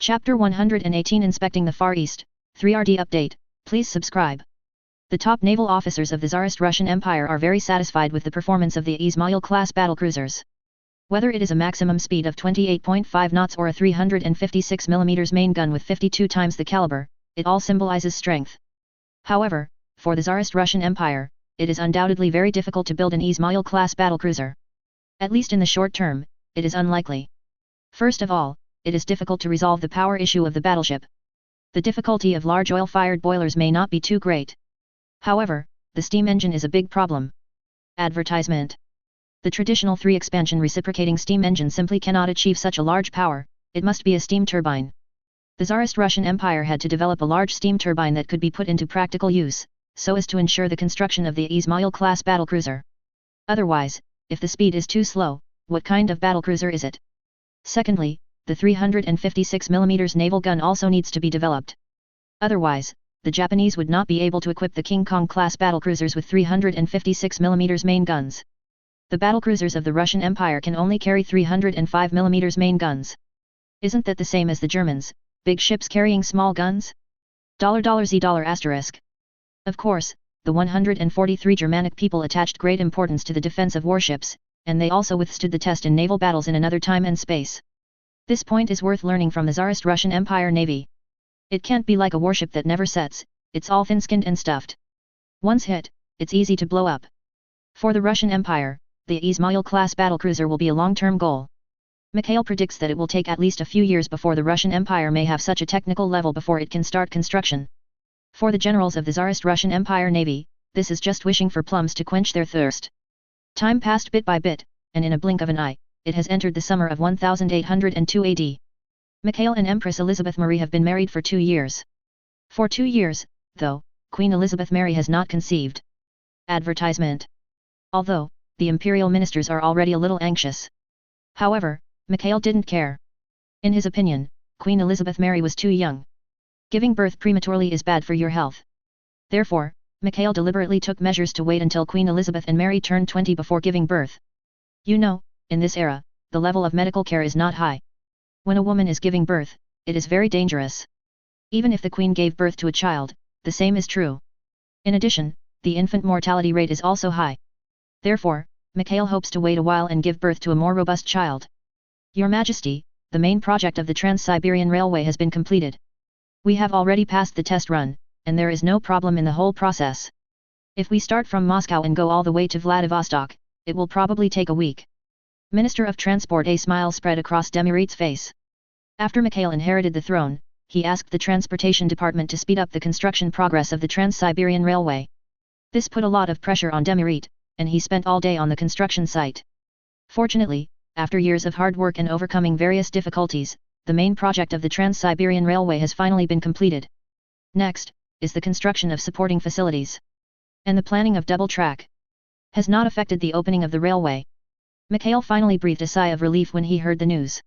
Chapter 118 Inspecting the Far East, 3RD Update, please subscribe. The top naval officers of the Tsarist Russian Empire are very satisfied with the performance of the Izmail-class battlecruisers. Whether it is a maximum speed of 28.5 knots or a 356 mm main gun with 52 times the caliber, it all symbolizes strength. However, for the Tsarist Russian Empire, it is undoubtedly very difficult to build an Izmail-class battlecruiser. At least in the short term, it is unlikely. First of all, it is difficult to resolve the power issue of the battleship. The difficulty of large oil-fired boilers may not be too great. However, the steam engine is a big problem. Advertisement. The traditional 3-expansion reciprocating steam engine simply cannot achieve such a large power, it must be a steam turbine. The Tsarist Russian Empire had to develop a large steam turbine that could be put into practical use, so as to ensure the construction of the Izmail-class battlecruiser. Otherwise, if the speed is too slow, what kind of battlecruiser is it? Secondly, the 356 mm naval gun also needs to be developed. Otherwise, the Japanese would not be able to equip the King Kong-class battlecruisers with 356 mm main guns. The battlecruisers of the Russian Empire can only carry 305 mm main guns. Isn't that the same as the Germans, big ships carrying small guns? $Z$***. Of course, the 143 Germanic people attached great importance to the defense of warships, and they also withstood the test in naval battles in another time and space. This point is worth learning from the Tsarist Russian Empire Navy. It can't be like a warship that never sets, it's all thin-skinned and stuffed. Once hit, it's easy to blow up. For the Russian Empire, the Izmail-class battlecruiser will be a long-term goal. Mikhail predicts that it will take at least a few years before the Russian Empire may have such a technical level before it can start construction. For the generals of the Tsarist Russian Empire Navy, this is just wishing for plums to quench their thirst. Time passed bit by bit, and in a blink of an eye, it has entered the summer of 1802 AD. Mikhail and Empress Elizabeth Marie have been married for 2 years. For 2 years, though, Queen Elizabeth Mary has not conceived. Advertisement. Although, the imperial ministers are already a little anxious. However, Mikhail didn't care. In his opinion, Queen Elizabeth Mary was too young. Giving birth prematurely is bad for your health. Therefore, Mikhail deliberately took measures to wait until Queen Elizabeth and Mary turned 20 before giving birth. You know, in this era, the level of medical care is not high. When a woman is giving birth, it is very dangerous. Even if the queen gave birth to a child, the same is true. In addition, the infant mortality rate is also high. Therefore, Mikhail hopes to wait a while and give birth to a more robust child. Your Majesty, the main project of the Trans-Siberian Railway has been completed. We have already passed the test run, and there is no problem in the whole process. If we start from Moscow and go all the way to Vladivostok, it will probably take a week. Minister of Transport. A smile spread across Demirit's face. After Mikhail inherited the throne, he asked the Transportation Department to speed up the construction progress of the Trans-Siberian Railway. This put a lot of pressure on Demirit, and he spent all day on the construction site. Fortunately, after years of hard work and overcoming various difficulties, the main project of the Trans-Siberian Railway has finally been completed. Next, is the construction of supporting facilities. And the planning of double track has not affected the opening of the railway. Mikhail finally breathed a sigh of relief when he heard the news.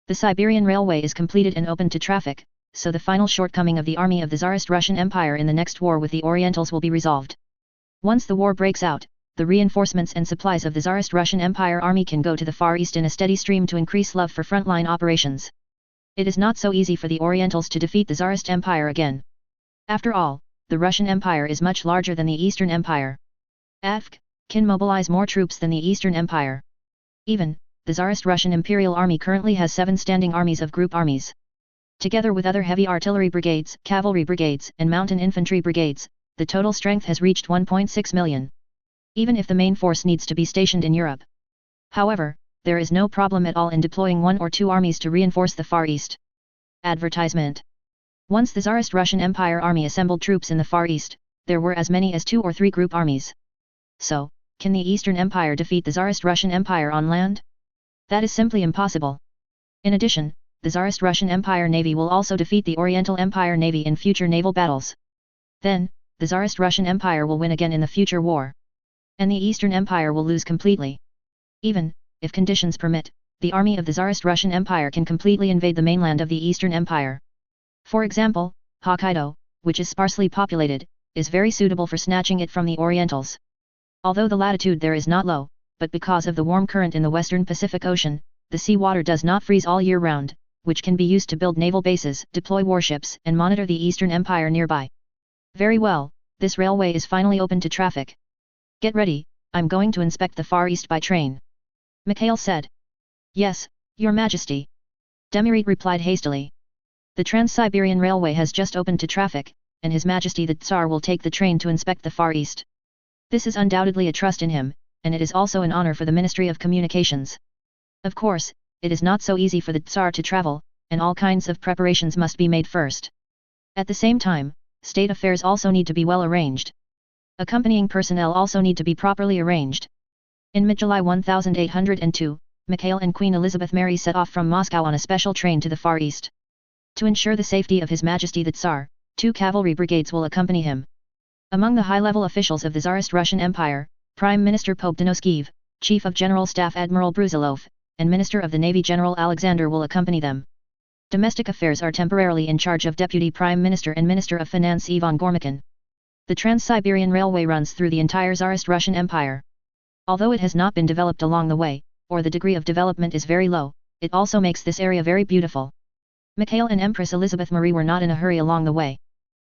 The Siberian Railway is completed and open to traffic, so the final shortcoming of the army of the Tsarist Russian Empire in the next war with the Orientals will be resolved. Once the war breaks out, the reinforcements and supplies of the Tsarist Russian Empire army can go to the Far East in a steady stream to increase love for frontline operations. It is not so easy for the Orientals to defeat the Tsarist Empire again. After all, the Russian Empire is much larger than the Eastern Empire. AFK can mobilize more troops than the Eastern Empire. Even, the Tsarist Russian Imperial Army currently has 7 standing armies of group armies. Together with other heavy artillery brigades, cavalry brigades, and mountain infantry brigades, the total strength has reached 1.6 million. Even if the main force needs to be stationed in Europe. However, there is no problem at all in deploying 1 or 2 armies to reinforce the Far East. Advertisement. Once the Tsarist Russian Empire army assembled troops in the Far East, there were as many as 2 or 3 group armies. So, can the Eastern Empire defeat the Tsarist Russian Empire on land? That is simply impossible. In addition, the Tsarist Russian Empire Navy will also defeat the Oriental Empire Navy in future naval battles. Then, the Tsarist Russian Empire will win again in the future war. And the Eastern Empire will lose completely. Even, if conditions permit, the army of the Tsarist Russian Empire can completely invade the mainland of the Eastern Empire. For example, Hokkaido, which is sparsely populated, is very suitable for snatching it from the Orientals. Although the latitude there is not low, but because of the warm current in the western Pacific Ocean, the sea water does not freeze all year round, which can be used to build naval bases, deploy warships, and monitor the Eastern Empire nearby. Very well, this railway is finally open to traffic. Get ready, I'm going to inspect the Far East by train. Mikhail said. Yes, Your Majesty. Demirit replied hastily. The Trans-Siberian Railway has just opened to traffic, and His Majesty the Tsar will take the train to inspect the Far East. This is undoubtedly a trust in him, and it is also an honor for the Ministry of Communications. Of course, it is not so easy for the Tsar to travel, and all kinds of preparations must be made first. At the same time, state affairs also need to be well arranged. Accompanying personnel also need to be properly arranged. In mid-July 1802, Mikhail and Queen Elizabeth Mary set off from Moscow on a special train to the Far East. To ensure the safety of His Majesty the Tsar, 2 cavalry brigades will accompany him. Among the high-level officials of the Tsarist Russian Empire, Prime Minister Pobedonoskeev, Chief of General Staff Admiral Brusilov, and Minister of the Navy General Alexander will accompany them. Domestic affairs are temporarily in charge of Deputy Prime Minister and Minister of Finance Ivan Gormakin. The Trans-Siberian Railway runs through the entire Tsarist Russian Empire. Although it has not been developed along the way, or the degree of development is very low, it also makes this area very beautiful. Mikhail and Empress Elizabeth Marie were not in a hurry along the way.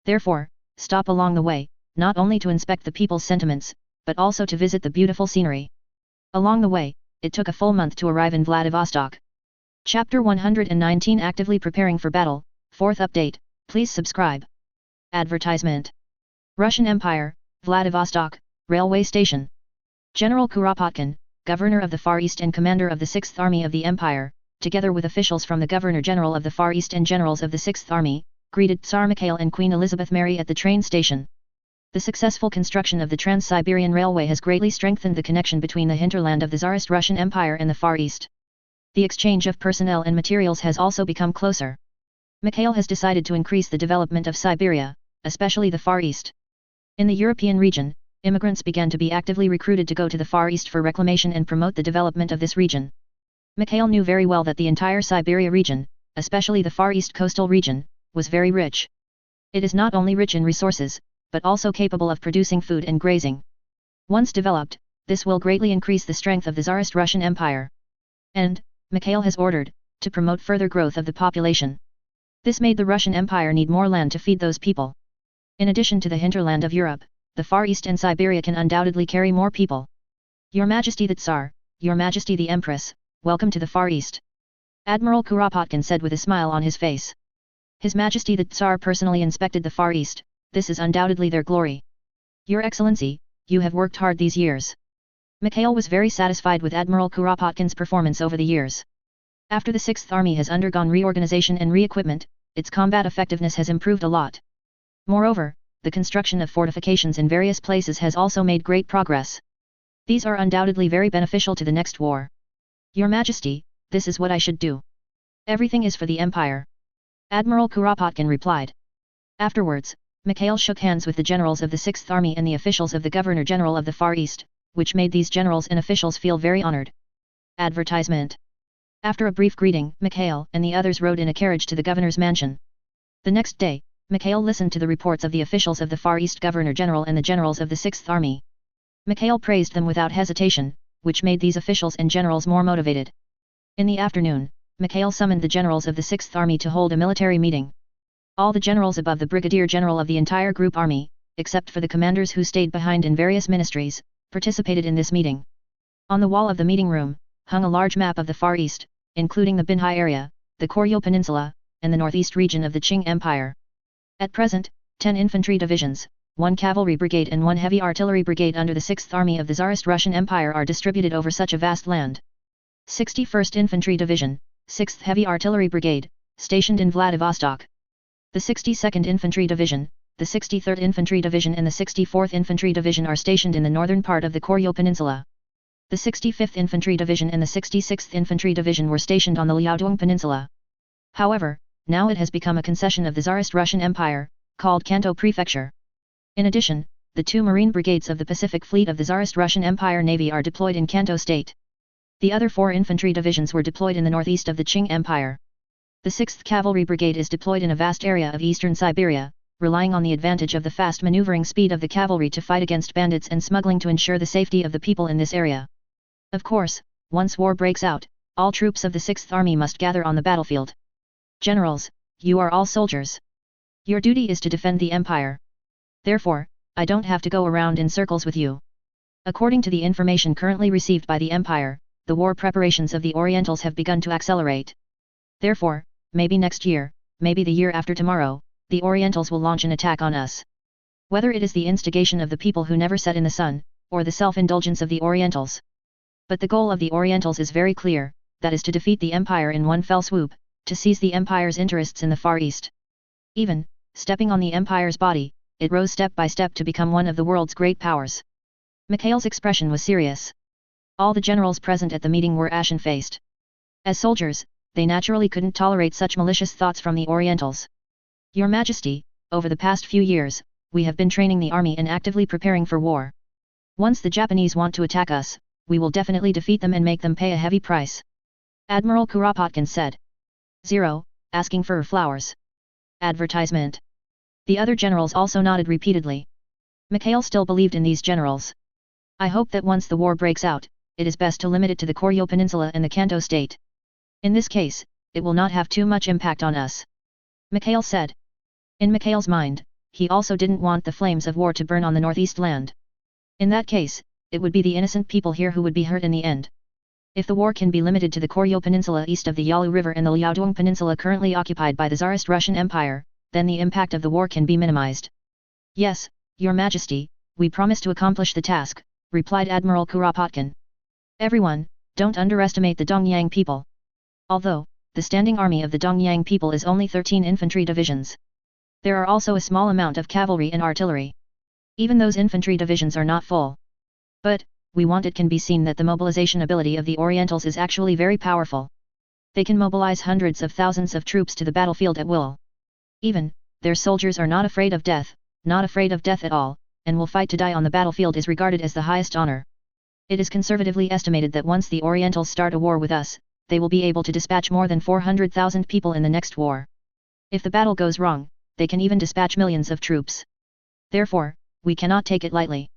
Therefore, stop along the way, not only to inspect the people's sentiments, but also to visit the beautiful scenery. Along the way, it took a full month to arrive in Vladivostok. Chapter 119 Actively Preparing for Battle, 4th Update, please subscribe. Advertisement. Russian Empire, Vladivostok, Railway Station. General Kuropatkin, Governor of the Far East and Commander of the 6th Army of the Empire, together with officials from the Governor-General of the Far East and Generals of the 6th Army, greeted Tsar Mikhail and Queen Elizabeth Mary at the train station. The successful construction of the Trans-Siberian Railway has greatly strengthened the connection between the hinterland of the Tsarist Russian Empire and the Far East. The exchange of personnel and materials has also become closer. Mikhail has decided to increase the development of Siberia, especially the Far East. In the European region, immigrants began to be actively recruited to go to the Far East for reclamation and promote the development of this region. Mikhail knew very well that the entire Siberia region, especially the Far East coastal region, was very rich. It is not only rich in resources, but also capable of producing food and grazing. Once developed, this will greatly increase the strength of the Tsarist Russian Empire. And, Mikhail has ordered, to promote further growth of the population. This made the Russian Empire need more land to feed those people. In addition to the hinterland of Europe, the Far East and Siberia can undoubtedly carry more people. Your Majesty the Tsar, Your Majesty the Empress, welcome to the Far East. Admiral Kuropatkin said with a smile on his face. His Majesty the Tsar personally inspected the Far East, this is undoubtedly their glory. Your Excellency, you have worked hard these years. Mikhail was very satisfied with Admiral Kuropatkin's performance over the years. After the 6th Army has undergone reorganization and re-equipment, its combat effectiveness has improved a lot. Moreover, the construction of fortifications in various places has also made great progress. These are undoubtedly very beneficial to the next war. Your Majesty, this is what I should do. Everything is for the Empire. Admiral Kuropatkin replied. Afterwards, Mikhail shook hands with the generals of the 6th Army and the officials of the Governor-General of the Far East, which made these generals and officials feel very honored. Advertisement. After a brief greeting, Mikhail and the others rode in a carriage to the governor's mansion. The next day, Mikhail listened to the reports of the officials of the Far East Governor-General and the generals of the 6th Army. Mikhail praised them without hesitation, which made these officials and generals more motivated. In the afternoon, Mikhail summoned the generals of the 6th Army to hold a military meeting. All the generals above the Brigadier General of the entire group army, except for the commanders who stayed behind in various ministries, participated in this meeting. On the wall of the meeting room, hung a large map of the Far East, including the Binhai area, the Koryo Peninsula, and the northeast region of the Qing Empire. At present, 10 infantry divisions, 1 cavalry brigade and 1 heavy artillery brigade under the 6th Army of the Tsarist Russian Empire are distributed over such a vast land. 61st Infantry Division, 6th Heavy Artillery Brigade, stationed in Vladivostok. The 62nd Infantry Division, the 63rd Infantry Division and the 64th Infantry Division are stationed in the northern part of the Koryo Peninsula. The 65th Infantry Division and the 66th Infantry Division were stationed on the Liaodong Peninsula. However, now it has become a concession of the Tsarist Russian Empire, called Kanto Prefecture. In addition, the 2 Marine Brigades of the Pacific Fleet of the Tsarist Russian Empire Navy are deployed in Kanto State. The other 4 infantry divisions were deployed in the northeast of the Qing Empire. The 6th Cavalry Brigade is deployed in a vast area of eastern Siberia, relying on the advantage of the fast maneuvering speed of the cavalry to fight against bandits and smuggling to ensure the safety of the people in this area. Of course, once war breaks out, all troops of the 6th Army must gather on the battlefield. Generals, you are all soldiers. Your duty is to defend the empire. Therefore, I don't have to go around in circles with you. According to the information currently received by the empire, the war preparations of the Orientals have begun to accelerate. Therefore, maybe next year, maybe the year after tomorrow, the Orientals will launch an attack on us. Whether it is the instigation of the people who never set in the sun, or the self-indulgence of the Orientals. But the goal of the Orientals is very clear, that is to defeat the empire in one fell swoop, to seize the empire's interests in the Far East. Even, stepping on the empire's body, it rose step by step to become one of the world's great powers. Mikhail's expression was serious. All the generals present at the meeting were ashen-faced. As soldiers, they naturally couldn't tolerate such malicious thoughts from the Orientals. Your Majesty, over the past few years, we have been training the army and actively preparing for war. Once the Japanese want to attack us, we will definitely defeat them and make them pay a heavy price. Admiral Kuropatkin said. 0. Asking for flowers. Advertisement. The other generals also nodded repeatedly. Mikhail still believed in these generals. I hope that once the war breaks out, it is best to limit it to the Koryo Peninsula and the Kanto state. In this case, it will not have too much impact on us. Mikhail said. In Mikhail's mind, he also didn't want the flames of war to burn on the northeast land. In that case, it would be the innocent people here who would be hurt in the end. If the war can be limited to the Koryo Peninsula east of the Yalu River and the Liaodong Peninsula currently occupied by the Tsarist Russian Empire, then the impact of the war can be minimized. Yes, Your Majesty, we promise to accomplish the task, replied Admiral Kuropatkin. Everyone, don't underestimate the Dongyang people. Although, the standing army of the Dongyang people is only 13 infantry divisions. There are also a small amount of cavalry and artillery. Even those infantry divisions are not full. But, we want it can be seen that the mobilization ability of the Orientals is actually very powerful. They can mobilize hundreds of thousands of troops to the battlefield at will. Even, their soldiers are not afraid of death at all, and will fight to die on the battlefield is regarded as the highest honor. It is conservatively estimated that once the Orientals start a war with us, they will be able to dispatch more than 400,000 people in the next war. If the battle goes wrong, they can even dispatch millions of troops. Therefore, we cannot take it lightly.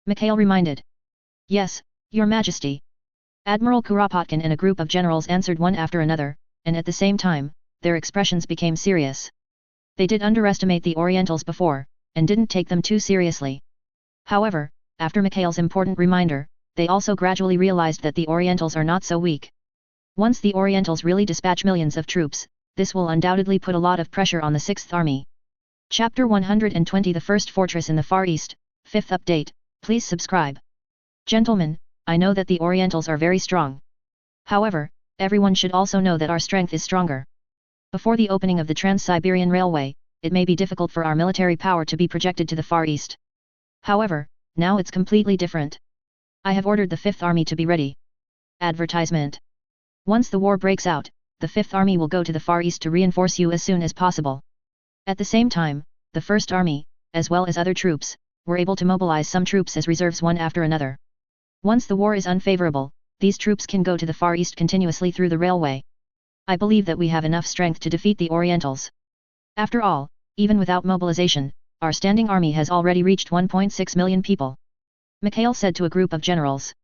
Mikhail reminded. Yes, Your Majesty. Admiral Kuropatkin and a group of generals answered one after another, and at the same time, their expressions became serious. They did underestimate the Orientals before, and didn't take them too seriously. However, after Mikhail's important reminder, they also gradually realized that the Orientals are not so weak. Once the Orientals really dispatch millions of troops, this will undoubtedly put a lot of pressure on the 6th Army. Chapter 120 The First Fortress in the Far East, 5th update, please subscribe. Gentlemen, I know that the Orientals are very strong. However, everyone should also know that our strength is stronger. Before the opening of the Trans-Siberian Railway, it may be difficult for our military power to be projected to the Far East. However, now it's completely different. I have ordered the 5th Army to be ready. Advertisement. Once the war breaks out, the 5th Army will go to the Far East to reinforce you as soon as possible. At the same time, the 1st Army, as well as other troops, were able to mobilize some troops as reserves one after another. Once the war is unfavorable, these troops can go to the Far East continuously through the railway. I believe that we have enough strength to defeat the Orientals. After all, even without mobilization, our standing army has already reached 1.6 million people. Mikhail said to a group of generals.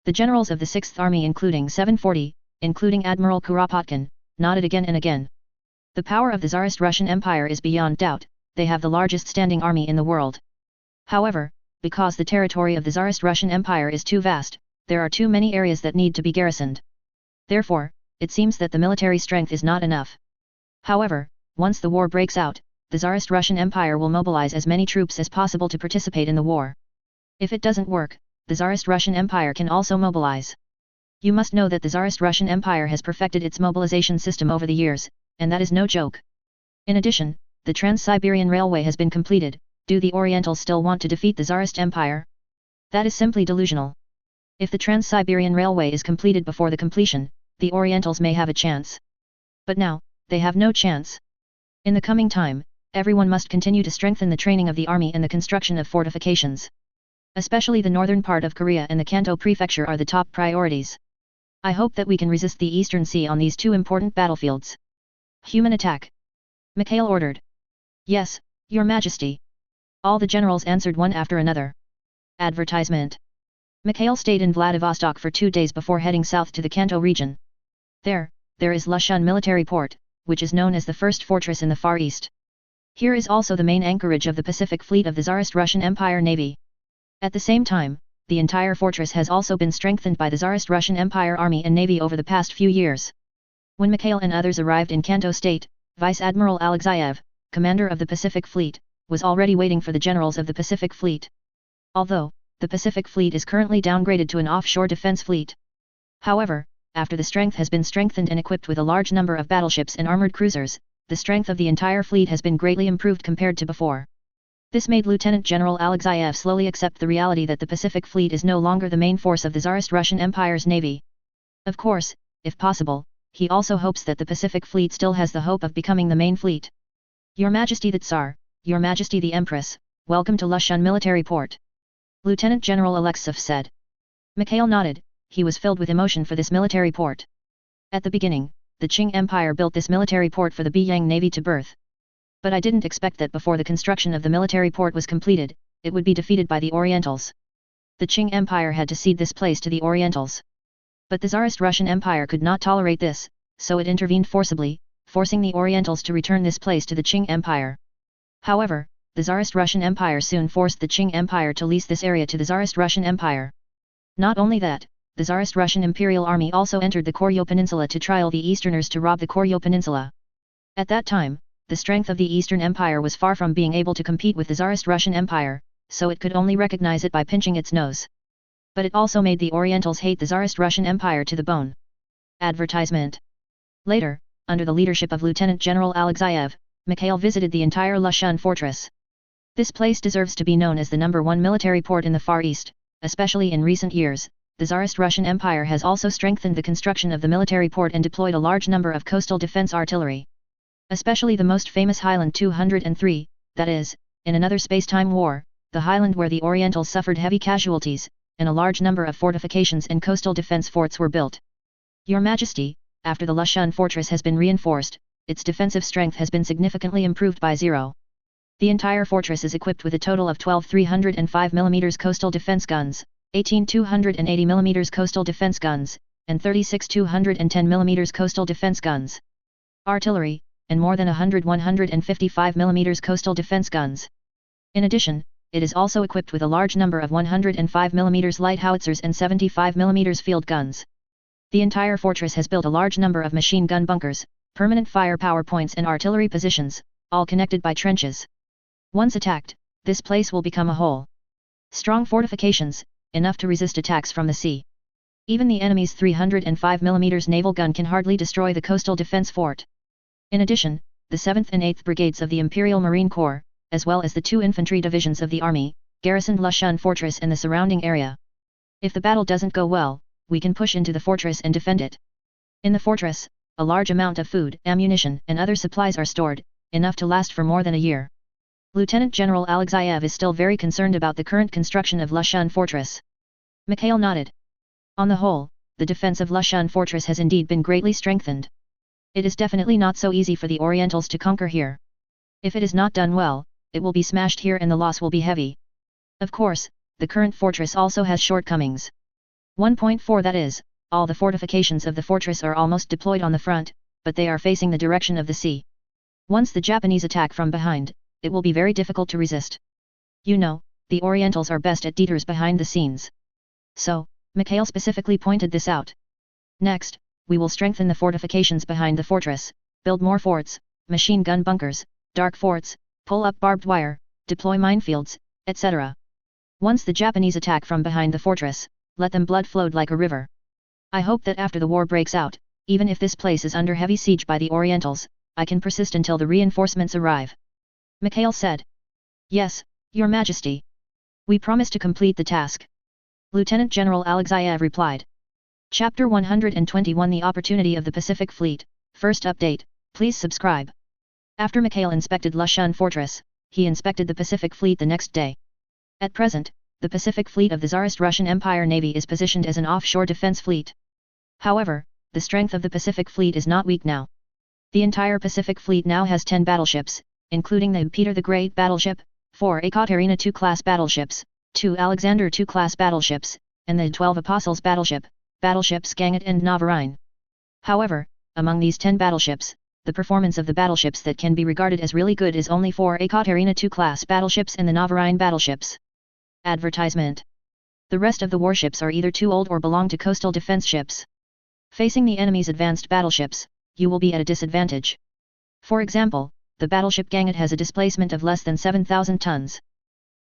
The generals of the 6th Army including 740, including Admiral Kuropatkin, nodded again and again. The power of the Tsarist Russian Empire is beyond doubt, they have the largest standing army in the world. However, because the territory of the Tsarist Russian Empire is too vast, there are too many areas that need to be garrisoned. Therefore, it seems that the military strength is not enough. However, once the war breaks out, the Tsarist Russian Empire will mobilize as many troops as possible to participate in the war. If it doesn't work, the Tsarist Russian Empire can also mobilize. You must know that the Tsarist Russian Empire has perfected its mobilization system over the years, and that is no joke. In addition, the Trans-Siberian Railway has been completed. Do the Orientals still want to defeat the Tsarist Empire? That is simply delusional. If the Trans-Siberian Railway is completed before the completion, the Orientals may have a chance. But now, they have no chance. In the coming time, everyone must continue to strengthen the training of the army and the construction of fortifications. Especially the northern part of Korea and the Kanto prefecture are the top priorities. I hope that we can resist the Eastern Sea on these two important battlefields. Human attack. Mikhail ordered. Yes, Your Majesty. All the generals answered one after another. Advertisement. Mikhail stayed in Vladivostok for 2 days before heading south to the Kanto region. There is Lushun military port, which is known as the first fortress in the Far East. Here is also the main anchorage of the Pacific Fleet of the Tsarist Russian Empire Navy. At the same time, the entire fortress has also been strengthened by the Tsarist Russian Empire Army and Navy over the past few years. When Mikhail and others arrived in Kanto State, Vice Admiral Alexeyev, commander of the Pacific Fleet, was already waiting for the generals of the Pacific Fleet. Although, the Pacific Fleet is currently downgraded to an offshore defense fleet. However, after the strength has been strengthened and equipped with a large number of battleships and armored cruisers, the strength of the entire fleet has been greatly improved compared to before. This made Lieutenant General Alexeyev slowly accept the reality that the Pacific Fleet is no longer the main force of the Tsarist Russian Empire's navy. Of course, if possible, he also hopes that the Pacific Fleet still has the hope of becoming the main fleet. Your Majesty the Tsar, Your Majesty the Empress, welcome to Lushan military port. Lieutenant General Alexeyev said. Mikhail nodded, he was filled with emotion for this military port. At the beginning, the Qing Empire built this military port for the Beiyang Navy to birth. But I didn't expect that before the construction of the military port was completed, it would be defeated by the Orientals. The Qing Empire had to cede this place to the Orientals. But the Tsarist Russian Empire could not tolerate this, so it intervened forcibly, forcing the Orientals to return this place to the Qing Empire. However, the Tsarist Russian Empire soon forced the Qing Empire to lease this area to the Tsarist Russian Empire. Not only that, the Tsarist Russian Imperial Army also entered the Koryo Peninsula to trial the Easterners to rob the Koryo Peninsula. At that time, the strength of the Eastern Empire was far from being able to compete with the Tsarist Russian Empire, so it could only recognize it by pinching its nose. But it also made the Orientals hate the Tsarist Russian Empire to the bone. Advertisement. Later, under the leadership of Lieutenant General Alexeyev, Mikhail visited the entire Lushan fortress. This place deserves to be known as the #1 military port in the Far East, especially in recent years. The Tsarist Russian Empire has also strengthened the construction of the military port and deployed a large number of coastal defense artillery. Especially the most famous Highland 203, that is, in another space-time war, the Highland where the Orientals suffered heavy casualties, and a large number of fortifications and coastal defense forts were built. Your Majesty, after the Lushan fortress has been reinforced, its defensive strength has been significantly improved by 0. The entire fortress is equipped with a total of 12 305 mm coastal defense guns, 18 280 mm coastal defense guns, and 36 210 mm coastal defense guns. Artillery, and more than 155 mm coastal defense guns. In addition, it is also equipped with a large number of 105 mm light howitzers and 75 mm field guns. The entire fortress has built a large number of machine gun bunkers, permanent firepower points and artillery positions, all connected by trenches. Once attacked, this place will become a whole. Strong fortifications, enough to resist attacks from the sea. Even the enemy's 305 mm naval gun can hardly destroy the coastal defense fort. In addition, the 7th and 8th Brigades of the Imperial Marine Corps, as well as the 2 infantry divisions of the Army, garrisoned Lushan fortress and the surrounding area. If the battle doesn't go well, we can push into the fortress and defend it. In the fortress, a large amount of food, ammunition and other supplies are stored, enough to last for more than a year. Lieutenant General Alexeyev is still very concerned about the current construction of Lushan fortress. Mikhail nodded. On the whole, the defense of Lushan fortress has indeed been greatly strengthened. It is definitely not so easy for the Orientals to conquer here. If it is not done well, it will be smashed here and the loss will be heavy. Of course, the current fortress also has shortcomings. 1.4 That is, all the fortifications of the fortress are almost deployed on the front, but they are facing the direction of the sea. Once the Japanese attack from behind, it will be very difficult to resist. You know, the Orientals are best at detours behind the scenes. So, Mikhail specifically pointed this out. Next, we will strengthen the fortifications behind the fortress, build more forts, machine gun bunkers, dark forts, pull up barbed wire, deploy minefields, etc. Once the Japanese attack from behind the fortress, let them blood flowed like a river. I hope that after the war breaks out, even if this place is under heavy siege by the Orientals, I can persist until the reinforcements arrive. Mikhail said. Yes, Your Majesty. We promise to complete the task. Lieutenant General Alexeyev replied. Chapter 121 The Opportunity of the Pacific Fleet. First update, please subscribe. After Mikhail inspected Lushan Fortress, he inspected the Pacific Fleet the next day. At present, the Pacific Fleet of the Tsarist Russian Empire Navy is positioned as an offshore defense fleet. However, the strength of the Pacific Fleet is not weak now. The entire Pacific Fleet now has 10 battleships, including the Peter the Great battleship, 4 Ekaterina II class battleships, 2 Alexander II class battleships, and the 12 Apostles battleships Gangat and Navarine. However, among these 10 battleships, the performance of the battleships that can be regarded as really good is only 4 Ekaterina II class battleships and the Novarayan battleships. Advertisement. The rest of the warships are either too old or belong to coastal defense ships. Facing the enemy's advanced battleships, you will be at a disadvantage. For example, the battleship Gangat has a displacement of less than 7,000 tons.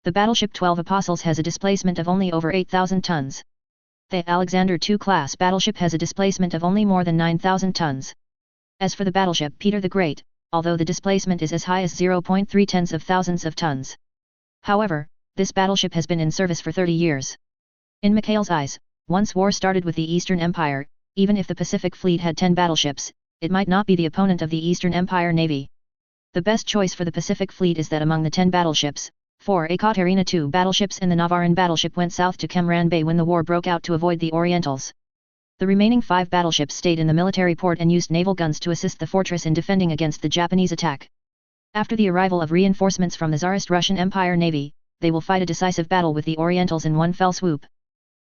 The battleship 12 Apostles has a displacement of only over 8,000 tons. The Alexander II class battleship has a displacement of only more than 9,000 tons. As for the battleship Peter the Great, although the displacement is as high as 0.3 tenths of thousands of tons. However, this battleship has been in service for 30 years. In Mikhail's eyes, once war started with the Eastern Empire, even if the Pacific Fleet had 10 battleships, it might not be the opponent of the Eastern Empire Navy. The best choice for the Pacific Fleet is that among the 10 battleships, 4 Ekaterina II battleships and the Navaran battleship went south to Kemran Bay when the war broke out to avoid the Orientals. The remaining 5 battleships stayed in the military port and used naval guns to assist the fortress in defending against the Japanese attack. After the arrival of reinforcements from the Tsarist Russian Empire Navy, they will fight a decisive battle with the Orientals in one fell swoop.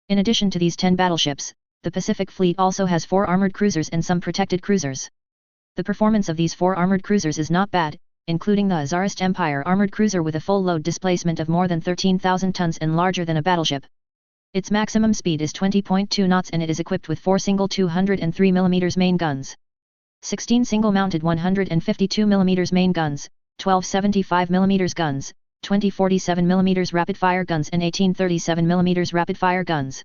In addition to these 10 battleships, the Pacific Fleet also has 4 armored cruisers and some protected cruisers. The performance of these 4 armored cruisers is not bad, including the Tsarist Empire armored cruiser with a full load displacement of more than 13,000 tons and larger than a battleship. Its maximum speed is 20.2 knots and it is equipped with 4 single 203 mm main guns, 16 single-mounted 152 mm main guns, 12 75 mm guns, 20 47 mm rapid-fire guns and 18 37 mm rapid-fire guns.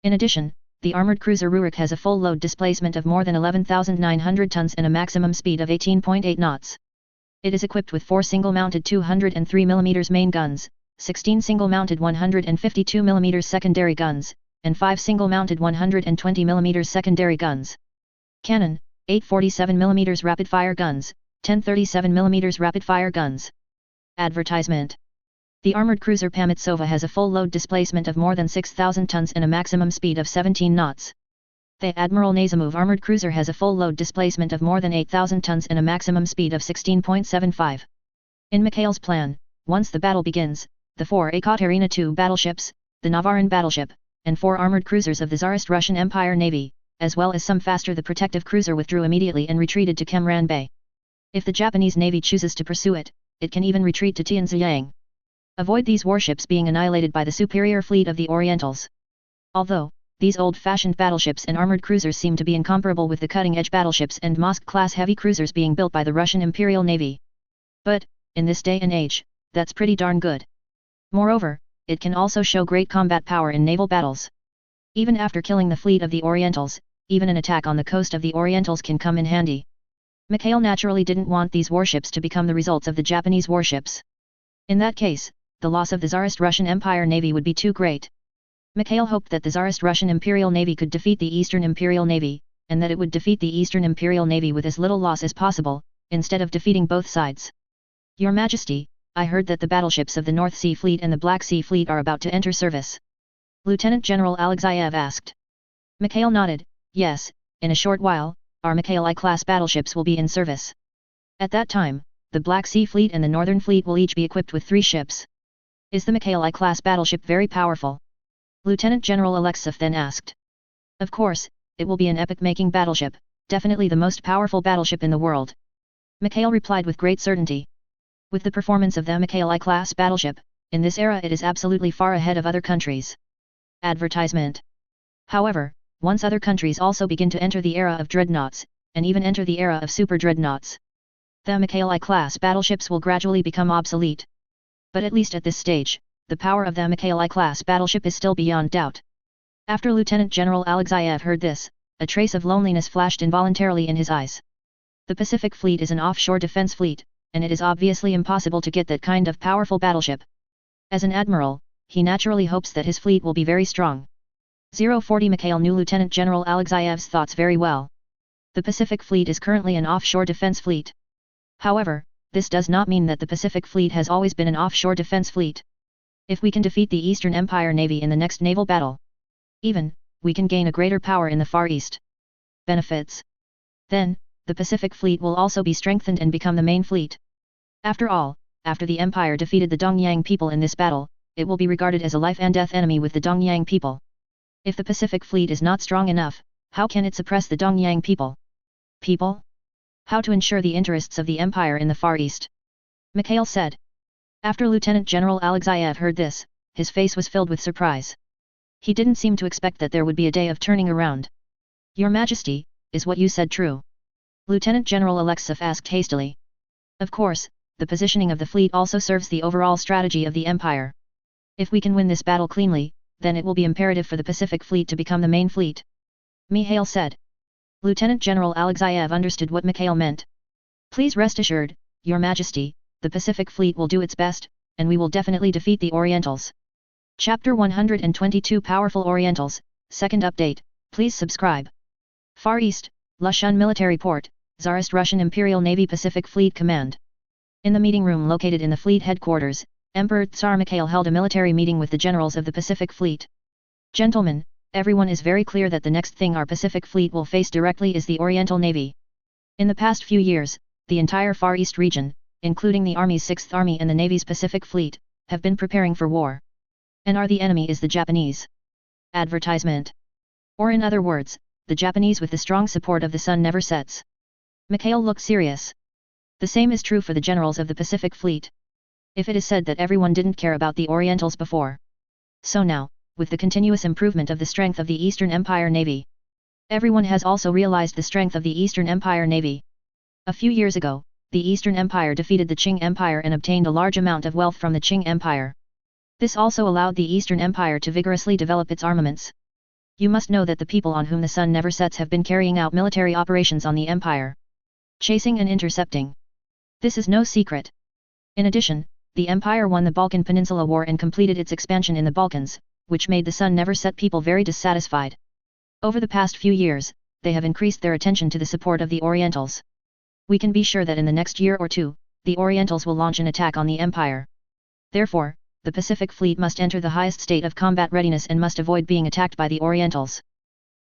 In addition, the armored cruiser Rurik has a full load displacement of more than 11,900 tons and a maximum speed of 18.8 knots. It is equipped with 4 single-mounted 203 mm main guns, 16 single-mounted 152 mm secondary guns, and 5 single-mounted 120 mm secondary guns. Cannon, 8 47 mm rapid-fire guns, 10 37 mm rapid-fire guns. Advertisement. The armored cruiser Pamitsova has a full load displacement of more than 6,000 tons and a maximum speed of 17 knots. The Admiral Nazimov armored cruiser has a full load displacement of more than 8,000 tons and a maximum speed of 16.75. In Mikhail's plan, once the battle begins, the 4 Ekaterina II battleships, the Navaran battleship, and 4 armored cruisers of the Tsarist Russian Empire Navy, as well as some faster the protective cruiser withdrew immediately and retreated to Kemran Bay. If the Japanese Navy chooses to pursue it, it can even retreat to Tianziyang. Avoid these warships being annihilated by the superior fleet of the Orientals. Although, these old-fashioned battleships and armored cruisers seem to be incomparable with the cutting-edge battleships and Mosk-class heavy cruisers being built by the Russian Imperial Navy. But, in this day and age, that's pretty darn good. Moreover, it can also show great combat power in naval battles. Even after killing the fleet of the Orientals, even an attack on the coast of the Orientals can come in handy. Mikhail naturally didn't want these warships to become the results of the Japanese warships. In that case, the loss of the Tsarist Russian Empire Navy would be too great. Mikhail hoped that the Tsarist Russian Imperial Navy could defeat the Eastern Imperial Navy, and that it would defeat the Eastern Imperial Navy with as little loss as possible, instead of defeating both sides. Your Majesty, I heard that the battleships of the North Sea Fleet and the Black Sea Fleet are about to enter service. Lieutenant General Alexeyev asked. Mikhail nodded, yes, in a short while, our Mikhail I-class battleships will be in service. At that time, the Black Sea Fleet and the Northern Fleet will each be equipped with 3 ships. Is the Mikhail I-class battleship very powerful? Lieutenant General Alexeyev then asked. Of course, it will be an epic-making battleship, definitely the most powerful battleship in the world. Mikhail replied with great certainty. With the performance of the Mikhail I-class battleship, in this era it is absolutely far ahead of other countries. Advertisement. However, once other countries also begin to enter the era of dreadnoughts, and even enter the era of super dreadnoughts, the Mikhail I-class battleships will gradually become obsolete. But at least at this stage, the power of the Mikhail I-class battleship is still beyond doubt. After Lieutenant General Alexeyev heard this, a trace of loneliness flashed involuntarily in his eyes. The Pacific Fleet is an offshore defense fleet, and it is obviously impossible to get that kind of powerful battleship. As an admiral, he naturally hopes that his fleet will be very strong. 040 Mikhail knew Lieutenant General Alexeyev's thoughts very well. The Pacific Fleet is currently an offshore defense fleet. However, this does not mean that the Pacific Fleet has always been an offshore defense fleet. If we can defeat the Eastern Empire Navy in the next naval battle, even, we can gain a greater power in the Far East. Benefits. Then, the Pacific Fleet will also be strengthened and become the main fleet. After all, after the Empire defeated the Dongyang people in this battle, it will be regarded as a life-and-death enemy with the Dongyang people. If the Pacific Fleet is not strong enough, how can it suppress the Dongyang people? how to ensure the interests of the Empire in the Far East. Mikhail said. After Lieutenant General Alexeyev heard this, his face was filled with surprise. He didn't seem to expect that there would be a day of turning around. Your Majesty, is what you said true? Lieutenant General Alexeyev asked hastily. Of course, the positioning of the fleet also serves the overall strategy of the Empire. If we can win this battle cleanly, then it will be imperative for the Pacific Fleet to become the main fleet. Mikhail said. Lieutenant General Alexeyev understood what Mikhail meant. Please rest assured, Your Majesty, the Pacific Fleet will do its best, and we will definitely defeat the Orientals. Chapter 122 Powerful Orientals, Second Update, please subscribe. Far East, Lushan Military Port, Tsarist Russian Imperial Navy Pacific Fleet Command. In the meeting room located in the fleet headquarters, Emperor Tsar Mikhail held a military meeting with the generals of the Pacific Fleet. Gentlemen, everyone is very clear that the next thing our Pacific Fleet will face directly is the Oriental Navy. In the past few years, the entire Far East region, including the Army's 6th Army and the Navy's Pacific Fleet, have been preparing for war. And the enemy is the Japanese. Advertisement. Or in other words, the Japanese with the strong support of the sun never sets. Mikhail looked serious. The same is true for the generals of the Pacific Fleet. If it is said that everyone didn't care about the Orientals before. So now, with the continuous improvement of the strength of the Eastern Empire Navy, everyone has also realized the strength of the Eastern Empire Navy. A few years ago, the Eastern Empire defeated the Qing Empire and obtained a large amount of wealth from the Qing Empire. This also allowed the Eastern Empire to vigorously develop its armaments. You must know that the people on whom the sun never sets have been carrying out military operations on the Empire. Chasing and intercepting. This is no secret. In addition, the Empire won the Balkan Peninsula War and completed its expansion in the Balkans, which made the sun never set people very dissatisfied. Over the past few years, they have increased their attention to the support of the Orientals. We can be sure that in the next year or two, the Orientals will launch an attack on the Empire. Therefore, the Pacific Fleet must enter the highest state of combat readiness and must avoid being attacked by the Orientals.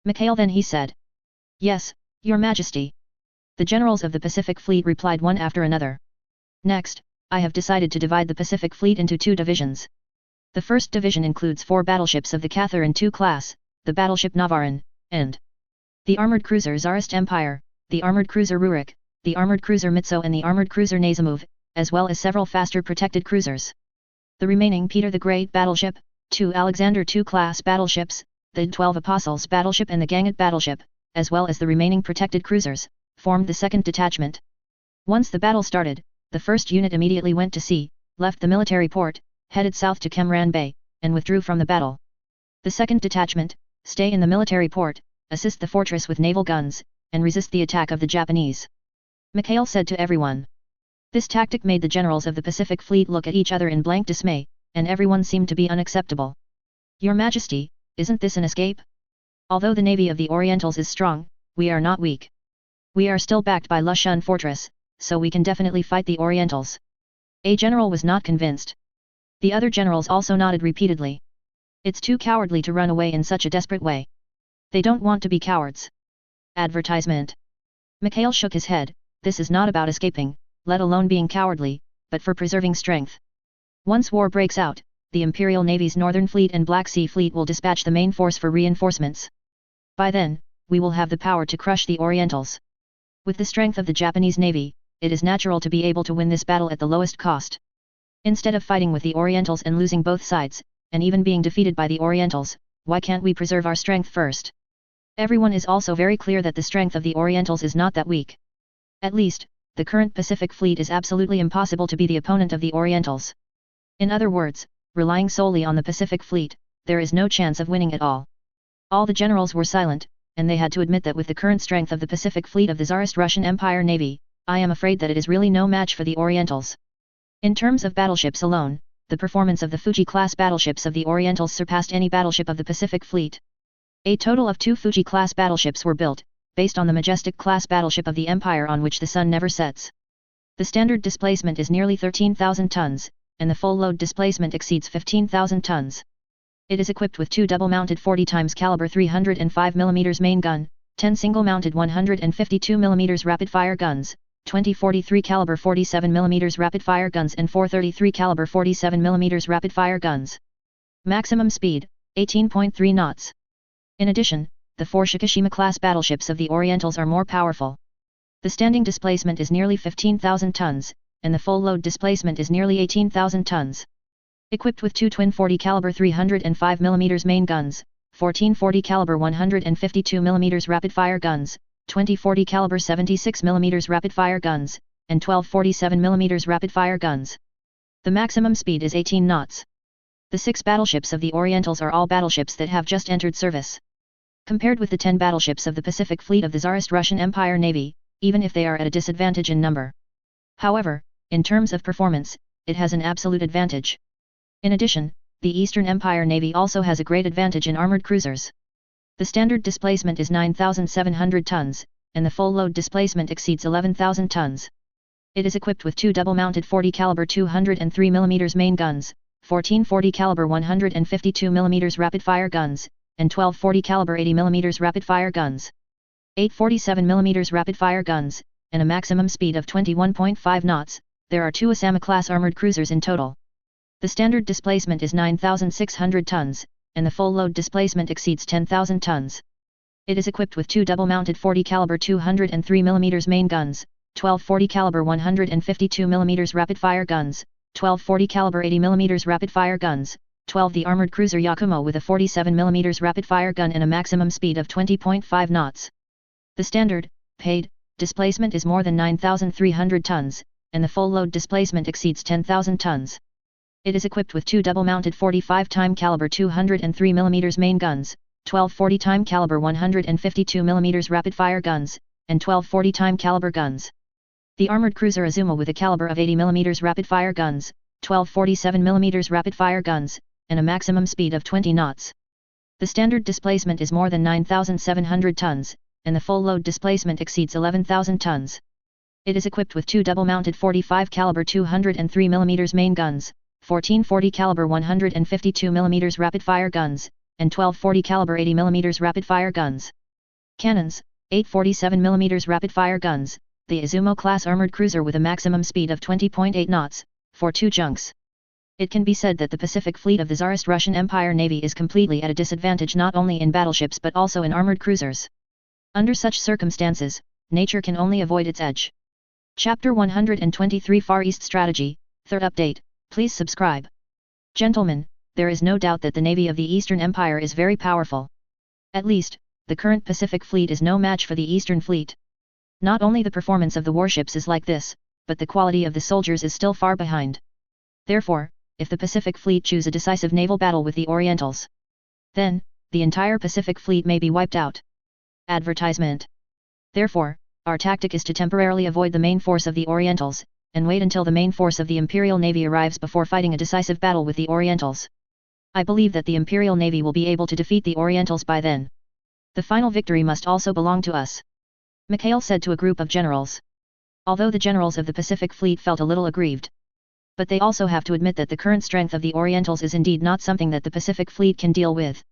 Mikhail then he said. Yes, Your Majesty. The generals of the Pacific Fleet replied one after another. Next, I have decided to divide the Pacific Fleet into 2 divisions. The first division includes 4 battleships of the Catherine II class, the battleship Navarin, and the armored cruiser Tsarist Empire, the armored cruiser Rurik, the armored cruiser Mitso and the armored cruiser Nazimov, as well as several faster protected cruisers. The remaining Peter the Great battleship, 2 Alexander II class battleships, the 12 Apostles battleship and the Gangat battleship, as well as the remaining protected cruisers, formed the second detachment. Once the battle started, the first unit immediately went to sea, left the military port, headed south to Kemran Bay, and withdrew from the battle. The second detachment, stay in the military port, assist the fortress with naval guns, and resist the attack of the Japanese. Mikhail said to everyone. This tactic made the generals of the Pacific Fleet look at each other in blank dismay, and everyone seemed to be unacceptable. Your Majesty, isn't this an escape? Although the navy of the Orientals is strong, we are not weak. We are still backed by Lushan Fortress, so we can definitely fight the Orientals. A general was not convinced. The other generals also nodded repeatedly. It's too cowardly to run away in such a desperate way. They don't want to be cowards. Advertisement. Mikhail shook his head. This is not about escaping, let alone being cowardly, but for preserving strength. Once war breaks out, the Imperial Navy's Northern Fleet and Black Sea Fleet will dispatch the main force for reinforcements. By then, we will have the power to crush the Orientals. With the strength of the Japanese Navy, it is natural to be able to win this battle at the lowest cost. Instead of fighting with the Orientals and losing both sides, and even being defeated by the Orientals, why can't we preserve our strength first? Everyone is also very clear that the strength of the Orientals is not that weak. At least, the current Pacific Fleet is absolutely impossible to be the opponent of the Orientals. In other words, relying solely on the Pacific Fleet, there is no chance of winning at all. All the generals were silent, and they had to admit that with the current strength of the Pacific Fleet of the Tsarist Russian Empire Navy, I am afraid that it is really no match for the Orientals. In terms of battleships alone, the performance of the Fuji-class battleships of the Orientals surpassed any battleship of the Pacific Fleet. A total of 2 Fuji-class battleships were built, based on the Majestic-class battleship of the Empire on which the sun never sets. The standard displacement is nearly 13,000 tons, and the full load displacement exceeds 15,000 tons. It is equipped with 2 double-mounted 40 x caliber 305 mm main gun, 10 single-mounted 152 mm rapid-fire guns, 20 43 caliber 47 mm rapid-fire guns and 4 33 caliber 47 mm rapid-fire guns. Maximum speed, 18.3 knots. In addition, the 4 Shikishima-class battleships of the Orientals are more powerful. The standing displacement is nearly 15,000 tons, and the full load displacement is nearly 18,000 tons. Equipped with two twin 40 caliber 305 mm main guns, 14 40 caliber 152 mm rapid-fire guns, 20 40 caliber 76 mm rapid-fire guns, and 12 47 mm rapid-fire guns. The maximum speed is 18 knots. The 6 battleships of the Orientals are all battleships that have just entered service. Compared with the 10 battleships of the Pacific Fleet of the Tsarist Russian Empire Navy, even if they are at a disadvantage in number. However, in terms of performance, it has an absolute advantage. In addition, the Eastern Empire Navy also has a great advantage in armored cruisers. The standard displacement is 9,700 tons, and the full load displacement exceeds 11,000 tons. It is equipped with two double-mounted 40 caliber 203 mm main guns, 14 40 caliber 152 mm rapid-fire guns, and 12 40 caliber 80 mm rapid-fire guns. 8 47 mm rapid-fire guns, and a maximum speed of 21.5 knots. There are 2 Osama-class armored cruisers in total. The standard displacement is 9,600 tons, and the full load displacement exceeds 10,000 tons. It is equipped with two double-mounted 40 caliber 203 mm main guns, 12 40 caliber 152 mm rapid-fire guns, 12 40 caliber 80 mm rapid-fire guns, 12 the armored cruiser Yakumo with a 47 mm rapid-fire gun and a maximum speed of 20.5 knots. The standard, paid, displacement is more than 9,300 tons, and the full load displacement exceeds 10,000 tons. It is equipped with two double-mounted 45 time caliber 203 mm main guns, 12 40 time caliber 152 mm rapid-fire guns, and 12 40 time caliber guns. The armored cruiser Azuma with a caliber of 80 mm rapid-fire guns, 12 47 mm rapid-fire guns, and a maximum speed of 20 knots. The standard displacement is more than 9,700 tons, and the full load displacement exceeds 11,000 tons. It is equipped with two double-mounted 45 caliber 203 mm main guns, 14 40 caliber 152 mm rapid-fire guns, and 12 40 caliber 80 mm rapid-fire guns. Cannons, 8 47 mm rapid-fire guns, the Izumo class armored cruiser with a maximum speed of 20.8 knots, for 2 junks. It can be said that the Pacific Fleet of the Tsarist Russian Empire Navy is completely at a disadvantage not only in battleships but also in armored cruisers. Under such circumstances, nature can only avoid its edge. Chapter 123 Far East Strategy, 3rd update, please subscribe. Gentlemen, there is no doubt that the Navy of the Eastern Empire is very powerful. At least, the current Pacific Fleet is no match for the Eastern Fleet. Not only the performance of the warships is like this, but the quality of the soldiers is still far behind. Therefore, if the Pacific Fleet choose a decisive naval battle with the Orientals, then, the entire Pacific Fleet may be wiped out. Advertisement. Therefore, our tactic is to temporarily avoid the main force of the Orientals, and wait until the main force of the Imperial Navy arrives before fighting a decisive battle with the Orientals. I believe that the Imperial Navy will be able to defeat the Orientals by then. The final victory must also belong to us. Mikhail said to a group of generals. Although the generals of the Pacific Fleet felt a little aggrieved. But they also have to admit that the current strength of the Orientals is indeed not something that the Pacific Fleet can deal with.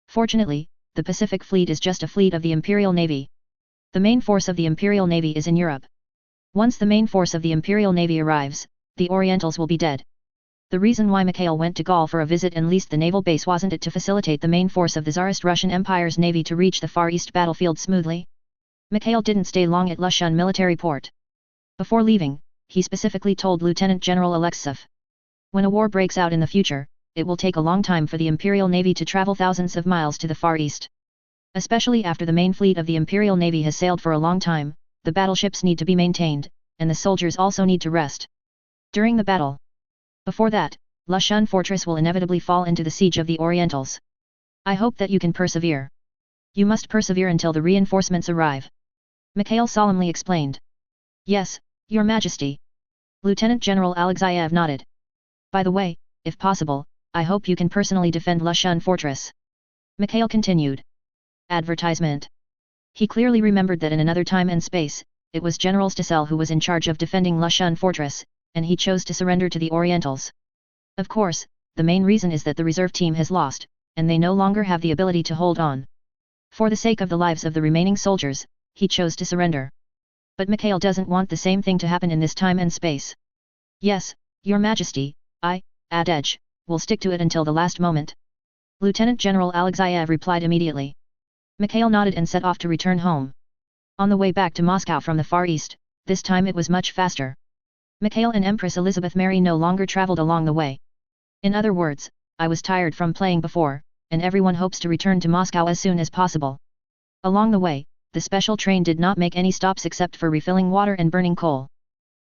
Fortunately, the Pacific Fleet is just a fleet of the Imperial Navy. The main force of the Imperial Navy is in Europe. Once the main force of the Imperial Navy arrives, the Orientals will be dead. The reason why Mikhail went to Gaul for a visit and leased the naval base wasn't it to facilitate the main force of the Tsarist Russian Empire's navy to reach the Far East battlefield smoothly? Mikhail didn't stay long at Lushan military port. Before leaving, he specifically told Lieutenant General Alexeyev. When a war breaks out in the future, it will take a long time for the Imperial Navy to travel thousands of miles to the Far East. Especially after the main fleet of the Imperial Navy has sailed for a long time, the battleships need to be maintained, and the soldiers also need to rest. During the battle. Before that, Lushan fortress will inevitably fall into the siege of the Orientals. I hope that you can persevere. You must persevere until the reinforcements arrive. Mikhail solemnly explained. Yes, Your Majesty. Lieutenant General Alexeyev nodded. By the way, if possible, I hope you can personally defend Lushan fortress. Mikhail continued. Advertisement. He clearly remembered that in another time and space, it was General Stasel who was in charge of defending Lushan fortress, and he chose to surrender to the Orientals. Of course, the main reason is that the reserve team has lost, and they no longer have the ability to hold on. For the sake of the lives of the remaining soldiers, he chose to surrender. But Mikhail doesn't want the same thing to happen in this time and space. Yes, Your Majesty, I, Adej, will stick to it until the last moment. Lieutenant General Alexeyev replied immediately. Mikhail nodded and set off to return home. On the way back to Moscow from the Far East, this time it was much faster. Mikhail and Empress Elizabeth Mary no longer traveled along the way. In other words, I was tired from playing before, and everyone hopes to return to Moscow as soon as possible. Along the way, the special train did not make any stops except for refilling water and burning coal.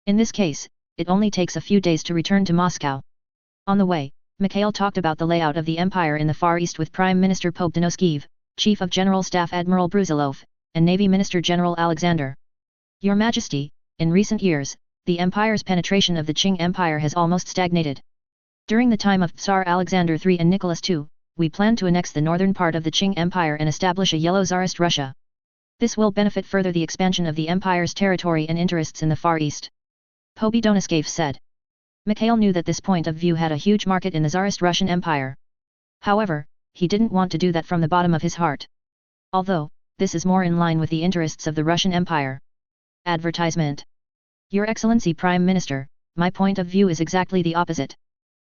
In this case, it only takes a few days to return to Moscow. On the way, Mikhail talked about the layout of the empire in the Far East with Prime Minister Pobdanovsky, Chief of General Staff Admiral Bruzilov, and Navy Minister General Alexander. Your Majesty, in recent years, the empire's penetration of the Qing Empire has almost stagnated. During the time of Tsar Alexander III and Nicholas II, we plan to annex the northern part of the Qing Empire and establish a Yellow Tsarist Russia. This will benefit further the expansion of the empire's territory and interests in the Far East. Pobdanovsky said. Mikhail knew that this point of view had a huge market in the Tsarist Russian Empire. However, he didn't want to do that from the bottom of his heart. Although, this is more in line with the interests of the Russian Empire. Advertisement. Your Excellency Prime Minister, my point of view is exactly the opposite.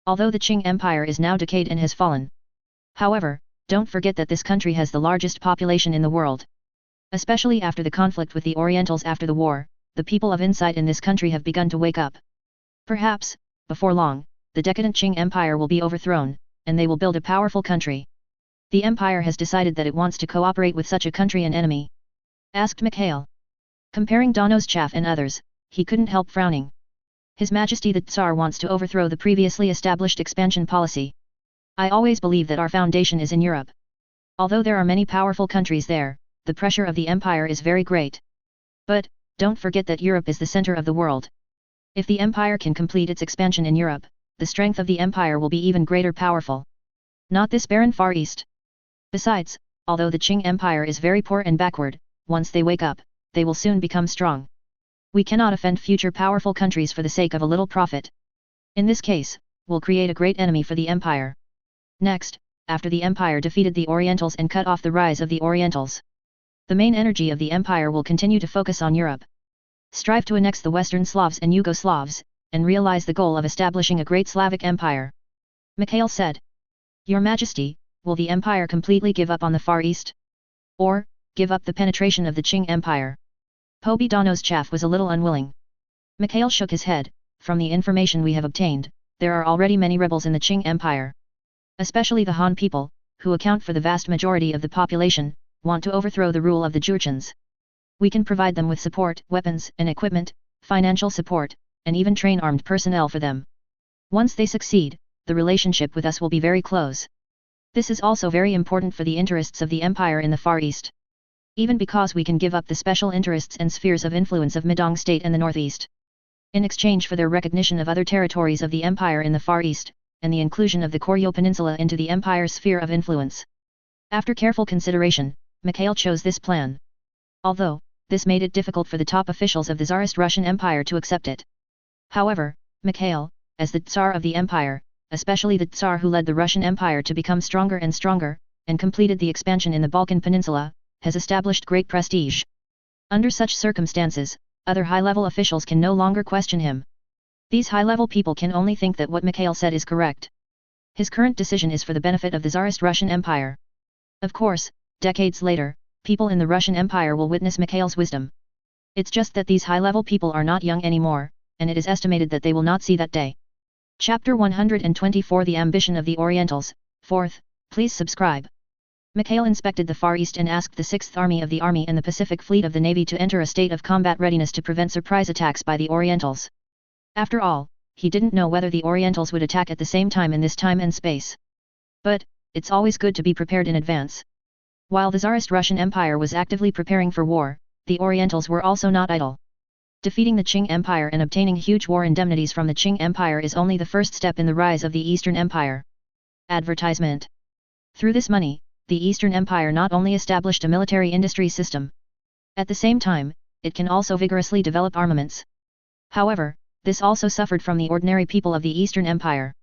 Although the Qing Empire is now decayed and has fallen. However, don't forget that this country has the largest population in the world. Especially after the conflict with the Orientals after the war, the people of insight in this country have begun to wake up. Perhaps, before long, the decadent Qing Empire will be overthrown, and they will build a powerful country. The empire has decided that it wants to cooperate with such a country and enemy. Asked Mikhail. Comparing Donoshev and others, he couldn't help frowning. His Majesty the Tsar wants to overthrow the previously established expansion policy. I always believe that our foundation is in Europe. Although there are many powerful countries there, the pressure of the empire is very great. But, don't forget that Europe is the center of the world. If the empire can complete its expansion in Europe, the strength of the empire will be even greater powerful. Not this barren Far East. Besides, although the Qing Empire is very poor and backward, once they wake up, they will soon become strong. We cannot offend future powerful countries for the sake of a little profit. In this case, we'll create a great enemy for the empire. Next, after the empire defeated the Orientals and cut off the rise of the Orientals, the main energy of the empire will continue to focus on Europe. Strive to annex the Western Slavs and Yugoslavs, and realize the goal of establishing a great Slavic empire. Mikhail said. Your Majesty, will the empire completely give up on the Far East? Or, give up the penetration of the Qing Empire? Pobdanovsky was a little unwilling. Mikhail shook his head. From the information we have obtained, there are already many rebels in the Qing Empire. Especially the Han people, who account for the vast majority of the population, want to overthrow the rule of the Jurchens. We can provide them with support, weapons and equipment, financial support, and even train armed personnel for them. Once they succeed, the relationship with us will be very close. This is also very important for the interests of the empire in the Far East. Even because we can give up the special interests and spheres of influence of Midong State and the Northeast. In exchange for their recognition of other territories of the empire in the Far East, and the inclusion of the Koryo Peninsula into the empire's sphere of influence. After careful consideration, Mikhail chose this plan. Although, this made it difficult for the top officials of the Tsarist Russian Empire to accept it. However, Mikhail, as the Tsar of the empire, especially the Tsar who led the Russian Empire to become stronger and stronger, and completed the expansion in the Balkan Peninsula, has established great prestige. Under such circumstances, other high-level officials can no longer question him. These high-level people can only think that what Mikhail said is correct. His current decision is for the benefit of the Tsarist Russian Empire. Of course, decades later, people in the Russian Empire will witness Mikhail's wisdom. It's just that these high-level people are not young anymore, and it is estimated that they will not see that day. Chapter 124 The Ambition of the Orientals, 4th, please subscribe. Mikhail inspected the Far East and asked the 6th Army of the Army and the Pacific Fleet of the Navy to enter a state of combat readiness to prevent surprise attacks by the Orientals. After all, he didn't know whether the Orientals would attack at the same time in this time and space. But, it's always good to be prepared in advance. While the Tsarist Russian Empire was actively preparing for war, the Orientals were also not idle. Defeating the Qing Empire and obtaining huge war indemnities from the Qing Empire is only the first step in the rise of the Eastern Empire. Advertisement. Through this money, the Eastern Empire not only established a military industry system. At the same time, it can also vigorously develop armaments. However, this also suffered from the ordinary people of the Eastern Empire.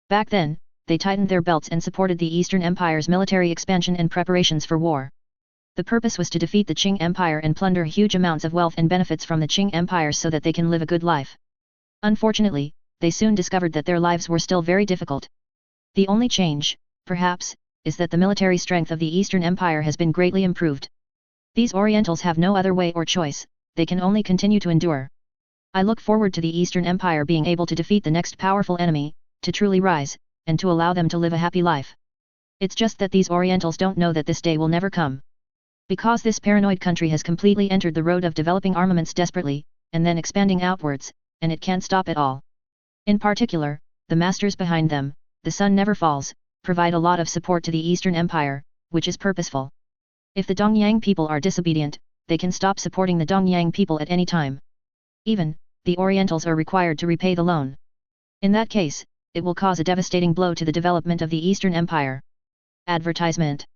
Back then, they tightened their belts and supported the Eastern Empire's military expansion and preparations for war. The purpose was to defeat the Qing Empire and plunder huge amounts of wealth and benefits from the Qing Empire so that they can live a good life. Unfortunately, they soon discovered that their lives were still very difficult. The only change, perhaps, is that the military strength of the Eastern Empire has been greatly improved. These Orientals have no other way or choice, they can only continue to endure. I look forward to the Eastern Empire being able to defeat the next powerful enemy, to truly rise, and to allow them to live a happy life. It's just that these Orientals don't know that this day will never come. Because this paranoid country has completely entered the road of developing armaments desperately, and then expanding outwards, and it can't stop at all. In particular, the masters behind them, the sun never falls, provide a lot of support to the Eastern Empire, which is purposeful. If the Dongyang people are disobedient, they can stop supporting the Dongyang people at any time. Even, the Orientals are required to repay the loan. In that case, it will cause a devastating blow to the development of the Eastern Empire. Advertisement.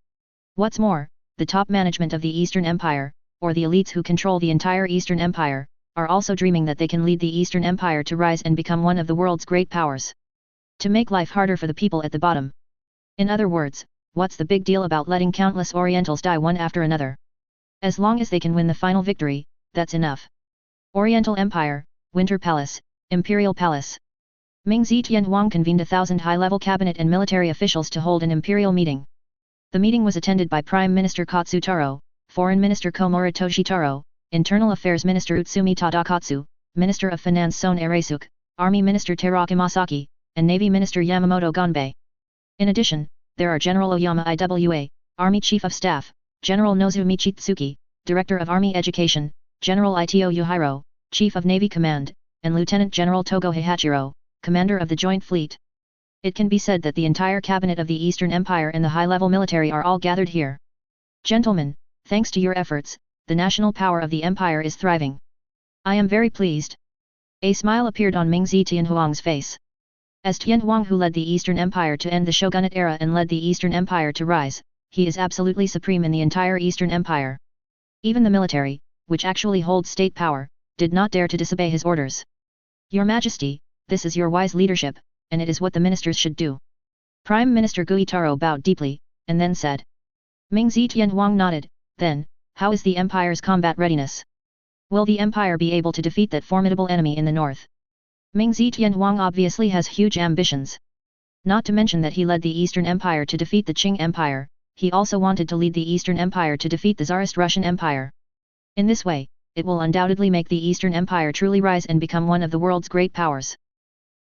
What's more, the top management of the Eastern Empire, or the elites who control the entire Eastern Empire, are also dreaming that they can lead the Eastern Empire to rise and become one of the world's great powers. To make life harder for the people at the bottom. In other words, what's the big deal about letting countless Orientals die one after another? As long as they can win the final victory, that's enough. Oriental Empire, Winter Palace, Imperial Palace. Ming Zetian convened 1,000 high-level cabinet and military officials to hold an imperial meeting. The meeting was attended by Prime Minister Katsutaro, Foreign Minister Komura Toshitaro, Internal Affairs Minister Utsumi Tadakatsu, Minister of Finance Son Aresuk, Army Minister Teraki Masaki, and Navy Minister Yamamoto Gonbei. In addition, there are General Oyama Iwa, Army Chief of Staff, General Nozomi Chitsuki, Director of Army Education, General Ito Yuhiro, Chief of Navy Command, and Lieutenant General Togo Hihachiro, Commander of the Joint Fleet. It can be said that the entire cabinet of the Eastern Empire and the high-level military are all gathered here. Gentlemen, thanks to your efforts, the national power of the empire is thriving. I am very pleased. A smile appeared on Ming Zi Tianhuang's face. As Tianhuang, who led the Eastern Empire to end the shogunate era and led the Eastern Empire to rise, he is absolutely supreme in the entire Eastern Empire. Even the military, which actually holds state power, did not dare to disobey his orders. Your Majesty, this is your wise leadership, and it is what the ministers should do. Prime Minister Guitaro bowed deeply, and then said. Ming Zi Tianhuang nodded. Then, how is the Empire's combat readiness? Will the Empire be able to defeat that formidable enemy in the north? Ming Zi Tianhuang obviously has huge ambitions. Not to mention that he led the Eastern Empire to defeat the Qing Empire, he also wanted to lead the Eastern Empire to defeat the Tsarist Russian Empire. In this way, it will undoubtedly make the Eastern Empire truly rise and become one of the world's great powers.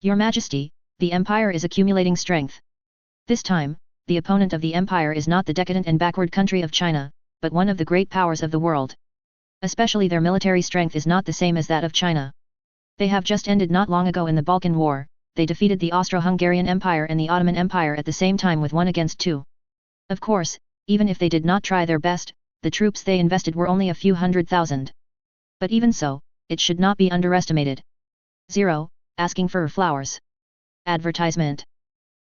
Your Majesty, the Empire is accumulating strength. This time, the opponent of the Empire is not the decadent and backward country of China, but one of the great powers of the world. Especially their military strength is not the same as that of China. They have just ended not long ago in the Balkan War, they defeated the Austro-Hungarian Empire and the Ottoman Empire at the same time with 1 against 2. Of course, even if they did not try their best, the troops they invested were only a few 100,000. But even so, it should not be underestimated. 0. Asking for flowers. Advertisement.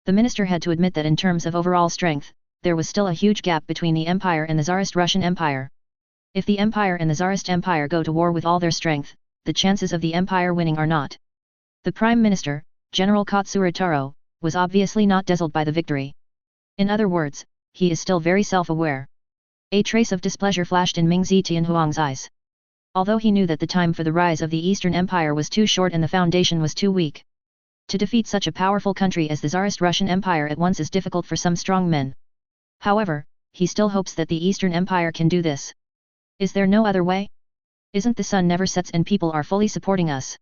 The minister had to admit that in terms of overall strength, there was still a huge gap between the Empire and the Tsarist Russian Empire. If the Empire and the Tsarist Empire go to war with all their strength, the chances of the Empire winning are not. The Prime Minister, General Katsutaro, was obviously not dazzled by the victory. In other words, he is still very self-aware. A trace of displeasure flashed in Ming Zi Tianhuang's eyes. Although he knew that the time for the rise of the Eastern Empire was too short and the foundation was too weak. To defeat such a powerful country as the Tsarist Russian Empire at once is difficult for some strong men. However, he still hopes that the Eastern Empire can do this. Is there no other way? Isn't the sun never sets and people are fully supporting us?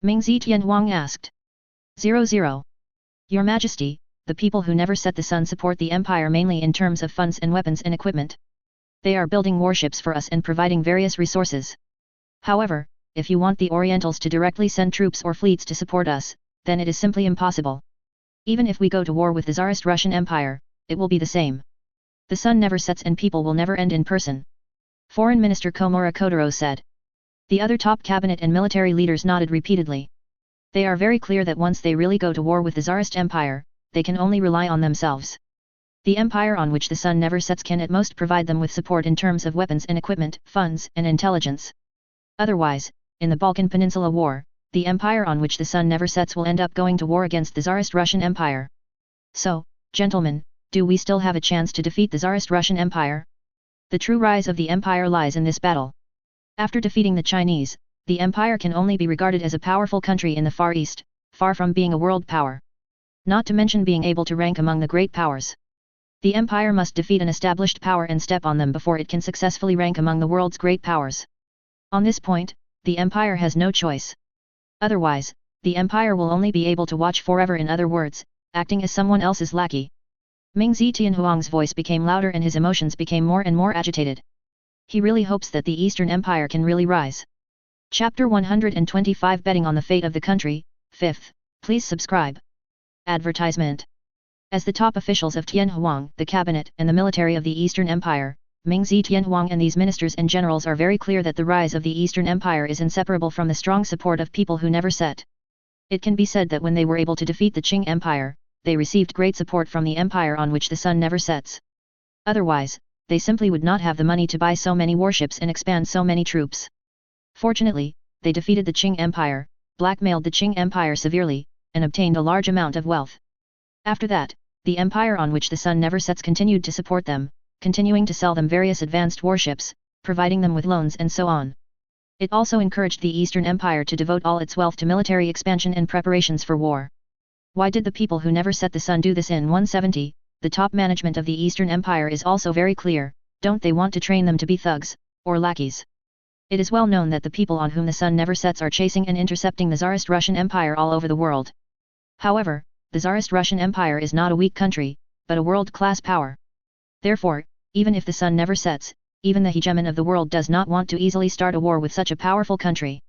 Ming Zi Tianhuang asked. 00. Your Majesty, the people who never set the sun support the Empire mainly in terms of funds and weapons and equipment. They are building warships for us and providing various resources. However, if you want the Orientals to directly send troops or fleets to support us, then it is simply impossible. Even if we go to war with the Tsarist Russian Empire, it will be the same. The sun never sets and people will never end in person. Foreign Minister Komura Kodaro said. The other top cabinet and military leaders nodded repeatedly. They are very clear that once they really go to war with the Tsarist Empire, they can only rely on themselves. The empire on which the sun never sets can at most provide them with support in terms of weapons and equipment, funds and intelligence. Otherwise, in the Balkan Peninsula War, the empire on which the sun never sets will end up going to war against the Tsarist Russian Empire. So, gentlemen, do we still have a chance to defeat the Tsarist Russian Empire? The true rise of the empire lies in this battle. After defeating the Chinese, the empire can only be regarded as a powerful country in the Far East, far from being a world power. Not to mention being able to rank among the great powers. The empire must defeat an established power and step on them before it can successfully rank among the world's great powers. On this point, the empire has no choice. Otherwise, the empire will only be able to watch forever, in other words, acting as someone else's lackey. Ming Zetianhuang's voice became louder and his emotions became more and more agitated. He really hopes that the Eastern Empire can really rise. Chapter 125 Betting on the Fate of the Country, 5th, please subscribe. Advertisement. As the top officials of Tianhuang, the cabinet and the military of the Eastern Empire, Ming Zetianhuang and these ministers and generals are very clear that the rise of the Eastern Empire is inseparable from the strong support of people who never set. It can be said that when they were able to defeat the Qing Empire, they received great support from the empire on which the sun never sets. Otherwise, they simply would not have the money to buy so many warships and expand so many troops. Fortunately, they defeated the Qing Empire, blackmailed the Qing Empire severely, and obtained a large amount of wealth. After that, the empire on which the sun never sets continued to support them, continuing to sell them various advanced warships, providing them with loans and so on. It also encouraged the Eastern Empire to devote all its wealth to military expansion and preparations for war. Why did the people who never set the sun do this in 170? The top management of the Eastern Empire is also very clear, don't they want to train them to be thugs, or lackeys? It is well known that the people on whom the sun never sets are chasing and intercepting the Tsarist Russian Empire all over the world. However, the Tsarist Russian Empire is not a weak country, but a world-class power. Therefore, even if the sun never sets, even the hegemon of the world does not want to easily start a war with such a powerful country.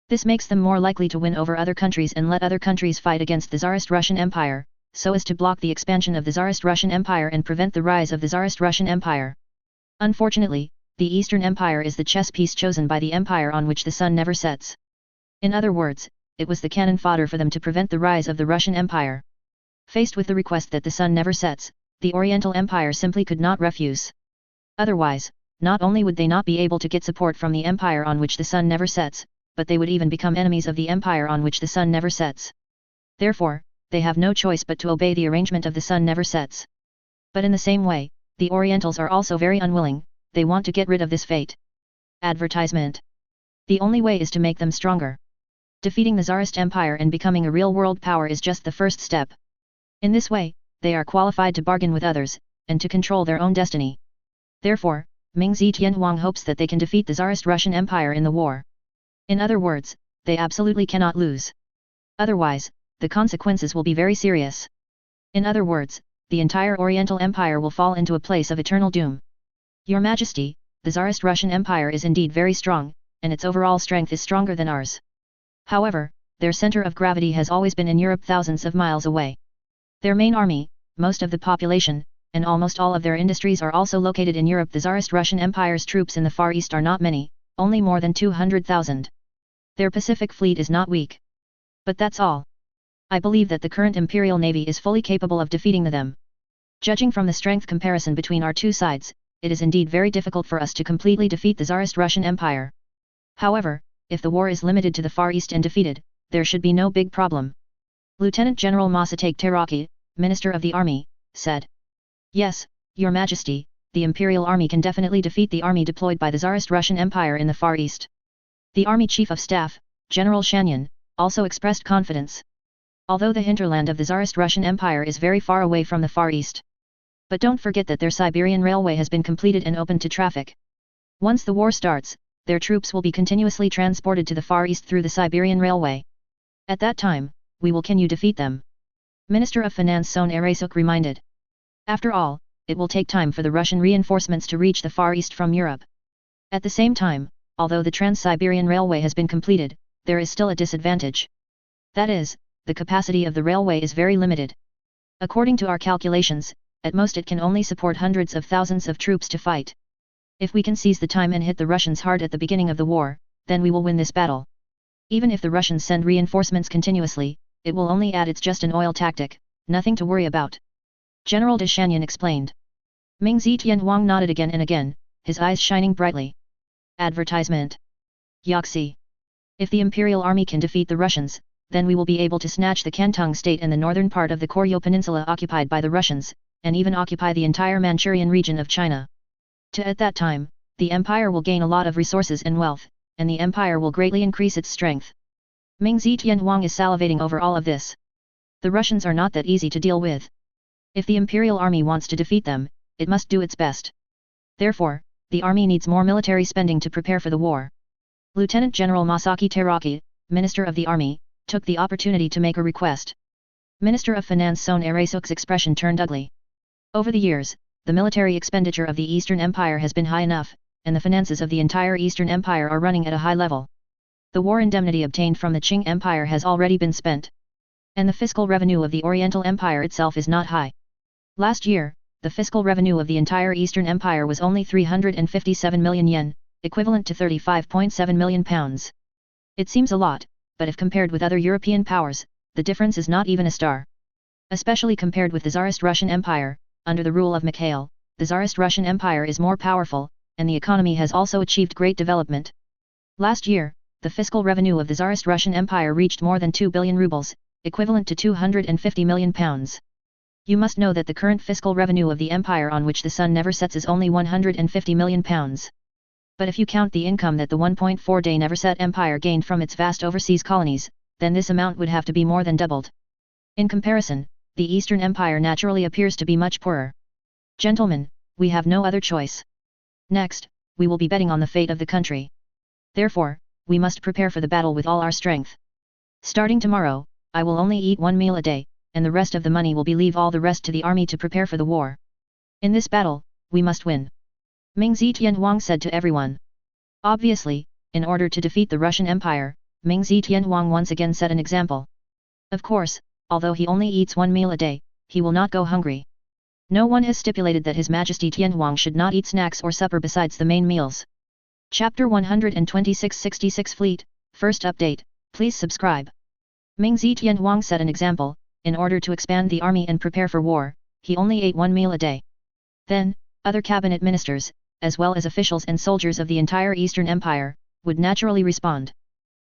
This makes them more likely to win over other countries and let other countries fight against the Tsarist Russian Empire, so as to block the expansion of the Tsarist Russian Empire and prevent the rise of the Tsarist Russian Empire. Unfortunately, the Eastern Empire is the chess piece chosen by the empire on which the sun never sets. In other words, it was the cannon fodder for them to prevent the rise of the Russian Empire. Faced with the request that the sun never sets, the Oriental Empire simply could not refuse. Otherwise, not only would they not be able to get support from the empire on which the sun never sets, but they would even become enemies of the empire on which the sun never sets. Therefore, they have no choice but to obey the arrangement of the sun never sets. But in the same way, the Orientals are also very unwilling, they want to get rid of this fate. Advertisement. The only way is to make them stronger. Defeating the Tsarist Empire and becoming a real world power is just the first step. In this way, they are qualified to bargain with others, and to control their own destiny. Therefore, Ming Zetianhuang hopes that they can defeat the Tsarist Russian Empire in the war. In other words, they absolutely cannot lose. Otherwise, the consequences will be very serious. In other words, the entire Oriental Empire will fall into a place of eternal doom. Your Majesty, the Tsarist Russian Empire is indeed very strong, and its overall strength is stronger than ours. However, their center of gravity has always been in Europe, thousands of miles away. Their main army, most of the population, and almost all of their industries are also located in Europe. The Tsarist Russian Empire's troops in the Far East are not many, only more than 200,000. Their Pacific fleet is not weak. But that's all. I believe that the current Imperial Navy is fully capable of defeating them. Judging from the strength comparison between our two sides, it is indeed very difficult for us to completely defeat the Tsarist Russian Empire. However, if the war is limited to the Far East and defeated, there should be no big problem. Lieutenant General Masatake Teraki, Minister of the Army, said. Yes, Your Majesty, the Imperial Army can definitely defeat the army deployed by the Tsarist Russian Empire in the Far East. The Army Chief of Staff, General Shanyan, also expressed confidence. Although the hinterland of the Tsarist Russian Empire is very far away from the Far East. But don't forget that their Siberian Railway has been completed and opened to traffic. Once the war starts, their troops will be continuously transported to the Far East through the Siberian Railway. At that time, can you defeat them? Minister of Finance Son Eresuk reminded. After all, it will take time for the Russian reinforcements to reach the Far East from Europe. At the same time, although the Trans-Siberian Railway has been completed, there is still a disadvantage. That is, the capacity of the railway is very limited. According to our calculations, at most it can only support hundreds of thousands of troops to fight. If we can seize the time and hit the Russians hard at the beginning of the war, then we will win this battle. Even if the Russians send reinforcements continuously, it will only add. It's just an oil tactic, nothing to worry about. General de Shanyan explained. Ming Zetianhuang nodded again and again, his eyes shining brightly. Advertisement. Yaxi. If the Imperial Army can defeat the Russians, then we will be able to snatch the Kantong state and the northern part of the Koryo Peninsula occupied by the Russians, and even occupy the entire Manchurian region of China. At that time, the empire will gain a lot of resources and wealth, and the empire will greatly increase its strength. Ming Zetianhuang is salivating over all of this. The Russians are not that easy to deal with. If the Imperial Army wants to defeat them, it must do its best. Therefore, the army needs more military spending to prepare for the war. Lieutenant General Masaki Teraki, Minister of the Army, took the opportunity to make a request. Minister of Finance Son Aresuk's expression turned ugly. Over the years, the military expenditure of the Eastern Empire has been high enough, and the finances of the entire Eastern Empire are running at a high level. The war indemnity obtained from the Qing Empire has already been spent. And the fiscal revenue of the Oriental Empire itself is not high. Last year, the fiscal revenue of the entire Eastern Empire was only 357 million yen, equivalent to 35.7 million pounds. It seems a lot, but if compared with other European powers, the difference is not even a star. Especially compared with the Tsarist Russian Empire, under the rule of Mikhail, the Tsarist Russian Empire is more powerful, and the economy has also achieved great development. Last year, the fiscal revenue of the Tsarist Russian Empire reached more than 2 billion rubles, equivalent to 250 million pounds. You must know that the current fiscal revenue of the empire on which the sun never sets is only 150 million pounds. But if you count the income that the 1.4-day never set empire gained from its vast overseas colonies, then this amount would have to be more than doubled. In comparison, the Eastern Empire naturally appears to be much poorer. Gentlemen, we have no other choice. Next, we will be betting on the fate of the country. Therefore, we must prepare for the battle with all our strength. Starting tomorrow, I will only eat 1 meal a day, and the rest of the money will be leave all the rest to the army to prepare for the war. In this battle, we must win. Ming Zetianhuang said to everyone. Obviously, in order to defeat the Russian Empire, Ming Zetianhuang once again set an example. Of course, although he only eats 1 meal a day, he will not go hungry. No one has stipulated that His Majesty Tianhuang should not eat snacks or supper besides the main meals. Chapter 126-66 Fleet, First Update, please subscribe. Ming Zetianhuang set an example. In order to expand the army and prepare for war, he only ate 1 meal a day. Then, other cabinet ministers, as well as officials and soldiers of the entire Eastern Empire, would naturally respond.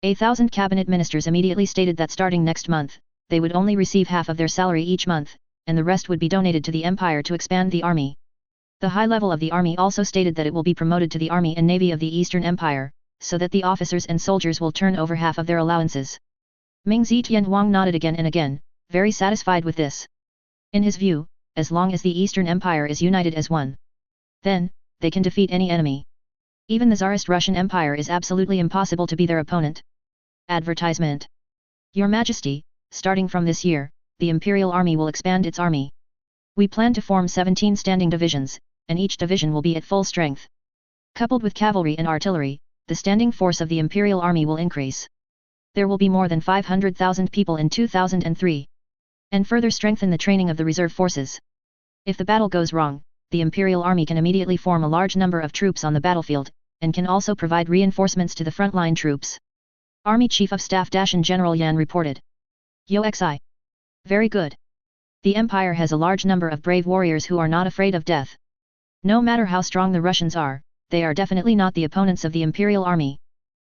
1,000 cabinet ministers immediately stated that starting next month, they would only receive half of their salary each month, and the rest would be donated to the empire to expand the army. The high level of the army also stated that it will be promoted to the army and navy of the Eastern Empire, so that the officers and soldiers will turn over half of their allowances. Ming Zetianhuang nodded again and again, very satisfied with this. In his view, as long as the Eastern Empire is united as one, then, they can defeat any enemy. Even the Tsarist Russian Empire is absolutely impossible to be their opponent. Advertisement. Your Majesty, starting from this year, the Imperial Army will expand its army. We plan to form 17 standing divisions, and each division will be at full strength. Coupled with cavalry and artillery, the standing force of the Imperial Army will increase. There will be more than 500,000 people in 2003. And further strengthen the training of the reserve forces. If the battle goes wrong, the Imperial Army can immediately form a large number of troops on the battlefield, and can also provide reinforcements to the frontline troops. Army Chief of Staff Dacian General Yan reported. Yo Xi. Very good. The Empire has a large number of brave warriors who are not afraid of death. No matter how strong the Russians are, they are definitely not the opponents of the Imperial Army.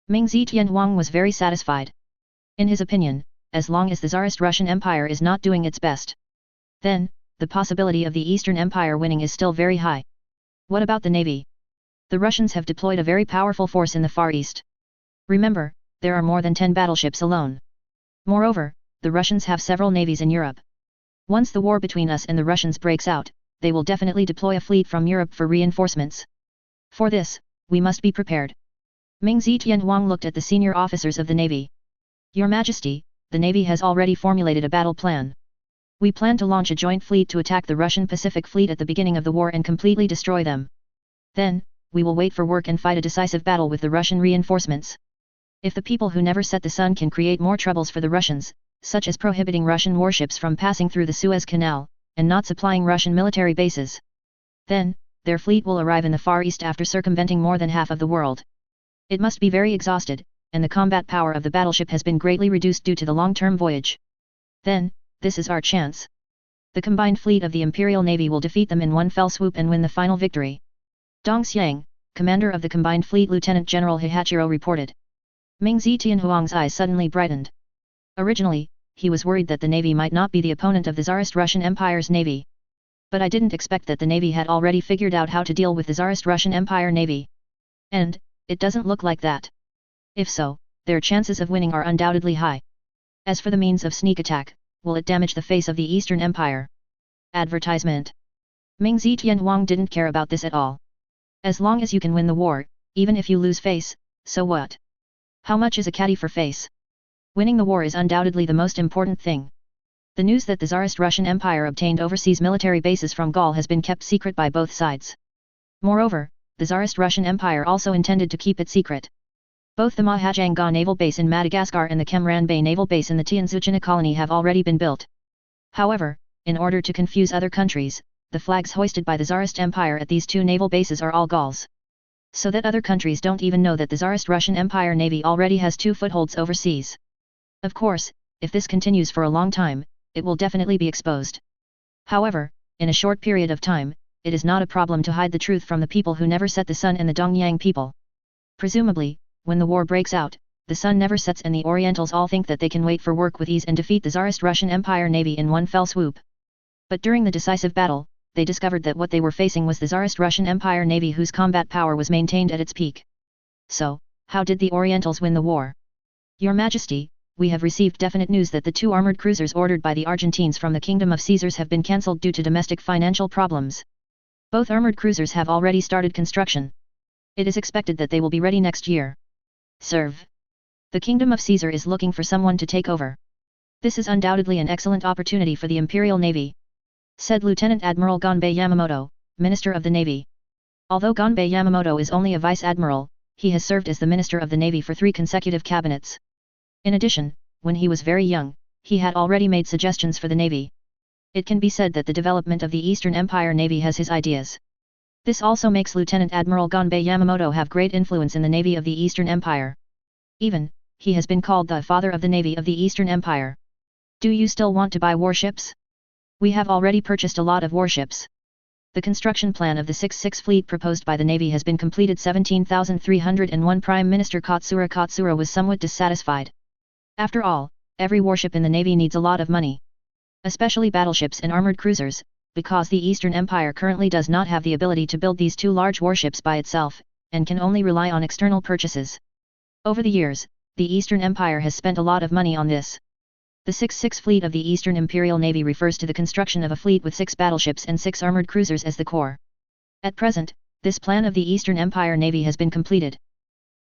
Ming Zetianhuang was very satisfied. In his opinion, as long as the Tsarist Russian Empire is not doing its best, then, the possibility of the Eastern Empire winning is still very high. What about the navy? The Russians have deployed a very powerful force in the Far East. Remember, there are more than 10 battleships alone. Moreover, the Russians have several navies in Europe. Once the war between us and the Russians breaks out, they will definitely deploy a fleet from Europe for reinforcements. For this, we must be prepared. Ming Zetianhuang looked at the senior officers of the navy. Your Majesty, the Navy has already formulated a battle plan. We plan to launch a joint fleet to attack the Russian Pacific Fleet at the beginning of the war and completely destroy them. Then, we will wait for work and fight a decisive battle with the Russian reinforcements. If the people who never set the sun can create more troubles for the Russians, such as prohibiting Russian warships from passing through the Suez Canal, and not supplying Russian military bases, then, their fleet will arrive in the Far East after circumventing more than half of the world. It must be very exhausted, and the combat power of the battleship has been greatly reduced due to the long-term voyage. Then, this is our chance. The combined fleet of the Imperial Navy will defeat them in one fell swoop and win the final victory. Dong Xiang, commander of the combined fleet Lieutenant General Hihachiro reported. Ming Zetianhuang's eyes suddenly brightened. Originally, he was worried that the navy might not be the opponent of the Tsarist Russian Empire's navy. But I didn't expect that the navy had already figured out how to deal with the Tsarist Russian Empire navy. And, it doesn't look like that. If so, their chances of winning are undoubtedly high. As for the means of sneak attack, will it damage the face of the Eastern Empire? Advertisement. Ming Zetian Huang didn't care about this at all. As long as you can win the war, even if you lose face, so what? How much is a caddy for face? Winning the war is undoubtedly the most important thing. The news that the Tsarist Russian Empire obtained overseas military bases from Gaul has been kept secret by both sides. Moreover, the Tsarist Russian Empire also intended to keep it secret. Both the Mahajanga naval base in Madagascar and the Kemran Bay naval base in the Tianzuchina colony have already been built. However, in order to confuse other countries, the flags hoisted by the Tsarist Empire at these two naval bases are all Gauls. So that other countries don't even know that the Tsarist Russian Empire Navy already has two footholds overseas. Of course, if this continues for a long time, it will definitely be exposed. However, in a short period of time, it is not a problem to hide the truth from the people who never set the sun and the Dongyang people. Presumably, when the war breaks out, the sun never sets and the Orientals all think that they can wait for work with ease and defeat the Tsarist Russian Empire Navy in one fell swoop. But during the decisive battle, they discovered that what they were facing was the Tsarist Russian Empire Navy whose combat power was maintained at its peak. So, how did the Orientals win the war? Your Majesty, we have received definite news that the two armored cruisers ordered by the Argentines from the Kingdom of Caesars have been cancelled due to domestic financial problems. Both armored cruisers have already started construction. It is expected that they will be ready next year. Serve. The Kingdom of Caesar is looking for someone to take over. This is undoubtedly an excellent opportunity for the Imperial Navy, said Lieutenant Admiral Gonbei Yamamoto, Minister of the Navy. Although Gonbei Yamamoto is only a Vice Admiral, he has served as the Minister of the Navy for 3 consecutive cabinets. In addition, when he was very young, he had already made suggestions for the Navy. It can be said that the development of the Eastern Empire Navy has his ideas. This also makes Lieutenant Admiral Gonbei Yamamoto have great influence in the Navy of the Eastern Empire. Even, he has been called the father of the Navy of the Eastern Empire. Do you still want to buy warships? We have already purchased a lot of warships. The construction plan of the 6-6 fleet proposed by the Navy has been completed. 17,301 Prime Minister Katsura was somewhat dissatisfied. After all, every warship in the Navy needs a lot of money. Especially battleships and armored cruisers, because the Eastern Empire currently does not have the ability to build these 2 large warships by itself, and can only rely on external purchases. Over the years, the Eastern Empire has spent a lot of money on this. The 6-6 fleet of the Eastern Imperial Navy refers to the construction of a fleet with 6 battleships and 6 armored cruisers as the core. At present, this plan of the Eastern Empire Navy has been completed.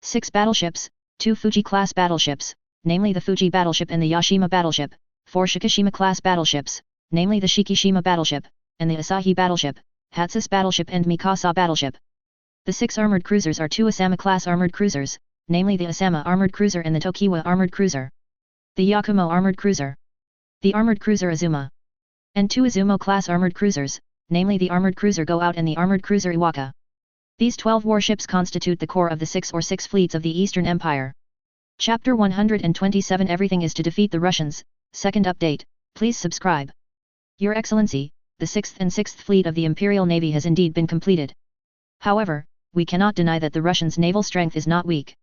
6 battleships, 2 Fuji-class battleships, namely the Fuji battleship and the Yashima battleship, 4 Shikishima-class battleships, namely the Shikishima battleship, and the Asahi battleship, Hatsus battleship and Mikasa battleship. The 6 armored cruisers are 2 Asama-class armored cruisers, namely the Asama armored cruiser and the Tokiwa armored cruiser. The Yakumo armored cruiser, the armored cruiser Azuma, and 2 Azumo-class armored cruisers, namely the armored cruiser Go Out and the armored cruiser Iwaka. These 12 warships constitute the core of the 6 fleets of the Eastern Empire. Chapter 127 Everything is to defeat the Russians. Second update, please subscribe. Your Excellency, the 6th and 6th fleet of the Imperial Navy has indeed been completed. However, we cannot deny that the Russians' naval strength is not weak.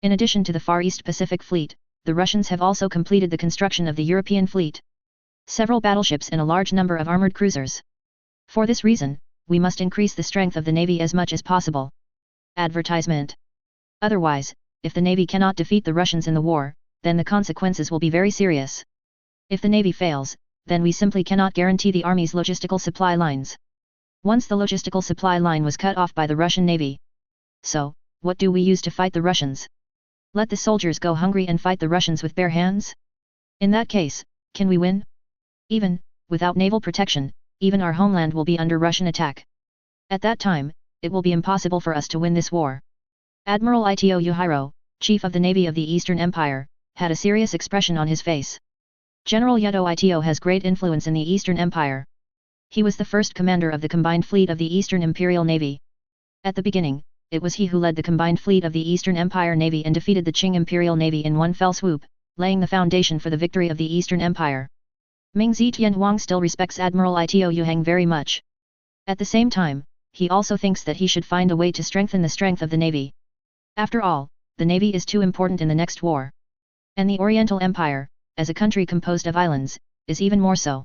In addition to the Far East Pacific Fleet, the Russians have also completed the construction of the European fleet, several battleships and a large number of armored cruisers. For this reason, we must increase the strength of the Navy as much as possible. Advertisement. Otherwise, if the Navy cannot defeat the Russians in the war, then the consequences will be very serious. If the Navy fails, then we simply cannot guarantee the Army's logistical supply lines. Once the logistical supply line was cut off by the Russian Navy. So, what do we use to fight the Russians? Let the soldiers go hungry and fight the Russians with bare hands? In that case, can we win? Even, without naval protection, even our homeland will be under Russian attack. At that time, it will be impossible for us to win this war. Admiral Ito Yuhiro, Chief of the Navy of the Eastern Empire, had a serious expression on his face. General Yuto Ito has great influence in the Eastern Empire. He was the first commander of the combined fleet of the Eastern Imperial Navy. At the beginning, it was he who led the combined fleet of the Eastern Empire Navy and defeated the Qing Imperial Navy in one fell swoop, laying the foundation for the victory of the Eastern Empire. Ming Zetian Huang still respects Admiral Ito Yuhang very much. At the same time, he also thinks that he should find a way to strengthen the strength of the Navy. After all, the Navy is too important in the next war. And the Oriental Empire, as a country composed of islands, is even more so.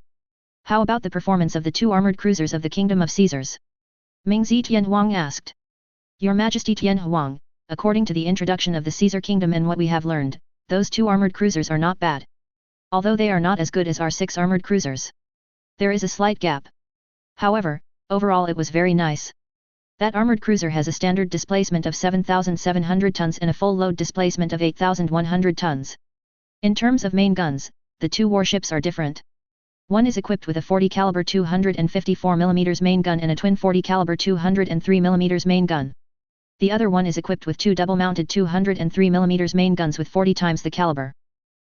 How about the performance of the 2 armored cruisers of the Kingdom of Caesars? Ming Zetian Huang asked. Your Majesty Tian Huang, according to the introduction of the Caesar Kingdom and what we have learned, those 2 armored cruisers are not bad. Although they are not as good as our 6 armored cruisers. There is a slight gap, However, overall it was very nice. That armored cruiser has a standard displacement of 7,700 tons and a full load displacement of 8,100 tons. In terms of main guns, the two warships are different. One is equipped with a 40 caliber 254 mm main gun and a twin 40 caliber 203 mm main gun. The other one is equipped with two double-mounted 203 mm main guns with 40 times the caliber.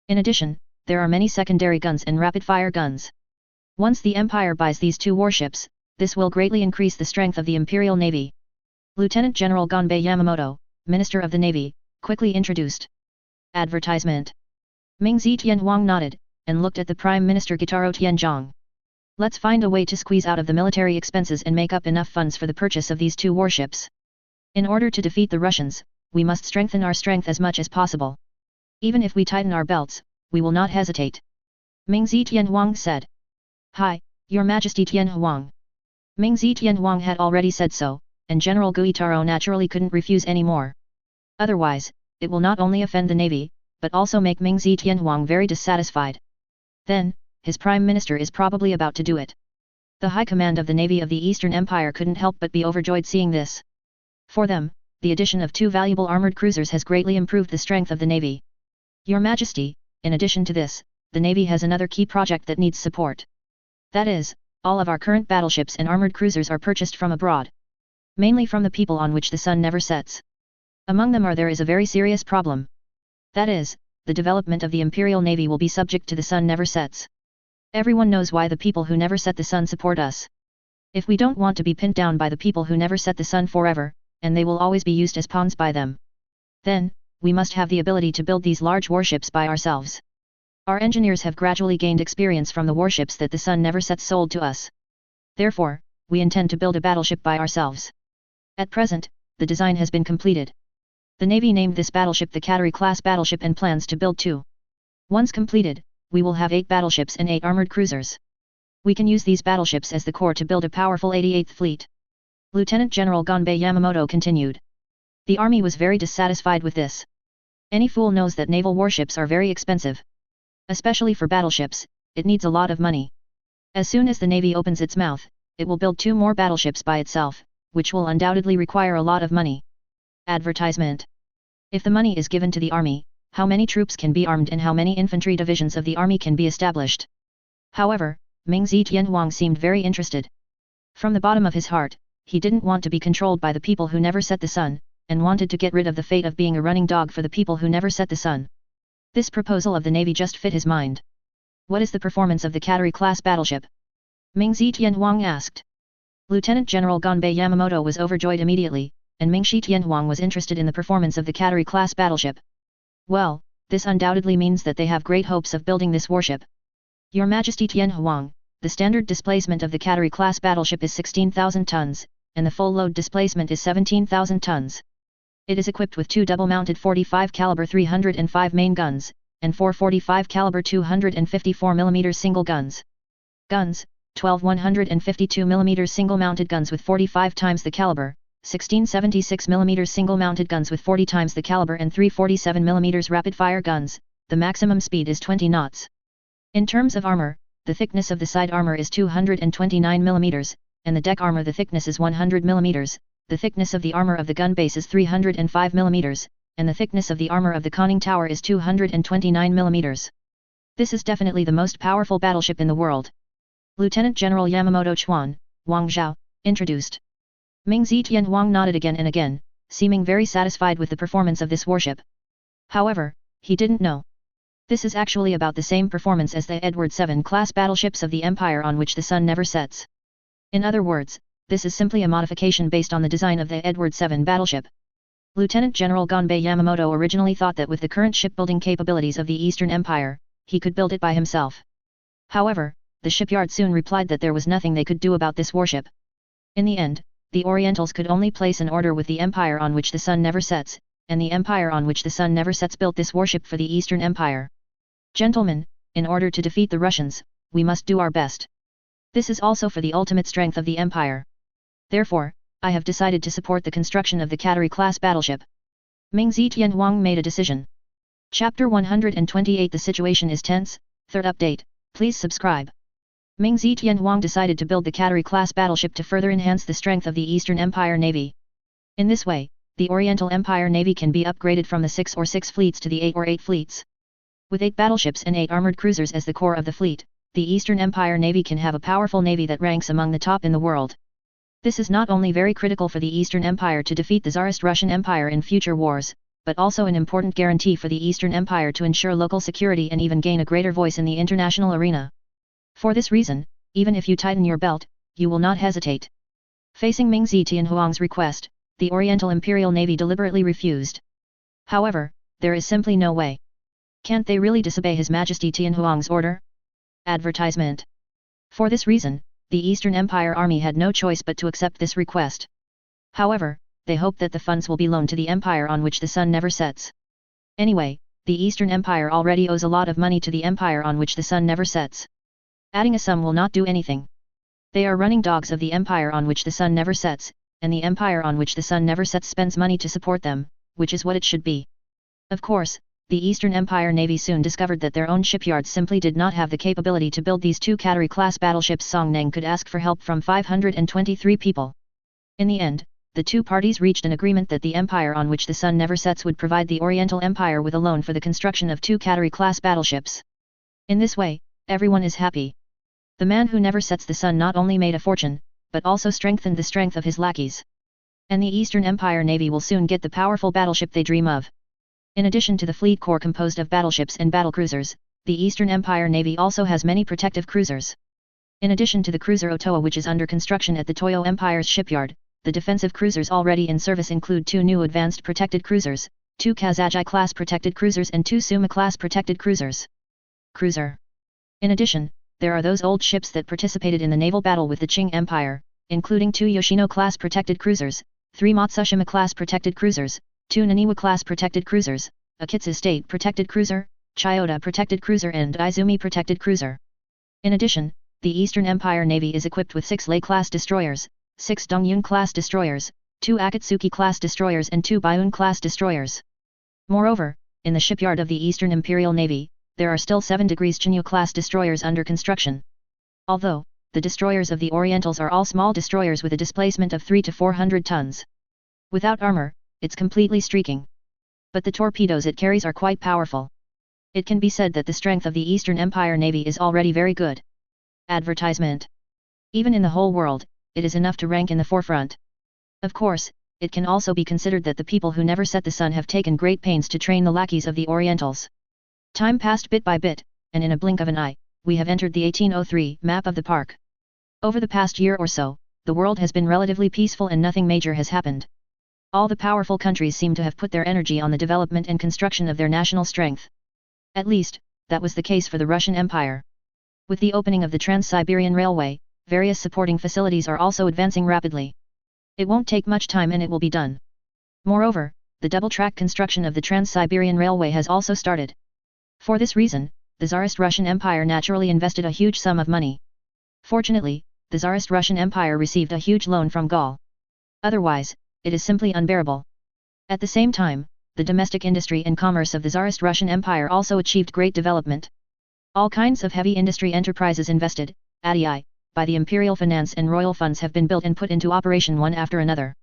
In addition, there are many secondary guns and rapid-fire guns. Once the Empire buys these two warships, this will greatly increase the strength of the Imperial Navy. Lieutenant General Ganbei Yamamoto, Minister of the Navy, quickly introduced. Advertisement. Mingzi Tianhuang nodded, and looked at the Prime Minister Gitaro Tianzhong. Let's find a way to squeeze out of the military expenses and make up enough funds for the purchase of these two warships. In order to defeat the Russians, we must strengthen our strength as much as possible. Even if we tighten our belts, we will not hesitate. Mingzi Tianhuang said. Hi, Your Majesty Tianhuang. Mingzi Tianhuang had already said so, and General Guitaro naturally couldn't refuse any more. Otherwise, it will not only offend the Navy, but also make Mingzi Tianhuang very dissatisfied. Then, his Prime Minister is probably about to do it. The High Command of the Navy of the Eastern Empire couldn't help but be overjoyed seeing this. For them, the addition of two valuable armored cruisers has greatly improved the strength of the Navy. Your Majesty, in addition to this, the Navy has another key project that needs support. That is, all of our current battleships and armored cruisers are purchased from abroad. Mainly from the people on which the sun never sets. Among them there is a very serious problem. That is, the development of the Imperial Navy will be subject to the sun never sets. Everyone knows why the people who never set the sun support us. If we don't want to be pinned down by the people who never set the sun forever, and they will always be used as pawns by them, then, we must have the ability to build these large warships by ourselves. Our engineers have gradually gained experience from the warships that the sun never sets sold to us. Therefore, we intend to build a battleship by ourselves. At present, the design has been completed. The Navy named this battleship the Cattery-class battleship and plans to build two. Once completed, we will have 8 battleships and 8 armored cruisers. We can use these battleships as the core to build a powerful 88th fleet. Lieutenant General Ganbei Yamamoto continued. The army was very dissatisfied with this. Any fool knows that naval warships are very expensive. Especially for battleships, it needs a lot of money. As soon as the Navy opens its mouth, it will build 2 more battleships by itself, which will undoubtedly require a lot of money. Advertisement. If the money is given to the army, how many troops can be armed and how many infantry divisions of the army can be established? However, Mingzi Tianhuang seemed very interested. From the bottom of his heart, he didn't want to be controlled by the people who never set the sun, and wanted to get rid of the fate of being a running dog for the people who never set the sun. This proposal of the Navy just fit his mind. What is the performance of the Cattery-class battleship? Mingzi Tianhuang asked. Lieutenant General Ganbei Yamamoto was overjoyed immediately, and Mingzi Tianhuang was interested in the performance of the Cattery-class battleship. Well, this undoubtedly means that they have great hopes of building this warship. Your Majesty Tianhuang, the standard displacement of the Cattery-class battleship is 16,000 tons, and the full load displacement is 17,000 tons. It is equipped with 2 double-mounted 45 caliber 305 main guns, and 4 45 caliber 254 mm single guns. Guns, 12 152 mm single-mounted guns with 45 times the caliber, 16 76 mm single-mounted guns with 40 times the caliber and 3 47 mm rapid-fire guns. The maximum speed is 20 knots. In terms of armor, the thickness of the side armor is 229 mm, and the deck armor the thickness is 100 mm. The thickness of the armor of the gun base is 305 mm, and the thickness of the armor of the conning tower is 229 mm. This is definitely the most powerful battleship in the world. Lieutenant General Yamamoto Chuan, Wang Zhao, introduced. Mingzi Tianhuang nodded again and again, seeming very satisfied with the performance of this warship. However, he didn't know. This is actually about the same performance as the Edward VII class battleships of the Empire on which the sun never sets. In other words, this is simply a modification based on the design of the Edward VII battleship. Lieutenant General Ganbei Yamamoto originally thought that with the current shipbuilding capabilities of the Eastern Empire, he could build it by himself. However, the shipyard soon replied that there was nothing they could do about this warship. In the end, the Orientals could only place an order with the Empire on which the sun never sets, and the Empire on which the sun never sets built this warship for the Eastern Empire. Gentlemen, in order to defeat the Russians, we must do our best. This is also for the ultimate strength of the Empire. Therefore, I have decided to support the construction of the Cattery-class battleship. Mingzi Tianhuang made a decision. Chapter 128 The situation is tense. Third update, please subscribe. Ming Zetianhuang decided to build the Qatari-class battleship to further enhance the strength of the Eastern Empire Navy. In this way, the Oriental Empire Navy can be upgraded from the 6 or 6 fleets to the 8 or 8 fleets. With 8 battleships and 8 armored cruisers as the core of the fleet, the Eastern Empire Navy can have a powerful navy that ranks among the top in the world. This is not only very critical for the Eastern Empire to defeat the Tsarist Russian Empire in future wars, but also an important guarantee for the Eastern Empire to ensure local security and even gain a greater voice in the international arena. For this reason, even if you tighten your belt, you will not hesitate. Facing Ming Zetianhuang's request, the Oriental Imperial Navy deliberately refused. However, there is simply no way. Can't they really disobey His Majesty Tianhuang's order? Advertisement. For this reason, the Eastern Empire Army had no choice but to accept this request. However, they hope that the funds will be loaned to the empire on which the sun never sets. Anyway, the Eastern Empire already owes a lot of money to the empire on which the sun never sets. Adding a sum will not do anything. They are running dogs of the empire on which the sun never sets, and the empire on which the sun never sets spends money to support them, which is what it should be. Of course, the Eastern Empire Navy soon discovered that their own shipyards simply did not have the capability to build these 2 Qatari-class battleships. Song Neng could ask for help from 523 people. In the end, the 2 parties reached an agreement that the empire on which the sun never sets would provide the Oriental Empire with a loan for the construction of 2 Qatari-class battleships. In this way, everyone is happy. The man who never sets the sun not only made a fortune, but also strengthened the strength of his lackeys. And the Eastern Empire Navy will soon get the powerful battleship they dream of. In addition to the fleet corps composed of battleships and battlecruisers, the Eastern Empire Navy also has many protective cruisers. In addition to the cruiser Otoa, which is under construction at the Toyo Empire's shipyard, the defensive cruisers already in service include 2 new advanced protected cruisers, 2 Kazajai-class protected cruisers and 2 Suma-class protected cruisers. Cruiser. In addition, there are those old ships that participated in the naval battle with the Qing Empire, including 2 Yoshino-class protected cruisers, 3 Matsushima-class protected cruisers, 2 Naniwa-class protected cruisers, a Kitsu State protected cruiser, Chiyoda protected cruiser and Izumi protected cruiser. In addition, the Eastern Empire Navy is equipped with 6 Lei-class destroyers, 6 Dongyun-class destroyers, 2 Akatsuki-class destroyers and 2 Bayun-class destroyers. Moreover, in the shipyard of the Eastern Imperial Navy, there are still 7 degrees Chinyu-class destroyers under construction. Although, the destroyers of the Orientals are all small destroyers with a displacement of 3 to 400 tons. Without armor, it's completely streaking. But the torpedoes it carries are quite powerful. It can be said that the strength of the Eastern Empire Navy is already very good. Advertisement. Even in the whole world, it is enough to rank in the forefront. Of course, it can also be considered that the people who never set the sun have taken great pains to train the lackeys of the Orientals. Time passed bit by bit, and in a blink of an eye, we have entered the 1803 map of the park. Over the past year or so, the world has been relatively peaceful and nothing major has happened. All the powerful countries seem to have put their energy on the development and construction of their national strength. At least, that was the case for the Russian Empire. With the opening of the Trans-Siberian Railway, various supporting facilities are also advancing rapidly. It won't take much time and it will be done. Moreover, the double-track construction of the Trans-Siberian Railway has also started. For this reason, the Tsarist Russian Empire naturally invested a huge sum of money. Fortunately, the Tsarist Russian Empire received a huge loan from Gaul. Otherwise, it is simply unbearable. At the same time, the domestic industry and commerce of the Tsarist Russian Empire also achieved great development. All kinds of heavy industry enterprises invested, by the imperial finance and royal funds have been built and put into operation one after another.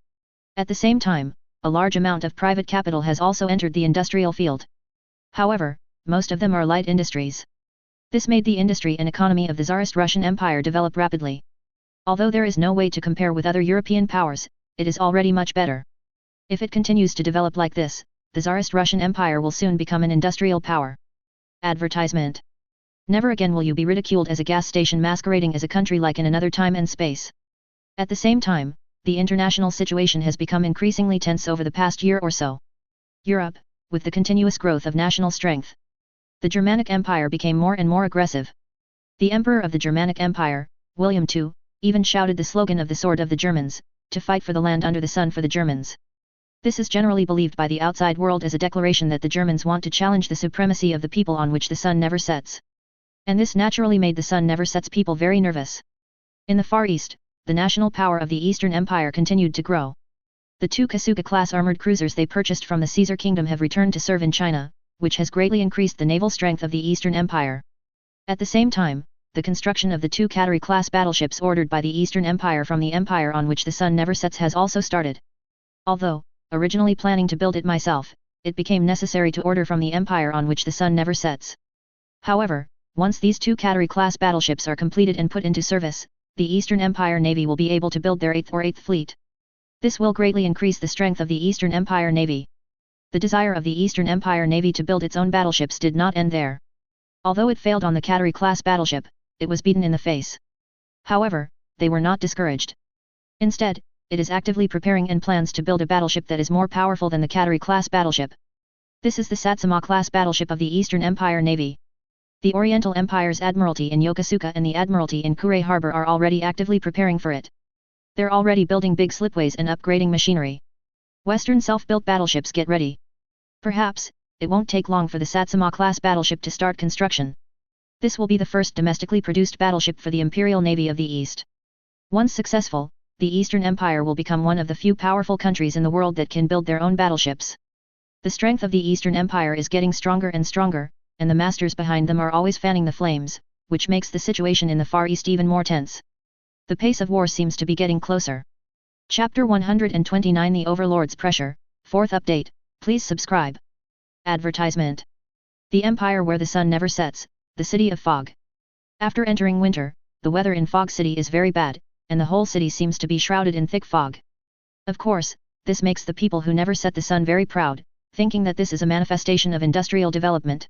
At the same time, a large amount of private capital has also entered the industrial field. However, most of them are light industries. This made the industry and economy of the Tsarist Russian Empire develop rapidly. Although there is no way to compare with other European powers, it is already much better. If it continues to develop like this, the Tsarist Russian Empire will soon become an industrial power. Advertisement. Never again will you be ridiculed as a gas station masquerading as a country like in another time and space. At the same time, the international situation has become increasingly tense over the past year or so. Europe, with the continuous growth of national strength. The Germanic Empire became more and more aggressive. The Emperor of the Germanic Empire, William II, even shouted the slogan of the Sword of the Germans, to fight for the land under the sun for the Germans. This is generally believed by the outside world as a declaration that the Germans want to challenge the supremacy of the people on which the sun never sets. And this naturally made the sun never sets people very nervous. In the Far East, the national power of the Eastern Empire continued to grow. The 2 Kasuga-class armored cruisers they purchased from the Caesar Kingdom have returned to serve in China, which has greatly increased the naval strength of the Eastern Empire. At the same time, the construction of the 2 Katteri-class battleships ordered by the Eastern Empire from the empire on which the sun never sets has also started. Although, originally planning to build it myself, it became necessary to order from the empire on which the sun never sets. However, once these 2 Katteri-class battleships are completed and put into service, the Eastern Empire Navy will be able to build their 8th fleet. This will greatly increase the strength of the Eastern Empire Navy. The desire of the Eastern Empire Navy to build its own battleships did not end there. Although it failed on the Katteri-class battleship, it was beaten in the face. However, they were not discouraged. Instead, it is actively preparing and plans to build a battleship that is more powerful than the Katteri-class battleship. This is the Satsuma-class battleship of the Eastern Empire Navy. The Oriental Empire's Admiralty in Yokosuka and the Admiralty in Kure Harbor are already actively preparing for it. They're already building big slipways and upgrading machinery. Western self-built battleships get ready. Perhaps, it won't take long for the Satsuma-class battleship to start construction. This will be the first domestically produced battleship for the Imperial Navy of the East. Once successful, the Eastern Empire will become one of the few powerful countries in the world that can build their own battleships. The strength of the Eastern Empire is getting stronger and stronger, and the masters behind them are always fanning the flames, which makes the situation in the Far East even more tense. The pace of war seems to be getting closer. Chapter 129 The Overlord's Pressure, 4th update, please subscribe. Advertisement. The Empire where the sun never sets, the City of Fog. After entering winter, the weather in Fog City is very bad, and the whole city seems to be shrouded in thick fog. Of course, this makes the people who never set the sun very proud, thinking that this is a manifestation of industrial development.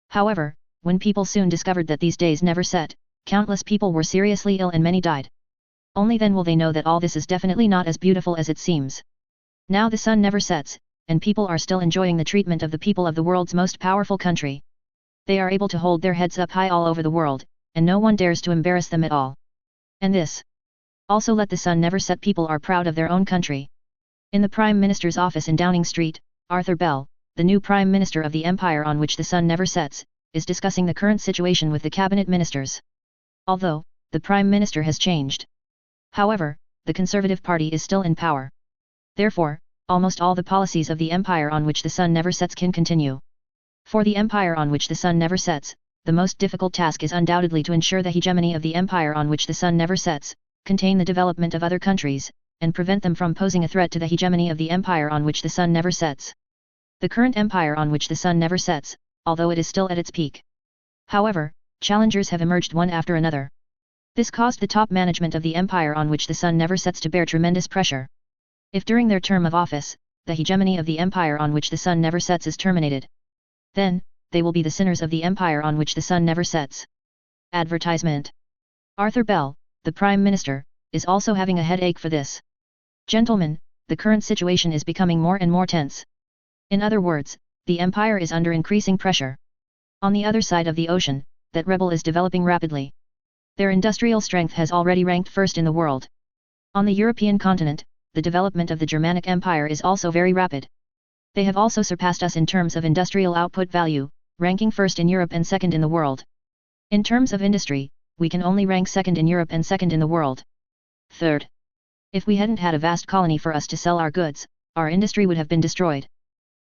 However, when people soon discovered that these days never set, countless people were seriously ill and many died. Only then will they know that all this is definitely not as beautiful as it seems. Now the sun never sets, and people are still enjoying the treatment of the people of the world's most powerful country. They are able to hold their heads up high all over the world, and no one dares to embarrass them at all. And this also let the sun never set people are proud of their own country. In the Prime Minister's office in Downing Street, Arthur Bell, the new Prime Minister of the Empire on which the sun never sets, is discussing the current situation with the cabinet ministers. Although, the Prime Minister has changed. However, the Conservative Party is still in power. Therefore, almost all the policies of the Empire on which the sun never sets can continue. For the Empire on which the sun never sets, the most difficult task is undoubtedly to ensure the hegemony of the Empire on which the sun never sets, contain the development of other countries, and prevent them from posing a threat to the hegemony of the Empire on which the sun never sets. The current Empire on which the sun never sets, although it is still at its peak. However, challengers have emerged one after another. This caused the top management of the Empire on which the sun never sets to bear tremendous pressure. If during their term of office, the hegemony of the Empire on which the sun never sets is terminated, then, they will be the sinners of the Empire on which the sun never sets. Advertisement. Arthur Bell, the Prime Minister, is also having a headache for this. Gentlemen, the current situation is becoming more and more tense. In other words, the Empire is under increasing pressure. On the other side of the ocean, that rebel is developing rapidly. Their industrial strength has already ranked first in the world. On the European continent, the development of the Germanic Empire is also very rapid. They have also surpassed us in terms of industrial output value, ranking first in Europe and second in the world. In terms of industry, we can only rank second in Europe and second in the world. Third. If we hadn't had a vast colony for us to sell our goods, our industry would have been destroyed.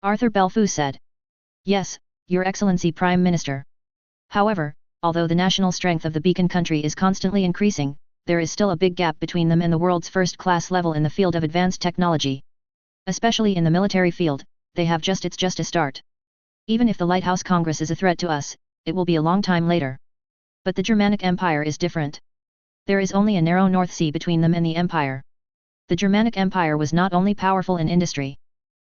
Arthur Belleau said. Yes, Your Excellency Prime Minister. However, although the national strength of the beacon country is constantly increasing, there is still a big gap between them and the world's first-class level in the field of advanced technology. Especially in the military field, they have just a start. Even if the Lighthouse Congress is a threat to us, it will be a long time later. But the Germanic Empire is different. There is only a narrow North Sea between them and the Empire. The Germanic Empire was not only powerful in industry.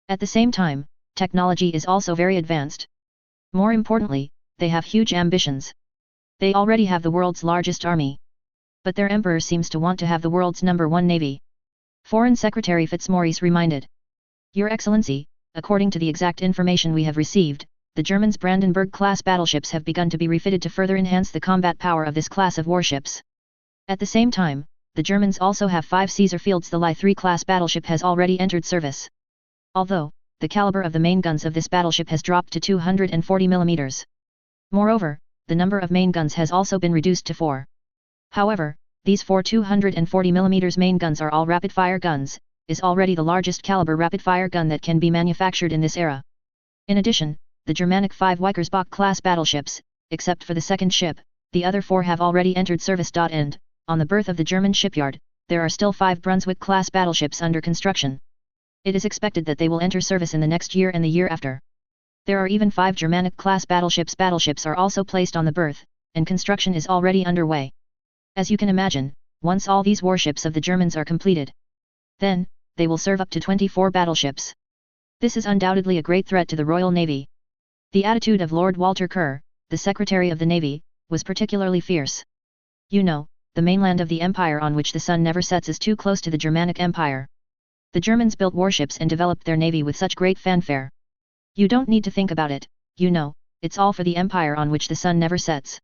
At the same time, technology is also very advanced. More importantly, they have huge ambitions. They already have the world's largest army. But their emperor seems to want to have the world's #1 navy. Foreign Secretary Fitzmaurice reminded. Your Excellency, according to the exact information we have received, the Germans' Brandenburg-class battleships have begun to be refitted to further enhance the combat power of this class of warships. At the same time, the Germans also have 5 Caesar fields. The Lie 3-class battleship has already entered service. Although, the caliber of the main guns of this battleship has dropped to 240 mm. Moreover, the number of main guns has also been reduced to 4. However, these 4 240 mm main guns are all rapid-fire guns, is already the largest caliber rapid-fire gun that can be manufactured in this era. In addition, the Germanic 5 Weikersbach-class battleships, except for the second ship, the other 4 have already entered service. And, on the berth of the German shipyard, there are still 5 Brunswick-class battleships under construction. It is expected that they will enter service in the next year and the year after. There are even 5 Germanic-class battleships. Battleships are also placed on the berth, and construction is already underway. As you can imagine, once all these warships of the Germans are completed, then, they will serve up to 24 battleships. This is undoubtedly a great threat to the Royal Navy. The attitude of Lord Walter Kerr, the Secretary of the Navy, was particularly fierce. You know, the mainland of the empire on which the sun never sets is too close to the Germanic Empire. The Germans built warships and developed their navy with such great fanfare. You don't need to think about it, you know, it's all for the empire on which the sun never sets.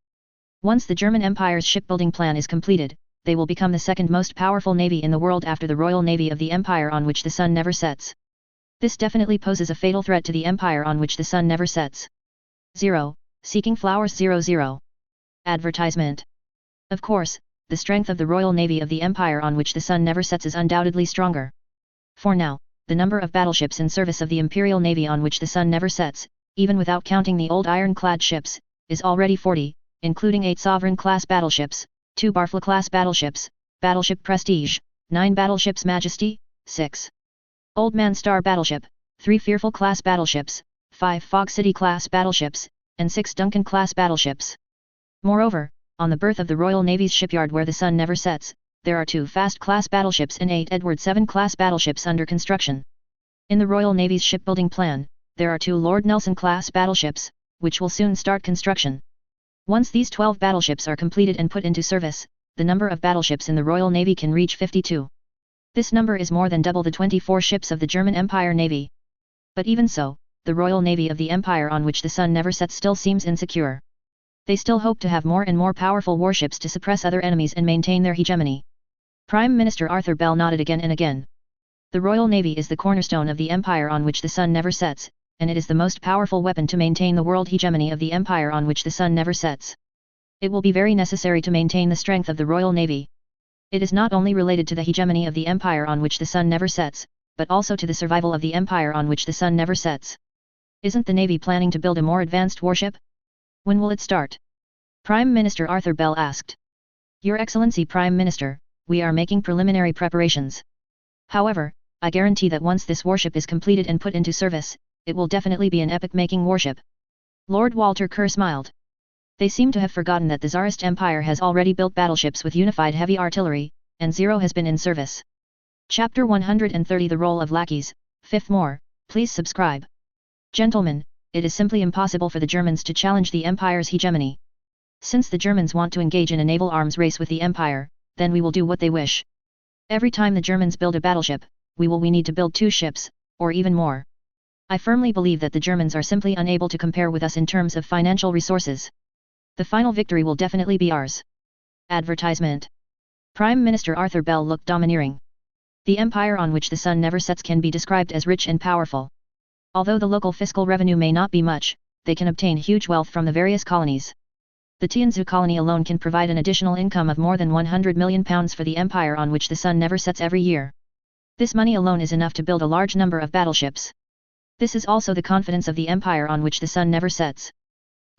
Once the German Empire's shipbuilding plan is completed, they will become the second most powerful navy in the world after the Royal Navy of the empire on which the sun never sets. This definitely poses a fatal threat to the empire on which the sun never sets. 0. Seeking Flowers 00. Advertisement. Of course, the strength of the Royal Navy of the empire on which the sun never sets is undoubtedly stronger. For now, the number of battleships in service of the Imperial Navy on which the sun never sets, even without counting the old ironclad ships, is already 40, including 8 Sovereign-class battleships, 2 Barfla-class battleships, Battleship Prestige, 9 battleships Majesty, 6 Old Man Star battleship, 3 Fearful-class battleships, 5 Fog City-class battleships, and 6 Duncan-class battleships. Moreover, on the berth of the Royal Navy's shipyard where the sun never sets, there are 2 Fast-class battleships and 8 Edward VII-class battleships under construction. In the Royal Navy's shipbuilding plan, there are 2 Lord Nelson-class battleships, which will soon start construction. Once these 12 battleships are completed and put into service, the number of battleships in the Royal Navy can reach 52. This number is more than double the 24 ships of the German Empire Navy. But even so, the Royal Navy of the Empire on which the sun never sets still seems insecure. They still hope to have more and more powerful warships to suppress other enemies and maintain their hegemony. Prime Minister Arthur Bell nodded again and again. The Royal Navy is the cornerstone of the empire on which the sun never sets, and it is the most powerful weapon to maintain the world hegemony of the empire on which the sun never sets. It will be very necessary to maintain the strength of the Royal Navy. It is not only related to the hegemony of the empire on which the sun never sets, but also to the survival of the empire on which the sun never sets. Isn't the Navy planning to build a more advanced warship? When will it start? Prime Minister Arthur Bell asked. Your Excellency Prime Minister, we are making preliminary preparations. However, I guarantee that once this warship is completed and put into service, it will definitely be an epic-making warship. Lord Walter Kerr smiled. They seem to have forgotten that the Tsarist Empire has already built battleships with unified heavy artillery, and 0 has been in service. Chapter 130 The Role of Lackeys, 5th more, please subscribe. Gentlemen, it is simply impossible for the Germans to challenge the Empire's hegemony. Since the Germans want to engage in a naval arms race with the Empire, then we will do what they wish. Every time the Germans build a battleship, we need to build 2 ships, or even more. I firmly believe that the Germans are simply unable to compare with us in terms of financial resources. The final victory will definitely be ours. Advertisement. Prime Minister Arthur Bell looked domineering. The empire on which the sun never sets can be described as rich and powerful. Although the local fiscal revenue may not be much, they can obtain huge wealth from the various colonies. The Tianzu colony alone can provide an additional income of more than £100 million for the empire on which the sun never sets every year. This money alone is enough to build a large number of battleships. This is also the confidence of the empire on which the sun never sets.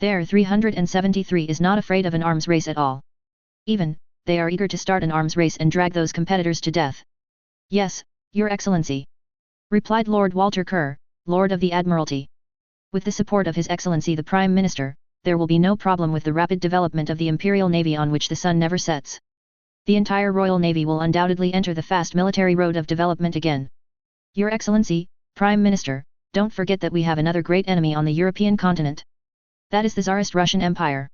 Their 373 is not afraid of an arms race at all. Even, they are eager to start an arms race and drag those competitors to death. Yes, Your Excellency, replied Lord Walter Kerr, Lord of the Admiralty. With the support of His Excellency the Prime Minister, there will be no problem with the rapid development of the Imperial Navy on which the sun never sets. The entire Royal Navy will undoubtedly enter the fast military road of development again. Your Excellency, Prime Minister, don't forget that we have another great enemy on the European continent. That is the Tsarist Russian Empire.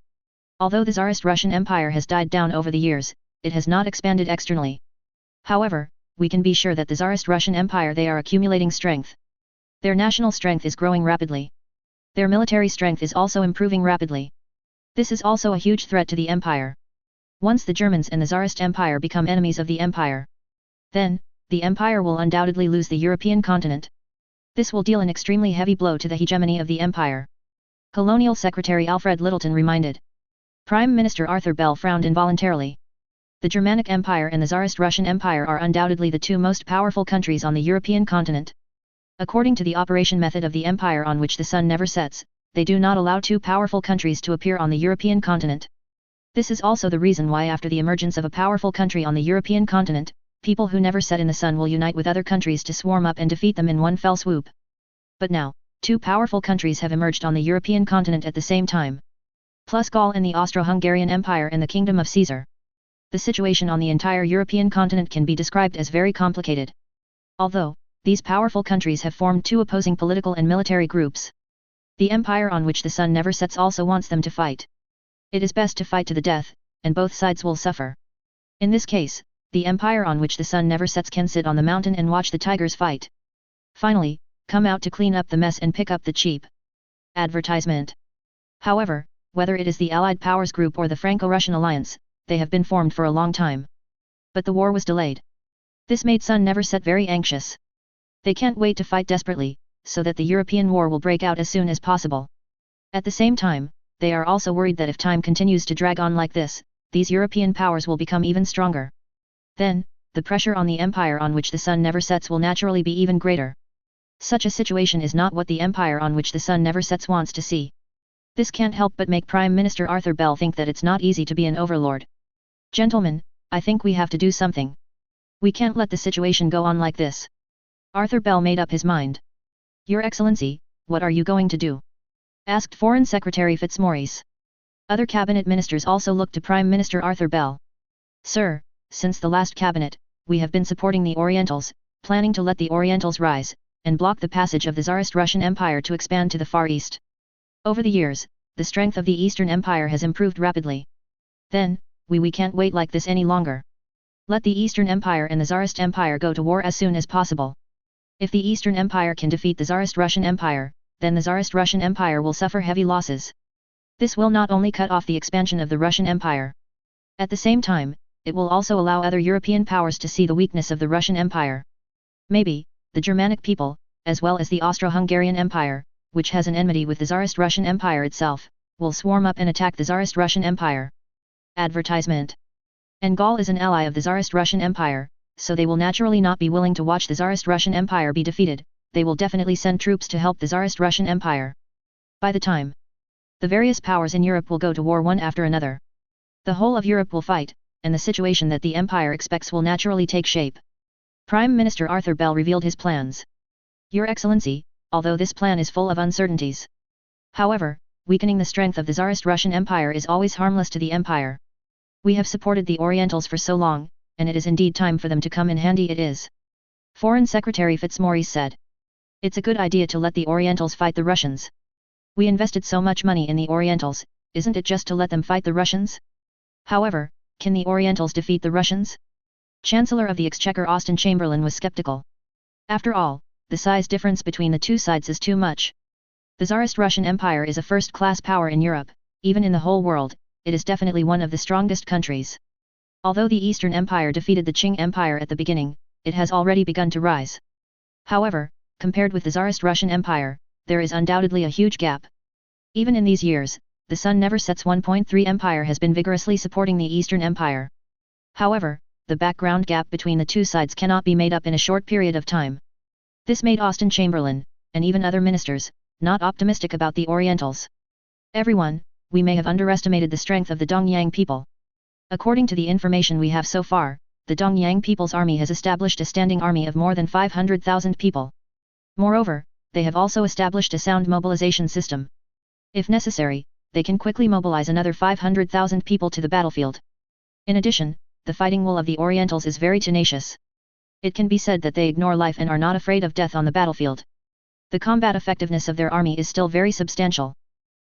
Although the Tsarist Russian Empire has died down over the years, it has not expanded externally. However, we can be sure that the Tsarist Russian Empire they are accumulating strength. Their national strength is growing rapidly. Their military strength is also improving rapidly. This is also a huge threat to the empire. Once the Germans and the Tsarist Empire become enemies of the empire, then, the empire will undoubtedly lose the European continent. This will deal an extremely heavy blow to the hegemony of the empire. Colonial Secretary Alfred Littleton reminded. Prime Minister Arthur Bell frowned involuntarily. The Germanic Empire and the Tsarist Russian Empire are undoubtedly the 2 most powerful countries on the European continent. According to the operation method of the empire on which the sun never sets, they do not allow 2 powerful countries to appear on the European continent. This is also the reason why after the emergence of a powerful country on the European continent, people who never set in the sun will unite with other countries to swarm up and defeat them in one fell swoop. But now, two powerful countries have emerged on the European continent at the same time. Plus Gaul and the Austro-Hungarian Empire and the Kingdom of Caesar. The situation on the entire European continent can be described as very complicated. Although, these powerful countries have formed two opposing political and military groups. The empire on which the sun never sets also wants them to fight. It is best to fight to the death, and both sides will suffer. In this case, the empire on which the sun never sets can sit on the mountain and watch the tigers fight. Finally, come out to clean up the mess and pick up the cheap advertisement. However, whether it is the Allied Powers Group or the Franco-Russian alliance, they have been formed for a long time. But the war was delayed. This made Sun Never Set very anxious. They can't wait to fight desperately, so that the European war will break out as soon as possible. At the same time, they are also worried that if time continues to drag on like this, these European powers will become even stronger. Then, the pressure on the empire on which the sun never sets will naturally be even greater. Such a situation is not what the empire on which the sun never sets wants to see. This can't help but make Prime Minister Arthur Bell think that it's not easy to be an overlord. Gentlemen, I think we have to do something. We can't let the situation go on like this. Arthur Bell made up his mind. Your Excellency, what are you going to do? Asked Foreign Secretary Fitzmaurice. Other cabinet ministers also looked to Prime Minister Arthur Bell. Sir, since the last cabinet, we have been supporting the Orientals, planning to let the Orientals rise, and block the passage of the Tsarist Russian Empire to expand to the Far East. Over the years, the strength of the Eastern Empire has improved rapidly. Then, we can't wait like this any longer. Let the Eastern Empire and the Tsarist Empire go to war as soon as possible. If the Eastern Empire can defeat the Tsarist Russian Empire, then the Tsarist Russian Empire will suffer heavy losses. This will not only cut off the expansion of the Russian Empire. At the same time, it will also allow other European powers to see the weakness of the Russian Empire. Maybe, the Germanic people, as well as the Austro-Hungarian Empire, which has an enmity with the Tsarist Russian Empire itself, will swarm up and attack the Tsarist Russian Empire. Advertisement. And Gaul is an ally of the Tsarist Russian Empire, so they will naturally not be willing to watch the Tsarist Russian Empire be defeated. They will definitely send troops to help the Tsarist Russian Empire. By the time, the various powers in Europe will go to war one after another. The whole of Europe will fight, and the situation that the Empire expects will naturally take shape. Prime Minister Arthur Bell revealed his plans. Your Excellency, although this plan is full of uncertainties. However, weakening the strength of the Tsarist Russian Empire is always harmless to the Empire. We have supported the Orientals for so long, and it is indeed time for them to come in handy it is. Foreign Secretary Fitzmaurice said. It's a good idea to let the Orientals fight the Russians. We invested so much money in the Orientals, isn't it just to let them fight the Russians? However, can the Orientals defeat the Russians? Chancellor of the Exchequer Austen Chamberlain was skeptical. After all, the size difference between the two sides is too much. The Tsarist Russian Empire is a first-class power in Europe, even in the whole world, it is definitely one of the strongest countries. Although the Eastern Empire defeated the Qing Empire at the beginning, it has already begun to rise. However, compared with the Tsarist Russian Empire, there is undoubtedly a huge gap. Even in these years, the Sun Never Sets 1.3 Empire has been vigorously supporting the Eastern Empire. However, the background gap between the two sides cannot be made up in a short period of time. This made Austen Chamberlain, and even other ministers, not optimistic about the Orientals. Everyone, we may have underestimated the strength of the Dongyang people. According to the information we have so far, the Dongyang people's army has established a standing army of more than 500,000 people. Moreover, they have also established a sound mobilization system. If necessary, they can quickly mobilize another 500,000 people to the battlefield. In addition, the fighting will of the Orientals is very tenacious. It can be said that they ignore life and are not afraid of death on the battlefield. The combat effectiveness of their army is still very substantial.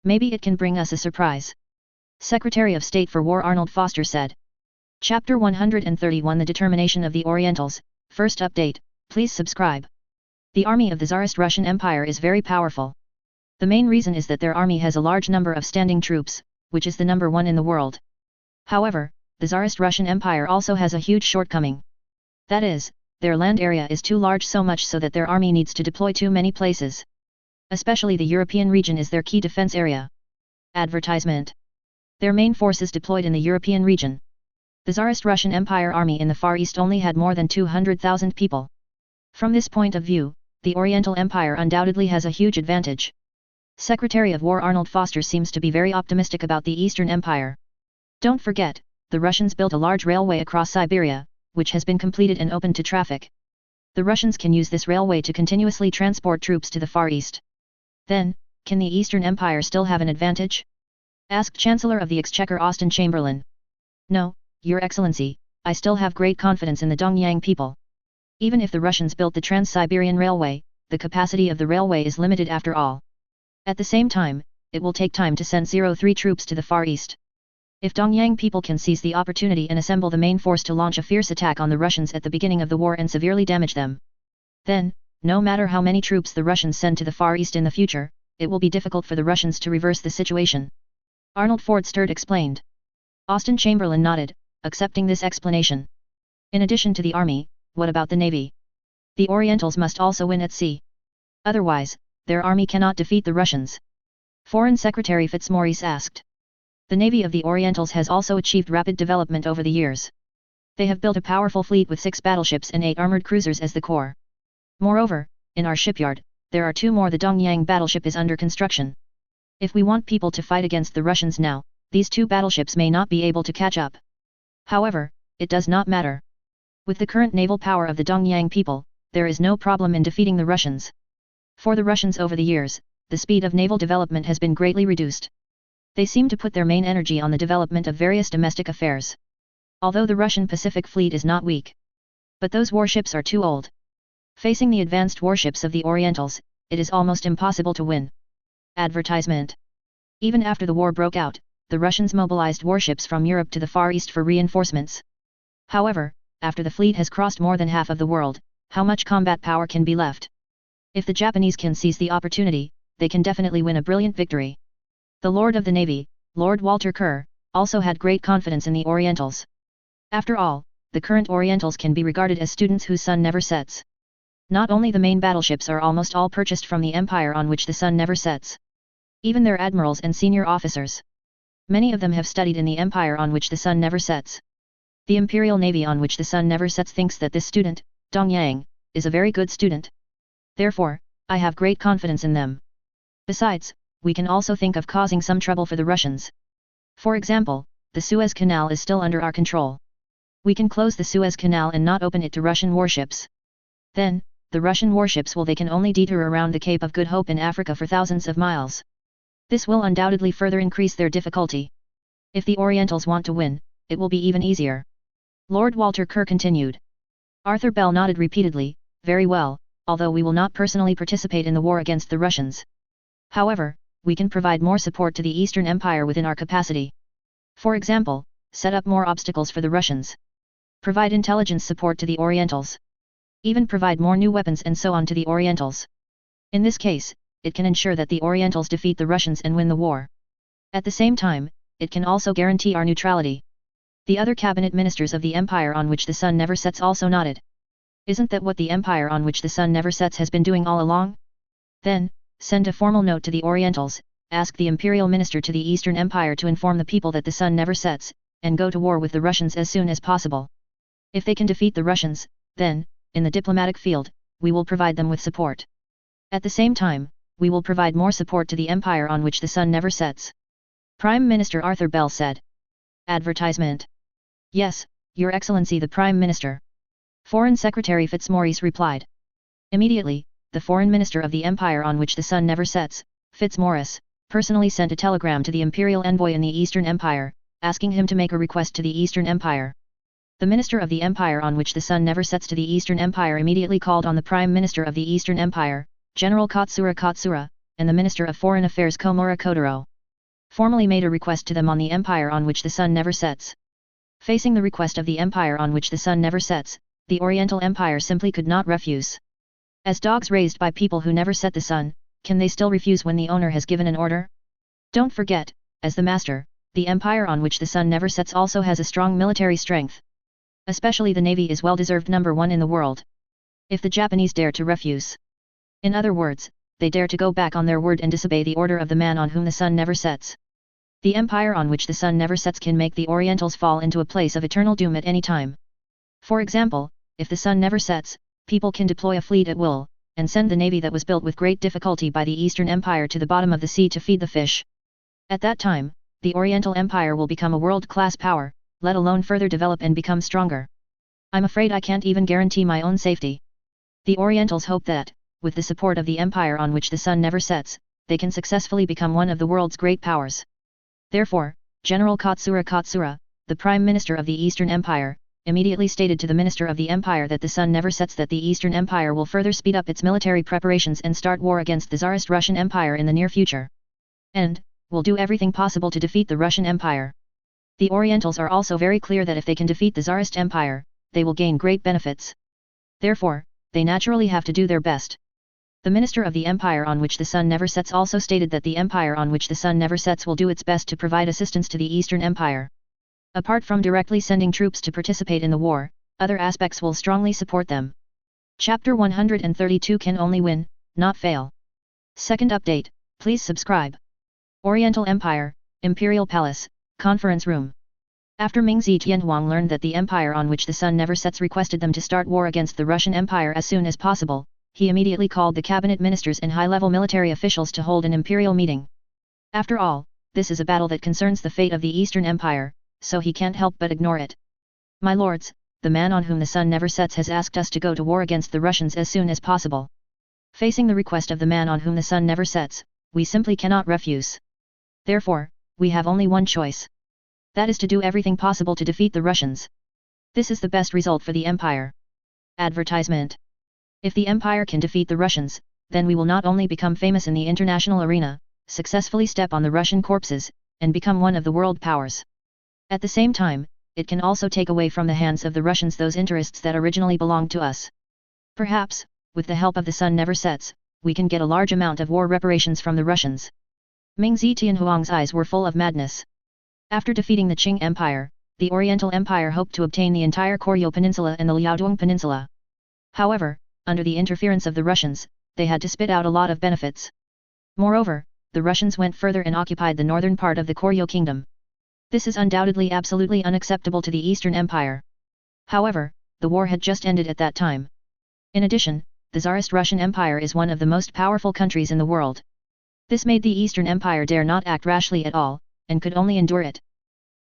Maybe it can bring us a surprise. Secretary of State for War Arnold Foster said. Chapter 131 The Determination of the Orientals, First Update, please subscribe. The army of the Tsarist Russian Empire is very powerful. The main reason is that their army has a large number of standing troops, which is the number one in the world. However, the Tsarist Russian Empire also has a huge shortcoming. That is, their land area is too large so much so that their army needs to deploy too many places. Especially the European region is their key defense area. Advertisement. Their main force is deployed in the European region. The Tsarist Russian Empire army in the Far East only had more than 200,000 people. From this point of view, the Oriental Empire undoubtedly has a huge advantage. Secretary of War Arnold Foster seems to be very optimistic about the Eastern Empire. Don't forget, the Russians built a large railway across Siberia, which has been completed and opened to traffic. The Russians can use this railway to continuously transport troops to the Far East. Then, can the Eastern Empire still have an advantage? Asked Chancellor of the Exchequer Austen Chamberlain. No, Your Excellency, I still have great confidence in the Dongyang people. Even if the Russians built the Trans-Siberian Railway, the capacity of the railway is limited after all. At the same time, it will take time to send 03 troops to the Far East. If Dongyang people can seize the opportunity and assemble the main force to launch a fierce attack on the Russians at the beginning of the war and severely damage them, then, no matter how many troops the Russians send to the Far East in the future, it will be difficult for the Russians to reverse the situation. Arnold Ford Sturt explained. Austen Chamberlain nodded, accepting this explanation. In addition to the army, what about the navy? The Orientals must also win at sea. Otherwise, their army cannot defeat the Russians. Foreign Secretary Fitzmaurice asked. The navy of the Orientals has also achieved rapid development over the years. They have built a powerful fleet with 6 battleships and 8 armored cruisers as the core. Moreover, in our shipyard, there are 2 more. The Dongyang battleship is under construction. If we want people to fight against the Russians now, these 2 battleships may not be able to catch up. However, it does not matter. With the current naval power of the Dongyang people, there is no problem in defeating the Russians. For the Russians over the years, the speed of naval development has been greatly reduced. They seem to put their main energy on the development of various domestic affairs. Although the Russian Pacific Fleet is not weak, but those warships are too old. Facing the advanced warships of the Orientals, it is almost impossible to win. Advertisement. Even after the war broke out, the Russians mobilized warships from Europe to the Far East for reinforcements. However, after the fleet has crossed more than half of the world, how much combat power can be left? If the Japanese can seize the opportunity, they can definitely win a brilliant victory. The Lord of the Navy, Lord Walter Kerr, also had great confidence in the Orientals. After all, the current Orientals can be regarded as students whose sun never sets. Not only the main battleships are almost all purchased from the empire on which the sun never sets. Even their admirals and senior officers. Many of them have studied in the empire on which the sun never sets. The Imperial Navy on which the sun never sets thinks that this student, Dongyang, is a very good student. Therefore, I have great confidence in them. Besides, we can also think of causing some trouble for the Russians. For example, the Suez Canal is still under our control. We can close the Suez Canal and not open it to Russian warships. Then, the Russian warships they can only detour around the Cape of Good Hope in Africa for thousands of miles. This will undoubtedly further increase their difficulty. If the Orientals want to win, it will be even easier. Lord Walter Kerr continued. Arthur Bell nodded repeatedly, very well, although we will not personally participate in the war against the Russians. However, we can provide more support to the Eastern Empire within our capacity. For example, set up more obstacles for the Russians. Provide intelligence support to the Orientals. Even provide more new weapons and so on to the Orientals. In this case, it can ensure that the Orientals defeat the Russians and win the war. At the same time, it can also guarantee our neutrality. The other cabinet ministers of the empire on which the sun never sets also nodded. Isn't that what the empire on which the sun never sets has been doing all along? Then, send a formal note to the Orientals, ask the imperial minister to the Eastern Empire to inform the people that the sun never sets, and go to war with the Russians as soon as possible. If they can defeat the Russians, then, in the diplomatic field, we will provide them with support. At the same time, we will provide more support to the empire on which the sun never sets. Prime Minister Arthur Bell said. Advertisement. Yes, Your Excellency the Prime Minister. Foreign Secretary Fitzmaurice replied. Immediately, the Foreign Minister of the Empire on which the sun never sets, Fitzmaurice, personally sent a telegram to the Imperial Envoy in the Eastern Empire, asking him to make a request to the Eastern Empire. The Minister of the Empire on which the sun never sets to the Eastern Empire immediately called on the Prime Minister of the Eastern Empire, General Katsura, and the Minister of Foreign Affairs Komura Kodoro. Formally made a request to them on the empire on which the sun never sets. Facing the request of the empire on which the sun never sets, the Oriental Empire simply could not refuse. As dogs raised by people who never set the sun, can they still refuse when the owner has given an order? Don't forget, as the master, the empire on which the sun never sets also has a strong military strength. Especially the navy is well-deserved number 1 in the world. If the Japanese dare to refuse. In other words, they dare to go back on their word and disobey the order of the man on whom the sun never sets. The empire on which the sun never sets can make the Orientals fall into a place of eternal doom at any time. For example, if the sun never sets, people can deploy a fleet at will, and send the navy that was built with great difficulty by the Eastern Empire to the bottom of the sea to feed the fish. At that time, the Oriental Empire will become a world-class power, let alone further develop and become stronger. I'm afraid I can't even guarantee my own safety. The Orientals hope that, with the support of the empire on which the sun never sets, they can successfully become one of the world's great powers. Therefore, General Katsura, the Prime Minister of the Eastern Empire, immediately stated to the Minister of the Empire that the sun never sets that the Eastern Empire will further speed up its military preparations and start war against the Tsarist Russian Empire in the near future. And, will do everything possible to defeat the Russian Empire. The Orientals are also very clear that if they can defeat the Tsarist Empire, they will gain great benefits. Therefore, they naturally have to do their best. The Minister of the Empire on which the sun never sets also stated that the Empire on which the sun never sets will do its best to provide assistance to the Eastern Empire. Apart from directly sending troops to participate in the war, other aspects will strongly support them. Chapter 132 Can only win, not fail. Second update, please subscribe. Oriental Empire, Imperial Palace, Conference Room. After Ming Zetianhuang learned that the empire on which the sun never sets requested them to start war against the Russian Empire as soon as possible, he immediately called the cabinet ministers and high-level military officials to hold an imperial meeting. After all, this is a battle that concerns the fate of the Eastern Empire, so he can't help but ignore it. My lords, the man on whom the sun never sets has asked us to go to war against the Russians as soon as possible. Facing the request of the man on whom the sun never sets, we simply cannot refuse. Therefore, we have only one choice. That is to do everything possible to defeat the Russians. This is the best result for the empire. Advertisement. If the empire can defeat the Russians, then we will not only become famous in the international arena, successfully step on the Russian corpses, and become one of the world powers. At the same time, it can also take away from the hands of the Russians those interests that originally belonged to us. Perhaps, with the help of the sun never sets, we can get a large amount of war reparations from the Russians. Ming Zetianhuang's eyes were full of madness. After defeating the Qing Empire, the Oriental Empire hoped to obtain the entire Koryo Peninsula and the Liaodong Peninsula. However, under the interference of the Russians, they had to spit out a lot of benefits. Moreover, the Russians went further and occupied the northern part of the Koryo Kingdom. This is undoubtedly absolutely unacceptable to the Eastern Empire. However, the war had just ended at that time. In addition, the Tsarist Russian Empire is one of the most powerful countries in the world. This made the Eastern Empire dare not act rashly at all, and could only endure it.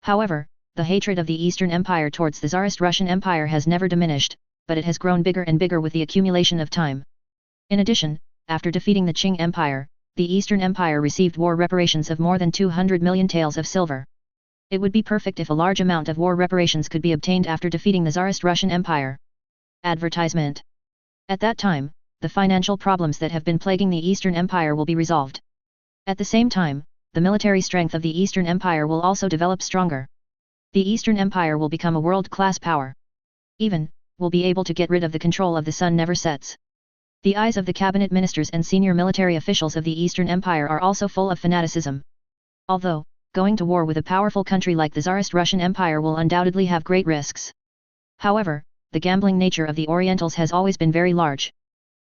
However, the hatred of the Eastern Empire towards the Tsarist Russian Empire has never diminished, but it has grown bigger and bigger with the accumulation of time. In addition, after defeating the Qing Empire, the Eastern Empire received war reparations of more than 200 million taels of silver. It would be perfect if a large amount of war reparations could be obtained after defeating the Tsarist Russian Empire. Advertisement. At that time, the financial problems that have been plaguing the Eastern Empire will be resolved. At the same time, the military strength of the Eastern Empire will also develop stronger. The Eastern Empire will become a world-class power. Even, will be able to get rid of the control of the sun never sets. The eyes of the cabinet ministers and senior military officials of the Eastern Empire are also full of fanaticism. Although, going to war with a powerful country like the Tsarist Russian Empire will undoubtedly have great risks. However, the gambling nature of the Orientals has always been very large.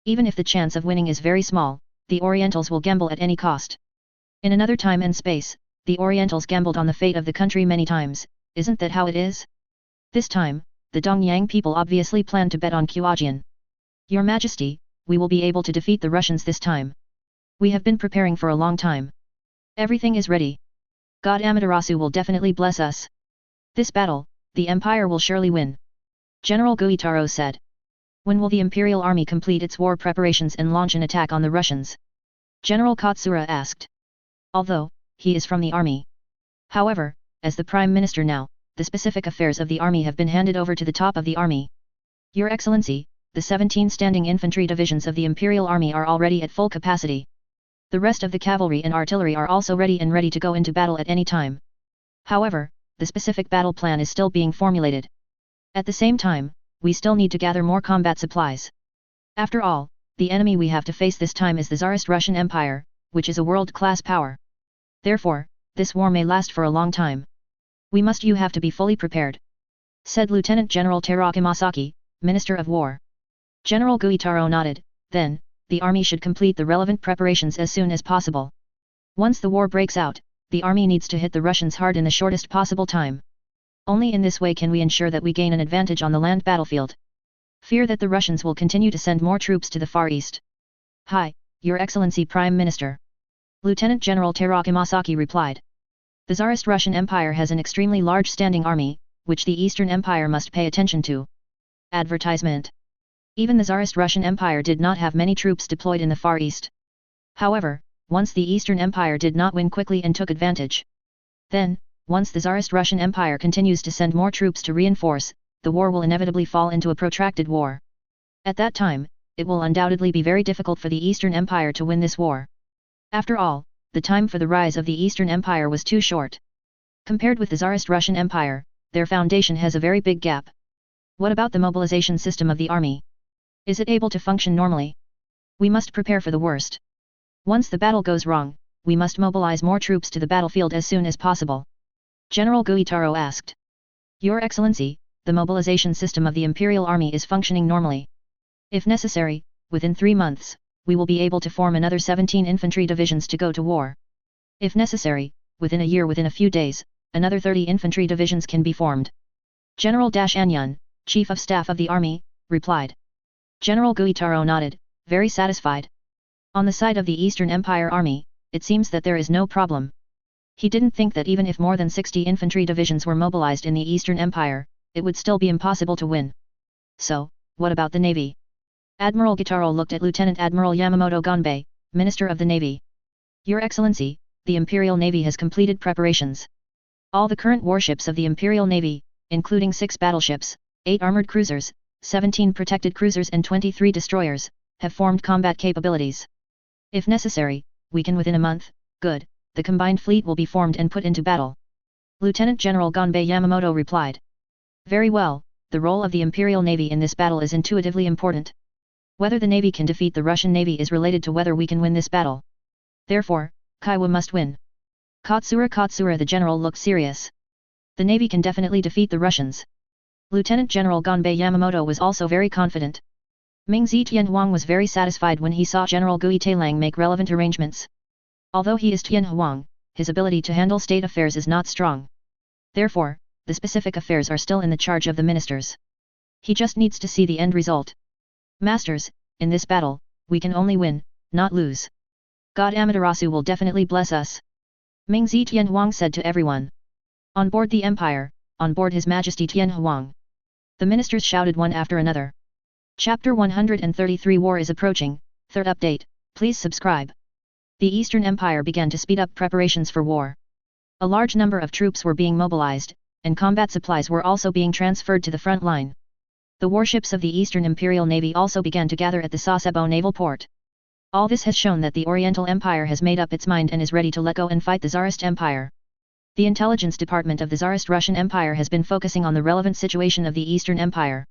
Even if the chance of winning is very small, the Orientals will gamble at any cost. In another time and space, the Orientals gambled on the fate of the country many times, isn't that how it is? This time, the Dongyang people obviously plan to bet on Qiajian. Your Majesty, we will be able to defeat the Russians this time. We have been preparing for a long time. Everything is ready. God Amaterasu will definitely bless us. This battle, the Empire will surely win. General Guitaro said. When will the Imperial Army complete its war preparations and launch an attack on the Russians? General Katsura asked. Although, he is from the army. However, as the Prime Minister now, the specific affairs of the army have been handed over to the top of the army. Your Excellency, the 17 standing infantry divisions of the Imperial Army are already at full capacity. The rest of the cavalry and artillery are also ready to go into battle at any time. However, the specific battle plan is still being formulated. At the same time, we still need to gather more combat supplies. After all, the enemy we have to face this time is the Tsarist Russian Empire, which is a world-class power. Therefore, this war may last for a long time. You have to be fully prepared, said Lieutenant General Teraki Masaki, Minister of War. General Guitaro nodded. Then, the army should complete the relevant preparations as soon as possible. Once the war breaks out, the army needs to hit the Russians hard in the shortest possible time. Only in this way can we ensure that we gain an advantage on the land battlefield. Fear that the Russians will continue to send more troops to the Far East. Hi, Your Excellency Prime Minister. Lieutenant General Teraki Masaki replied. The Tsarist Russian Empire has an extremely large standing army, which the Eastern Empire must pay attention to. Advertisement. Even the Tsarist Russian Empire did not have many troops deployed in the Far East. However, once the Eastern Empire did not win quickly and took advantage. Then, once the Tsarist Russian Empire continues to send more troops to reinforce, the war will inevitably fall into a protracted war. At that time, it will undoubtedly be very difficult for the Eastern Empire to win this war. After all, the time for the rise of the Eastern Empire was too short. Compared with the Tsarist Russian Empire, their foundation has a very big gap. What about the mobilization system of the army? Is it able to function normally? We must prepare for the worst. Once the battle goes wrong, we must mobilize more troops to the battlefield as soon as possible. General Guitaro asked. Your Excellency, the mobilization system of the Imperial Army is functioning normally. If necessary, within 3 months, we will be able to form another 17 infantry divisions to go to war. If necessary, within a year, within a few days, another 30 infantry divisions can be formed. General Anyun, Chief of Staff of the Army, replied. General Guitaro nodded, very satisfied. On the side of the Eastern Empire Army, it seems that there is no problem. He didn't think that even if more than 60 infantry divisions were mobilized in the Eastern Empire, it would still be impossible to win. So, what about the Navy? Admiral Guitaro looked at Lieutenant Admiral Yamamoto Gonbei, Minister of the Navy. Your Excellency, the Imperial Navy has completed preparations. All the current warships of the Imperial Navy, including 6 battleships, 8 armored cruisers, 17 protected cruisers and 23 destroyers, have formed combat capabilities. If necessary, we can within a month, the combined fleet will be formed and put into battle. Lieutenant General Gonbei Yamamoto replied. Very well, the role of the Imperial Navy in this battle is intuitively important. Whether the Navy can defeat the Russian Navy is related to whether we can win this battle. Therefore, Kaiwa must win. Katsura the general looked serious. The Navy can definitely defeat the Russians. Lieutenant General Gonbei Yamamoto was also very confident. Mingzi Tianhuang was very satisfied when he saw General Gui Tailang make relevant arrangements. Although he is Tianhuang, his ability to handle state affairs is not strong. Therefore, the specific affairs are still in the charge of the ministers. He just needs to see the end result. Masters, in this battle, we can only win, not lose. God Amaterasu will definitely bless us. Mingzi Tianhuang said to everyone. On board the Empire, on board His Majesty Tianhuang. The ministers shouted one after another. Chapter 133 War is approaching, 3rd update, please subscribe. The Eastern Empire began to speed up preparations for war. A large number of troops were being mobilized, and combat supplies were also being transferred to the front line. The warships of the Eastern Imperial Navy also began to gather at the Sasebo naval port. All this has shown that the Oriental Empire has made up its mind and is ready to let go and fight the Tsarist Empire. The intelligence department of the Tsarist Russian Empire has been focusing on the relevant situation of the Eastern Empire.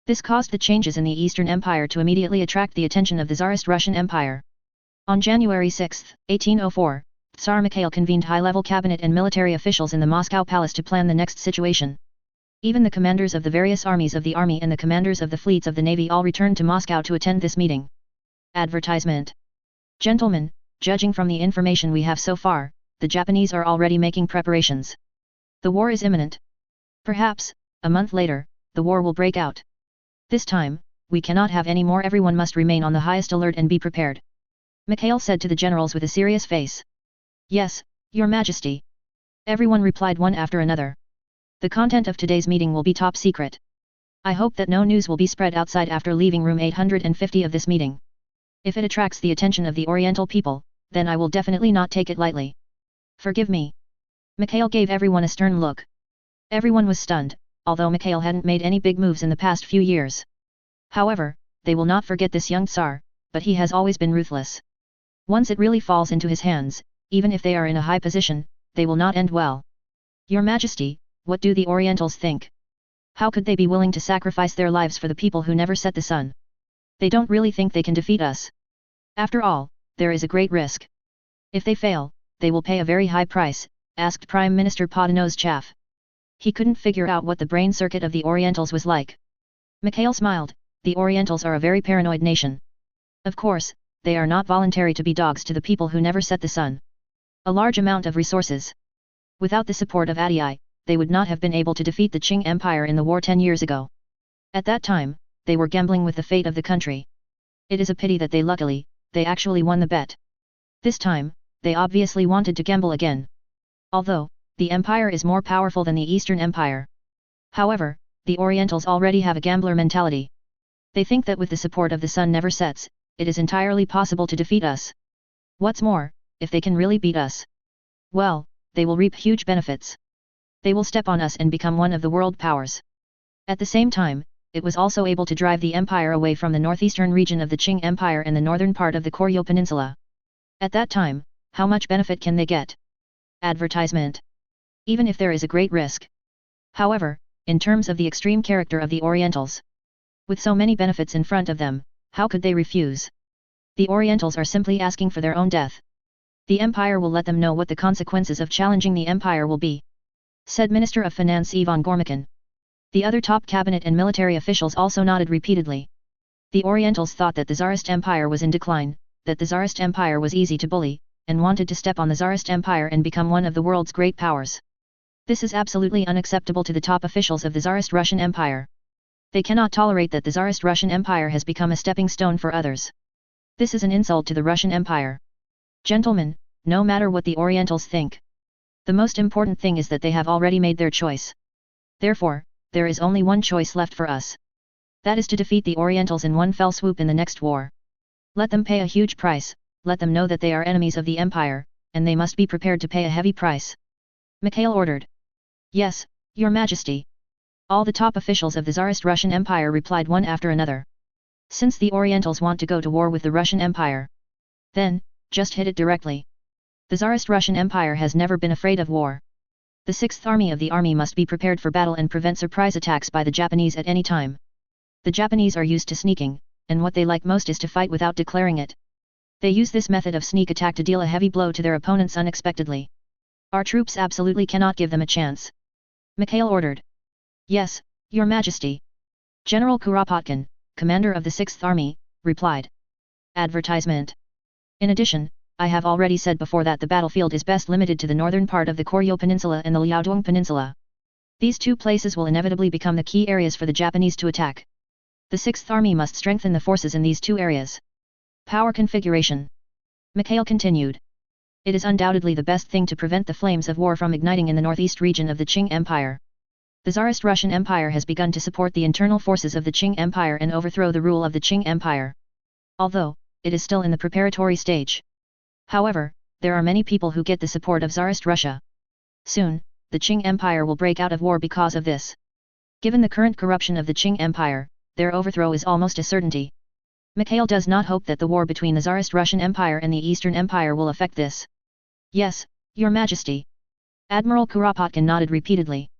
This caused the changes in the Eastern Empire to immediately attract the attention of the Tsarist Russian Empire. On January 6, 1804, Tsar Mikhail convened high-level cabinet and military officials in the Moscow Palace to plan the next situation. Even the commanders of the various armies of the army and the commanders of the fleets of the navy all returned to Moscow to attend this meeting. Advertisement. Gentlemen, judging from the information we have so far, the Japanese are already making preparations. The war is imminent. Perhaps, a month later, the war will break out. This time, we cannot have any more. Everyone must remain on the highest alert and be prepared. Mikhail said to the generals with a serious face. Yes, Your Majesty. Everyone replied one after another. The content of today's meeting will be top secret. I hope that no news will be spread outside after leaving room 850 of this meeting. If it attracts the attention of the Oriental people, then I will definitely not take it lightly. Forgive me. Mikhail gave everyone a stern look. Everyone was stunned, although Mikhail hadn't made any big moves in the past few years. However, they will not forget this young Tsar, but he has always been ruthless. Once it really falls into his hands, even if they are in a high position, they will not end well. Your Majesty, what do the Orientals think? How could they be willing to sacrifice their lives for the people who never set the sun? They don't really think they can defeat us. After all, there is a great risk. If they fail, they will pay a very high price, asked Prime Minister Podano's Chaff. He couldn't figure out what the brain circuit of the Orientals was like. Mikhail smiled. The Orientals are a very paranoid nation. Of course, they are not voluntary to be dogs to the people who never set the sun. A large amount of resources. Without the support of Adi, they would not have been able to defeat the Qing Empire in the war 10 years ago. At that time, they were gambling with the fate of the country. It is a pity that they actually won the bet. This time, they obviously wanted to gamble again. Although, the empire is more powerful than the Eastern Empire. However, the Orientals already have a gambler mentality. They think that with the support of the sun never sets, it is entirely possible to defeat us. What's more, if they can really beat us, well, they will reap huge benefits. They will step on us and become one of the world powers. At the same time, it was also able to drive the empire away from the northeastern region of the Qing Empire and the northern part of the Koryo Peninsula. At that time, how much benefit can they get? Advertisement. Even if there is a great risk. However, in terms of the extreme character of the Orientals, with so many benefits in front of them, how could they refuse? The Orientals are simply asking for their own death. The empire will let them know what the consequences of challenging the empire will be, said Minister of Finance Ivan Gormakin. The other top cabinet and military officials also nodded repeatedly. The Orientals thought that the Tsarist Empire was in decline, that the Tsarist Empire was easy to bully, and wanted to step on the Tsarist Empire and become one of the world's great powers. This is absolutely unacceptable to the top officials of the Tsarist Russian Empire. They cannot tolerate that the Tsarist Russian Empire has become a stepping stone for others. This is an insult to the Russian Empire. Gentlemen, no matter what the Orientals think, the most important thing is that they have already made their choice. Therefore, there is only one choice left for us. That is to defeat the Orientals in one fell swoop in the next war. Let them pay a huge price, let them know that they are enemies of the empire, and they must be prepared to pay a heavy price. Mikhail ordered. Yes, Your Majesty. All the top officials of the Tsarist Russian Empire replied one after another. Since the Orientals want to go to war with the Russian Empire, then, just hit it directly. The Tsarist Russian Empire has never been afraid of war. The 6th Army of the army must be prepared for battle and prevent surprise attacks by the Japanese at any time. The Japanese are used to sneaking, and what they like most is to fight without declaring it. They use this method of sneak attack to deal a heavy blow to their opponents unexpectedly. Our troops absolutely cannot give them a chance. Mikhail ordered. Yes, Your Majesty. General Kuropatkin, commander of the 6th Army, replied. Advertisement. In addition, I have already said before that the battlefield is best limited to the northern part of the Koryo Peninsula and the Liaodong Peninsula. These two places will inevitably become the key areas for the Japanese to attack. The 6th Army must strengthen the forces in these two areas. Power configuration. Mikhail continued. It is undoubtedly the best thing to prevent the flames of war from igniting in the northeast region of the Qing Empire. The Tsarist Russian Empire has begun to support the internal forces of the Qing Empire and overthrow the rule of the Qing Empire. Although, it is still in the preparatory stage. However, there are many people who get the support of Tsarist Russia. Soon, the Qing Empire will break out of war because of this. Given the current corruption of the Qing Empire, their overthrow is almost a certainty. Mikhail does not hope that the war between the Tsarist Russian Empire and the Eastern Empire will affect this. Yes, Your Majesty. Admiral Kuropatkin nodded repeatedly.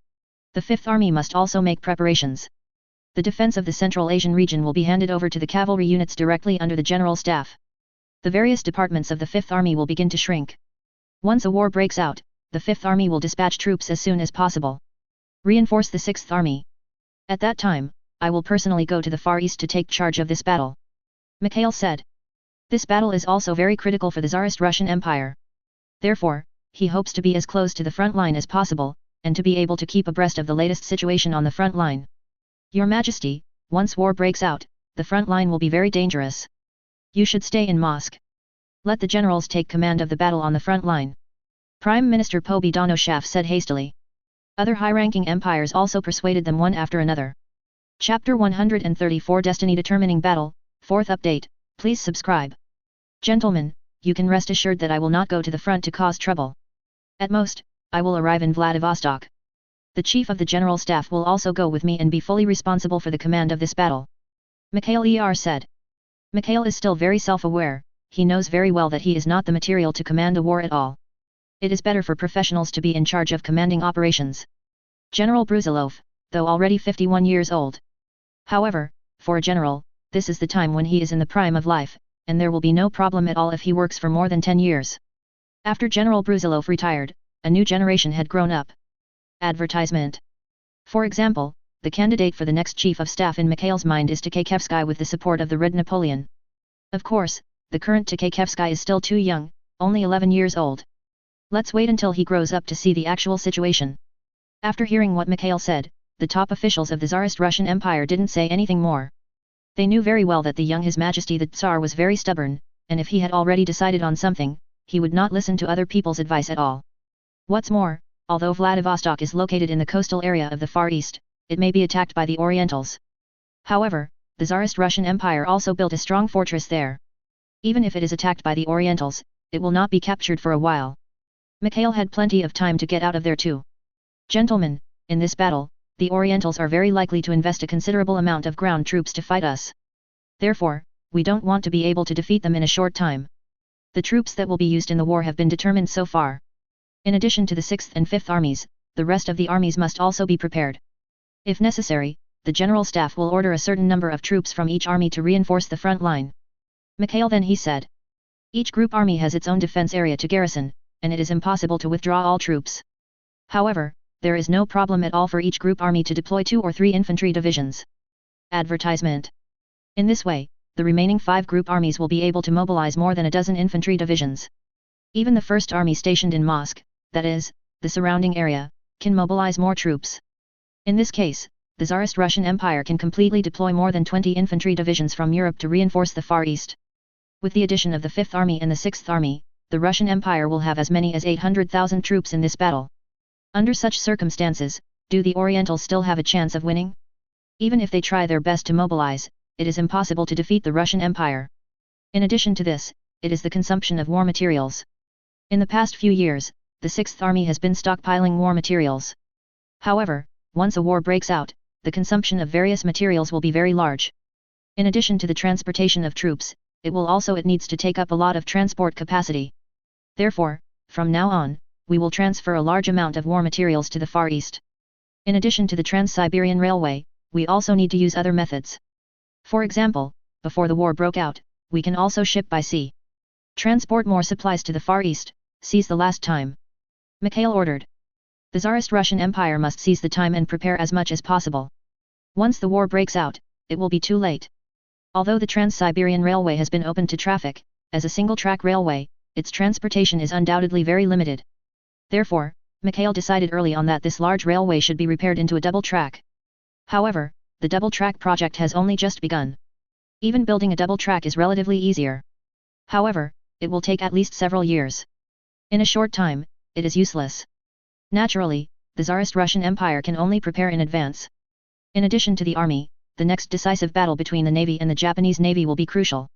The 5th Army must also make preparations. The defense of the Central Asian region will be handed over to the cavalry units directly under the General Staff. The various departments of the 5th Army will begin to shrink. Once a war breaks out, the 5th Army will dispatch troops as soon as possible. Reinforce the 6th Army. At that time, I will personally go to the Far East to take charge of this battle. Mikhail said. This battle is also very critical for the Tsarist Russian Empire. Therefore, he hopes to be as close to the front line as possible, and to be able to keep abreast of the latest situation on the front line. Your Majesty, once war breaks out, the front line will be very dangerous. You should stay in Moscow. Let the generals take command of the battle on the front line. Prime Minister Pobedonoshev said hastily. Other high-ranking empires also persuaded them one after another. Chapter 134 Destiny Determining Battle, 4th Update, please subscribe. Gentlemen, you can rest assured that I will not go to the front to cause trouble. At most, I will arrive in Vladivostok. The Chief of the General Staff will also go with me and be fully responsible for the command of this battle. Mikhail said. Mikhail is still very self-aware, he knows very well that he is not the material to command a war at all. It is better for professionals to be in charge of commanding operations. General Brusilov, though already 51 years old. However, for a general, this is the time when he is in the prime of life, and there will be no problem at all if he works for more than 10 years. After General Brusilov retired, a new generation had grown up. Advertisement. For example, the candidate for the next chief of staff in Mikhail's mind is Tkaikevsky with the support of the Red Napoleon. Of course, the current Tkaikevsky is still too young, only 11 years old. Let's wait until he grows up to see the actual situation. After hearing what Mikhail said, the top officials of the Tsarist Russian Empire didn't say anything more. They knew very well that the young His Majesty the Tsar was very stubborn, and if he had already decided on something, he would not listen to other people's advice at all. What's more, although Vladivostok is located in the coastal area of the Far East, it may be attacked by the Orientals. However, the Tsarist Russian Empire also built a strong fortress there. Even if it is attacked by the Orientals, it will not be captured for a while. Mikhail had plenty of time to get out of there too. Gentlemen, in this battle, the Orientals are very likely to invest a considerable amount of ground troops to fight us. Therefore, we don't want to be able to defeat them in a short time. The troops that will be used in the war have been determined so far. In addition to the 6th and 5th armies, the rest of the armies must also be prepared. If necessary, the General Staff will order a certain number of troops from each army to reinforce the front line. Mikhail then he said. Each group army has its own defense area to garrison, and it is impossible to withdraw all troops. However, there is no problem at all for each group army to deploy 2 or 3 infantry divisions. Advertisement. In this way, the remaining 5 group armies will be able to mobilize more than a dozen infantry divisions. Even the 1st army stationed in Moscow, that is, the surrounding area, can mobilize more troops. In this case, the Tsarist Russian Empire can completely deploy more than 20 infantry divisions from Europe to reinforce the Far East. With the addition of the 5th Army and the 6th Army, the Russian Empire will have as many as 800,000 troops in this battle. Under such circumstances, do the Orientals still have a chance of winning? Even if they try their best to mobilize, it is impossible to defeat the Russian Empire. In addition to this, it is the consumption of war materials. In the past few years, the 6th Army has been stockpiling war materials. However, once a war breaks out, the consumption of various materials will be very large. In addition to the transportation of troops, it will also needs to take up a lot of transport capacity. Therefore, from now on, we will transfer a large amount of war materials to the Far East. In addition to the Trans-Siberian Railway, we also need to use other methods. For example, before the war broke out, we can also ship by sea. Transport more supplies to the Far East, seize the last time. Mikhail ordered. The Tsarist Russian Empire must seize the time and prepare as much as possible. Once the war breaks out, it will be too late. Although the Trans-Siberian Railway has been opened to traffic, as a single-track railway, its transportation is undoubtedly very limited. Therefore, Mikhail decided early on that this large railway should be repaired into a double track. However, the double track project has only just begun. Even building a double track is relatively easier. However, it will take at least several years. In a short time, it is useless. Naturally, the Tsarist Russian Empire can only prepare in advance. In addition to the army, the next decisive battle between the Navy and the Japanese Navy will be crucial.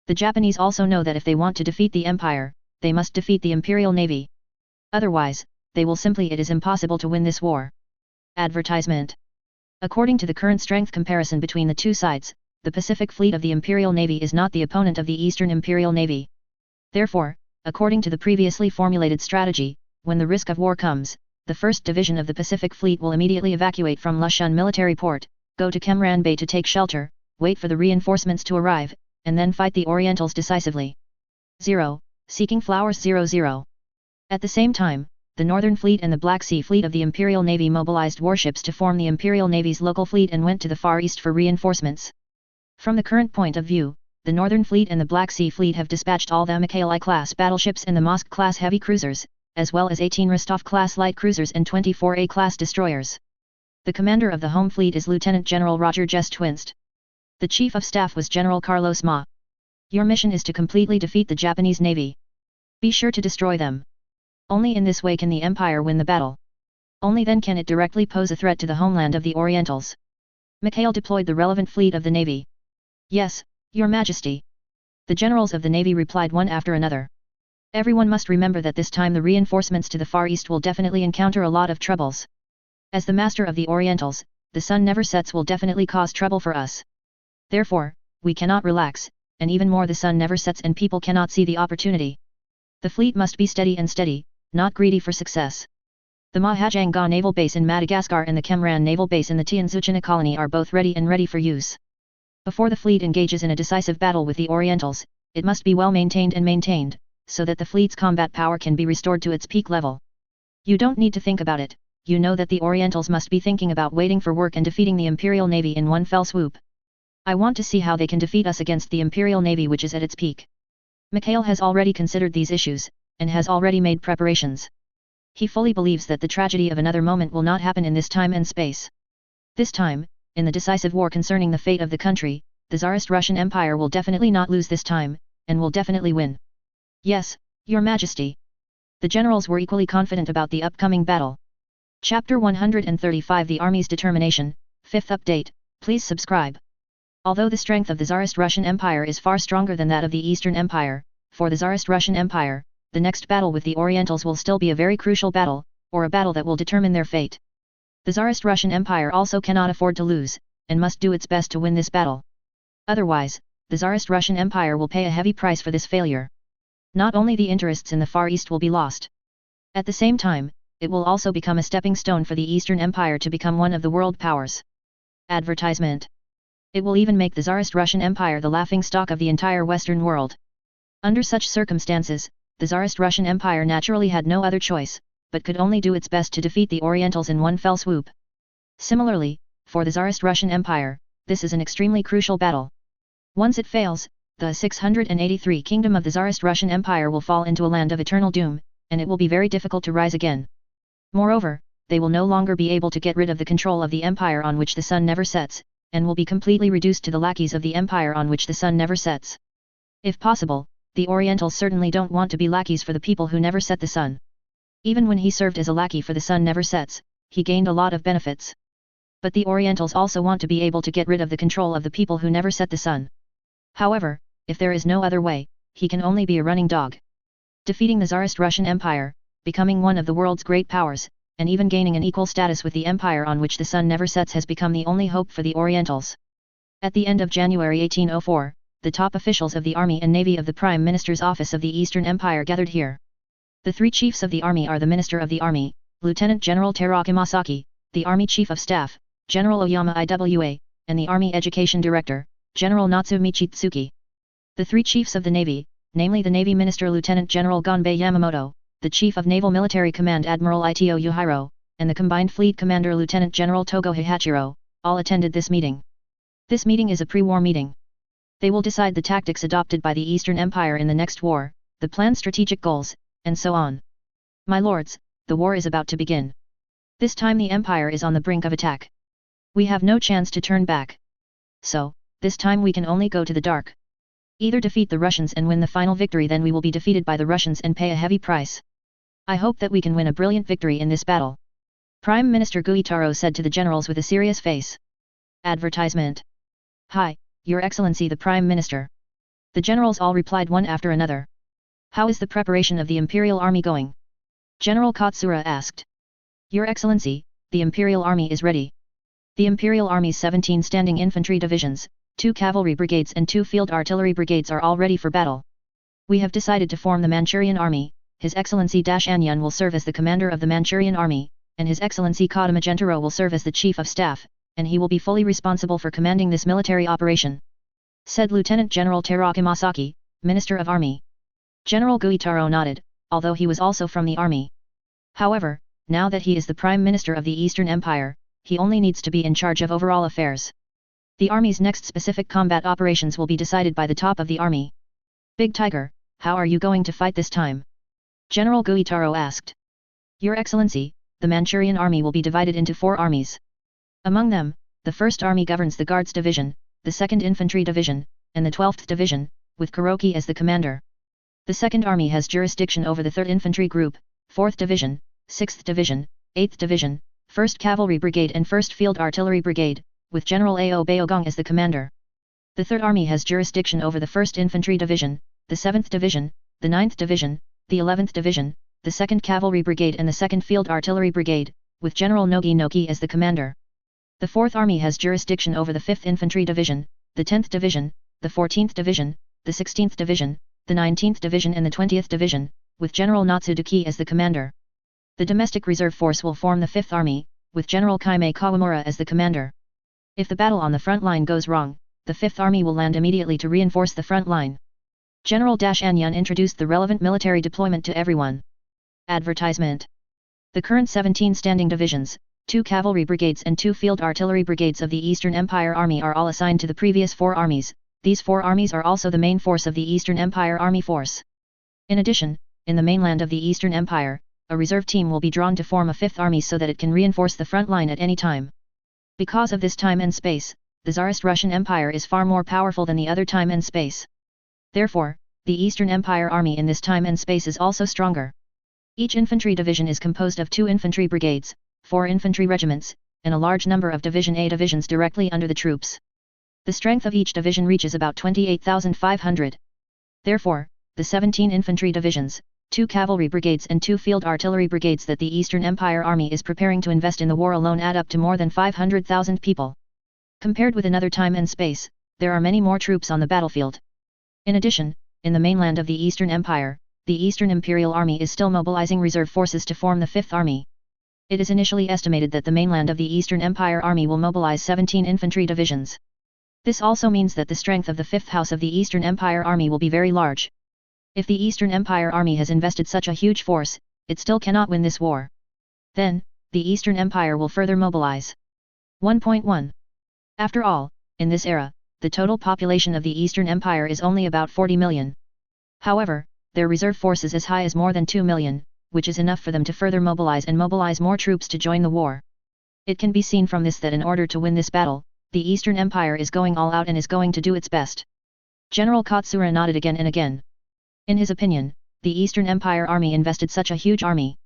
The Japanese also know that if they want to defeat the Empire, they must defeat the Imperial Navy. Otherwise, they will simply it is impossible to win this war. Advertisement. According to the current strength comparison between the two sides, the Pacific Fleet of the Imperial Navy is not the opponent of the Eastern Imperial Navy. Therefore, according to the previously formulated strategy, when the risk of war comes, the 1st Division of the Pacific Fleet will immediately evacuate from Lushun military port, go to Kemran Bay to take shelter, wait for the reinforcements to arrive, and then fight the Orientals decisively. 0. Seeking Flowers 00. At the same time, the Northern Fleet and the Black Sea Fleet of the Imperial Navy mobilized warships to form the Imperial Navy's local fleet and went to the Far East for reinforcements. From the current point of view, the Northern Fleet and the Black Sea Fleet have dispatched all the Mikhail I-class battleships and the Mosk-class heavy cruisers, as well as 18 Rostov-class light cruisers and 24 A-class destroyers. The commander of the home fleet is Lieutenant General Roger Jestwinst. The Chief of Staff was General Carlos Ma. Your mission is to completely defeat the Japanese Navy. Be sure to destroy them. Only in this way can the Empire win the battle. Only then can it directly pose a threat to the homeland of the Orientals. Mikhail deployed the relevant fleet of the Navy. Yes, Your Majesty. The generals of the Navy replied one after another. Everyone must remember that this time the reinforcements to the Far East will definitely encounter a lot of troubles. As the master of the Orientals, the sun never sets will definitely cause trouble for us. Therefore, we cannot relax, and even more the sun never sets and people cannot see the opportunity. The fleet must be steady, not greedy for success. The Mahajanga Naval Base in Madagascar and the Kemran Naval Base in the Tianzuchina colony are both ready for use. Before the fleet engages in a decisive battle with the Orientals, it must be well maintained, so that the fleet's combat power can be restored to its peak level. You don't need to think about it, you know that the Orientals must be thinking about waiting for work and defeating the Imperial Navy in one fell swoop. I want to see how they can defeat us against the Imperial Navy which is at its peak. Mikhail has already considered these issues, and has already made preparations. He fully believes that the tragedy of another moment will not happen in this time and space. This time, in the decisive war concerning the fate of the country, the Tsarist Russian Empire will definitely not lose this time, and will definitely win. Yes, Your Majesty. The generals were equally confident about the upcoming battle. Chapter 135 The Army's Determination, 5th update, please subscribe. Although the strength of the Tsarist Russian Empire is far stronger than that of the Eastern Empire, for the Tsarist Russian Empire, the next battle with the Orientals will still be a very crucial battle, or a battle that will determine their fate. The Tsarist Russian Empire also cannot afford to lose, and must do its best to win this battle. Otherwise, the Tsarist Russian Empire will pay a heavy price for this failure. Not only the interests in the Far East will be lost. At the same time, it will also become a stepping stone for the Eastern Empire to become one of the world powers. Advertisement. It will even make the Tsarist Russian Empire the laughingstock of the entire Western world. Under such circumstances, the Tsarist Russian Empire naturally had no other choice, but could only do its best to defeat the Orientals in one fell swoop. Similarly, for the Tsarist Russian Empire, this is an extremely crucial battle. Once it fails, the 683 kingdom of the Tsarist Russian Empire will fall into a land of eternal doom, and it will be very difficult to rise again. Moreover, they will no longer be able to get rid of the control of the empire on which the sun never sets, and will be completely reduced to the lackeys of the empire on which the sun never sets. If possible, the Orientals certainly don't want to be lackeys for the people who never set the sun. Even when he served as a lackey for the sun never sets, he gained a lot of benefits. But the Orientals also want to be able to get rid of the control of the people who never set the sun. However, if there is no other way, he can only be a running dog. Defeating the Tsarist Russian Empire, becoming one of the world's great powers, and even gaining an equal status with the empire on which the sun never sets has become the only hope for the Orientals. At the end of January 1804, the top officials of the Army and Navy of the Prime Minister's Office of the Eastern Empire gathered here. The three chiefs of the Army are the Minister of the Army, Lieutenant General Teraki Masaki, the Army Chief of Staff, General Oyama Iwa, and the Army Education Director, General Natsumi Chitsuki. The three chiefs of the Navy, namely the Navy Minister Lieutenant General Gonbei Yamamoto, the Chief of Naval Military Command Admiral Ito Yuhiro, and the Combined Fleet Commander Lieutenant General Togo Hihachiro, all attended this meeting. This meeting is a pre-war meeting. They will decide the tactics adopted by the Eastern Empire in the next war, the planned strategic goals, and so on. My lords, the war is about to begin. This time the Empire is on the brink of attack. We have no chance to turn back. So, this time we can only go to the dark. Either defeat the Russians and win the final victory, then we will be defeated by the Russians and pay a heavy price. I hope that we can win a brilliant victory in this battle. Prime Minister Guitaro said to the generals with a serious face. Advertisement. Hi, Your Excellency the Prime Minister. The generals all replied one after another. How is the preparation of the Imperial Army going? General Katsura asked. Your Excellency, the Imperial Army is ready. The Imperial Army's 17 standing infantry divisions, 2 cavalry brigades and 2 field artillery brigades are all ready for battle. We have decided to form the Manchurian Army. His Excellency Anyun will serve as the commander of the Manchurian Army, and His Excellency Kadama Gentaro will serve as the Chief of Staff, and he will be fully responsible for commanding this military operation, said Lieutenant General Teraki Masaki, Minister of Army. General Guitaro nodded, although he was also from the army. However, now that he is the Prime Minister of the Eastern Empire, he only needs to be in charge of overall affairs. The army's next specific combat operations will be decided by the top of the army. Big Tiger, how are you going to fight this time? General Guitaro asked. Your Excellency, the Manchurian Army will be divided into 4 armies. Among them, the 1st Army governs the Guards Division, the 2nd Infantry Division, and the 12th Division, with Kuroki as the commander. The 2nd Army has jurisdiction over the 3rd Infantry Group, 4th Division, 6th Division, 8th Division, 1st Cavalry Brigade and 1st Field Artillery Brigade, with General Ao Baogong as the commander. The 3rd Army has jurisdiction over the 1st Infantry Division, the 7th Division, the 9th Division, the 11th Division, the 2nd Cavalry Brigade and the 2nd Field Artillery Brigade, with General Nogi as the commander. The 4th Army has jurisdiction over the 5th Infantry Division, the 10th Division, the 14th Division, the 16th Division, the 19th Division and the 20th Division, with General Natsuduki as the commander. The Domestic Reserve Force will form the 5th Army, with General Kaime Kawamura as the commander. If the battle on the front line goes wrong, the 5th Army will land immediately to reinforce the front line. General Anyun introduced the relevant military deployment to everyone. Advertisement. The current 17 standing divisions, 2 cavalry brigades and 2 field artillery brigades of the Eastern Empire Army are all assigned to the previous 4 armies. These 4 armies are also the main force of the Eastern Empire Army force. In addition, in the mainland of the Eastern Empire, a reserve team will be drawn to form a 5th army so that it can reinforce the front line at any time. Because of this time and space, the Tsarist Russian Empire is far more powerful than the other time and space. Therefore, the Eastern Empire Army in this time and space is also stronger. Each infantry division is composed of 2 infantry brigades, 4 infantry regiments, and a large number of Division A divisions directly under the troops. The strength of each division reaches about 28,500. Therefore, the 17 infantry divisions, 2 cavalry brigades and 2 field artillery brigades that the Eastern Empire Army is preparing to invest in the war alone add up to more than 500,000 people. Compared with another time and space, there are many more troops on the battlefield. In addition, in the mainland of the Eastern Empire, the Eastern Imperial Army is still mobilizing reserve forces to form the Fifth Army. It is initially estimated that the mainland of the Eastern Empire Army will mobilize 17 infantry divisions. This also means that the strength of the Fifth House of the Eastern Empire Army will be very large. If the Eastern Empire Army has invested such a huge force, it still cannot win this war. Then, the Eastern Empire will further mobilize. 1.1. After all, in this era, the total population of the Eastern Empire is only about 40 million. However, their reserve force is as high as more than 2 million, which is enough for them to further mobilize more troops to join the war. It can be seen from this that in order to win this battle, the Eastern Empire is going all out and is going to do its best. General Katsura nodded again and again. In his opinion, the Eastern Empire Army invested such a huge army.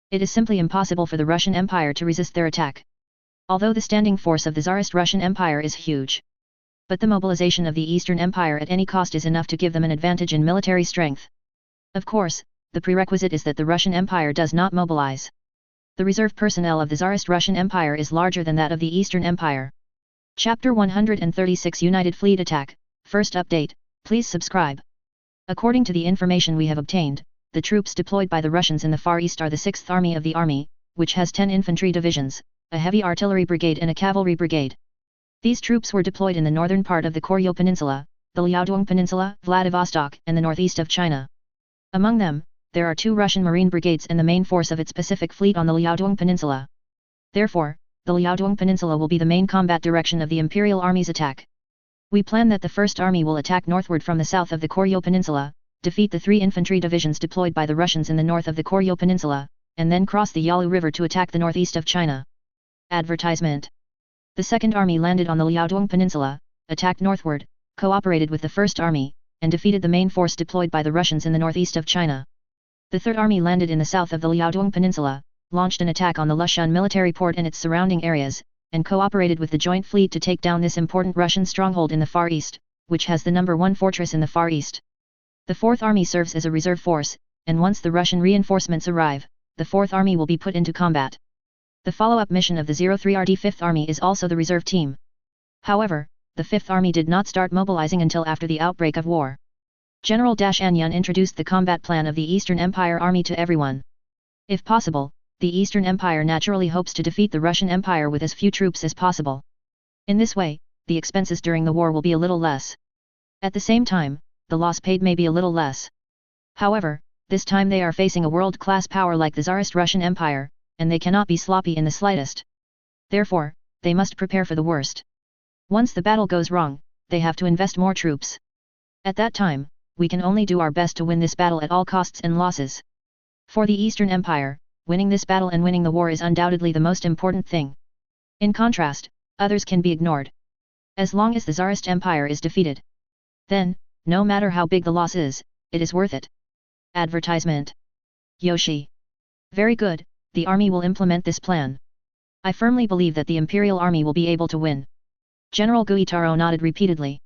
It is simply impossible for the Russian Empire to resist their attack. Although the standing force of the Tsarist Russian Empire is huge. But the mobilization of the Eastern Empire at any cost is enough to give them an advantage in military strength. Of course, the prerequisite is that the Russian Empire does not mobilize. The reserve personnel of the Tsarist Russian Empire is larger than that of the Eastern Empire. Chapter 136 United Fleet Attack, First Update, please subscribe. According to the information we have obtained, the troops deployed by the Russians in the Far East are the 6th Army of the Army, which has 10 infantry divisions, a heavy artillery brigade and a cavalry brigade. These troops were deployed in the northern part of the Koryo Peninsula, the Liaodong Peninsula, Vladivostok, and the northeast of China. Among them, there are 2 Russian Marine brigades and the main force of its Pacific Fleet on the Liaodong Peninsula. Therefore, the Liaodong Peninsula will be the main combat direction of the Imperial Army's attack. We plan that the First Army will attack northward from the south of the Koryo Peninsula, defeat the 3 infantry divisions deployed by the Russians in the north of the Koryo Peninsula, and then cross the Yalu River to attack the northeast of China. Advertisement. The Second Army landed on the Liaodong Peninsula, attacked northward, cooperated with the First Army, and defeated the main force deployed by the Russians in the northeast of China. The Third Army landed in the south of the Liaodong Peninsula, launched an attack on the Lushan military port and its surrounding areas, and cooperated with the joint fleet to take down this important Russian stronghold in the Far East, which has the number 1 fortress in the Far East. The Fourth Army serves as a reserve force, and once the Russian reinforcements arrive, the Fourth Army will be put into combat. The follow-up mission of the 03RD Fifth Army is also the reserve team. However, the Fifth Army did not start mobilizing until after the outbreak of war. General Anyun introduced the combat plan of the Eastern Empire Army to everyone. If possible, the Eastern Empire naturally hopes to defeat the Russian Empire with as few troops as possible. In this way, the expenses during the war will be a little less. At the same time, the loss paid may be a little less. However, this time they are facing a world-class power like the Tsarist Russian Empire, and they cannot be sloppy in the slightest. Therefore, they must prepare for the worst. Once the battle goes wrong, they have to invest more troops. At that time, we can only do our best to win this battle at all costs and losses. For the Eastern Empire, winning this battle and winning the war is undoubtedly the most important thing. In contrast, others can be ignored. As long as the Tsarist Empire is defeated, then, no matter how big the loss is, it is worth it. Advertisement. Yoshi. Very good, the army will implement this plan. I firmly believe that the Imperial Army will be able to win. General Guitaro nodded repeatedly.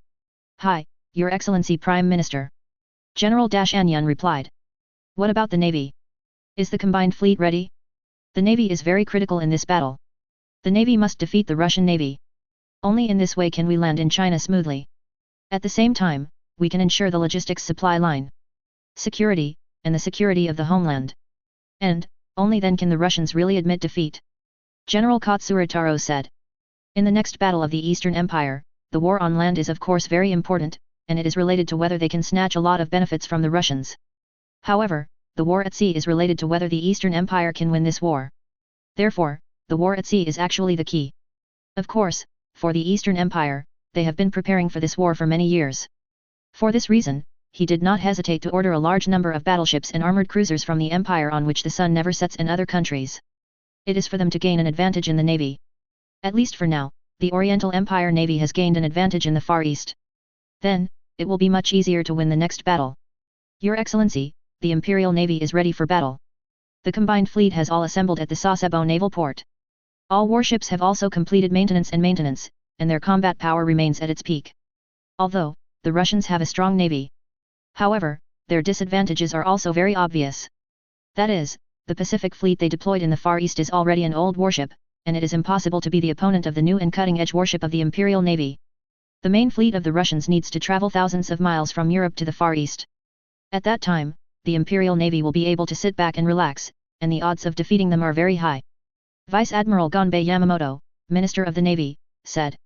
Hi, Your Excellency Prime Minister. General Anyun replied. What about the Navy? Is the combined fleet ready? The Navy is very critical in this battle. The Navy must defeat the Russian Navy. Only in this way can we land in China smoothly. At the same time, we can ensure the logistics supply line, security, and the security of the homeland. And, only then can the Russians really admit defeat. General Katsurataro said. In the next battle of the Eastern Empire, the war on land is of course very important, and it is related to whether they can snatch a lot of benefits from the Russians. However, the war at sea is related to whether the Eastern Empire can win this war. Therefore, the war at sea is actually the key. Of course, for the Eastern Empire, they have been preparing for this war for many years. For this reason, he did not hesitate to order a large number of battleships and armored cruisers from the empire on which the sun never sets in other countries. It is for them to gain an advantage in the navy. At least for now, the Oriental Empire Navy has gained an advantage in the Far East. Then, it will be much easier to win the next battle. Your Excellency, the Imperial Navy is ready for battle. The combined fleet has all assembled at the Sasebo naval port. All warships have also completed maintenance, and their combat power remains at its peak. Although, the Russians have a strong navy. However, their disadvantages are also very obvious. That is, the Pacific fleet they deployed in the Far East is already an old warship, and it is impossible to be the opponent of the new and cutting-edge warship of the Imperial Navy. The main fleet of the Russians needs to travel thousands of miles from Europe to the Far East. At that time, the Imperial Navy will be able to sit back and relax, and the odds of defeating them are very high. Vice Admiral Gonbei Yamamoto, Minister of the Navy, said.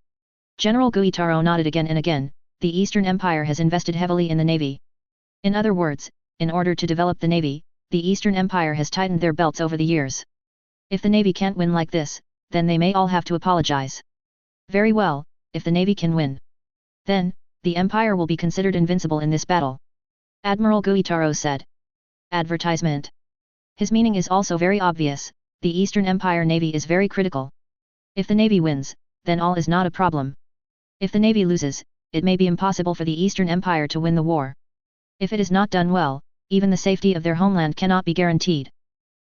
General Guitaro nodded again and again. The Eastern Empire has invested heavily in the Navy. In other words, in order to develop the Navy, the Eastern Empire has tightened their belts over the years. If the Navy can't win like this, then they may all have to apologize. Very well, if the Navy can win. Then, the Empire will be considered invincible in this battle. Admiral Guitaro said. Advertisement. His meaning is also very obvious. The Eastern Empire Navy is very critical. If the Navy wins, then all is not a problem. If the Navy loses, it may be impossible for the Eastern Empire to win the war. If it is not done well, even the safety of their homeland cannot be guaranteed.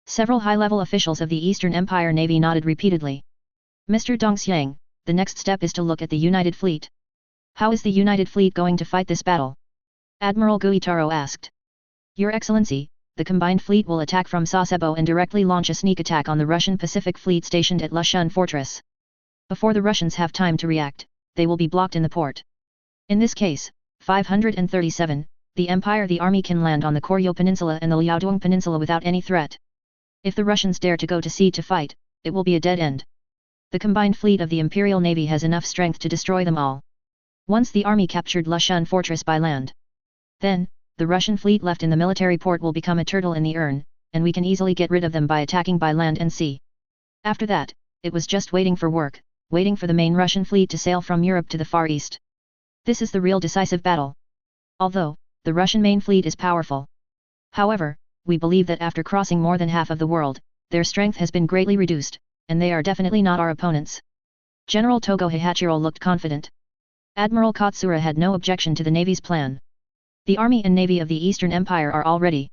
Several high-level officials of the Eastern Empire Navy nodded repeatedly. Mr. Dongxiang, the next step is to look at the United Fleet. How is the United Fleet going to fight this battle? Admiral Guitaro asked. Your Excellency, the combined fleet will attack from Sasebo and directly launch a sneak attack on the Russian Pacific Fleet stationed at Lushan Fortress. Before the Russians have time to react, they will be blocked in the port. In this case, 537, the Army can land on the Koryo Peninsula and the Liaodong Peninsula without any threat. If the Russians dare to go to sea to fight, it will be a dead end. The combined fleet of the Imperial Navy has enough strength to destroy them all. Once the army captured Lushan Fortress by land, then, the Russian fleet left in the military port will become a turtle in the urn, and we can easily get rid of them by attacking by land and sea. After that, it was just waiting for the main Russian fleet to sail from Europe to the Far East. This is the real decisive battle. Although, the Russian main fleet is powerful. However, we believe that after crossing more than half of the world, their strength has been greatly reduced, and they are definitely not our opponents. General Togo Hihachiro looked confident. Admiral Katsura had no objection to the Navy's plan. The Army and Navy of the Eastern Empire are all ready.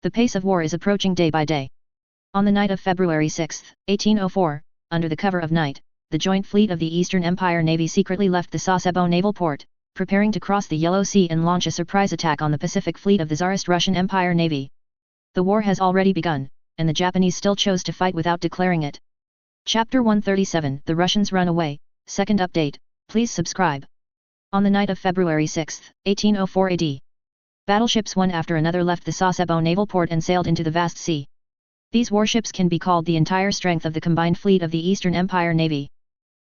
The pace of war is approaching day by day. On the night of February 6, 1804, under the cover of night, the joint fleet of the Eastern Empire Navy secretly left the Sasebo naval port, preparing to cross the Yellow Sea and launch a surprise attack on the Pacific fleet of the Tsarist Russian Empire Navy. The war has already begun, and the Japanese still chose to fight without declaring it. Chapter 137 The Russians Run Away, Second Update, please subscribe. On the night of February 6, 1804 AD, battleships one after another left the Sasebo naval port and sailed into the vast sea. These warships can be called the entire strength of the combined fleet of the Eastern Empire Navy.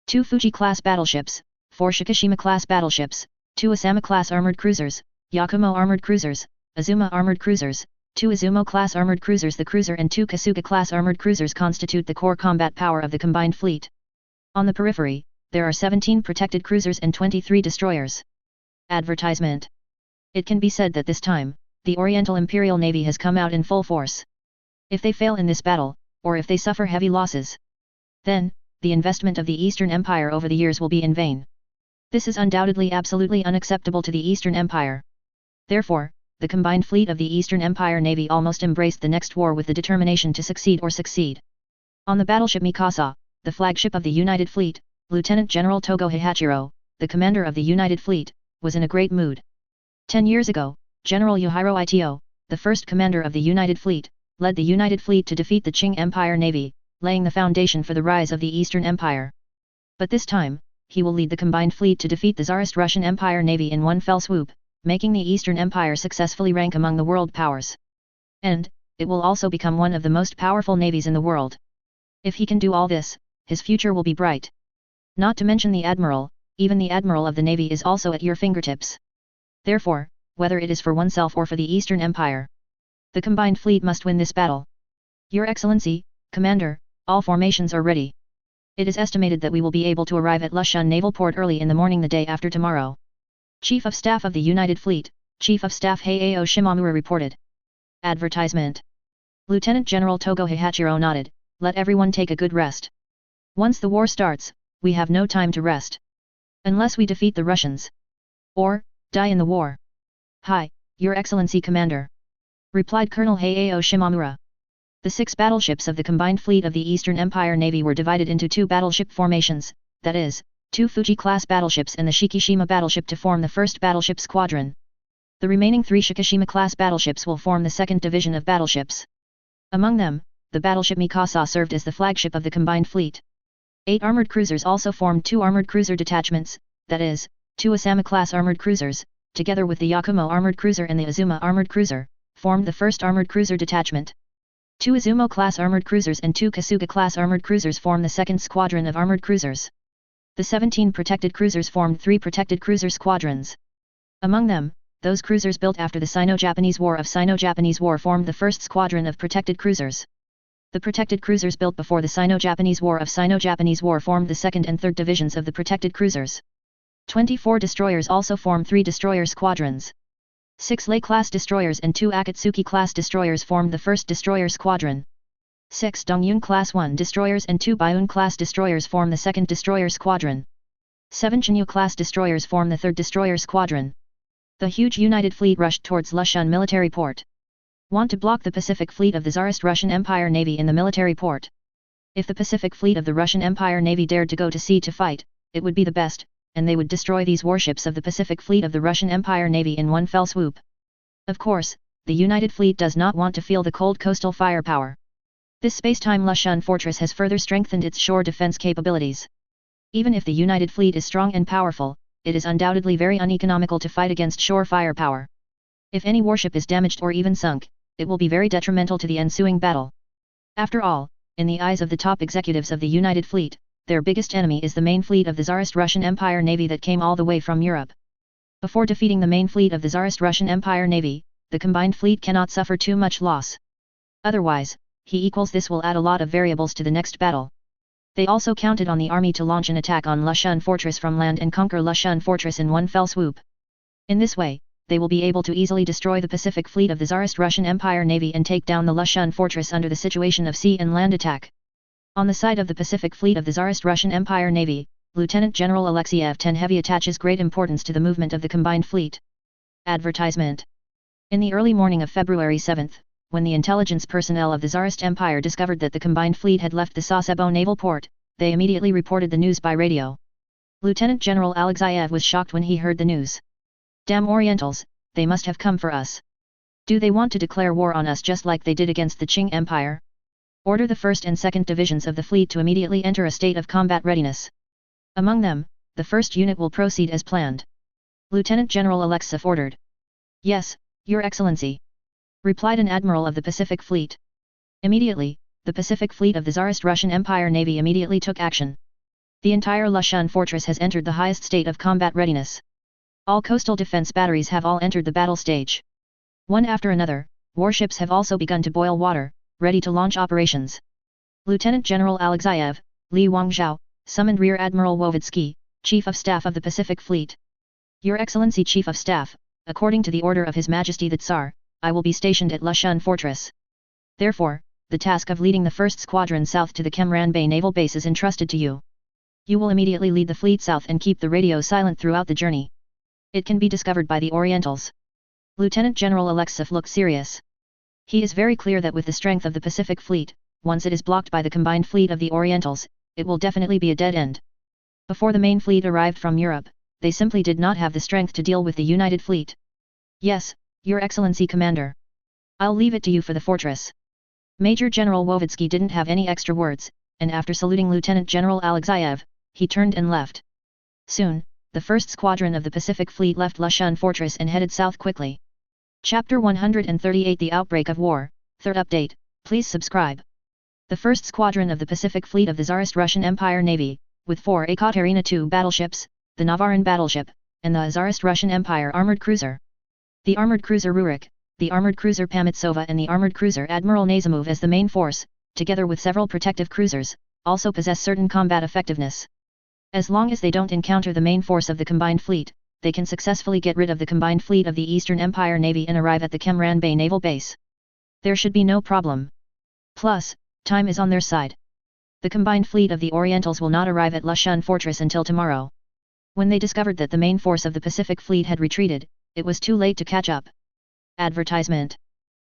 2 Fuji-class battleships, 4 Shikishima-class battleships, 2 Asama-class armored cruisers, Yakumo armored cruisers, Azuma armored cruisers, 2 Izumo-class armored cruisers. The cruiser and 2 Kasuga-class armored cruisers constitute the core combat power of the combined fleet. On the periphery, there are 17 protected cruisers and 23 destroyers. Advertisement. It can be said that this time, the Oriental Imperial Navy has come out in full force. If they fail in this battle, or if they suffer heavy losses, then, the investment of the Eastern Empire over the years will be in vain. This is undoubtedly absolutely unacceptable to the Eastern Empire. Therefore, the combined fleet of the Eastern Empire Navy almost embraced the next war with the determination to succeed or succeed. On the battleship Mikasa, the flagship of the United Fleet, Lieutenant General Togo Hihachiro, the commander of the United Fleet, was in a great mood. 10 years ago, General Yuhiro Ito, the first commander of the United Fleet, led the United Fleet to defeat the Qing Empire Navy, laying the foundation for the rise of the Eastern Empire. But this time, he will lead the combined fleet to defeat the Tsarist Russian Empire Navy in one fell swoop, making the Eastern Empire successfully rank among the world powers. And, it will also become one of the most powerful navies in the world. If he can do all this, his future will be bright. Not to mention the Admiral, even the Admiral of the Navy is also at your fingertips. Therefore, whether it is for oneself or for the Eastern Empire, the combined fleet must win this battle. Your Excellency, Commander, all formations are ready. It is estimated that we will be able to arrive at Lushan Naval Port early in the morning the day after tomorrow. Chief of Staff of the United Fleet, Chief of Staff Heiao Shimamura reported. Advertisement. Lieutenant General Togo Hihachiro nodded. Let everyone take a good rest. Once the war starts, we have no time to rest. Unless we defeat the Russians. Or, die in the war. Hi, Your Excellency Commander. Replied Colonel Heiao Shimamura. The 6 battleships of the combined fleet of the Eastern Empire Navy were divided into 2 battleship formations, that is, 2 Fuji-class battleships and the Shikishima battleship to form the 1st battleship squadron. The remaining 3 Shikishima-class battleships will form the 2nd division of battleships. Among them, the battleship Mikasa served as the flagship of the combined fleet. 8 armored cruisers also formed 2 armored cruiser detachments, that is, 2 Asama-class armored cruisers, together with the Yakumo armored cruiser and the Azuma armored cruiser, formed the 1st armored cruiser detachment. 2 Izumo-class armored cruisers and 2 Kasuga-class armored cruisers form the 2nd squadron of armored cruisers. The 17 protected cruisers formed 3 protected cruiser squadrons. Among them, those cruisers built after the Sino-Japanese War formed the 1st squadron of protected cruisers. The protected cruisers built before the Sino-Japanese War formed the 2nd and 3rd divisions of the protected cruisers. 24 destroyers also form 3 destroyer squadrons. 6 Lei-class destroyers and 2 Akatsuki-class destroyers formed the 1st destroyer squadron. 6 Dongyun-class 1 destroyers and 2 Bayun-class destroyers form the 2nd destroyer squadron. 7 Chinyu-class destroyers form the 3rd destroyer squadron. The huge United Fleet rushed towards Lushan military port. Want to block the Pacific Fleet of the Tsarist Russian Empire Navy in the military port. If the Pacific Fleet of the Russian Empire Navy dared to go to sea to fight, it would be the best, and they would destroy these warships of the Pacific Fleet of the Russian Empire Navy in one fell swoop. Of course, the United Fleet does not want to feel the cold coastal firepower. This space-time Lushan fortress has further strengthened its shore defense capabilities. Even if the United Fleet is strong and powerful, it is undoubtedly very uneconomical to fight against shore firepower. If any warship is damaged or even sunk, it will be very detrimental to the ensuing battle. After all, in the eyes of the top executives of the United Fleet, their biggest enemy is the main fleet of the Tsarist Russian Empire Navy that came all the way from Europe. Before defeating the main fleet of the Tsarist Russian Empire Navy, the combined fleet cannot suffer too much loss. Otherwise, this will add a lot of variables to the next battle. They also counted on the army to launch an attack on Lushan Fortress from land and conquer Lushan Fortress in one fell swoop. In this way, they will be able to easily destroy the Pacific Fleet of the Tsarist Russian Empire Navy and take down the Lushan Fortress under the situation of sea and land attack. On the side of the Pacific Fleet of the Tsarist Russian Empire Navy, Lieutenant General Alexeyev Tenheavy attaches great importance to the movement of the combined fleet. Advertisement. In the early morning of February 7, when the intelligence personnel of the Tsarist Empire discovered that the combined fleet had left the Sasebo naval port, they immediately reported the news by radio. Lieutenant General Alexeyev was shocked when he heard the news. Damn Orientals, they must have come for us. Do they want to declare war on us just like they did against the Qing Empire? Order the 1st and 2nd divisions of the fleet to immediately enter a state of combat readiness. Among them, the 1st unit will proceed as planned. Lieutenant General Alexeyev ordered. Yes, Your Excellency, replied an admiral of the Pacific Fleet. Immediately, the Pacific Fleet of the Tsarist Russian Empire Navy immediately took action. The entire Lushan Fortress has entered the highest state of combat readiness. All coastal defense batteries have all entered the battle stage. One after another, warships have also begun to boil water, ready to launch operations. Lieutenant General Alexeyev, Li Wangzhao, summoned Rear Admiral Wovitsky, Chief of Staff of the Pacific Fleet. Your Excellency Chief of Staff, according to the order of His Majesty the Tsar, I will be stationed at Lushan Fortress. Therefore, the task of leading the 1st Squadron south to the Kemran Bay Naval Base is entrusted to you. You will immediately lead the fleet south and keep the radio silent throughout the journey. It can be discovered by the Orientals. Lieutenant General Alexeyev looked serious. He is very clear that with the strength of the Pacific Fleet, once it is blocked by the combined fleet of the Orientals, it will definitely be a dead end. Before the main fleet arrived from Europe, they simply did not have the strength to deal with the United Fleet. Yes, Your Excellency Commander. I'll leave it to you for the fortress. Major General Wovitsky didn't have any extra words, and after saluting Lieutenant General Alexeyev, he turned and left. Soon, the 1st Squadron of the Pacific Fleet left Lushan Fortress and headed south quickly. Chapter 138 The Outbreak of War, 3rd update, please subscribe. The 1st Squadron of the Pacific Fleet of the Tsarist Russian Empire Navy, with 4 Ekaterina II battleships, the Navarin battleship, and the Tsarist Russian Empire armored cruiser. The armored cruiser Rurik, the armored cruiser Pamitsova and the armored cruiser Admiral Nazimov as the main force, together with several protective cruisers, also possess certain combat effectiveness. As long as they don't encounter the main force of the combined fleet, they can successfully get rid of the combined fleet of the Eastern Empire Navy and arrive at the Kemran Bay Naval Base. There should be no problem. Plus, time is on their side. The combined fleet of the Orientals will not arrive at Lushan Fortress until tomorrow. When they discovered that the main force of the Pacific Fleet had retreated, it was too late to catch up. Advertisement.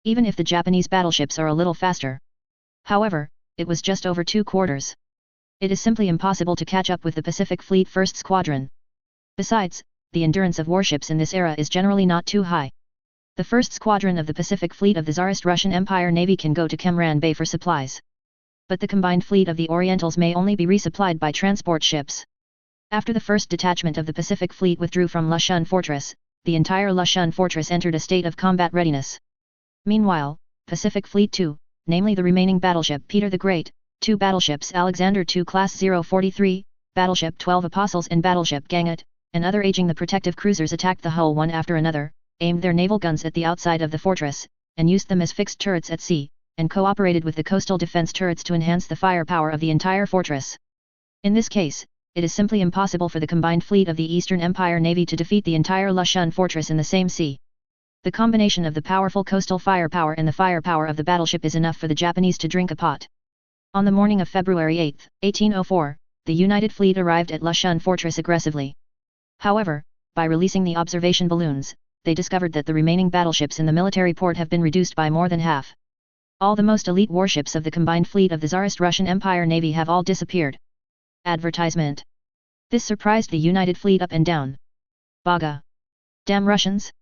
Even if the Japanese battleships are a little faster, However, it was just over 2 quarters. It is simply impossible to catch up with the Pacific Fleet First Squadron. Besides, the endurance of warships in this era is generally not too high. The first squadron of the Pacific Fleet of the Tsarist Russian Empire Navy can go to Kemran Bay for supplies. But the combined fleet of the Orientals may only be resupplied by transport ships. After the first detachment of the Pacific Fleet withdrew from Lushun Fortress, the entire Lushun Fortress entered a state of combat readiness. Meanwhile, Pacific Fleet 2, namely the remaining battleship Peter the Great, 2 battleships Alexander II Class 043, battleship 12 Apostles and battleship Gangat, and other aging the protective cruisers attacked the hull one after another, aimed their naval guns at the outside of the fortress, and used them as fixed turrets at sea, and cooperated with the coastal defense turrets to enhance the firepower of the entire fortress. In this case, it is simply impossible for the combined fleet of the Eastern Empire Navy to defeat the entire Lushun Fortress in the same sea. The combination of the powerful coastal firepower and the firepower of the battleship is enough for the Japanese to drink a pot. On the morning of February 8, 1804, the United Fleet arrived at Lushun Fortress aggressively. However, by releasing the observation balloons, they discovered that the remaining battleships in the military port have been reduced by more than half. All the most elite warships of the combined fleet of the Tsarist Russian Empire Navy have all disappeared. Advertisement. This surprised the United Fleet up and down. Baga. Damn Russians!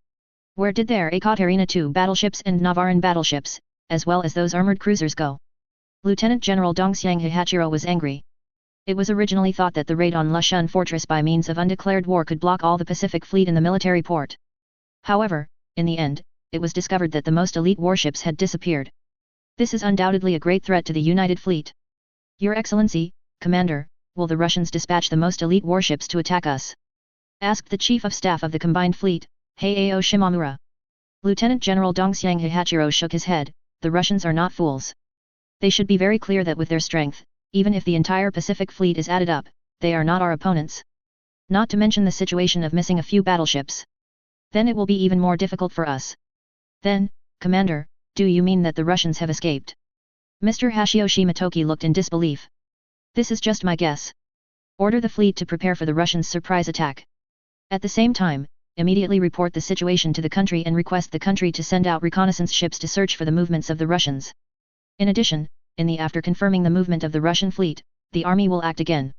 Where did their Ekaterina II battleships and Navarin battleships, as well as those armored cruisers go? Lieutenant General Dongxiang Hihachiro was angry. It was originally thought that the raid on Lushun Fortress by means of undeclared war could block all the Pacific Fleet in the military port. However, in the end, it was discovered that the most elite warships had disappeared. This is undoubtedly a great threat to the United Fleet. Your Excellency, Commander, will the Russians dispatch the most elite warships to attack us? Asked the Chief of Staff of the combined fleet, Heiao Shimamura. Lieutenant General Dongxiang Hihachiro shook his head. The Russians are not fools. They should be very clear that with their strength, even if the entire Pacific Fleet is added up, they are not our opponents. Not to mention the situation of missing a few battleships. Then it will be even more difficult for us. Then, Commander, do you mean that the Russians have escaped? Mr. Hashiyoshi Matoki looked in disbelief. This is just my guess. Order the fleet to prepare for the Russians' surprise attack. At the same time, immediately report the situation to the country and request the country to send out reconnaissance ships to search for the movements of the Russians. In addition, after confirming the movement of the Russian fleet, the army will act again.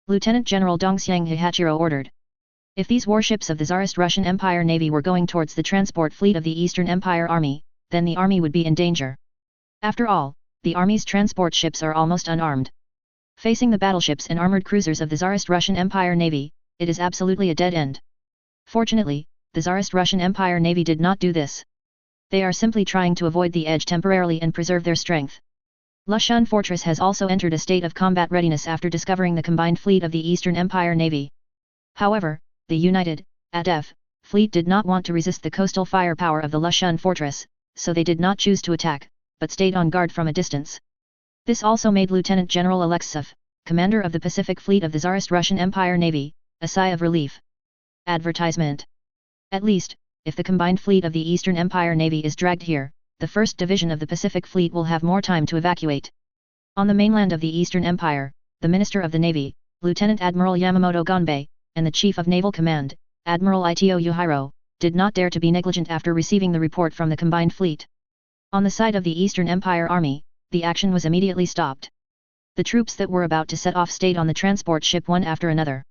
Lieutenant General Dongxiang Hihachiro ordered. If these warships of the Tsarist Russian Empire Navy were going towards the transport fleet of the Eastern Empire Army, then the army would be in danger. After all, the army's transport ships are almost unarmed. Facing the battleships and armored cruisers of the Tsarist Russian Empire Navy, it is absolutely a dead end. Fortunately, the Tsarist Russian Empire Navy did not do this. They are simply trying to avoid the edge temporarily and preserve their strength. Lushun Fortress has also entered a state of combat readiness after discovering the combined fleet of the Eastern Empire Navy. However, the United ADF fleet did not want to resist the coastal firepower of the Lushun Fortress, so they did not choose to attack, but stayed on guard from a distance. This also made Lieutenant General Alexeyev, commander of the Pacific Fleet of the Tsarist Russian Empire Navy, a sigh of relief. Advertisement. At least, if the combined fleet of the Eastern Empire Navy is dragged here, the 1st Division of the Pacific Fleet will have more time to evacuate. On the mainland of the Eastern Empire, the Minister of the Navy, Lieutenant Admiral Yamamoto Gonbei, and the Chief of Naval Command, Admiral Ito Yuhiro, did not dare to be negligent after receiving the report from the combined fleet. On the side of the Eastern Empire Army, the action was immediately stopped. The troops that were about to set off stayed on the transport ship one after another.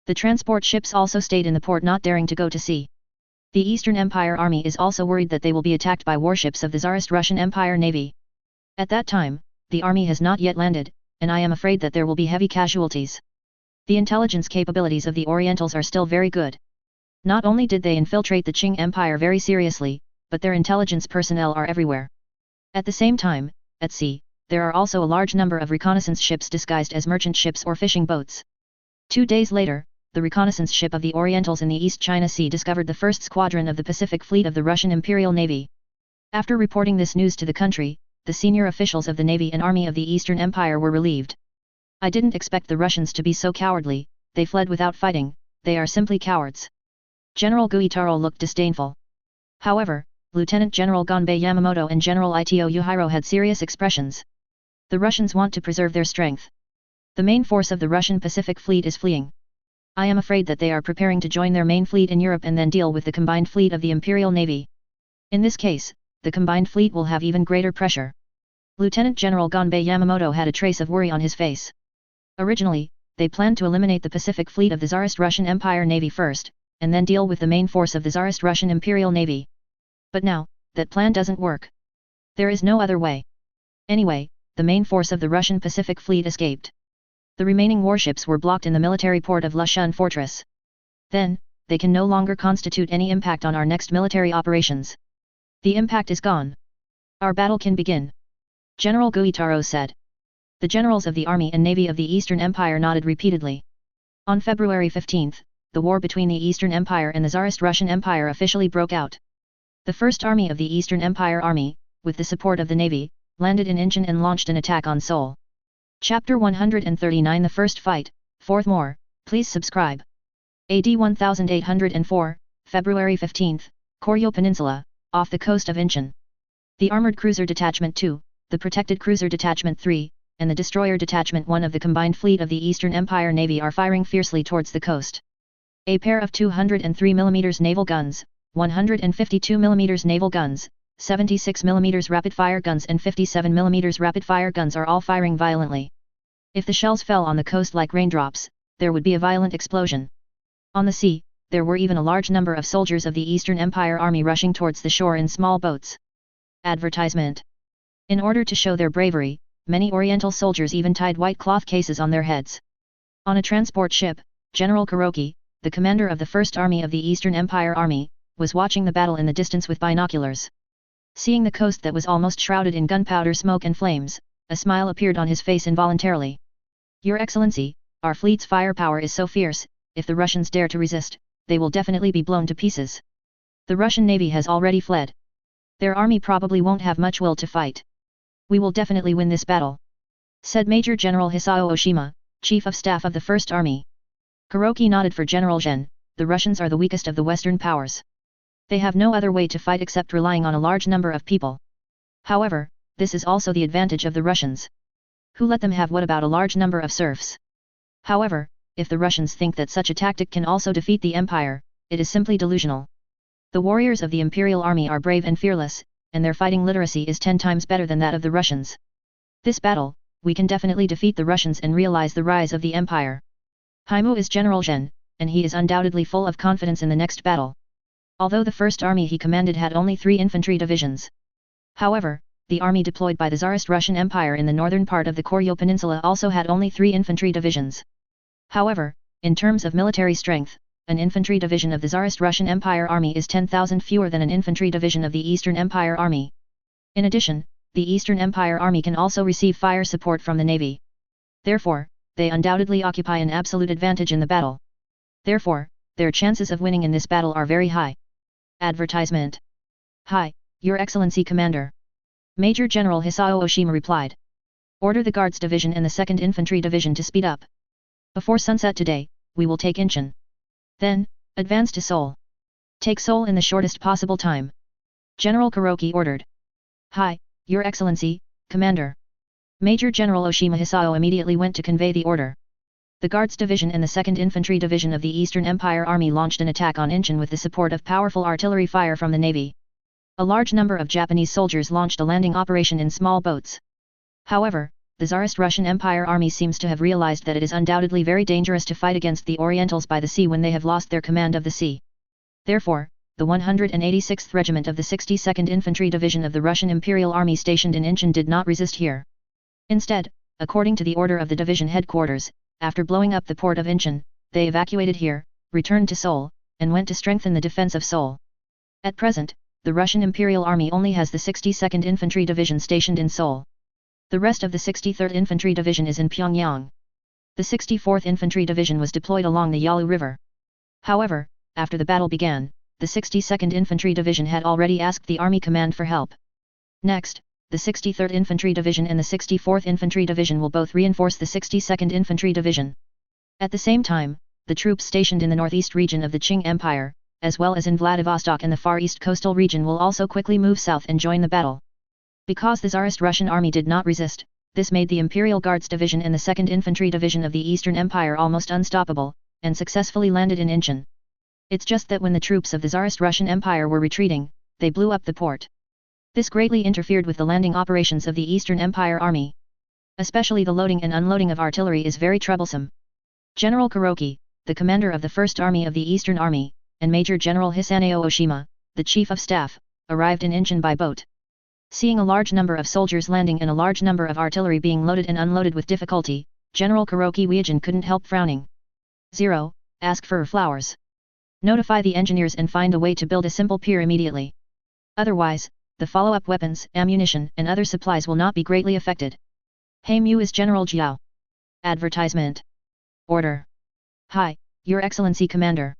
The transport ships also stayed in the port, not daring to go to sea. The Eastern Empire Army is also worried that they will be attacked by warships of the Tsarist Russian Empire Navy. At that time, the army has not yet landed, and I am afraid that there will be heavy casualties. The intelligence capabilities of the Orientals are still very good. Not only did they infiltrate the Qing Empire very seriously, but their intelligence personnel are everywhere. At the same time, at sea, there are also a large number of reconnaissance ships disguised as merchant ships or fishing boats. 2 days later, the reconnaissance ship of the Orientals in the East China Sea discovered the 1st Squadron of the Pacific Fleet of the Russian Imperial Navy. After reporting this news to the country, the senior officials of the Navy and Army of the Eastern Empire were relieved. I didn't expect the Russians to be so cowardly. They fled without fighting. They are simply cowards. General Guitaro looked disdainful. However, Lieutenant General Gonbei Yamamoto and General Ito Yuhiro had serious expressions. The Russians want to preserve their strength. The main force of the Russian Pacific Fleet is fleeing. I am afraid that they are preparing to join their main fleet in Europe and then deal with the combined fleet of the Imperial Navy. In this case, the combined fleet will have even greater pressure. Lieutenant General Gonbei Yamamoto had a trace of worry on his face. Originally, they planned to eliminate the Pacific Fleet of the Tsarist Russian Empire Navy first, and then deal with the main force of the Tsarist Russian Imperial Navy. But now, that plan doesn't work. There is no other way. Anyway, the main force of the Russian Pacific Fleet escaped. The remaining warships were blocked in the military port of Lushun Fortress. Then, they can no longer constitute any impact on our next military operations. The impact is gone. Our battle can begin. General Guitaro said. The generals of the Army and Navy of the Eastern Empire nodded repeatedly. On February 15, the war between the Eastern Empire and the Tsarist Russian Empire officially broke out. The First Army of the Eastern Empire Army, with the support of the Navy, landed in Incheon and launched an attack on Seoul. Chapter 139 The First Fight, Fourth More, please subscribe. AD 1804, February 15, Koryo Peninsula, off the coast of Incheon. The Armored Cruiser Detachment 2, the Protected Cruiser Detachment 3, and the Destroyer Detachment 1 of the Combined Fleet of the Eastern Empire Navy are firing fiercely towards the coast. A pair of 203 mm naval guns, 152 mm naval guns, 76 mm rapid-fire guns and 57 mm rapid-fire guns are all firing violently. If the shells fell on the coast like raindrops, there would be a violent explosion. On the sea, there were even a large number of soldiers of the Eastern Empire Army rushing towards the shore in small boats. Advertisement. In order to show their bravery, many Oriental soldiers even tied white cloth cases on their heads. On a transport ship, General Kuroki, the commander of the First Army of the Eastern Empire Army, was watching the battle in the distance with binoculars. Seeing the coast that was almost shrouded in gunpowder smoke and flames, a smile appeared on his face involuntarily. Your Excellency, our fleet's firepower is so fierce, if the Russians dare to resist, they will definitely be blown to pieces. The Russian Navy has already fled. Their army probably won't have much will to fight. We will definitely win this battle, said Major General Hisao Oshima, Chief of Staff of the First Army. Kuroki nodded for General Zhen. The Russians are the weakest of the Western powers. They have no other way to fight except relying on a large number of people. However, this is also the advantage of the Russians. Who let them have what about a large number of serfs? However, if the Russians think that such a tactic can also defeat the empire, it is simply delusional. The warriors of the Imperial Army are brave and fearless, and their fighting literacy is 10 times better than that of the Russians. This battle, we can definitely defeat the Russians and realize the rise of the empire. Haimu is General Zhen, and he is undoubtedly full of confidence in the next battle. Although the First Army he commanded had only 3 infantry divisions. However, the army deployed by the Tsarist Russian Empire in the northern part of the Koryo Peninsula also had only 3 infantry divisions. However, in terms of military strength, an infantry division of the Tsarist Russian Empire Army is 10,000 fewer than an infantry division of the Eastern Empire Army. In addition, the Eastern Empire Army can also receive fire support from the Navy. Therefore, they undoubtedly occupy an absolute advantage in the battle. Therefore, their chances of winning in this battle are very high. Advertisement. Hi, Your Excellency Commander. Major General Hisao Oshima replied. Order the Guards Division and the 2nd Infantry Division to speed up. Before sunset today, we will take Incheon. Then, advance to Seoul. Take Seoul in the shortest possible time. General Kuroki ordered. Hi, Your Excellency, Commander. Major General Oshima Hisao immediately went to convey the order. The Guards Division and the 2nd Infantry Division of the Eastern Empire Army launched an attack on Incheon with the support of powerful artillery fire from the Navy. A large number of Japanese soldiers launched a landing operation in small boats. However, the Tsarist Russian Empire Army seems to have realized that it is undoubtedly very dangerous to fight against the Orientals by the sea when they have lost their command of the sea. Therefore, the 186th Regiment of the 62nd Infantry Division of the Russian Imperial Army stationed in Incheon did not resist here. Instead, according to the order of the division headquarters, after blowing up the port of Incheon, they evacuated here, returned to Seoul, and went to strengthen the defense of Seoul. At present, the Russian Imperial Army only has the 62nd Infantry Division stationed in Seoul. The rest of the 63rd Infantry Division is in Pyongyang. The 64th Infantry Division was deployed along the Yalu River. However, after the battle began, the 62nd Infantry Division had already asked the Army Command for help. Next, the 63rd Infantry Division and the 64th Infantry Division will both reinforce the 62nd Infantry Division. At the same time, the troops stationed in the northeast region of the Qing Empire, as well as in Vladivostok and the Far East coastal region will also quickly move south and join the battle. Because the Tsarist Russian army did not resist, this made the Imperial Guards Division and the 2nd Infantry Division of the Eastern Empire almost unstoppable, and successfully landed in Incheon. It's just that when the troops of the Tsarist Russian Empire were retreating, they blew up the port. This greatly interfered with the landing operations of the Eastern Empire Army. Especially the loading and unloading of artillery is very troublesome. General Kuroki, the commander of the First Army of the Eastern Army, and Major General Hisaneo Oshima, the Chief of Staff, arrived in Incheon by boat. Seeing a large number of soldiers landing and a large number of artillery being loaded and unloaded with difficulty, General Kuroki Weijin couldn't help frowning. 0. Ask for flowers. Notify the engineers and find a way to build a simple pier immediately. Otherwise, the follow-up weapons, ammunition, and other supplies will not be greatly affected. Hey Mu is General Jiao. Advertisement. Order. Hi, Your Excellency Commander.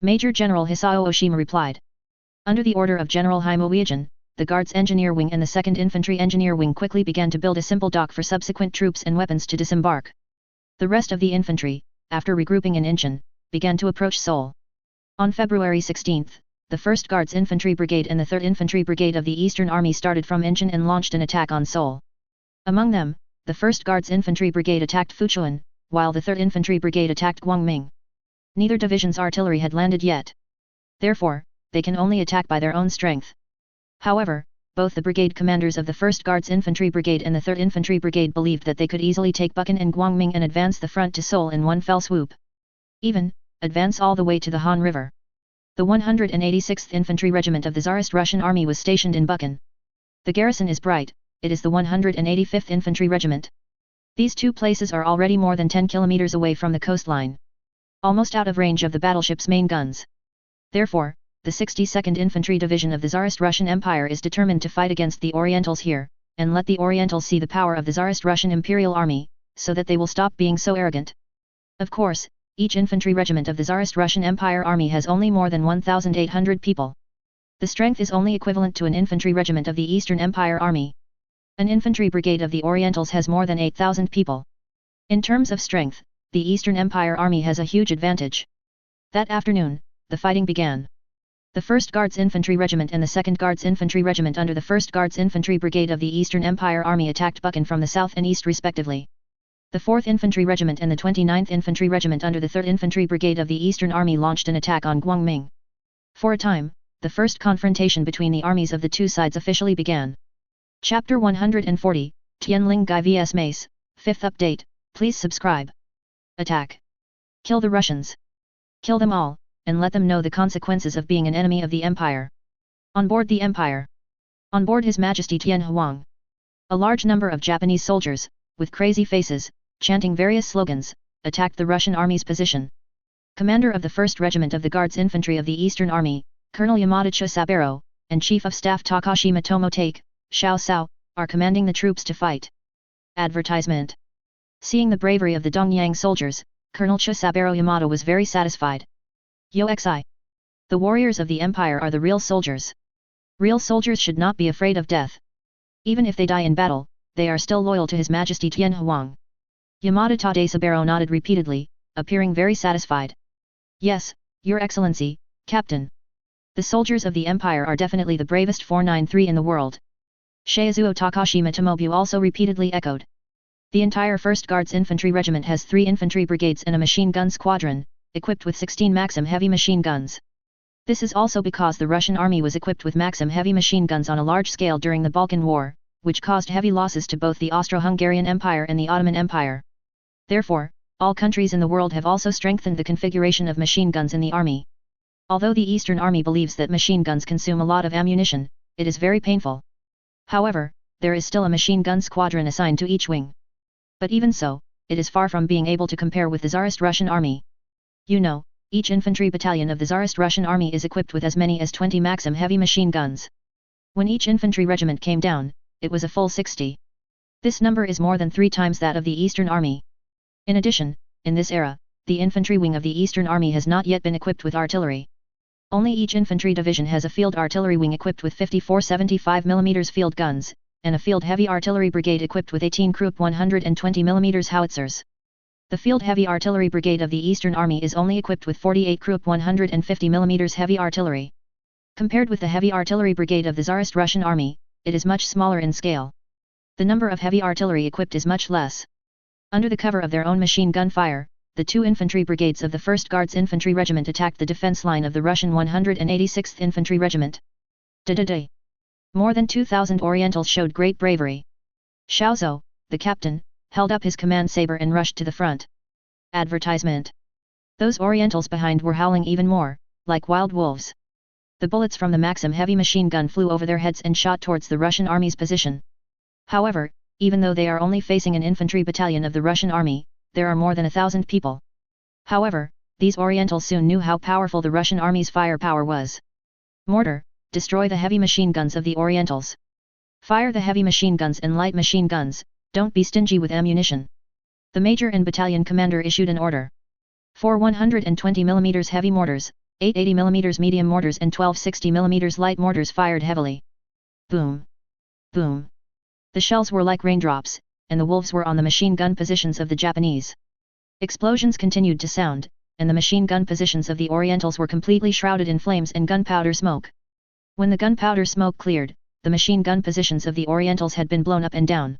Major General Hisao Oshima replied. Under the order of General Haimo Weijin, the Guards Engineer Wing and the 2nd Infantry Engineer Wing quickly began to build a simple dock for subsequent troops and weapons to disembark. The rest of the infantry, after regrouping in Incheon, began to approach Seoul. On February 16, the 1st Guards Infantry Brigade and the 3rd Infantry Brigade of the Eastern Army started from Incheon and launched an attack on Seoul. Among them, the 1st Guards Infantry Brigade attacked Fuchuan, while the 3rd Infantry Brigade attacked Gwangming. Neither division's artillery had landed yet. Therefore, they can only attack by their own strength. However, both the brigade commanders of the 1st Guards Infantry Brigade and the 3rd Infantry Brigade believed that they could easily take Bukhan and Gwangming and advance the front to Seoul in one fell swoop. Even, advance all the way to the Han River. The 186th Infantry Regiment of the Tsarist Russian Army was stationed in Bukhan. The garrison is bright, it is the 185th Infantry Regiment. These two places are already more than 10 kilometers away from the coastline. Almost out of range of the battleship's main guns. Therefore, the 62nd Infantry Division of the Tsarist Russian Empire is determined to fight against the Orientals here, and let the Orientals see the power of the Tsarist Russian Imperial Army, so that they will stop being so arrogant. Of course, each infantry regiment of the Tsarist Russian Empire Army has only more than 1,800 people. The strength is only equivalent to an infantry regiment of the Eastern Empire Army. An infantry brigade of the Orientals has more than 8,000 people. In terms of strength, the Eastern Empire Army has a huge advantage. That afternoon, the fighting began. The 1st Guards Infantry Regiment and the 2nd Guards Infantry Regiment under the 1st Guards Infantry Brigade of the Eastern Empire Army attacked Bukhan from the south and east respectively. The 4th Infantry Regiment and the 29th Infantry Regiment under the 3rd Infantry Brigade of the Eastern Army launched an attack on Gwangming. For a time, the first confrontation between the armies of the two sides officially began. Chapter 140, Tianling Gai vs Mace, 5th update, please subscribe. Attack. Kill the Russians. Kill them all, and let them know the consequences of being an enemy of the Empire. On board the Empire. On board His Majesty Tian Huang. A large number of Japanese soldiers, with crazy faces, chanting various slogans, attacked the Russian army's position. Commander of the 1st Regiment of the Guards Infantry of the Eastern Army, Colonel Yamada Chisaburo, and Chief of Staff Takashi Motomotake, Xiao Sao, are commanding the troops to fight. Advertisement. Seeing the bravery of the Dongyang soldiers, Colonel Chisaburo Yamada was very satisfied. Yoxi. The warriors of the Empire are the real soldiers. Real soldiers should not be afraid of death. Even if they die in battle, they are still loyal to His Majesty Tian Huang. Yamada Tadesaburo nodded repeatedly, appearing very satisfied. Yes, Your Excellency, Captain. The soldiers of the Empire are definitely the bravest 493 in the world. Sheizuo Takashi Motomobu also repeatedly echoed. The entire 1st Guards Infantry Regiment has 3 infantry brigades and a machine gun squadron, equipped with 16 Maxim heavy machine guns. This is also because the Russian army was equipped with Maxim heavy machine guns on a large scale during the Balkan War, which caused heavy losses to both the Austro-Hungarian Empire and the Ottoman Empire. Therefore, all countries in the world have also strengthened the configuration of machine guns in the army. Although the Eastern Army believes that machine guns consume a lot of ammunition, it is very painful. However, there is still a machine gun squadron assigned to each wing. But even so, it is far from being able to compare with the Tsarist Russian army. You know, each infantry battalion of the Tsarist Russian army is equipped with as many as 20 Maxim heavy machine guns. When each infantry regiment came down, it was a full 60. This number is more than 3 times that of the Eastern Army. In addition, in this era, the infantry wing of the Eastern Army has not yet been equipped with artillery. Only each infantry division has a field artillery wing equipped with 54 75mm field guns, and a field heavy artillery brigade equipped with 18 Krupp 120mm howitzers. The field heavy artillery brigade of the Eastern Army is only equipped with 48 Krupp 150mm heavy artillery. Compared with the heavy artillery brigade of the Tsarist Russian Army, it is much smaller in scale. The number of heavy artillery equipped is much less. Under the cover of their own machine gun fire, the 2 infantry brigades of the 1st Guards Infantry Regiment attacked the defense line of the Russian 186th Infantry Regiment. Da-da-da. More than 2,000 Orientals showed great bravery. Xiaozhou, the captain, held up his command saber and rushed to the front. Advertisement. Those Orientals behind were howling even more, like wild wolves. The bullets from the Maxim heavy machine gun flew over their heads and shot towards the Russian army's position. However, even though they are only facing an infantry battalion of the Russian army, there are more than 1,000 people. However, these Orientals soon knew how powerful the Russian army's firepower was. Mortar, destroy the heavy machine guns of the Orientals. Fire the heavy machine guns and light machine guns, don't be stingy with ammunition. The major and battalion commander issued an order. 4 120 mm heavy mortars, 8 80 mm medium mortars and 12 60 mm light mortars fired heavily. Boom! Boom! The shells were like raindrops, and the wolves were on the machine gun positions of the Japanese. Explosions continued to sound, and the machine gun positions of the Orientals were completely shrouded in flames and gunpowder smoke. When the gunpowder smoke cleared, the machine gun positions of the Orientals had been blown up and down.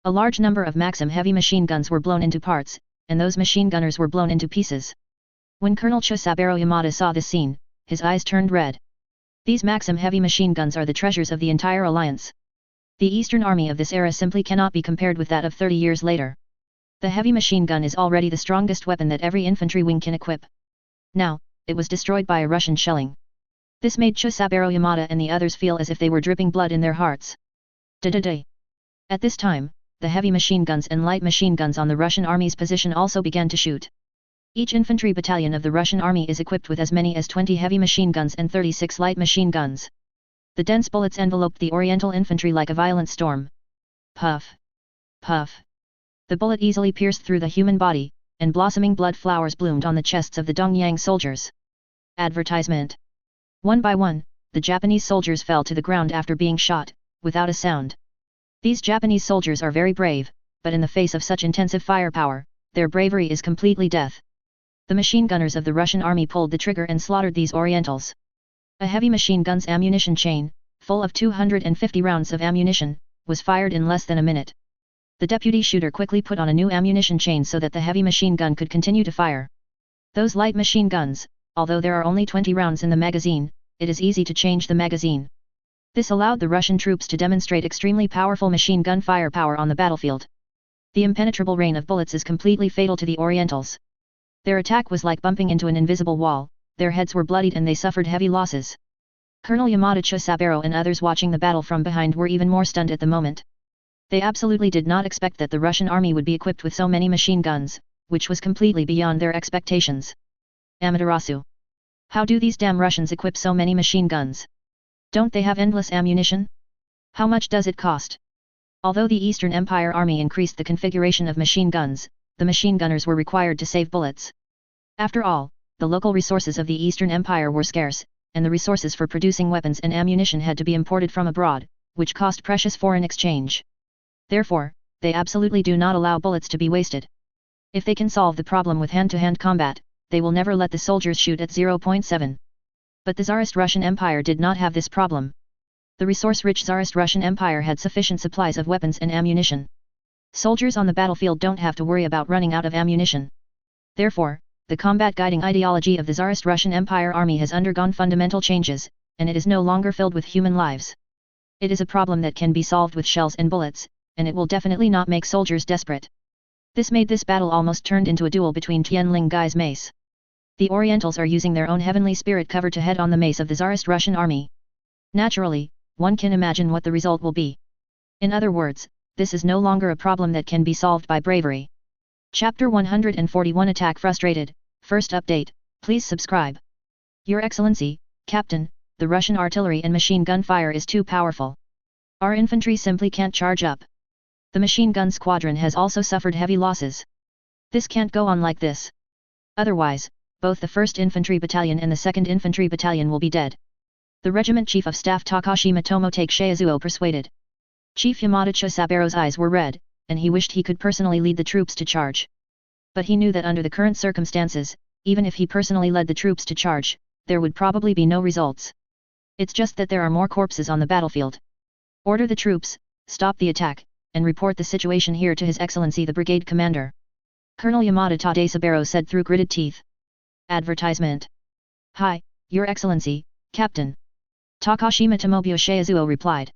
A large number of Maxim heavy machine guns were blown into parts, and those machine gunners were blown into pieces. When Colonel Tsar Yamada saw this scene, his eyes turned red. These Maxim heavy machine guns are the treasures of the entire alliance. The Eastern Army of this era simply cannot be compared with that of 30 years later. The heavy machine gun is already the strongest weapon that every infantry wing can equip. Now, it was destroyed by a Russian shelling. This made Tsar Yamada and the others feel as if they were dripping blood in their hearts. At this time, the heavy machine guns and light machine guns on the Russian army's position also began to shoot. Each infantry battalion of the Russian army is equipped with as many as 20 heavy machine guns and 36 light machine guns. The dense bullets enveloped the Oriental infantry like a violent storm. Puff! Puff! The bullet easily pierced through the human body, and blossoming blood flowers bloomed on the chests of the Dongyang soldiers. Advertisement. One by one, the Japanese soldiers fell to the ground after being shot, without a sound. These Japanese soldiers are very brave, but in the face of such intensive firepower, their bravery is completely death. The machine gunners of the Russian army pulled the trigger and slaughtered these Orientals. A heavy machine gun's ammunition chain, full of 250 rounds of ammunition, was fired in less than a minute. The deputy shooter quickly put on a new ammunition chain so that the heavy machine gun could continue to fire. Those light machine guns, although there are only 20 rounds in the magazine, it is easy to change the magazine. This allowed the Russian troops to demonstrate extremely powerful machine gun firepower on the battlefield. The impenetrable rain of bullets is completely fatal to the Orientals. Their attack was like bumping into an invisible wall, their heads were bloodied and they suffered heavy losses. Colonel Yamada Chosaburo and others watching the battle from behind were even more stunned at the moment. They absolutely did not expect that the Russian army would be equipped with so many machine guns, which was completely beyond their expectations. Amaterasu. How do these damn Russians equip so many machine guns? Don't they have endless ammunition? How much does it cost? Although the Eastern Empire Army increased the configuration of machine guns, the machine gunners were required to save bullets. After all, the local resources of the Eastern Empire were scarce, and the resources for producing weapons and ammunition had to be imported from abroad, which cost precious foreign exchange. Therefore, they absolutely do not allow bullets to be wasted. If they can solve the problem with hand-to-hand combat, they will never let the soldiers shoot at 0.7. But the Tsarist Russian Empire did not have this problem. The resource-rich Tsarist Russian Empire had sufficient supplies of weapons and ammunition. Soldiers on the battlefield don't have to worry about running out of ammunition. Therefore, the combat-guiding ideology of the Tsarist Russian Empire army has undergone fundamental changes, and it is no longer filled with human lives. It is a problem that can be solved with shells and bullets, and it will definitely not make soldiers desperate. This made this battle almost turned into a duel between Tianling Gai's mace. The Orientals are using their own heavenly spirit cover to head on the mace of the Tsarist Russian army. Naturally, one can imagine what the result will be. In other words, this is no longer a problem that can be solved by bravery. Chapter 141 Attack Frustrated. First update, please subscribe. Your Excellency, Captain, the Russian artillery and machine gun fire is too powerful. Our infantry simply can't charge up. The machine gun squadron has also suffered heavy losses. This can't go on like this. Otherwise, both the 1st Infantry Battalion and the 2nd Infantry Battalion will be dead. The Regiment Chief of Staff Takashi Matomo Take Sheizuo persuaded. Chief Yamada Chosaburo's eyes were red, and he wished he could personally lead the troops to charge. But he knew that under the current circumstances, even if he personally led the troops to charge, there would probably be no results. It's just that there are more corpses on the battlefield. Order the troops, stop the attack, and report the situation here to His Excellency the Brigade Commander. Colonel Yamada Tadesaburo said through gritted teeth. Advertisement. Hi, Your Excellency, Captain. Takashima Tomobyo Sheizuo replied.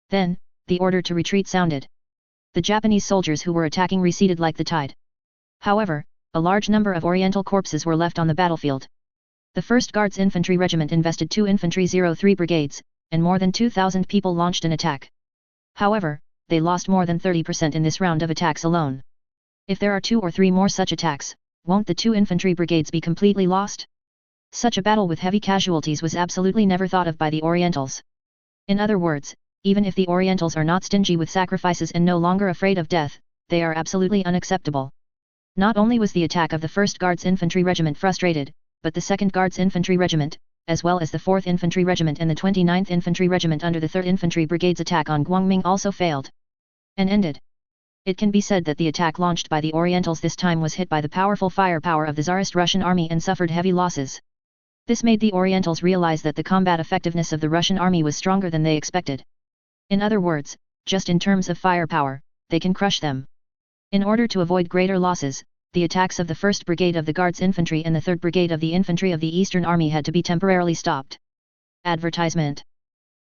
Then, the order to retreat sounded. The Japanese soldiers who were attacking receded like the tide. However, a large number of Oriental corpses were left on the battlefield. The 1st Guards Infantry Regiment invested 2 Infantry 03 brigades, and more than 2,000 people launched an attack. However, they lost more than 30% in this round of attacks alone. If there are 2 or 3 more such attacks, won't the 2 infantry brigades be completely lost? Such a battle with heavy casualties was absolutely never thought of by the Orientals. In other words, even if the Orientals are not stingy with sacrifices and no longer afraid of death, they are absolutely unacceptable. Not only was the attack of the 1st Guards Infantry Regiment frustrated, but the 2nd Guards Infantry Regiment, as well as the 4th Infantry Regiment and the 29th Infantry Regiment under the 3rd Infantry Brigade's attack on Guangming also failed. And ended. It can be said that the attack launched by the Orientals this time was hit by the powerful firepower of the Tsarist Russian army and suffered heavy losses. This made the Orientals realize that the combat effectiveness of the Russian army was stronger than they expected. In other words, just in terms of firepower, they can crush them. In order to avoid greater losses, the attacks of the 1st Brigade of the Guards Infantry and the 3rd Brigade of the Infantry of the Eastern Army had to be temporarily stopped. Advertisement.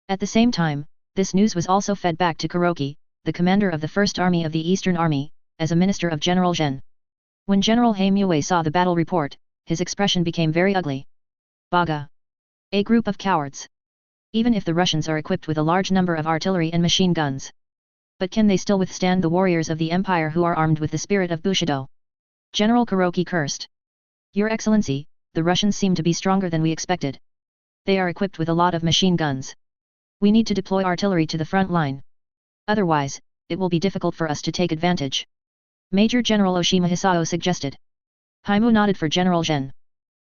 At the same time, this news was also fed back to Kuroki, the commander of the 1st Army of the Eastern Army, as a minister of General Zhen. When General Heimue saw the battle report, his expression became very ugly. Baga. A group of cowards. Even if the Russians are equipped with a large number of artillery and machine guns. But can they still withstand the warriors of the Empire who are armed with the spirit of Bushido? General Kuroki cursed. Your Excellency, the Russians seem to be stronger than we expected. They are equipped with a lot of machine guns. We need to deploy artillery to the front line. Otherwise, it will be difficult for us to take advantage. Major General Oshima Hisao suggested. Haimu nodded for General Zhen.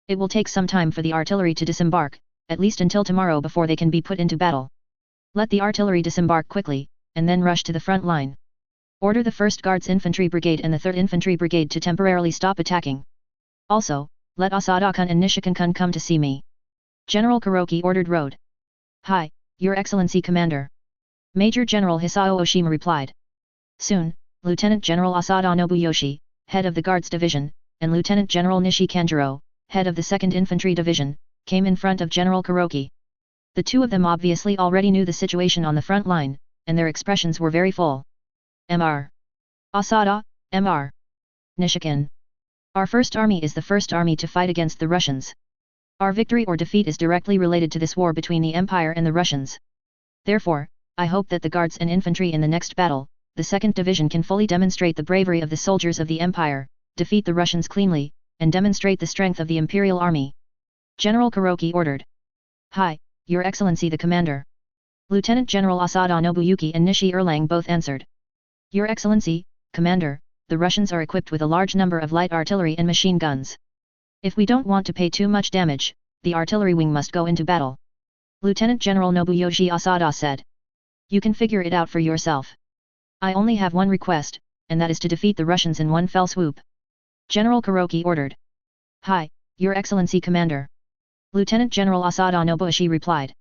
It will take some time for the artillery to disembark, at least until tomorrow before they can be put into battle. Let the artillery disembark quickly, and then rush to the front line. Order the 1st Guards Infantry Brigade and the 3rd Infantry Brigade to temporarily stop attacking. Also, let Asada-kun and Nishikin-kun come to see me. General Kuroki ordered Road. Hi, Your Excellency Commander. Major General Hisao Oshima replied. Soon, Lieutenant General Asada Nobuyoshi, head of the Guards Division, and Lieutenant General Nishi Kanjuro, head of the 2nd Infantry Division, came in front of General Kuroki. The two of them obviously already knew the situation on the front line, and their expressions were very full. Mr. Asada, Mr. Nishikin. Our 1st Army is the first army to fight against the Russians. Our victory or defeat is directly related to this war between the Empire and the Russians. Therefore, I hope that the Guards and Infantry in the next battle, the 2nd Division can fully demonstrate the bravery of the soldiers of the Empire, defeat the Russians cleanly, and demonstrate the strength of the Imperial Army. General Kuroki ordered. Hi, Your Excellency the Commander. Lieutenant General Asada Nobuyuki and Nishi Erlang both answered. Your Excellency, Commander, the Russians are equipped with a large number of light artillery and machine guns. If we don't want to pay too much damage, the artillery wing must go into battle. Lieutenant General Nobuyoshi Asada said. You can figure it out for yourself. I only have one request, and that is to defeat the Russians in one fell swoop. General Kuroki ordered. Hi, Your Excellency Commander. Lieutenant General Asada Nobuyoshi replied.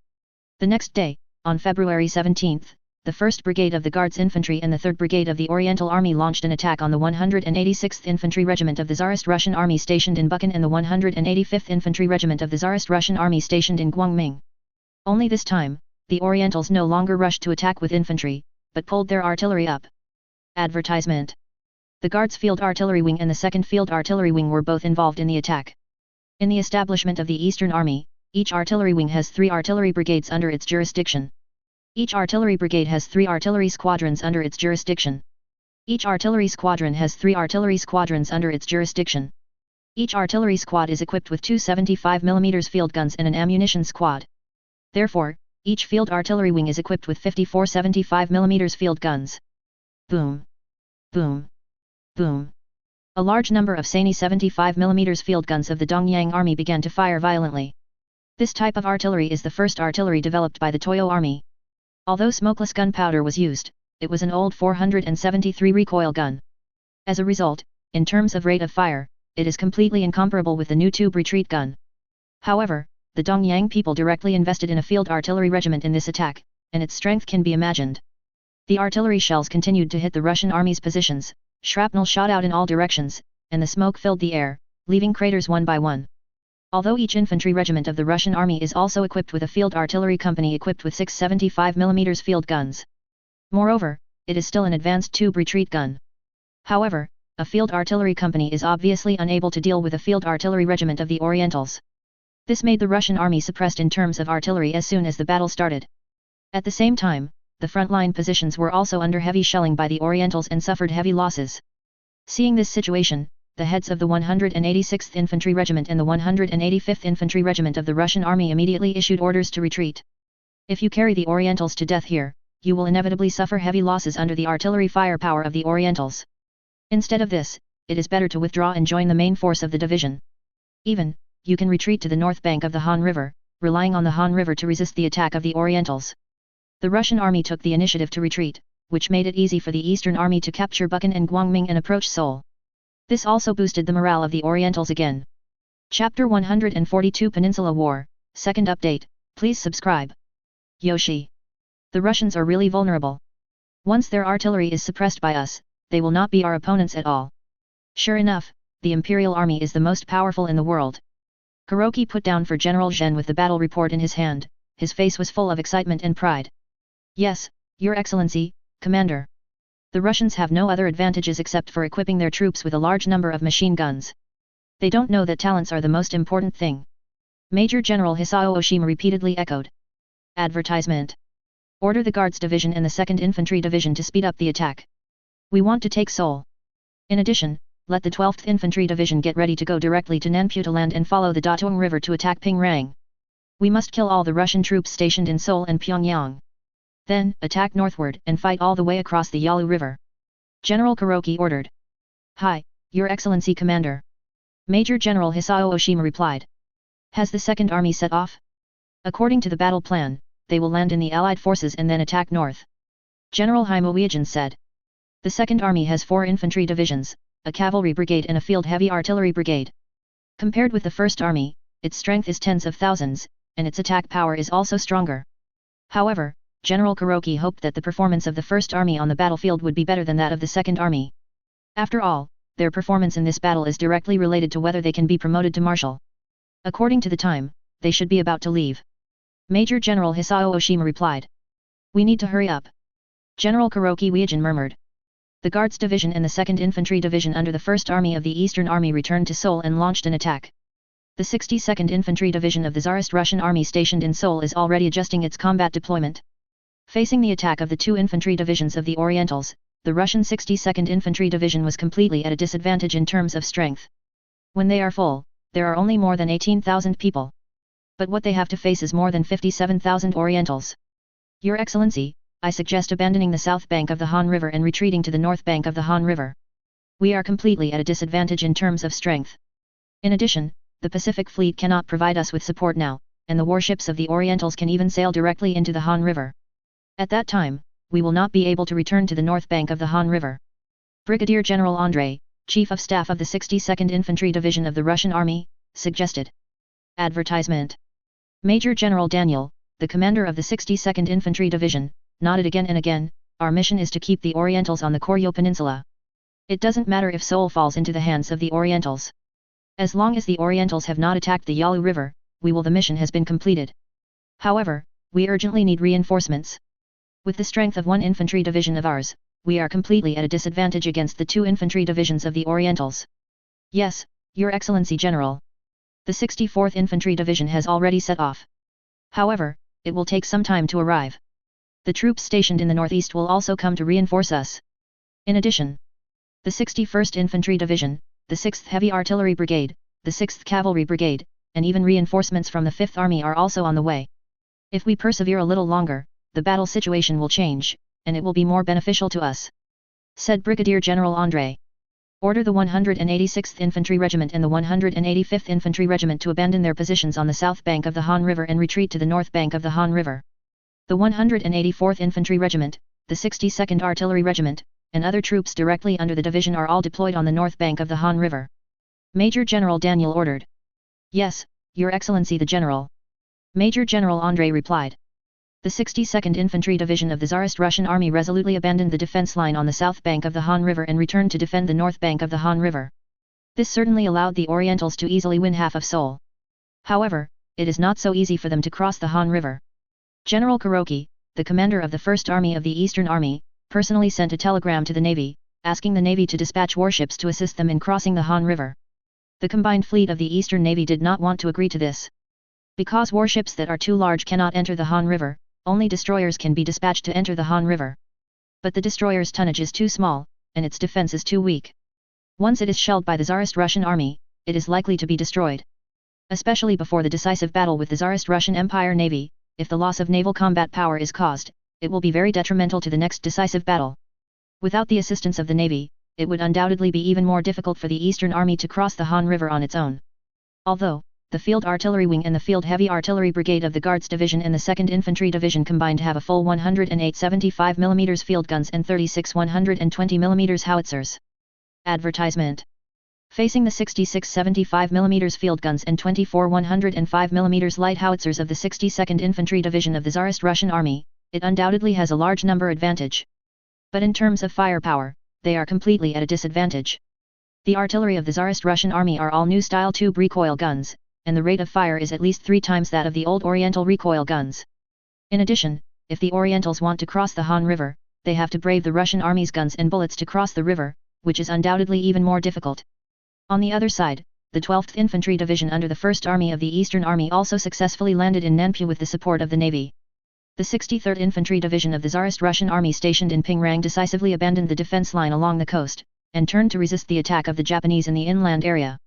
The next day, on February 17, the 1st Brigade of the Guards Infantry and the 3rd Brigade of the Oriental Army launched an attack on the 186th Infantry Regiment of the Tsarist Russian Army stationed in Bukhan and the 185th Infantry Regiment of the Tsarist Russian Army stationed in Guangming. Only this time, the Orientals no longer rushed to attack with infantry, but pulled their artillery up. Advertisement. The Guards Field Artillery Wing and the 2nd Field Artillery Wing were both involved in the attack. In the establishment of the Eastern Army, each artillery wing has 3 artillery brigades under its jurisdiction. Each artillery brigade has 3 artillery squadrons under its jurisdiction. Each artillery squadron has 3 artillery squadrons under its jurisdiction. Each artillery squad is equipped with 2 75mm field guns and an ammunition squad. Therefore, each field artillery wing is equipped with 54 75mm field guns. Boom. Boom. Boom. A large number of Sani 75mm field guns of the Dongyang Army began to fire violently. This type of artillery is the first artillery developed by the Toyo Army. Although smokeless gunpowder was used, it was an old 473 recoil gun. As a result, in terms of rate of fire, it is completely incomparable with the new tube retreat gun. However, the Dongyang people directly invested in a field artillery regiment in this attack, and its strength can be imagined. The artillery shells continued to hit the Russian army's positions, shrapnel shot out in all directions, and the smoke filled the air, leaving craters one by one. Although each infantry regiment of the Russian army is also equipped with a field artillery company equipped with 6 75mm field guns. Moreover, it is still an advanced tube retreat gun. However, a field artillery company is obviously unable to deal with a field artillery regiment of the Orientals. This made the Russian army suppressed in terms of artillery as soon as the battle started. At the same time, the frontline positions were also under heavy shelling by the Orientals and suffered heavy losses. Seeing this situation, the heads of the 186th Infantry Regiment and the 185th Infantry Regiment of the Russian army immediately issued orders to retreat. If you carry the Orientals to death here, you will inevitably suffer heavy losses under the artillery firepower of the Orientals. Instead of this, it is better to withdraw and join the main force of the division. Even, you can retreat to the north bank of the Han River, relying on the Han River to resist the attack of the Orientals. The Russian army took the initiative to retreat, which made it easy for the Eastern Army to capture Bukhan and Guangming and approach Seoul. This also boosted the morale of the Orientals again. Chapter 142 Peninsula War, Second Update, please subscribe. Yoshi. The Russians are really vulnerable. Once their artillery is suppressed by us, they will not be our opponents at all. Sure enough, the Imperial Army is the most powerful in the world. Kuroki put down for General Zhen with the battle report in his hand, his face was full of excitement and pride. Yes, Your Excellency, Commander. The Russians have no other advantages except for equipping their troops with a large number of machine guns. They don't know that talents are the most important thing. Major General Hisao Oshima repeatedly echoed. Advertisement. Order the Guards Division and the 2nd Infantry Division to speed up the attack. We want to take Seoul. In addition, let the 12th Infantry Division get ready to go directly to Nanputaland and follow the Datung River to attack Pingrang. We must kill all the Russian troops stationed in Seoul and Pyongyang. Then, attack northward and fight all the way across the Yalu River. General Kuroki ordered. Hi, Your Excellency Commander. Major General Hisao Oshima replied. Has the Second Army set off? According to the battle plan, they will land in the Allied forces and then attack north. General Himowiajin said. The Second Army has 4 infantry divisions, a cavalry brigade and a field heavy artillery brigade. Compared with the First Army, its strength is tens of thousands, and its attack power is also stronger. However, General Kuroki hoped that the performance of the First Army on the battlefield would be better than that of the Second Army. After all, their performance in this battle is directly related to whether they can be promoted to Marshal. According to the time, they should be about to leave. Major General Hisao Oshima replied. We need to hurry up. General Kuroki Wiajin murmured. The Guards Division and the 2nd Infantry Division under the 1st Army of the Eastern Army returned to Seoul and launched an attack. The 62nd Infantry Division of the Tsarist Russian Army stationed in Seoul is already adjusting its combat deployment. Facing the attack of the 2 infantry divisions of the Orientals, the Russian 62nd Infantry Division was completely at a disadvantage in terms of strength. When they are full, there are only more than 18,000 people. But what they have to face is more than 57,000 Orientals. Your Excellency, I suggest abandoning the south bank of the Han River and retreating to the north bank of the Han River. We are completely at a disadvantage in terms of strength. In addition, the Pacific Fleet cannot provide us with support now, and the warships of the Orientals can even sail directly into the Han River. At that time, we will not be able to return to the north bank of the Han River. Brigadier General Andrei, Chief of Staff of the 62nd Infantry Division of the Russian Army, suggested. Advertisement. Major General Daniel, the commander of the 62nd Infantry Division, nodded again and again. Our mission is to keep the Orientals on the Koryo Peninsula. It doesn't matter if Seoul falls into the hands of the Orientals. As long as the Orientals have not attacked the Yalu River, the mission has been completed. However, we urgently need reinforcements. With the strength of 1 infantry division of ours, we are completely at a disadvantage against the 2 infantry divisions of the Orientals. Yes, Your Excellency General. The 64th Infantry Division has already set off. However, it will take some time to arrive. The troops stationed in the northeast will also come to reinforce us. In addition, the 61st Infantry Division, the 6th Heavy Artillery Brigade, the 6th Cavalry Brigade, and even reinforcements from the 5th Army are also on the way. If we persevere a little longer, the battle situation will change, and it will be more beneficial to us, said Brigadier General Andrei. Order the 186th Infantry Regiment and the 185th Infantry Regiment to abandon their positions on the south bank of the Han River and retreat to the north bank of the Han River. The 184th Infantry Regiment, the 62nd Artillery Regiment, and other troops directly under the division are all deployed on the north bank of the Han River. Major General Daniel ordered. Yes, Your Excellency the General. Major General Andrei replied. The 62nd Infantry Division of the Tsarist Russian Army resolutely abandoned the defense line on the south bank of the Han River and returned to defend the north bank of the Han River. This certainly allowed the Orientals to easily win half of Seoul. However, it is not so easy for them to cross the Han River. General Kuroki, the commander of the First Army of the Eastern Army, personally sent a telegram to the Navy, asking the Navy to dispatch warships to assist them in crossing the Han River. The combined fleet of the Eastern Navy did not want to agree to this. Because warships that are too large cannot enter the Han River, only destroyers can be dispatched to enter the Han River. But the destroyer's tonnage is too small, and its defense is too weak. Once it is shelled by the Tsarist Russian army, it is likely to be destroyed. Especially before the decisive battle with the Tsarist Russian Empire Navy, if the loss of naval combat power is caused, it will be very detrimental to the next decisive battle. Without the assistance of the Navy, it would undoubtedly be even more difficult for the Eastern Army to cross the Han River on its own. Although, the Field Artillery Wing and the Field Heavy Artillery Brigade of the Guards Division and the 2nd Infantry Division combined have a full 108 75mm field guns and 36 120mm howitzers. Advertisement. Facing the 66 75mm field guns and 24 105mm light howitzers of the 62nd Infantry Division of the Tsarist Russian Army, it undoubtedly has a large number advantage. But in terms of firepower, they are completely at a disadvantage. The artillery of the Tsarist Russian Army are all new style tube recoil guns, and the rate of fire is at least 3 times that of the old Oriental recoil guns. In addition, if the Orientals want to cross the Han River, they have to brave the Russian Army's guns and bullets to cross the river, which is undoubtedly even more difficult. On the other side, the 12th Infantry Division under the 1st Army of the Eastern Army also successfully landed in Nanpu with the support of the Navy. The 63rd Infantry Division of the Tsarist Russian Army stationed in Pingrang decisively abandoned the defense line along the coast, and turned to resist the attack of the Japanese in the inland area.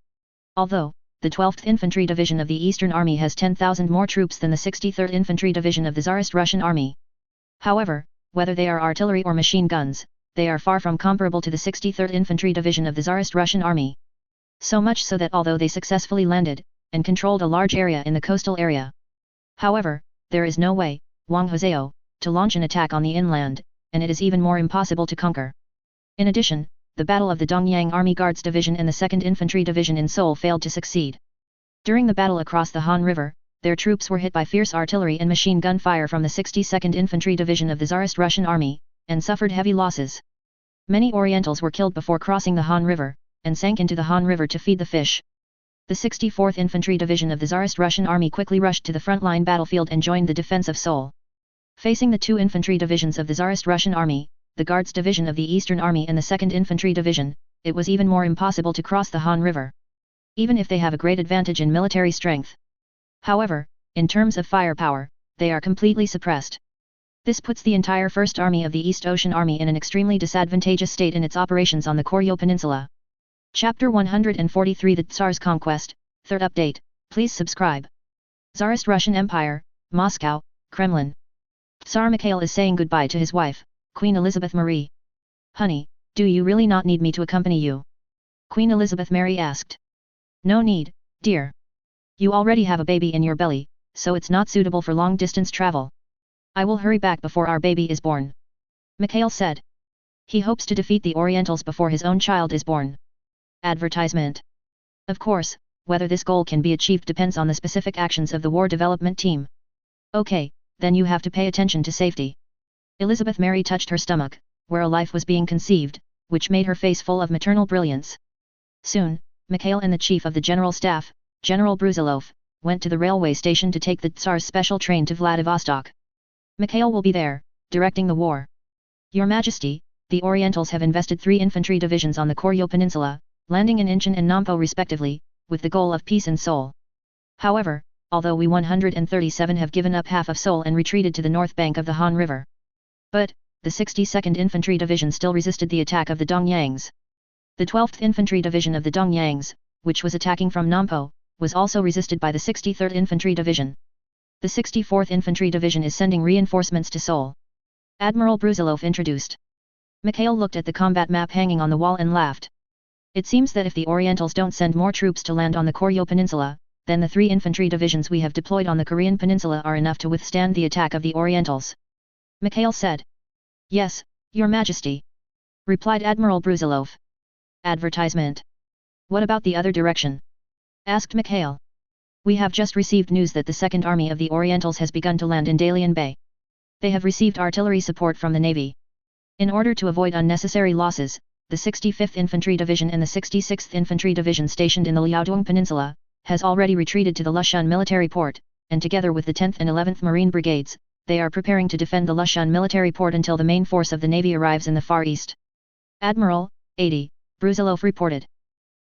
Although, the 12th Infantry Division of the Eastern Army has 10,000 more troops than the 63rd Infantry Division of the Tsarist Russian Army. However, whether they are artillery or machine guns, they are far from comparable to the 63rd Infantry Division of the Tsarist Russian Army. So much so that although they successfully landed, and controlled a large area in the coastal area. However, there is no way, Wang Hoseo, to launch an attack on the inland, and it is even more impossible to conquer. In addition, the Battle of the Dongyang Army Guards Division and the 2nd Infantry Division in Seoul failed to succeed. During the battle across the Han River, their troops were hit by fierce artillery and machine gun fire from the 62nd Infantry Division of the Tsarist Russian Army, and suffered heavy losses. Many Orientals were killed before crossing the Han River, and sank into the Han River to feed the fish. The 64th Infantry Division of the Tsarist Russian Army quickly rushed to the frontline battlefield and joined the defense of Seoul. Facing the 2 infantry divisions of the Tsarist Russian Army, the Guards Division of the Eastern Army and the 2nd Infantry Division, it was even more impossible to cross the Han River. Even if they have a great advantage in military strength. However, in terms of firepower, they are completely suppressed. This puts the entire First Army of the East Ocean Army in an extremely disadvantageous state in its operations on the Koryo Peninsula. Chapter 143 The Tsar's Conquest, 3rd update, please subscribe. Tsarist Russian Empire, Moscow, Kremlin. Tsar Mikhail is saying goodbye to his wife, Queen Elizabeth Marie. Honey, do you really not need me to accompany you? Queen Elizabeth Mary asked. No need, dear. You already have a baby in your belly, so it's not suitable for long-distance travel. I will hurry back before our baby is born. Mikhail said. He hopes to defeat the Orientals before his own child is born. Advertisement. Of course, whether this goal can be achieved depends on the specific actions of the War Development Team. Okay, then you have to pay attention to safety. Elizabeth Mary touched her stomach, where a life was being conceived, which made her face full of maternal brilliance. Soon, Mikhail and the Chief of the General Staff, General Bruzilov, went to the railway station to take the Tsar's special train to Vladivostok. Mikhail will be there, directing the war. Your Majesty, the Orientals have invested 3 infantry divisions on the Koryo Peninsula, landing in Incheon and Nampo respectively, with the goal of peace in Seoul. However, although we 137 have given up half of Seoul and retreated to the north bank of the Han River. But, the 62nd Infantry Division still resisted the attack of the Dongyangs. The 12th Infantry Division of the Dongyangs, which was attacking from Nampo, was also resisted by the 63rd Infantry Division. The 64th Infantry Division is sending reinforcements to Seoul. Admiral Bruzilov introduced. Mikhail looked at the combat map hanging on the wall and laughed. It seems that if the Orientals don't send more troops to land on the Koryo Peninsula, then the 3 infantry divisions we have deployed on the Korean Peninsula are enough to withstand the attack of the Orientals. Mikhail said. Yes, Your Majesty. Replied Admiral Bruzilov. Advertisement. What about the other direction? Asked Mikhail. We have just received news that the 2nd Army of the Orientals has begun to land in Dalian Bay. They have received artillery support from the Navy. In order to avoid unnecessary losses, the 65th Infantry Division and the 66th Infantry Division stationed in the Liaodong Peninsula, has already retreated to the Lushan military port, and together with the 10th and 11th Marine Brigades, they are preparing to defend the Lushan military port until the main force of the Navy arrives in the Far East. Admiral, 80, Brusilov reported.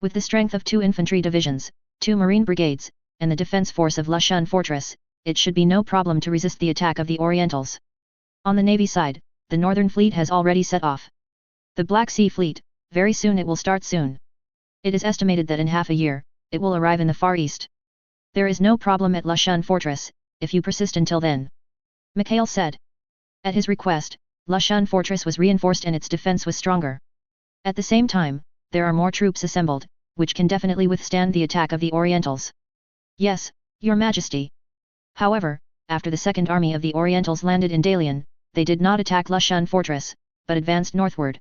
With the strength of 2 infantry divisions, 2 Marine Brigades, and the defense force of Lushan Fortress, it should be no problem to resist the attack of the Orientals. On the Navy side, the Northern Fleet has already set off. The Black Sea Fleet, very soon it will start soon. It is estimated that in half a year, it will arrive in the Far East. There is no problem at Lushan Fortress, if you persist until then. Mikhail said. At his request, Lushan Fortress was reinforced and its defense was stronger. At the same time, there are more troops assembled, which can definitely withstand the attack of the Orientals. Yes, Your Majesty. However, after the Second Army of the Orientals landed in Dalian, they did not attack Lushan Fortress, but advanced northward.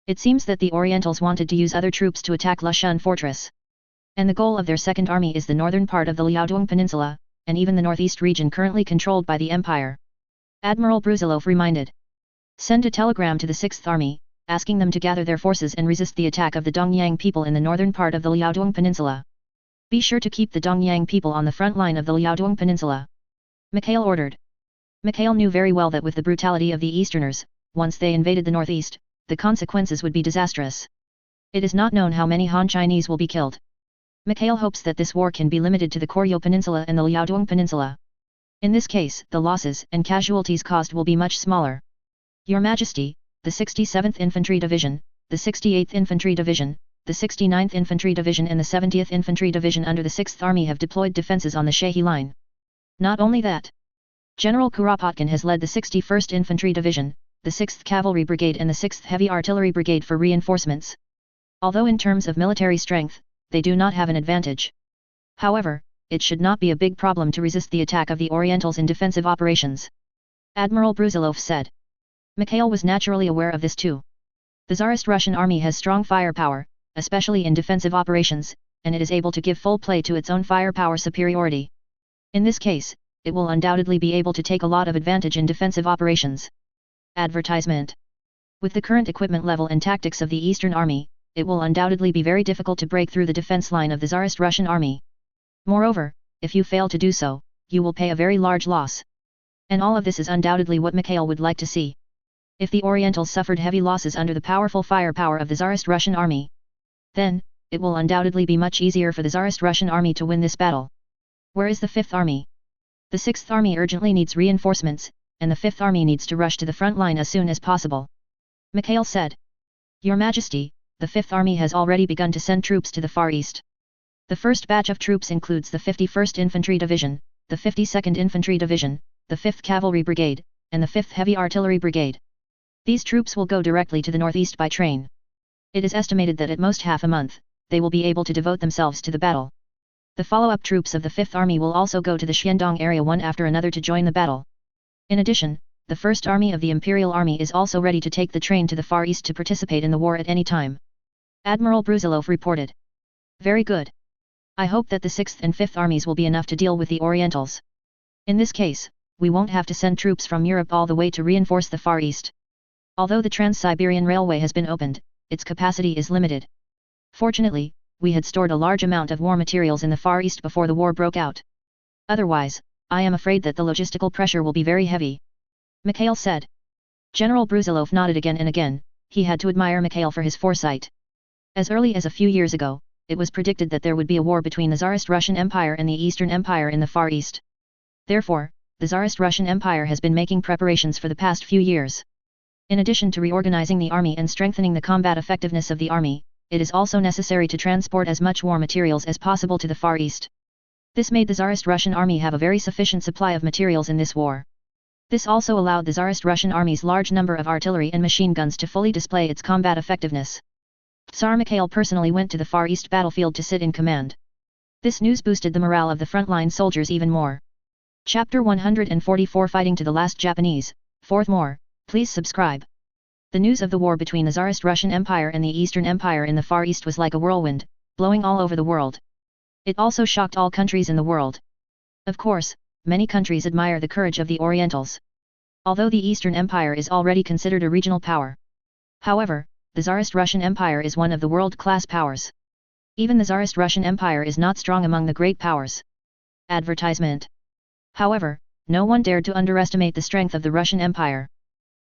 It seems that the Orientals wanted to use other troops to attack Lushan Fortress. And the goal of their Second Army is the northern part of the Liaodong Peninsula, and even the northeast region currently controlled by the Empire. Admiral Brusilov reminded. Send a telegram to the 6th Army, asking them to gather their forces and resist the attack of the Dongyang people in the northern part of the Liaodong Peninsula. Be sure to keep the Dongyang people on the front line of the Liaodong Peninsula. Mikhail ordered. Mikhail knew very well that with the brutality of the Easterners, once they invaded the northeast, the consequences would be disastrous. It is not known how many Han Chinese will be killed. Mikhail hopes that this war can be limited to the Koryo Peninsula and the Liaodong Peninsula. In this case, the losses and casualties caused will be much smaller. Your Majesty, the 67th Infantry Division, the 68th Infantry Division, the 69th Infantry Division and the 70th Infantry Division under the 6th Army have deployed defenses on the Shehi Line. Not only that, General Kuropatkin has led the 61st Infantry Division, the 6th Cavalry Brigade and the 6th Heavy Artillery Brigade for reinforcements. Although in terms of military strength, they do not have an advantage. However, it should not be a big problem to resist the attack of the Orientals in defensive operations. Admiral Brusilov said. Mikhail was naturally aware of this too. The Tsarist Russian army has strong firepower, especially in defensive operations, and it is able to give full play to its own firepower superiority. In this case, it will undoubtedly be able to take a lot of advantage in defensive operations. Advertisement. With the current equipment level and tactics of the Eastern Army, it will undoubtedly be very difficult to break through the defense line of the Tsarist Russian army. Moreover, if you fail to do so, you will pay a very large loss. And all of this is undoubtedly what Mikhail would like to see. If the Orientals suffered heavy losses under the powerful firepower of the Tsarist Russian army, then, it will undoubtedly be much easier for the Tsarist Russian army to win this battle. Where is the 5th Army? The 6th Army urgently needs reinforcements, and the 5th Army needs to rush to the front line as soon as possible. Mikhail said. Your Majesty, the 5th Army has already begun to send troops to the Far East. The first batch of troops includes the 51st Infantry Division, the 52nd Infantry Division, the 5th Cavalry Brigade, and the 5th Heavy Artillery Brigade. These troops will go directly to the northeast by train. It is estimated that at most half a month, they will be able to devote themselves to the battle. The follow-up troops of the 5th Army will also go to the Xiandong area one after another to join the battle. In addition, the 1st Army of the Imperial Army is also ready to take the train to the Far East to participate in the war at any time. Admiral Brusilov reported. Very good. I hope that the 6th and 5th Armies will be enough to deal with the Orientals. In this case, we won't have to send troops from Europe all the way to reinforce the Far East. Although the Trans-Siberian Railway has been opened, its capacity is limited. Fortunately, we had stored a large amount of war materials in the Far East before the war broke out. Otherwise, I am afraid that the logistical pressure will be very heavy. Mikhail said. General Brusilov nodded again and again. He had to admire Mikhail for his foresight. As early as a few years ago, it was predicted that there would be a war between the Tsarist Russian Empire and the Eastern Empire in the Far East. Therefore, the Tsarist Russian Empire has been making preparations for the past few years. In addition to reorganizing the army and strengthening the combat effectiveness of the army, it is also necessary to transport as much war materials as possible to the Far East. This made the Tsarist Russian army have a very sufficient supply of materials in this war. This also allowed the Tsarist Russian army's large number of artillery and machine guns to fully display its combat effectiveness. Tsar Mikhail personally went to the Far East battlefield to sit in command. This news boosted the morale of the frontline soldiers even more. Chapter 144 Fighting to the Last Japanese, 4th more, please subscribe. The news of the war between the Tsarist Russian Empire and the Eastern Empire in the Far East was like a whirlwind, blowing all over the world. It also shocked all countries in the world. Of course, many countries admire the courage of the Orientals. Although the Eastern Empire is already considered a regional power. However, the Tsarist Russian Empire is one of the world-class powers. Even the Tsarist Russian Empire is not strong among the great powers. Advertisement. However, no one dared to underestimate the strength of the Russian Empire.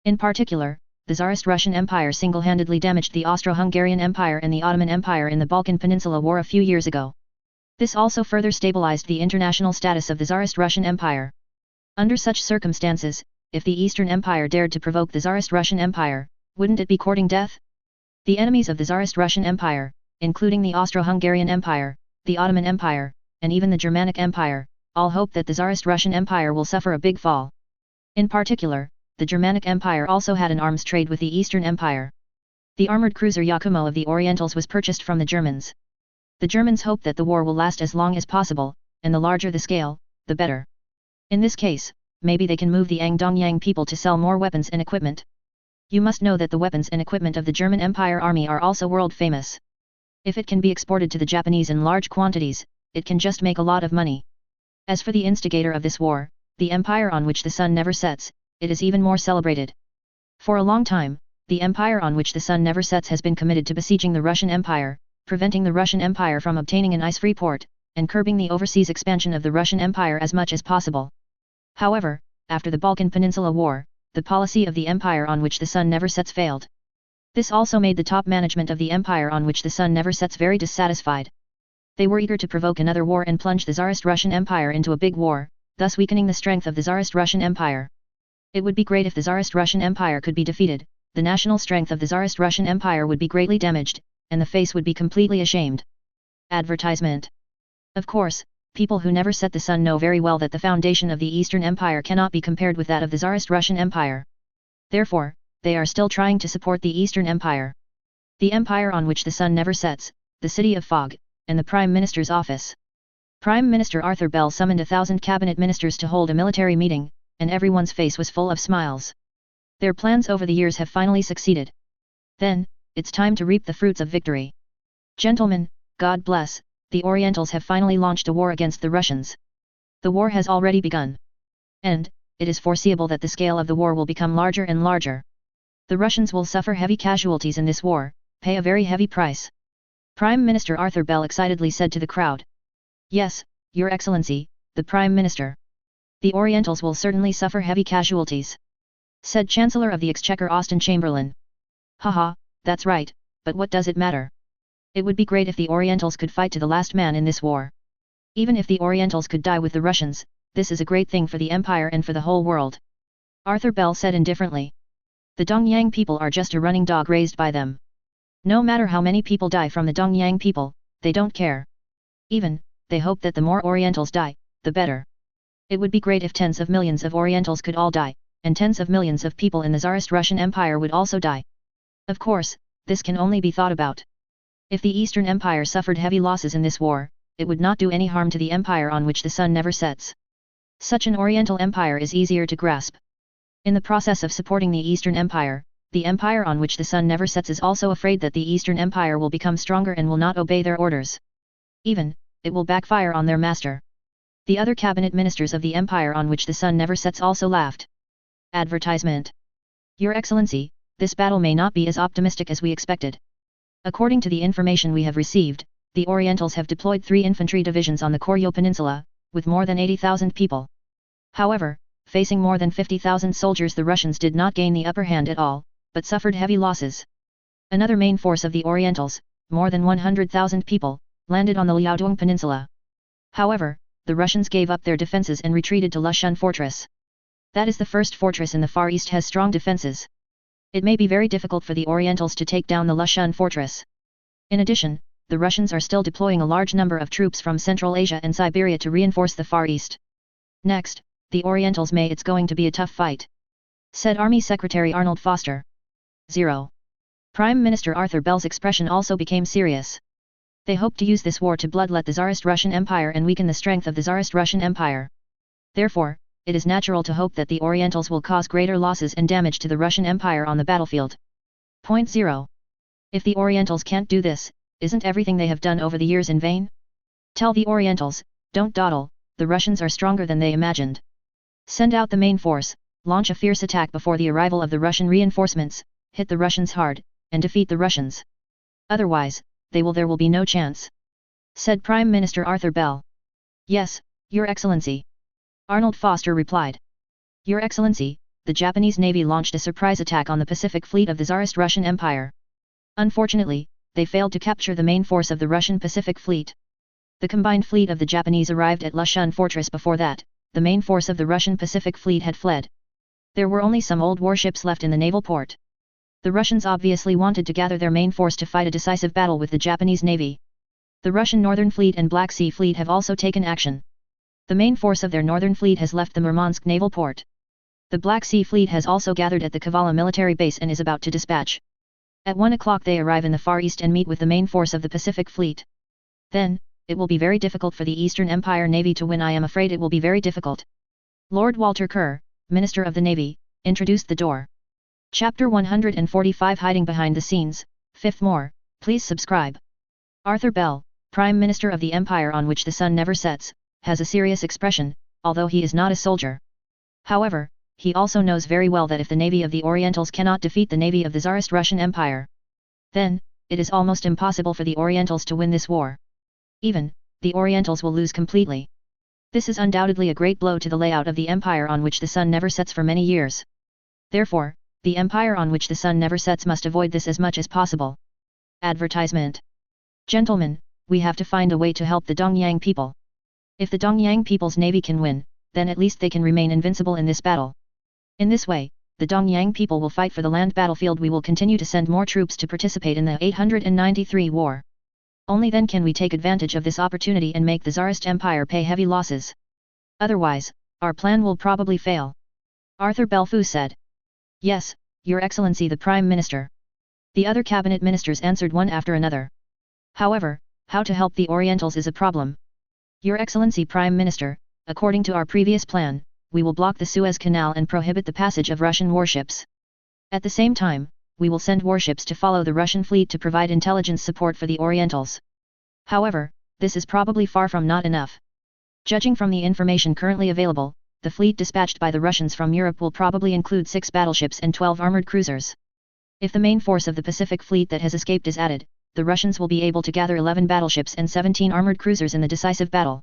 In particular, the Tsarist Russian Empire single-handedly damaged the Austro-Hungarian Empire and the Ottoman Empire in the Balkan Peninsula War a few years ago. This also further stabilized the international status of the Tsarist Russian Empire. Under such circumstances, if the Eastern Empire dared to provoke the Tsarist Russian Empire, wouldn't it be courting death? The enemies of the Tsarist Russian Empire, including the Austro-Hungarian Empire, the Ottoman Empire, and even the Germanic Empire, all hope that the Tsarist Russian Empire will suffer a big fall. In particular, the Germanic Empire also had an arms trade with the Eastern Empire. The armored cruiser Yakumo of the Orientals was purchased from the Germans. The Germans hope that the war will last as long as possible, and the larger the scale, the better. In this case, maybe they can move the Angdongyang people to sell more weapons and equipment. You must know that the weapons and equipment of the German Empire Army are also world famous. If it can be exported to the Japanese in large quantities, it can just make a lot of money. As for the instigator of this war, the empire on which the sun never sets, it is even more celebrated. For a long time, the empire on which the sun never sets has been committed to besieging the Russian Empire, preventing the Russian Empire from obtaining an ice-free port, and curbing the overseas expansion of the Russian Empire as much as possible. However, after the Balkan Peninsula War, the policy of the empire on which the sun never sets failed. This also made the top management of the empire on which the sun never sets very dissatisfied. They were eager to provoke another war and plunge the Tsarist Russian Empire into a big war, thus weakening the strength of the Tsarist Russian Empire. It would be great if the Tsarist Russian Empire could be defeated, the national strength of the Tsarist Russian Empire would be greatly damaged, and the face would be completely ashamed. Advertisement. Of course, people who never set the sun know very well that the foundation of the Eastern Empire cannot be compared with that of the Tsarist Russian Empire. Therefore, they are still trying to support the Eastern Empire. The empire on which the sun never sets, the city of fog, and the Prime Minister's office. Prime Minister Arthur Bell summoned 1,000 cabinet ministers to hold a military meeting, and everyone's face was full of smiles. Their plans over the years have finally succeeded. Then, it's time to reap the fruits of victory. Gentlemen, God bless, the Orientals have finally launched a war against the Russians. The war has already begun. And, it is foreseeable that the scale of the war will become larger and larger. The Russians will suffer heavy casualties in this war, pay a very heavy price. Prime Minister Arthur Bell excitedly said to the crowd. Yes, Your Excellency, the Prime Minister. The Orientals will certainly suffer heavy casualties. Said Chancellor of the Exchequer Austen Chamberlain. Haha, that's right, but what does it matter? It would be great if the Orientals could fight to the last man in this war. Even if the Orientals could die with the Russians, this is a great thing for the Empire and for the whole world. Arthur Bell said indifferently. The Dongyang people are just a running dog raised by them. No matter how many people die from the Dongyang people, they don't care. Even, they hope that the more Orientals die, the better. It would be great if tens of millions of Orientals could all die, and tens of millions of people in the Tsarist Russian Empire would also die. Of course, this can only be thought about. If the Eastern Empire suffered heavy losses in this war, it would not do any harm to the empire on which the sun never sets. Such an Oriental empire is easier to grasp. In the process of supporting the Eastern Empire, the empire on which the sun never sets is also afraid that the Eastern Empire will become stronger and will not obey their orders. Even, it will backfire on their master. The other cabinet ministers of the empire on which the sun never sets also laughed. Advertisement. Your Excellency, this battle may not be as optimistic as we expected. According to the information we have received, the Orientals have deployed 3 infantry divisions on the Koryo Peninsula, with more than 80,000 people. However, facing more than 50,000 soldiers, the Russians did not gain the upper hand at all, but suffered heavy losses. Another main force of the Orientals, more than 100,000 people, landed on the Liaodong Peninsula. However, the Russians gave up their defenses and retreated to Lushun Fortress. That is the first fortress in the Far East has strong defenses. It may be very difficult for the Orientals to take down the Lushun Fortress. In addition, the Russians are still deploying a large number of troops from Central Asia and Siberia to reinforce the Far East. Next, the Orientals may it's going to be a tough fight. Said Army Secretary Arnold Foster. 0. Prime Minister Arthur Bell's expression also became serious. They hope to use this war to bloodlet the Tsarist Russian Empire and weaken the strength of the Tsarist Russian Empire. Therefore, it is natural to hope that the Orientals will cause greater losses and damage to the Russian Empire on the battlefield. Point 0. If the Orientals can't do this, isn't everything they have done over the years in vain? Tell the Orientals, don't dawdle, the Russians are stronger than they imagined. Send out the main force, launch a fierce attack before the arrival of the Russian reinforcements, hit the Russians hard, and defeat the Russians. Otherwise, there will be no chance. said Prime Minister Arthur Bell. Yes, Your Excellency. Arnold Foster replied. Your Excellency, the Japanese Navy launched a surprise attack on the Pacific Fleet of the Tsarist Russian Empire. Unfortunately, they failed to capture the main force of the Russian Pacific Fleet. The combined fleet of the Japanese arrived at Lushun Fortress before that. The main force of the Russian Pacific Fleet had fled. There were only some old warships left in the naval port. The Russians obviously wanted to gather their main force to fight a decisive battle with the Japanese Navy. The Russian Northern Fleet and Black Sea Fleet have also taken action. The main force of their northern fleet has left the Murmansk naval port. The Black Sea Fleet has also gathered at the Kavala military base and is about to dispatch. At 1 o'clock they arrive in the Far East and meet with the main force of the Pacific Fleet. Then, it will be very difficult for the Eastern Empire Navy to win. I am afraid it will be very difficult. Lord Walter Kerr, Minister of the Navy, introduced the door. Chapter 145 Hiding Behind the Scenes, 5th more, please subscribe. Arthur Bell, Prime Minister of the Empire on which the sun never sets, has a serious expression, although he is not a soldier. However, he also knows very well that if the navy of the Orientals cannot defeat the navy of the Tsarist Russian Empire, then, it is almost impossible for the Orientals to win this war. Even, the Orientals will lose completely. This is undoubtedly a great blow to the layout of the empire on which the sun never sets for many years. Therefore, the empire on which the sun never sets must avoid this as much as possible. Advertisement. Gentlemen, we have to find a way to help the Dongyang people. If the Dongyang people's navy can win, then at least they can remain invincible in this battle. In this way, the Dongyang people will fight for the land battlefield. We will continue to send more troops to participate in the 893 war. Only then can we take advantage of this opportunity and make the Tsarist Empire pay heavy losses. Otherwise, our plan will probably fail. Arthur Bellefu said. Yes, Your Excellency the Prime Minister. The other cabinet ministers answered one after another. However, how to help the Orientals is a problem. Your Excellency Prime Minister, according to our previous plan, we will block the Suez Canal and prohibit the passage of Russian warships. At the same time, we will send warships to follow the Russian fleet to provide intelligence support for the Orientals. However, this is probably far from not enough. Judging from the information currently available, the fleet dispatched by the Russians from Europe will probably include 6 battleships and 12 armored cruisers. If the main force of the Pacific Fleet that has escaped is added, the Russians will be able to gather 11 battleships and 17 armored cruisers in the decisive battle.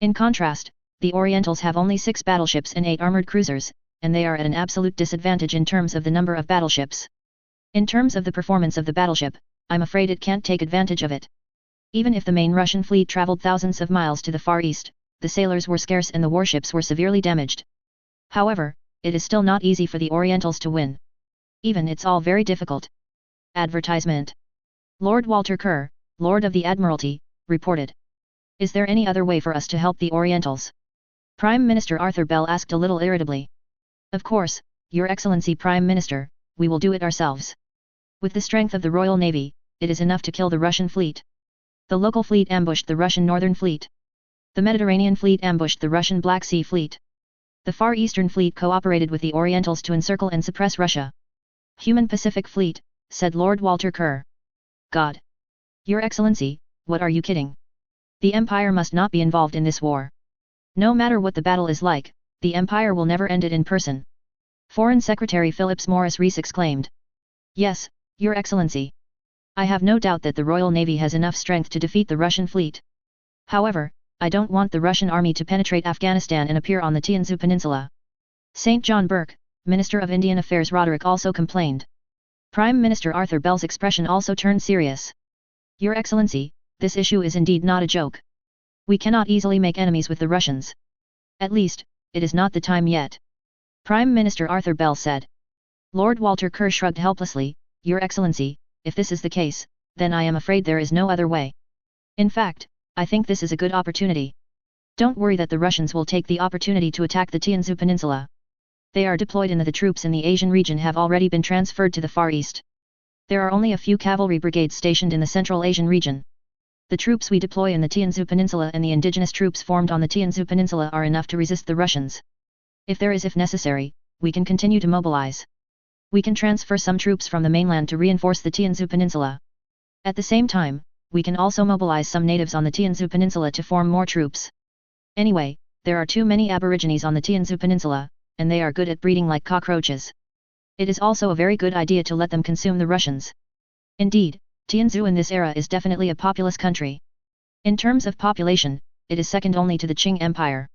In contrast, the Orientals have only 6 battleships and 8 armored cruisers, and they are at an absolute disadvantage in terms of the number of battleships. In terms of the performance of the battleship, I'm afraid it can't take advantage of it. Even if the main Russian fleet traveled thousands of miles to the Far East, the sailors were scarce and the warships were severely damaged. However, it is still not easy for the Orientals to win. Even it's all very difficult. Advertisement. Lord Walter Kerr, Lord of the Admiralty, reported. Is there any other way for us to help the Orientals? Prime Minister Arthur Bell asked a little irritably. Of course, Your Excellency Prime Minister, we will do it ourselves. With the strength of the Royal Navy, it is enough to kill the Russian fleet. The local fleet ambushed the Russian Northern Fleet. The Mediterranean Fleet ambushed the Russian Black Sea Fleet. The Far Eastern Fleet cooperated with the Orientals to encircle and suppress Russia. Human Pacific Fleet, said Lord Walter Kerr. God! Your Excellency, what are you kidding? The Empire must not be involved in this war. No matter what the battle is like, the Empire will never end it in person. Foreign Secretary Phillips Morris Rees exclaimed. Yes, Your Excellency. I have no doubt that the Royal Navy has enough strength to defeat the Russian fleet. However, I don't want the Russian army to penetrate Afghanistan and appear on the Tianzu Peninsula. St. John Burke, Minister of Indian Affairs Roderick also complained. Prime Minister Arthur Bell's expression also turned serious. Your Excellency, this issue is indeed not a joke. We cannot easily make enemies with the Russians. At least, it is not the time yet. Prime Minister Arthur Bell said. Lord Walter Kerr shrugged helplessly. Your Excellency, if this is the case, then I am afraid there is no other way. In fact, I think this is a good opportunity. Don't worry that the Russians will take the opportunity to attack the Tianzu Peninsula. They are deployed and the troops in the Asian region have already been transferred to the Far East. There are only a few cavalry brigades stationed in the Central Asian region. The troops we deploy in the Tianzu Peninsula and the indigenous troops formed on the Tianzu Peninsula are enough to resist the Russians. If necessary, we can continue to mobilize. We can transfer some troops from the mainland to reinforce the Tianzu Peninsula. At the same time, we can also mobilize some natives on the Tianzu Peninsula to form more troops. Anyway, there are too many aborigines on the Tianzu Peninsula, and they are good at breeding like cockroaches. It is also a very good idea to let them consume the Russians. Indeed, Tianzu in this era is definitely a populous country. In terms of population, it is second only to the Qing Empire.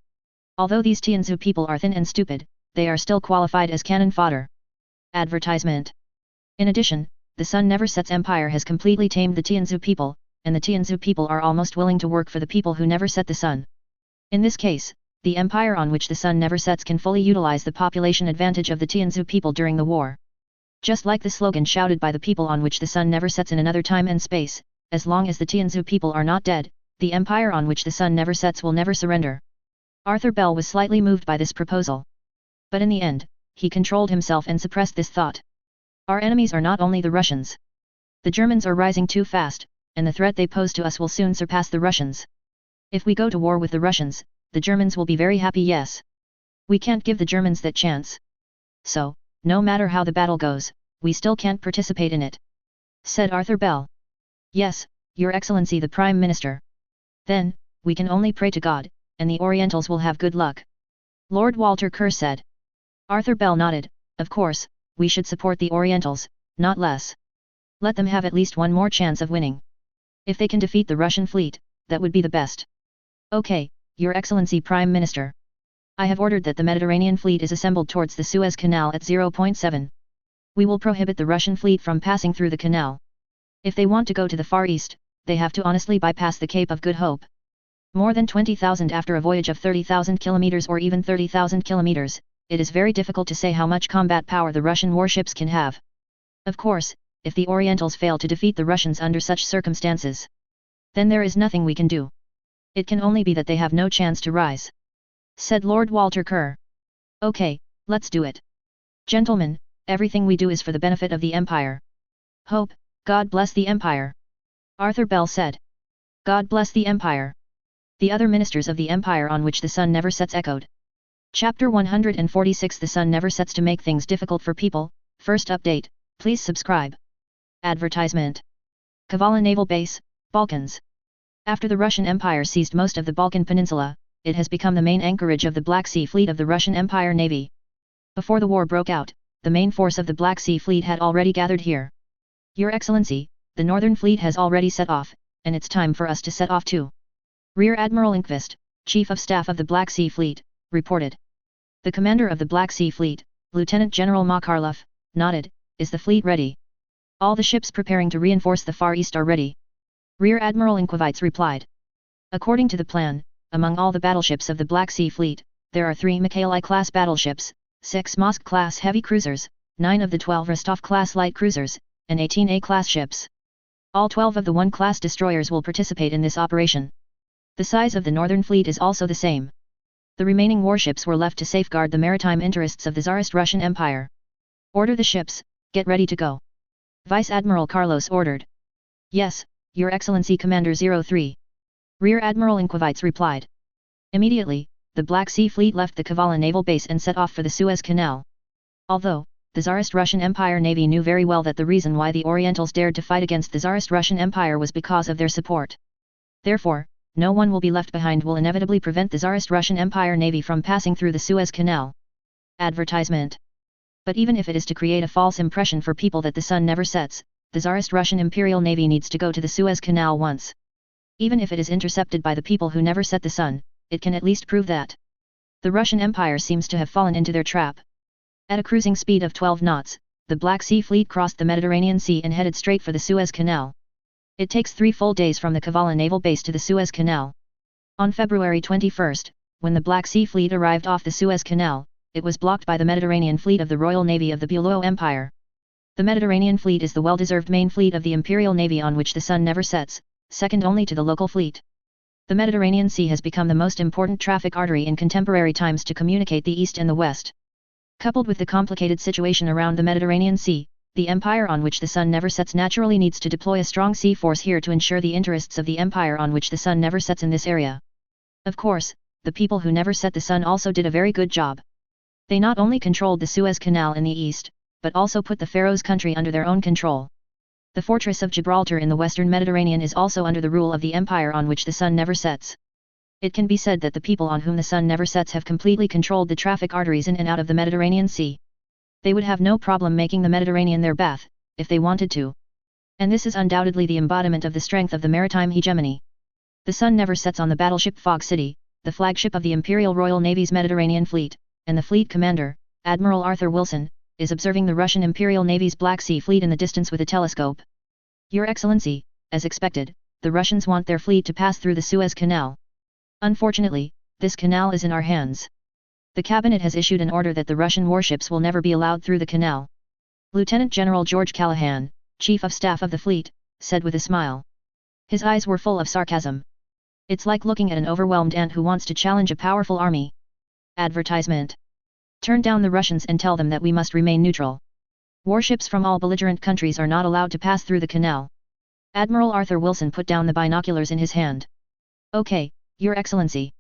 Although these Tianzhu people are thin and stupid, they are still qualified as cannon fodder. Advertisement. In addition, the Sun Never Sets Empire has completely tamed the Tianzhu people, and the Tianzhu people are almost willing to work for the people who never set the sun. In this case, the empire on which the sun never sets can fully utilize the population advantage of the Tianzhu people during the war. Just like the slogan shouted by the people on which the sun never sets in another time and space, as long as the Tianzhu people are not dead, the empire on which the sun never sets will never surrender. Arthur Bell was slightly moved by this proposal. But in the end, he controlled himself and suppressed this thought. Our enemies are not only the Russians. The Germans are rising too fast, and the threat they pose to us will soon surpass the Russians. If we go to war with the Russians, the Germans will be very happy. Yes. We can't give the Germans that chance. So, no matter how the battle goes, we still can't participate in it, said Arthur Bell. Yes, Your Excellency the Prime Minister. Then, we can only pray to God, and the Orientals will have good luck. Lord Walter Kerr said. Arthur Bell nodded. Of course, we should support the Orientals, not less. Let them have at least one more chance of winning. If they can defeat the Russian fleet, that would be the best. Okay, Your Excellency Prime Minister. I have ordered that the Mediterranean fleet is assembled towards the Suez Canal at 0.7. We will prohibit the Russian fleet from passing through the canal. If they want to go to the Far East, they have to honestly bypass the Cape of Good Hope. More than 20,000 after a voyage of 30,000 kilometers or even 30,000 kilometers, it is very difficult to say how much combat power the Russian warships can have. Of course, if the Orientals fail to defeat the Russians under such circumstances, then there is nothing we can do. It can only be that they have no chance to rise, said Lord Walter Kerr. Okay, let's do it. Gentlemen, everything we do is for the benefit of the Empire. Hope, God bless the Empire. Arthur Bell said. God bless the Empire. The other ministers of the Empire on which the sun never sets echoed. Chapter 146 The sun never sets to make things difficult for people. First update, please subscribe. Advertisement. Kavala Naval Base, Balkans. After the Russian Empire seized most of the Balkan Peninsula, it has become the main anchorage of the Black Sea Fleet of the Russian Empire Navy. Before the war broke out, the main force of the Black Sea Fleet had already gathered here. Your Excellency, the Northern Fleet has already set off, and it's time for us to set off too. Rear Admiral Enquist, Chief of Staff of the Black Sea Fleet, reported. The commander of the Black Sea Fleet, Lieutenant General Makarlov, nodded. Is the fleet ready? All the ships preparing to reinforce the Far East are ready. Rear Admiral Inquivitz replied. According to the plan, among all the battleships of the Black Sea Fleet, there are 3 Mikhaili-class battleships, 6 Mosk-class heavy cruisers, 9 of the 12 Rostov-class light cruisers, and 18 A-class ships. All 12 of the 1-class destroyers will participate in this operation. The size of the Northern Fleet is also the same. The remaining warships were left to safeguard the maritime interests of the Tsarist Russian Empire. Order the ships, get ready to go. Vice Admiral Carlos ordered. Yes, Your Excellency Commander 03. Rear Admiral Inquivitz replied. Immediately, the Black Sea Fleet left the Kavala Naval Base and set off for the Suez Canal. Although, the Tsarist Russian Empire Navy knew very well that the reason why the Orientals dared to fight against the Tsarist Russian Empire was because of their support. Therefore, no one will be left behind will inevitably prevent the Tsarist Russian Empire Navy from passing through the Suez Canal. Advertisement. But even if it is to create a false impression for people that the sun never sets, the Tsarist Russian Imperial Navy needs to go to the Suez Canal once. Even if it is intercepted by the people who never set the sun, it can at least prove that the Russian Empire seems to have fallen into their trap. At a cruising speed of 12 knots, the Black Sea Fleet crossed the Mediterranean Sea and headed straight for the Suez Canal. It takes 3 full days from the Kavala Naval Base to the Suez Canal. On February 21, when the Black Sea Fleet arrived off the Suez Canal, it was blocked by the Mediterranean Fleet of the Royal Navy of the Bulow Empire. The Mediterranean Fleet is the well-deserved main fleet of the Imperial Navy on which the sun never sets, second only to the local fleet. The Mediterranean Sea has become the most important traffic artery in contemporary times to communicate the East and the West. Coupled with the complicated situation around the Mediterranean Sea, the empire on which the sun never sets naturally needs to deploy a strong sea force here to ensure the interests of the empire on which the sun never sets in this area. Of course, the people who never set the sun also did a very good job. They not only controlled the Suez Canal in the east, but also put the Faroes country under their own control. The fortress of Gibraltar in the western Mediterranean is also under the rule of the empire on which the sun never sets. It can be said that the people on whom the sun never sets have completely controlled the traffic arteries in and out of the Mediterranean Sea. They would have no problem making the Mediterranean their bath, if they wanted to. And this is undoubtedly the embodiment of the strength of the maritime hegemony. The sun never sets on the battleship Fog City, the flagship of the Imperial Royal Navy's Mediterranean Fleet, and the fleet commander, Admiral Arthur Wilson, is observing the Russian Imperial Navy's Black Sea Fleet in the distance with a telescope. Your Excellency, as expected, the Russians want their fleet to pass through the Suez Canal. Unfortunately, this canal is in our hands. The cabinet has issued an order that the Russian warships will never be allowed through the canal. Lieutenant General George Callahan, Chief of Staff of the Fleet, said with a smile. His eyes were full of sarcasm. It's like looking at an overwhelmed ant who wants to challenge a powerful army. Advertisement. Turn down the Russians and tell them that we must remain neutral. Warships from all belligerent countries are not allowed to pass through the canal. Admiral Arthur Wilson put down the binoculars in his hand. Okay, Your Excellency.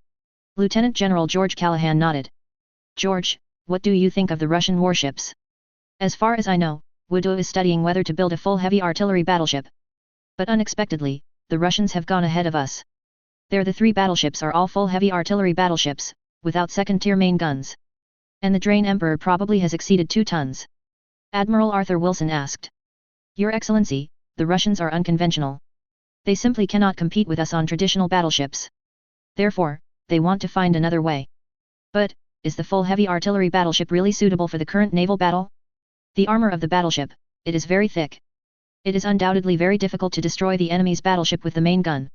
Lieutenant General George Callahan nodded. George, what do you think of the Russian warships? As far as I know, Wudu is studying whether to build a full heavy artillery battleship. But unexpectedly, the Russians have gone ahead of us. The 3 battleships are all full heavy artillery battleships, without second-tier main guns. And the Drain Emperor probably has exceeded 2 tons. Admiral Arthur Wilson asked. Your Excellency, the Russians are unconventional. They simply cannot compete with us on traditional battleships. Therefore, they want to find another way. But, is the full heavy artillery battleship really suitable for the current naval battle? The armor of the battleship, it is very thick. It is undoubtedly very difficult to destroy the enemy's battleship with the main gun.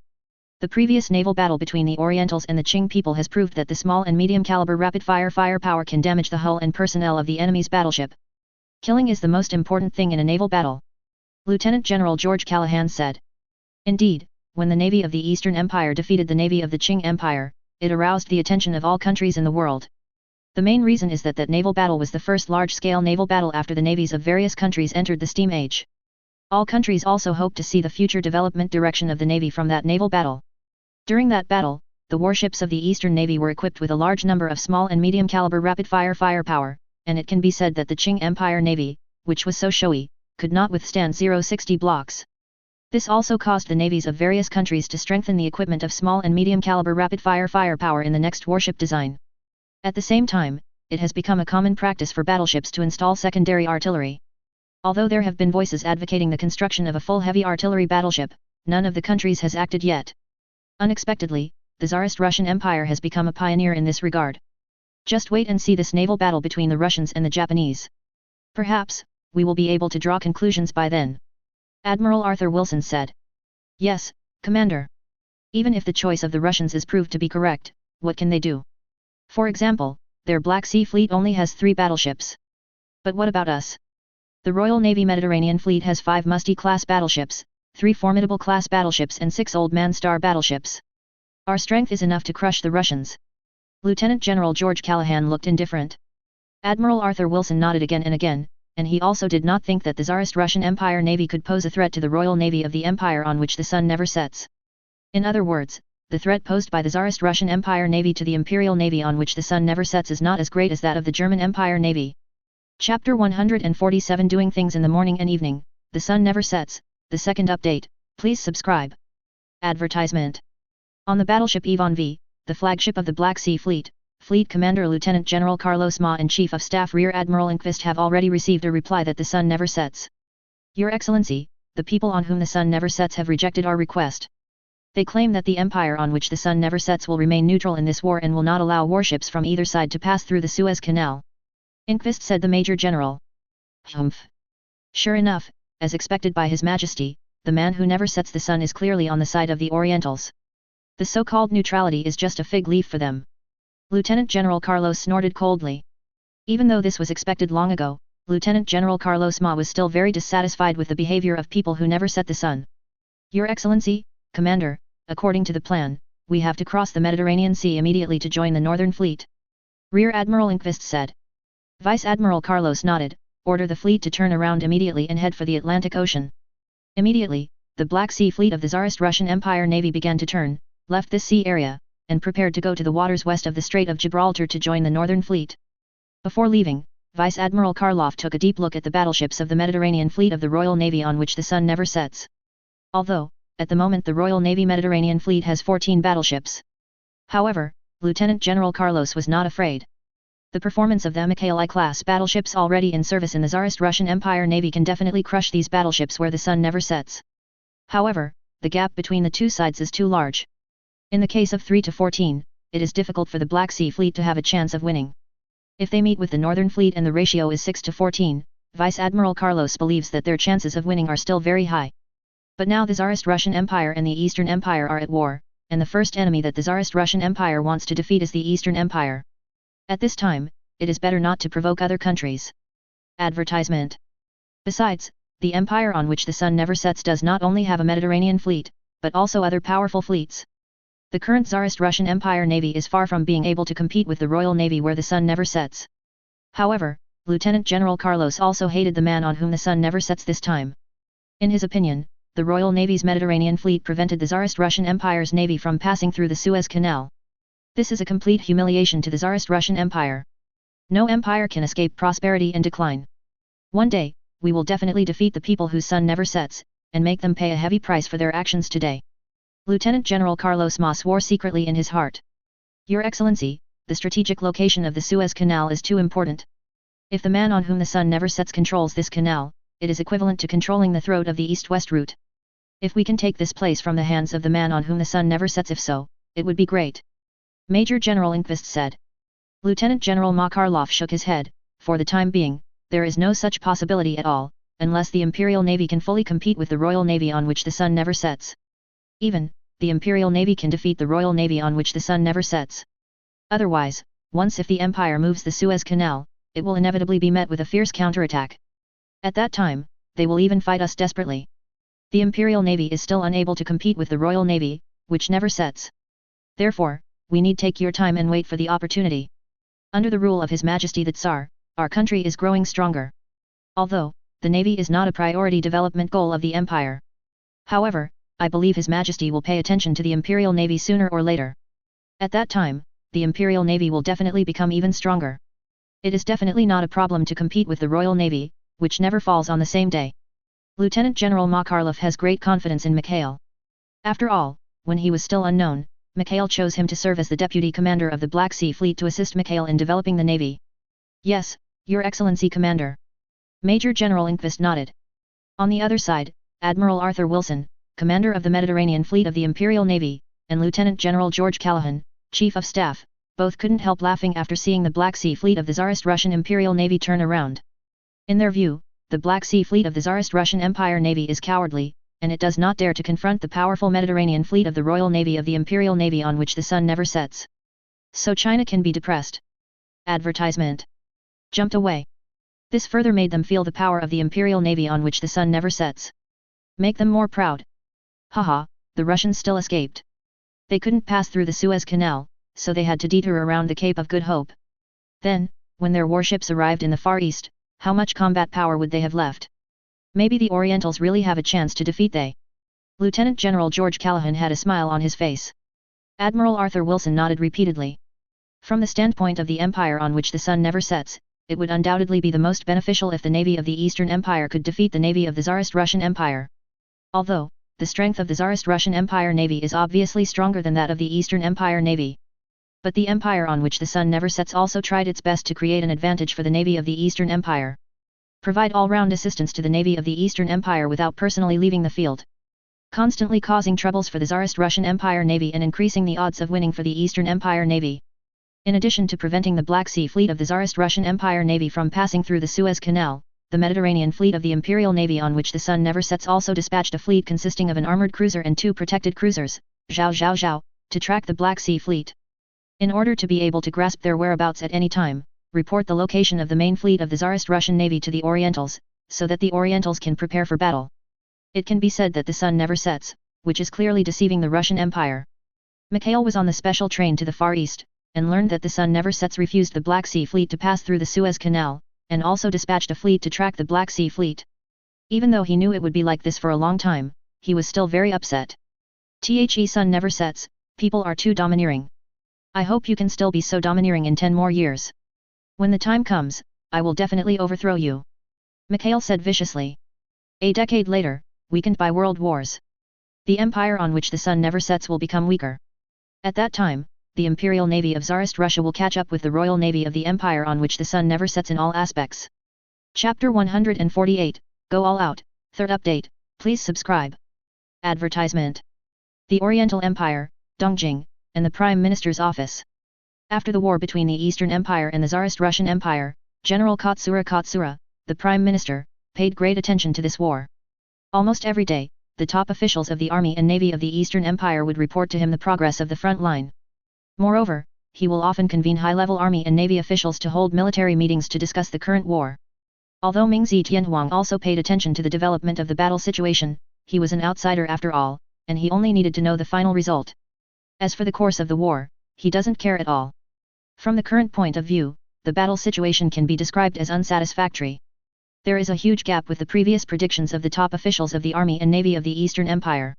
The previous naval battle between the Orientals and the Qing people has proved that the small and medium caliber rapid-fire firepower can damage the hull and personnel of the enemy's battleship. Killing is the most important thing in a naval battle. Lieutenant General George Callahan said. Indeed, when the Navy of the Eastern Empire defeated the Navy of the Qing Empire, it aroused the attention of all countries in the world. The main reason is that naval battle was the first large-scale naval battle after the navies of various countries entered the steam age. All countries also hoped to see the future development direction of the Navy from that naval battle. During that battle, the warships of the Eastern Navy were equipped with a large number of small and medium caliber rapid-fire firepower, and it can be said that the Qing Empire Navy, which was so showy, could not withstand 0-60 blocks. This also caused the navies of various countries to strengthen the equipment of small and medium caliber rapid-fire firepower in the next warship design. At the same time, it has become a common practice for battleships to install secondary artillery. Although there have been voices advocating the construction of a full heavy artillery battleship, none of the countries has acted yet. Unexpectedly, the Tsarist Russian Empire has become a pioneer in this regard. Just wait and see this naval battle between the Russians and the Japanese. Perhaps, we will be able to draw conclusions by then. Admiral Arthur Wilson said. Yes, Commander. Even if the choice of the Russians is proved to be correct, what can they do? For example, their Black Sea Fleet only has 3 battleships. But what about us? The Royal Navy Mediterranean Fleet has 5 Majesty-class battleships, 3 Formidable-class battleships and 6 Old Man Star battleships. Our strength is enough to crush the Russians. Lieutenant General George Callahan looked indifferent. Admiral Arthur Wilson nodded again and again, and he also did not think that the Tsarist Russian Empire Navy could pose a threat to the Royal Navy of the Empire on which the sun never sets. In other words, the threat posed by the Tsarist Russian Empire Navy to the Imperial Navy on which the sun never sets is not as great as that of the German Empire Navy. Chapter 147 Doing Things in the Morning and Evening, The Sun Never Sets, the second update, please subscribe. Advertisement. On the battleship Ivan V, the flagship of the Black Sea Fleet, Fleet Commander Lieutenant General Carlos Ma and Chief of Staff Rear Admiral Enquist have already received a reply that the sun never sets. Your Excellency, the people on whom the sun never sets have rejected our request. They claim that the empire on which the sun never sets will remain neutral in this war and will not allow warships from either side to pass through the Suez Canal. Enquist said the Major General. Humph. Sure enough, as expected by His Majesty, the man who never sets the sun is clearly on the side of the Orientals. The so-called neutrality is just a fig leaf for them. Lieutenant General Carlos snorted coldly. Even though this was expected long ago, Lieutenant General Carlos Ma was still very dissatisfied with the behavior of people who never set the sun. Your Excellency, Commander, according to the plan, we have to cross the Mediterranean Sea immediately to join the Northern Fleet. Rear Admiral Enquist said. Vice Admiral Carlos nodded. Order the fleet to turn around immediately and head for the Atlantic Ocean. Immediately, the Black Sea Fleet of the Tsarist Russian Empire Navy began to turn, left this sea area, and prepared to go to the waters west of the Strait of Gibraltar to join the Northern Fleet. Before leaving, Vice Admiral Karlov took a deep look at the battleships of the Mediterranean Fleet of the Royal Navy on which the sun never sets. Although, at the moment the Royal Navy Mediterranean Fleet has 14 battleships. However, Lieutenant General Carlos was not afraid. The performance of the Mikhaili-class battleships already in service in the Tsarist Russian Empire Navy can definitely crush these battleships where the sun never sets. However, the gap between the two sides is too large. In the case of 3 to 14, it is difficult for the Black Sea Fleet to have a chance of winning. If they meet with the Northern Fleet and the ratio is 6 to 14, Vice Admiral Carlos believes that their chances of winning are still very high. But now the Tsarist Russian Empire and the Eastern Empire are at war, and the first enemy that the Tsarist Russian Empire wants to defeat is the Eastern Empire. At this time, it is better not to provoke other countries. Advertisement. Besides, the empire on which the sun never sets does not only have a Mediterranean fleet, but also other powerful fleets. The current Tsarist Russian Empire Navy is far from being able to compete with the Royal Navy where the sun never sets. However, Lieutenant General Carlos also hated the man on whom the sun never sets this time. In his opinion, the Royal Navy's Mediterranean fleet prevented the Tsarist Russian Empire's navy from passing through the Suez Canal. This is a complete humiliation to the Tsarist Russian Empire. No empire can escape prosperity and decline. One day, we will definitely defeat the people whose sun never sets, and make them pay a heavy price for their actions today. Lieutenant General Carlos Ma swore secretly in his heart. Your Excellency, the strategic location of the Suez Canal is too important. If the man on whom the sun never sets controls this canal, it is equivalent to controlling the throat of the east-west route. If we can take this place from the hands of the man on whom the sun never sets, if so, it would be great. Major General Enquist said. Lieutenant General Makarlov shook his head. For the time being, there is no such possibility at all, unless the Imperial Navy can fully compete with the Royal Navy on which the sun never sets. Even, the Imperial Navy can defeat the Royal Navy on which the sun never sets. Otherwise, once if the Empire moves the Suez Canal, it will inevitably be met with a fierce counterattack. At that time, they will even fight us desperately. The Imperial Navy is still unable to compete with the Royal Navy, which never sets. Therefore, we need take your time and wait for the opportunity. Under the rule of His Majesty the Tsar, our country is growing stronger. Although, the Navy is not a priority development goal of the Empire. However, I believe His Majesty will pay attention to the Imperial Navy sooner or later. At that time, the Imperial Navy will definitely become even stronger. It is definitely not a problem to compete with the Royal Navy, which never falls on the same day. Lieutenant General Makarlov has great confidence in Mikhail. After all, when he was still unknown, Mikhail chose him to serve as the deputy commander of the Black Sea Fleet to assist Mikhail in developing the navy. Yes, Your Excellency Commander. Major General Enquist nodded. On the other side, Admiral Arthur Wilson, commander of the Mediterranean Fleet of the Imperial Navy, and Lieutenant General George Callahan, Chief of Staff, both couldn't help laughing after seeing the Black Sea Fleet of the Tsarist Russian Imperial Navy turn around. In their view, the Black Sea Fleet of the Tsarist Russian Empire Navy is cowardly, and it does not dare to confront the powerful Mediterranean Fleet of the Royal Navy of the Imperial Navy on which the sun never sets. So China can be depressed. Advertisement. Jumped away. This further made them feel the power of the Imperial Navy on which the sun never sets. Make them more proud. Haha, the Russians still escaped. They couldn't pass through the Suez Canal, so they had to detour around the Cape of Good Hope. Then, when their warships arrived in the Far East, how much combat power would they have left? Maybe the Orientals really have a chance to defeat they. Lieutenant General George Callahan had a smile on his face. Admiral Arthur Wilson nodded repeatedly. From the standpoint of the empire on which the sun never sets, it would undoubtedly be the most beneficial if the navy of the Eastern Empire could defeat the navy of the Tsarist Russian Empire. Although, the strength of the Tsarist Russian Empire Navy is obviously stronger than that of the Eastern Empire Navy. But the empire on which the sun never sets also tried its best to create an advantage for the navy of the Eastern Empire. Provide all-round assistance to the navy of the Eastern Empire without personally leaving the field. Constantly causing troubles for the Tsarist Russian Empire Navy and increasing the odds of winning for the Eastern Empire Navy. In addition to preventing the Black Sea Fleet of the Tsarist Russian Empire Navy from passing through the Suez Canal, the Mediterranean Fleet of the Imperial Navy on which the sun never sets also dispatched a fleet consisting of an armored cruiser and 2 protected cruisers, Zhao Zhao Zhao, to track the Black Sea Fleet. In order to be able to grasp their whereabouts at any time, report the location of the main fleet of the Tsarist Russian Navy to the Orientals, so that the Orientals can prepare for battle. It can be said that the sun never sets, which is clearly deceiving the Russian Empire. Mikhail was on the special train to the Far East, and learned that the sun never sets refused the Black Sea Fleet to pass through the Suez Canal, and also dispatched a fleet to track the Black Sea Fleet. Even though he knew it would be like this for a long time, he was still very upset. The sun never sets, people are too domineering. I hope you can still be so domineering in 10 more years. When the time comes, I will definitely overthrow you. Mikhail said viciously. A decade later, weakened by world wars, the empire on which the sun never sets will become weaker. At that time, the Imperial Navy of Tsarist Russia will catch up with the Royal Navy of the empire on which the sun never sets in all aspects. Chapter 148, Go All Out, 3rd update, please subscribe. Advertisement. The Oriental Empire, Dongjing, and the Prime Minister's office. After the war between the Eastern Empire and the Tsarist Russian Empire, General Katsura, the Prime Minister, paid great attention to this war. Almost every day, the top officials of the army and navy of the Eastern Empire would report to him the progress of the front line. Moreover, he will often convene high-level army and navy officials to hold military meetings to discuss the current war. Although Mingzi Tianhuang also paid attention to the development of the battle situation, he was an outsider after all, and he only needed to know the final result. As for the course of the war, he doesn't care at all. From the current point of view, the battle situation can be described as unsatisfactory. There is a huge gap with the previous predictions of the top officials of the army and navy of the Eastern Empire.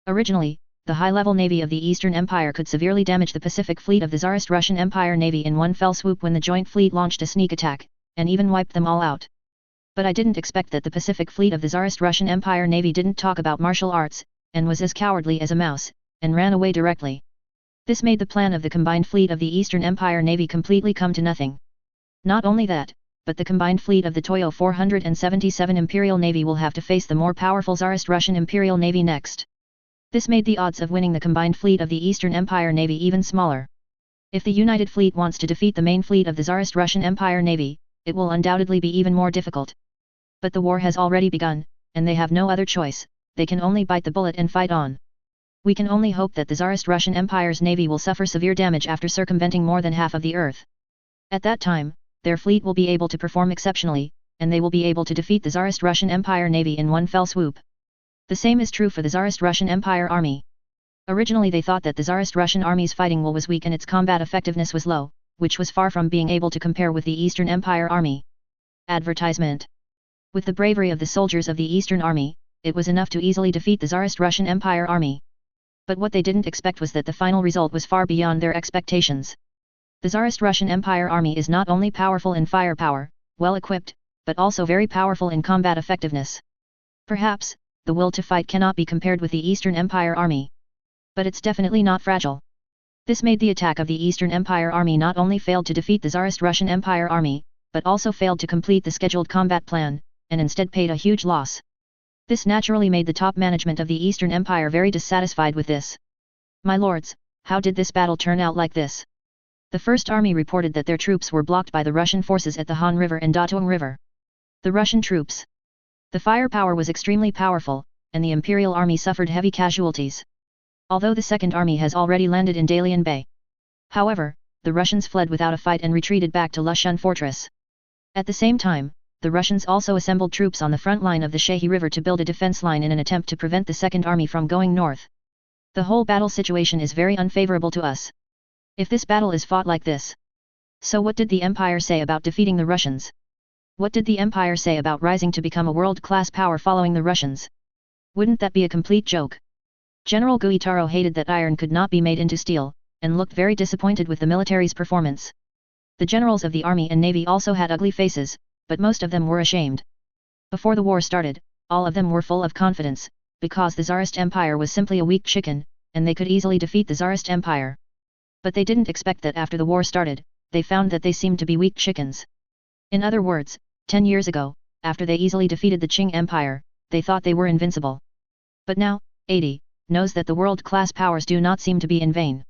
Originally, the high-level navy of the Eastern Empire could severely damage the Pacific Fleet of the Tsarist Russian Empire Navy in one fell swoop when the joint fleet launched a sneak attack, and even wiped them all out. But I didn't expect that the Pacific Fleet of the Tsarist Russian Empire Navy didn't talk about martial arts, and was as cowardly as a mouse, and ran away directly. This made the plan of the combined fleet of the Eastern Empire Navy completely come to nothing. Not only that, but the combined fleet of the Toyo 477 Imperial Navy will have to face the more powerful Tsarist Russian Imperial Navy next. This made the odds of winning the combined fleet of the Eastern Empire Navy even smaller. If the United Fleet wants to defeat the main fleet of the Tsarist Russian Empire Navy, it will undoubtedly be even more difficult. But the war has already begun, and they have no other choice, they can only bite the bullet and fight on. We can only hope that the Tsarist Russian Empire's navy will suffer severe damage after circumventing more than half of the earth. At that time, their fleet will be able to perform exceptionally, and they will be able to defeat the Tsarist Russian Empire Navy in one fell swoop. The same is true for the Tsarist Russian Empire Army. Originally they thought that the Tsarist Russian Army's fighting will was weak and its combat effectiveness was low, which was far from being able to compare with the Eastern Empire Army. Advertisement. With the bravery of the soldiers of the Eastern Army, it was enough to easily defeat the Tsarist Russian Empire Army. But what they didn't expect was that the final result was far beyond their expectations. The Tsarist Russian Empire Army is not only powerful in firepower, well equipped, but also very powerful in combat effectiveness. Perhaps, the will to fight cannot be compared with the Eastern Empire Army. But it's definitely not fragile. This made the attack of the Eastern Empire Army not only failed to defeat the Tsarist Russian Empire Army, but also failed to complete the scheduled combat plan, and instead paid a huge loss. This naturally made the top management of the Eastern Empire very dissatisfied with this. My lords, how did this battle turn out like this? The First Army reported that their troops were blocked by the Russian forces at the Han River and Datong River. The Russian troops. The firepower was extremely powerful, and the Imperial Army suffered heavy casualties. Although the Second Army has already landed in Dalian Bay. However, the Russians fled without a fight and retreated back to Lushan Fortress. At the same time, the Russians also assembled troops on the front line of the Shehi River to build a defense line in an attempt to prevent the Second Army from going north. The whole battle situation is very unfavorable to us. If this battle is fought like this. So what did the Empire say about defeating the Russians? What did the Empire say about rising to become a world-class power following the Russians? Wouldn't that be a complete joke? General Guitaro hated that iron could not be made into steel, and looked very disappointed with the military's performance. The generals of the army and navy also had ugly faces, but most of them were ashamed. Before the war started, all of them were full of confidence, because the Tsarist Empire was simply a weak chicken, and they could easily defeat the Tsarist Empire. But they didn't expect that after the war started, they found that they seemed to be weak chickens. In other words, 10 years ago, after they easily defeated the Qing Empire, they thought they were invincible. But now, 80, knows that the world-class powers do not seem to be in vain.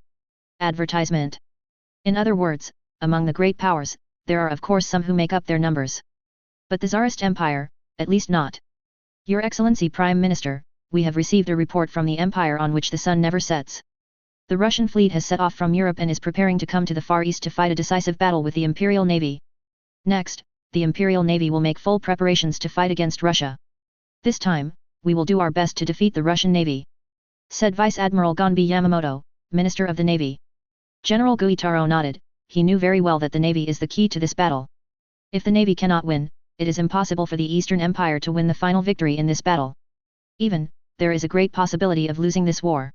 Advertisement. In other words, among the great powers, there are of course some who make up their numbers. But the Tsarist Empire, at least not. Your Excellency Prime Minister, we have received a report from the Empire on which the sun never sets. The Russian fleet has set off from Europe and is preparing to come to the Far East to fight a decisive battle with the Imperial Navy. Next, the Imperial Navy will make full preparations to fight against Russia. This time, we will do our best to defeat the Russian Navy, said Vice Admiral Gonbi Yamamoto, Minister of the Navy. General Guitaro nodded. He knew very well that the Navy is the key to this battle. If the Navy cannot win, it is impossible for the Eastern Empire to win the final victory in this battle. Even, there is a great possibility of losing this war.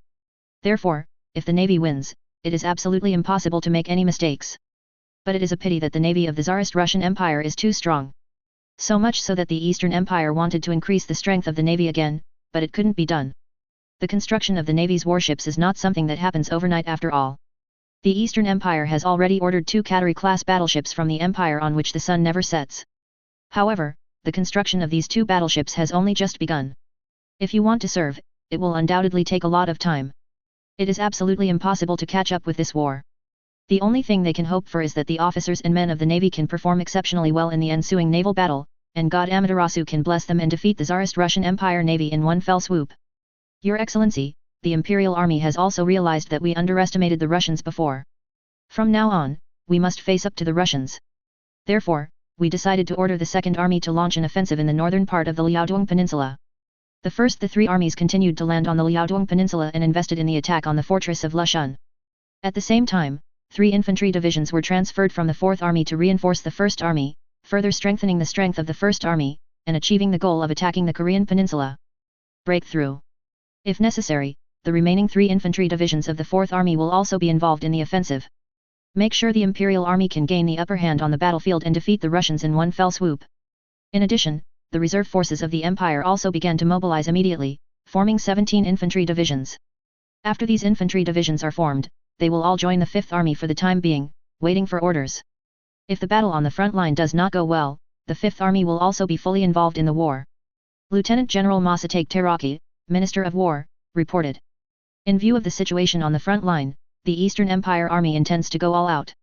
Therefore, if the Navy wins, it is absolutely impossible to make any mistakes. But it is a pity that the Navy of the Tsarist Russian Empire is too strong. So much so that the Eastern Empire wanted to increase the strength of the Navy again, but it couldn't be done. The construction of the Navy's warships is not something that happens overnight after all. The Eastern Empire has already ordered 2 Kateri-class battleships from the Empire on which the sun never sets. However, the construction of these 2 battleships has only just begun. If you want to serve, it will undoubtedly take a lot of time. It is absolutely impossible to catch up with this war. The only thing they can hope for is that the officers and men of the navy can perform exceptionally well in the ensuing naval battle, and God Amaterasu can bless them and defeat the Tsarist Russian Empire navy in one fell swoop. Your Excellency, the Imperial Army has also realized that we underestimated the Russians before. From now on, we must face up to the Russians. Therefore, we decided to order the Second Army to launch an offensive in the northern part of the Liaodong Peninsula. The three armies continued to land on the Liaodong Peninsula and invested in the attack on the fortress of Lushun. At the same time, 3 infantry divisions were transferred from the Fourth Army to reinforce the First Army, further strengthening the strength of the First Army, and achieving the goal of attacking the Korean Peninsula. Breakthrough. If necessary, the remaining 3 infantry divisions of the Fourth Army will also be involved in the offensive. Make sure the Imperial Army can gain the upper hand on the battlefield and defeat the Russians in one fell swoop. In addition, the reserve forces of the Empire also began to mobilize immediately, forming 17 infantry divisions. After these infantry divisions are formed, they will all join the Fifth Army for the time being, waiting for orders. If the battle on the front line does not go well, the Fifth Army will also be fully involved in the war. Lieutenant General Masatake Teraki, Minister of War, reported. In view of the situation on the front line, the Eastern Empire Army intends to go all out.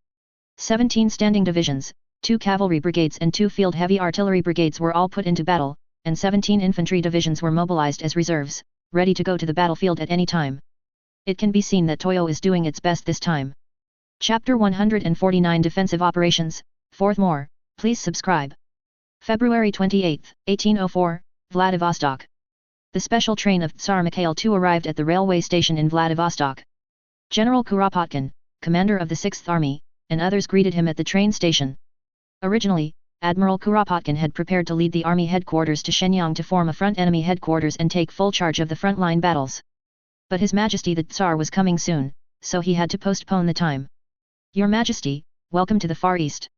17 standing divisions, 2 cavalry brigades and 2 field heavy artillery brigades were all put into battle, and 17 infantry divisions were mobilized as reserves, ready to go to the battlefield at any time. It can be seen that Toyo is doing its best this time. Chapter 149 Defensive Operations, 4th more, please subscribe. February 28, 1804, Vladivostok. The special train of Tsar Mikhail II arrived at the railway station in Vladivostok. General Kuropatkin, commander of the 6th Army, and others greeted him at the train station. Originally, Admiral Kuropatkin had prepared to lead the army headquarters to Shenyang to form a front enemy headquarters and take full charge of the front-line battles. But His Majesty the Tsar was coming soon, so he had to postpone the time. Your Majesty, welcome to the Far East.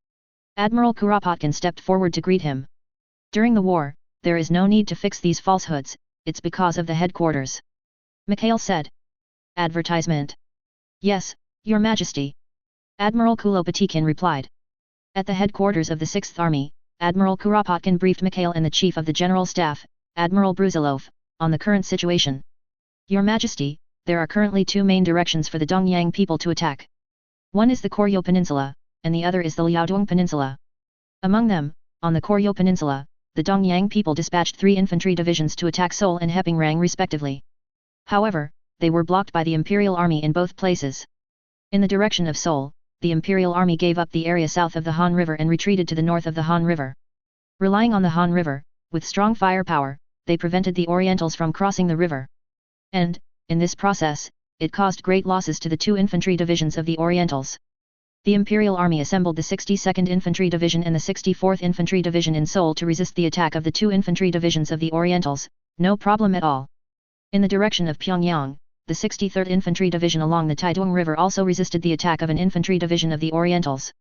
Admiral Kuropatkin stepped forward to greet him. During the war, there is no need to fix these falsehoods, it's because of the headquarters. Mikhail said. Advertisement. Yes, Your Majesty. Admiral Kulopatikin replied. At the headquarters of the 6th Army, Admiral Kuropatkin briefed Mikhail and the Chief of the General Staff, Admiral Bruzilov, on the current situation. Your Majesty, there are currently 2 main directions for the Dongyang people to attack. One is the Koryo Peninsula, and the other is the Liaodong Peninsula. Among them, on the Koryo Peninsula, the Dongyang people dispatched 3 infantry divisions to attack Seoul and Hepingrang respectively. However, they were blocked by the Imperial Army in both places. In the direction of Seoul, the Imperial Army gave up the area south of the Han River and retreated to the north of the Han River. Relying on the Han River, with strong firepower, they prevented the Orientals from crossing the river. And, in this process, it caused great losses to the 2 infantry divisions of the Orientals. The Imperial Army assembled the 62nd Infantry Division and the 64th Infantry Division in Seoul to resist the attack of the 2 infantry divisions of the Orientals, no problem at all. In the direction of Pyongyang, the 63rd Infantry Division along the Taedong River also resisted the attack of an infantry division of the Orientals.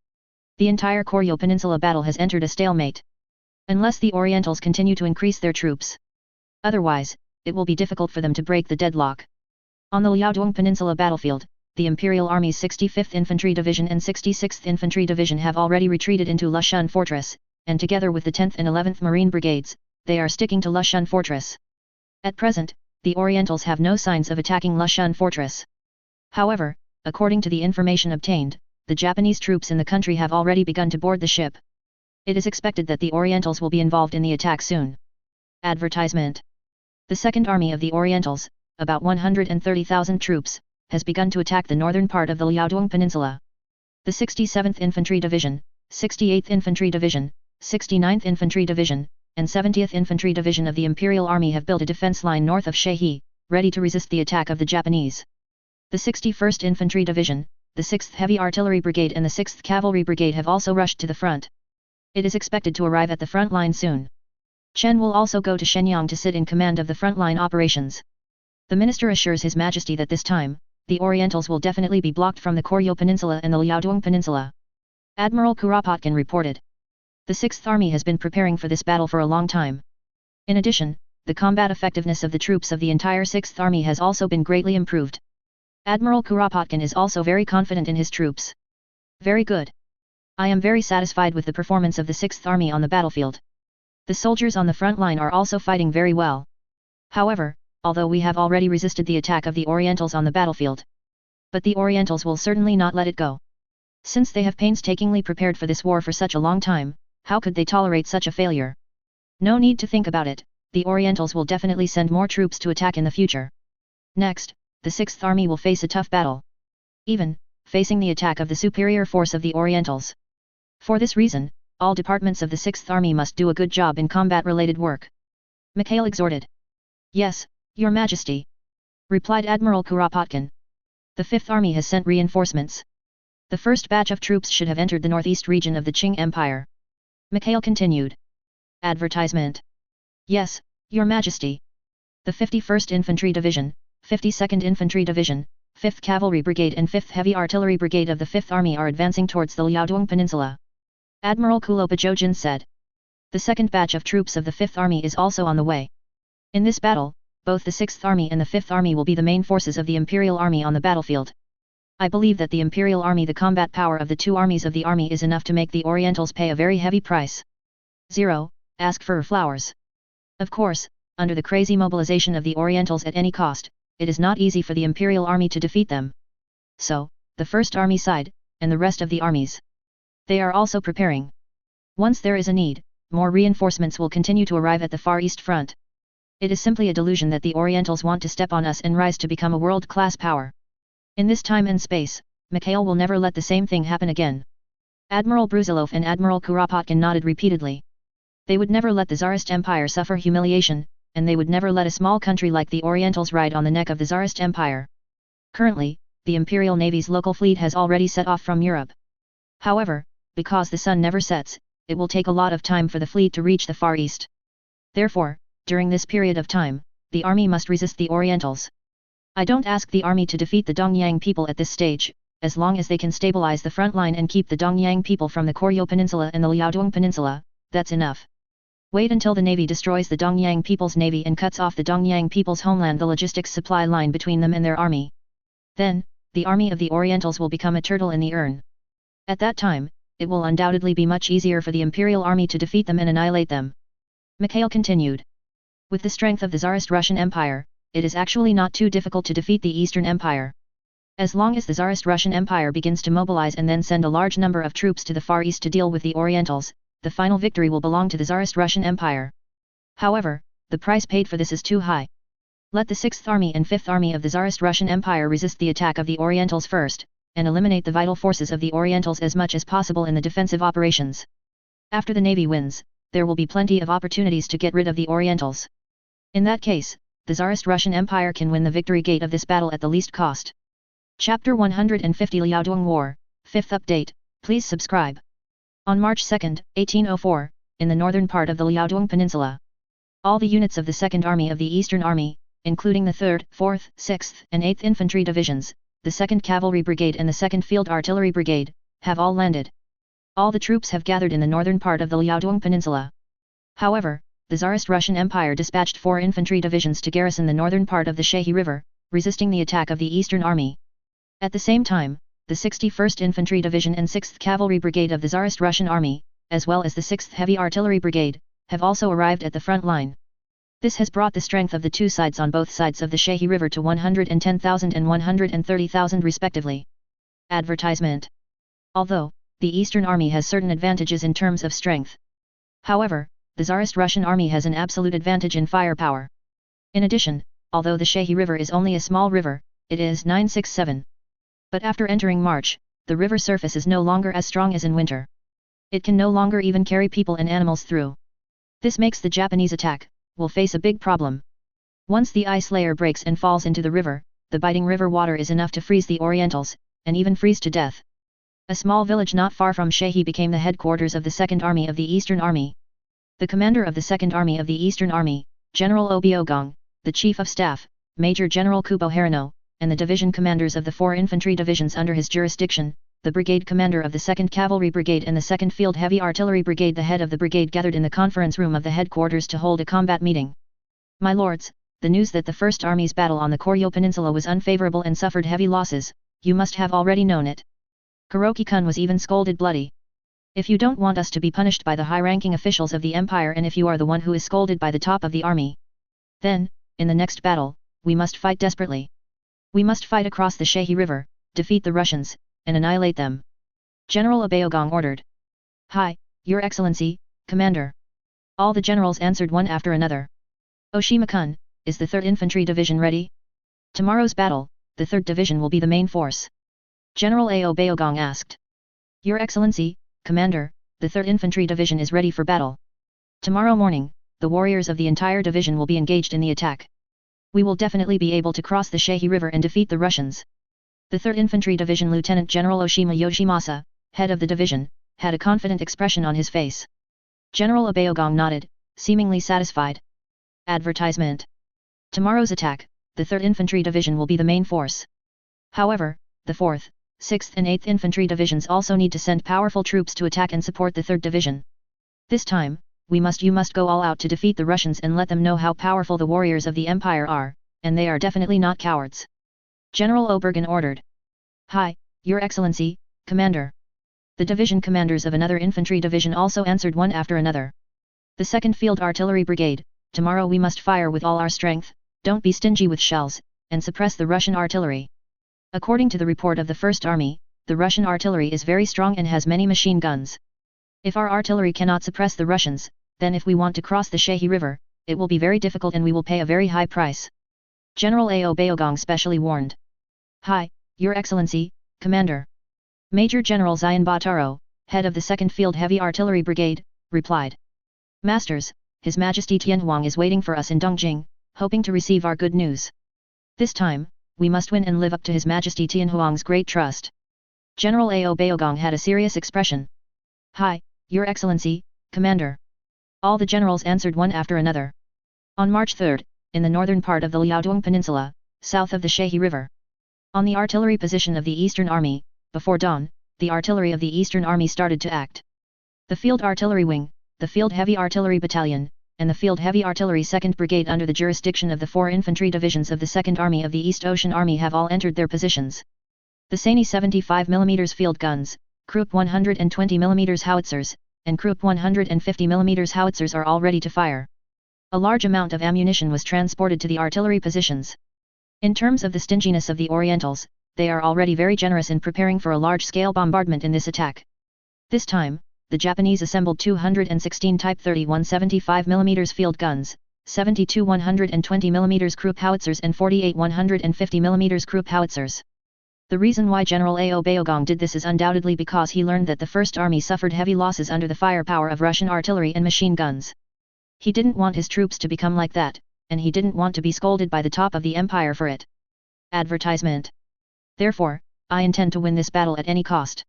The entire Koryo Peninsula battle has entered a stalemate. Unless the Orientals continue to increase their troops. Otherwise, it will be difficult for them to break the deadlock. On the Liaodong Peninsula battlefield, the Imperial Army's 65th Infantry Division and 66th Infantry Division have already retreated into Lushun Fortress, and together with the 10th and 11th Marine Brigades, they are sticking to Lushun Fortress. At present, the Orientals have no signs of attacking Lushun Fortress. However, according to the information obtained, the Japanese troops in the country have already begun to board the ship. It is expected that the Orientals will be involved in the attack soon. Advertisement. The Second Army of the Orientals, about 130,000 troops, has begun to attack the northern part of the Liaodong Peninsula. The 67th Infantry Division, 68th Infantry Division, 69th Infantry Division, and 70th Infantry Division of the Imperial Army have built a defense line north of Shehi, ready to resist the attack of the Japanese. The 61st Infantry Division, the 6th Heavy Artillery Brigade and the 6th Cavalry Brigade have also rushed to the front. It is expected to arrive at the front line soon. Chen will also go to Shenyang to sit in command of the frontline operations. The minister assures His Majesty that this time, the Orientals will definitely be blocked from the Koryo Peninsula and the Liaodong Peninsula. Admiral Kuropatkin reported. The 6th Army has been preparing for this battle for a long time. In addition, the combat effectiveness of the troops of the entire 6th Army has also been greatly improved. Admiral Kuropatkin is also very confident in his troops. Very good. I am very satisfied with the performance of the 6th Army on the battlefield. The soldiers on the front line are also fighting very well. However, although we have already resisted the attack of the Orientals on the battlefield. But the Orientals will certainly not let it go. Since they have painstakingly prepared for this war for such a long time, how could they tolerate such a failure? No need to think about it, the Orientals will definitely send more troops to attack in the future. Next, the 6th Army will face a tough battle. Even, facing the attack of the superior force of the Orientals. For this reason, all departments of the 6th Army must do a good job in combat-related work. Mikhail exhorted. Yes, Your Majesty, replied Admiral Kuropatkin. The 5th Army has sent reinforcements. The first batch of troops should have entered the northeast region of the Qing Empire. Mikhail continued. Advertisement. Yes, Your Majesty. The 51st Infantry Division, 52nd Infantry Division, 5th Cavalry Brigade and 5th Heavy Artillery Brigade of the 5th Army are advancing towards the Liaodong Peninsula. Admiral Kulopajojin said. The second batch of troops of the 5th Army is also on the way. In this battle, both the 6th Army and the 5th Army will be the main forces of the Imperial Army on the battlefield. I believe that the Imperial Army, the combat power of the two armies of the army, is enough to make the Orientals pay a very heavy price. 0. Ask for flowers. Of course, under the crazy mobilization of the Orientals at any cost, it is not easy for the Imperial Army to defeat them. So, the First Army side, and the rest of the armies. They are also preparing. Once there is a need, more reinforcements will continue to arrive at the Far East Front. It is simply a delusion that the Orientals want to step on us and rise to become a world-class power. In this time and space, Mikhail will never let the same thing happen again. Admiral Brusilov and Admiral Kuropatkin nodded repeatedly. They would never let the Tsarist Empire suffer humiliation, and they would never let a small country like the Orientals ride on the neck of the Tsarist Empire. Currently, the Imperial Navy's local fleet has already set off from Europe. However, because the sun never sets, it will take a lot of time for the fleet to reach the Far East. Therefore, during this period of time, the army must resist the Orientals. I don't ask the army to defeat the Dongyang people at this stage, as long as they can stabilize the front line and keep the Dongyang people from the Koryo Peninsula and the Liaodong Peninsula, that's enough. Wait until the navy destroys the Dongyang people's navy and cuts off the Dongyang people's homeland, the logistics supply line between them and their army. Then, the army of the Orientals will become a turtle in the urn. At that time, it will undoubtedly be much easier for the Imperial Army to defeat them and annihilate them. Mikhail continued. With the strength of the Tsarist Russian Empire, it is actually not too difficult to defeat the Eastern Empire. As long as the Tsarist Russian Empire begins to mobilize and then send a large number of troops to the Far East to deal with the Orientals, the final victory will belong to the Tsarist Russian Empire. However, the price paid for this is too high. Let the 6th Army and 5th Army of the Tsarist Russian Empire resist the attack of the Orientals first, and eliminate the vital forces of the Orientals as much as possible in the defensive operations. After the navy wins, there will be plenty of opportunities to get rid of the Orientals. In that case, the Tsarist Russian Empire can win the victory gate of this battle at the least cost. Chapter 150 Liaodong War, 5th update, please subscribe. On March 2, 1804, in the northern part of the Liaodong Peninsula, all the units of the 2nd Army of the Eastern Army, including the 3rd, 4th, 6th, and 8th Infantry Divisions, the 2nd Cavalry Brigade and the 2nd Field Artillery Brigade, have all landed. All the troops have gathered in the northern part of the Liaodong Peninsula. However, the Tsarist Russian Empire dispatched 4 infantry divisions to garrison the northern part of the Shehi River, resisting the attack of the Eastern Army. At the same time, the 61st Infantry Division and 6th Cavalry Brigade of the Tsarist Russian Army, as well as the 6th Heavy Artillery Brigade, have also arrived at the front line. This has brought the strength of the two sides on both sides of the Shehi River to 110,000 and 130,000 respectively. Advertisement. Although, the Eastern Army has certain advantages in terms of strength. However, the Tsarist Russian Army has an absolute advantage in firepower. In addition, although the Shehi River is only a small river, it is 967. But after entering March, the river surface is no longer as strong as in winter. It can no longer even carry people and animals through. This makes the Japanese attack, will face a big problem. Once the ice layer breaks and falls into the river, the biting river water is enough to freeze the Orientals, and even freeze to death. A small village not far from Shehi became the headquarters of the 2nd Army of the Eastern Army. The commander of the 2nd Army of the Eastern Army, General Obiogong, the Chief of Staff, Major General Kubo Harino, and the division commanders of the 4 infantry divisions under his jurisdiction, the brigade commander of the 2nd Cavalry Brigade and the 2nd Field Heavy Artillery Brigade, the head of the brigade, gathered in the conference room of the headquarters to hold a combat meeting. My lords, the news that the First Army's battle on the Koryo Peninsula was unfavorable and suffered heavy losses, you must have already known it. Kuroki-kun was even scolded bloody. If you don't want us to be punished by the high-ranking officials of the empire, and if you are the one who is scolded by the top of the army, then, in the next battle, we must fight desperately. We must fight across the Shehi River, defeat the Russians, and annihilate them. General Abeogong ordered. Hi, Your Excellency, Commander. All the generals answered one after another. Oshima-kun, is the 3rd Infantry Division ready? Tomorrow's battle, the 3rd Division will be the main force. General Abeogong asked. Your Excellency, Commander, the 3rd Infantry Division is ready for battle. Tomorrow morning, the warriors of the entire division will be engaged in the attack. We will definitely be able to cross the Shehi River and defeat the Russians. The 3rd Infantry Division Lieutenant General Oshima Yoshimasa, head of the division, had a confident expression on his face. General Abeogong nodded, seemingly satisfied. Advertisement. Tomorrow's attack, the 3rd Infantry Division will be the main force. However, the 4th, 6th and 8th Infantry Divisions also need to send powerful troops to attack and support the 3rd Division. This time, you must go all out to defeat the Russians and let them know how powerful the warriors of the Empire are, and they are definitely not cowards. General Obergen ordered. Hi, Your Excellency, Commander. The division commanders of another infantry division also answered one after another. The 2nd Field Artillery Brigade, tomorrow we must fire with all our strength, don't be stingy with shells, and suppress the Russian artillery. According to the report of the 1st Army, the Russian artillery is very strong and has many machine guns. If our artillery cannot suppress the Russians, then if we want to cross the Shehi River, it will be very difficult and we will pay a very high price. General Abeogong specially warned. Hi, Your Excellency, Commander. Major General Xian Bataro, head of the 2nd Field Heavy Artillery Brigade, replied. Masters, His Majesty Tianhuang is waiting for us in Dongjing, hoping to receive our good news. This time, we must win and live up to His Majesty Tianhuang's great trust. General Abeogong had a serious expression. Hi, Your Excellency, Commander. All the generals answered one after another. On March 3, in the northern part of the Liaodong Peninsula, south of the Shehi River. On the artillery position of the Eastern Army, before dawn, the artillery of the Eastern Army started to act. The Field Artillery Wing, the Field Heavy Artillery Battalion, and the Field Heavy Artillery 2nd Brigade under the jurisdiction of the 4 infantry divisions of the 2nd Army of the East Ocean Army have all entered their positions. The Sani 75 mm field guns, Krupp 120 mm howitzers, and Krupp 150 mm howitzers are all ready to fire. A large amount of ammunition was transported to the artillery positions. In terms of the stinginess of the Orientals, they are already very generous in preparing for a large-scale bombardment in this attack. This time, the Japanese assembled 216 Type 31 75 mm field guns, 72 120 mm Krupp howitzers and 48 150 mm Krupp howitzers. The reason why General Abeogong did this is undoubtedly because he learned that the First Army suffered heavy losses under the firepower of Russian artillery and machine guns. He didn't want his troops to become like that, and he didn't want to be scolded by the top of the empire for it. Advertisement. Therefore, I intend to win this battle at any cost.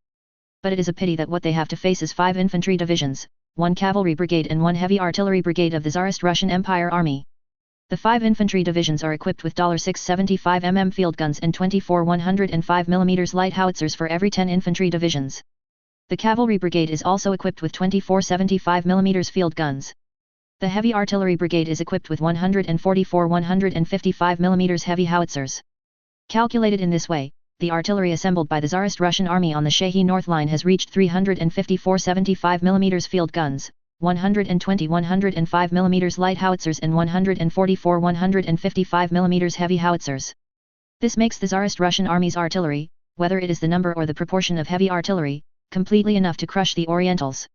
But it is a pity that what they have to face is 5 infantry divisions, 1 cavalry brigade and 1 heavy artillery brigade of the Tsarist Russian Empire Army. The 5 infantry divisions are equipped with $675 mm field guns and 24 105 mm light howitzers for every 10 infantry divisions. The cavalry brigade is also equipped with 24 75 mm field guns. The heavy artillery brigade is equipped with 144 155 mm heavy howitzers. Calculated in this way, the artillery assembled by the Tsarist Russian Army on the Shehi North Line has reached 354 75 mm field guns, 120 105 mm light howitzers and 144 155 mm heavy howitzers. This makes the Tsarist Russian Army's artillery, whether it is the number or the proportion of heavy artillery, completely enough to crush the Orientals.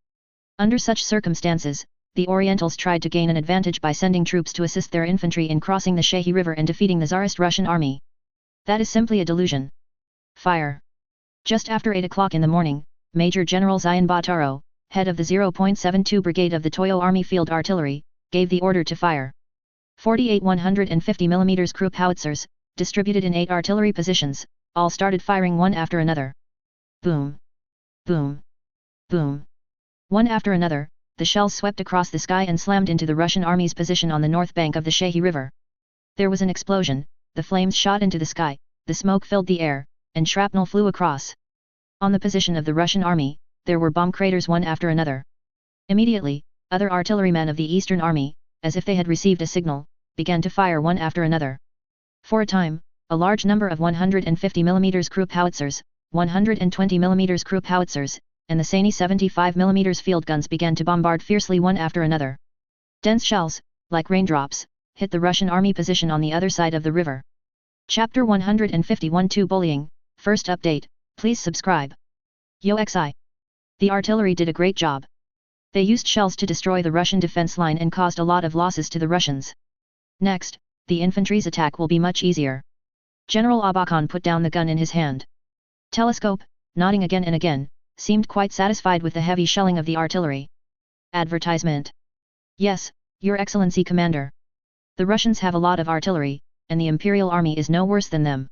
Under such circumstances, the Orientals tried to gain an advantage by sending troops to assist their infantry in crossing the Shehi River and defeating the Tsarist Russian Army. That is simply a delusion. Fire. Just after 8 o'clock in the morning, Major General Xian Bataro, head of the 0.72 Brigade of the Toyo Army Field Artillery, gave the order to fire. 48 150 mm Krupp howitzers, distributed in 8 artillery positions, all started firing one after another. Boom. Boom. Boom. One after another, the shells swept across the sky and slammed into the Russian army's position on the north bank of the Shehi River. There was an explosion, the flames shot into the sky, the smoke filled the air, and shrapnel flew across. On the position of the Russian army, there were bomb craters one after another. Immediately, other artillerymen of the Eastern Army, as if they had received a signal, began to fire one after another. For a time, a large number of 150 mm Krupp howitzers, 120 mm Krupp howitzers, and the Sani 75 mm field guns began to bombard fiercely one after another. Dense shells, like raindrops, hit the Russian army position on the other side of the river. Chapter 151 2 Bullying, first update, please subscribe. Yo-xi. The artillery did a great job. They used shells to destroy the Russian defense line and caused a lot of losses to the Russians. Next, the infantry's attack will be much easier. General Abakan put down the gun in his hand. Telescope, nodding again and again, seemed quite satisfied with the heavy shelling of the artillery. Advertisement. Yes, Your Excellency Commander. The Russians have a lot of artillery, and the Imperial Army is no worse than them.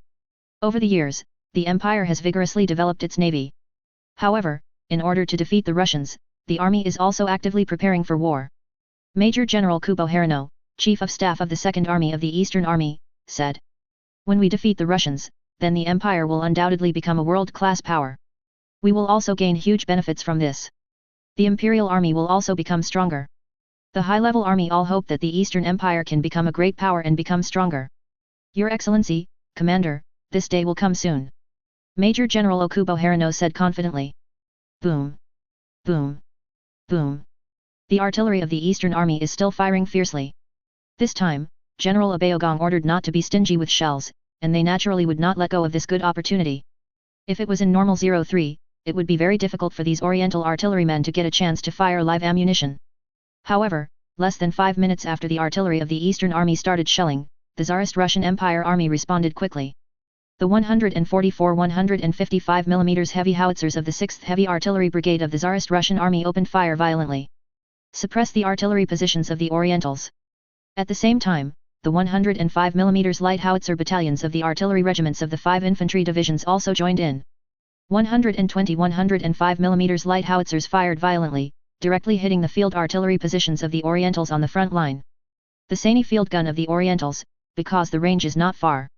Over the years, the Empire has vigorously developed its navy. However, in order to defeat the Russians, the army is also actively preparing for war. Major General Kubo Harino, Chief of Staff of the Second Army of the Eastern Army, said. When we defeat the Russians, then the Empire will undoubtedly become a world-class power. We will also gain huge benefits from this. The Imperial Army will also become stronger. The high-level army all hope that the Eastern Empire can become a great power and become stronger. Your Excellency, Commander, this day will come soon. Major General Okubo Harino said confidently. Boom. Boom. Boom. The artillery of the Eastern Army is still firing fiercely. This time, General Abeogong ordered not to be stingy with shells, and they naturally would not let go of this good opportunity. If it was in normal 03, it would be very difficult for these Oriental artillerymen to get a chance to fire live ammunition. However, less than 5 minutes after the artillery of the Eastern Army started shelling, the Tsarist Russian Empire Army responded quickly. The 144 155 mm heavy howitzers of the 6th Heavy Artillery Brigade of the Tsarist Russian Army opened fire violently. Suppressed the artillery positions of the Orientals. At the same time, the 105 mm light howitzer battalions of the artillery regiments of the 5 infantry divisions also joined in. 120 105 mm light howitzers fired violently, directly hitting the field artillery positions of the Orientals on the front line. The Saini field gun of the Orientals, because the range is not far.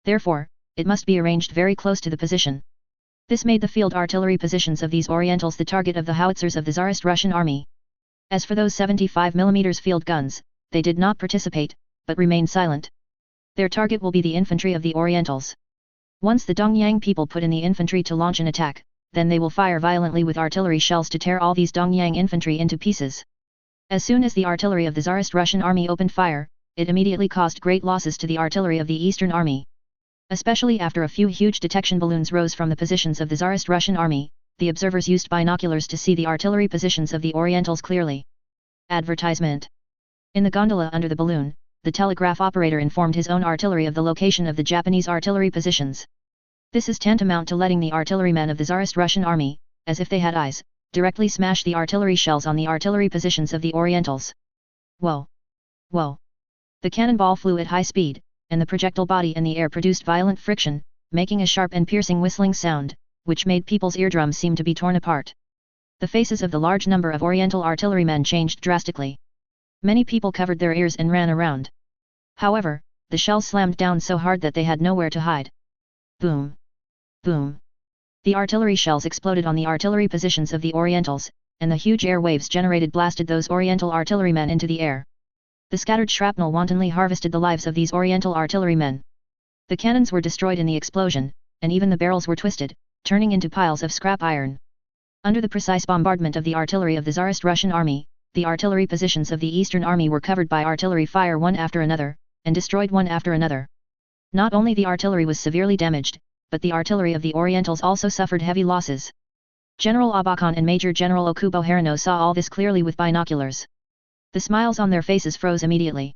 Therefore, it must be arranged very close to the position. This made the field artillery positions of these Orientals the target of the howitzers of the Tsarist Russian Army. As for those 75 mm field guns, they did not participate, but remained silent. Their target will be the infantry of the Orientals. Once the Dongyang people put in the infantry to launch an attack, then they will fire violently with artillery shells to tear all these Dongyang infantry into pieces. As soon as the artillery of the Tsarist Russian Army opened fire, it immediately caused great losses to the artillery of the Eastern Army. Especially after a few huge detection balloons rose from the positions of the Tsarist Russian Army, the observers used binoculars to see the artillery positions of the Orientals clearly. Advertisement. In the gondola under the balloon, the telegraph operator informed his own artillery of the location of the Japanese artillery positions. This is tantamount to letting the artillerymen of the Tsarist Russian Army, as if they had eyes, directly smash the artillery shells on the artillery positions of the Orientals. Whoa! Whoa! The cannonball flew at high speed, and the projectile body in the air produced violent friction, making a sharp and piercing whistling sound, which made people's eardrums seem to be torn apart. The faces of the large number of Oriental artillerymen changed drastically. Many people covered their ears and ran around. However, the shells slammed down so hard that they had nowhere to hide. Boom! Boom! The artillery shells exploded on the artillery positions of the Orientals, and the huge air waves generated blasted those Oriental artillerymen into the air. The scattered shrapnel wantonly harvested the lives of these Oriental artillerymen. The cannons were destroyed in the explosion, and even the barrels were twisted, turning into piles of scrap iron. Under the precise bombardment of the artillery of the Tsarist Russian Army, the artillery positions of the Eastern Army were covered by artillery fire one after another, and destroyed one after another. Not only the artillery was severely damaged, but the artillery of the Orientals also suffered heavy losses. General Abakan and Major General Okubo Harino saw all this clearly with binoculars. The smiles on their faces froze immediately.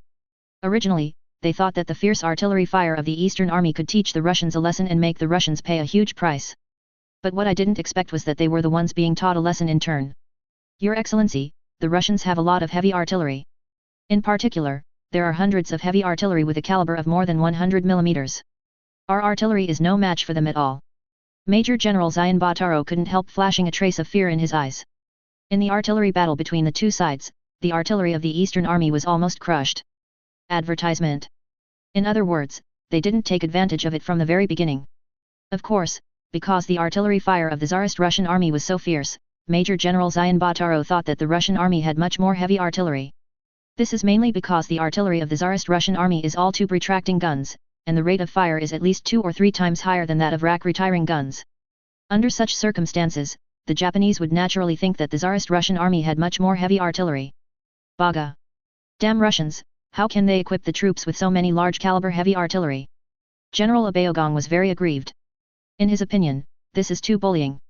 Originally, they thought that the fierce artillery fire of the Eastern Army could teach the Russians a lesson and make the Russians pay a huge price. But what I didn't expect was that they were the ones being taught a lesson in turn. Your Excellency, the Russians have a lot of heavy artillery. In particular, there are hundreds of heavy artillery with a caliber of more than 100 mm. Our artillery is no match for them at all. Major General Zion Bataro couldn't help flashing a trace of fear in his eyes. In the artillery battle between the two sides, the artillery of the Eastern Army was almost crushed. Advertisement. In other words, they didn't take advantage of it from the very beginning. Of course, because the artillery fire of the Tsarist Russian Army was so fierce, Major General Zion Bataro thought that the Russian army had much more heavy artillery. This is mainly because the artillery of the Tsarist Russian Army is all tube retracting guns, and the rate of fire is at least 2 or 3 times higher than that of rack retiring guns. Under such circumstances, the Japanese would naturally think that the Tsarist Russian Army had much more heavy artillery. Baga! Damn Russians, How can they equip the troops with so many large-caliber heavy artillery? General Abeogang was very aggrieved. In his opinion, this is too bullying.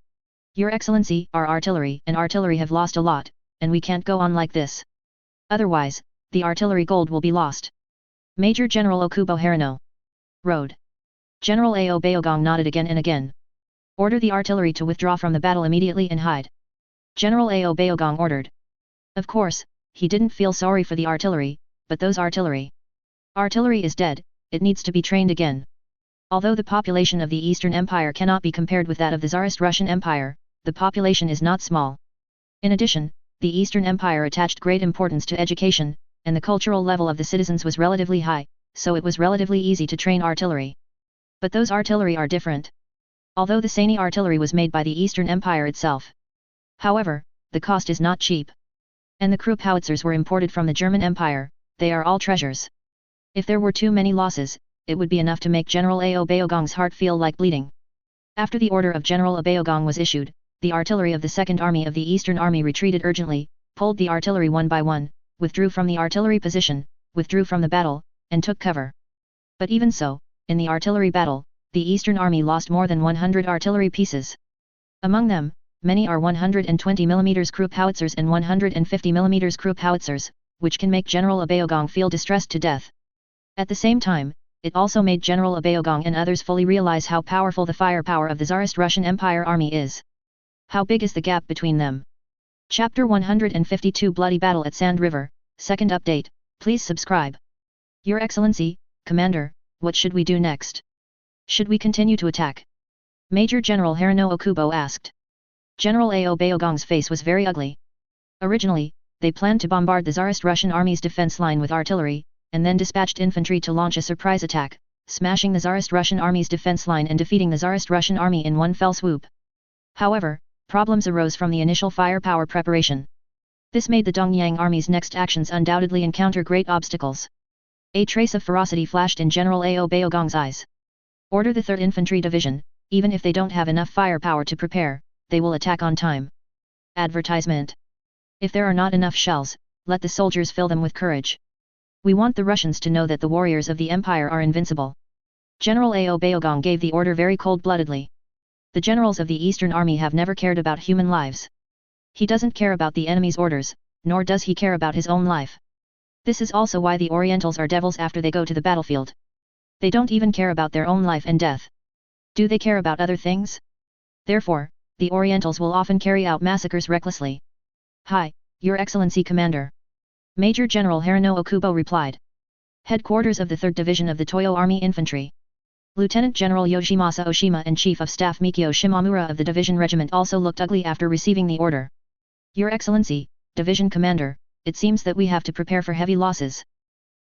Your Excellency, our artillery have lost a lot, and we can't go on like this. Otherwise, the artillery gold will be lost. Major General Okubo Harino rode. General Abeogang nodded again and again. Order the artillery to withdraw from the battle immediately and hide. General Abeogang ordered. Of course, he didn't feel sorry for the artillery, but those artillery is dead, it needs to be trained again. Although the population of the Eastern Empire cannot be compared with that of the Tsarist Russian Empire, the population is not small. In addition, the Eastern Empire attached great importance to education, and the cultural level of the citizens was relatively high, so it was relatively easy to train artillery. But those artillery are different. Although the Sani artillery was made by the Eastern Empire itself. However, the cost is not cheap. And the Krupp howitzers were imported from the German Empire, they are all treasures. If there were too many losses, it would be enough to make General Abeogang's heart feel like bleeding. After the order of General Abeogang was issued, the artillery of the Second Army of the Eastern Army retreated urgently, pulled the artillery one by one, withdrew from the artillery position, withdrew from the battle, and took cover. But even so, in the artillery battle, the Eastern Army lost more than 100 artillery pieces. Among them, many are 120 mm Krupp howitzers and 150 mm Krupp howitzers, which can make General Abeogang feel distressed to death. At the same time, it also made General Abeogang and others fully realize how powerful the firepower of the Tsarist Russian Empire army is. How big is the gap between them? Chapter 152 Bloody Battle at Sand River, second update, please subscribe. Your Excellency, Commander, what should we do next? Should we continue to attack? Major General Harino Okubo asked. General Abeogang's face was very ugly. Originally, they planned to bombard the Tsarist Russian army's defense line with artillery, and then dispatched infantry to launch a surprise attack, smashing the Tsarist Russian army's defense line and defeating the Tsarist Russian army in one fell swoop. However, problems arose from the initial firepower preparation. This made the Dongyang army's next actions undoubtedly encounter great obstacles. A trace of ferocity flashed in General Abeogang's eyes. Order the 3rd Infantry Division, even if they don't have enough firepower to prepare, they will attack on time. Advertisement. If there are not enough shells, let the soldiers fill them with courage. We want the Russians to know that the warriors of the Empire are invincible. General Abeogang gave the order very cold-bloodedly. The generals of the Eastern Army have never cared about human lives. He doesn't care about the enemy's orders, nor does he care about his own life. This is also why the Orientals are devils after they go to the battlefield. They don't even care about their own life and death. Do they care about other things? Therefore, the Orientals will often carry out massacres recklessly. Hi, Your Excellency Commander. Major General Harino Okubo replied. Headquarters of the 3rd Division of the Toyo Army Infantry. Lieutenant General Yoshimasa Oshima and Chief of Staff Mikio Shimamura of the Division Regiment also looked ugly after receiving the order. Your Excellency, Division Commander, it seems that we have to prepare for heavy losses.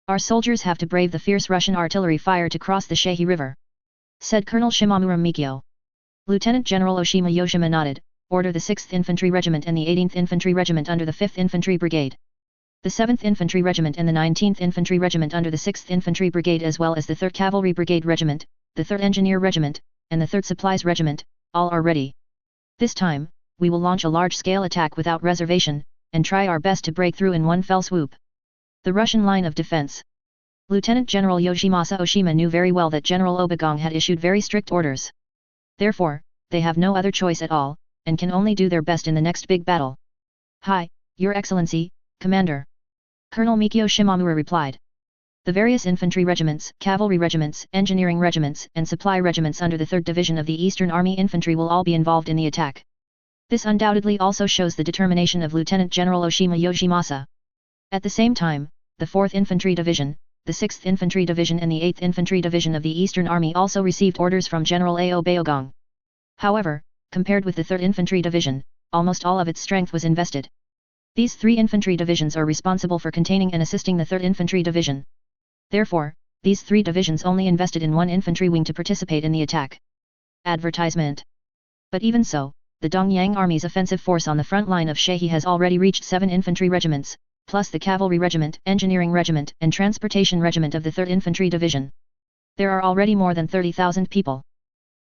Our soldiers have to brave the fierce Russian artillery fire to cross the Shehi River, said Colonel Shimamura Mikio. Lieutenant General Oshima Yoshima nodded, order the 6th Infantry Regiment and the 18th Infantry Regiment under the 5th Infantry Brigade. The 7th Infantry Regiment and the 19th Infantry Regiment under the 6th Infantry Brigade as well as the 3rd Cavalry Brigade Regiment, the 3rd Engineer Regiment, and the 3rd Supplies Regiment, all are ready. This time, we will launch a large-scale attack without reservation, and try our best to break through in one fell swoop. The Russian line of defense. Lieutenant General Yoshimasa Oshima knew very well that General Abeogang had issued very strict orders. Therefore, they have no other choice at all, and can only do their best in the next big battle. Hi, Your Excellency, Commander. Colonel Mikio Shimamura replied. The various infantry regiments, cavalry regiments, engineering regiments, and supply regiments under the 3rd Division of the Eastern Army Infantry will all be involved in the attack. This undoubtedly also shows the determination of Lieutenant General Oshima Yoshimasa. At the same time, the 4th Infantry Division, the 6th Infantry Division and the 8th Infantry Division of the Eastern Army also received orders from General Abeogang. However, compared with the 3rd Infantry Division, almost all of its strength was invested. These 3 infantry divisions are responsible for containing and assisting the 3rd Infantry Division. Therefore, these 3 divisions only invested in one infantry wing to participate in the attack. Advertisement. But even so, the Dongyang Army's offensive force on the front line of Shehi has already reached 7 infantry regiments, plus the Cavalry Regiment, Engineering Regiment and Transportation Regiment of the 3rd Infantry Division. There are already more than 30,000 people.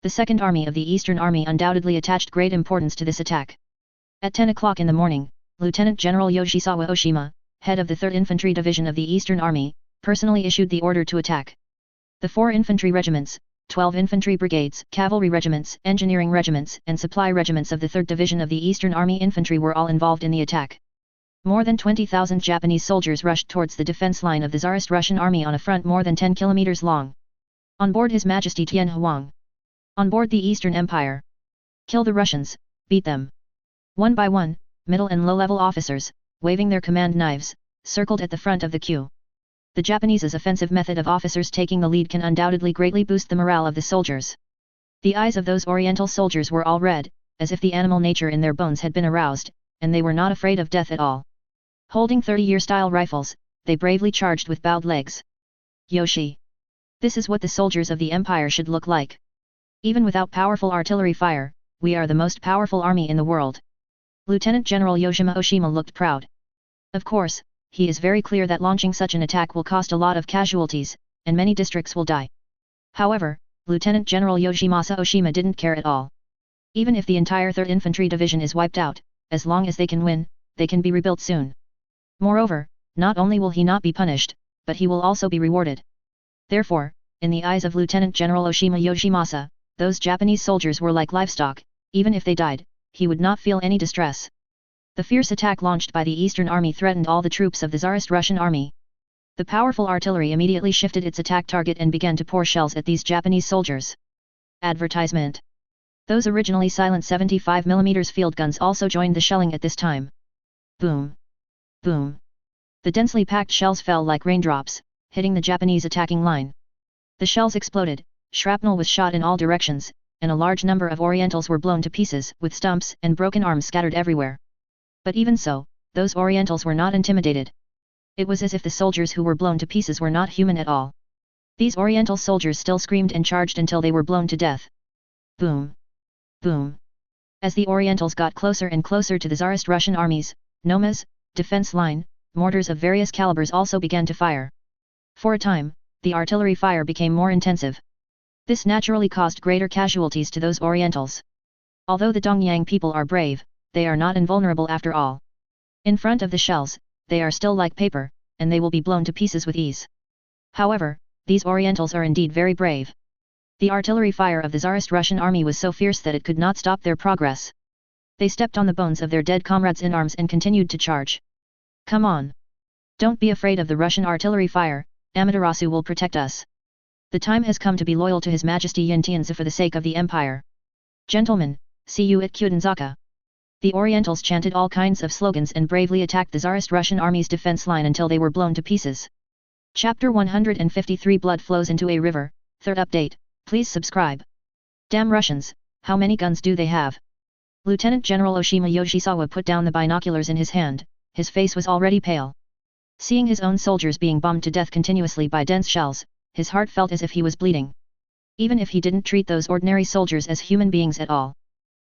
The 2nd Army of the Eastern Army undoubtedly attached great importance to this attack. At 10 o'clock in the morning, Lieutenant General Yoshisawa Oshima, head of the 3rd Infantry Division of the Eastern Army, personally issued the order to attack. The 4 infantry regiments, 12 infantry brigades, cavalry regiments, engineering regiments, and supply regiments of the 3rd Division of the Eastern Army Infantry were all involved in the attack. More than 20,000 Japanese soldiers rushed towards the defense line of the Tsarist Russian army on a front more than 10 kilometers long. On board His Majesty Tian Huang. On board the Eastern Empire. Kill the Russians, beat them. One by one, middle and low-level officers, waving their command knives, circled at the front of the queue. The Japanese's offensive method of officers taking the lead can undoubtedly greatly boost the morale of the soldiers. The eyes of those Oriental soldiers were all red, as if the animal nature in their bones had been aroused, and they were not afraid of death at all. Holding 30-year-style rifles, they bravely charged with bowed legs. Yoshi! This is what the soldiers of the Empire should look like. Even without powerful artillery fire, we are the most powerful army in the world. Lieutenant General Yoshima Oshima looked proud. Of course, he is very clear that launching such an attack will cost a lot of casualties, and many districts will die. However, Lieutenant General Yoshimasa Oshima didn't care at all. Even if the entire 3rd Infantry Division is wiped out, as long as they can win, they can be rebuilt soon. Moreover, not only will he not be punished, but he will also be rewarded. Therefore, in the eyes of Lieutenant General Oshima Yoshimasa, those Japanese soldiers were like livestock. Even if they died, he would not feel any distress. The fierce attack launched by the Eastern Army threatened all the troops of the Tsarist Russian army. The powerful artillery immediately shifted its attack target and began to pour shells at these Japanese soldiers. Advertisement. Those originally silent 75mm field guns also joined the shelling at this time. Boom! Boom! The densely packed shells fell like raindrops, hitting the Japanese attacking line. The shells exploded, shrapnel was shot in all directions, and a large number of Orientals were blown to pieces, with stumps and broken arms scattered everywhere. But even so, those Orientals were not intimidated. It was as if the soldiers who were blown to pieces were not human at all. These Oriental soldiers still screamed and charged until they were blown to death. Boom! Boom! As the Orientals got closer and closer to the Tsarist Russian armies, Noma's defense line, mortars of various calibers also began to fire. For a time, the artillery fire became more intensive. This naturally caused greater casualties to those Orientals. Although the Dongyang people are brave, they are not invulnerable after all. In front of the shells, they are still like paper, and they will be blown to pieces with ease. However, these Orientals are indeed very brave. The artillery fire of the Tsarist Russian army was so fierce that it could not stop their progress. They stepped on the bones of their dead comrades in arms and continued to charge. Come on! Don't be afraid of the Russian artillery fire, Amaterasu will protect us. The time has come to be loyal to His Majesty Yin Tianzi for the sake of the Empire. Gentlemen, see you at Kudenzaka. The Orientals chanted all kinds of slogans and bravely attacked the Tsarist Russian army's defense line until they were blown to pieces. Chapter 153 Blood Flows into a River, 3rd update, please subscribe. Damn Russians, how many guns do they have? Lieutenant General Oshima Yoshisawa put down the binoculars in his hand, his face was already pale. Seeing his own soldiers being bombed to death continuously by dense shells, his heart felt as if he was bleeding. Even if he didn't treat those ordinary soldiers as human beings at all.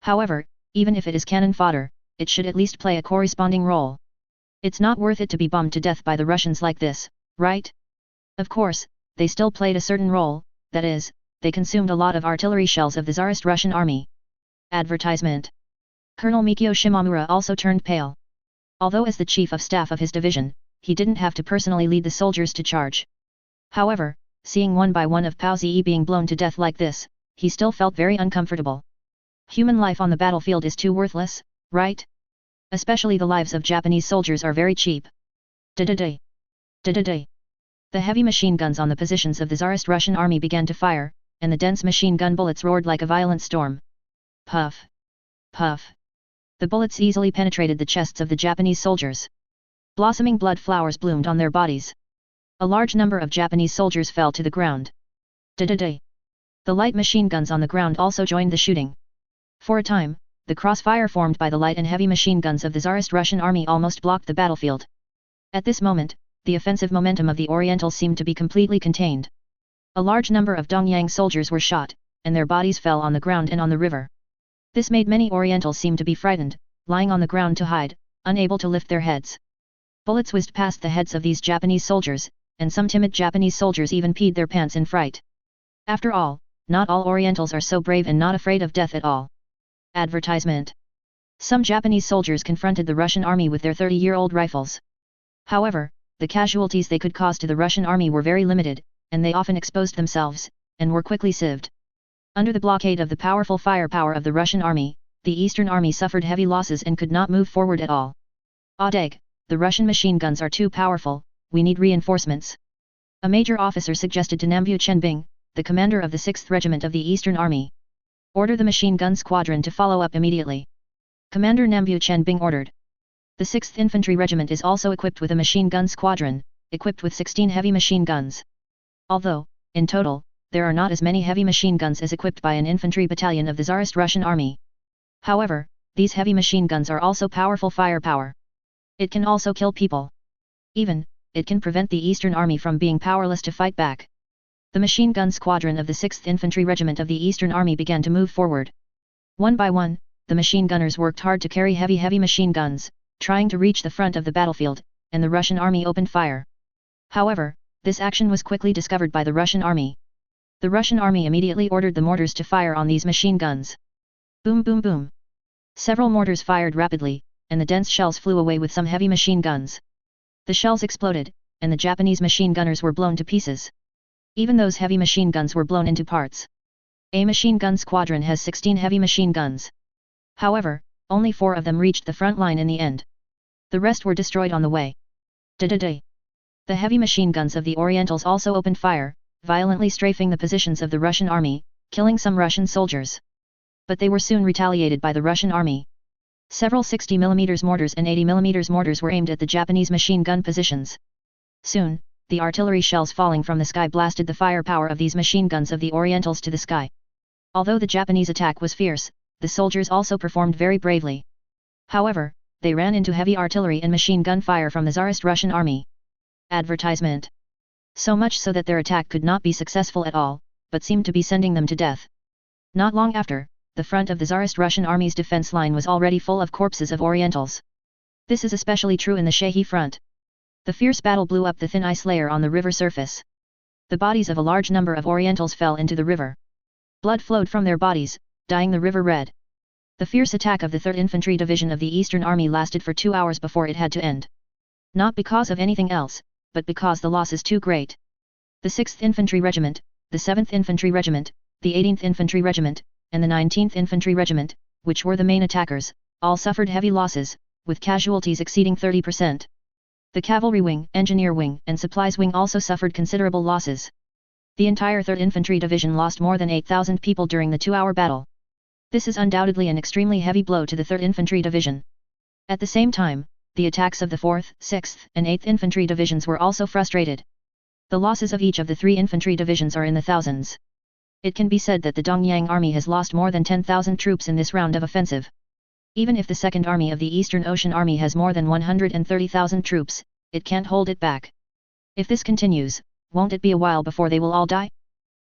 However, even if it is cannon fodder, it should at least play a corresponding role. It's not worth it to be bombed to death by the Russians like this, right? Of course, they still played a certain role, that is, they consumed a lot of artillery shells of the Tsarist Russian army. Advertisement. Colonel Mikio Shimamura also turned pale. Although as the chief of staff of his division, he didn't have to personally lead the soldiers to charge. However, seeing one by one of Pao Zi being blown to death like this, he still felt very uncomfortable. Human life on the battlefield is too worthless, right? Especially the lives of Japanese soldiers are very cheap. Da-da-day. Da-da-day. The heavy machine guns on the positions of the Tsarist Russian army began to fire, and the dense machine gun bullets roared like a violent storm. Puff. Puff. The bullets easily penetrated the chests of the Japanese soldiers. Blossoming blood flowers bloomed on their bodies. A large number of Japanese soldiers fell to the ground. Da-da-day. The light machine guns on the ground also joined the shooting. For a time, the crossfire formed by the light and heavy machine guns of the Tsarist Russian army almost blocked the battlefield. At this moment, the offensive momentum of the Orientals seemed to be completely contained. A large number of Dongyang soldiers were shot, and their bodies fell on the ground and on the river. This made many Orientals seem to be frightened, lying on the ground to hide, unable to lift their heads. Bullets whizzed past the heads of these Japanese soldiers, and some timid Japanese soldiers even peed their pants in fright. After all, not all Orientals are so brave and not afraid of death at all. Advertisement. Some Japanese soldiers confronted the Russian army with their 30-year-old rifles. However, the casualties they could cause to the Russian army were very limited, and they often exposed themselves, and were quickly sieved. Under the blockade of the powerful firepower of the Russian army, the Eastern army suffered heavy losses and could not move forward at all. Odeg, the Russian machine guns are too powerful, we need reinforcements. A major officer suggested to Nambu Chenbing, the commander of the 6th Regiment of the Eastern Army. Order the machine gun squadron to follow up immediately. Commander Nambu Chenbing ordered. The 6th Infantry Regiment is also equipped with a machine gun squadron, equipped with 16 heavy machine guns. Although, in total, there are not as many heavy machine guns as equipped by an infantry battalion of the Tsarist Russian army. However, these heavy machine guns are also powerful firepower. It can also kill people. Even, it can prevent the Eastern army from being powerless to fight back. The machine gun squadron of the 6th Infantry Regiment of the Eastern Army began to move forward. One by one, the machine gunners worked hard to carry heavy machine guns, trying to reach the front of the battlefield, and the Russian army opened fire. However, this action was quickly discovered by the Russian army. The Russian army immediately ordered the mortars to fire on these machine guns. Boom boom boom. Several mortars fired rapidly, and the dense shells flew away with some heavy machine guns. The shells exploded, and the Japanese machine gunners were blown to pieces. Even those heavy machine guns were blown into parts. A machine gun squadron has 16 heavy machine guns. However, only 4 of them reached the front line in the end. The rest were destroyed on the way. Da-da-da. The heavy machine guns of the Orientals also opened fire, violently strafing the positions of the Russian army, killing some Russian soldiers. But they were soon retaliated by the Russian army. Several 60mm mortars and 80mm mortars were aimed at the Japanese machine gun positions. Soon, the artillery shells falling from the sky blasted the firepower of these machine guns of the Orientals to the sky. Although the Japanese attack was fierce, the soldiers also performed very bravely. However, they ran into heavy artillery and machine gun fire from the Tsarist Russian army. Advertisement. So much so that their attack could not be successful at all, but seemed to be sending them to death. Not long after, the front of the Tsarist Russian army's defense line was already full of corpses of Orientals. This is especially true in the Shehi front. The fierce battle blew up the thin ice layer on the river surface. The bodies of a large number of Orientals fell into the river. Blood flowed from their bodies, dyeing the river red. The fierce attack of the 3rd Infantry Division of the Eastern Army lasted for 2 hours before it had to end. Not because of anything else, but because the loss is too great. The 6th Infantry Regiment, the 7th Infantry Regiment, the 18th Infantry Regiment, and the 19th Infantry Regiment, which were the main attackers, all suffered heavy losses, with casualties exceeding 30%. The Cavalry Wing, Engineer Wing, and Supplies Wing also suffered considerable losses. The entire 3rd Infantry Division lost more than 8,000 people during the 2-hour battle. This is undoubtedly an extremely heavy blow to the 3rd Infantry Division. At the same time, the attacks of the 4th, 6th, and 8th Infantry Divisions were also frustrated. The losses of each of the 3 infantry divisions are in the thousands. It can be said that the Dongyang Army has lost more than 10,000 troops in this round of offensive. Even if the 2nd Army of the Eastern Ocean Army has more than 130,000 troops, it can't hold it back. If this continues, won't it be a while before they will all die?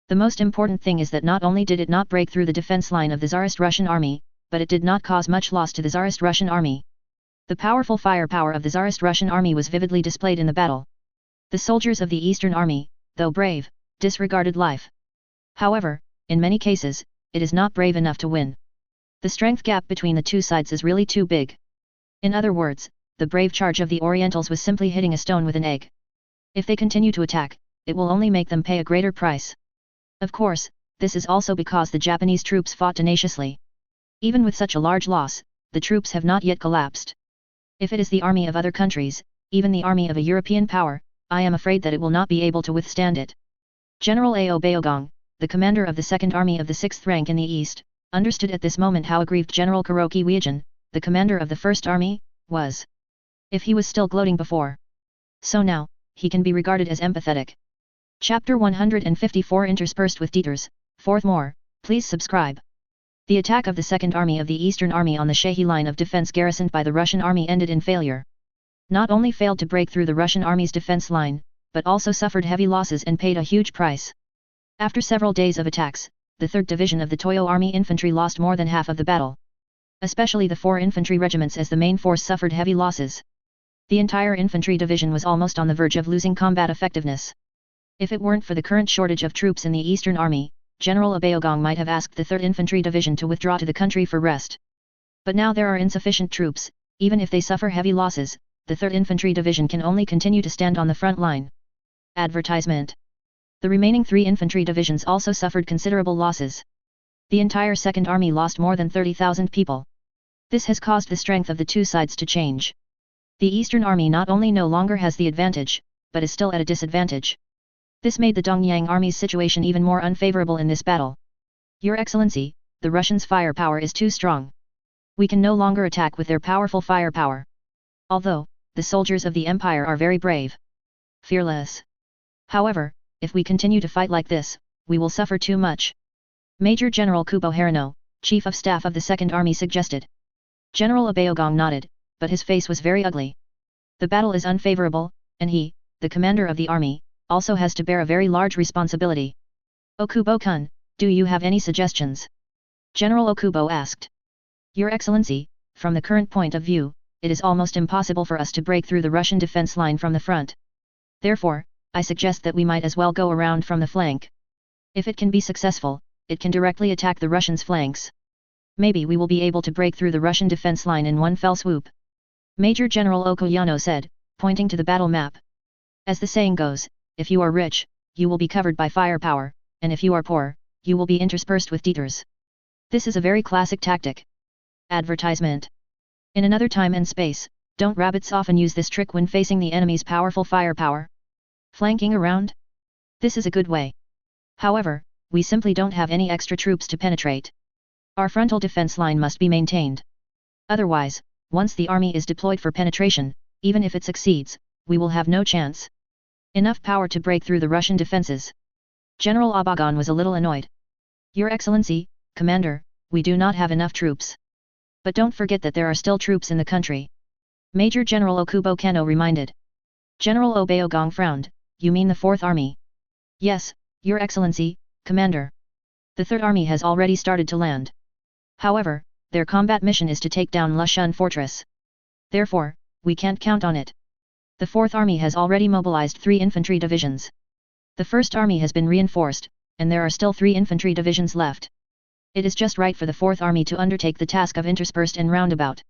The most important thing is that not only did it not break through the defense line of the Tsarist Russian Army, but it did not cause much loss to the Tsarist Russian Army. The powerful firepower of the Tsarist Russian Army was vividly displayed in the battle. The soldiers of the Eastern Army, though brave, disregarded life. However, in many cases, it is not brave enough to win. The strength gap between the two sides is really too big. In other words, the brave charge of the Orientals was simply hitting a stone with an egg. If they continue to attack, it will only make them pay a greater price. Of course, this is also because the Japanese troops fought tenaciously. Even with such a large loss, the troops have not yet collapsed. If it is the army of other countries, even the army of a European power, I am afraid that it will not be able to withstand it. General Ao Beogong, the commander of the 2nd Army of the 6th rank in the East, understood at this moment how aggrieved General Kuroki Weijin, the commander of the 1st Army, was. If he was still gloating before, so now, he can be regarded as empathetic. Chapter 154 interspersed with details. Fourth more, please subscribe. The attack of the 2nd Army of the Eastern Army on the Shehi line of defense garrisoned by the Russian army ended in failure. Not only failed to break through the Russian army's defense line, but also suffered heavy losses and paid a huge price. After several days of attacks, the 3rd Division of the Toyo Army Infantry lost more than half of the battle. Especially the 4 infantry regiments as the main force suffered heavy losses. The entire infantry division was almost on the verge of losing combat effectiveness. If it weren't for the current shortage of troops in the Eastern Army, General Abeogong might have asked the 3rd Infantry Division to withdraw to the country for rest. But now there are insufficient troops, even if they suffer heavy losses, the 3rd Infantry Division can only continue to stand on the front line. Advertisement. The remaining 3 infantry divisions also suffered considerable losses. The entire Second Army lost more than 30,000 people. This has caused the strength of the two sides to change. The Eastern Army not only no longer has the advantage, but is still at a disadvantage. This made the Dongyang Army's situation even more unfavorable in this battle. Your Excellency, the Russians' firepower is too strong. We can no longer attack with their powerful firepower. Although, the soldiers of the Empire are very brave. Fearless. However, if we continue to fight like this, we will suffer too much. Major General Kubo Harino, Chief of Staff of the Second Army suggested. General Abeogong nodded, but his face was very ugly. The battle is unfavorable, and he, the commander of the army, also has to bear a very large responsibility. Okubo-kun, do you have any suggestions? General Okubo asked. Your Excellency, from the current point of view, it is almost impossible for us to break through the Russian defense line from the front. Therefore, I suggest that we might as well go around from the flank. If it can be successful, it can directly attack the Russians' flanks. Maybe we will be able to break through the Russian defense line in one fell swoop. Major General Okoyano said, pointing to the battle map. As the saying goes, if you are rich, you will be covered by firepower, and if you are poor, you will be interspersed with deeters. This is a very classic tactic. Advertisement. In another time and space, don't rabbits often use this trick when facing the enemy's powerful firepower? Flanking around? This is a good way. However, we simply don't have any extra troops to penetrate. Our frontal defense line must be maintained. Otherwise, once the army is deployed for penetration, even if it succeeds, we will have no chance. Enough power to break through the Russian defenses. General Abagon was a little annoyed. Your Excellency, Commander, we do not have enough troops. But don't forget that there are still troops in the country. Major General Okubo Kano reminded. General Obeogong frowned. You mean the 4th Army? Yes, Your Excellency, Commander. The 3rd Army has already started to land. However, their combat mission is to take down Lushun Fortress. Therefore, we can't count on it. The 4th Army has already mobilized 3 infantry divisions. The 1st Army has been reinforced, and there are still 3 infantry divisions left. It is just right for the 4th Army to undertake the task of interspersed and roundabout.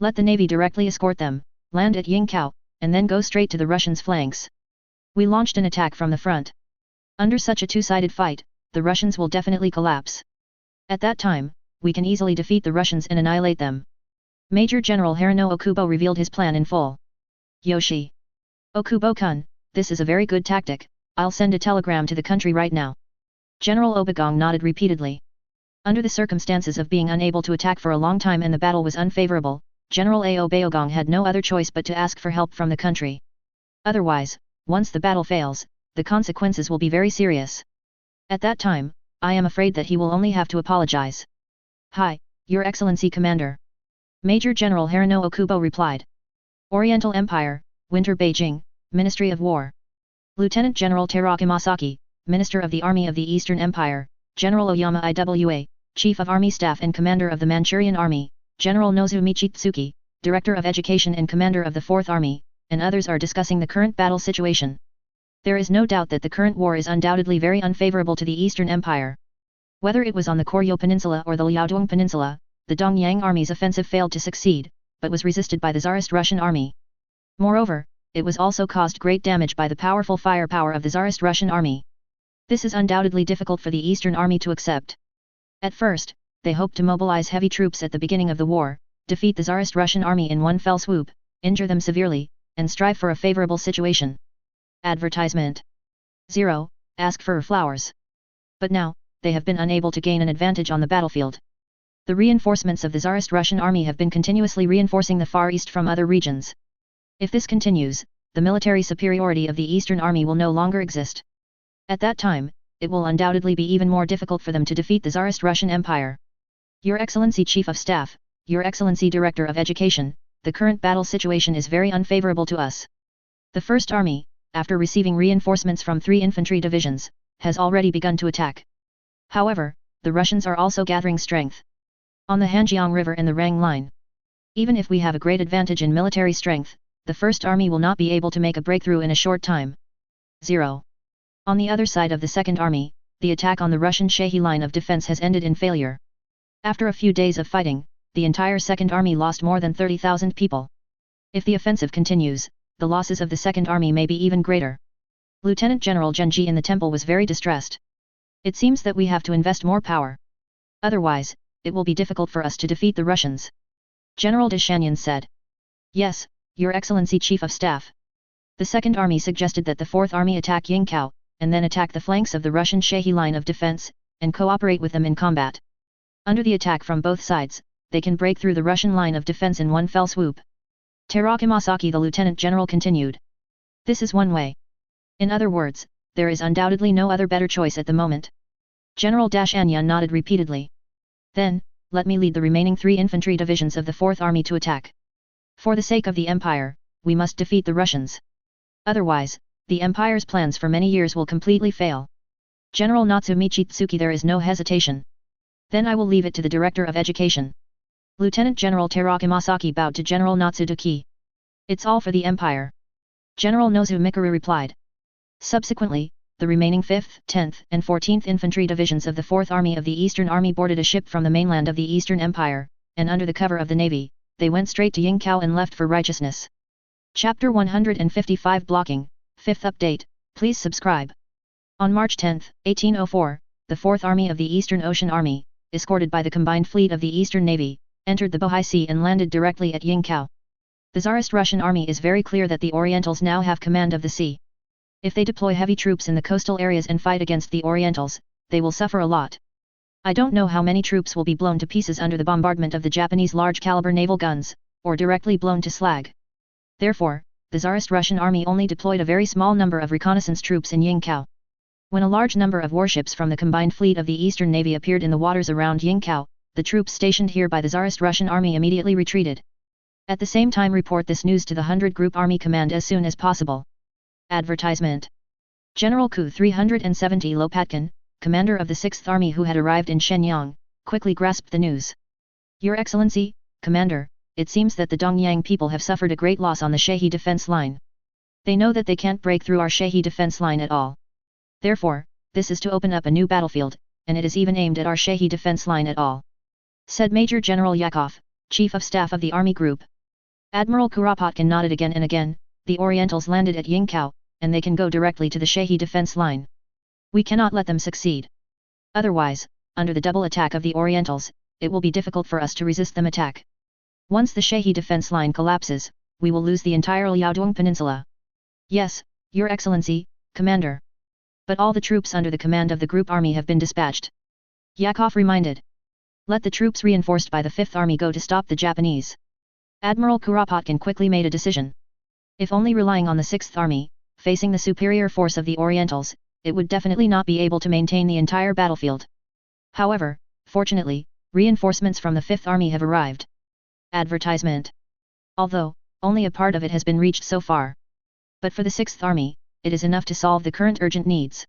Let the Navy directly escort them, land at Yingkou, and then go straight to the Russians' flanks. We launched an attack from the front. Under such a two-sided fight, the Russians will definitely collapse. At that time, we can easily defeat the Russians and annihilate them. Major General Harino Okubo revealed his plan in full. Yoshi. Okubo-kun, this is a very good tactic. I'll send a telegram to the country right now. General Obagong nodded repeatedly. Under the circumstances of being unable to attack for a long time and the battle was unfavorable, General Obeogong had no other choice but to ask for help from the country. Otherwise, once the battle fails, the consequences will be very serious. At that time, I am afraid that he will only have to apologize. Hi, Your Excellency Commander. Major General Harino Okubo replied. Oriental Empire, Winter Beijing, Ministry of War. Lieutenant General Teraki Masaki, Minister of the Army of the Eastern Empire, General Oyama Iwa, Chief of Army Staff and Commander of the Manchurian Army, General Nozumi Chitsuki, Director of Education and Commander of the 4th Army, and others are discussing the current battle situation. There is no doubt that the current war is undoubtedly very unfavorable to the Eastern Empire. Whether it was on the Koryo Peninsula or the Liaodong Peninsula, the Dongyang Army's offensive failed to succeed, but was resisted by the Tsarist Russian Army. Moreover, it was also caused great damage by the powerful firepower of the Tsarist Russian Army. This is undoubtedly difficult for the Eastern Army to accept. At first, they hoped to mobilize heavy troops at the beginning of the war, defeat the Tsarist Russian Army in one fell swoop, injure them severely, and strive for a favorable situation. Advertisement. 0. Ask for flowers. But now, they have been unable to gain an advantage on the battlefield. The reinforcements of the Tsarist Russian Army have been continuously reinforcing the Far East from other regions. If this continues, the military superiority of the Eastern Army will no longer exist. At that time, it will undoubtedly be even more difficult for them to defeat the Tsarist Russian Empire. Your Excellency Chief of Staff, Your Excellency Director of Education, the current battle situation is very unfavorable to us. The 1st Army, after receiving reinforcements from 3 infantry divisions, has already begun to attack. However, the Russians are also gathering strength. On the Hanjiang River and the Rang Line. Even if we have a great advantage in military strength, the 1st Army will not be able to make a breakthrough in a short time. 0. On the other side of the 2nd Army, the attack on the Russian Shehi line of defense has ended in failure. After a few days of fighting, the entire 2nd Army lost more than 30,000 people. If the offensive continues, the losses of the Second Army may be even greater. Lieutenant General Genji in the temple was very distressed. It seems that we have to invest more power. Otherwise, it will be difficult for us to defeat the Russians. General de Shanyan said. Yes, Your Excellency Chief of Staff. The Second Army suggested that the Fourth Army attack Yingkou, and then attack the flanks of the Russian Shehi line of defense, and cooperate with them in combat. Under the attack from both sides, they can break through the Russian line of defense in one fell swoop. Terakimasaki the Lieutenant General continued. This is one way. In other words, there is undoubtedly no other better choice at the moment. General Dashanyan nodded repeatedly. Then, let me lead the remaining 3 infantry divisions of the Fourth Army to attack. For the sake of the Empire, we must defeat the Russians. Otherwise, the Empire's plans for many years will completely fail. General Natsu Michitsuki, there is no hesitation. Then I will leave it to the Director of Education. Lieutenant General Terakimasaki bowed to General Natsuduki. It's all for the Empire. General Nozu Mikuru replied. Subsequently, the remaining 5th, 10th, and 14th Infantry Divisions of the 4th Army of the Eastern Army boarded a ship from the mainland of the Eastern Empire, and under the cover of the Navy, they went straight to Yingkou and left for righteousness. Chapter 155 Blocking, 5th Update, please subscribe. On March 10, 1804, the 4th Army of the Eastern Ocean Army, escorted by the combined fleet of the Eastern Navy, entered the Bohai Sea and landed directly at Yingkou. The Tsarist Russian army is very clear that the Orientals now have command of the sea. If they deploy heavy troops in the coastal areas and fight against the Orientals, they will suffer a lot. I don't know how many troops will be blown to pieces under the bombardment of the Japanese large-caliber naval guns, or directly blown to slag. Therefore, the Tsarist Russian army only deployed a very small number of reconnaissance troops in Yingkou. When a large number of warships from the combined fleet of the Eastern Navy appeared in the waters around Yingkou, the troops stationed here by the Tsarist Russian army immediately retreated. At the same time, report this news to the 100 Group Army Command as soon as possible. Advertisement. General Ku 370 Lopatkin, commander of the 6th Army who had arrived in Shenyang, quickly grasped the news. Your Excellency, Commander, it seems that the Dongyang people have suffered a great loss on the Shehi defense line. They know that they can't break through our Shehi defense line at all. Therefore, this is to open up a new battlefield, and it is even aimed at our Shehi defense line at all, said Major General Yakov, Chief of Staff of the Army Group. Admiral Kuropatkin nodded again and again. The Orientals landed at Yingkou, and they can go directly to the Shehi defense line. We cannot let them succeed. Otherwise, under the double attack of the Orientals, it will be difficult for us to resist them attack. Once the Shehi defense line collapses, we will lose the entire Liaodong Peninsula. Yes, Your Excellency, Commander. But all the troops under the command of the Group Army have been dispatched. Yakov reminded. Let the troops reinforced by the 5th Army go to stop the Japanese. Admiral Kuropatkin quickly made a decision. If only relying on the 6th Army, facing the superior force of the Orientals, it would definitely not be able to maintain the entire battlefield. However, fortunately, reinforcements from the 5th Army have arrived. Advertisement. Although, only a part of it has been reached so far. But for the 6th Army, it is enough to solve the current urgent needs.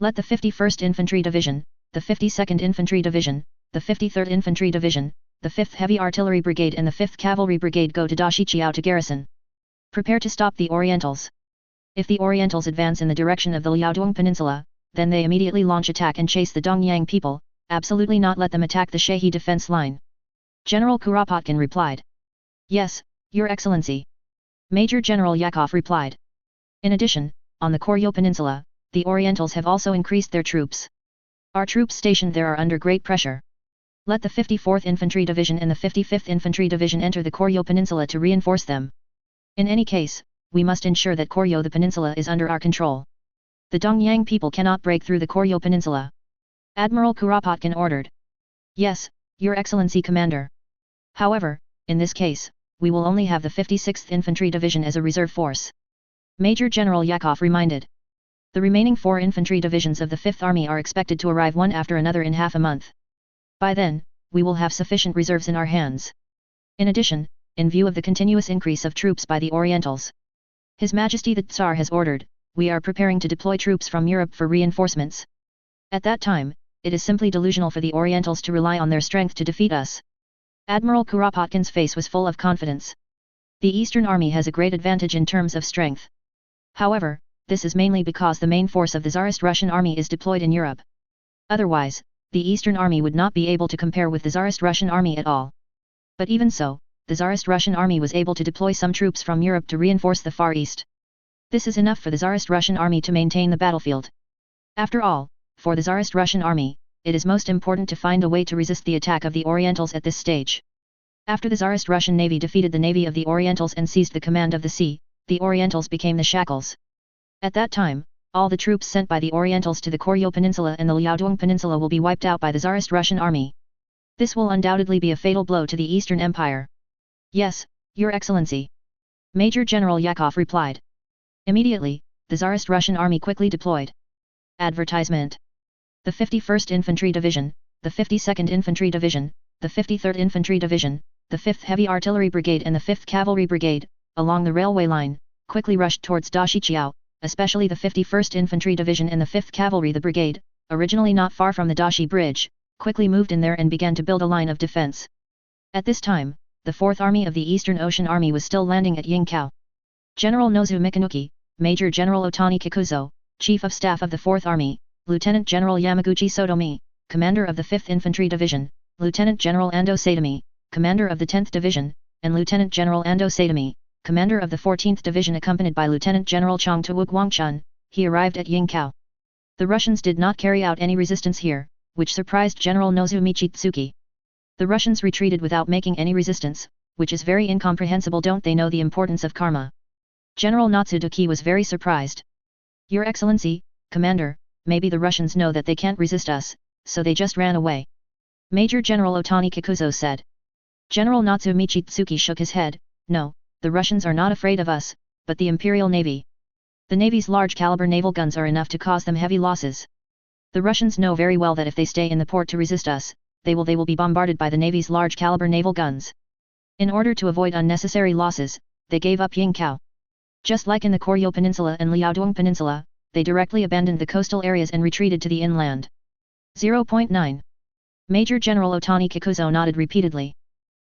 Let the 51st Infantry Division, the 52nd Infantry Division, the 53rd Infantry Division, the 5th Heavy Artillery Brigade and the 5th Cavalry Brigade go to Dashichiao to garrison. Prepare to stop the Orientals. If the Orientals advance in the direction of the Liaodong Peninsula, then they immediately launch attack and chase the Dongyang people, absolutely not let them attack the Shehi defense line. General Kuropatkin replied. Yes, Your Excellency. Major General Yakov replied. In addition, on the Koryo Peninsula, the Orientals have also increased their troops. Our troops stationed there are under great pressure. Let the 54th Infantry Division and the 55th Infantry Division enter the Koryo Peninsula to reinforce them. In any case, we must ensure that Koryo the peninsula is under our control. The Dongyang people cannot break through the Koryo Peninsula. Admiral Kuropatkin ordered. Yes, Your Excellency Commander. However, in this case, we will only have the 56th Infantry Division as a reserve force. Major General Yakov reminded. The remaining 4 infantry divisions of the 5th Army are expected to arrive one after another in half a month. By then, we will have sufficient reserves in our hands. In addition, in view of the continuous increase of troops by the Orientals, His Majesty the Tsar has ordered, we are preparing to deploy troops from Europe for reinforcements. At that time, it is simply delusional for the Orientals to rely on their strength to defeat us. Admiral Kuropatkin's face was full of confidence. The Eastern Army has a great advantage in terms of strength. However, this is mainly because the main force of the Tsarist Russian army is deployed in Europe. Otherwise, the Eastern Army would not be able to compare with the Tsarist Russian army at all. But even so, the Tsarist Russian army was able to deploy some troops from Europe to reinforce the Far East. This is enough for the Tsarist Russian army to maintain the battlefield. After all, for the Tsarist Russian army, it is most important to find a way to resist the attack of the Orientals at this stage. After the Tsarist Russian navy defeated the navy of the Orientals and seized the command of the sea, the Orientals became the shackles. At that time, all the troops sent by the Orientals to the Koryo Peninsula and the Liaodong Peninsula will be wiped out by the Tsarist Russian army. This will undoubtedly be a fatal blow to the Eastern Empire. Yes, Your Excellency. Major General Yakov replied. Immediately, the Tsarist Russian army quickly deployed. Advertisement. The 51st Infantry Division, the 52nd Infantry Division, the 53rd Infantry Division, the 5th Heavy Artillery Brigade and the 5th Cavalry Brigade, along the railway line, quickly rushed towards Dashiqiao, especially the 51st Infantry Division and the 5th Cavalry. The brigade, originally not far from the Dashi Bridge, quickly moved in there and began to build a line of defense. At this time, the 4th Army of the Eastern Ocean Army was still landing at Yingkou. General Nozu Mikanuki, Major General Otani Kikuzo, Chief of Staff of the 4th Army, Lieutenant General Yamaguchi Sotomi, Commander of the 5th Infantry Division, Lieutenant General Ando Satami, Commander of the 10th Division, and Lieutenant General Ando Satami, Commander of the 14th Division accompanied by Lieutenant General Chang Tuwook Wangchun, he arrived at Yingkou. The Russians did not carry out any resistance here, which surprised General Nozu Michitsuki. The Russians retreated without making any resistance, which is very incomprehensible. Don't they know the importance of karma? General Natsuduki was very surprised. Your Excellency, Commander, maybe the Russians know that they can't resist us, so they just ran away. Major General Otani Kikuzo said. General Natsu Michitsuki shook his head. No, the Russians are not afraid of us, but the Imperial Navy. The Navy's large-caliber naval guns are enough to cause them heavy losses. The Russians know very well that if they stay in the port to resist us, they will be bombarded by the Navy's large-caliber naval guns. In order to avoid unnecessary losses, they gave up Yingkou. Just like in the Koryo Peninsula and Liaodong Peninsula, they directly abandoned the coastal areas and retreated to the inland. 0.9. Major General Otani Kikuzo nodded repeatedly.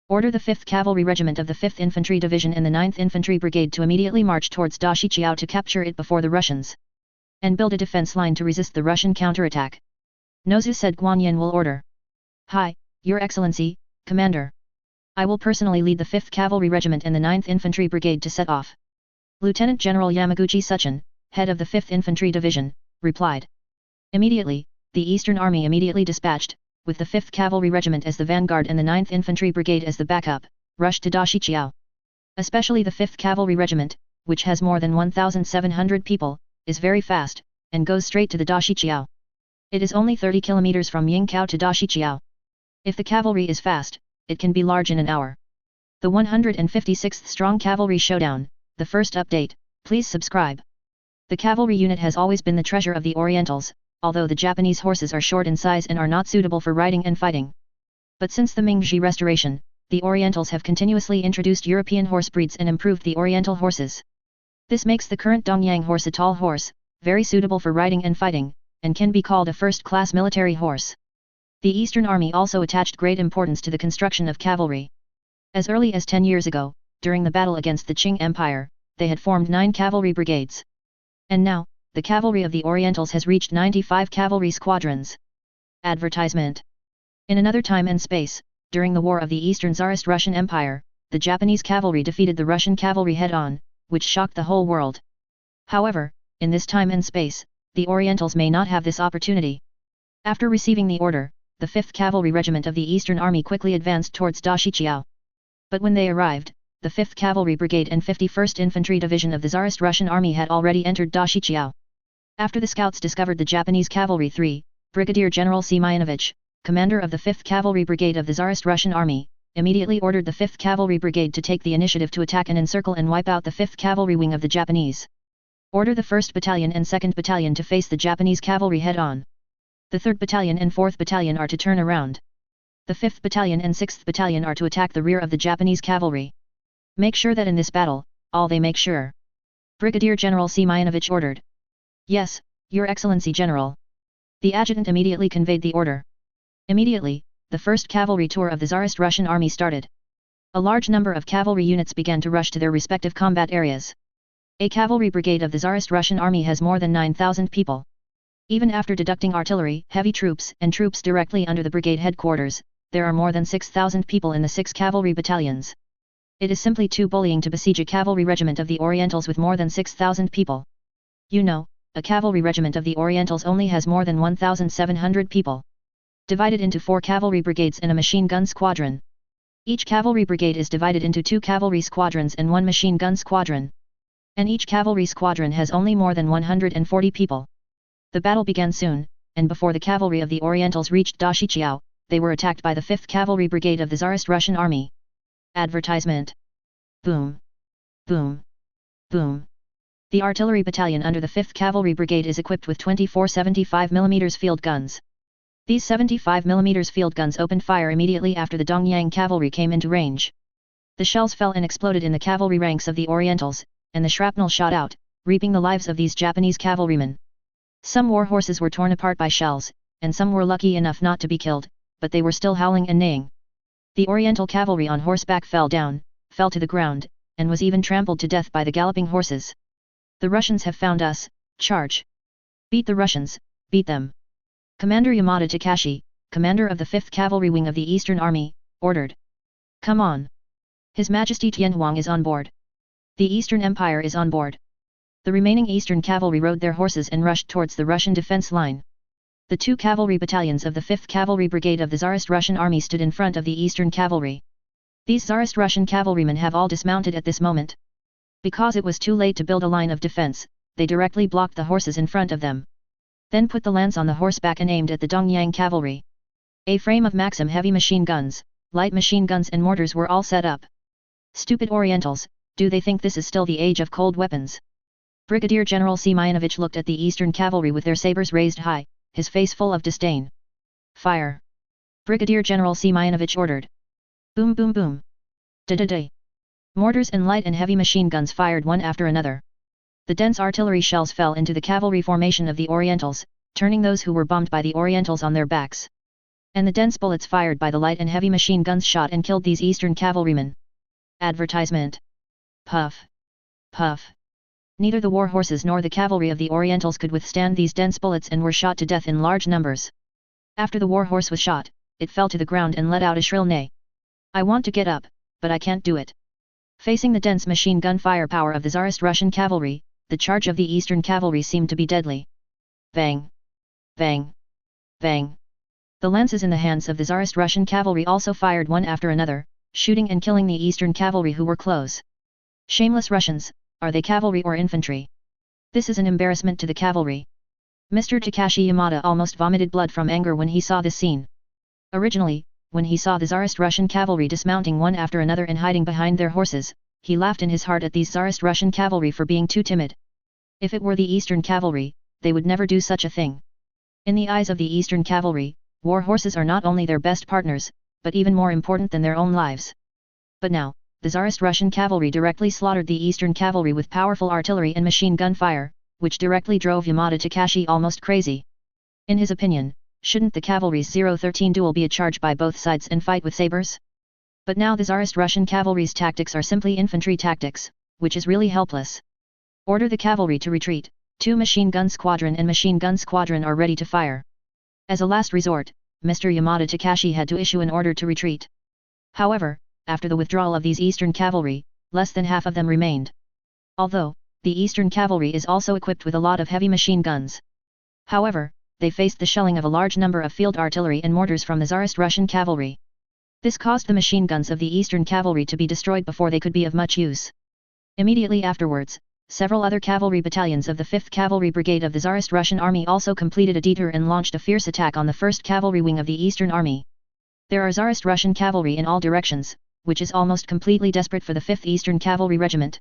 Order the 5th Cavalry Regiment of the 5th Infantry Division and the 9th Infantry Brigade to immediately march towards Dashiqiao to capture it before the Russians. And build a defense line to resist the Russian counterattack. Nozu said. Guanyin will order. Hi, Your Excellency, Commander. I will personally lead the 5th Cavalry Regiment and the 9th Infantry Brigade to set off. Lieutenant General Yamaguchi Suchin, head of the 5th Infantry Division, replied. Immediately, the Eastern Army immediately dispatched, with the 5th Cavalry Regiment as the vanguard and the 9th Infantry Brigade as the backup, rushed to Dashiqiao. Especially the 5th Cavalry Regiment, which has more than 1,700 people, is very fast, and goes straight to the Dashiqiao. It is only 30 kilometers from Yingkou to Dashiqiao. If the cavalry is fast, it can be large in an hour. The 156th Strong Cavalry Showdown, the first update, please subscribe. The cavalry unit has always been the treasure of the Orientals, although the Japanese horses are short in size and are not suitable for riding and fighting. But since the Mingzhi Restoration, the Orientals have continuously introduced European horse breeds and improved the Oriental horses. This makes the current Dongyang horse a tall horse, very suitable for riding and fighting, and can be called a first-class military horse. The Eastern Army also attached great importance to the construction of cavalry. As early as 10 years ago, during the battle against the Qing Empire, they had formed 9 cavalry brigades. And now, the cavalry of the Orientals has reached 95 cavalry squadrons. Advertisement. In another time and space, during the War of the Eastern Tsarist Russian Empire, the Japanese cavalry defeated the Russian cavalry head-on, which shocked the whole world. However, in this time and space, the Orientals may not have this opportunity. After receiving the order, the 5th Cavalry Regiment of the Eastern Army quickly advanced towards Dashiqiao. But when they arrived, the 5th Cavalry Brigade and 51st Infantry Division of the Tsarist Russian Army had already entered Dashiqiao. After the scouts discovered the Japanese cavalry, Brigadier General Semyonovich, commander of the 5th Cavalry Brigade of the Tsarist Russian Army, immediately ordered the 5th Cavalry Brigade to take the initiative to attack and encircle and wipe out the 5th Cavalry wing of the Japanese. Order the 1st Battalion and 2nd Battalion to face the Japanese cavalry head-on. The 3rd Battalion and 4th Battalion are to turn around. The 5th Battalion and 6th Battalion are to attack the rear of the Japanese cavalry. Make sure that in this battle, all they make sure. Brigadier General Semyonovich ordered. Yes, Your Excellency General. The adjutant immediately conveyed the order. Immediately, the first cavalry tour of the Tsarist Russian army started. A large number of cavalry units began to rush to their respective combat areas. A cavalry brigade of the Tsarist Russian army has more than 9,000 people. Even after deducting artillery, heavy troops, and troops directly under the brigade headquarters, there are more than 6,000 people in the 6 cavalry battalions. It is simply too bullying to besiege a cavalry regiment of the Orientals with more than 6,000 people. You know, a cavalry regiment of the Orientals only has more than 1,700 people. Divided into 4 cavalry brigades and a machine gun squadron. Each cavalry brigade is divided into 2 cavalry squadrons and 1 machine gun squadron. And each cavalry squadron has only more than 140 people. The battle began soon, and before the cavalry of the Orientals reached Dashiqiao, they were attacked by the 5th Cavalry Brigade of the Tsarist Russian Army. Advertisement. Boom. Boom. Boom. The artillery battalion under the 5th Cavalry Brigade is equipped with 24 75mm field guns. These 75mm field guns opened fire immediately after the Dongyang cavalry came into range. The shells fell and exploded in the cavalry ranks of the Orientals, and the shrapnel shot out, reaping the lives of these Japanese cavalrymen. Some war horses were torn apart by shells, and some were lucky enough not to be killed, but they were still howling and neighing. The Oriental cavalry on horseback fell down, fell to the ground, and was even trampled to death by the galloping horses. The Russians have found us, charge! Beat the Russians, beat them! Commander Yamada Takashi, commander of the 5th Cavalry Wing of the Eastern Army, ordered. Come on! His Majesty Tianhuang is on board. The Eastern Empire is on board. The remaining Eastern Cavalry rode their horses and rushed towards the Russian defense line. The 2 cavalry battalions of the 5th Cavalry Brigade of the Tsarist Russian Army stood in front of the Eastern Cavalry. These Tsarist Russian cavalrymen have all dismounted at this moment. Because it was too late to build a line of defense, they directly blocked the horses in front of them. Then put the lance on the horseback and aimed at the Dongyang cavalry. A frame of Maxim heavy machine guns, light machine guns and mortars were all set up. Stupid Orientals, do they think this is still the age of cold weapons? Brigadier General Semyonovich looked at the Eastern Cavalry with their sabers raised high, his face full of disdain. Fire! Brigadier General Semyonovich ordered. Boom boom boom! Da-da-da! Mortars and light and heavy machine guns fired one after another. The dense artillery shells fell into the cavalry formation of the Orientals, turning those who were bombed by the Orientals on their backs. And the dense bullets fired by the light and heavy machine guns shot and killed these Eastern cavalrymen. Advertisement. Puff. Puff. Neither the war horses nor the cavalry of the Orientals could withstand these dense bullets and were shot to death in large numbers. After the war horse was shot, it fell to the ground and let out a shrill neigh. I want to get up, but I can't do it. Facing the dense machine gun firepower of the Tsarist Russian cavalry, the charge of the Eastern cavalry seemed to be deadly. Bang! Bang! Bang! The lances in the hands of the Tsarist Russian cavalry also fired one after another, shooting and killing the Eastern cavalry who were close. Shameless Russians, are they cavalry or infantry? This is an embarrassment to the cavalry. Mr. Takashi Yamada almost vomited blood from anger when he saw this scene. Originally, when he saw the Tsarist Russian cavalry dismounting one after another and hiding behind their horses, he laughed in his heart at these Tsarist Russian cavalry for being too timid. If it were the Eastern cavalry, they would never do such a thing. In the eyes of the Eastern cavalry, war horses are not only their best partners, but even more important than their own lives. But now, the Tsarist Russian cavalry directly slaughtered the Eastern cavalry with powerful artillery and machine gun fire, which directly drove Yamada Takashi almost crazy. In his opinion, shouldn't the cavalry's 013 duel be a charge by both sides and fight with sabers? But now the Tsarist Russian cavalry's tactics are simply infantry tactics, which is really helpless. Order the cavalry to retreat, 2 machine gun squadron and machine gun squadron are ready to fire. As a last resort, Mr. Yamada Takashi had to issue an order to retreat. However, after the withdrawal of these Eastern cavalry, less than half of them remained. Although, the Eastern cavalry is also equipped with a lot of heavy machine guns. However, they faced the shelling of a large number of field artillery and mortars from the Tsarist Russian cavalry. This caused the machine guns of the Eastern cavalry to be destroyed before they could be of much use. Immediately afterwards, several other cavalry battalions of the 5th Cavalry Brigade of the Tsarist Russian Army also completed a detour and launched a fierce attack on the 1st Cavalry Wing of the Eastern Army. There are Tsarist Russian cavalry in all directions, which is almost completely desperate for the 5th Eastern Cavalry Regiment.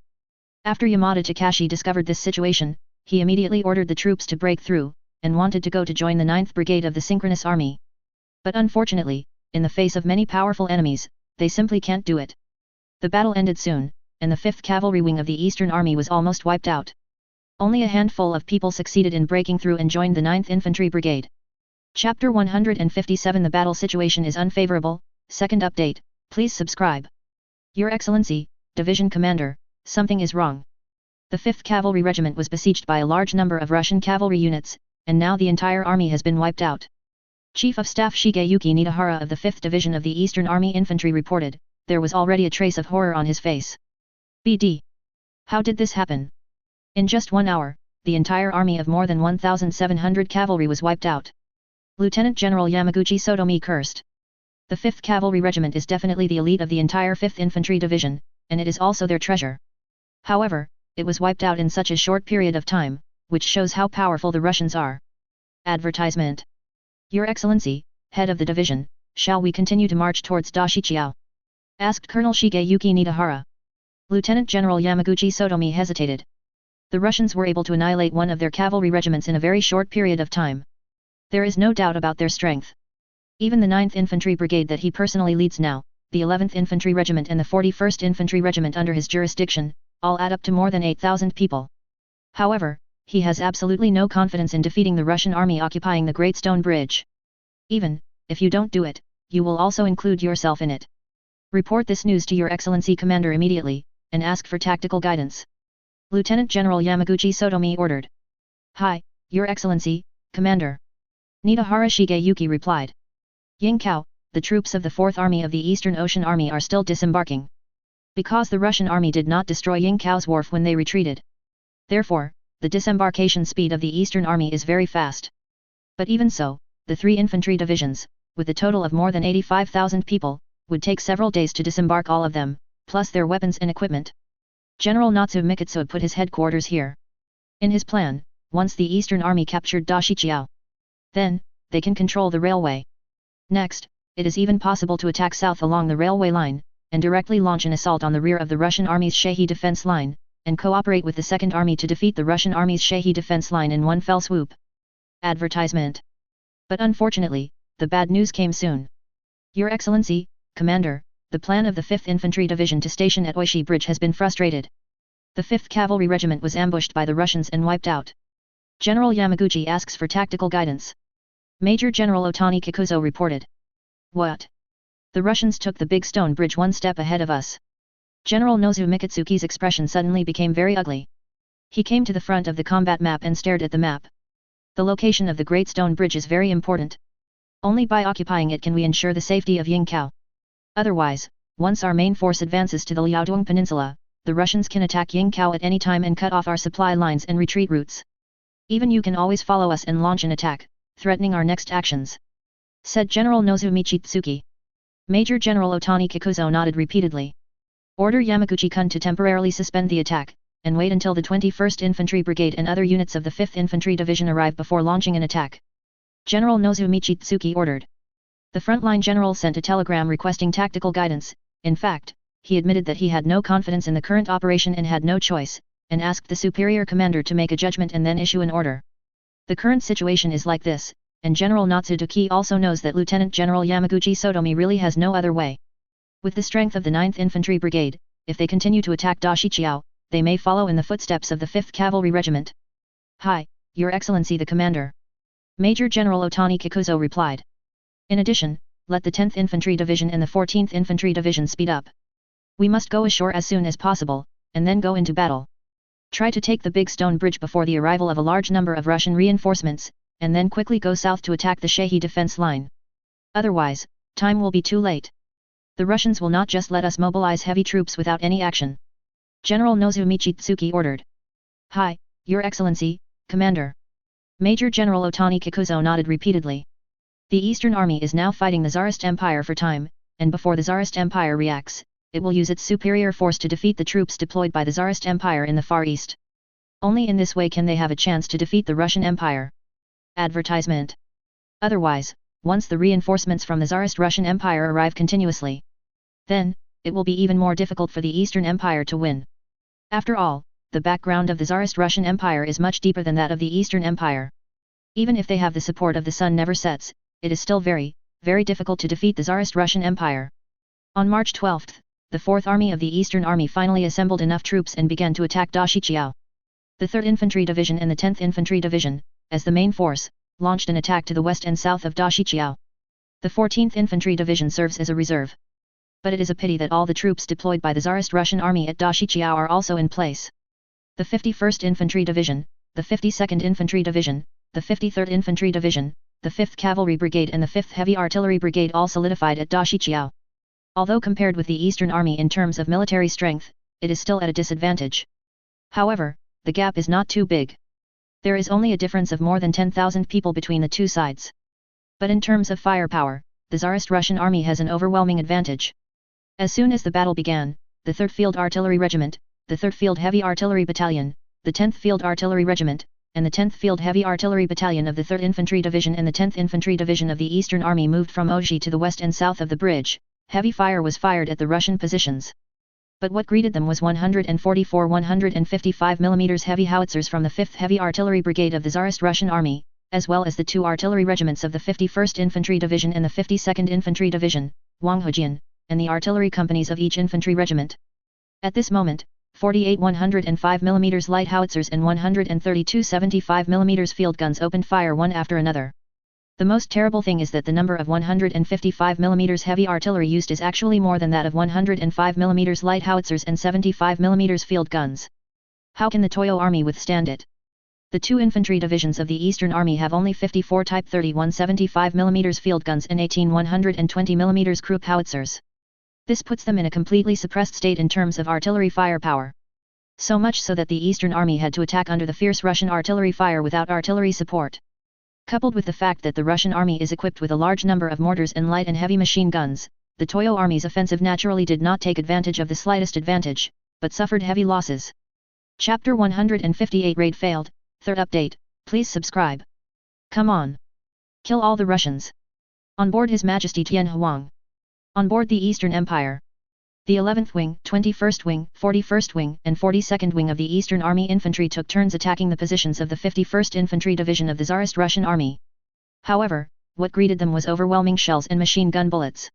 After Yamada Takashi discovered this situation, he immediately ordered the troops to break through, and wanted to go to join the 9th Brigade of the Synchronous Army. But unfortunately, in the face of many powerful enemies, they simply can't do it. The battle ended soon, and the 5th Cavalry Wing of the Eastern Army was almost wiped out. Only a handful of people succeeded in breaking through and joined the 9th Infantry Brigade. Chapter 157 The battle situation is unfavorable. Second update, please subscribe. Your Excellency, Division Commander, something is wrong. The 5th Cavalry Regiment was besieged by a large number of Russian cavalry units, and now the entire army has been wiped out. Chief of Staff Shigeyuki Nidahara of the 5th Division of the Eastern Army Infantry reported, there was already a trace of horror on his face. BD. How did this happen? In just 1 hour, the entire army of more than 1,700 cavalry was wiped out. Lieutenant General Yamaguchi Sotomi cursed. The 5th Cavalry Regiment is definitely the elite of the entire 5th Infantry Division, and it is also their treasure. However, it was wiped out in such a short period of time, which shows how powerful the Russians are. Advertisement. Your Excellency, head of the division, shall we continue to march towards Dashichiao? Asked Colonel Shigeyuki Nidahara. Lieutenant General Yamaguchi Sotomi hesitated. The Russians were able to annihilate one of their cavalry regiments in a very short period of time. There is no doubt about their strength. Even the 9th Infantry Brigade that he personally leads now, the 11th Infantry Regiment and the 41st Infantry Regiment under his jurisdiction, all add up to more than 8,000 people. However, he has absolutely no confidence in defeating the Russian army occupying the Great Stone Bridge. Even, if you don't do it, you will also include yourself in it. Report this news to your Excellency Commander immediately, and ask for tactical guidance. Lieutenant General Yamaguchi Sotomi ordered. Hi, Your Excellency, Commander. Nidahara Shigeyuki replied. Yingkao, the troops of the 4th Army of the Eastern Ocean Army are still disembarking. Because the Russian army did not destroy Yingkao's wharf when they retreated. Therefore, the disembarkation speed of the Eastern Army is very fast. But even so, the 3 infantry divisions, with a total of more than 85,000 people, would take several days to disembark all of them, plus their weapons and equipment. General Natsu Mikitsu put his headquarters here. In his plan, once the Eastern Army captured Dashichiao, then, they can control the railway. Next, it is even possible to attack south along the railway line, and directly launch an assault on the rear of the Russian army's Shehi defense line, and cooperate with the Second Army to defeat the Russian army's Shehi defense line in one fell swoop. Advertisement. But unfortunately, the bad news came soon. Your Excellency, Commander, the plan of the 5th Infantry Division to station at Oishi Bridge has been frustrated. The 5th Cavalry Regiment was ambushed by the Russians and wiped out. General Yamaguchi asks for tactical guidance. Major General Otani Kikuzo reported. What? The Russians took the big stone bridge one step ahead of us. General Nozu Mikitsuki's expression suddenly became very ugly. He came to the front of the combat map and stared at the map. The location of the Great Stone Bridge is very important. Only by occupying it can we ensure the safety of Yingkao. Otherwise, once our main force advances to the Liaodong Peninsula, the Russians can attack Yingkao at any time and cut off our supply lines and retreat routes. Even you can always follow us and launch an attack, threatening our next actions. Said General Nozu Michitsuki. Major General Otani Kikuzo nodded repeatedly. Order Yamaguchi-kun to temporarily suspend the attack, and wait until the 21st Infantry Brigade and other units of the 5th Infantry Division arrive before launching an attack. General Nozu Michitsuki ordered. The frontline general sent a telegram requesting tactical guidance. In fact, he admitted that he had no confidence in the current operation and had no choice, and asked the superior commander to make a judgment and then issue an order. The current situation is like this, and General Natsuduki also knows that Lieutenant General Yamaguchi Sotomi really has no other way. With the strength of the 9th Infantry Brigade, if they continue to attack Dashichiao, they may follow in the footsteps of the 5th Cavalry Regiment. Hi, Your Excellency the Commander. Major General Otani Kikuzo replied. In addition, let the 10th Infantry Division and the 14th Infantry Division speed up. We must go ashore as soon as possible, and then go into battle. Try to take the big stone bridge before the arrival of a large number of Russian reinforcements, and then quickly go south to attack the Shehi defense line. Otherwise, time will be too late. The Russians will not just let us mobilize heavy troops without any action. General Nozu Michitsuki ordered. Hi, Your Excellency, Commander. Major General Otani Kikuzo nodded repeatedly. The Eastern Army is now fighting the Tsarist Empire for time, and before the Tsarist Empire reacts, it will use its superior force to defeat the troops deployed by the Tsarist Empire in the Far East. Only in this way can they have a chance to defeat the Russian Empire. Advertisement. Otherwise, once the reinforcements from the Tsarist Russian Empire arrive continuously, then, it will be even more difficult for the Eastern Empire to win. After all, the background of the Tsarist Russian Empire is much deeper than that of the Eastern Empire. Even if they have the support of the sun never sets, it is still very, very difficult to defeat the Tsarist Russian Empire. On March 12, the 4th Army of the Eastern Army finally assembled enough troops and began to attack Dashichiao. The 3rd Infantry Division and the 10th Infantry Division, as the main force, launched an attack to the west and south of Dashichiao. The 14th Infantry Division serves as a reserve. But it is a pity that all the troops deployed by the Tsarist Russian Army at Dashichiao are also in place. The 51st Infantry Division, the 52nd Infantry Division, the 53rd Infantry Division, the 5th Cavalry Brigade and the 5th Heavy Artillery Brigade all solidified at Dashichiao. Although compared with the Eastern Army in terms of military strength, it is still at a disadvantage. However, the gap is not too big. There is only a difference of more than 10,000 people between the two sides. But in terms of firepower, the Tsarist Russian army has an overwhelming advantage. As soon as the battle began, the 3rd Field Artillery Regiment, the 3rd Field Heavy Artillery Battalion, the 10th Field Artillery Regiment, and the 10th Field Heavy Artillery Battalion of the 3rd Infantry Division and the 10th Infantry Division of the Eastern Army moved from Oji to the west and south of the bridge. Heavy fire was fired at the Russian positions. But what greeted them was 144 155 mm heavy howitzers from the 5th Heavy Artillery Brigade of the Tsarist Russian Army, as well as the 2 artillery regiments of the 51st Infantry Division and the 52nd Infantry Division, Wanghujian, and the artillery companies of each infantry regiment. At this moment, 48 105 mm light howitzers and 132 75 mm field guns opened fire one after another. The most terrible thing is that the number of 155 mm heavy artillery used is actually more than that of 105 mm light howitzers and 75 mm field guns. How can the Toyo Army withstand it? The 2 infantry divisions of the Eastern Army have only 54 Type 31 75 mm field guns and 18 120 mm Krupp howitzers. This puts them in a completely suppressed state in terms of artillery firepower. So much so that the Eastern Army had to attack under the fierce Russian artillery fire without artillery support. Coupled with the fact that the Russian army is equipped with a large number of mortars and light and heavy machine guns, the Toyo Army's offensive naturally did not take advantage of the slightest advantage, but suffered heavy losses. Chapter 158 Raid failed, 3rd update, please subscribe. Come on. Kill all the Russians. On board His Majesty Tian Huang. On board the Eastern Empire. The 11th Wing, 21st Wing, 41st Wing, and 42nd Wing of the Eastern Army Infantry took turns attacking the positions of the 51st Infantry Division of the Tsarist Russian Army. However, what greeted them was overwhelming shells and machine gun bullets.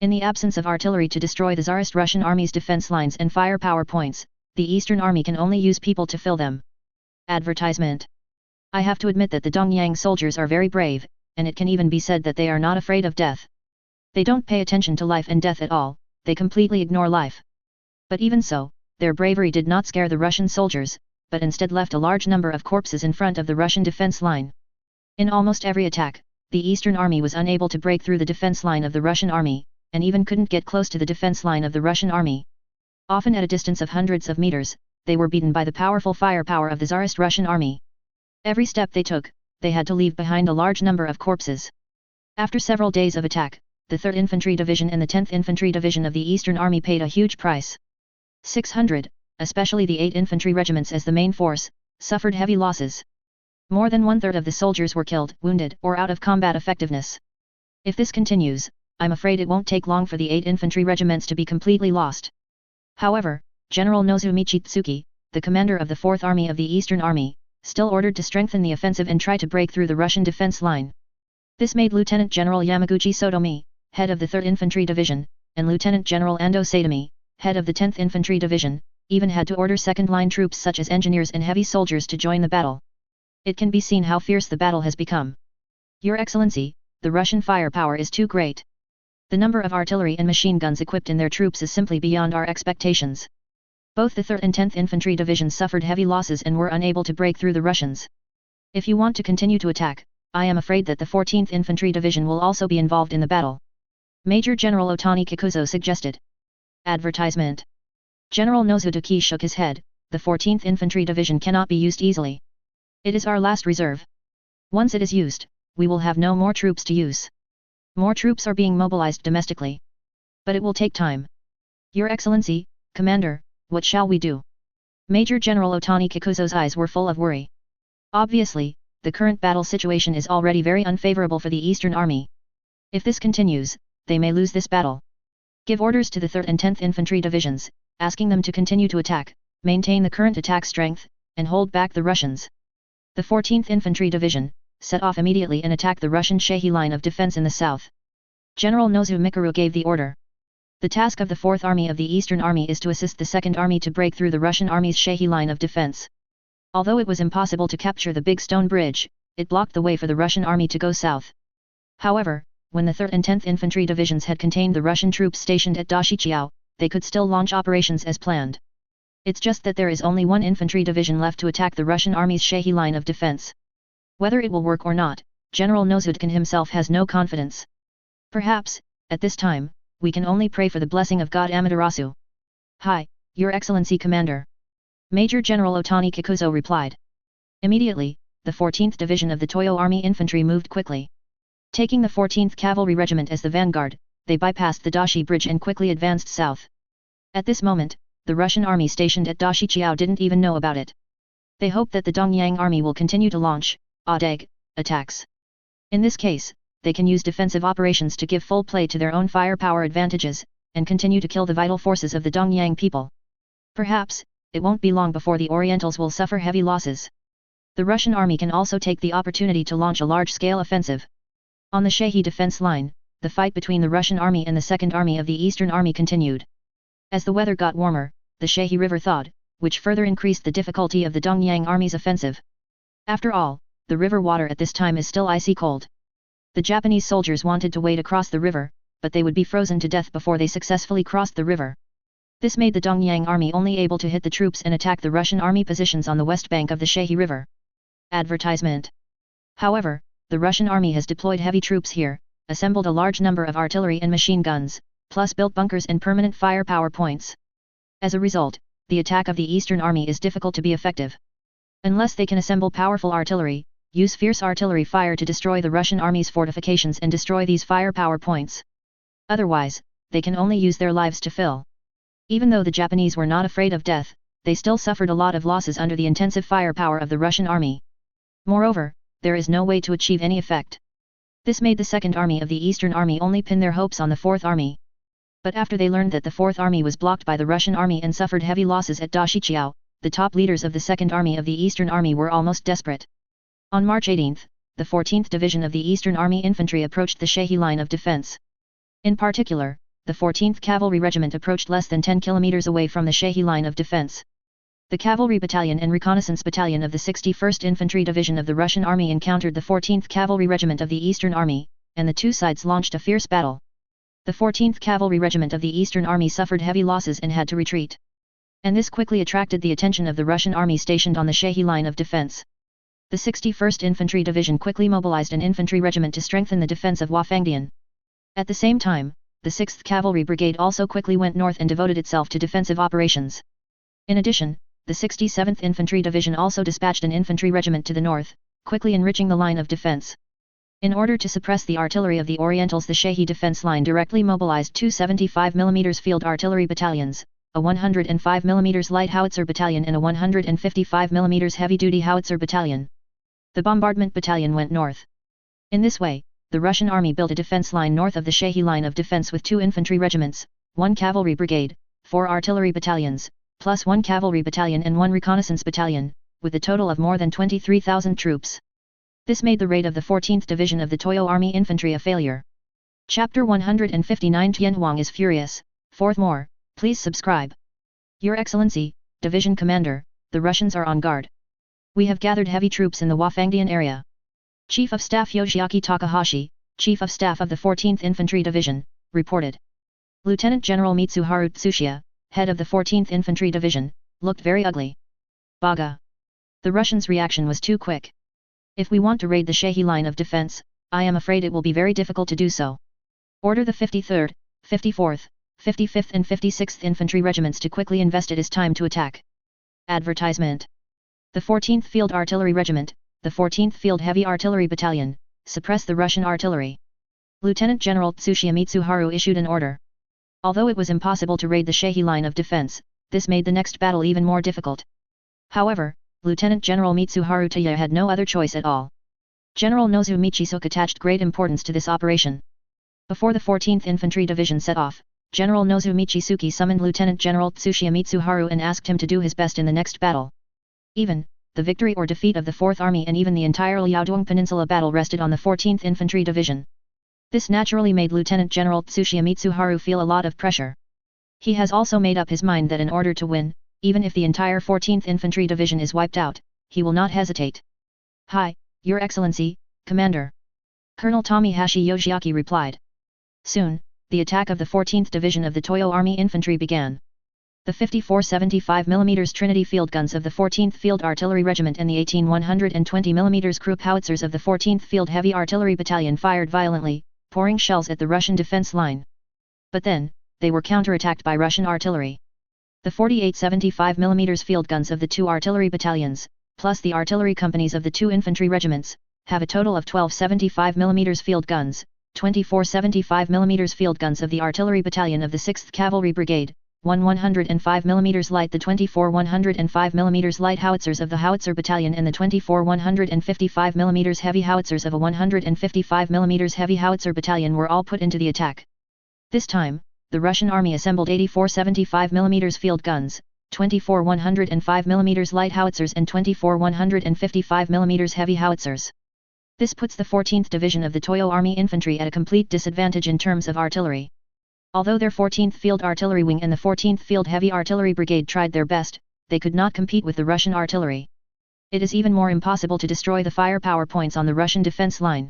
In the absence of artillery to destroy the Tsarist Russian Army's defense lines and firepower points, the Eastern Army can only use people to fill them. Advertisement. I have to admit that the Dongyang soldiers are very brave, and it can even be said that they are not afraid of death. They don't pay attention to life and death at all. They completely ignore life. But even so, their bravery did not scare the Russian soldiers, but instead left a large number of corpses in front of the Russian defense line. In almost every attack, the Eastern Army was unable to break through the defense line of the Russian army, and even couldn't get close to the defense line of the Russian army. Often at a distance of hundreds of meters, they were beaten by the powerful firepower of the Tsarist Russian army. Every step they took, they had to leave behind a large number of corpses. After several days of attack, the 3rd Infantry Division and the 10th Infantry Division of the Eastern Army paid a huge price. 600, especially the 8 infantry regiments as the main force, suffered heavy losses. More than 1/3 of the soldiers were killed, wounded, or out of combat effectiveness. If this continues, I'm afraid it won't take long for the 8 infantry regiments to be completely lost. However, General Nozu Michitsuki, the commander of the 4th Army of the Eastern Army, still ordered to strengthen the offensive and try to break through the Russian defense line. This made Lieutenant General Yamaguchi Sotomi, head of the 3rd Infantry Division, and Lieutenant General Ando Satami, head of the 10th Infantry Division, even had to order second-line troops such as engineers and heavy soldiers to join the battle. It can be seen how fierce the battle has become. Your Excellency, the Russian firepower is too great. The number of artillery and machine guns equipped in their troops is simply beyond our expectations. Both the 3rd and 10th Infantry Divisions suffered heavy losses and were unable to break through the Russians. If you want to continue to attack, I am afraid that the 14th Infantry Division will also be involved in the battle. Major General Otani Kikuzo suggested. Advertisement. General Nozuduki shook his head, the 14th Infantry Division cannot be used easily. It is our last reserve. Once it is used, we will have no more troops to use. More troops are being mobilized domestically. But it will take time. Your Excellency, Commander, what shall we do? Major General Otani Kikuzo's eyes were full of worry. Obviously, the current battle situation is already very unfavorable for the Eastern Army. If this continues, they may lose this battle. Give orders to the 3rd and 10th Infantry Divisions, asking them to continue to attack, maintain the current attack strength, and hold back the Russians. The 14th Infantry Division set off immediately and attacked the Russian Shehi line of defense in the south. General Nozu Mikuru gave the order. The task of the 4th Army of the Eastern Army is to assist the 2nd Army to break through the Russian Army's Shehi line of defense. Although it was impossible to capture the big stone bridge, it blocked the way for the Russian army to go south. However, when the 3rd and 10th Infantry Divisions had contained the Russian troops stationed at Dashichiao, they could still launch operations as planned. It's just that there is only one infantry division left to attack the Russian army's Shehi line of defense. Whether it will work or not, General Nozudkin himself has no confidence. Perhaps, at this time, we can only pray for the blessing of God Amaterasu. Hi, Your Excellency Commander. Major General Otani Kikuzo replied. Immediately, the 14th Division of the Toyo Army Infantry moved quickly. Taking the 14th Cavalry Regiment as the vanguard, they bypassed the Dashi Bridge and quickly advanced south. At this moment, the Russian army stationed at Dashichiao didn't even know about it. They hoped that the Dongyang army will continue to launch attacks. In this case, they can use defensive operations to give full play to their own firepower advantages, and continue to kill the vital forces of the Dongyang people. Perhaps, it won't be long before the Orientals will suffer heavy losses. The Russian army can also take the opportunity to launch a large-scale offensive. On the Shehi defense line, the fight between the Russian army and the Second Army of the Eastern Army continued. As the weather got warmer, the Shehi River thawed, which further increased the difficulty of the Dongyang army's offensive. After all, the river water at this time is still icy cold. The Japanese soldiers wanted to wade across the river, but they would be frozen to death before they successfully crossed the river. This made the Dongyang army only able to hit the troops and attack the Russian army positions on the west bank of the Shehi River. Advertisement. However, the Russian army has deployed heavy troops here, assembled a large number of artillery and machine guns, plus built bunkers and permanent firepower points. As a result, the attack of the Eastern Army is difficult to be effective. Unless they can assemble powerful artillery, use fierce artillery fire to destroy the Russian army's fortifications and destroy these firepower points. Otherwise, they can only use their lives to fill. Even though the Japanese were not afraid of death, they still suffered a lot of losses under the intensive firepower of the Russian army. Moreover, there is no way to achieve any effect. This made the Second Army of the Eastern Army only pin their hopes on the Fourth Army. But after they learned that the Fourth Army was blocked by the Russian army and suffered heavy losses at Dashichiao, the top leaders of the Second Army of the Eastern Army were almost desperate. On March 18, the 14th Division of the Eastern Army Infantry approached the Shehi line of defense. In particular, the 14th Cavalry Regiment approached less than 10 kilometers away from the Shehi line of defense. The Cavalry Battalion and Reconnaissance Battalion of the 61st Infantry Division of the Russian Army encountered the 14th Cavalry Regiment of the Eastern Army, and the two sides launched a fierce battle. The 14th Cavalry Regiment of the Eastern Army suffered heavy losses and had to retreat. And this quickly attracted the attention of the Russian army stationed on the Shehi line of defense. The 61st Infantry Division quickly mobilized an infantry regiment to strengthen the defense of Wafangdian. At the same time, the 6th Cavalry Brigade also quickly went north and devoted itself to defensive operations. In addition, the 67th Infantry Division also dispatched an infantry regiment to the north, quickly enriching the line of defense. In order to suppress the artillery of the Orientals, the Shehi defense line directly mobilized two 75 mm field artillery battalions, a 105 mm light howitzer battalion and a 155 mm heavy-duty howitzer battalion. The bombardment battalion went north. In this way, the Russian army built a defense line north of the Shehi line of defense with two infantry regiments, one cavalry brigade, four artillery battalions, plus one cavalry battalion and one reconnaissance battalion, with a total of more than 23,000 troops. This made the raid of the 14th Division of the Toyo Army Infantry a failure. Chapter 159 Tianhuang is furious. Fourth more, please subscribe. Your Excellency, Division Commander, the Russians are on guard. We have gathered heavy troops in the Wafangdian area. Chief of Staff Yoshiaki Takahashi, Chief of Staff of the 14th Infantry Division, reported. Lieutenant General Mitsuharu Tsuchiya, head of the 14th Infantry Division, looked very ugly. Baga. The Russians' reaction was too quick. If we want to raid the Shehi line of defense, I am afraid it will be very difficult to do so. Order the 53rd, 54th, 55th and 56th Infantry Regiments to quickly invest. It is time to attack. Advertisement. The 14th Field Artillery Regiment, the 14th Field Heavy Artillery Battalion, suppress the Russian artillery. Lieutenant General Tsuchiya Mitsuharu issued an order. Although it was impossible to raid the Shehi line of defense, this made the next battle even more difficult. However, Lieutenant General Mitsuharu Tsuchiya had no other choice at all. General Nozu Michisuke attached great importance to this operation. Before the 14th Infantry Division set off, General Nozu Michisuke summoned Lieutenant General Tsuchiya Mitsuharu and asked him to do his best in the next battle. Even, the victory or defeat of the 4th Army and even the entire Liaodong Peninsula battle rested on the 14th Infantry Division. This naturally made Lieutenant General Tsuchiya Mitsuharu feel a lot of pressure. He has also made up his mind that in order to win, even if the entire 14th Infantry Division is wiped out, he will not hesitate. Hi, Your Excellency, Commander. Colonel Tomihashi Yoshiaki replied. Soon, the attack of the 14th Division of the Toyo Army Infantry began. The 54 75 mm Trinity field guns of the 14th Field Artillery Regiment and the 18 120 mm Krupp howitzers of the 14th Field Heavy Artillery Battalion fired violently, pouring shells at the Russian defense line. But then, they were counterattacked by Russian artillery. The 48 75mm field guns of the 2 artillery battalions, plus the artillery companies of the 2 infantry regiments, have a total of 12 75mm field guns, 24 75mm field guns of the artillery battalion of the 6th Cavalry Brigade, 1 105mm light, the 24 105mm light howitzers of the howitzer battalion, and the 24 155mm heavy howitzers of a 155mm heavy howitzer battalion were all put into the attack. This time, the Russian army assembled 84 75mm field guns, 24 105mm light howitzers and 24 155mm heavy howitzers. This puts the 14th Division of the Toyo Army Infantry at a complete disadvantage in terms of artillery. Although their 14th Field Artillery Wing and the 14th Field Heavy Artillery Brigade tried their best, they could not compete with the Russian artillery. It is even more impossible to destroy the firepower points on the Russian defense line.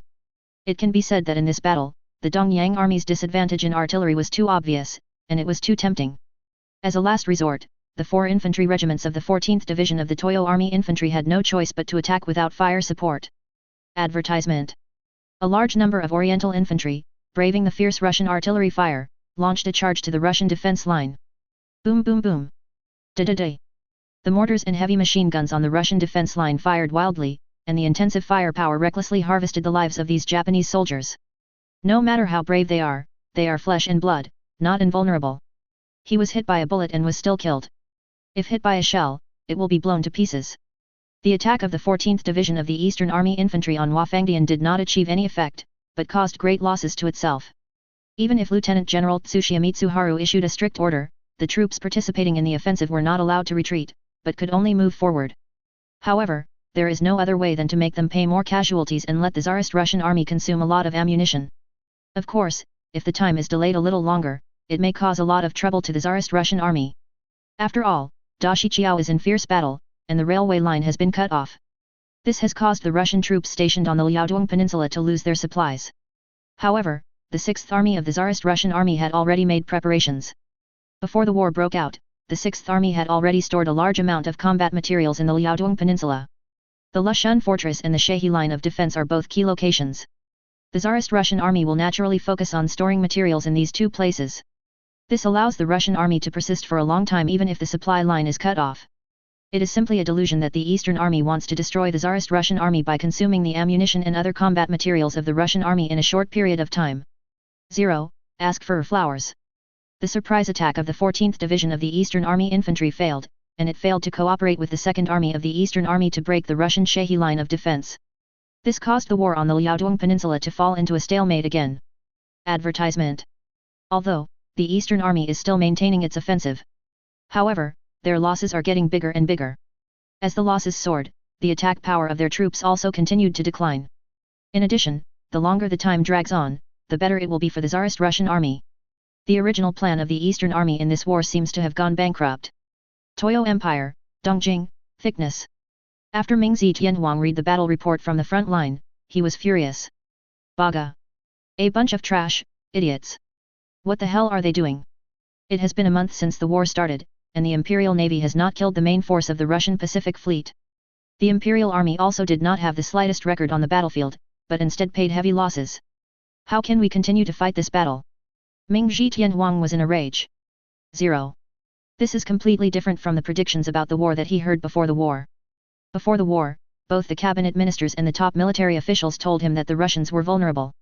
It can be said that in this battle, the Dongyang Army's disadvantage in artillery was too obvious, and it was too tempting. As a last resort, the 4 infantry regiments of the 14th Division of the Toyo Army Infantry had no choice but to attack without fire support. Advertisement. A large number of Oriental infantry, braving the fierce Russian artillery fire, launched a charge to the Russian defense line. Boom boom boom. Da-da-da. The mortars and heavy machine guns on the Russian defense line fired wildly, and the intensive firepower recklessly harvested the lives of these Japanese soldiers. No matter how brave they are flesh and blood, not invulnerable. He was hit by a bullet and was still killed. If hit by a shell, it will be blown to pieces. The attack of the 14th Division of the Eastern Army Infantry on Hwafangdian did not achieve any effect, but caused great losses to itself. Even if Lieutenant General Tsuchiya Mitsuharu issued a strict order, the troops participating in the offensive were not allowed to retreat, but could only move forward. However, there is no other way than to make them pay more casualties and let the Tsarist Russian army consume a lot of ammunition. Of course, if the time is delayed a little longer, it may cause a lot of trouble to the Tsarist Russian army. After all, Dashichiao is in fierce battle, and the railway line has been cut off. This has caused the Russian troops stationed on the Liaodong Peninsula to lose their supplies. However, the 6th Army of the Tsarist Russian Army had already made preparations. Before the war broke out, the 6th Army had already stored a large amount of combat materials in the Liaodong Peninsula. The Lushun Fortress and the Shehi Line of Defense are both key locations. The Tsarist Russian Army will naturally focus on storing materials in these 2 places. This allows the Russian army to persist for a long time even if the supply line is cut off. It is simply a delusion that the Eastern Army wants to destroy the Tsarist Russian army by consuming the ammunition and other combat materials of the Russian army in a short period of time. 0. Ask for flowers. The surprise attack of the 14th Division of the Eastern Army Infantry failed, and it failed to cooperate with the 2nd Army of the Eastern Army to break the Russian Shehi line of defense. This caused the war on the Liaodong Peninsula to fall into a stalemate again. Advertisement. Although, the Eastern Army is still maintaining its offensive. However, their losses are getting bigger and bigger. As the losses soared, the attack power of their troops also continued to decline. In addition, the longer the time drags on, the better it will be for the Tsarist Russian army. The original plan of the Eastern Army in this war seems to have gone bankrupt. Toyo Empire, Dongjing, thickness. After Mingzi Tianhuang read the battle report from the front line, he was furious. Baga. A bunch of trash, idiots. What the hell are they doing? It has been a month since the war started, and the Imperial Navy has not killed the main force of the Russian Pacific Fleet. The Imperial Army also did not have the slightest record on the battlefield, but instead paid heavy losses. How can we continue to fight this battle? Mingzi Tianhuang was in a rage. 0. This is completely different from the predictions about the war that he heard before the war. Before the war, both the cabinet ministers and the top military officials told him that the Russians were vulnerable.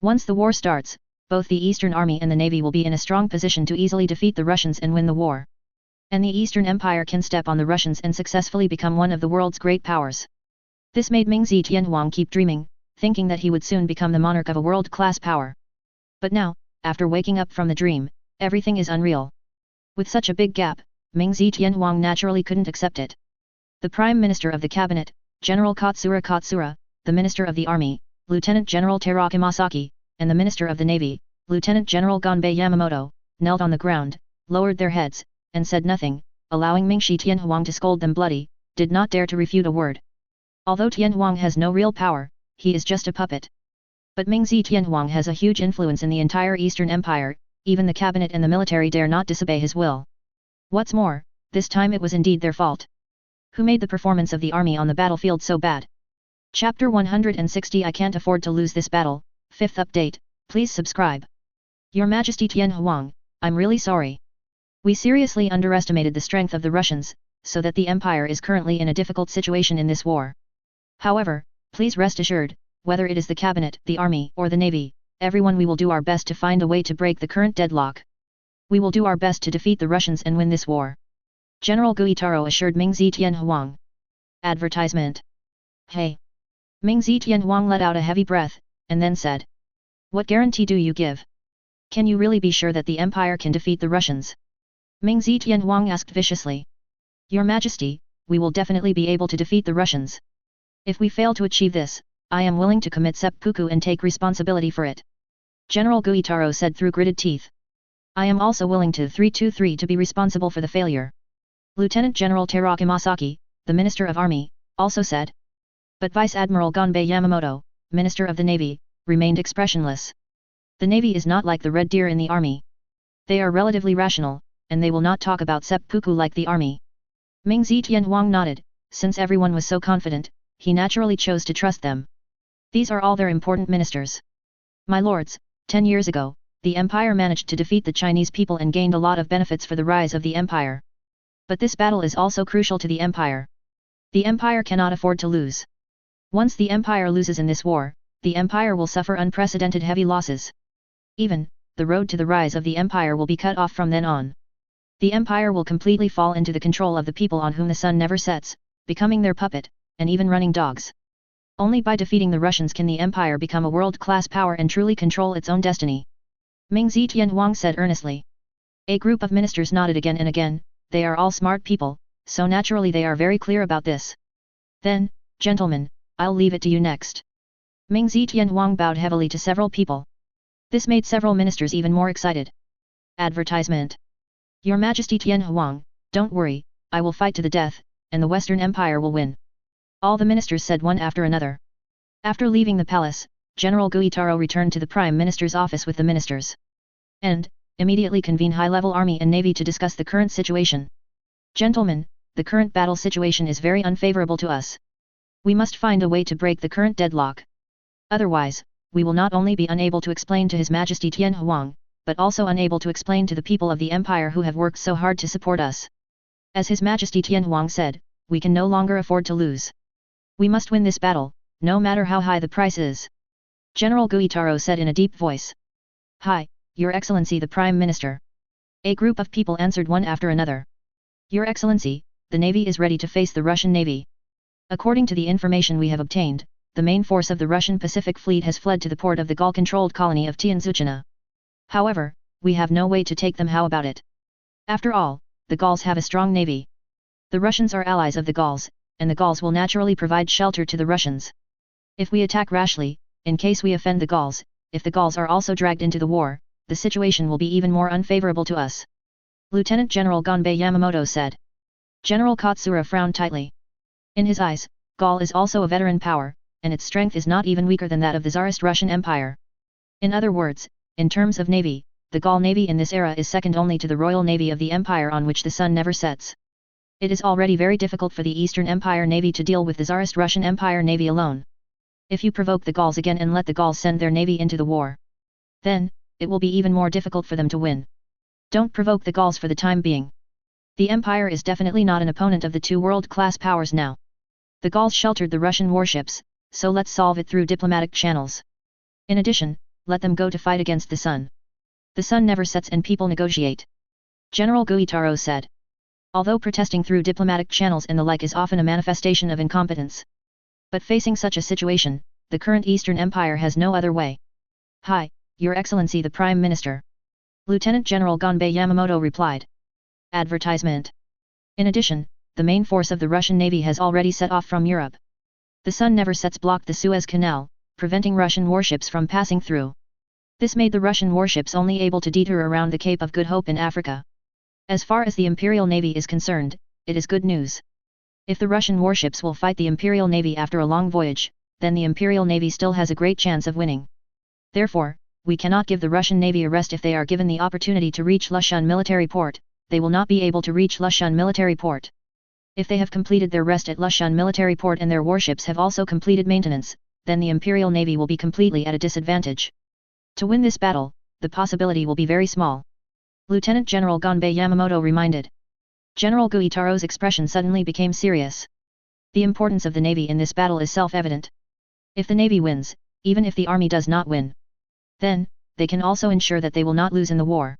Once the war starts, both the Eastern Army and the Navy will be in a strong position to easily defeat the Russians and win the war. And the Eastern Empire can step on the Russians and successfully become one of the world's great powers. This made Mingzi Tianhuang keep dreaming, thinking that he would soon become the monarch of a world-class power. But now, after waking up from the dream, everything is unreal. With such a big gap, Mingzi Tianhuang naturally couldn't accept it. The Prime Minister of the Cabinet, General Katsura, the Minister of the Army, Lieutenant General Teraki Masaki, and the Minister of the Navy, Lieutenant General Gonbei Yamamoto, knelt on the ground, lowered their heads, and said nothing, allowing Mingzi Tianhuang to scold them bloody, did not dare to refute a word. Although Tianhuang has no real power, he is just a puppet. But Mingzi Tianhuang has a huge influence in the entire Eastern Empire, even the cabinet and the military dare not disobey his will. What's more, this time it was indeed their fault. Who made the performance of the army on the battlefield so bad? Chapter 160 I can't afford to lose this battle, 5th update, please subscribe. Your Majesty Tian Huang, I'm really sorry. We seriously underestimated the strength of the Russians, so that the Empire is currently in a difficult situation in this war. However, please rest assured, whether it is the cabinet, the army, or the navy, everyone we will do our best to find a way to break the current deadlock. We will do our best to defeat the Russians and win this war. General Guitaro assured Mingzi Tianhuang. Advertisement. Hey! Mingzi Tianhuang let out a heavy breath, and then said. What guarantee do you give? Can you really be sure that the Empire can defeat the Russians? Mingzi Tianhuang asked viciously. Your Majesty, we will definitely be able to defeat the Russians. If we fail to achieve this, I am willing to commit seppuku and take responsibility for it. General Guitaro said through gritted teeth. I am also willing to 323 to be responsible for the failure. Lieutenant General Teraki Masaki, the Minister of Army, also said. But Vice Admiral Gonbei Yamamoto, Minister of the Navy, remained expressionless. The Navy is not like the Red Deer in the Army. They are relatively rational, and they will not talk about seppuku like the Army. Mingzi Tianhuang nodded, since everyone was so confident, he naturally chose to trust them. These are all their important ministers. My lords, 10 years ago, the Empire managed to defeat the Chinese people and gained a lot of benefits for the rise of the Empire. But this battle is also crucial to the Empire. The Empire cannot afford to lose. Once the Empire loses in this war, the Empire will suffer unprecedented heavy losses. Even, the road to the rise of the Empire will be cut off from then on. The Empire will completely fall into the control of the people on whom the sun never sets, becoming their puppet, and even running dogs. Only by defeating the Russians can the Empire become a world-class power and truly control its own destiny. Mingzi Tianhuang said earnestly. A group of ministers nodded again and again, they are all smart people, so naturally they are very clear about this. Then, gentlemen, I'll leave it to you next. Mingzi Tianhuang bowed heavily to several people. This made several ministers even more excited. Advertisement. Your Majesty Tianhuang, don't worry, I will fight to the death, and the Western Empire will win. All the ministers said one after another. After leaving the palace, General Guitaro returned to the Prime Minister's office with the ministers. And, immediately convened high-level army and navy to discuss the current situation. Gentlemen, the current battle situation is very unfavorable to us. We must find a way to break the current deadlock. Otherwise, we will not only be unable to explain to His Majesty Tianhuang, but also unable to explain to the people of the Empire who have worked so hard to support us. As His Majesty Tianhuang said, we can no longer afford to lose. We must win this battle, no matter how high the price is. General Guitaro said in a deep voice. Hi, Your Excellency the Prime Minister. A group of people answered one after another. Your Excellency, the Navy is ready to face the Russian Navy. According to the information we have obtained, the main force of the Russian Pacific Fleet has fled to the port of the Gaul-controlled colony of Tianzuchina. However, we have no way to take them. How about it? After all, the Gauls have a strong navy. The Russians are allies of the Gauls, and the Gauls will naturally provide shelter to the Russians. If we attack rashly, in case we offend the Gauls, if the Gauls are also dragged into the war, the situation will be even more unfavorable to us. Lieutenant General Gonbei Yamamoto said. General Katsura frowned tightly. In his eyes, Gaul is also a veteran power, and its strength is not even weaker than that of the Tsarist Russian Empire. In other words, in terms of navy, the Gaul navy in this era is second only to the Royal Navy of the Empire on which the sun never sets. It is already very difficult for the Eastern Empire Navy to deal with the Tsarist Russian Empire Navy alone. If you provoke the Gauls again and let the Gauls send their navy into the war, then, it will be even more difficult for them to win. Don't provoke the Gauls for the time being. The Empire is definitely not an opponent of the two world-class powers now. The Gauls sheltered the Russian warships, so let's solve it through diplomatic channels. In addition, let them go to fight against the sun. The sun never sets and people negotiate. General Guitaro said. Although protesting through diplomatic channels and the like is often a manifestation of incompetence. But facing such a situation, the current Eastern Empire has no other way. Hi, Your Excellency the Prime Minister. Lieutenant General Gonbei Yamamoto replied. Advertisement. In addition, the main force of the Russian Navy has already set off from Europe. The sun never sets blocked the Suez Canal, preventing Russian warships from passing through. This made the Russian warships only able to detour around the Cape of Good Hope in Africa. As far as the Imperial Navy is concerned, it is good news. If the Russian warships will fight the Imperial Navy after a long voyage, then the Imperial Navy still has a great chance of winning. Therefore, we cannot give the Russian Navy a rest. If they are given the opportunity to reach Lushan military port, they will not be able to reach Lushan military port. If they have completed their rest at Lushan military port and their warships have also completed maintenance, then the Imperial Navy will be completely at a disadvantage. To win this battle, the possibility will be very small. Lieutenant General Gonbei Yamamoto reminded. General Guitaro's expression suddenly became serious. The importance of the Navy in this battle is self-evident. If the Navy wins, even if the Army does not win, then, they can also ensure that they will not lose in the war.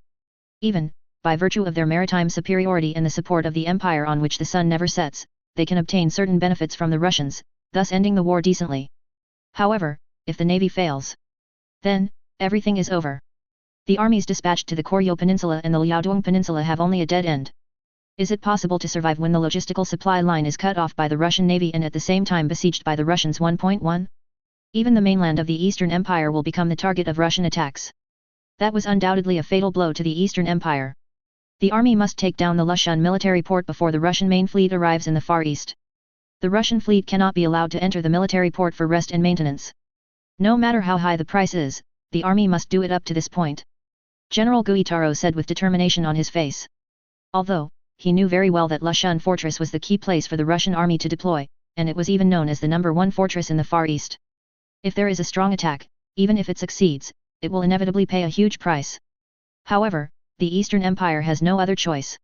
Even, by virtue of their maritime superiority and the support of the empire on which the sun never sets, they can obtain certain benefits from the Russians, thus ending the war decently. However, if the Navy fails, then, everything is over. The armies dispatched to the Koryo Peninsula and the Liaodong Peninsula have only a dead end. Is it possible to survive when the logistical supply line is cut off by the Russian Navy and at the same time besieged by the Russians? 1.1. Even the mainland of the Eastern Empire will become the target of Russian attacks. That was undoubtedly a fatal blow to the Eastern Empire. The army must take down the Lushun military port before the Russian main fleet arrives in the Far East. The Russian fleet cannot be allowed to enter the military port for rest and maintenance. No matter how high the price is, the army must do it up to this point. General Guitaro said with determination on his face. Although, he knew very well that Lushun fortress was the key place for the Russian army to deploy, and it was even known as the #1 fortress in the Far East. If there is a strong attack, even if it succeeds, it will inevitably pay a huge price. However, the Eastern Empire has no other choice.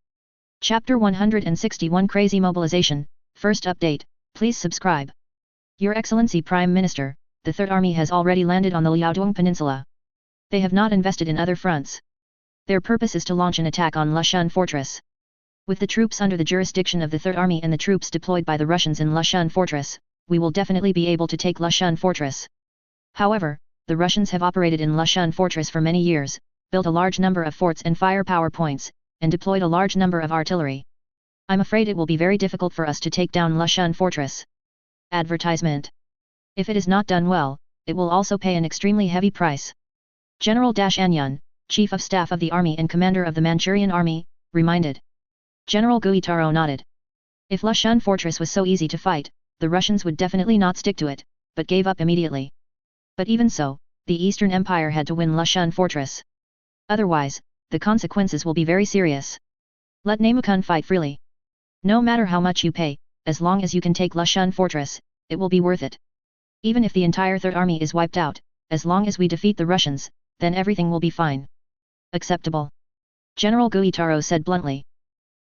Chapter 161 Crazy Mobilization, First Update, please subscribe. Your Excellency Prime Minister, the Third Army has already landed on the Liaodong Peninsula. They have not invested in other fronts. Their purpose is to launch an attack on Lushun Fortress. With the troops under the jurisdiction of the Third Army and the troops deployed by the Russians in Lushun Fortress, we will definitely be able to take Lushun Fortress. However, the Russians have operated in Lushun Fortress for many years, built a large number of forts and firepower points, and deployed a large number of artillery. I'm afraid it will be very difficult for us to take down Lushun Fortress. Advertisement. If it is not done well, it will also pay an extremely heavy price. General Anyun, Chief of Staff of the Army and Commander of the Manchurian Army, reminded. General Guitaro nodded. If Lushun Fortress was so easy to fight, the Russians would definitely not stick to it, but gave up immediately. But even so, the Eastern Empire had to win Lushun Fortress. Otherwise, the consequences will be very serious. Let Namukun fight freely. No matter how much you pay, as long as you can take Lushun Fortress, it will be worth it. Even if the entire Third Army is wiped out, as long as we defeat the Russians, then everything will be fine. Acceptable. General Guitaro said bluntly.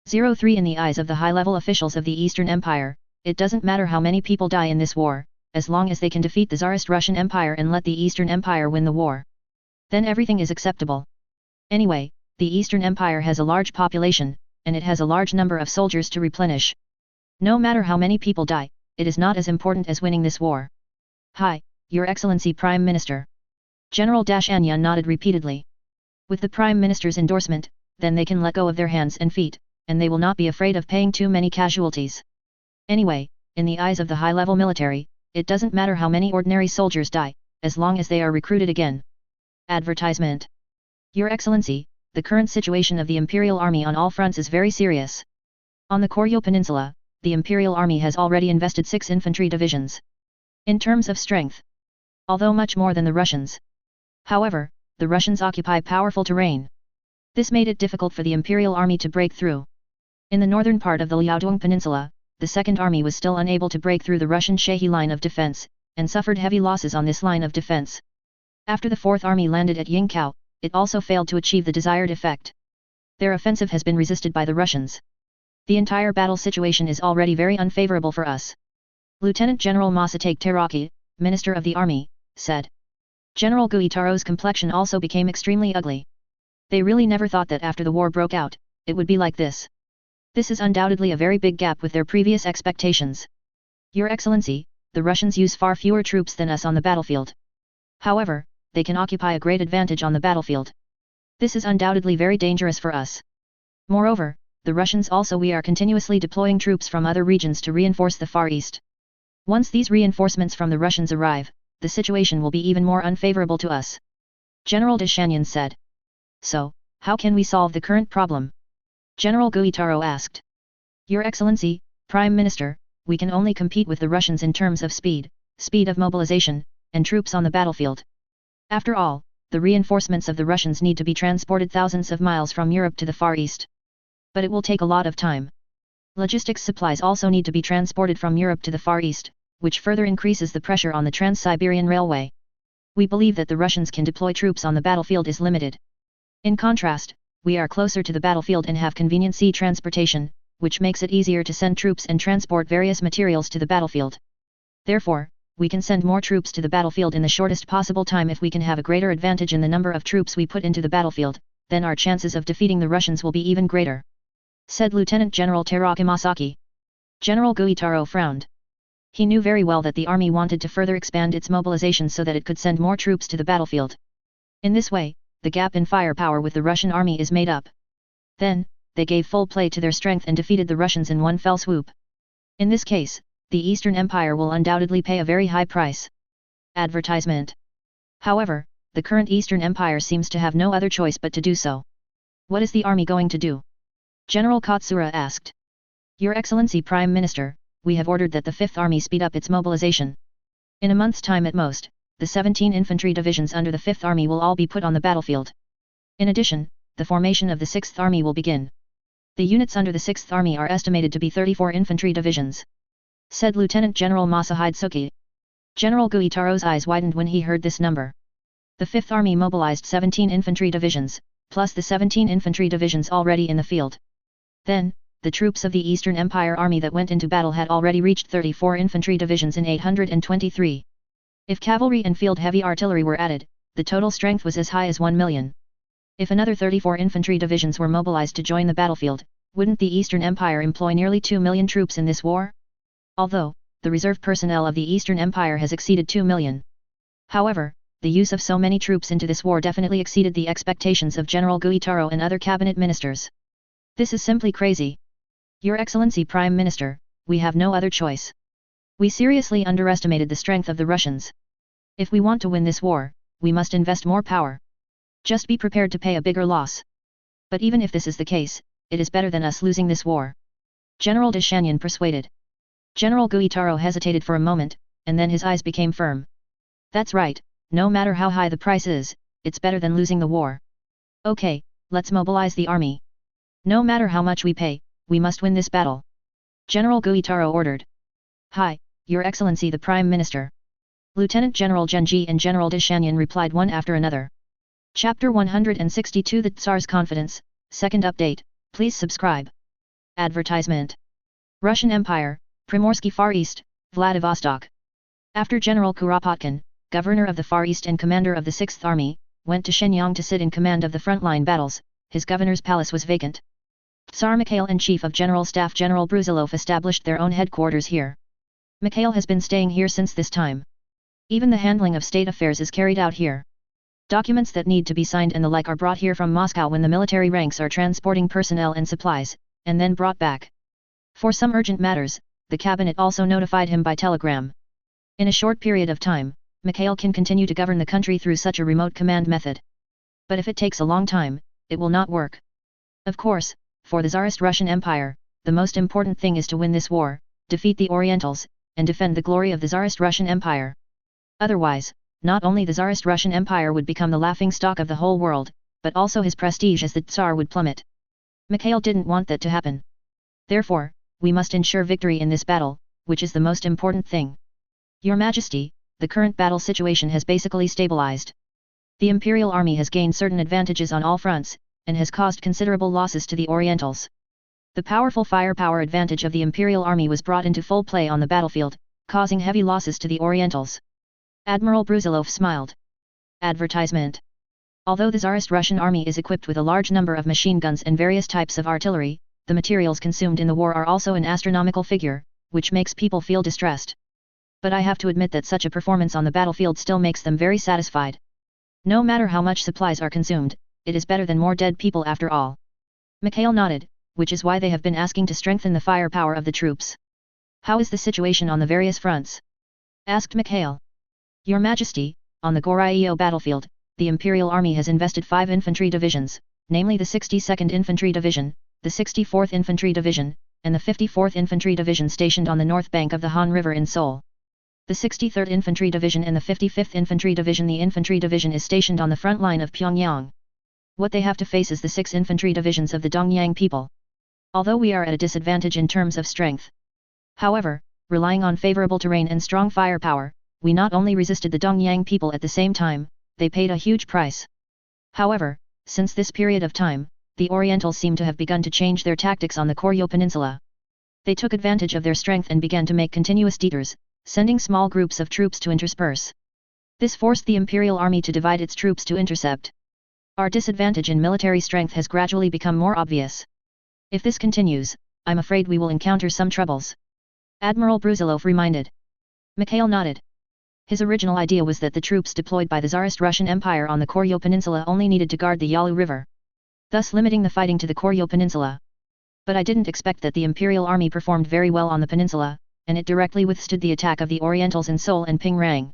03 In the eyes of the high-level officials of the Eastern Empire, it doesn't matter how many people die in this war, as long as they can defeat the Tsarist Russian Empire and let the Eastern Empire win the war. Then everything is acceptable. Anyway, the Eastern Empire has a large population, and it has a large number of soldiers to replenish. No matter how many people die, it is not as important as winning this war. Hi, Your Excellency Prime Minister. General Anyun nodded repeatedly. With the Prime Minister's endorsement, then they can let go of their hands and feet, and they will not be afraid of paying too many casualties. Anyway, in the eyes of the high-level military, it doesn't matter how many ordinary soldiers die, as long as they are recruited again. Advertisement. Your Excellency, the current situation of the Imperial Army on all fronts is very serious. On the Koryo Peninsula, the Imperial Army has already invested 6 infantry divisions. In terms of strength, although much more than the Russians. However, the Russians occupy powerful terrain. This made it difficult for the Imperial Army to break through. In the northern part of the Liaodong Peninsula, the Second Army was still unable to break through the Russian Shehi line of defense, and suffered heavy losses on this line of defense. After the Fourth Army landed at Yingkou, it also failed to achieve the desired effect. Their offensive has been resisted by the Russians. The entire battle situation is already very unfavorable for us. Lieutenant General Masatake Teraki, Minister of the Army, said. General Guitaro's complexion also became extremely ugly. They really never thought that after the war broke out, it would be like this. This is undoubtedly a very big gap with their previous expectations. Your Excellency, the Russians use far fewer troops than us on the battlefield. However, they can occupy a great advantage on the battlefield. This is undoubtedly very dangerous for us. Moreover, the Russians also we are continuously deploying troops from other regions to reinforce the Far East. Once these reinforcements from the Russians arrive, the situation will be even more unfavorable to us. General Anyun said. So, how can we solve the current problem? General Guitaro asked. Your Excellency, Prime Minister, we can only compete with the Russians in terms of speed of mobilization, and troops on the battlefield. After all, the reinforcements of the Russians need to be transported thousands of miles from Europe to the Far East. But it will take a lot of time. Logistics supplies also need to be transported from Europe to the Far East, which further increases the pressure on the Trans-Siberian Railway. We believe that the Russians can deploy troops on the battlefield is limited. In contrast, we are closer to the battlefield and have convenient sea transportation, which makes it easier to send troops and transport various materials to the battlefield. Therefore, we can send more troops to the battlefield in the shortest possible time. If we can have a greater advantage in the number of troops we put into the battlefield, then our chances of defeating the Russians will be even greater," said Lieutenant General Teraki Masaki. General Guitaro frowned. He knew very well that the army wanted to further expand its mobilization so that it could send more troops to the battlefield. In this way, the gap in firepower with the Russian army is made up. Then, they gave full play to their strength and defeated the Russians in one fell swoop. In this case, the Eastern Empire will undoubtedly pay a very high price. Advertisement. However, the current Eastern Empire seems to have no other choice but to do so. What is the army going to do? General Katsura asked. Your Excellency Prime Minister, we have ordered that the 5th Army speed up its mobilization. In a month's time at most, the 17 infantry divisions under the 5th Army will all be put on the battlefield. In addition, the formation of the 6th Army will begin. The units under the 6th Army are estimated to be 34 infantry divisions, said Lieutenant General Masahide Suki. General Guitaro's eyes widened when he heard this number. The 5th Army mobilized 17 infantry divisions, plus the 17 infantry divisions already in the field. Then, the troops of the Eastern Empire Army that went into battle had already reached 34 infantry divisions in 823. If cavalry and field heavy artillery were added, the total strength was as high as 1 million. If another 34 infantry divisions were mobilized to join the battlefield, wouldn't the Eastern Empire employ nearly 2 million troops in this war? Although, the reserve personnel of the Eastern Empire has exceeded 2 million. However, the use of so many troops into this war definitely exceeded the expectations of General Guitaro and other cabinet ministers. This is simply crazy. Your Excellency Prime Minister, we have no other choice. We seriously underestimated the strength of the Russians. If we want to win this war, we must invest more power. Just be prepared to pay a bigger loss. But even if this is the case, it is better than us losing this war. General de Chanyan persuaded. General Guitaro hesitated for a moment, and then his eyes became firm. That's right, no matter how high the price is, it's better than losing the war. Okay, let's mobilize the army. No matter how much we pay, we must win this battle. General Guitaro ordered. Hi, Your Excellency the Prime Minister. Lieutenant General Genji and General de Chanyan replied one after another. Chapter 162 The Tsar's Confidence, Second Update, please subscribe. Advertisement. Russian Empire, Primorsky Far East, Vladivostok. After General Kuropatkin, governor of the Far East and commander of the 6th Army, went to Shenyang to sit in command of the frontline battles, his governor's palace was vacant. Tsar Mikhail and Chief of General Staff General Bruzilov established their own headquarters here. Mikhail has been staying here since this time. Even the handling of state affairs is carried out here. Documents that need to be signed and the like are brought here from Moscow when the military ranks are transporting personnel and supplies, and then brought back. For some urgent matters, the cabinet also notified him by telegram. In a short period of time, Mikhail can continue to govern the country through such a remote command method. But if it takes a long time, it will not work. Of course, for the Tsarist Russian Empire, the most important thing is to win this war, defeat the Orientals, and defend the glory of the Tsarist Russian Empire. Otherwise, not only the Tsarist Russian Empire would become the laughingstock of the whole world, but also his prestige as the Tsar would plummet. Mikhail didn't want that to happen. Therefore, we must ensure victory in this battle, which is the most important thing. Your Majesty, the current battle situation has basically stabilized. The Imperial Army has gained certain advantages on all fronts, and has caused considerable losses to the Orientals. The powerful firepower advantage of the Imperial Army was brought into full play on the battlefield, causing heavy losses to the Orientals. Admiral Bruzilov smiled. Advertisement. Although the Tsarist Russian army is equipped with a large number of machine guns and various types of artillery, the materials consumed in the war are also an astronomical figure, which makes people feel distressed. But I have to admit that such a performance on the battlefield still makes them very satisfied. No matter how much supplies are consumed, it is better than more dead people after all. Mikhail nodded, which is why they have been asking to strengthen the firepower of the troops. How is the situation on the various fronts? Asked Mikhail. Your Majesty, on the Goryeo battlefield, the Imperial Army has invested 5 infantry divisions, namely the 62nd Infantry Division, the 64th Infantry Division, and the 54th Infantry Division stationed on the north bank of the Han River in Seoul. The 63rd Infantry Division and the 55th Infantry Division. The Infantry Division is stationed on the front line of Pyongyang. What they have to face is the 6 infantry divisions of the Dongyang people. Although we are at a disadvantage in terms of strength. However, relying on favorable terrain and strong firepower, we not only resisted the Dongyang people at the same time, they paid a huge price. However, since this period of time, the Orientals seem to have begun to change their tactics on the Koryo Peninsula. They took advantage of their strength and began to make continuous detours, sending small groups of troops to intersperse. This forced the Imperial Army to divide its troops to intercept. Our disadvantage in military strength has gradually become more obvious. If this continues, I'm afraid we will encounter some troubles. Admiral Brusilov reminded. Mikhail nodded. His original idea was that the troops deployed by the Tsarist Russian Empire on the Koryo Peninsula only needed to guard the Yalu River, thus limiting the fighting to the Koryo Peninsula. But I didn't expect that the Imperial Army performed very well on the peninsula, and it directly withstood the attack of the Orientals in Seoul and Pingrang.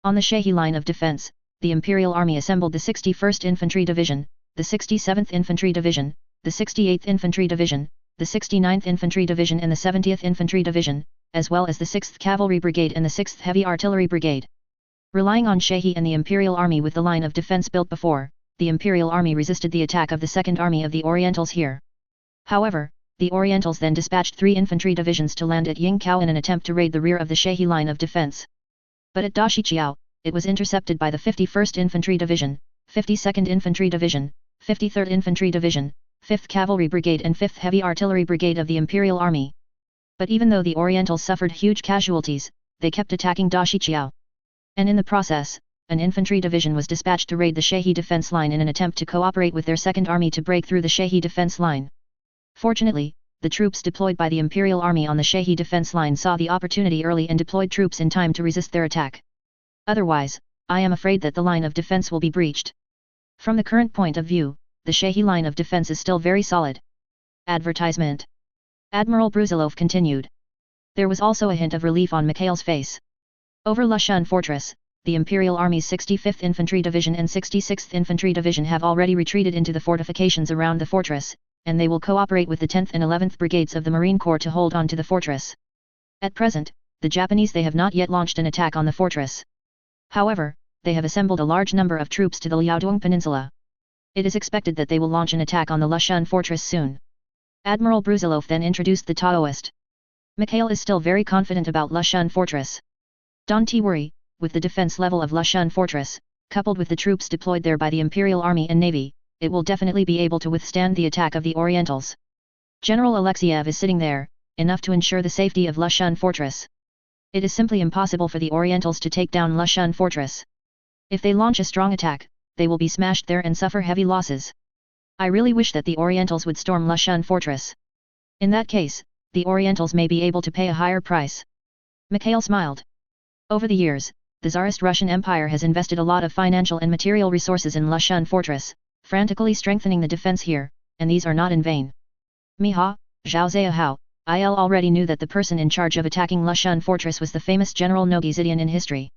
On the Shehi line of defense, the Imperial Army assembled the 61st Infantry Division, the 67th Infantry Division, the 68th Infantry Division, the 69th Infantry Division and the 70th Infantry Division, as well as the 6th Cavalry Brigade and the 6th Heavy Artillery Brigade. Relying on Shehi and the Imperial Army with the line of defense built before, the Imperial Army resisted the attack of the Second Army of the Orientals here. However, the Orientals then dispatched 3 infantry divisions to land at Yingkao in an attempt to raid the rear of the Shehi line of defense. But at Dashiqiao, it was intercepted by the 51st Infantry Division, 52nd Infantry Division, 53rd Infantry Division, 5th Cavalry Brigade and 5th Heavy Artillery Brigade of the Imperial Army. But even though the Orientals suffered huge casualties, they kept attacking Dashiqiao. And in the process, an infantry division was dispatched to raid the Shehi defense line in an attempt to cooperate with their Second Army to break through the Shehi defense line. Fortunately, the troops deployed by the Imperial Army on the Shehi defense line saw the opportunity early and deployed troops in time to resist their attack. Otherwise, I am afraid that the line of defense will be breached. From the current point of view, the Shehi line of defense is still very solid. Advertisement. Admiral Brusilov continued. There was also a hint of relief on Mikhail's face. Over Lushan Fortress, the Imperial Army's 65th Infantry Division and 66th Infantry Division have already retreated into the fortifications around the fortress, and they will cooperate with the 10th and 11th Brigades of the Marine Corps to hold on to the fortress. At present, the Japanese they have not yet launched an attack on the fortress. However, they have assembled a large number of troops to the Liaodong Peninsula. It is expected that they will launch an attack on the Lushan Fortress soon. Admiral Brusilov then introduced the Taoist. Mikhail is still very confident about Lushan Fortress. Don't worry, with the defense level of Lushan Fortress, coupled with the troops deployed there by the Imperial Army and Navy, it will definitely be able to withstand the attack of the Orientals. General Alexiev is sitting there, enough to ensure the safety of Lushan Fortress. It is simply impossible for the Orientals to take down Lushan Fortress. If they launch a strong attack, they will be smashed there and suffer heavy losses. I really wish that the Orientals would storm Lushan Fortress. In that case, the Orientals may be able to pay a higher price. Mikhail smiled. Over the years, the Tsarist Russian Empire has invested a lot of financial and material resources in Lushan Fortress, frantically strengthening the defense here, and these are not in vain. Miha, Zhao Ziyahao, Il already knew that the person in charge of attacking Lushan Fortress was the famous General Nogi Zidian in history.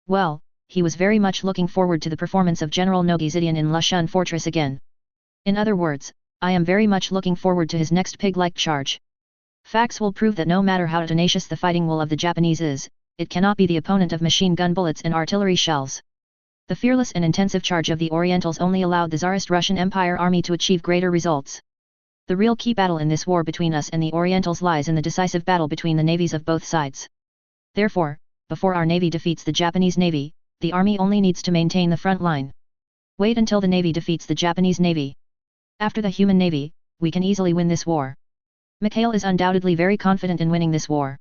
Well, he was very much looking forward to the performance of General Nogi Zidian in Lushan Fortress again. In other words, I am very much looking forward to his next pig-like charge. Facts will prove that no matter how tenacious the fighting will of the Japanese is, it cannot be the opponent of machine gun bullets and artillery shells. The fearless and intensive charge of the Orientals only allowed the Tsarist Russian Empire army to achieve greater results. The real key battle in this war between us and the Orientals lies in the decisive battle between the navies of both sides. Therefore, before our navy defeats the Japanese navy, the army only needs to maintain the front line. Wait until the navy defeats the Japanese navy. After the human navy, we can easily win this war. Mikhail is undoubtedly very confident in winning this war.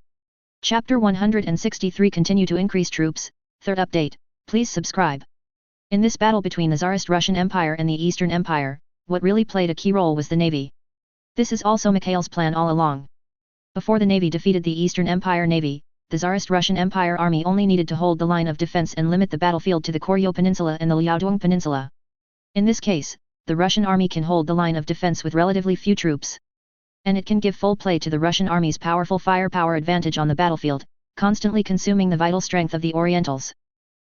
Chapter 163 Continue to increase troops. Third update, please subscribe. In this battle between the Tsarist Russian Empire and the Eastern Empire, what really played a key role was the navy. This is also Mikhail's plan all along. Before the navy defeated the Eastern Empire navy, the Tsarist Russian Empire army only needed to hold the line of defense and limit the battlefield to the Koryo Peninsula and the Liaodong Peninsula. In this case, the Russian army can hold the line of defense with relatively few troops. And it can give full play to the Russian army's powerful firepower advantage on the battlefield, constantly consuming the vital strength of the Orientals.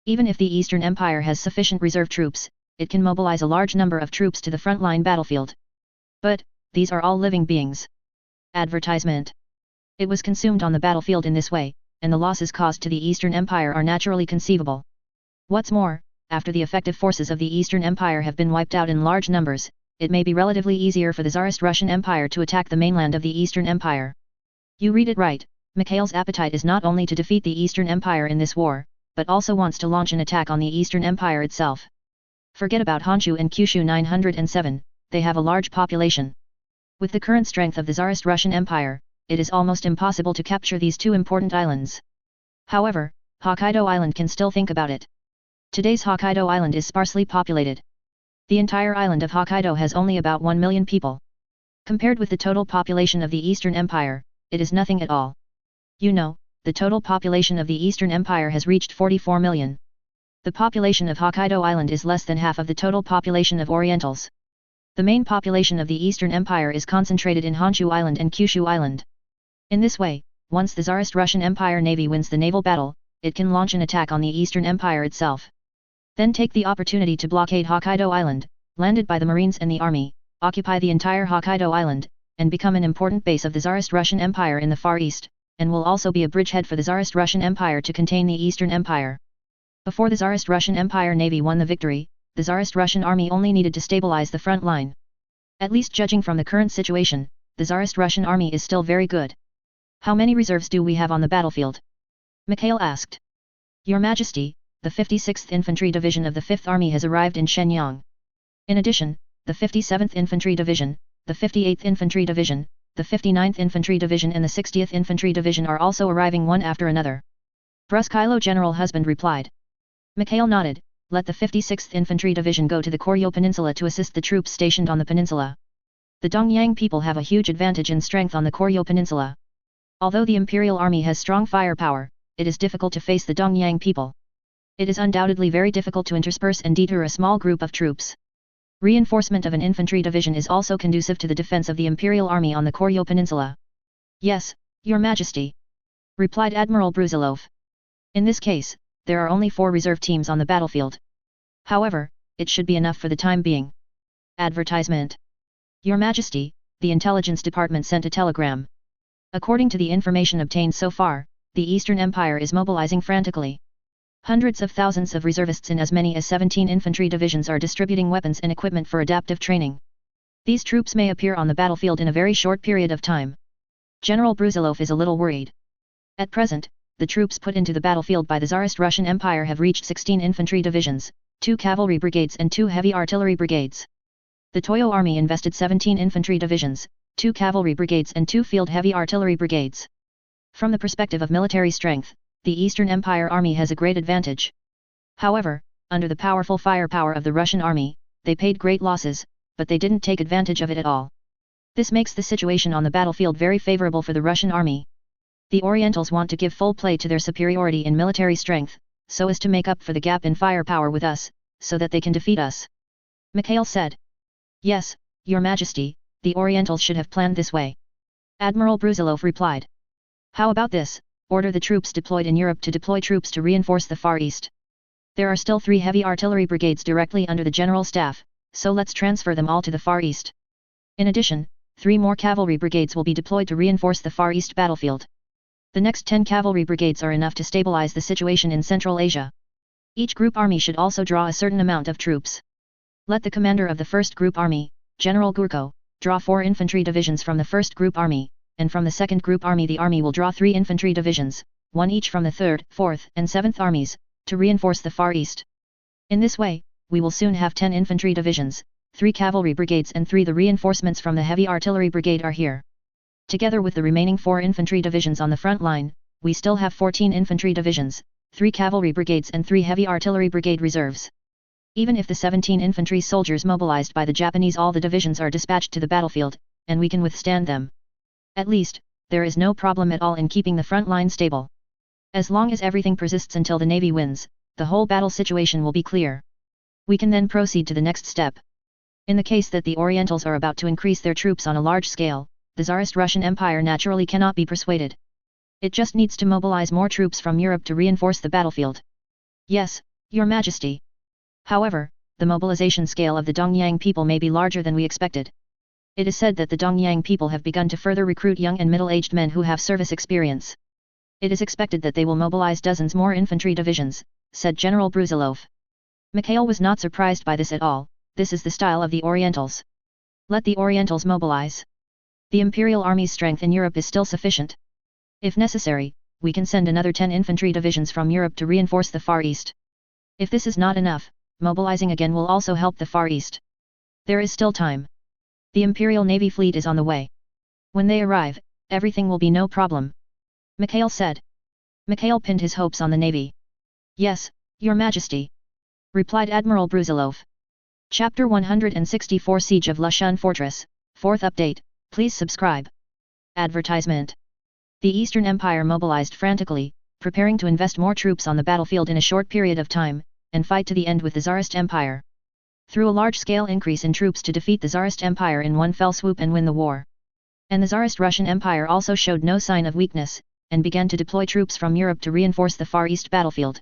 Even if the Eastern Empire has sufficient reserve troops, it can mobilize a large number of troops to the front-line battlefield. But, these are all living beings. Advertisement. It was consumed on the battlefield in this way, and the losses caused to the Eastern Empire are naturally conceivable. What's more, after the effective forces of the Eastern Empire have been wiped out in large numbers, it may be relatively easier for the Tsarist Russian Empire to attack the mainland of the Eastern Empire. You read it right, Mikhail's appetite is not only to defeat the Eastern Empire in this war, but also wants to launch an attack on the Eastern Empire itself. Forget about Honshu and Kyushu 907, they have a large population. With the current strength of the Tsarist Russian Empire, it is almost impossible to capture these two important islands. However, Hokkaido Island can still think about it. Today's Hokkaido Island is sparsely populated. The entire island of Hokkaido has only about 1 million people. Compared with the total population of the Eastern Empire, it is nothing at all. You know, the total population of the Eastern Empire has reached 44 million. The population of Hokkaido Island is less than half of the total population of Orientals. The main population of the Eastern Empire is concentrated in Honshu Island and Kyushu Island. In this way, once the Tsarist Russian Empire Navy wins the naval battle, it can launch an attack on the Eastern Empire itself. Then take the opportunity to blockade Hokkaido Island, landed by the Marines and the Army, occupy the entire Hokkaido Island, and become an important base of the Tsarist Russian Empire in the Far East, and will also be a bridgehead for the Tsarist Russian Empire to contain the Eastern Empire. Before the Tsarist Russian Empire Navy won the victory, the Tsarist Russian Army only needed to stabilize the front line. At least judging from the current situation, the Tsarist Russian Army is still very good. How many reserves do we have on the battlefield? Mikhail asked. Your Majesty, the 56th Infantry Division of the 5th Army has arrived in Shenyang. In addition, the 57th Infantry Division, the 58th Infantry Division, the 59th Infantry Division and the 60th Infantry Division are also arriving one after another. Brusquilo General Husband replied. Mikhail nodded. Let the 56th Infantry Division go to the Koryo Peninsula to assist the troops stationed on the peninsula. The Dongyang people have a huge advantage in strength on the Koryo Peninsula. Although the Imperial Army has strong firepower, it is difficult to face the Dongyang people. It is undoubtedly very difficult to intersperse and deter a small group of troops. Reinforcement of an infantry division is also conducive to the defense of the Imperial Army on the Koryo Peninsula. Yes, Your Majesty, replied Admiral Bruzilov. In this case, there are only 4 reserve teams on the battlefield. However, it should be enough for the time being. Advertisement. Your Majesty, the Intelligence Department sent a telegram. According to the information obtained so far, the Eastern Empire is mobilizing frantically. Hundreds of thousands of reservists in as many as 17 infantry divisions are distributing weapons and equipment for adaptive training. These troops may appear on the battlefield in a very short period of time. General Bruzilov is a little worried. At present, the troops put into the battlefield by the Tsarist Russian Empire have reached 16 infantry divisions, 2 cavalry brigades and 2 heavy artillery brigades. The Toyo Army invested 17 infantry divisions, 2 cavalry brigades and 2 field heavy artillery brigades. From the perspective of military strength, the Eastern Empire Army has a great advantage. However, under the powerful firepower of the Russian Army, they paid great losses, but they didn't take advantage of it at all. This makes the situation on the battlefield very favorable for the Russian Army. The Orientals want to give full play to their superiority in military strength, so as to make up for the gap in firepower with us, so that they can defeat us. Mikhail said. Yes, Your Majesty, the Orientals should have planned this way. Admiral Bruzilov replied. How about this? Order the troops deployed in Europe to deploy troops to reinforce the Far East. There are still 3 heavy artillery brigades directly under the General Staff, so let's transfer them all to the Far East. In addition, 3 more cavalry brigades will be deployed to reinforce the Far East battlefield. The next 10 cavalry brigades are enough to stabilize the situation in Central Asia. Each group army should also draw a certain amount of troops. Let the commander of the 1st Group Army, General Gurko, draw 4 infantry divisions from the 1st Group Army, and from the 2nd Group Army the army will draw 3 infantry divisions, 1 each from the 3rd, 4th and 7th armies, to reinforce the Far East. In this way, we will soon have 10 infantry divisions, 3 cavalry brigades and 3 the reinforcements from the heavy artillery brigade are here. Together with the remaining 4 infantry divisions on the front line, we still have 14 infantry divisions, 3 cavalry brigades and 3 heavy artillery brigade reserves. Even if the 17 infantry soldiers mobilized by the Japanese all the divisions are dispatched to the battlefield, and we can withstand them. At least, there is no problem at all in keeping the front line stable. As long as everything persists until the Navy wins, the whole battle situation will be clear. We can then proceed to the next step. In the case that the Orientals are about to increase their troops on a large scale, the Tsarist Russian Empire naturally cannot be persuaded. It just needs to mobilize more troops from Europe to reinforce the battlefield. Yes, Your Majesty. However, the mobilization scale of the Dongyang people may be larger than we expected. It is said that the Dongyang people have begun to further recruit young and middle-aged men who have service experience. It is expected that they will mobilize dozens more infantry divisions, said General Bruzilov. Mikhail was not surprised by this at all. This is the style of the Orientals. Let the Orientals mobilize. The Imperial Army's strength in Europe is still sufficient. If necessary, we can send another 10 infantry divisions from Europe to reinforce the Far East. If this is not enough, mobilizing again will also help the Far East. There is still time. The Imperial Navy fleet is on the way. When they arrive, everything will be no problem. Mikhail said. Mikhail pinned his hopes on the Navy. Yes, Your Majesty, replied Admiral Brusilov. Chapter 164 Siege of Lushan Fortress, 4th update, please subscribe. Advertisement. The Eastern Empire mobilized frantically, preparing to invest more troops on the battlefield in a short period of time, and fight to the end with the Tsarist Empire. Through a large-scale increase in troops to defeat the Tsarist Empire in one fell swoop and win the war. And the Tsarist Russian Empire also showed no sign of weakness, and began to deploy troops from Europe to reinforce the Far East battlefield.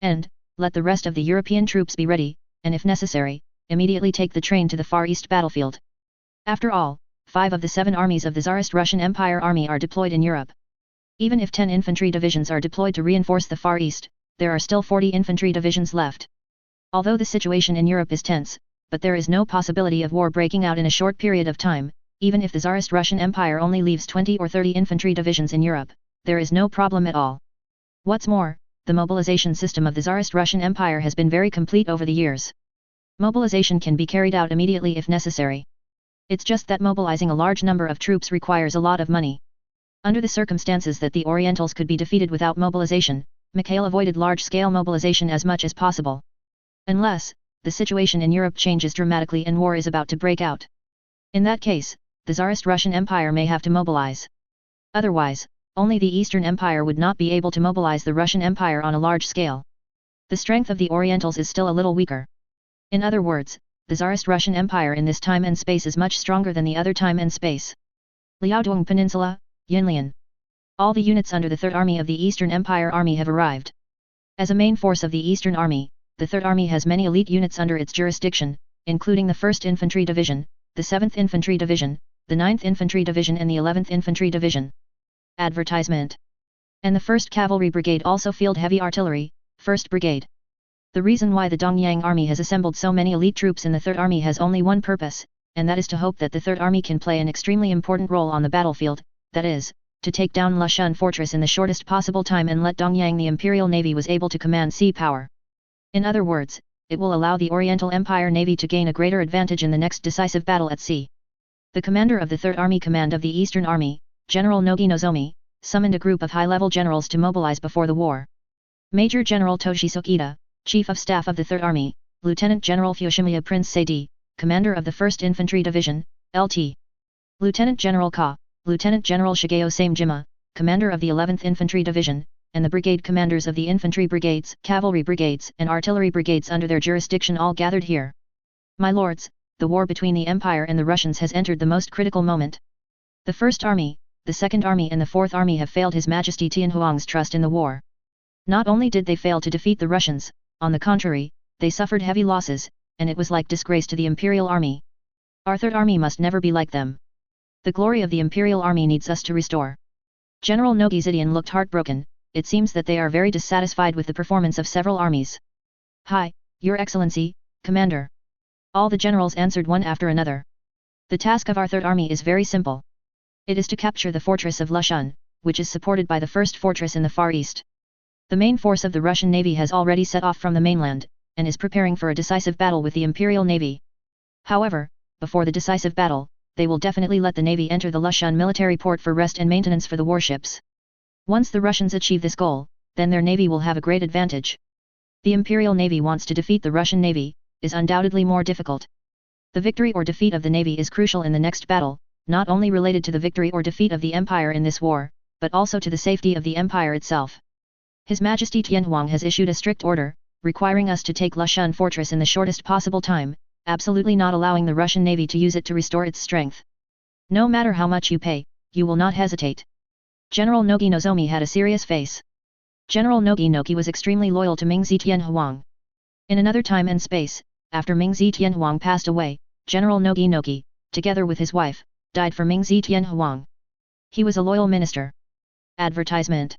And, let the rest of the European troops be ready, and if necessary, immediately take the train to the Far East battlefield. After all, 5 of the 7 armies of the Tsarist Russian Empire army are deployed in Europe. Even if 10 infantry divisions are deployed to reinforce the Far East, there are still 40 infantry divisions left. Although the situation in Europe is tense, but there is no possibility of war breaking out in a short period of time, even if the Tsarist Russian Empire only leaves 20 or 30 infantry divisions in Europe, there is no problem at all. What's more, the mobilization system of the Tsarist Russian Empire has been very complete over the years. Mobilization can be carried out immediately if necessary. It's just that mobilizing a large number of troops requires a lot of money. Under the circumstances that the Orientals could be defeated without mobilization, Mikhail avoided large-scale mobilization as much as possible. Unless, the situation in Europe changes dramatically and war is about to break out. In that case, the Tsarist Russian Empire may have to mobilize. Otherwise, only the Eastern Empire would not be able to mobilize the Russian Empire on a large scale. The strength of the Orientals is still a little weaker. In other words, the Tsarist Russian Empire in this time and space is much stronger than the other time and space. Liaodong Peninsula, Yinlian. All the units under the Third Army of the Eastern Empire Army have arrived. As a main force of the Eastern Army, the Third Army has many elite units under its jurisdiction, including the 1st Infantry Division, the 7th Infantry Division, the 9th Infantry Division and the 11th Infantry Division. Advertisement. And the 1st Cavalry Brigade also field heavy artillery, 1st Brigade. The reason why the Dongyang Army has assembled so many elite troops in the Third Army has only one purpose, and that is to hope that the Third Army can play an extremely important role on the battlefield, that is, to take down Lushan Fortress in the shortest possible time and let Dongyang the Imperial Navy was able to command sea power. In other words, it will allow the Oriental Empire Navy to gain a greater advantage in the next decisive battle at sea. The commander of the Third Army Command of the Eastern Army, General Nogi Nozomi, summoned a group of high-level generals to mobilize before the war. Major General Toshiso Ida, Chief of Staff of the Third Army, Lieutenant General Fushimiya Prince Seidi, Commander of the 1st Infantry Division, LT. Lieutenant General Ka, Lieutenant General Shigeo Samejima, Commander of the 11th Infantry Division, and the brigade commanders of the infantry brigades, cavalry brigades and artillery brigades under their jurisdiction all gathered here. My lords, the war between the Empire and the Russians has entered the most critical moment. The First Army, the Second Army and the Fourth Army have failed His Majesty Tianhuang's trust in the war. Not only did they fail to defeat the Russians, on the contrary, they suffered heavy losses, and it was like disgrace to the Imperial Army. Our Third Army must never be like them. The glory of the Imperial Army needs us to restore. General Nogi Zidian looked heartbroken. It seems that they are very dissatisfied with the performance of several armies. Hi, Your Excellency, Commander. All the generals answered one after another. The task of our Third Army is very simple. It is to capture the fortress of Lushan, which is supported by the first fortress in the Far East. The main force of the Russian Navy has already set off from the mainland, and is preparing for a decisive battle with the Imperial Navy. However, before the decisive battle, they will definitely let the Navy enter the Lushan military port for rest and maintenance for the warships. Once the Russians achieve this goal, then their navy will have a great advantage. The Imperial Navy wants to defeat the Russian Navy, is undoubtedly more difficult. The victory or defeat of the Navy is crucial in the next battle, not only related to the victory or defeat of the Empire in this war, but also to the safety of the Empire itself. His Majesty Tianhuang has issued a strict order, requiring us to take Lushan Fortress in the shortest possible time, absolutely not allowing the Russian Navy to use it to restore its strength. No matter how much you pay, you will not hesitate. General Nogi Nozomi had a serious face. General Nogi Noki was extremely loyal to Mingzi Tianhuang. In another time and space, after Mingzi Tianhuang passed away, General Nogi Noki, together with his wife, died for Mingzi Tianhuang. He was a loyal minister. Advertisement.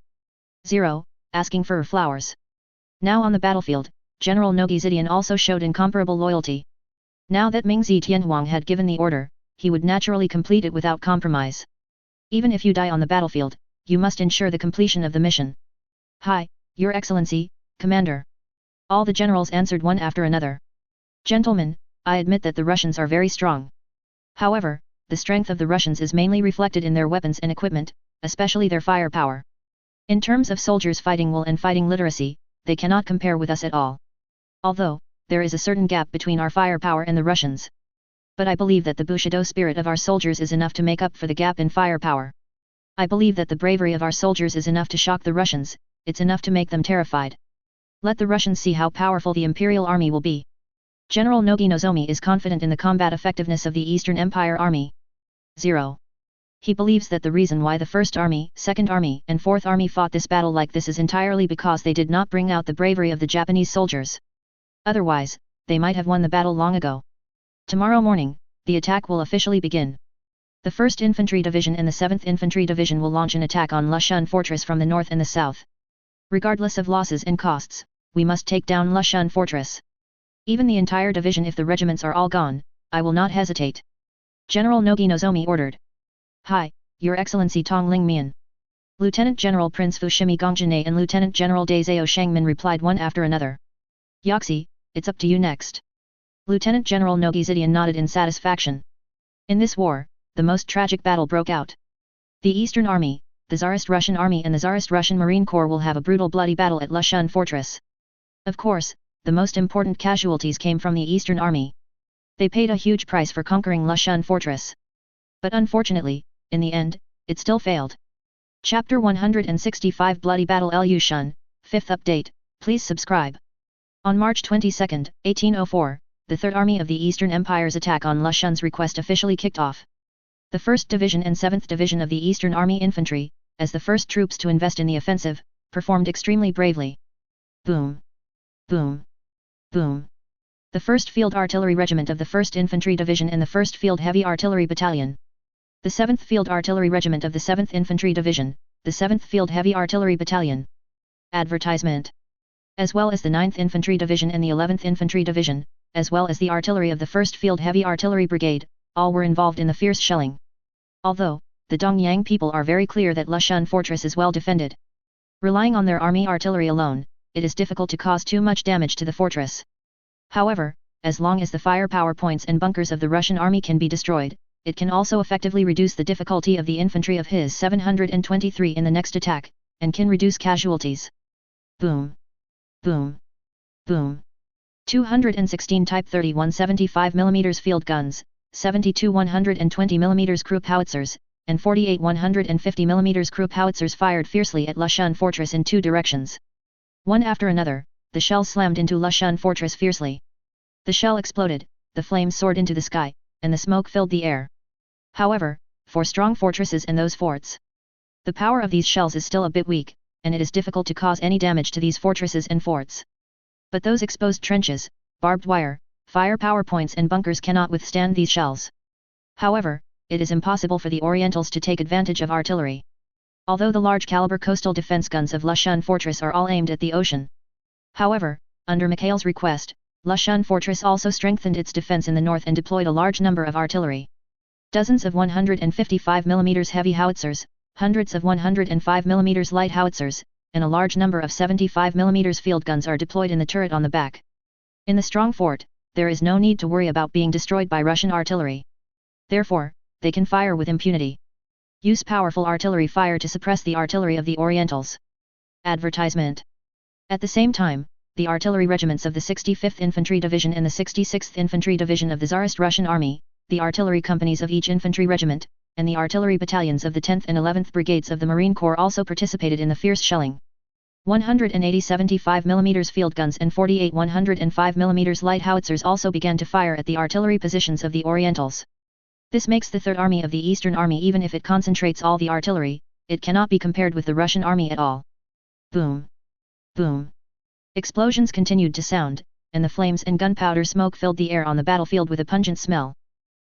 0. Asking for flowers. Now on the battlefield, General Nogi Zidian also showed incomparable loyalty. Now that Mingzi Tianhuang had given the order, he would naturally complete it without compromise. Even if you die on the battlefield, you must ensure the completion of the mission. Hi, Your Excellency, Commander. All the generals answered one after another. Gentlemen, I admit that the Russians are very strong. However, the strength of the Russians is mainly reflected in their weapons and equipment, especially their firepower. In terms of soldiers' fighting will and fighting literacy, they cannot compare with us at all. Although, there is a certain gap between our firepower and the Russians. But I believe that the Bushido spirit of our soldiers is enough to make up for the gap in firepower. I believe that the bravery of our soldiers is enough to shock the Russians, it's enough to make them terrified. Let the Russians see how powerful the Imperial Army will be. General Nogi Nozomi is confident in the combat effectiveness of the Eastern Empire Army. 0. He believes that the reason why the 1st Army, 2nd Army and 4th Army fought this battle like this is entirely because they did not bring out the bravery of the Japanese soldiers. Otherwise, they might have won the battle long ago. Tomorrow morning, the attack will officially begin. The 1st Infantry Division and the 7th Infantry Division will launch an attack on Lushan Fortress from the north and the south. Regardless of losses and costs, we must take down Lushan Fortress. Even the entire division if the regiments are all gone, I will not hesitate. General Nogi Nozomi ordered. Hi, Your Excellency Tong Ling Mian. Lieutenant General Prince Fushimi Gongjine and Lieutenant General Daizao Shangmin replied one after another. Yoxi, it's up to you next. Lieutenant General Nogi Zidian nodded in satisfaction. In this war, the most tragic battle broke out. The Eastern Army, the Tsarist Russian Army and the Tsarist Russian Marine Corps will have a brutal bloody battle at Lushan Fortress. Of course, the most important casualties came from the Eastern Army. They paid a huge price for conquering Lushan Fortress. But unfortunately, in the end, it still failed. Chapter 165 Bloody Battle Lushan, 5th update, please subscribe. On March 22, 1804, the 3rd Army of the Eastern Empire's attack on Lushan's request officially kicked off. The 1st Division and 7th Division of the Eastern Army Infantry, as the first troops to invest in the offensive, performed extremely bravely. Boom! Boom! Boom! The 1st Field Artillery Regiment of the 1st Infantry Division and the 1st Field Heavy Artillery Battalion. The 7th Field Artillery Regiment of the 7th Infantry Division, the 7th Field Heavy Artillery Battalion. Advertisement. As well as the 9th Infantry Division and the 11th Infantry Division, as well as the artillery of the 1st Field Heavy Artillery Brigade, all were involved in the fierce shelling. Although, the Dongyang people are very clear that Lushan Fortress is well defended. Relying on their army artillery alone, it is difficult to cause too much damage to the fortress. However, as long as the firepower points and bunkers of the Russian army can be destroyed, it can also effectively reduce the difficulty of the infantry of his 723 in the next attack, and can reduce casualties. Boom! Boom! Boom! 216 Type 31 75mm field guns, 72 120mm Krupp howitzers, and 48 150mm Krupp howitzers fired fiercely at Lushan Fortress in two directions. One after another, the shells slammed into Lushan Fortress fiercely. The shell exploded, the flames soared into the sky, and the smoke filled the air. However, for strong fortresses and those forts, the power of these shells is still a bit weak, and it is difficult to cause any damage to these fortresses and forts. But those exposed trenches, barbed wire, firepower points and bunkers cannot withstand these shells. However, it is impossible for the Orientals to take advantage of artillery. Although the large-caliber coastal defense guns of Lushan Fortress are all aimed at the ocean. However, under Mikhail's request, Lushan Fortress also strengthened its defense in the north and deployed a large number of artillery. Dozens of 155mm heavy howitzers, hundreds of 105mm light howitzers, and a large number of 75mm field guns are deployed in the turret on the back. In the strong fort, there is no need to worry about being destroyed by Russian artillery. Therefore, they can fire with impunity. Use powerful artillery fire to suppress the artillery of the Orientals. Advertisement. At the same time, the artillery regiments of the 65th Infantry Division and the 66th Infantry Division of the Tsarist Russian Army, the artillery companies of each infantry regiment, and the artillery battalions of the 10th and 11th Brigades of the Marine Corps also participated in the fierce shelling. 180 75mm field guns and 48 105mm light howitzers also began to fire at the artillery positions of the Orientals. This makes the Third Army of the Eastern Army, even if it concentrates all the artillery, it cannot be compared with the Russian army at all. Boom! Boom! Explosions continued to sound, and the flames and gunpowder smoke filled the air on the battlefield with a pungent smell.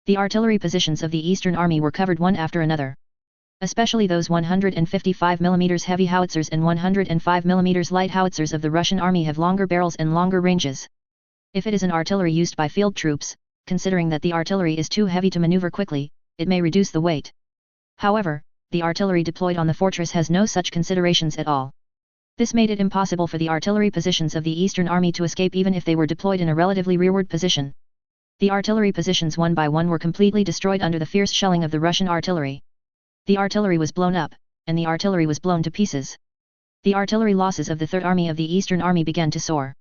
The artillery positions of the Eastern Army were covered one after another. Especially those 155mm heavy howitzers and 105mm light howitzers of the Russian army have longer barrels and longer ranges. If it is an artillery used by field troops, considering that the artillery is too heavy to maneuver quickly, it may reduce the weight. However, the artillery deployed on the fortress has no such considerations at all. This made it impossible for the artillery positions of the Eastern Army to escape even if they were deployed in a relatively rearward position. The artillery positions one by one were completely destroyed under the fierce shelling of the Russian artillery. The artillery was blown up, and the artillery was blown to pieces. The artillery losses of the Third Army of the Eastern Army began to soar.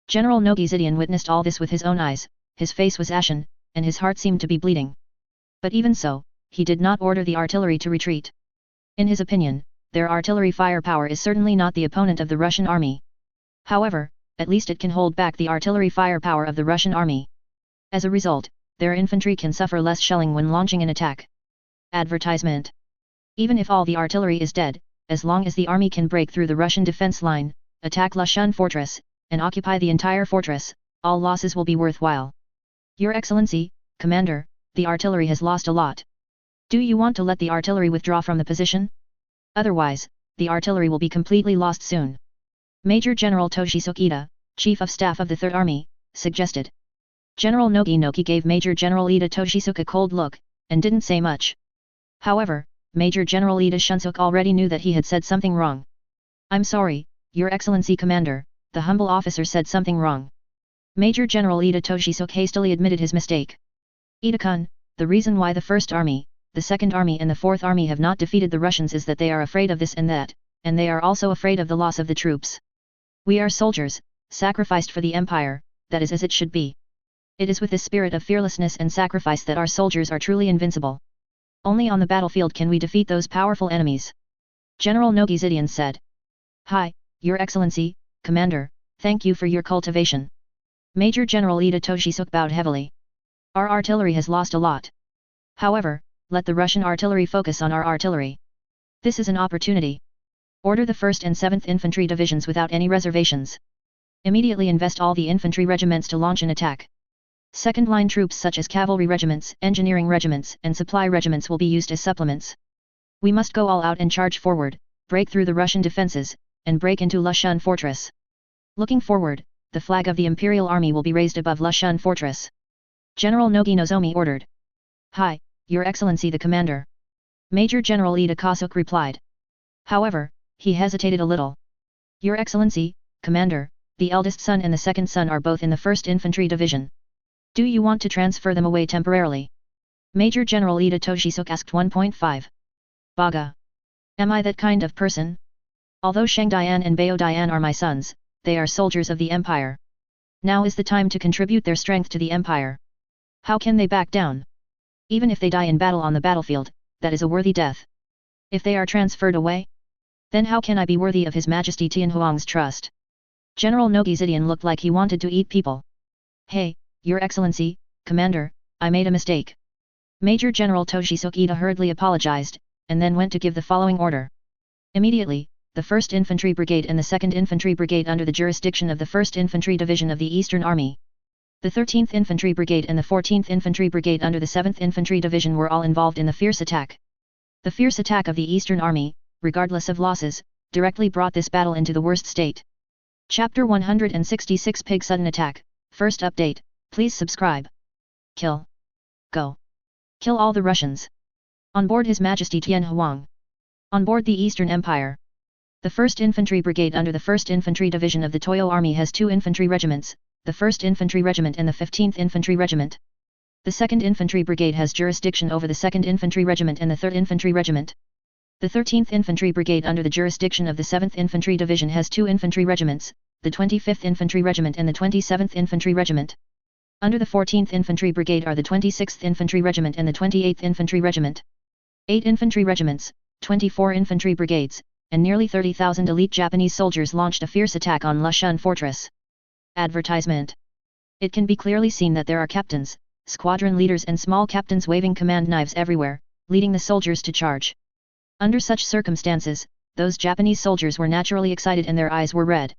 General Nogi Zidian witnessed all this with his own eyes, his face was ashen, and his heart seemed to be bleeding. But even so, he did not order the artillery to retreat. In his opinion, their artillery firepower is certainly not the opponent of the Russian army. However, at least it can hold back the artillery firepower of the Russian army. As a result, their infantry can suffer less shelling when launching an attack. Advertisement. Even if all the artillery is dead, as long as the army can break through the Russian defense line, attack Lushan fortress, and occupy the entire fortress, all losses will be worthwhile. Your Excellency, Commander, the artillery has lost a lot. Do you want to let the artillery withdraw from the position? Otherwise, the artillery will be completely lost soon. Major General Toshisuk Ida, Chief of Staff of the Third Army, suggested. General Nogi gave Major General Ida Toshisuk a cold look, and didn't say much. However, Major General Ida Shunsuk already knew that he had said something wrong. I'm sorry, Your Excellency Commander, the humble officer said something wrong. Major General Ida Toshisuk hastily admitted his mistake. Ida-kun, the reason why the First Army, the Second Army and the Fourth Army have not defeated the Russians is that they are afraid of this and that, and they are also afraid of the loss of the troops. We are soldiers, sacrificed for the Empire, that is as it should be. It is with this spirit of fearlessness and sacrifice that our soldiers are truly invincible. Only on the battlefield can we defeat those powerful enemies. General Nogi Zidian said. Hi, Your Excellency, Commander, thank you for your cultivation. Major General Ida Toshisuk bowed heavily. Our artillery has lost a lot. However, let the Russian artillery focus on our artillery. This is an opportunity. Order the 1st and 7th Infantry Divisions without any reservations. Immediately invest all the infantry regiments to launch an attack. Second-line troops such as cavalry regiments, engineering regiments, and supply regiments will be used as supplements. We must go all out and charge forward, break through the Russian defenses, and break into Lushan fortress. Looking forward, the flag of the Imperial Army will be raised above Lushan fortress. General Nogi Nozomi ordered. Hi, Your Excellency the Commander. Major General Ida Kosuk replied. However, he hesitated a little. Your Excellency, Commander, the eldest son and the second son are both in the 1st Infantry Division. Do you want to transfer them away temporarily? Major General Ida Toshisuk asked. 1.5. Baga. Am I that kind of person? Although Shang Dian and Bao Dian are my sons, they are soldiers of the Empire. Now is the time to contribute their strength to the Empire. How can they back down? Even if they die in battle on the battlefield, that is a worthy death. If they are transferred away? Then how can I be worthy of His Majesty Tianhuang's trust? General Nogi Zidian looked like he wanted to eat people. Hey, Your Excellency, Commander, I made a mistake. Major General Toshisuk Ida hurriedly apologized, and then went to give the following order. Immediately, the 1st Infantry Brigade and the 2nd Infantry Brigade under the jurisdiction of the 1st Infantry Division of the Eastern Army. The 13th Infantry Brigade and the 14th Infantry Brigade under the 7th Infantry Division were all involved in the fierce attack. The fierce attack of the Eastern Army, regardless of losses, directly brought this battle into the worst state. Chapter 166 Pig Sudden Attack, First Update, please subscribe. Kill. Go. Kill all the Russians. On board His Majesty Tianhuang. On board the Eastern Empire. The 1st Infantry Brigade under the 1st Infantry Division of the Toyo Army has 2 infantry regiments, the 1st Infantry Regiment and the 15th Infantry Regiment. The 2nd Infantry Brigade has jurisdiction over the 2nd Infantry Regiment and the 3rd Infantry Regiment. The 13th Infantry Brigade under the jurisdiction of the 7th Infantry Division has 2 infantry regiments, the 25th Infantry Regiment and the 27th Infantry Regiment. Under the 14th Infantry Brigade are the 26th Infantry Regiment and the 28th Infantry Regiment. 8 infantry regiments, 24 infantry brigades, and nearly 30,000 elite Japanese soldiers launched a fierce attack on Lushan Fortress. Advertisement. It can be clearly seen that there are captains, squadron leaders and small captains waving command knives everywhere, leading the soldiers to charge. Under such circumstances, those Japanese soldiers were naturally excited and their eyes were red.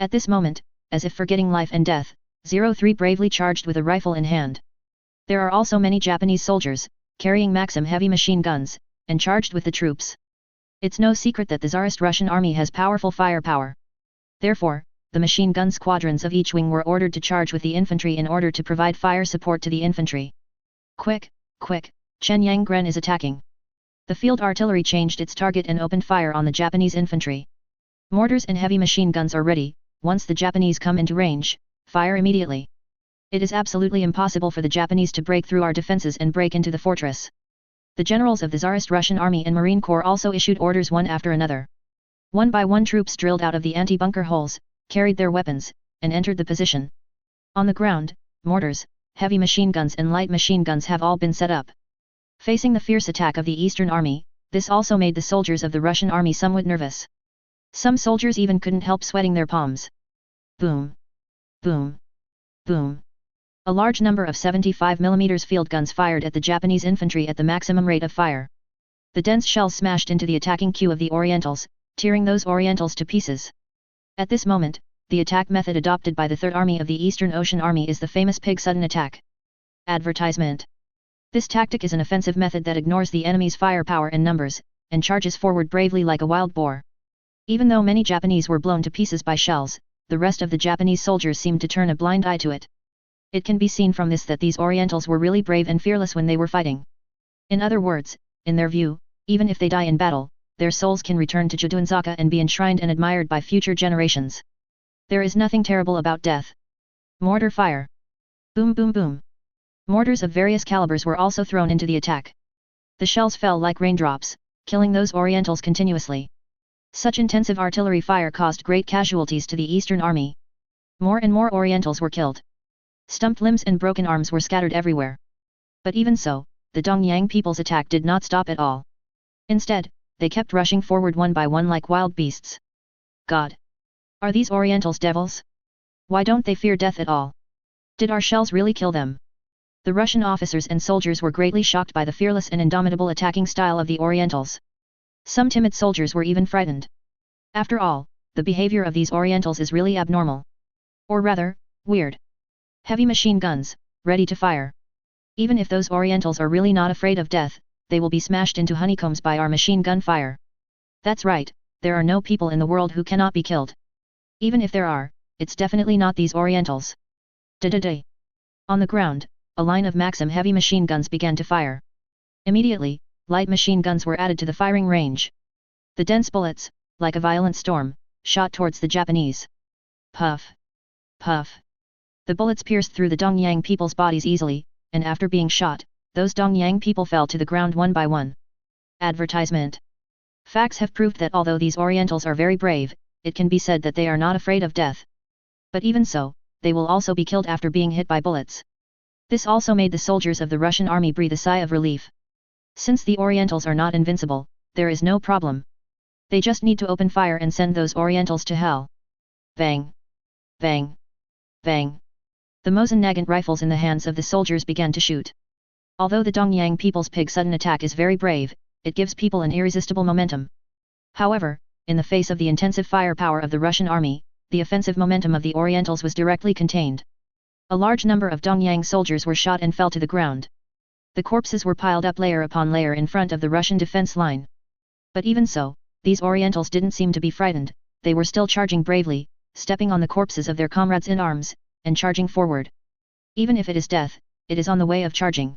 At this moment, as if forgetting life and death, 03 bravely charged with a rifle in hand. There are also many Japanese soldiers, carrying Maxim heavy machine guns, and charged with the troops. It's no secret that the Tsarist Russian army has powerful firepower. Therefore, the machine gun squadrons of each wing were ordered to charge with the infantry in order to provide fire support to the infantry. Quick, quick, Chen Yanggren is attacking. The field artillery changed its target and opened fire on the Japanese infantry. Mortars and heavy machine guns are ready. Once the Japanese come into range, fire immediately. It is absolutely impossible for the Japanese to break through our defenses and break into the fortress. The generals of the Tsarist Russian Army and Marine Corps also issued orders one after another. One by one troops drilled out of the anti-bunker holes, carried their weapons, and entered the position. On the ground, mortars, heavy machine guns and light machine guns have all been set up. Facing the fierce attack of the Eastern Army, this also made the soldiers of the Russian army somewhat nervous. Some soldiers even couldn't help sweating their palms. Boom! Boom! Boom! A large number of 75mm field guns fired at the Japanese infantry at the maximum rate of fire. The dense shells smashed into the attacking queue of the Orientals, tearing those Orientals to pieces. At this moment, the attack method adopted by the Third Army of the Eastern Ocean Army is the famous pig sudden attack. Advertisement. This tactic is an offensive method that ignores the enemy's firepower and numbers, and charges forward bravely like a wild boar. Even though many Japanese were blown to pieces by shells, the rest of the Japanese soldiers seemed to turn a blind eye to it. It can be seen from this that these Orientals were really brave and fearless when they were fighting. In other words, in their view, even if they die in battle, their souls can return to Juduanzaka and be enshrined and admired by future generations. There is nothing terrible about death. Mortar fire. Boom boom boom. Mortars of various calibers were also thrown into the attack. The shells fell like raindrops, killing those Orientals continuously. Such intensive artillery fire caused great casualties to the Eastern Army. More and more Orientals were killed. Stumped limbs and broken arms were scattered everywhere. But even so, the Dongyang people's attack did not stop at all. Instead, they kept rushing forward one by one like wild beasts. God! Are these Orientals devils? Why don't they fear death at all? Did our shells really kill them? The Russian officers and soldiers were greatly shocked by the fearless and indomitable attacking style of the Orientals. Some timid soldiers were even frightened. After all, the behavior of these Orientals is really abnormal. Or rather, weird. Heavy machine guns, ready to fire. Even if those Orientals are really not afraid of death, they will be smashed into honeycombs by our machine gun fire. That's right, there are no people in the world who cannot be killed. Even if there are, it's definitely not these Orientals. Da-da-da. On the ground, a line of Maxim heavy machine guns began to fire. Immediately, light machine guns were added to the firing range. The dense bullets, like a violent storm, shot towards the Japanese. Puff! Puff! The bullets pierced through the Dongyang people's bodies easily, and after being shot, those Dongyang people fell to the ground one by one. Advertisement. Facts have proved that although these Orientals are very brave, it can be said that they are not afraid of death. But even so, they will also be killed after being hit by bullets. This also made the soldiers of the Russian army breathe a sigh of relief. Since the Orientals are not invincible, there is no problem. They just need to open fire and send those Orientals to hell. Bang! Bang! Bang! The Mosin Nagant rifles in the hands of the soldiers began to shoot. Although the Dongyang people's pig sudden attack is very brave, it gives people an irresistible momentum. However, in the face of the intensive firepower of the Russian army, the offensive momentum of the Orientals was directly contained. A large number of Dongyang soldiers were shot and fell to the ground. The corpses were piled up layer upon layer in front of the Russian defense line. But even so, these Orientals didn't seem to be frightened, they were still charging bravely, stepping on the corpses of their comrades in arms, and charging forward. Even if it is death, it is on the way of charging.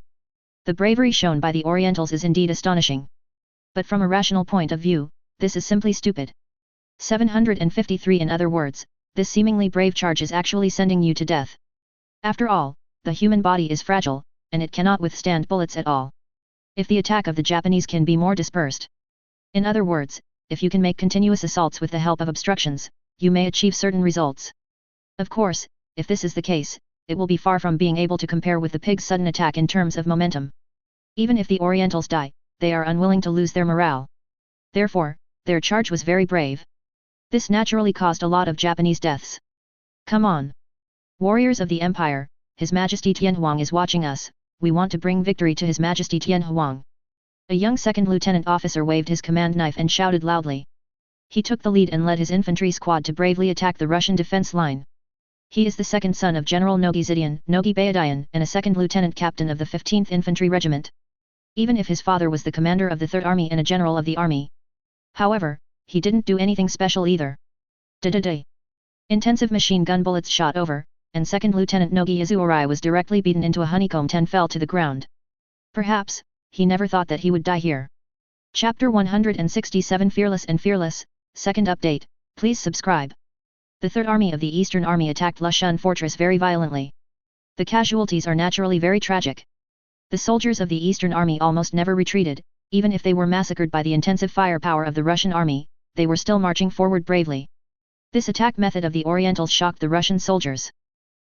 The bravery shown by the Orientals is indeed astonishing. But from a rational point of view, this is simply stupid. 753 In other words, this seemingly brave charge is actually sending you to death. After all, the human body is fragile, and it cannot withstand bullets at all. If the attack of the Japanese can be more dispersed. In other words, if you can make continuous assaults with the help of obstructions, you may achieve certain results. Of course, if this is the case, it will be far from being able to compare with the pig's sudden attack in terms of momentum. Even if the Orientals die, they are unwilling to lose their morale. Therefore, their charge was very brave. This naturally caused a lot of Japanese deaths. Come on! Warriors of the Empire, His Majesty Tianhuang is watching us, we want to bring victory to His Majesty Tianhuang. A young second lieutenant officer waved his command knife and shouted loudly. He took the lead and led his infantry squad to bravely attack the Russian defense line. He is the second son of General Nogi Zidian, Nogi Bayadayan, and a second lieutenant captain of the 15th Infantry Regiment. Even if his father was the commander of the Third Army and a general of the army. However, he didn't do anything special either. Da-da-da. Intensive machine gun bullets shot over, and second lieutenant Nogi Yazuorai was directly beaten into a honeycomb and fell to the ground. Perhaps, he never thought that he would die here. Chapter 167 Fearless and Fearless, second update, please subscribe. The Third Army of the Eastern Army attacked Lushan Fortress very violently. The casualties are naturally very tragic. The soldiers of the Eastern Army almost never retreated, even if they were massacred by the intensive firepower of the Russian army, they were still marching forward bravely. This attack method of the Orientals shocked the Russian soldiers.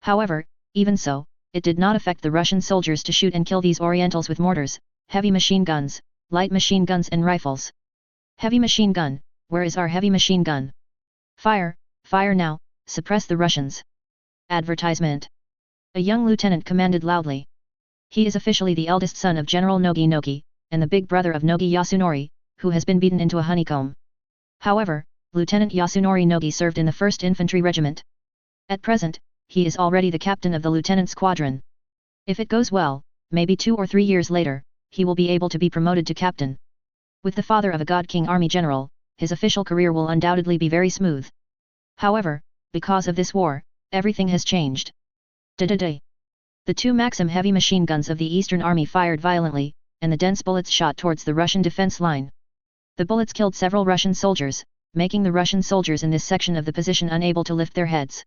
However, even so, it did not affect the Russian soldiers to shoot and kill these Orientals with mortars, heavy machine guns, light machine guns and rifles. Heavy machine gun, where is our heavy machine gun? Fire, fire now, suppress the Russians. Advertisement. A young lieutenant commanded loudly. He is officially the eldest son of General Nogi Nogi, and the big brother of Nogi Yasunori, who has been beaten into a honeycomb. However, Lieutenant Yasunori Nogi served in the 1st Infantry Regiment. At present, he is already the captain of the lieutenant squadron. If it goes well, maybe 2 or 3 years later, he will be able to be promoted to captain. With the father of a God King Army General, his official career will undoubtedly be very smooth. However, because of this war, everything has changed. Da-da-da. The 2 Maxim heavy machine guns of the Eastern Army fired violently, and the dense bullets shot towards the Russian defense line. The bullets killed several Russian soldiers, making the Russian soldiers in this section of the position unable to lift their heads.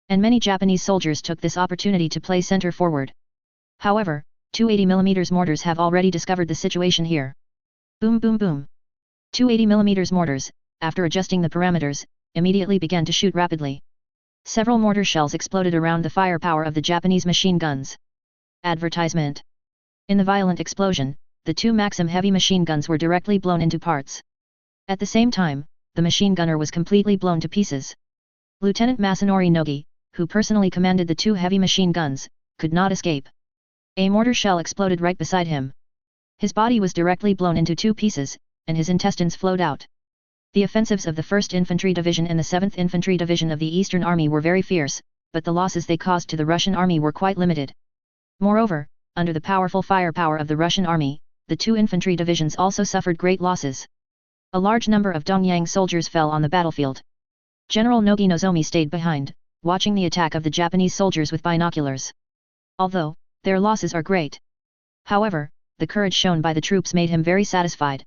And many Japanese soldiers took this opportunity to play center forward. However, 280mm mortars have already discovered the situation here. Boom boom boom. 280mm mortars, after adjusting the parameters, immediately began to shoot rapidly. Several mortar shells exploded around the firepower of the Japanese machine guns. Advertisement. In the violent explosion, the 2 Maxim heavy machine guns were directly blown into parts. At the same time, the machine gunner was completely blown to pieces. Lieutenant Masanori Nogi, who personally commanded the 2 heavy machine guns, could not escape. A mortar shell exploded right beside him. His body was directly blown into 2 pieces, and his intestines flowed out. The offensives of the 1st Infantry Division and the 7th Infantry Division of the Eastern Army were very fierce, but the losses they caused to the Russian army were quite limited. Moreover, under the powerful firepower of the Russian army, the 2 infantry divisions also suffered great losses. A large number of Dongyang soldiers fell on the battlefield. General Nogi Nozomi stayed behind, watching the attack of the Japanese soldiers with binoculars. Although their losses are great. However, the courage shown by the troops made him very satisfied.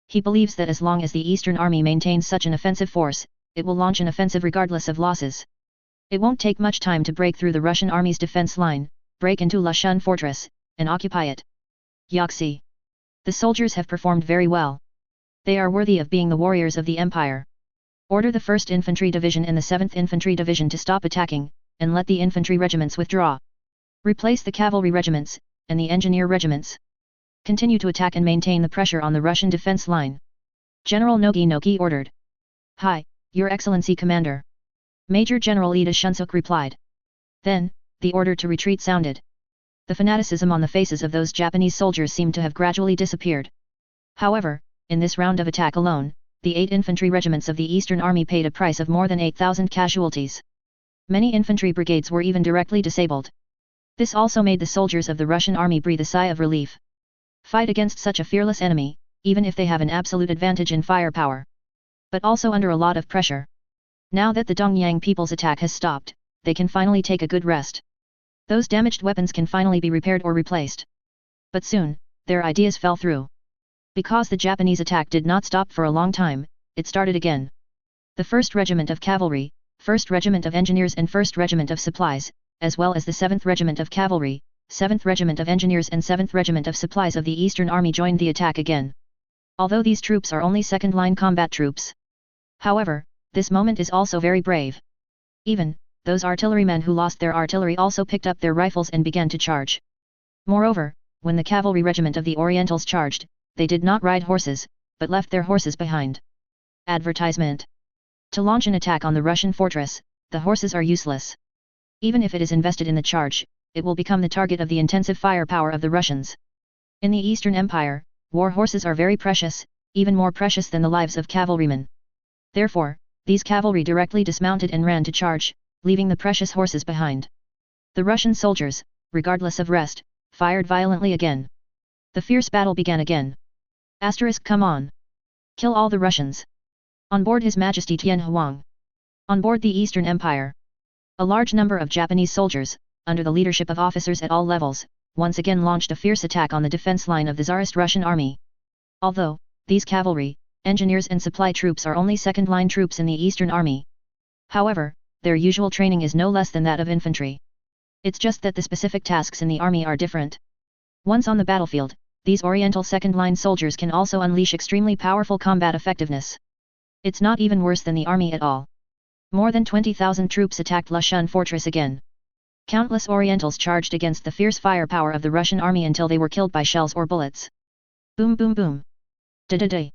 He believes that as long as the Eastern Army maintains such an offensive force, it will launch an offensive regardless of losses. It won't take much time to break through the Russian army's defense line, break into Lushan Fortress, and occupy it. Yaxi. The soldiers have performed very well. They are worthy of being the warriors of the empire. Order the 1st Infantry Division and the 7th Infantry Division to stop attacking, and let the infantry regiments withdraw. Replace the cavalry regiments, and the engineer regiments. Continue to attack and maintain the pressure on the Russian defense line. General Nogi Nogi ordered. Hi, Your Excellency Commander. Major General Ida Shunsuk replied. Then, the order to retreat sounded. The fanaticism on the faces of those Japanese soldiers seemed to have gradually disappeared. However, in this round of attack alone, the 8 infantry regiments of the Eastern Army paid a price of more than 8,000 casualties. Many infantry brigades were even directly disabled. This also made the soldiers of the Russian army breathe a sigh of relief. Fight against such a fearless enemy, even if they have an absolute advantage in firepower. But also under a lot of pressure. Now that the Dongyang people's attack has stopped, they can finally take a good rest. Those damaged weapons can finally be repaired or replaced. But soon, their ideas fell through. Because the Japanese attack did not stop for a long time, it started again. The 1st Regiment of Cavalry, 1st Regiment of Engineers and 1st Regiment of Supplies, as well as the 7th Regiment of Cavalry, 7th Regiment of Engineers and 7th Regiment of Supplies of the Eastern Army joined the attack again. Although these troops are only second-line combat troops. However, this moment is also very brave. Even, those artillerymen who lost their artillery also picked up their rifles and began to charge. Moreover, when the cavalry regiment of the Orientals charged, they did not ride horses, but left their horses behind. Advertisement. To launch an attack on the Russian fortress, the horses are useless. Even if it is invested in the charge, it will become the target of the intensive firepower of the Russians. In the Eastern Empire, war horses are very precious, even more precious than the lives of cavalrymen. Therefore, these cavalry directly dismounted and ran to charge, leaving the precious horses behind. The Russian soldiers, regardless of rest, fired violently again. The fierce battle began again. Come on. Kill all the Russians. On board His Majesty Tian Huang. On board the Eastern Empire. A large number of Japanese soldiers, under the leadership of officers at all levels, once again launched a fierce attack on the defense line of the Tsarist Russian army. Although, these cavalry, engineers and supply troops are only second-line troops in the Eastern Army. However, their usual training is no less than that of infantry. It's just that the specific tasks in the army are different. Once on the battlefield, these Oriental second-line soldiers can also unleash extremely powerful combat effectiveness. It's not even worse than the army at all. More than 20,000 troops attacked Lushan fortress again. Countless Orientals charged against the fierce firepower of the Russian army until they were killed by shells or bullets. Boom boom boom. Da-da-da.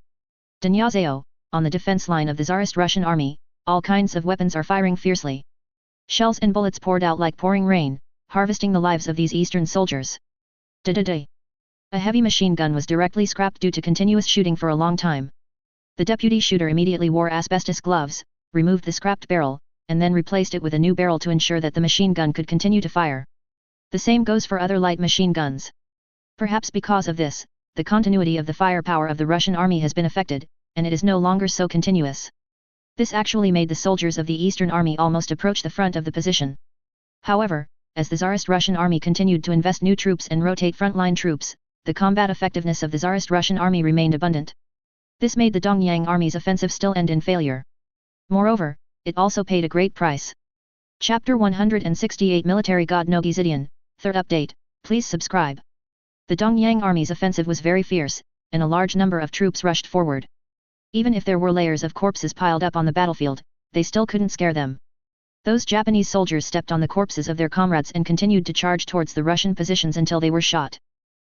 Danyazeo, on the defense line of the Tsarist Russian army, all kinds of weapons are firing fiercely. Shells and bullets poured out like pouring rain, harvesting the lives of these eastern soldiers. Da-da-da. A heavy machine gun was directly scrapped due to continuous shooting for a long time. The deputy shooter immediately wore asbestos gloves, removed the scrapped barrel, and then replaced it with a new barrel to ensure that the machine gun could continue to fire. The same goes for other light machine guns. Perhaps because of this, the continuity of the firepower of the Russian army has been affected, and it is no longer so continuous. This actually made the soldiers of the Eastern Army almost approach the front of the position. However, as the Tsarist Russian army continued to invest new troops and rotate frontline troops, the combat effectiveness of the Tsarist Russian army remained abundant. This made the Dongyang army's offensive still end in failure. Moreover, it also paid a great price. Chapter 168 Military God Nogi Zidian, 3rd update, please subscribe. The Dongyang army's offensive was very fierce, and a large number of troops rushed forward. Even if there were layers of corpses piled up on the battlefield, they still couldn't scare them. Those Japanese soldiers stepped on the corpses of their comrades and continued to charge towards the Russian positions until they were shot.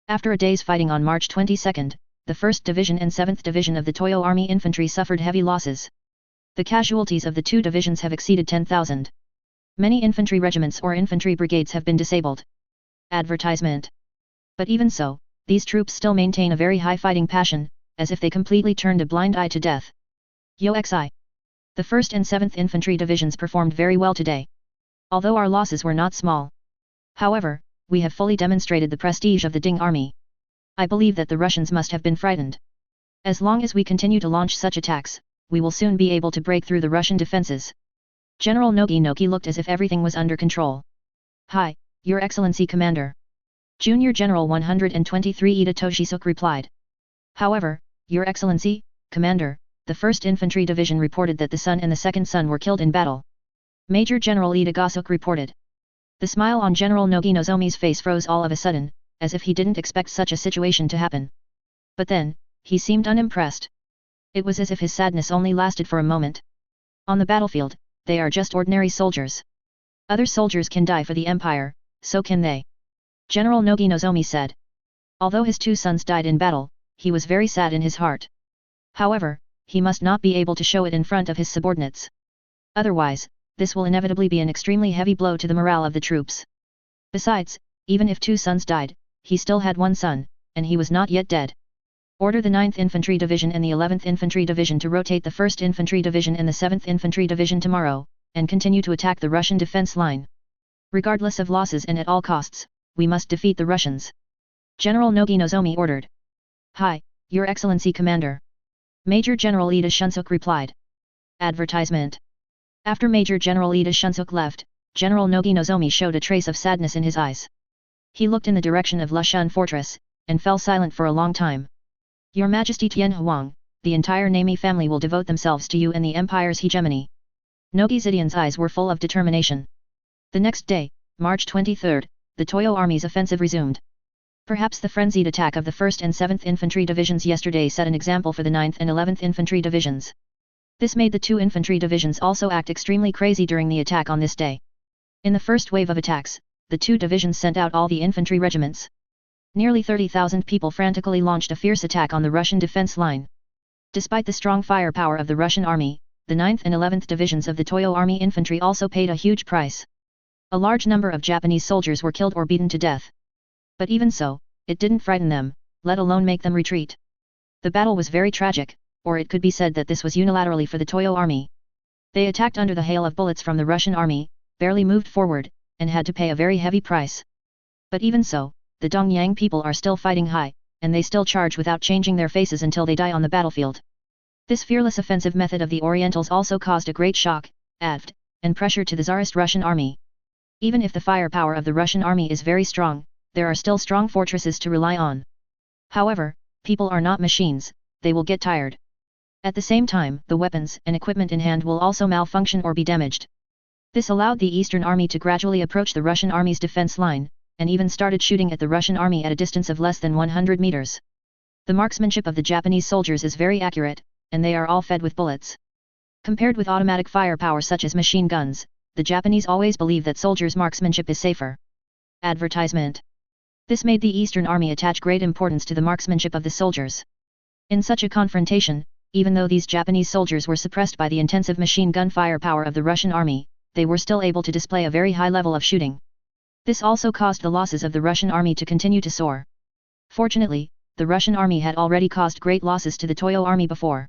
After a day's fighting on March 22, the 1st Division and 7th Division of the Toyo Army Infantry suffered heavy losses. The casualties of the two divisions have exceeded 10,000. Many infantry regiments or infantry brigades have been disabled. Advertisement. But even so, these troops still maintain a very high fighting passion, as if they completely turned a blind eye to death. Yoxi. The 1st and 7th Infantry Divisions performed very well today. Although our losses were not small. However, we have fully demonstrated the prestige of the Ding Army. I believe that the Russians must have been frightened. As long as we continue to launch such attacks, we will soon be able to break through the Russian defenses. General Nogi looked as if everything was under control. Hi, Your Excellency Commander. Junior General 123 Ida Toshisuk replied. However, Your Excellency, Commander, the 1st Infantry Division reported that the son and the 2nd son were killed in battle. Major General Ida Gasuk reported. The smile on General Nogi Nozomi's face froze all of a sudden, as if he didn't expect such a situation to happen. But then, he seemed unimpressed. It was as if his sadness only lasted for a moment. On the battlefield, they are just ordinary soldiers. Other soldiers can die for the Empire, so can they. General Nogi Nozomi said. Although his two sons died in battle, he was very sad in his heart. However, he must not be able to show it in front of his subordinates. Otherwise, this will inevitably be an extremely heavy blow to the morale of the troops. Besides, even if two sons died, he still had one son, and he was not yet dead. Order the 9th Infantry Division and the 11th Infantry Division to rotate the 1st Infantry Division and the 7th Infantry Division tomorrow, and continue to attack the Russian defense line. Regardless of losses and at all costs, we must defeat the Russians. General Nogi Nozomi ordered. Hi, Your Excellency Commander. Major General Ida Shunsuk replied. Advertisement. After Major General Ida Shunsuk left, General Nogi Nozomi showed a trace of sadness in his eyes. He looked in the direction of Lushan Fortress, and fell silent for a long time. Your Majesty Tian Huang, the entire Nami family will devote themselves to you and the Empire's hegemony. Nogi Zidian's eyes were full of determination. The next day, March 23, the Toyo Army's offensive resumed. Perhaps the frenzied attack of the 1st and 7th Infantry Divisions yesterday set an example for the 9th and 11th Infantry Divisions. This made the two infantry divisions also act extremely crazy during the attack on this day. In the first wave of attacks, the two divisions sent out all the infantry regiments. Nearly 30,000 people frantically launched a fierce attack on the Russian defense line. Despite the strong firepower of the Russian army, the 9th and 11th divisions of the Toyo Army infantry also paid a huge price. A large number of Japanese soldiers were killed or beaten to death. But even so, it didn't frighten them, let alone make them retreat. The battle was very tragic, or it could be said that this was unilaterally for the Toyo Army. They attacked under the hail of bullets from the Russian army, barely moved forward, and had to pay a very heavy price. But even so, the Dongyang people are still fighting high, and they still charge without changing their faces until they die on the battlefield. This fearless offensive method of the Orientals also caused a great shock, and pressure to the Tsarist Russian army. Even if the firepower of the Russian army is very strong, there are still strong fortresses to rely on. However, people are not machines, they will get tired. At the same time, the weapons and equipment in hand will also malfunction or be damaged. This allowed the Eastern Army to gradually approach the Russian Army's defense line, and even started shooting at the Russian Army at a distance of less than 100 meters. The marksmanship of the Japanese soldiers is very accurate, and they are all fed with bullets. Compared with automatic firepower such as machine guns, the Japanese always believe that soldiers' marksmanship is safer. Advertisement. This made the Eastern Army attach great importance to the marksmanship of the soldiers. In such a confrontation, even though these Japanese soldiers were suppressed by the intensive machine gun firepower of the Russian Army, they were still able to display a very high level of shooting. This also caused the losses of the Russian Army to continue to soar. Fortunately, the Russian Army had already caused great losses to the Toyo Army before.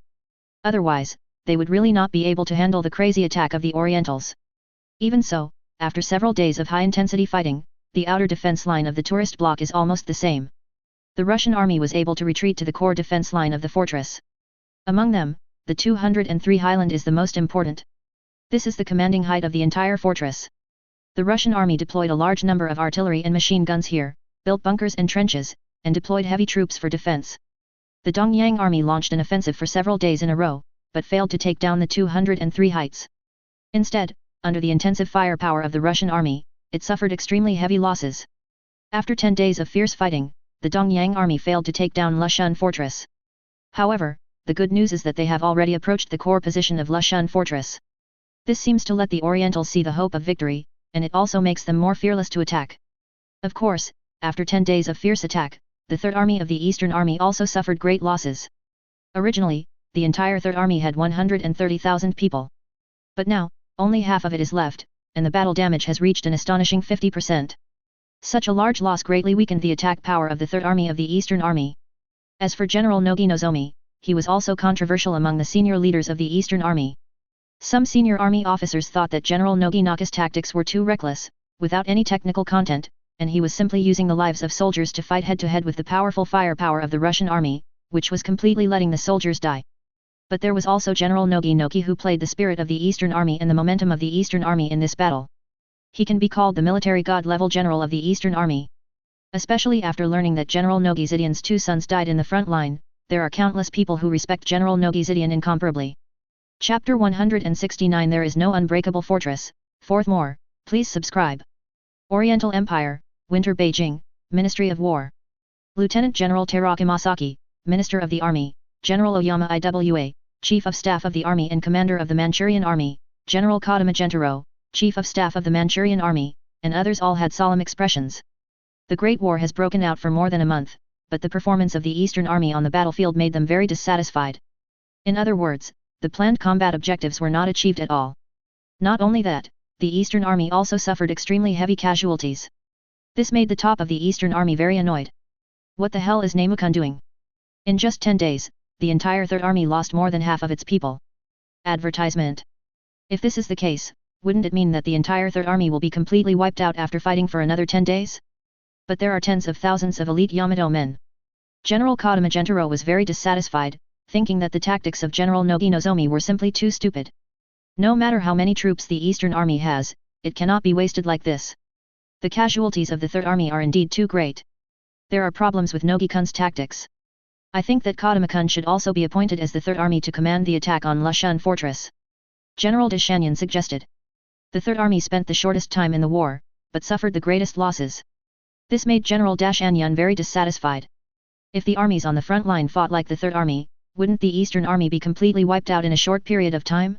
Otherwise, they would really not be able to handle the crazy attack of the Orientals. Even so, after several days of high-intensity fighting, the outer defense line of the tourist block is almost the same. The Russian Army was able to retreat to the core defense line of the fortress. Among them, the 203 Highland is the most important. This is the commanding height of the entire fortress. The Russian Army deployed a large number of artillery and machine guns here, built bunkers and trenches, and deployed heavy troops for defense. The Dongyang Army launched an offensive for several days in a row, but failed to take down the 203 heights. Instead, under the intensive firepower of the Russian Army, it suffered extremely heavy losses. After 10 days of fierce fighting, the Dongyang Army failed to take down Lushun Fortress. However, the good news is that they have already approached the core position of Lushun Fortress. This seems to let the Orientals see the hope of victory, and it also makes them more fearless to attack. Of course, after 10 days of fierce attack, the Third Army of the Eastern Army also suffered great losses. Originally, the entire Third Army had 130,000 people. But now, only half of it is left, and the battle damage has reached an astonishing 50%. Such a large loss greatly weakened the attack power of the Third Army of the Eastern Army. As for General Nogi Nozomi, he was also controversial among the senior leaders of the Eastern Army. Some senior army officers thought that General Noginoka's tactics were too reckless, without any technical content, and he was simply using the lives of soldiers to fight head-to-head with the powerful firepower of the Russian army, which was completely letting the soldiers die. But there was also General Nogi Noki who played the spirit of the Eastern Army and the momentum of the Eastern Army in this battle. He can be called the military god-level general of the Eastern Army. Especially after learning that General Nogi Zidian's 2 sons died in the front line, there are countless people who respect General Nogi Zidian incomparably. Chapter 169 There is no unbreakable fortress. Fourth more, please subscribe. Oriental Empire, Winter Beijing, Ministry of War. Lieutenant General Teraki Masaki, Minister of the Army, General Oyama Iwa, Chief of Staff of the Army and Commander of the Manchurian Army, General Kadama Gentaro, Chief of Staff of the Manchurian Army, and others all had solemn expressions. The Great War has broken out for more than a month, but the performance of the Eastern Army on the battlefield made them very dissatisfied. In other words, the planned combat objectives were not achieved at all. Not only that, the Eastern Army also suffered extremely heavy casualties. This made the top of the Eastern Army very annoyed. What the hell is Namukun doing? In just 10 days, the entire Third Army lost more than half of its people. Advertisement. If this is the case, wouldn't it mean that the entire Third Army will be completely wiped out after fighting for another 10 days? But there are tens of thousands of elite Yamato men. General Kadama Gentaro was very dissatisfied, thinking that the tactics of General Nogi Nozomi were simply too stupid. No matter how many troops the Eastern Army has, it cannot be wasted like this. The casualties of the Third Army are indeed too great. There are problems with Nogi-kun's tactics. I think that Kadama-kun should also be appointed as the Third Army to command the attack on Lushun Fortress. General de Shanyan suggested. The Third Army spent the shortest time in the war, but suffered the greatest losses. This made General Dashanyan very dissatisfied. If the armies on the front line fought like the Third Army, wouldn't the Eastern Army be completely wiped out in a short period of time?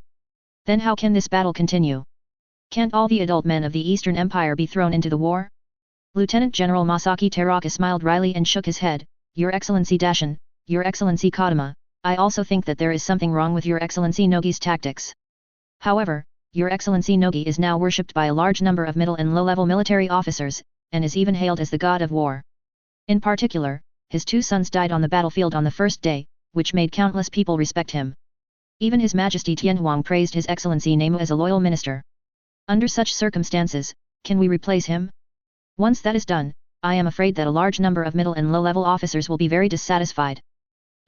Then how can this battle continue? Can't all the adult men of the Eastern Empire be thrown into the war? Lieutenant General Masaki Teraka smiled wryly and shook his head. Your Excellency Dashan, Your Excellency Kadama, I also think that there is something wrong with Your Excellency Nogi's tactics. However, Your Excellency Nogi is now worshipped by a large number of middle and low-level military officers, and is even hailed as the god of war. In particular, his 2 sons died on the battlefield on the first day, which made countless people respect him. Even His Majesty Tianhuang praised His Excellency Nemu as a loyal minister. Under such circumstances, can we replace him? Once that is done, I am afraid that a large number of middle and low-level officers will be very dissatisfied.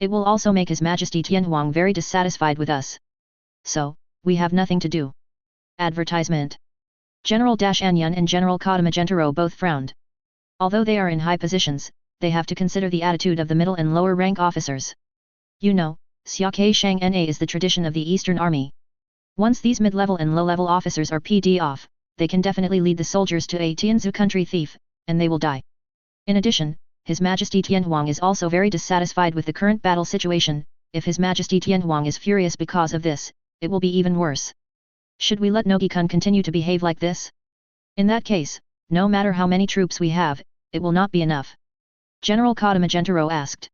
It will also make His Majesty Tianhuang very dissatisfied with us. So, we have nothing to do. Advertisement. General Dashanyan and General Kadama Gentaro both frowned. Although they are in high positions, they have to consider the attitude of the middle and lower rank officers. You know, Xiake Shang Na is the tradition of the Eastern Army. Once these mid-level and low-level officers are PD off, they can definitely lead the soldiers to a Tianzu country thief, and they will die. In addition, His Majesty Tianhuang is also very dissatisfied with the current battle situation. If His Majesty Tianhuang is furious because of this, it will be even worse. Should we let Nogi-kun continue to behave like this? In that case, no matter how many troops we have, it will not be enough. General Kadamagentaro asked.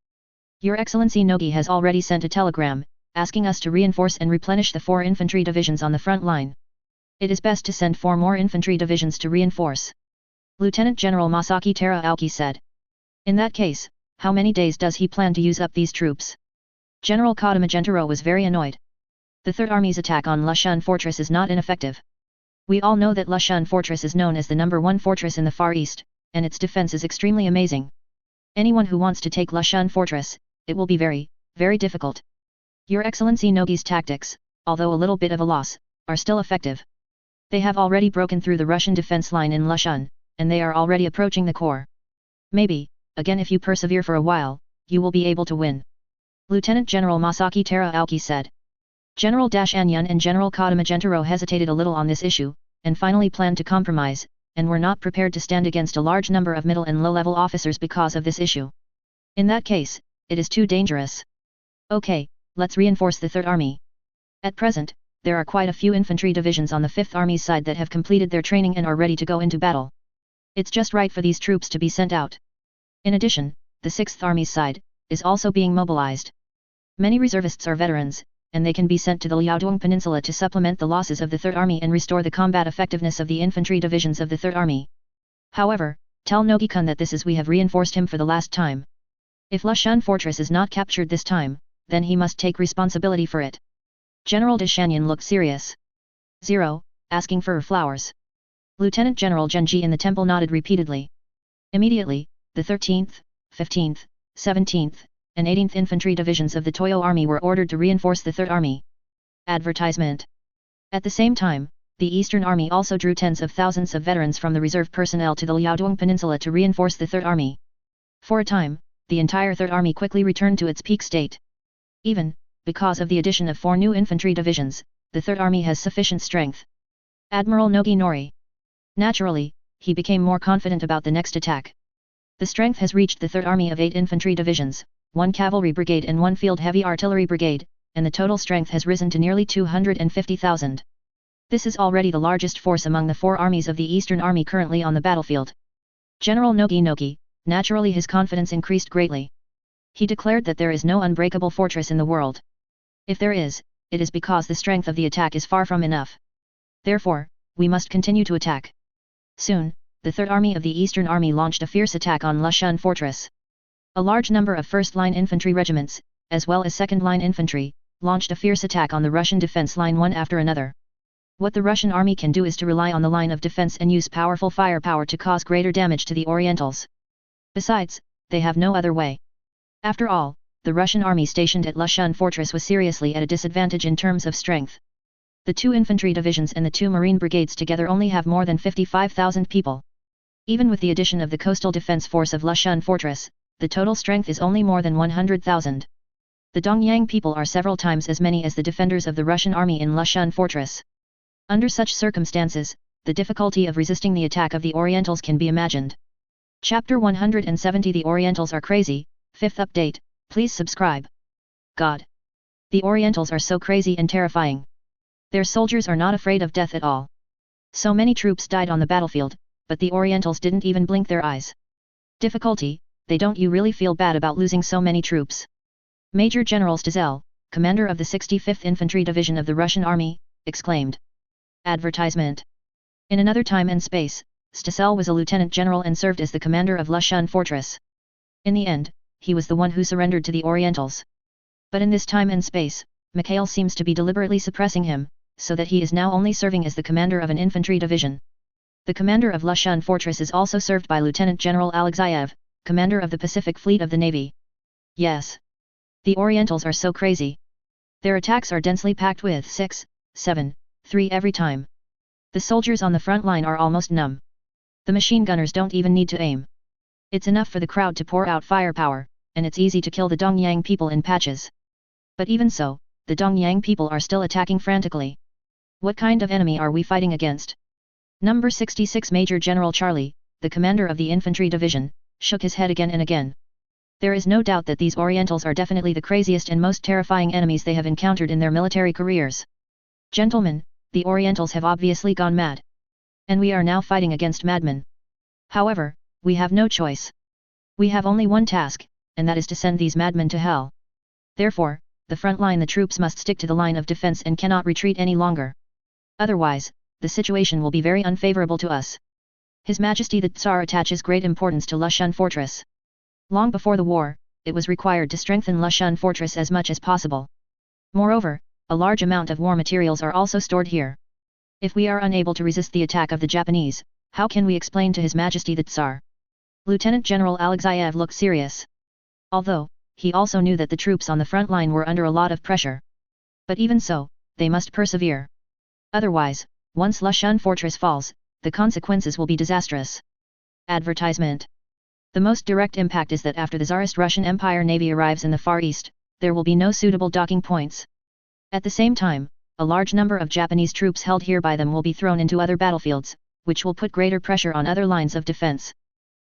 Your Excellency Nogi has already sent a telegram, asking us to reinforce and replenish the 4 infantry divisions on the front line. It is best to send 4 more infantry divisions to reinforce. Lieutenant General Masaki Teraoki said. In that case, how many days does he plan to use up these troops? General Kadamagentaro was very annoyed. The Third Army's attack on Lushan Fortress is not ineffective. We all know that Lushan Fortress is known as the #1 fortress in the Far East, and its defense is extremely amazing. Anyone who wants to take Lushan Fortress, it will be very, very difficult. Your Excellency Nogi's tactics, although a little bit of a loss, are still effective. They have already broken through the Russian defense line in Lushan, and they are already approaching the core. Maybe, again if you persevere for a while, you will be able to win. Lieutenant General Masaki Teraoki said. General Anyun and General Kadamagentaro hesitated a little on this issue, and finally planned to compromise, and were not prepared to stand against a large number of middle and low-level officers because of this issue. In that case, it is too dangerous. Okay, let's reinforce the Third Army. At present, there are quite a few infantry divisions on the Fifth Army's side that have completed their training and are ready to go into battle. It's just right for these troops to be sent out. In addition, the Sixth Army's side is also being mobilized. Many reservists are veterans, and they can be sent to the Liaodong Peninsula to supplement the losses of the Third Army and restore the combat effectiveness of the infantry divisions of the Third Army. However, tell Nogi-kun that this is we have reinforced him for the last time. If Lushan Fortress is not captured this time, then he must take responsibility for it. General de Shanyan looked serious. 0, asking for flowers. Lieutenant General Genji in the temple nodded repeatedly. Immediately, the 13th, 15th, 17th, and 18th Infantry Divisions of the Toyo Army were ordered to reinforce the Third Army. Advertisement. At the same time, the Eastern Army also drew tens of thousands of veterans from the reserve personnel to the Liaodong Peninsula to reinforce the Third Army. For a time, the entire Third Army quickly returned to its peak state. Even, because of the addition of 4 new infantry divisions, the Third Army has sufficient strength. Admiral Nogi Nori. Naturally, he became more confident about the next attack. The strength has reached the Third Army of 8 infantry divisions, 1 cavalry brigade and 1 field heavy artillery brigade, and the total strength has risen to nearly 250,000. This is already the largest force among the 4 armies of the Eastern Army currently on the battlefield. General Nogi, naturally his confidence increased greatly. He declared that there is no unbreakable fortress in the world. If there is, it is because the strength of the attack is far from enough. Therefore, we must continue to attack. Soon, the Third Army of the Eastern Army launched a fierce attack on Lushan Fortress. A large number of first-line infantry regiments, as well as second-line infantry, launched a fierce attack on the Russian defense line one after another. What the Russian army can do is to rely on the line of defense and use powerful firepower to cause greater damage to the Orientals. Besides, they have no other way. After all, the Russian army stationed at Lushan Fortress was seriously at a disadvantage in terms of strength. The 2 infantry divisions and the 2 marine brigades together only have more than 55,000 people. Even with the addition of the coastal defense force of Lushan Fortress, the total strength is only more than 100,000. The Dongyang people are several times as many as the defenders of the Russian army in Lushan Fortress. Under such circumstances, the difficulty of resisting the attack of the Orientals can be imagined. Chapter 170 The Orientals are crazy, 5th update, please subscribe. God! The Orientals are so crazy and terrifying. Their soldiers are not afraid of death at all. So many troops died on the battlefield, but the Orientals didn't even blink their eyes. Difficulty, they don't you really feel bad about losing so many troops? Major General Stazel, commander of the 65th Infantry Division of the Russian Army, exclaimed. Advertisement. In another time and space, Stazel was a lieutenant general and served as the commander of Lushan Fortress. In the end, he was the one who surrendered to the Orientals. But in this time and space, Mikhail seems to be deliberately suppressing him, so that he is now only serving as the commander of an infantry division. The commander of Lushan Fortress is also served by Lieutenant General Alexeyev, commander of the Pacific Fleet of the Navy. Yes. The Orientals are so crazy. Their attacks are densely packed with 6, 7, 3 every time. The soldiers on the front line are almost numb. The machine gunners don't even need to aim. It's enough for the crowd to pour out firepower, and it's easy to kill the Dongyang people in patches. But even so, the Dongyang people are still attacking frantically. What kind of enemy are we fighting against? Number 66 Major General Charlie, the commander of the infantry division, shook his head again and again. There is no doubt that these Orientals are definitely the craziest and most terrifying enemies they have encountered in their military careers. Gentlemen, the Orientals have obviously gone mad. And we are now fighting against madmen. However, we have no choice. We have only one task, and that is to send these madmen to hell. Therefore, the front line the troops must stick to the line of defense and cannot retreat any longer. Otherwise, the situation will be very unfavorable to us. His Majesty the Tsar attaches great importance to Lushan Fortress. Long before the war, it was required to strengthen Lushan Fortress as much as possible. Moreover, a large amount of war materials are also stored here. If we are unable to resist the attack of the Japanese, how can we explain to His Majesty the Tsar? Lieutenant General Alexeyev looked serious. Although, he also knew that the troops on the front line were under a lot of pressure. But even so, they must persevere. Otherwise, once Lushan Fortress falls, the consequences will be disastrous. Advertisement. The most direct impact is that after the Tsarist Russian Empire Navy arrives in the Far East, there will be no suitable docking points. At the same time, a large number of Japanese troops held here by them will be thrown into other battlefields, which will put greater pressure on other lines of defense.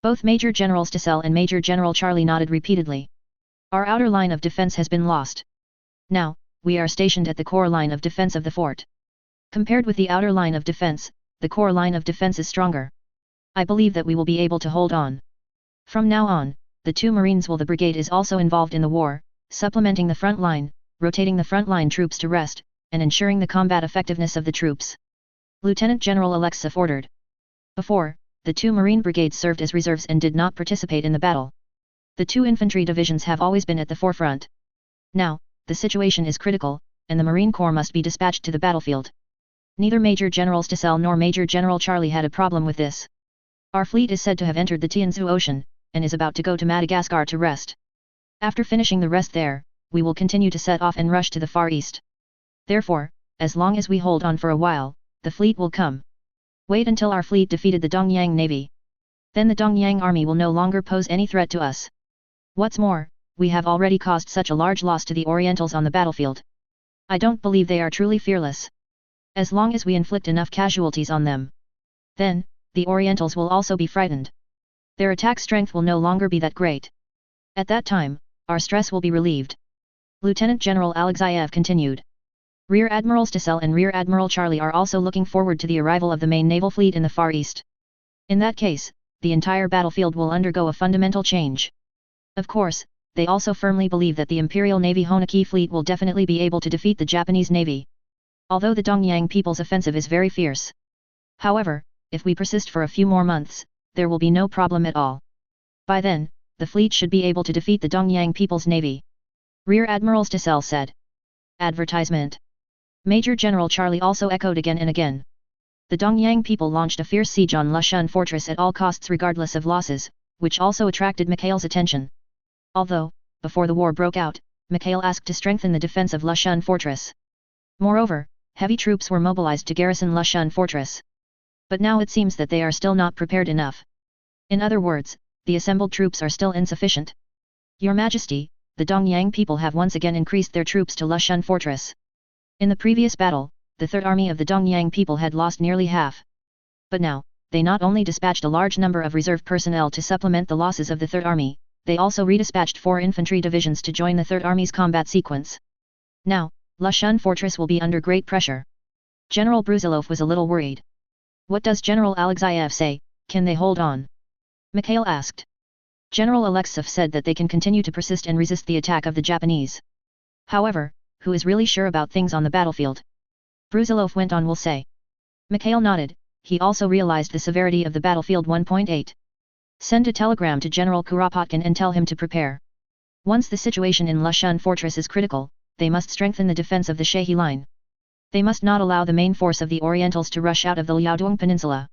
Both Major Generals Tassel and Major General Charlie nodded repeatedly. Our outer line of defense has been lost. Now, we are stationed at the core line of defense of the fort. Compared with the outer line of defense, the core line of defense is stronger. I believe that we will be able to hold on. From now on, the 2 Marines will the brigade is also involved in the war, supplementing the front line, rotating the front line troops to rest, and ensuring the combat effectiveness of the troops. Lieutenant General Alexeyev ordered. Before, the 2 Marine brigades served as reserves and did not participate in the battle. The 2 infantry divisions have always been at the forefront. Now, the situation is critical, and the Marine Corps must be dispatched to the battlefield. Neither Major Generals Tassel nor Major General Charlie had a problem with this. Our fleet is said to have entered the Tianzu Ocean, and is about to go to Madagascar to rest. After finishing the rest there, we will continue to set off and rush to the Far East. Therefore, as long as we hold on for a while, the fleet will come. Wait until our fleet defeated the Dongyang Navy. Then the Dongyang army will no longer pose any threat to us. What's more, we have already caused such a large loss to the Orientals on the battlefield. I don't believe they are truly fearless. As long as we inflict enough casualties on them, then, the Orientals will also be frightened. Their attack strength will no longer be that great. At that time, our stress will be relieved. Lieutenant General Alexeyev continued. Rear Admirals Tassel and Rear Admiral Charlie are also looking forward to the arrival of the main naval fleet in the Far East. In that case, the entire battlefield will undergo a fundamental change. Of course, they also firmly believe that the Imperial Navy Honaki fleet will definitely be able to defeat the Japanese Navy. Although the Dongyang people's offensive is very fierce. However, if we persist for a few more months, there will be no problem at all. By then, the fleet should be able to defeat the Dongyang people's navy. Rear Admirals Tassel said. Advertisement. Major General Charlie also echoed again and again. The Dongyang people launched a fierce siege on Lushan Fortress at all costs regardless of losses, which also attracted Mikhail's attention. Although, before the war broke out, Mikhail asked to strengthen the defense of Lushan Fortress. Moreover, heavy troops were mobilized to garrison Lushan Fortress. But now it seems that they are still not prepared enough. In other words, the assembled troops are still insufficient. Your Majesty, the Dongyang people have once again increased their troops to Lushan Fortress. In the previous battle, the Third Army of the Dongyang people had lost nearly half. But now, they not only dispatched a large number of reserve personnel to supplement the losses of the Third Army, they also redispatched 4 infantry divisions to join the Third Army's combat sequence. Now, Lushan Fortress will be under great pressure. General Brusilov was a little worried. What does General Alexeyev say, can they hold on? Mikhail asked. General Alexeyev said that they can continue to persist and resist the attack of the Japanese. However, who is really sure about things on the battlefield? Brusilov went on will say. Mikhail nodded, he also realized the severity of the battlefield. 1.8. Send a telegram to General Kuropatkin and tell him to prepare. Once the situation in Lushan Fortress is critical, they must strengthen the defense of the Shehi line. They must not allow the main force of the Orientals to rush out of the Liaodong Peninsula.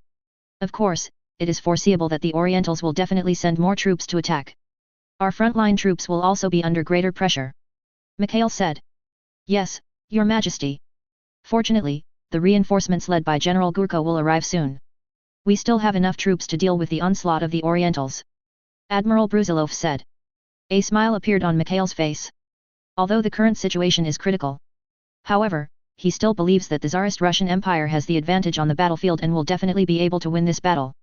Of course, it is foreseeable that the Orientals will definitely send more troops to attack. Our frontline troops will also be under greater pressure. Mikhail said. Yes, Your Majesty. Fortunately, the reinforcements led by General Gurko will arrive soon. We still have enough troops to deal with the onslaught of the Orientals. Admiral Brusilov said. A smile appeared on Mikhail's face. although the current situation is critical. However, he still believes that the Tsarist Russian Empire has the advantage on the battlefield and will definitely be able to win this battle.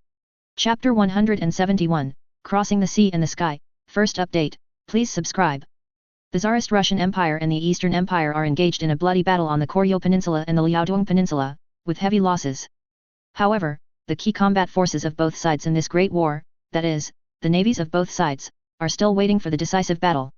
Chapter 171, Crossing the Sea and the Sky, first update, please subscribe. The Tsarist Russian Empire and the Eastern Empire are engaged in a bloody battle on the Koryo Peninsula and the Liaodong Peninsula, with heavy losses. However, the key combat forces of both sides in this great war, that is, the navies of both sides, are still waiting for the decisive battle.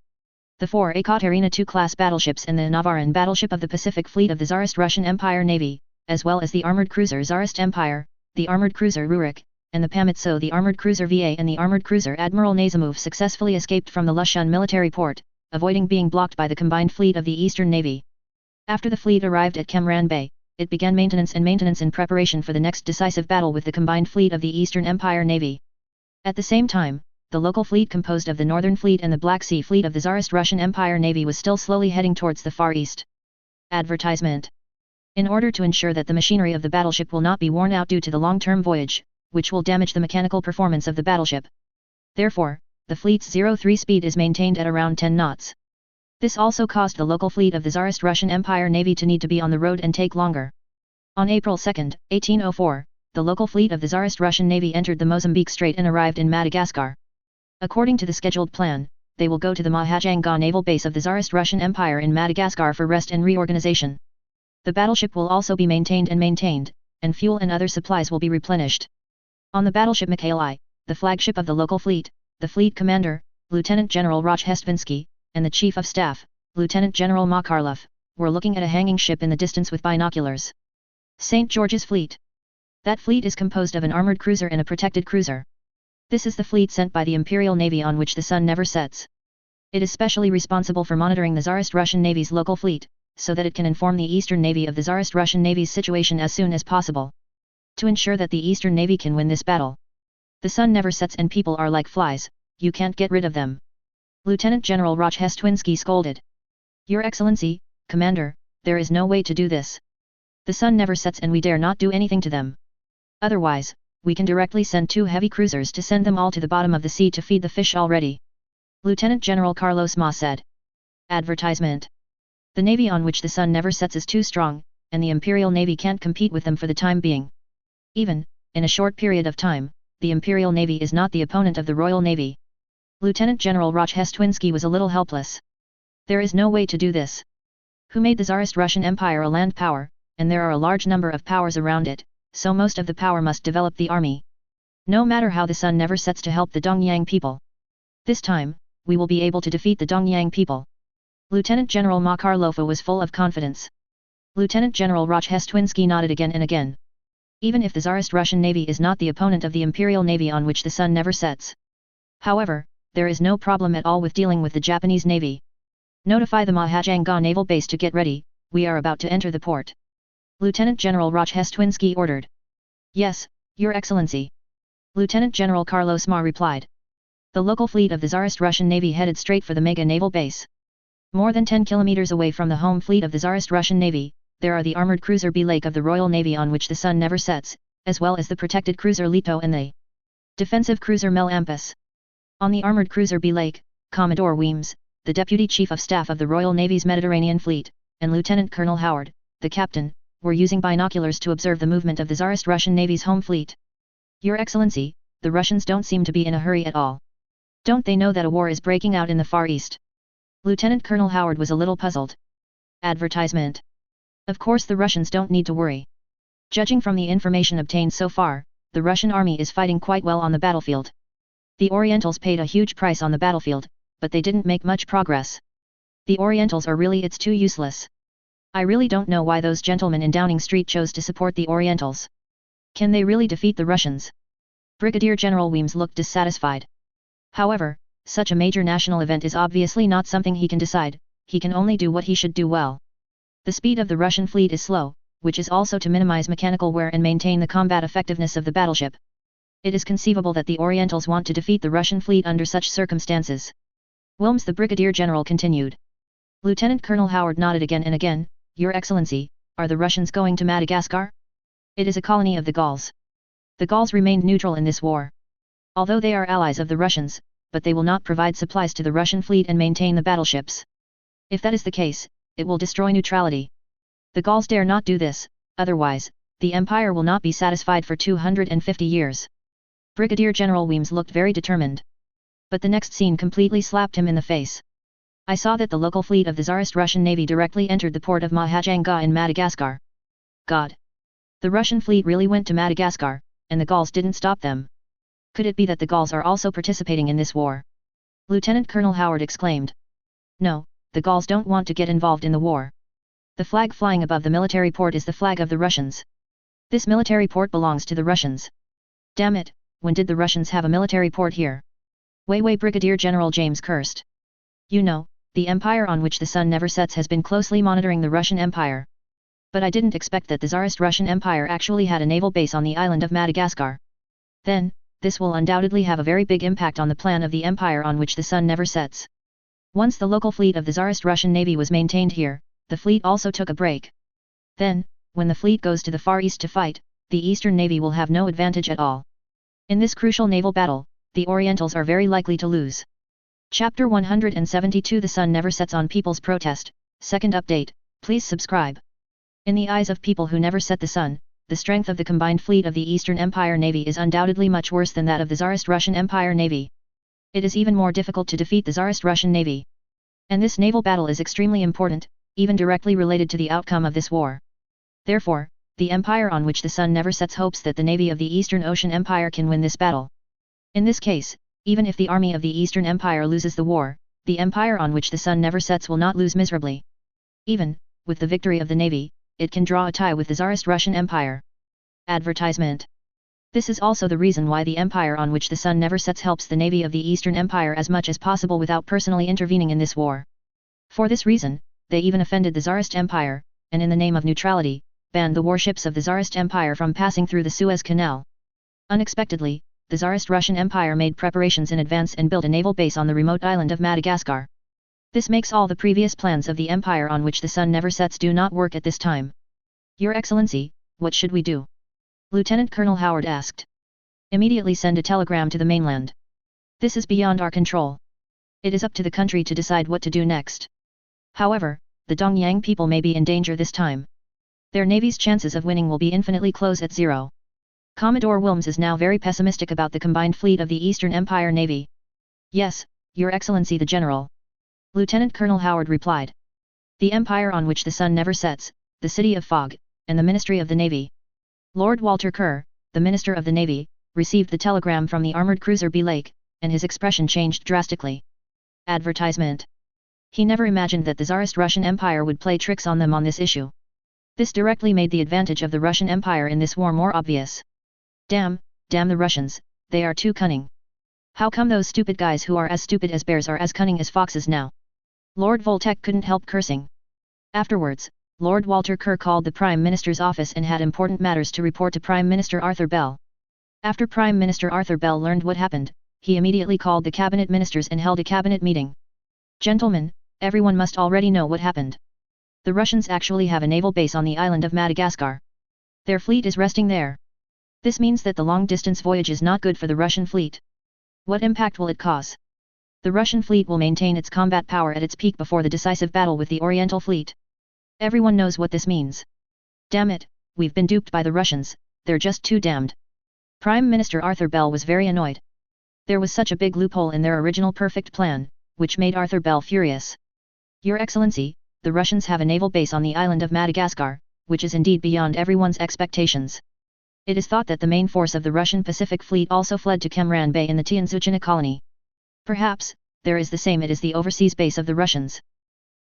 The 4 Ekaterina II class battleships and the Navarin battleship of the Pacific Fleet of the Tsarist Russian Empire Navy, as well as the armored cruiser Tsarist Empire, the armored cruiser Rurik, and the Pamitso the armored cruiser VA and the armored cruiser Admiral Nazimov successfully escaped from the Lushun military port, avoiding being blocked by the combined fleet of the Eastern Navy. After the fleet arrived at Kemran Bay, it began maintenance in preparation for the next decisive battle with the combined fleet of the Eastern Empire Navy. At the same time, the local fleet composed of the Northern Fleet and the Black Sea Fleet of the Tsarist Russian Empire Navy was still slowly heading towards the Far East. Advertisement. In order to ensure that the machinery of the battleship will not be worn out due to the long-term voyage, which will damage the mechanical performance of the battleship. Therefore, the fleet's 03 speed is maintained at around 10 knots. This also caused the local fleet of the Tsarist Russian Empire Navy to need to be on the road and take longer. On April 2, 1804, the local fleet of the Tsarist Russian Navy entered the Mozambique Strait and arrived in Madagascar. According to the scheduled plan, they will go to the Mahajanga naval base of the Tsarist Russian Empire in Madagascar for rest and reorganization. The battleship will also be maintained, and fuel and other supplies will be replenished. On the battleship Mikhail I, the flagship of the local fleet, the fleet commander, Lieutenant General Rozhdestvinsky, and the Chief of Staff, Lieutenant General Makarlov, were looking at a hanging ship in the distance with binoculars. St. George's Fleet. That fleet is composed of an armored cruiser and a protected cruiser. This is the fleet sent by the Imperial Navy on which the sun never sets. It is specially responsible for monitoring the Tsarist Russian Navy's local fleet, so that it can inform the Eastern Navy of the Tsarist Russian Navy's situation as soon as possible. To ensure that the Eastern Navy can win this battle. The sun never sets and people are like flies, you can't get rid of them. Lieutenant General Rozhdestvinsky scolded. Your Excellency, Commander, there is no way to do this. The sun never sets and we dare not do anything to them. Otherwise, we can directly send 2 heavy cruisers to send them all to the bottom of the sea to feed the fish already. Lieutenant General Carlos Ma said. Advertisement. The navy on which the sun never sets is too strong, and the Imperial Navy can't compete with them for the time being. Even, in a short period of time, the Imperial Navy is not the opponent of the Royal Navy. Lieutenant General Rozhdestvinsky was a little helpless. There is no way to do this. Who made the Tsarist Russian Empire a land power, and there are a large number of powers around it, so most of the power must develop the army. No matter how the sun never sets to help the Dongyang people. This time, we will be able to defeat the Dongyang people. Lieutenant General Makarlov was full of confidence. Lieutenant General Rozhdestvinsky nodded again and again. Even if the Tsarist Russian Navy is not the opponent of the Imperial Navy on which the sun never sets. However, there is no problem at all with dealing with the Japanese Navy. Notify the Mahajanga naval base to get ready, we are about to enter the port. Lieutenant General Rozhdestvinsky ordered. Yes, Your Excellency. Lieutenant General Carlos Ma replied. The local fleet of the Tsarist Russian Navy headed straight for the mega naval base. More than 10 kilometers away from the home fleet of the Tsarist Russian Navy, there are the armored cruiser B Lake of the Royal Navy on which the sun never sets, as well as the protected cruiser Lito and the defensive cruiser Mel Ampus. On the armored cruiser B Lake, Commodore Weems, the Deputy Chief of Staff of the Royal Navy's Mediterranean Fleet, and Lieutenant Colonel Howard, the captain, were using binoculars to observe the movement of the Tsarist Russian Navy's home fleet. Your Excellency, the Russians don't seem to be in a hurry at all. Don't they know that a war is breaking out in the Far East? Lieutenant Colonel Howard was a little puzzled. Advertisement. Of course the Russians don't need to worry. Judging from the information obtained so far, the Russian army is fighting quite well on the battlefield. The Orientals paid a huge price on the battlefield, but they didn't make much progress. The Orientals are really too useless. I really don't know why those gentlemen in Downing Street chose to support the Orientals. Can they really defeat the Russians? Brigadier General Weems looked dissatisfied. However, such a major national event is obviously not something he can decide, he can only do what he should do well. The speed of the Russian fleet is slow, which is also to minimize mechanical wear and maintain the combat effectiveness of the battleship. It is conceivable that the Orientals want to defeat the Russian fleet under such circumstances. Wilms the Brigadier General continued. Lieutenant Colonel Howard nodded again and again. Your Excellency, are the Russians going to Madagascar? It is a colony of the Gauls. The Gauls remained neutral in this war. Although they are allies of the Russians, but they will not provide supplies to the Russian fleet and maintain the battleships. If that is the case, it will destroy neutrality. The Gauls dare not do this, otherwise, the Empire will not be satisfied for 250 years. Brigadier General Weems looked very determined. But the next scene completely slapped him in the face. I saw that the local fleet of the Tsarist Russian Navy directly entered the port of Mahajanga in Madagascar. God! The Russian fleet really went to Madagascar, and the Gauls didn't stop them. Could it be that the Gauls are also participating in this war? Lieutenant Colonel Howard exclaimed. No, the Gauls don't want to get involved in the war. The flag flying above the military port is the flag of the Russians. This military port belongs to the Russians. Damn it, when did the Russians have a military port here? Way, Brigadier General James cursed. You know, the empire on which the sun never sets has been closely monitoring the Russian Empire. But I didn't expect that the Tsarist Russian Empire actually had a naval base on the island of Madagascar. Then, this will undoubtedly have a very big impact on the plan of the empire on which the sun never sets. Once the local fleet of the Tsarist Russian Navy was maintained here, the fleet also took a break. Then, when the fleet goes to the Far East to fight, the Eastern Navy will have no advantage at all. In this crucial naval battle, the Orientals are very likely to lose. Chapter 172 The Sun Never Sets on People's Protest, Second Update, please subscribe. In the eyes of people who never set the sun, the strength of the combined fleet of the Eastern Empire Navy is undoubtedly much worse than that of the Tsarist Russian Empire Navy. It is even more difficult to defeat the Tsarist Russian Navy. And this naval battle is extremely important, even directly related to the outcome of this war. Therefore, the empire on which the sun never sets hopes that the navy of the Eastern Ocean Empire can win this battle. In this case, even if the army of the Eastern Empire loses the war, the empire on which the sun never sets will not lose miserably. Even, with the victory of the navy, it can draw a tie with the Tsarist Russian Empire. Advertisement. This is also the reason why the empire on which the sun never sets helps the navy of the Eastern Empire as much as possible without personally intervening in this war. For this reason, they even offended the Tsarist Empire, and in the name of neutrality, banned the warships of the Tsarist Empire from passing through the Suez Canal. Unexpectedly, the Tsarist Russian Empire made preparations in advance and built a naval base on the remote island of Madagascar. This makes all the previous plans of the empire on which the sun never sets do not work at this time. Your Excellency, what should we do? Lieutenant Colonel Howard asked. Immediately send a telegram to the mainland. This is beyond our control. It is up to the country to decide what to do next. However, the Dongyang people may be in danger this time. Their navy's chances of winning will be infinitely close at zero. Commodore Wilms is now very pessimistic about the combined fleet of the Eastern Empire Navy. Yes, Your Excellency the General. Lieutenant Colonel Howard replied. The empire on which the sun never sets, the city of Fog, and the Ministry of the Navy. Lord Walter Kerr, the Minister of the Navy, received the telegram from the armoured cruiser B Lake, and his expression changed drastically. Advertisement. He never imagined that the Tsarist Russian Empire would play tricks on them on this issue. This directly made the advantage of the Russian Empire in this war more obvious. Damn the Russians, they are too cunning. How come those stupid guys who are as stupid as bears are as cunning as foxes now? Lord Voltec couldn't help cursing. Afterwards, Lord Walter Kerr called the Prime Minister's office and had important matters to report to Prime Minister Arthur Bell. After Prime Minister Arthur Bell learned what happened, he immediately called the cabinet ministers and held a cabinet meeting. Gentlemen, everyone must already know what happened. The Russians actually have a naval base on the island of Madagascar. Their fleet is resting there. This means that the long-distance voyage is not good for the Russian fleet. What impact will it cause? The Russian fleet will maintain its combat power at its peak before the decisive battle with the Oriental fleet. Everyone knows what this means. Damn it, we've been duped by the Russians, they're just too damned. Prime Minister Arthur Bell was very annoyed. There was such a big loophole in their original perfect plan, which made Arthur Bell furious. Your Excellency, the Russians have a naval base on the island of Madagascar, which is indeed beyond everyone's expectations. It is thought that the main force of the Russian Pacific Fleet also fled to Kemran Bay in the Tianzuchina colony. Perhaps, there is the same it is the overseas base of the Russians.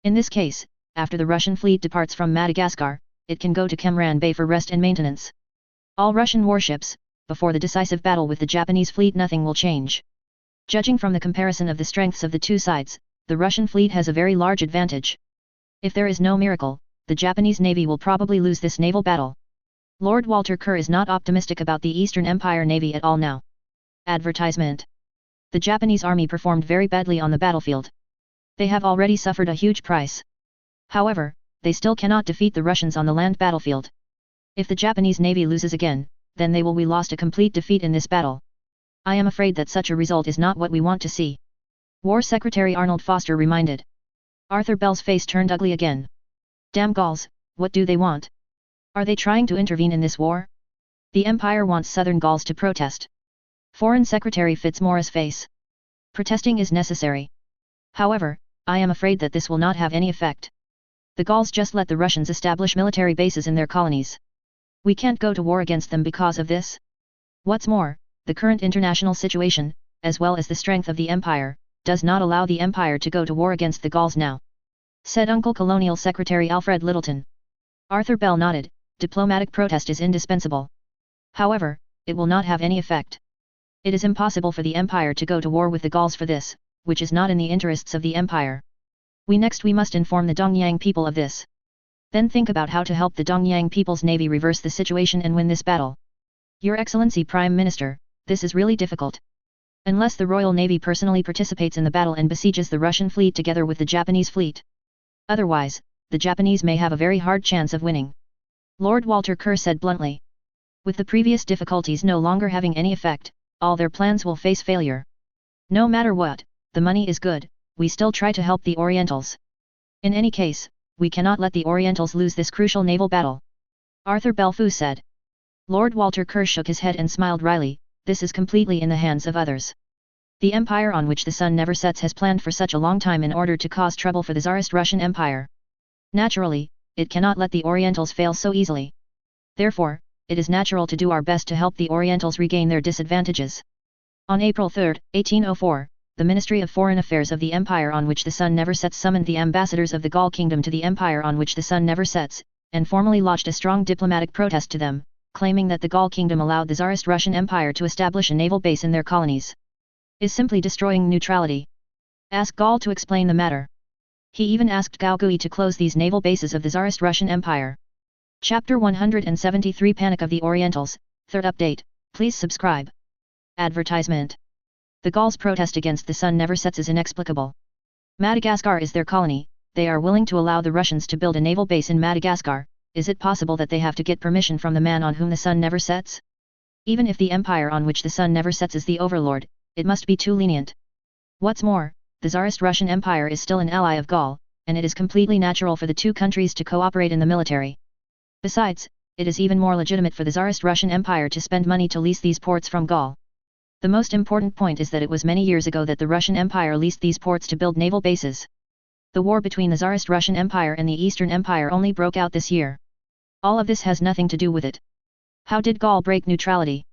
In this case, after the Russian fleet departs from Madagascar, it can go to Kemran Bay for rest and maintenance. All Russian warships, before the decisive battle with the Japanese fleet nothing will change. Judging from the comparison of the strengths of the two sides, the Russian fleet has a very large advantage. If there is no miracle, the Japanese Navy will probably lose this naval battle. Lord Walter Kerr is not optimistic about the Eastern Empire Navy at all now. Advertisement. The Japanese army performed very badly on the battlefield. They have already suffered a huge price. However, they still cannot defeat the Russians on the land battlefield. If the Japanese Navy loses again, then they will be lost a complete defeat in this battle. I am afraid that such a result is not what we want to see. War Secretary Arnold Foster reminded. Arthur Bell's face turned ugly again. Damn Gauls, what do they want? Are they trying to intervene in this war? The Empire wants Southern Gauls to protest. Foreign Secretary Fitzmaurice's face. Protesting is necessary. However, I am afraid that this will not have any effect. The Gauls just let the Russians establish military bases in their colonies. We can't go to war against them because of this. What's more, the current international situation, as well as the strength of the Empire, does not allow the Empire to go to war against the Gauls now," said Uncle Colonial Secretary Alfred Littleton. Arthur Bell nodded. Diplomatic protest is indispensable. However, it will not have any effect. It is impossible for the Empire to go to war with the Gauls for this, which is not in the interests of the Empire. We must inform the Dongyang people of this. Then think about how to help the Dongyang people's navy reverse the situation and win this battle. Your Excellency Prime Minister, this is really difficult. Unless the Royal Navy personally participates in the battle and besieges the Russian fleet together with the Japanese fleet. Otherwise, the Japanese may have a very hard chance of winning. Lord Walter Kerr said bluntly. With the previous difficulties no longer having any effect, all their plans will face failure. No matter what, the money is good, we still try to help the Orientals. In any case, we cannot let the Orientals lose this crucial naval battle. Arthur Belleau said. Lord Walter Kerr shook his head and smiled wryly. This is completely in the hands of others. The empire on which the sun never sets has planned for such a long time in order to cause trouble for the Tsarist Russian Empire. Naturally, it cannot let the Orientals fail so easily. Therefore, it is natural to do our best to help the Orientals regain their disadvantages. On April 3, 1804, the Ministry of Foreign Affairs of the Empire on which the sun never sets summoned the ambassadors of the Gaul Kingdom to the Empire on which the sun never sets, and formally lodged a strong diplomatic protest to them, claiming that the Gaul Kingdom allowed the Tsarist Russian Empire to establish a naval base in their colonies. Is simply destroying neutrality. Ask Gaul to explain the matter. He even asked Gaogui to close these naval bases of the Tsarist Russian Empire. Chapter 173 Panic of the Orientals, 3rd update, please subscribe. Advertisement. The Gauls' protest against the sun never sets is inexplicable. Madagascar is their colony, they are willing to allow the Russians to build a naval base in Madagascar. Is it possible that they have to get permission from the man on whom the sun never sets? Even if the empire on which the sun never sets is the overlord, it must be too lenient. What's more, the Tsarist Russian Empire is still an ally of Gaul, and it is completely natural for the two countries to cooperate in the military. Besides, it is even more legitimate for the Tsarist Russian Empire to spend money to lease these ports from Gaul. The most important point is that it was many years ago that the Russian Empire leased these ports to build naval bases. The war between the Tsarist Russian Empire and the Eastern Empire only broke out this year. All of this has nothing to do with it. How did Gaul break neutrality?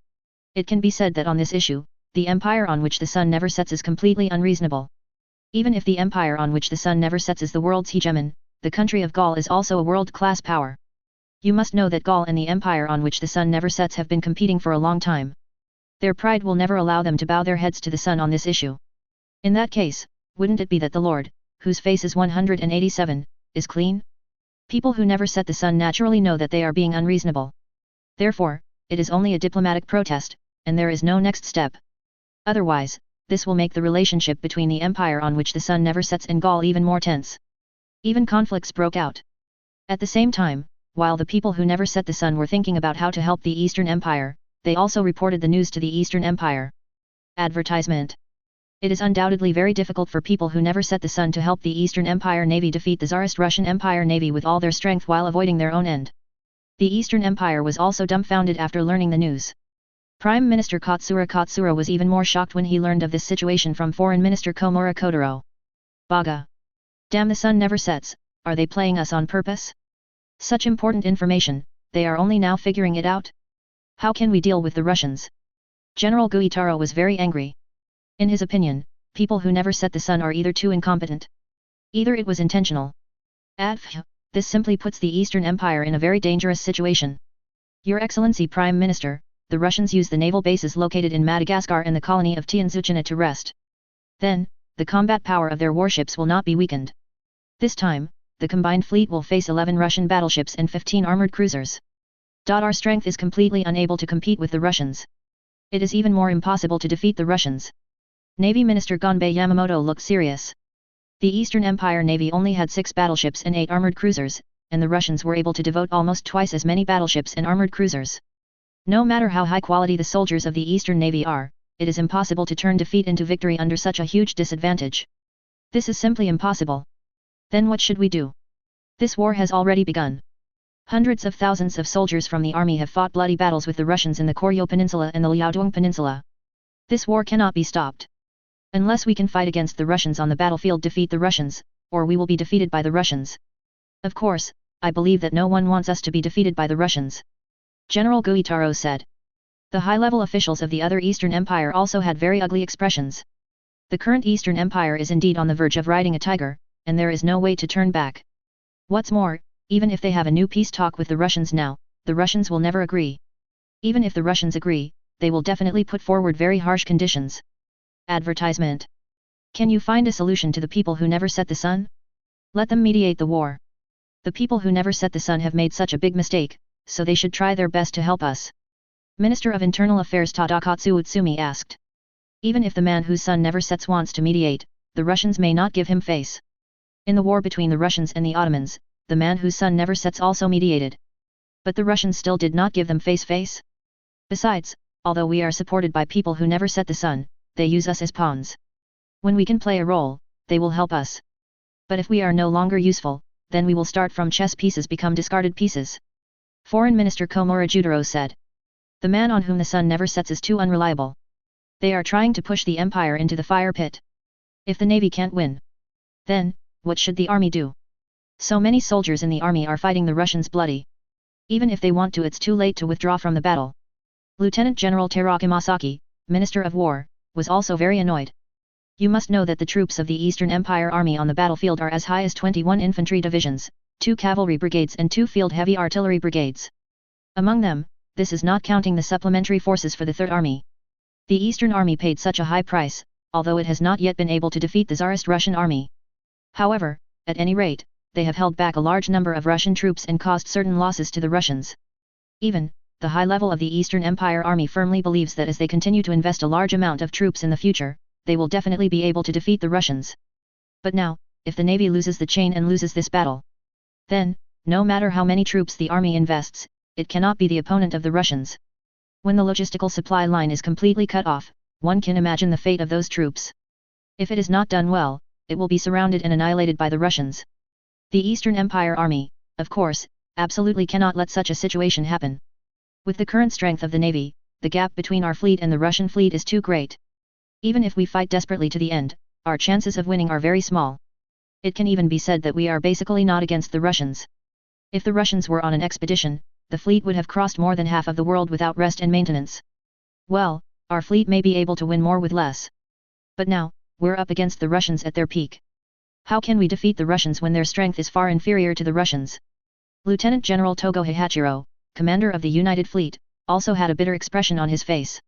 It can be said that on this issue, the empire on which the sun never sets is completely unreasonable. Even if the empire on which the sun never sets is the world's hegemon, the country of Gaul is also a world-class power. You must know that Gaul and the empire on which the sun never sets have been competing for a long time. Their pride will never allow them to bow their heads to the sun on this issue. In that case, wouldn't it be that the Lord, whose face is 187, is clean? People who never set the sun naturally know that they are being unreasonable. Therefore, it is only a diplomatic protest, and there is no next step. Otherwise, this will make the relationship between the empire on which the sun never sets and Gaul even more tense. Even conflicts broke out. At the same time, while the people who never set the sun were thinking about how to help the Eastern Empire, they also reported the news to the Eastern Empire. Advertisement. It is undoubtedly very difficult for people who never set the sun to help the Eastern Empire Navy defeat the Tsarist Russian Empire Navy with all their strength while avoiding their own end. The Eastern Empire was also dumbfounded after learning the news. Prime Minister Katsura was even more shocked when he learned of this situation from Foreign Minister Komura Kodoro. Baga. Damn, the sun never sets, are they playing us on purpose? Such important information, they are only now figuring it out? How can we deal with the Russians? General Guitaro was very angry. In his opinion, people who never set the sun are either too incompetent. Either it was intentional. This simply puts the Eastern Empire in a very dangerous situation. Your Excellency Prime Minister, the Russians use the naval bases located in Madagascar and the colony of Tianzuchina to rest. Then, the combat power of their warships will not be weakened. This time, the combined fleet will face 11 Russian battleships and 15 armored cruisers. Our strength is completely unable to compete with the Russians. It is even more impossible to defeat the Russians. Navy Minister Gonbei Yamamoto looked serious. The Eastern Empire Navy only had 6 battleships and 8 armored cruisers, and the Russians were able to devote almost twice as many battleships and armored cruisers. No matter how high quality the soldiers of the Eastern Navy are, it is impossible to turn defeat into victory under such a huge disadvantage. This is simply impossible. Then what should we do? This war has already begun. Hundreds of thousands of soldiers from the army have fought bloody battles with the Russians in the Koryo Peninsula and the Liaodong Peninsula. This war cannot be stopped. Unless we can fight against the Russians on the battlefield, defeat the Russians, or we will be defeated by the Russians. Of course, I believe that no one wants us to be defeated by the Russians. General Guitaro said. The high-level officials of the other Eastern Empire also had very ugly expressions. The current Eastern Empire is indeed on the verge of riding a tiger, and there is no way to turn back. What's more, even if they have a new peace talk with the Russians now, the Russians will never agree. Even if the Russians agree, they will definitely put forward very harsh conditions. Advertisement. Can you find a solution to the people who never set the sun? Let them mediate the war. The people who never set the sun have made such a big mistake, so they should try their best to help us. Minister of Internal Affairs Tadakatsu Utsumi asked. Even if the man whose sun never sets wants to mediate, the Russians may not give him face. In the war between the Russians and the Ottomans, the man whose sun never sets also mediated. But the Russians still did not give them face. Besides, although we are supported by people who never set the sun, they use us as pawns. When we can play a role, they will help us. But if we are no longer useful, then we will start from chess pieces become discarded pieces. Foreign Minister Komura Judaro said. The man on whom the sun never sets is too unreliable. They are trying to push the empire into the fire pit. If the navy can't win, then, what should the army do? So many soldiers in the army are fighting the Russians bloody. Even if they want to, it's too late to withdraw from the battle. Lieutenant General Teraki Masaki, Minister of War, was also very annoyed. You must know that the troops of the Eastern Empire Army on the battlefield are as high as 21 infantry divisions, 2 cavalry brigades and 2 field heavy artillery brigades. Among them, this is not counting the supplementary forces for the Third Army. The Eastern Army paid such a high price, although it has not yet been able to defeat the Tsarist Russian army. However, at any rate, they have held back a large number of Russian troops and caused certain losses to the Russians. Even, the high level of the Eastern Empire Army firmly believes that as they continue to invest a large amount of troops in the future, they will definitely be able to defeat the Russians. But now, if the navy loses the chain and loses this battle, then, no matter how many troops the army invests, it cannot be the opponent of the Russians. When the logistical supply line is completely cut off, one can imagine the fate of those troops. If it is not done well, it will be surrounded and annihilated by the Russians. The Eastern Empire Army, of course, absolutely cannot let such a situation happen. With the current strength of the navy, the gap between our fleet and the Russian fleet is too great. Even if we fight desperately to the end, our chances of winning are very small. It can even be said that we are basically not against the Russians. If the Russians were on an expedition, the fleet would have crossed more than half of the world without rest and maintenance. Well, our fleet may be able to win more with less. But now, we're up against the Russians at their peak. How can we defeat the Russians when their strength is far inferior to the Russians? Lieutenant General Togo Hihachiro, commander of the United Fleet, also had a bitter expression on his face.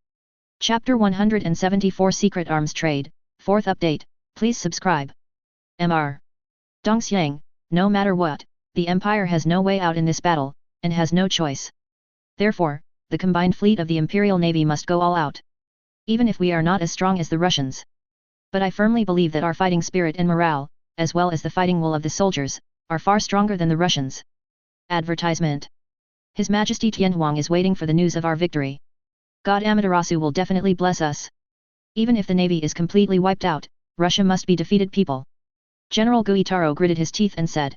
Chapter 174 Secret Arms Trade, 4th update, please subscribe. Mr. Dongxiang, no matter what, the Empire has no way out in this battle, and has no choice. Therefore, the combined fleet of the Imperial Navy must go all out. Even if we are not as strong as the Russians. But I firmly believe that our fighting spirit and morale, as well as the fighting will of the soldiers, are far stronger than the Russians. Advertisement. His Majesty Tianhuang is waiting for the news of our victory. God Amaterasu will definitely bless us. Even if the navy is completely wiped out, Russia must be defeated people. General Guitaro gritted his teeth and said.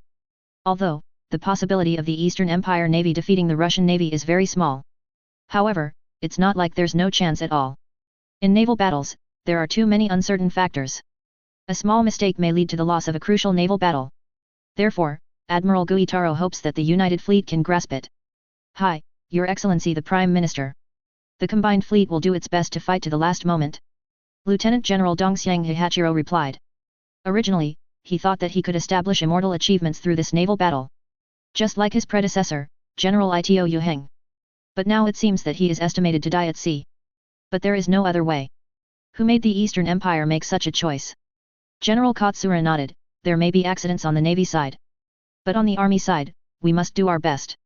Although, the possibility of the Eastern Empire Navy defeating the Russian Navy is very small. However, it's not like there's no chance at all. In naval battles, there are too many uncertain factors. A small mistake may lead to the loss of a crucial naval battle. Therefore, Admiral Guitaro hopes that the United Fleet can grasp it. Hi, Your Excellency the Prime Minister. The combined fleet will do its best to fight to the last moment. Lieutenant General Dongxiang Hihachiro replied. Originally, he thought that he could establish immortal achievements through this naval battle. Just like his predecessor, General Ito Yuheng. But now it seems that he is estimated to die at sea. But there is no other way. Who made the Eastern Empire make such a choice? General Katsura nodded. There may be accidents on the navy side. But on the army side, we must do our best.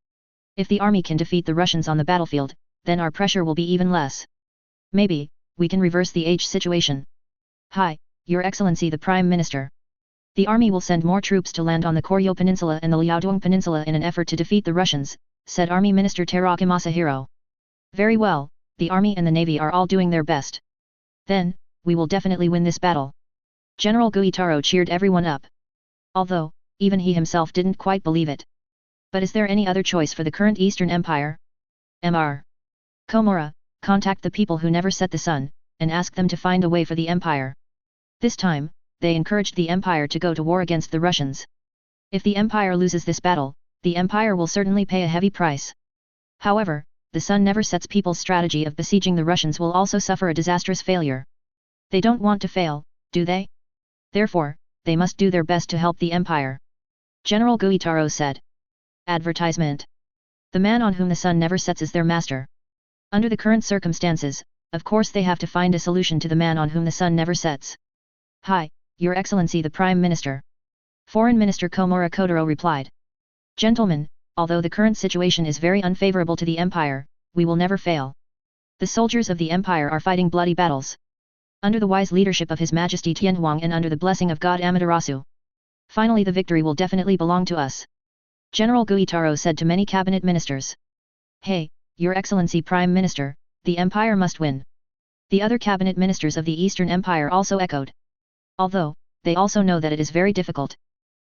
If the army can defeat the Russians on the battlefield, then our pressure will be even less. Maybe, we can reverse the age situation. Hi, Your Excellency the Prime Minister. The army will send more troops to land on the Koryo Peninsula and the Liaodong Peninsula in an effort to defeat the Russians, said Army Minister Teraki Masahiro. Very well, the army and the navy are all doing their best. Then, we will definitely win this battle. General Guitaro cheered everyone up. Although, even he himself didn't quite believe it. But is there any other choice for the current Eastern Empire? Mr. Komura, contact the people who never set the sun, and ask them to find a way for the empire. This time, they encouraged the empire to go to war against the Russians. If the empire loses this battle, the empire will certainly pay a heavy price. However, the sun never sets people's strategy of besieging the Russians will also suffer a disastrous failure. They don't want to fail, do they? Therefore, they must do their best to help the empire. General Guitaro said. Advertisement. The man on whom the sun never sets is their master. Under the current circumstances, of course they have to find a solution to the man on whom the sun never sets. Hi, Your Excellency the Prime Minister. Foreign Minister Komura Kodaro replied. Gentlemen, although the current situation is very unfavorable to the empire, we will never fail. The soldiers of the empire are fighting bloody battles. Under the wise leadership of His Majesty Tianhuang and under the blessing of God Amaterasu. Finally the victory will definitely belong to us. General Guitaro said to many cabinet ministers. Hey, Your Excellency Prime Minister, the empire must win. The other cabinet ministers of the Eastern Empire also echoed. Although, they also know that it is very difficult.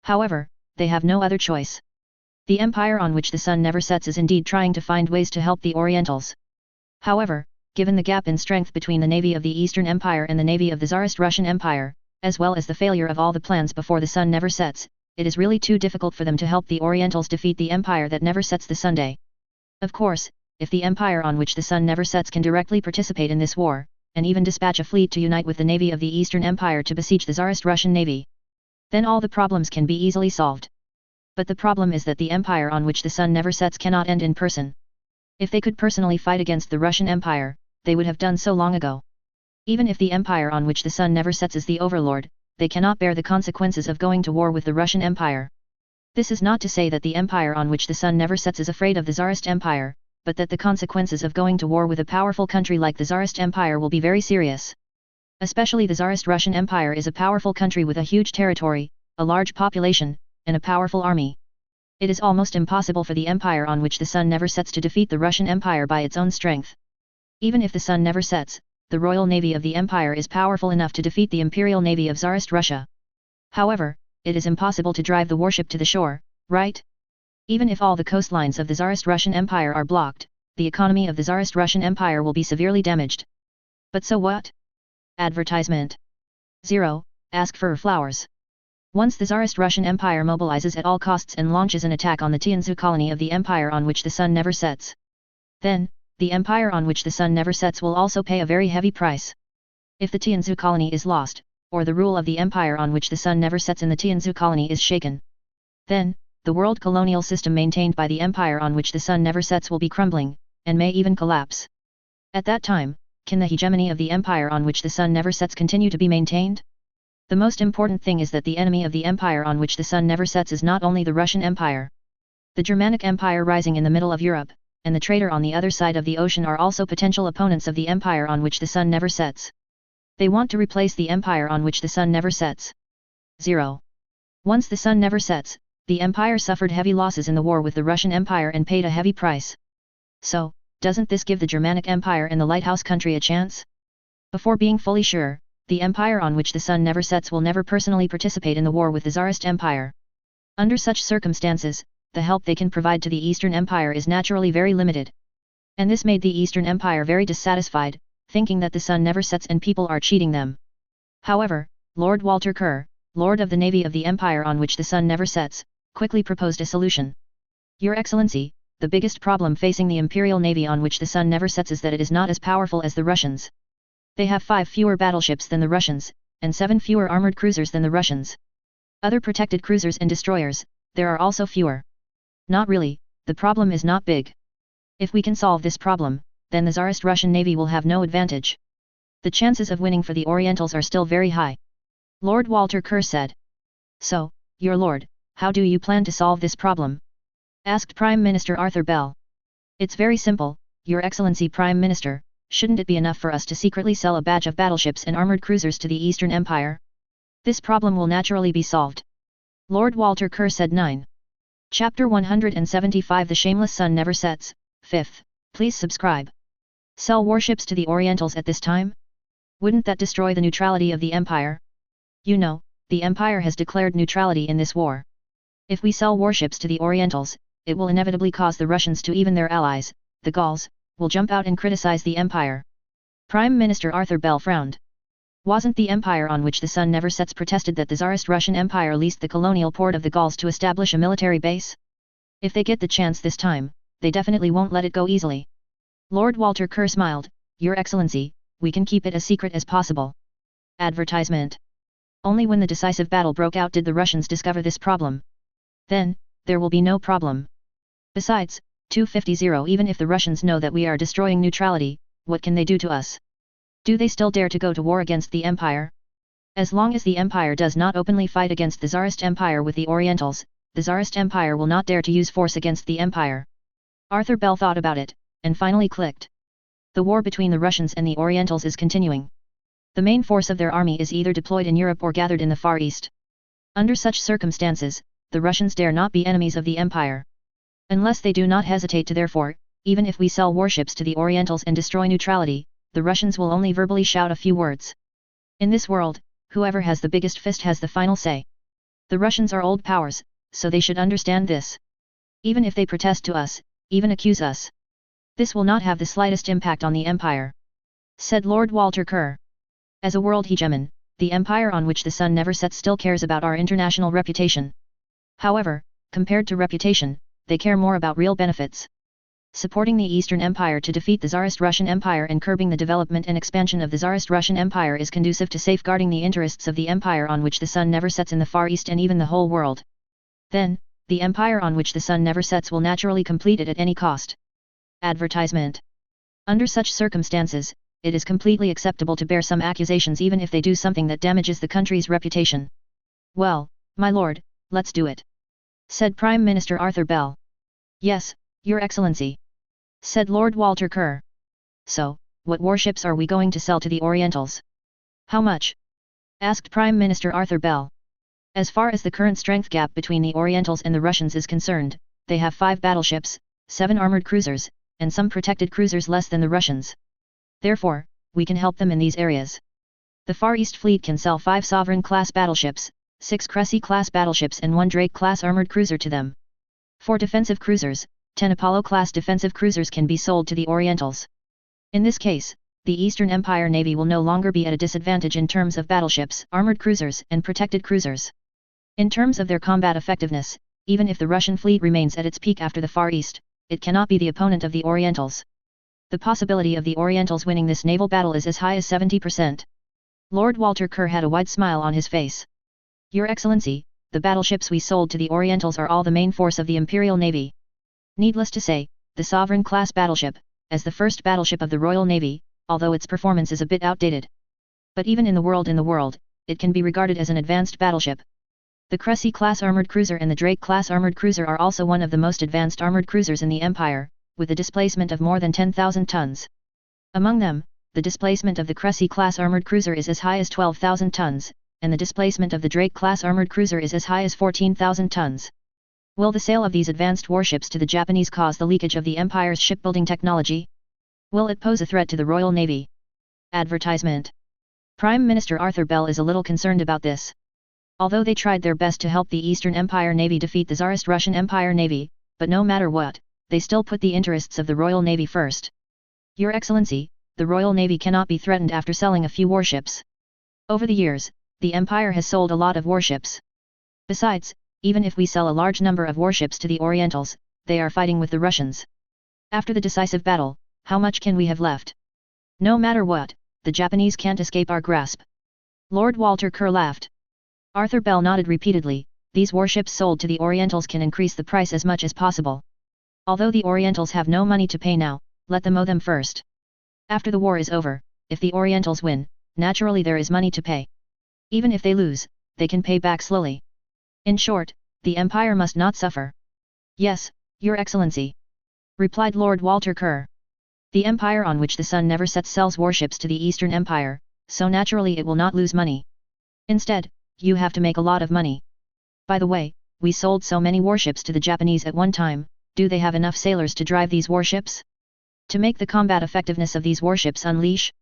However, they have no other choice. The empire on which the sun never sets is indeed trying to find ways to help the Orientals. However, given the gap in strength between the navy of the Eastern Empire and the navy of the Tsarist Russian Empire, as well as the failure of all the plans before the sun never sets, it is really too difficult for them to help the Orientals defeat the empire that never sets the Sunday. Of course, if the empire on which the sun never sets can directly participate in this war, and even dispatch a fleet to unite with the navy of the Eastern Empire to besiege the Tsarist Russian navy, then all the problems can be easily solved. But the problem is that the empire on which the sun never sets cannot end in person. If they could personally fight against the Russian Empire, they would have done so long ago. Even if the empire on which the sun never sets is the overlord, they cannot bear the consequences of going to war with the Russian Empire. This is not to say that the empire on which the sun never sets is afraid of the Tsarist Empire, but that the consequences of going to war with a powerful country like the Tsarist Empire will be very serious. Especially the Tsarist Russian Empire is a powerful country with a huge territory, a large population, and a powerful army. It is almost impossible for the empire on which the sun never sets to defeat the Russian Empire by its own strength. Even if the sun never sets, the royal navy of the empire is powerful enough to defeat the imperial navy of Tsarist Russia. However, it is impossible to drive the warship to the shore, right? Even if all the coastlines of the Tsarist Russian Empire are blocked, the economy of the Tsarist Russian Empire will be severely damaged. But so what? Advertisement. 0. Ask for flowers. Once the Tsarist Russian Empire mobilizes at all costs and launches an attack on the Tianzu colony of the empire on which the sun never sets, then, the empire on which the sun never sets will also pay a very heavy price. If the Tianzu colony is lost, or the rule of the empire on which the sun never sets in the Tianzu colony is shaken, then, the world colonial system maintained by the empire on which the sun never sets will be crumbling, and may even collapse. At that time, can the hegemony of the empire on which the sun never sets continue to be maintained? The most important thing is that the enemy of the empire on which the sun never sets is not only the Russian Empire. The Germanic Empire rising in the middle of Europe, and the traitor on the other side of the ocean are also potential opponents of the empire on which the sun never sets. They want to replace the empire on which the sun never sets. 0. Once the sun never sets, the empire suffered heavy losses in the war with the Russian Empire and paid a heavy price. So, doesn't this give the Germanic Empire and the lighthouse country a chance? Before being fully sure, the empire on which the sun never sets will never personally participate in the war with the Tsarist Empire. Under such circumstances, the help they can provide to the Eastern Empire is naturally very limited. And this made the Eastern Empire very dissatisfied, thinking that the sun never sets and people are cheating them. However, Lord Walter Kerr, Lord of the Navy of the Empire on which the sun never sets, quickly proposed a solution. Your Excellency, the biggest problem facing the Imperial Navy on which the sun never sets is that it is not as powerful as the Russians. They have 5 fewer battleships than the Russians, and 7 fewer armored cruisers than the Russians. Other protected cruisers and destroyers, there are also fewer. Not really, the problem is not big. If we can solve this problem, then the Tsarist Russian Navy will have no advantage. The chances of winning for the Orientals are still very high. Lord Walter Kerr said. So, your lord, how do you plan to solve this problem? Asked Prime Minister Arthur Bell. It's very simple, Your Excellency Prime Minister, shouldn't it be enough for us to secretly sell a batch of battleships and armored cruisers to the Eastern Empire? This problem will naturally be solved. Lord Walter Kerr said. 9. Chapter 175 The Shameless Sun Never Sets, 5th, please subscribe. Sell warships to the Orientals at this time? Wouldn't that destroy the neutrality of the Empire? You know, the Empire has declared neutrality in this war. If we sell warships to the Orientals, it will inevitably cause the Russians to even their allies, the Gauls, will jump out and criticize the empire. Prime Minister Arthur Bell frowned. Wasn't the empire on which the sun never sets protested that the Tsarist Russian Empire leased the colonial port of the Gauls to establish a military base? If they get the chance this time, they definitely won't let it go easily. Lord Walter Kerr smiled, Your Excellency, we can keep it as secret as possible. Advertisement. Only when the decisive battle broke out did the Russians discover this problem. Then, there will be no problem. Besides, 250 even if the Russians know that we are destroying neutrality, what can they do to us? Do they still dare to go to war against the Empire? As long as the Empire does not openly fight against the Tsarist Empire with the Orientals, the Tsarist Empire will not dare to use force against the Empire. Arthur Bell thought about it, and finally clicked. The war between the Russians and the Orientals is continuing. The main force of their army is either deployed in Europe or gathered in the Far East. Under such circumstances, the Russians dare not be enemies of the Empire. Unless they do not hesitate to therefore, even if we sell warships to the Orientals and destroy neutrality, the Russians will only verbally shout a few words. In this world, whoever has the biggest fist has the final say. The Russians are old powers, so they should understand this. Even if they protest to us, even accuse us, this will not have the slightest impact on the Empire, said Lord Walter Kerr. As a world hegemon, the Empire on which the sun never sets still cares about our international reputation. However, compared to reputation, they care more about real benefits. Supporting the Eastern Empire to defeat the Tsarist Russian Empire and curbing the development and expansion of the Tsarist Russian Empire is conducive to safeguarding the interests of the Empire on which the sun never sets in the Far East and even the whole world. Then, the Empire on which the sun never sets will naturally complete it at any cost. Advertisement. Under such circumstances, it is completely acceptable to bear some accusations even if they do something that damages the country's reputation. Well, my lord, let's do it, said Prime Minister Arthur Bell. Yes, Your Excellency, said Lord Walter Kerr. So, what warships are we going to sell to the Orientals? How much? Asked Prime Minister Arthur Bell. As far as the current strength gap between the Orientals and the Russians is concerned, they have 5 battleships, 7 armored cruisers, and some protected cruisers less than the Russians. Therefore, we can help them in these areas. The Far East Fleet can sell 5 Sovereign-class battleships, 6 Cressy-class battleships and 1 Drake-class armored cruiser to them. 4 defensive cruisers, 10 Apollo-class defensive cruisers can be sold to the Orientals. In this case, the Eastern Empire Navy will no longer be at a disadvantage in terms of battleships, armored cruisers, and protected cruisers. In terms of their combat effectiveness, even if the Russian fleet remains at its peak after the Far East, it cannot be the opponent of the Orientals. The possibility of the Orientals winning this naval battle is as high as 70%. Lord Walter Kerr had a wide smile on his face. Your Excellency, the battleships we sold to the Orientals are all the main force of the Imperial Navy. Needless to say, the Sovereign-class battleship, as the first battleship of the Royal Navy, although its performance is a bit outdated. But even in the world, it can be regarded as an advanced battleship. The Cressy-class armored cruiser and the Drake-class armored cruiser are also one of the most advanced armored cruisers in the Empire, with a displacement of more than 10,000 tons. Among them, the displacement of the Cressy-class armored cruiser is as high as 12,000 tons, and the displacement of the Drake-class armored cruiser is as high as 14,000 tons. Will the sale of these advanced warships to the Japanese cause the leakage of the Empire's shipbuilding technology? Will it pose a threat to the Royal Navy? Advertisement. Prime Minister Arthur Bell is a little concerned about this. Although they tried their best to help the Eastern Empire Navy defeat the Tsarist Russian Empire Navy, but no matter what, they still put the interests of the Royal Navy first. Your Excellency, the Royal Navy cannot be threatened after selling a few warships. Over the years, the Empire has sold a lot of warships. Besides, even if we sell a large number of warships to the Orientals, they are fighting with the Russians. After the decisive battle, how much can we have left? No matter what, the Japanese can't escape our grasp. Lord Walter Kerr laughed. Arthur Bell nodded repeatedly. These warships sold to the Orientals can increase the price as much as possible. Although the Orientals have no money to pay now, let them owe them first. After the war is over, if the Orientals win, naturally there is money to pay. Even if they lose, they can pay back slowly. In short, the Empire must not suffer. Yes, Your Excellency, replied Lord Walter Kerr. The Empire on which the sun never sets sells warships to the Eastern Empire, so naturally it will not lose money. Instead, you have to make a lot of money. By the way, we sold so many warships to the Japanese at one time, do they have enough sailors to drive these warships? To make the combat effectiveness of these warships unleash?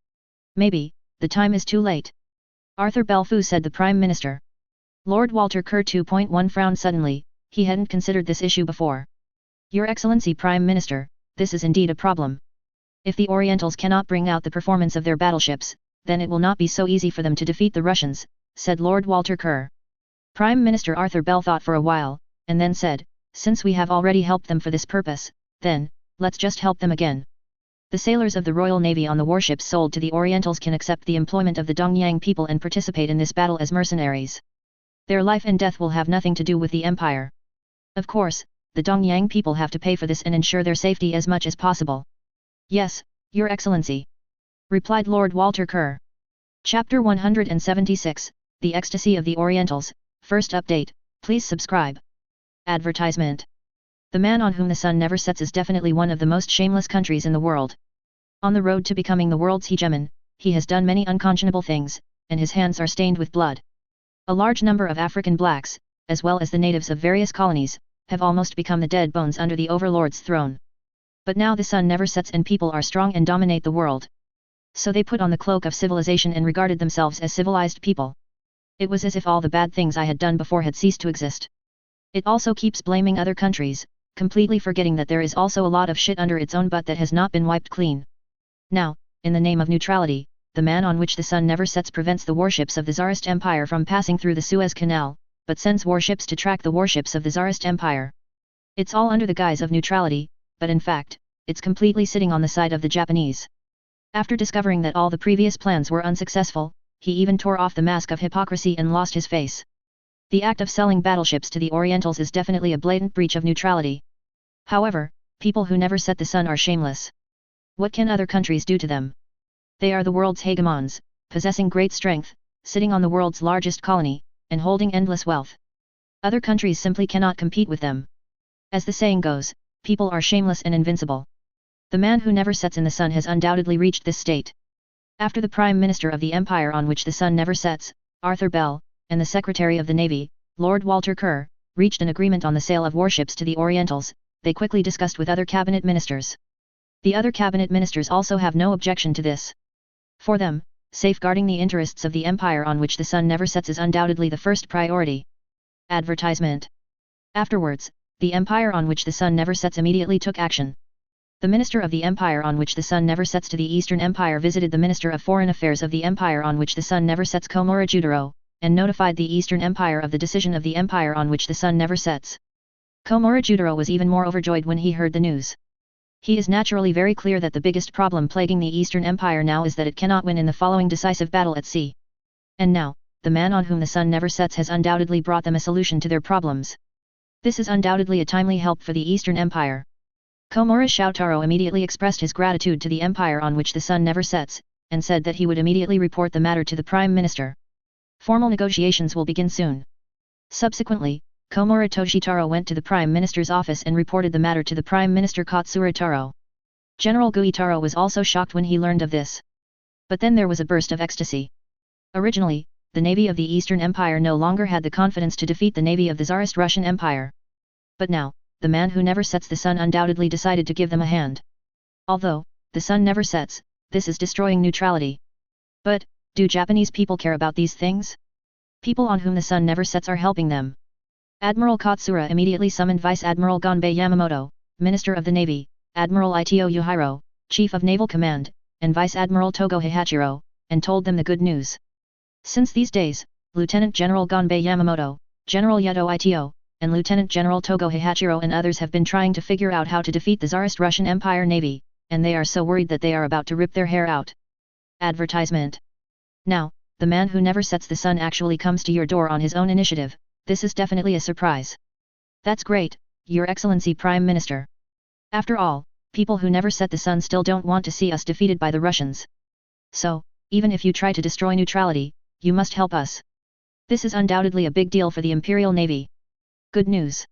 Maybe, the time is too late. Arthur Bell said the Prime Minister. Lord Walter Kerr 2.1 frowned suddenly. He hadn't considered this issue before. Your Excellency Prime Minister, this is indeed a problem. If the Orientals cannot bring out the performance of their battleships, then it will not be so easy for them to defeat the Russians, said Lord Walter Kerr. Prime Minister Arthur Bell thought for a while, and then said, since we have already helped them for this purpose, then, let's just help them again. The sailors of the Royal Navy on the warships sold to the Orientals can accept the employment of the Dongyang people and participate in this battle as mercenaries. Their life and death will have nothing to do with the Empire. Of course, the Dongyang people have to pay for this and ensure their safety as much as possible. Yes, Your Excellency, replied Lord Walter Kerr. Chapter 176, The Ecstasy of the Orientals, First Update, please subscribe. Advertisement. The man on whom the sun never sets is definitely one of the most shameless countries in the world. On the road to becoming the world's hegemon, he has done many unconscionable things, and his hands are stained with blood. A large number of African blacks, as well as the natives of various colonies, have almost become the dead bones under the overlord's throne. But now the sun never sets and people are strong and dominate the world. So they put on the cloak of civilization and regarded themselves as civilized people. It was as if all the bad things I had done before had ceased to exist. It also keeps blaming other countries, completely forgetting that there is also a lot of shit under its own butt that has not been wiped clean. Now, in the name of neutrality, the man on which the sun never sets prevents the warships of the Tsarist Empire from passing through the Suez Canal, but sends warships to track the warships of the Tsarist Empire. It's all under the guise of neutrality, but in fact, it's completely sitting on the side of the Japanese. After discovering that all the previous plans were unsuccessful, he even tore off the mask of hypocrisy and lost his face. The act of selling battleships to the Orientals is definitely a blatant breach of neutrality. However, people who never set the sun are shameless. What can other countries do to them? They are the world's hegemons, possessing great strength, sitting on the world's largest colony, and holding endless wealth. Other countries simply cannot compete with them. As the saying goes, people are shameless and invincible. The man who never sets in the sun has undoubtedly reached this state. After the Prime Minister of the Empire on which the sun never sets, Arthur Bell, and the Secretary of the Navy, Lord Walter Kerr, reached an agreement on the sale of warships to the Orientals, they quickly discussed with other cabinet ministers. The other cabinet ministers also have no objection to this. For them, safeguarding the interests of the empire on which the sun never sets is undoubtedly the first priority. Advertisement. Afterwards, the empire on which the sun never sets immediately took action. The minister of the empire on which the sun never sets to the Eastern Empire visited the minister of foreign affairs of the empire on which the sun never sets Komura-Judaro, and notified the Eastern Empire of the decision of the empire on which the sun never sets. Komura-Judaro was even more overjoyed when he heard the news. He is naturally very clear that the biggest problem plaguing the Eastern Empire now is that it cannot win in the following decisive battle at sea. And now, the man on whom the sun never sets has undoubtedly brought them a solution to their problems. This is undoubtedly a timely help for the Eastern Empire. Komura Shoutaro immediately expressed his gratitude to the empire on which the sun never sets, and said that he would immediately report the matter to the Prime Minister. Formal negotiations will begin soon. Subsequently, Komura Toshitaro went to the Prime Minister's office and reported the matter to the Prime Minister Katsura Taro. General Guitaro was also shocked when he learned of this. But then there was a burst of ecstasy. Originally, the navy of the Eastern Empire no longer had the confidence to defeat the navy of the Tsarist Russian Empire. But now, the man who never sets the sun undoubtedly decided to give them a hand. Although, the sun never sets, this is destroying neutrality. But, do Japanese people care about these things? People on whom the sun never sets are helping them. Admiral Katsura immediately summoned Vice Admiral Gonbei Yamamoto, Minister of the Navy, Admiral Ito Yuhiro, Chief of Naval Command, and Vice Admiral Togo Hihachiro, and told them the good news. Since these days, Lieutenant General Gonbei Yamamoto, General Yuto Ito, and Lieutenant General Togo Hihachiro and others have been trying to figure out how to defeat the Tsarist Russian Empire Navy, and they are so worried that they are about to rip their hair out. Advertisement. Now, the man who never sets the sun actually comes to your door on his own initiative. This is definitely a surprise. That's great, Your Excellency Prime Minister. After all, people who never set the sun still don't want to see us defeated by the Russians. So, even if you try to destroy neutrality, you must help us. This is undoubtedly a big deal for the Imperial Navy. Good news.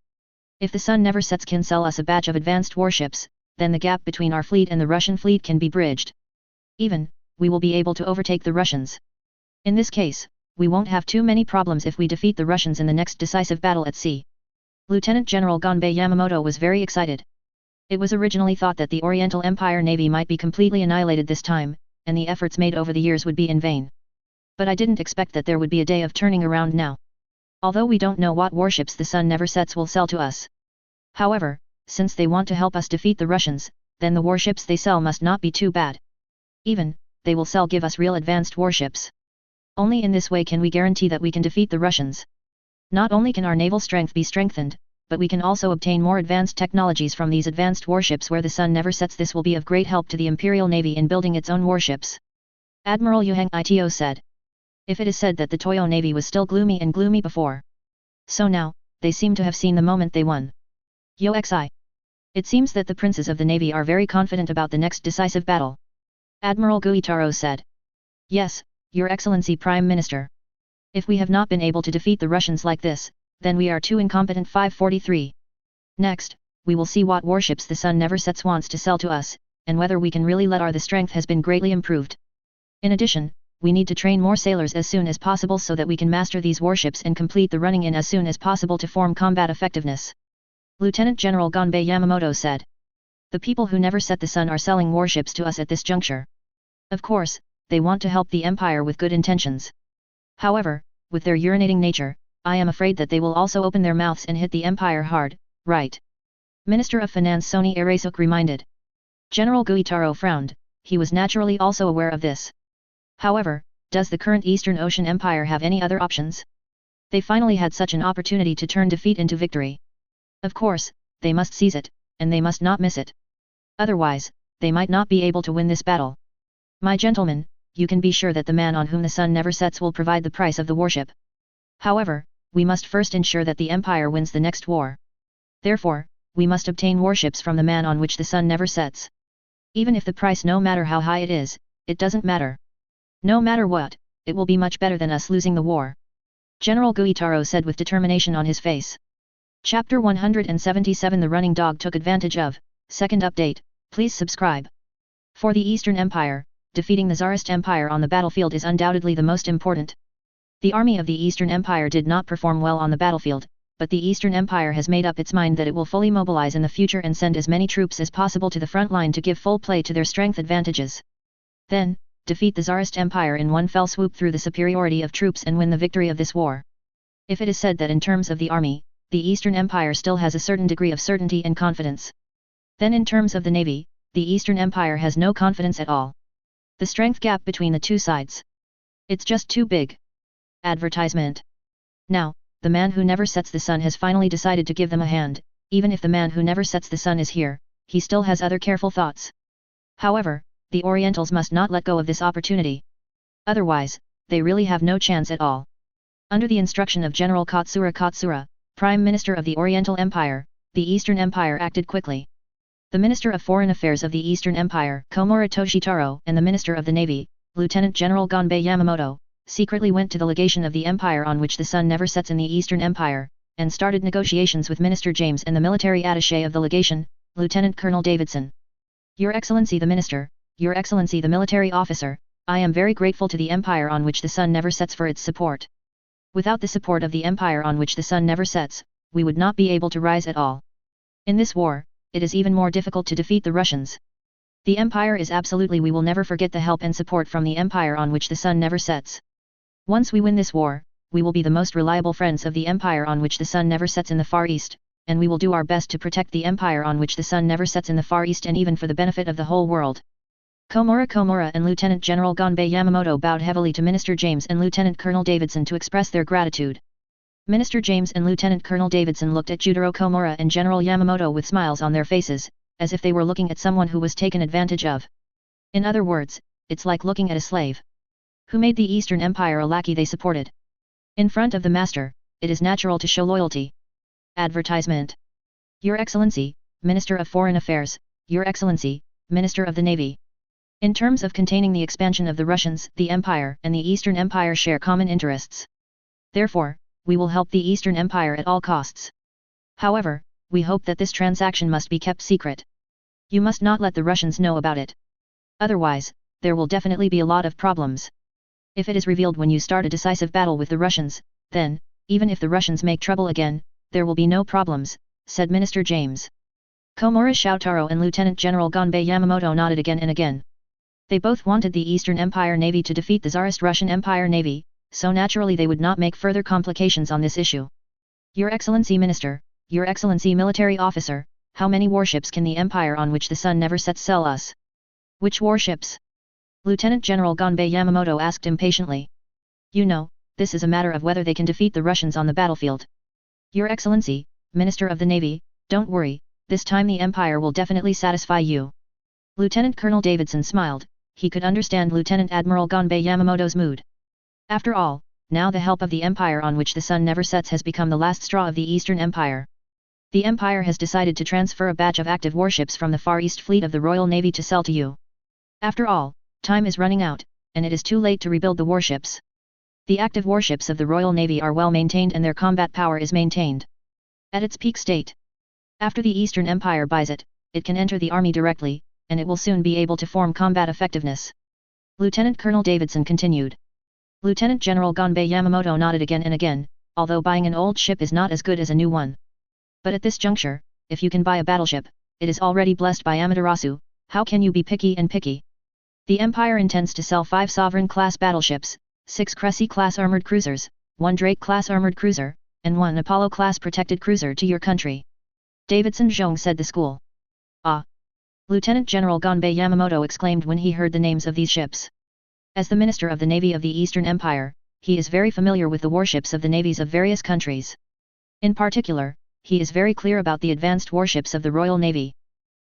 If the sun never sets can sell us a batch of advanced warships, then the gap between our fleet and the Russian fleet can be bridged. Even, we will be able to overtake the Russians. In this case, we won't have too many problems if we defeat the Russians in the next decisive battle at sea. Lieutenant General Gonbei Yamamoto was very excited. It was originally thought that the Oriental Empire Navy might be completely annihilated this time, and the efforts made over the years would be in vain. But I didn't expect that there would be a day of turning around now. Although we don't know what warships the sun never sets will sell to us. However, since they want to help us defeat the Russians, then the warships they sell must not be too bad. Even, they will give us real advanced warships. Only in this way can we guarantee that we can defeat the Russians. Not only can our naval strength be strengthened, but we can also obtain more advanced technologies from these advanced warships where the sun never sets. This will be of great help to the Imperial Navy in building its own warships. Admiral Yuheng Ito said. If it is said that the Toyo Navy was still gloomy before, so now, they seem to have seen the moment they won. Yoxi. It seems that the princes of the Navy are very confident about the next decisive battle. Admiral Guitaro said. Yes, Your Excellency Prime Minister. If we have not been able to defeat the Russians like this, then we are too incompetent. 543. Next, we will see what warships the sun never sets wants to sell to us, and whether we can really let our the strength has been greatly improved. In addition, we need to train more sailors as soon as possible so that we can master these warships and complete the running in as soon as possible to form combat effectiveness. Lieutenant General Gonbei Yamamoto said. The people who never set the sun are selling warships to us at this juncture. Of course, they want to help the Empire with good intentions. However, with their urinating nature, I am afraid that they will also open their mouths and hit the Empire hard, right? Minister of Finance Soni Aresuk reminded. General Guitaro frowned, he was naturally also aware of this. However, does the current Eastern Ocean Empire have any other options? They finally had such an opportunity to turn defeat into victory. Of course, they must seize it, and they must not miss it. Otherwise, they might not be able to win this battle. My gentlemen, you can be sure that the man on whom the sun never sets will provide the price of the warship. However, we must first ensure that the Empire wins the next war. Therefore, we must obtain warships from the man on which the sun never sets. Even if the price, no matter how high it is, it doesn't matter. No matter what, it will be much better than us losing the war. General Guitaro said with determination on his face. Chapter 177 The Running Dog Took Advantage of. Second update, please subscribe. For the Eastern Empire, defeating the Tsarist Empire on the battlefield is undoubtedly the most important. The army of the Eastern Empire did not perform well on the battlefield, but the Eastern Empire has made up its mind that it will fully mobilize in the future and send as many troops as possible to the front line to give full play to their strength advantages. Then, defeat the Tsarist Empire in one fell swoop through the superiority of troops and win the victory of this war. If it is said that in terms of the army, the Eastern Empire still has a certain degree of certainty and confidence, then in terms of the navy, the Eastern Empire has no confidence at all. The strength gap between the two sides. It's just too big. Advertisement. Now, the man who never sets the sun has finally decided to give them a hand. Even if the man who never sets the sun is here, he still has other careful thoughts. However, the Orientals must not let go of this opportunity. Otherwise, they really have no chance at all. Under the instruction of General Katsura, Prime Minister of the Oriental Empire, the Eastern Empire acted quickly. The Minister of Foreign Affairs of the Eastern Empire, Komura Toshitaro, and the Minister of the Navy, Lieutenant General Gonbei Yamamoto, secretly went to the legation of the empire on which the sun never sets in the Eastern Empire, and started negotiations with Minister James and the military attaché of the legation, Lieutenant Colonel Davidson. Your Excellency the Minister, Your Excellency the military officer, I am very grateful to the empire on which the sun never sets for its support. Without the support of the empire on which the sun never sets, we would not be able to rise at all. In this war, it is even more difficult to defeat the Russians. The empire is absolutely, we will never forget the help and support from the empire on which the sun never sets. Once we win this war, we will be the most reliable friends of the empire on which the sun never sets in the Far East, and we will do our best to protect the empire on which the sun never sets in the Far East and even for the benefit of the whole world. Komura and Lieutenant General Gonbei Yamamoto bowed heavily to Minister James and Lieutenant Colonel Davidson to express their gratitude. Minister James and Lieutenant Colonel Davidson looked at Judaro Komura and General Yamamoto with smiles on their faces, as if they were looking at someone who was taken advantage of. In other words, it's like looking at a slave who made the Eastern Empire a lackey they supported. In front of the master, it is natural to show loyalty. Advertisement. Your Excellency, Minister of Foreign Affairs, Your Excellency, Minister of the Navy. In terms of containing the expansion of the Russians, the Empire and the Eastern Empire share common interests. Therefore, we will help the Eastern Empire at all costs. However, we hope that this transaction must be kept secret. You must not let the Russians know about it. Otherwise, there will definitely be a lot of problems. If it is revealed when you start a decisive battle with the Russians, then, even if the Russians make trouble again, there will be no problems, said Minister James. Komura Shoutaro and Lieutenant General Gonbei Yamamoto nodded again and again. They both wanted the Eastern Empire Navy to defeat the Tsarist Russian Empire Navy, so naturally they would not make further complications on this issue. Your Excellency Minister, Your Excellency Military Officer, how many warships can the empire on which the sun never sets sell us? Which warships? Lieutenant General Gonbei Yamamoto asked impatiently. You know, this is a matter of whether they can defeat the Russians on the battlefield. Your Excellency, Minister of the Navy, don't worry, this time the empire will definitely satisfy you. Lieutenant Colonel Davidson smiled, he could understand Lieutenant Admiral Gonbei Yamamoto's mood. After all, now the help of the empire on which the sun never sets has become the last straw of the Eastern Empire. The empire has decided to transfer a batch of active warships from the Far East Fleet of the Royal Navy to sell to you. After all, time is running out, and it is too late to rebuild the warships. The active warships of the Royal Navy are well maintained and their combat power is maintained at its peak state. After the Eastern Empire buys it, it can enter the army directly, and it will soon be able to form combat effectiveness. Lieutenant Colonel Davidson continued. Lieutenant General Gonbei Yamamoto nodded again and again, although buying an old ship is not as good as a new one. But at this juncture, if you can buy a battleship, it is already blessed by Amaterasu, how can you be picky and picky? The Empire intends to sell 5 Sovereign-class battleships, 6 Cressy-class armored cruisers, 1 Drake-class armored cruiser, and 1 Apollo-class protected cruiser to your country. Davidson Zhong said the school. Ah! Lieutenant General Gonbei Yamamoto exclaimed when he heard the names of these ships. As the Minister of the Navy of the Eastern Empire, he is very familiar with the warships of the navies of various countries. In particular, he is very clear about the advanced warships of the Royal Navy.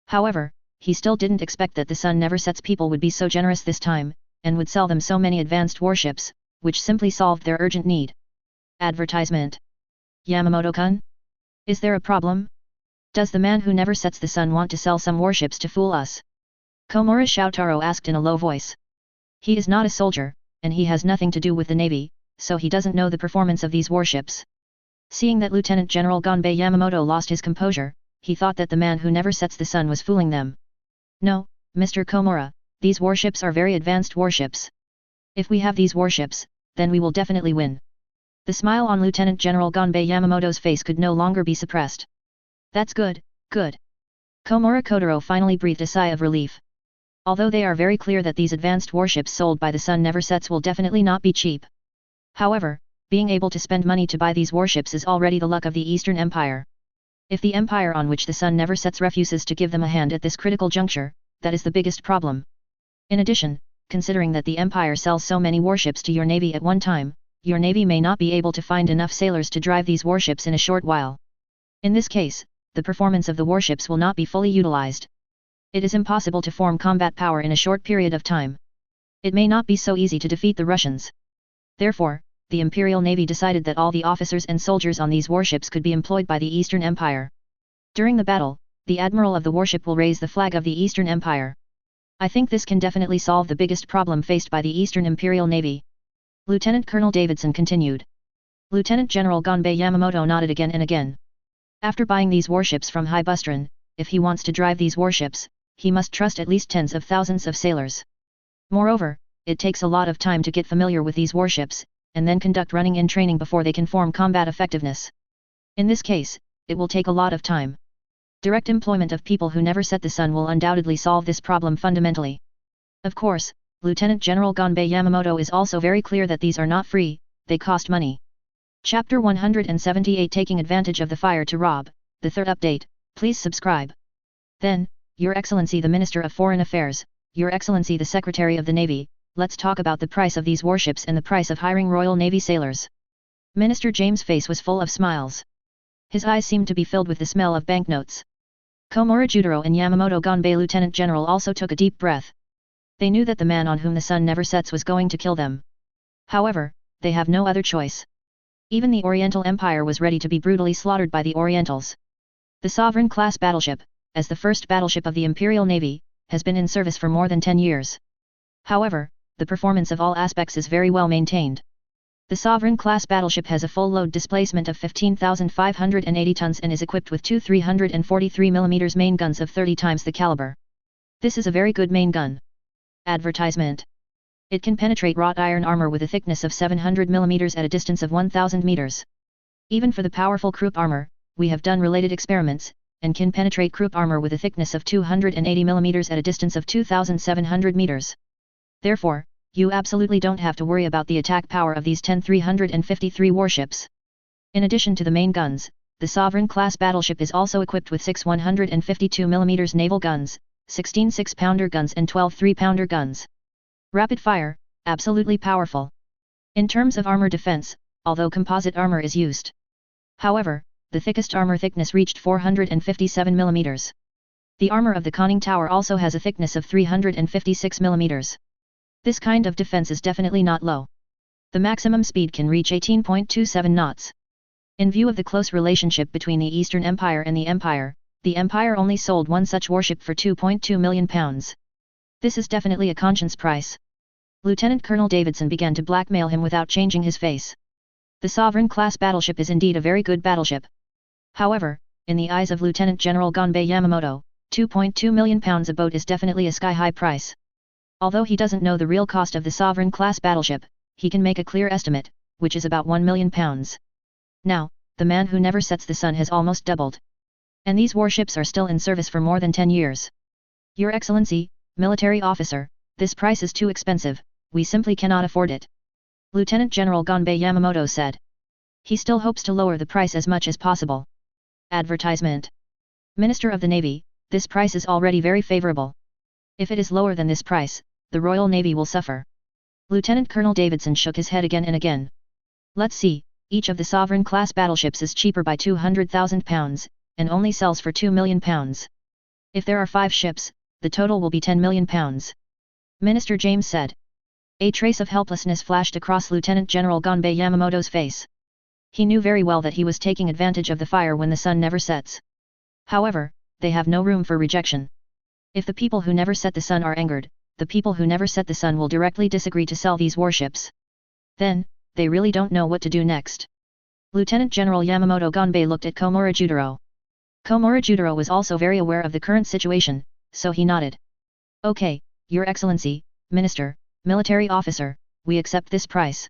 However, he still didn't expect that the sun never sets people would be so generous this time, and would sell them so many advanced warships, which simply solved their urgent need. Advertisement. Yamamoto-kun? Is there a problem? Does the man who never sets the sun want to sell some warships to fool us? Komura Shoutaro asked in a low voice. He is not a soldier, and he has nothing to do with the navy, so he doesn't know the performance of these warships. Seeing that Lieutenant General Gonbei Yamamoto lost his composure, he thought that the man who never sets the sun was fooling them. No, Mr. Komura, these warships are very advanced warships. If we have these warships, then we will definitely win. The smile on Lieutenant General Gonbei Yamamoto's face could no longer be suppressed. That's good, good. Komura Kotaro finally breathed a sigh of relief. Although they are very clear that these advanced warships sold by the sun never sets will definitely not be cheap. However, being able to spend money to buy these warships is already the luck of the Eastern Empire. If the empire on which the sun never sets refuses to give them a hand at this critical juncture, that is the biggest problem. In addition, considering that the empire sells so many warships to your navy at one time, your navy may not be able to find enough sailors to drive these warships in a short while. In this case, the performance of the warships will not be fully utilized. It is impossible to form combat power in a short period of time. It may not be so easy to defeat the Russians. Therefore, the Imperial Navy decided that all the officers and soldiers on these warships could be employed by the Eastern Empire. During the battle, the admiral of the warship will raise the flag of the Eastern Empire. I think this can definitely solve the biggest problem faced by the Eastern Imperial Navy. Lieutenant Colonel Davidson continued. Lieutenant General Gonbei Yamamoto nodded again and again. After buying these warships from Hibustran, if he wants to drive these warships, he must trust at least tens of thousands of sailors. Moreover, it takes a lot of time to get familiar with these warships, and then conduct running-in training before they can form combat effectiveness. In this case, it will take a lot of time. Direct employment of people who never set the sun will undoubtedly solve this problem fundamentally. Of course, Lieutenant General Gonbei Yamamoto is also very clear that these are not free, they cost money. Chapter 178 Taking Advantage of the Fire to Rob, the third update, please subscribe. Then, Your Excellency the Minister of Foreign Affairs, Your Excellency the Secretary of the Navy, let's talk about the price of these warships and the price of hiring Royal Navy sailors. Minister James' face was full of smiles. His eyes seemed to be filled with the smell of banknotes. Komura Jutaro and Yamamoto Gonbei Lieutenant General also took a deep breath. They knew that the man on whom the sun never sets was going to kill them. However, they have no other choice. Even the Oriental Empire was ready to be brutally slaughtered by the Orientals. The Sovereign-class battleship, as the first battleship of the Imperial Navy, has been in service for more than 10 years. However, the performance of all aspects is very well maintained. The Sovereign-class battleship has a full load displacement of 15,580 tons and is equipped with two 343mm main guns of 30 times the caliber. This is a very good main gun. Advertisement. It can penetrate wrought iron armor with a thickness of 700mm at a distance of 1,000 meters. Even for the powerful Krupp armor, we have done related experiments, and can penetrate Krupp armor with a thickness of 280mm at a distance of 2,700 meters. Therefore, You absolutely don't have to worry about the attack power of these 10-353 warships. In addition to the main guns, the Sovereign-class battleship is also equipped with 6 152mm naval guns, 16 6-pounder guns and 12 3-pounder guns. Rapid fire, absolutely powerful. In terms of armor defense, although composite armor is used. However, the thickest armor thickness reached 457mm. The armor of the conning tower also has a thickness of 356mm. This kind of defense is definitely not low. The maximum speed can reach 18.27 knots. In view of the close relationship between the Eastern Empire and the Empire only sold one such warship for £2.2 million. This is definitely a conscience price. Lieutenant Colonel Davidson began to blackmail him without changing his face. The Sovereign-class battleship is indeed a very good battleship. However, in the eyes of Lieutenant General Gonbei Yamamoto, £2.2 million a boat is definitely a sky-high price. Although he doesn't know the real cost of the Sovereign-class battleship, he can make a clear estimate, which is about £1 million. Now, the man who never sets the sun has almost doubled. And these warships are still in service for more than 10 years. Your Excellency, military officer, this price is too expensive, we simply cannot afford it. Lieutenant General Gonbei Yamamoto said. He still hopes to lower the price as much as possible. Advertisement. Minister of the Navy, this price is already very favorable. If it is lower than this price, the Royal Navy will suffer. Lieutenant Colonel Davidson shook his head again and again. Let's see, each of the Sovereign-class battleships is cheaper by £200,000, and only sells for £2 million. If there are 5 ships, the total will be £10 million. Minister James said. A trace of helplessness flashed across Lieutenant General Gonbei Yamamoto's face. He knew very well that he was taking advantage of the fire when the sun never sets. However, they have no room for rejection. If the people who never set the sun are angered, the people who never set the sun will directly disagree to sell these warships. Then, they really don't know what to do next. Lieutenant General Yamamoto Gonbei looked at Komura Judaro. Komura Judaro was also very aware of the current situation, so he nodded. Okay, Your Excellency, Minister, Military Officer, we accept this price.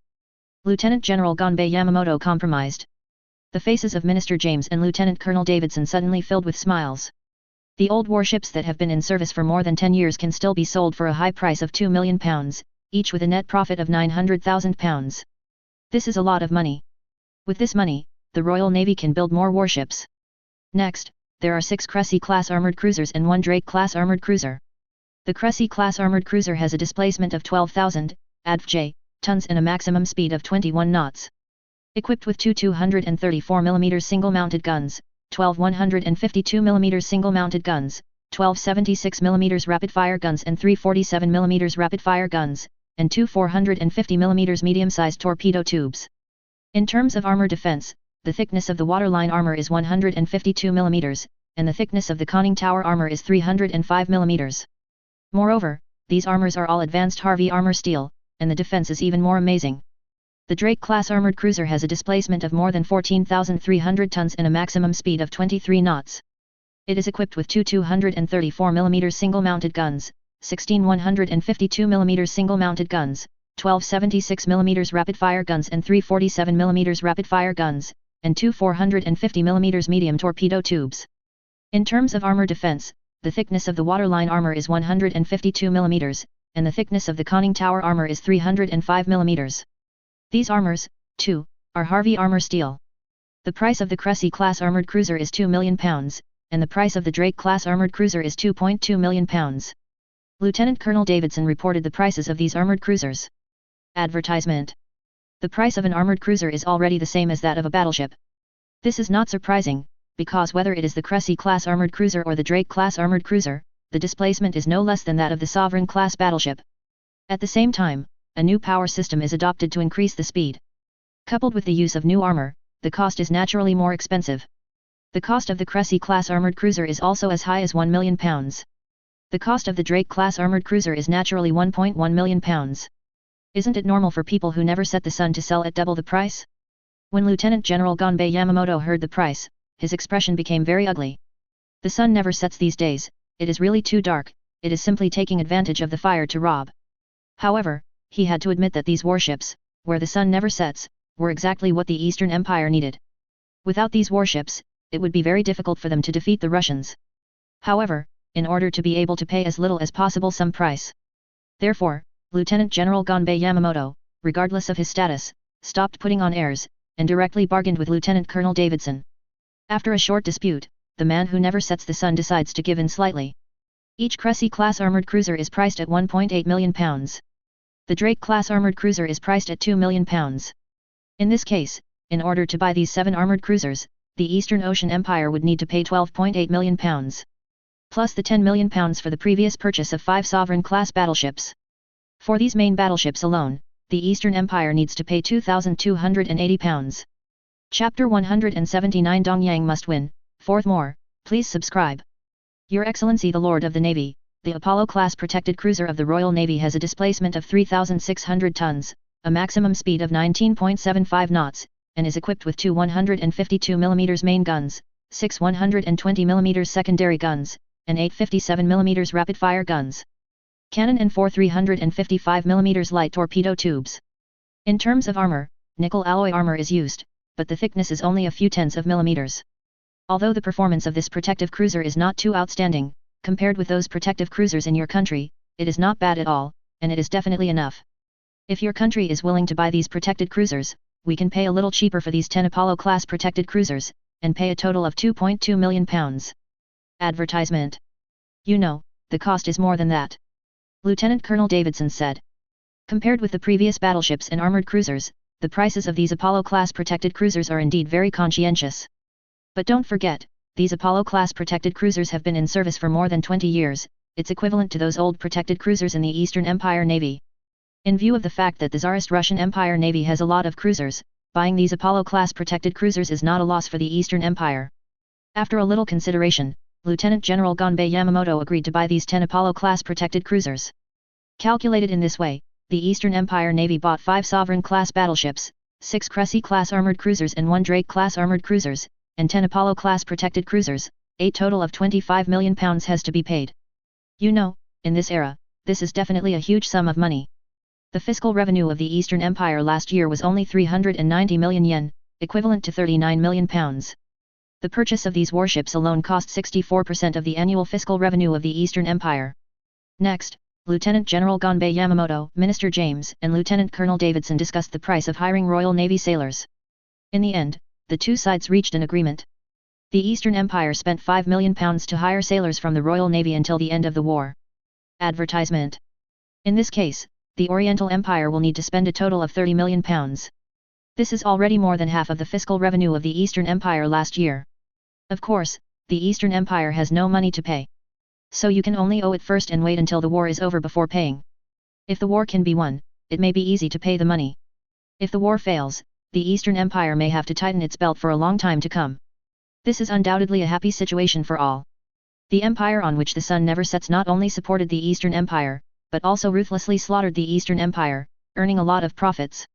Lieutenant General Gonbei Yamamoto compromised. The faces of Minister James and Lieutenant Colonel Davidson suddenly filled with smiles. The old warships that have been in service for more than 10 years can still be sold for a high price of £2 million, each with a net profit of £900,000. This is a lot of money. With this money, the Royal Navy can build more warships. Next, there are 6 Cressy-class armoured cruisers and 1 Drake-class armoured cruiser. The Cressy-class armoured cruiser has a displacement of 12,000 adv. Tons and a maximum speed of 21 knots. Equipped with 2 234mm single-mounted guns, 12 152mm single-mounted guns, 12 76mm rapid-fire guns and 3 47mm rapid-fire guns, and 2 450mm medium-sized torpedo tubes. In terms of armor defense, the thickness of the waterline armor is 152mm, and the thickness of the conning tower armor is 305mm. Moreover, these armors are all advanced Harvey armor steel, and the defense is even more amazing. The Drake-class armored cruiser has a displacement of more than 14,300 tons and a maximum speed of 23 knots. It is equipped with 2 234mm single-mounted guns, 16 152mm single-mounted guns, 12 76mm rapid-fire guns and 3 47mm rapid-fire guns, and 2 450mm medium torpedo tubes. In terms of armor defense, the thickness of the waterline armor is 152mm, and the thickness of the conning tower armor is 305mm. These armors, too, are Harvey armor steel. The price of the Cressy-class armored cruiser is £2 million, and the price of the Drake-class armored cruiser is £2.2 million. Lieutenant Colonel Davidson reported the prices of these armored cruisers. Advertisement. The price of an armored cruiser is already the same as that of a battleship. This is not surprising, because whether it is the Cressy-class armored cruiser or the Drake-class armored cruiser, the displacement is no less than that of the Sovereign-class battleship. At the same time, a new power system is adopted to increase the speed. Coupled with the use of new armor, the cost is naturally more expensive. The cost of the Cressy-class armored cruiser is also as high as £1 million. The cost of the Drake-class armored cruiser is naturally £1.1 million. Isn't it normal for people who never set the sun to sell at double the price? When Lieutenant General Gonbei Yamamoto heard the price, his expression became very ugly. The sun never sets these days, it is really too dark, it is simply taking advantage of the fire to rob. However, he had to admit that these warships, where the sun never sets, were exactly what the Eastern Empire needed. Without these warships, it would be very difficult for them to defeat the Russians. However, in order to be able to pay as little as possible some price. Therefore, Lieutenant General Gonbei Yamamoto, regardless of his status, stopped putting on airs, and directly bargained with Lieutenant Colonel Davidson. After a short dispute, the man who never sets the sun decides to give in slightly. Each Cressy-class armoured cruiser is priced at £1.8 million. The Drake-class armoured cruiser is priced at £2 million. In this case, in order to buy these 7 armoured cruisers, the Eastern Ocean Empire would need to pay £12.8 million. Plus the £10 million for the previous purchase of 5 Sovereign-class battleships. For these main battleships alone, the Eastern Empire needs to pay £2,280. Chapter 179 Dongyang Must Win, 4th more, please subscribe. Your Excellency the Lord of the Navy, the Apollo-class protected cruiser of the Royal Navy has a displacement of 3,600 tons, a maximum speed of 19.75 knots, and is equipped with 2 152mm main guns, 6 120mm secondary guns, and 8 57mm rapid-fire guns, cannon and 4 355mm light torpedo tubes. In terms of armor, nickel alloy armor is used, but the thickness is only a few tenths of millimeters. Although the performance of this protective cruiser is not too outstanding, compared with those protective cruisers in your country, it is not bad at all, and it is definitely enough. If your country is willing to buy these protected cruisers, we can pay a little cheaper for these 10 Apollo-class protected cruisers, and pay a total of £2.2 million. Advertisement. You know, the cost is more than that. Lieutenant Colonel Davidson said. Compared with the previous battleships and armored cruisers, the prices of these Apollo-class protected cruisers are indeed very conscientious. But don't forget, these Apollo-class protected cruisers have been in service for more than 20 years, it's equivalent to those old protected cruisers in the Eastern Empire Navy. In view of the fact that the Tsarist Russian Empire Navy has a lot of cruisers, buying these Apollo-class protected cruisers is not a loss for the Eastern Empire. After a little consideration, Lieutenant General Gonbei Yamamoto agreed to buy these 10 Apollo-class protected cruisers. Calculated in this way, the Eastern Empire Navy bought 5 Sovereign-class battleships, 6 Cressy-class armored cruisers and 1 Drake-class armored cruisers, and 10 Apollo-class protected cruisers. A total of £25 million has to be paid. You know, in this era, this is definitely a huge sum of money. The fiscal revenue of the Eastern Empire last year was only 390 million yen, equivalent to £39 million. The purchase of these warships alone cost 64% of the annual fiscal revenue of the Eastern Empire. Next, Lieutenant General Gonbei Yamamoto, Minister James, and Lieutenant Colonel Davidson discussed the price of hiring Royal Navy sailors. In the end, the two sides reached an agreement. The Eastern Empire spent £5 million to hire sailors from the Royal Navy until the end of the war. Advertisement. In this case, the Oriental Empire will need to spend a total of £30 million. This is already more than half of the fiscal revenue of the Eastern Empire last year. Of course, the Eastern Empire has no money to pay. So you can only owe it first and wait until the war is over before paying. If the war can be won, it may be easy to pay the money. If the war fails, the Eastern Empire may have to tighten its belt for a long time to come. This is undoubtedly a happy situation for all. The empire on which the sun never sets not only supported the Eastern Empire, but also ruthlessly slaughtered the Eastern Empire, earning a lot of profits.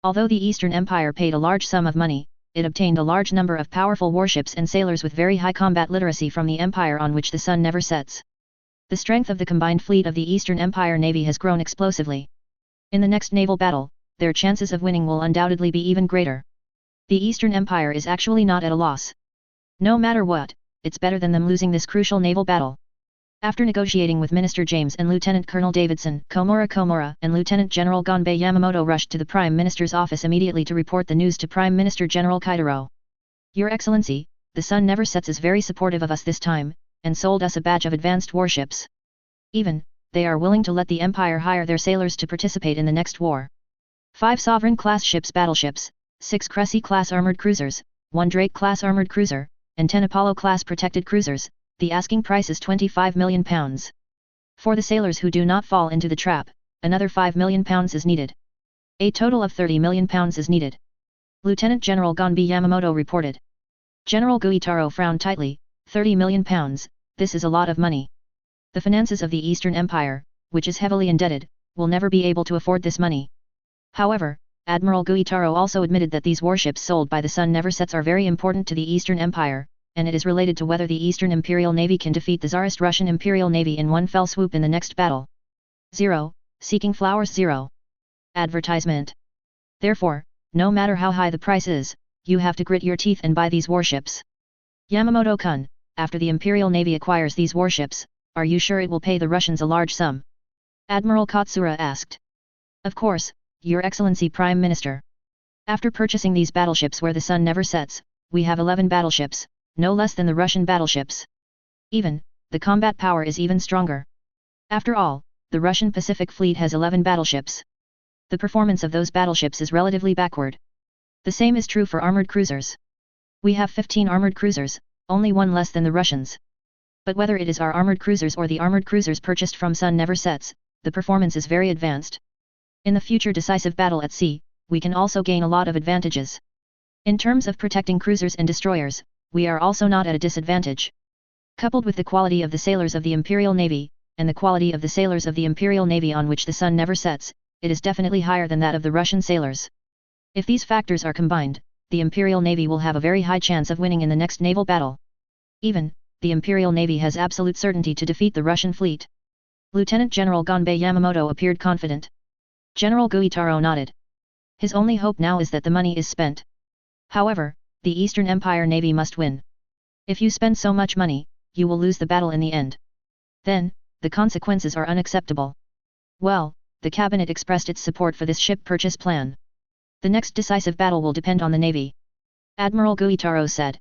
Although the Eastern Empire paid a large sum of money, it obtained a large number of powerful warships and sailors with very high combat literacy from the empire on which the sun never sets. The strength of the combined fleet of the Eastern Empire Navy has grown explosively. In the next naval battle, their chances of winning will undoubtedly be even greater. The Eastern Empire is actually not at a loss. No matter what, it's better than them losing this crucial naval battle. After negotiating with Minister James and Lieutenant Colonel Davidson, Komura and Lieutenant General Gonbei Yamamoto rushed to the Prime Minister's office immediately to report the news to Prime Minister General Kaitaro. Your Excellency, the sun never sets is very supportive of us this time, and sold us a batch of advanced warships. Even, they are willing to let the Empire hire their sailors to participate in the next war. 5 Sovereign-class ships battleships, 6 Cressy-class armored cruisers, 1 Drake-class armored cruiser, and 10 Apollo-class protected cruisers. The asking price is £25 million. For the sailors who do not fall into the trap, another £5 million is needed. A total of £30 million is needed. Lieutenant General Gonbei Yamamoto reported. General Guitaro frowned tightly. £30 million, this is a lot of money. The finances of the Eastern Empire, which is heavily indebted, will never be able to afford this money. However, Admiral Guitaro also admitted that these warships sold by the sun never sets are very important to the Eastern Empire, and it is related to whether the Eastern Imperial Navy can defeat the Tsarist Russian Imperial Navy in one fell swoop in the next battle. 0. Seeking flowers 0. Advertisement. Therefore, no matter how high the price is, you have to grit your teeth and buy these warships. Yamamoto-kun, after the Imperial Navy acquires these warships, are you sure it will pay the Russians a large sum? Admiral Katsura asked. Of course, Your Excellency Prime Minister. After purchasing these battleships where the sun never sets, we have 11 battleships, no less than the Russian battleships. Even, the combat power is even stronger. After all, the Russian Pacific Fleet has 11 battleships. The performance of those battleships is relatively backward. The same is true for armored cruisers. We have 15 armored cruisers, only one less than the Russians. But whether it is our armored cruisers or the armored cruisers purchased from Sun Never Sets, the performance is very advanced. In the future decisive battle at sea, we can also gain a lot of advantages. In terms of protecting cruisers and destroyers, we are also not at a disadvantage. Coupled with the quality of the sailors of the Imperial Navy, and the quality of the sailors of the Imperial Navy on which the sun never sets, it is definitely higher than that of the Russian sailors. If these factors are combined, the Imperial Navy will have a very high chance of winning in the next naval battle. Even, the Imperial Navy has absolute certainty to defeat the Russian fleet. Lieutenant General Gonbei Yamamoto appeared confident. General Guitaro nodded. His only hope now is that the money is spent. However, the Eastern Empire Navy must win. If you spend so much money, you will lose the battle in the end. Then, the consequences are unacceptable. Well, the cabinet expressed its support for this ship purchase plan. The next decisive battle will depend on the Navy. Admiral Guitaro said.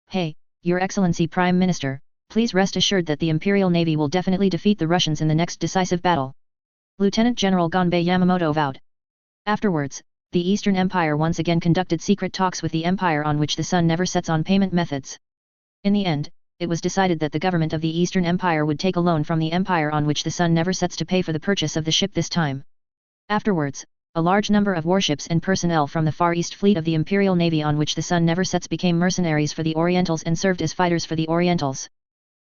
Hey, Your Excellency Prime Minister, please rest assured that the Imperial Navy will definitely defeat the Russians in the next decisive battle. Lieutenant General Gonbei Yamamoto vowed. Afterwards, the Eastern Empire once again conducted secret talks with the Empire on which the sun never sets on payment methods. In the end, it was decided that the government of the Eastern Empire would take a loan from the Empire on which the sun never sets to pay for the purchase of the ship this time. Afterwards, a large number of warships and personnel from the Far East Fleet of the Imperial Navy on which the sun never sets became mercenaries for the Orientals and served as fighters for the Orientals.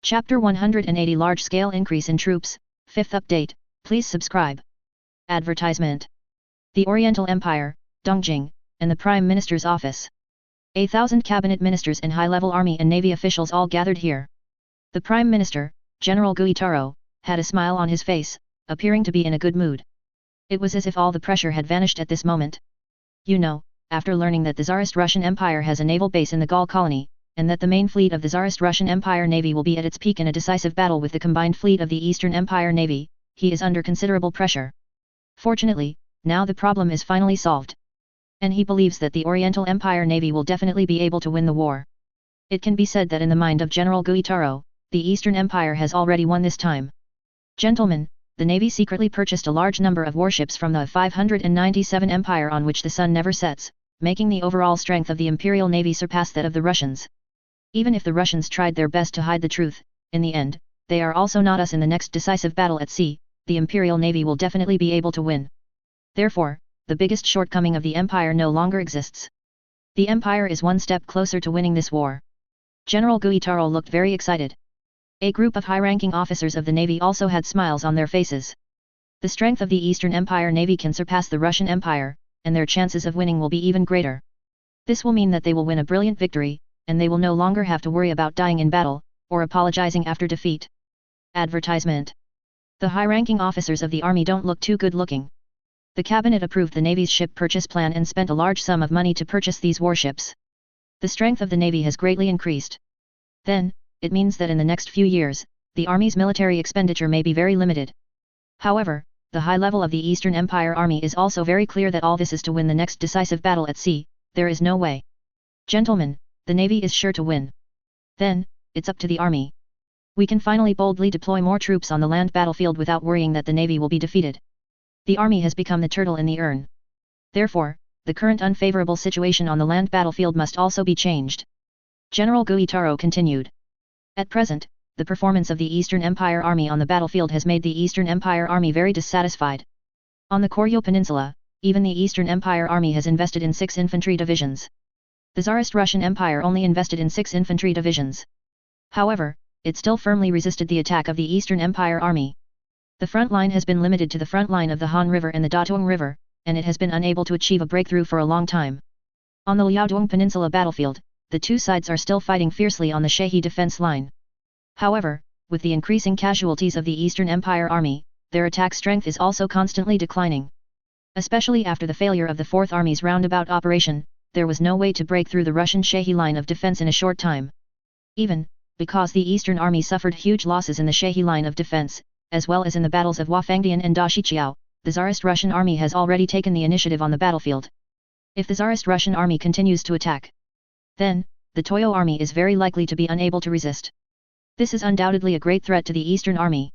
Chapter 180 Large-Scale Increase in Troops, 5th Update, please subscribe. Advertisement. The Oriental Empire, Dongjing, and the Prime Minister's office. 1,000 cabinet ministers and high-level army and navy officials all gathered here. The Prime Minister, General Guitaro, had a smile on his face, appearing to be in a good mood. It was as if all the pressure had vanished at this moment. You know, after learning that the Tsarist Russian Empire has a naval base in the Gaul colony, and that the main fleet of the Tsarist Russian Empire Navy will be at its peak in a decisive battle with the combined fleet of the Eastern Empire Navy, he is under considerable pressure. Fortunately, now the problem is finally solved. And he believes that the Oriental Empire Navy will definitely be able to win the war. It can be said that in the mind of General Guitaro, the Eastern Empire has already won this time. Gentlemen, the Navy secretly purchased a large number of warships from the 597 Empire on which the sun never sets, making the overall strength of the Imperial Navy surpass that of the Russians. Even if the Russians tried their best to hide the truth, in the end, they are also not us in the next decisive battle at sea, the Imperial Navy will definitely be able to win. Therefore, the biggest shortcoming of the Empire no longer exists. The Empire is one step closer to winning this war. General Guitaro looked very excited. A group of high-ranking officers of the Navy also had smiles on their faces. The strength of the Eastern Empire Navy can surpass the Russian Empire, and their chances of winning will be even greater. This will mean that they will win a brilliant victory, and they will no longer have to worry about dying in battle, or apologizing after defeat. Advertisement. The high-ranking officers of the army don't look too good-looking. The cabinet approved the Navy's ship purchase plan and spent a large sum of money to purchase these warships. The strength of the Navy has greatly increased. Then, it means that in the next few years, the Army's military expenditure may be very limited. However, the high level of the Eastern Empire Army is also very clear that all this is to win the next decisive battle at sea. There is no way. Gentlemen, the Navy is sure to win. Then, it's up to the Army. We can finally boldly deploy more troops on the land battlefield without worrying that the Navy will be defeated. The Army has become the turtle in the urn. Therefore, the current unfavorable situation on the land battlefield must also be changed. General Guitaro continued. At present, the performance of the Eastern Empire Army on the battlefield has made the Eastern Empire Army very dissatisfied. On the Koryo Peninsula, even the Eastern Empire Army has invested in 6 infantry divisions. The Tsarist Russian Empire only invested in 6 infantry divisions. However, it still firmly resisted the attack of the Eastern Empire Army. The front line has been limited to the front line of the Han River and the Datung River, and it has been unable to achieve a breakthrough for a long time. On the Liaodong Peninsula battlefield, the two sides are still fighting fiercely on the Shehi defense line. However, with the increasing casualties of the Eastern Empire Army, their attack strength is also constantly declining. Especially after the failure of the Fourth Army's roundabout operation, there was no way to break through the Russian Shehi line of defense in a short time. Even, because the Eastern Army suffered huge losses in the Shehi line of defense, as well as in the battles of Huafangdian and Dashiqiao, the Tsarist Russian army has already taken the initiative on the battlefield. If the Tsarist Russian army continues to attack, then, the Toyo army is very likely to be unable to resist. This is undoubtedly a great threat to the Eastern army.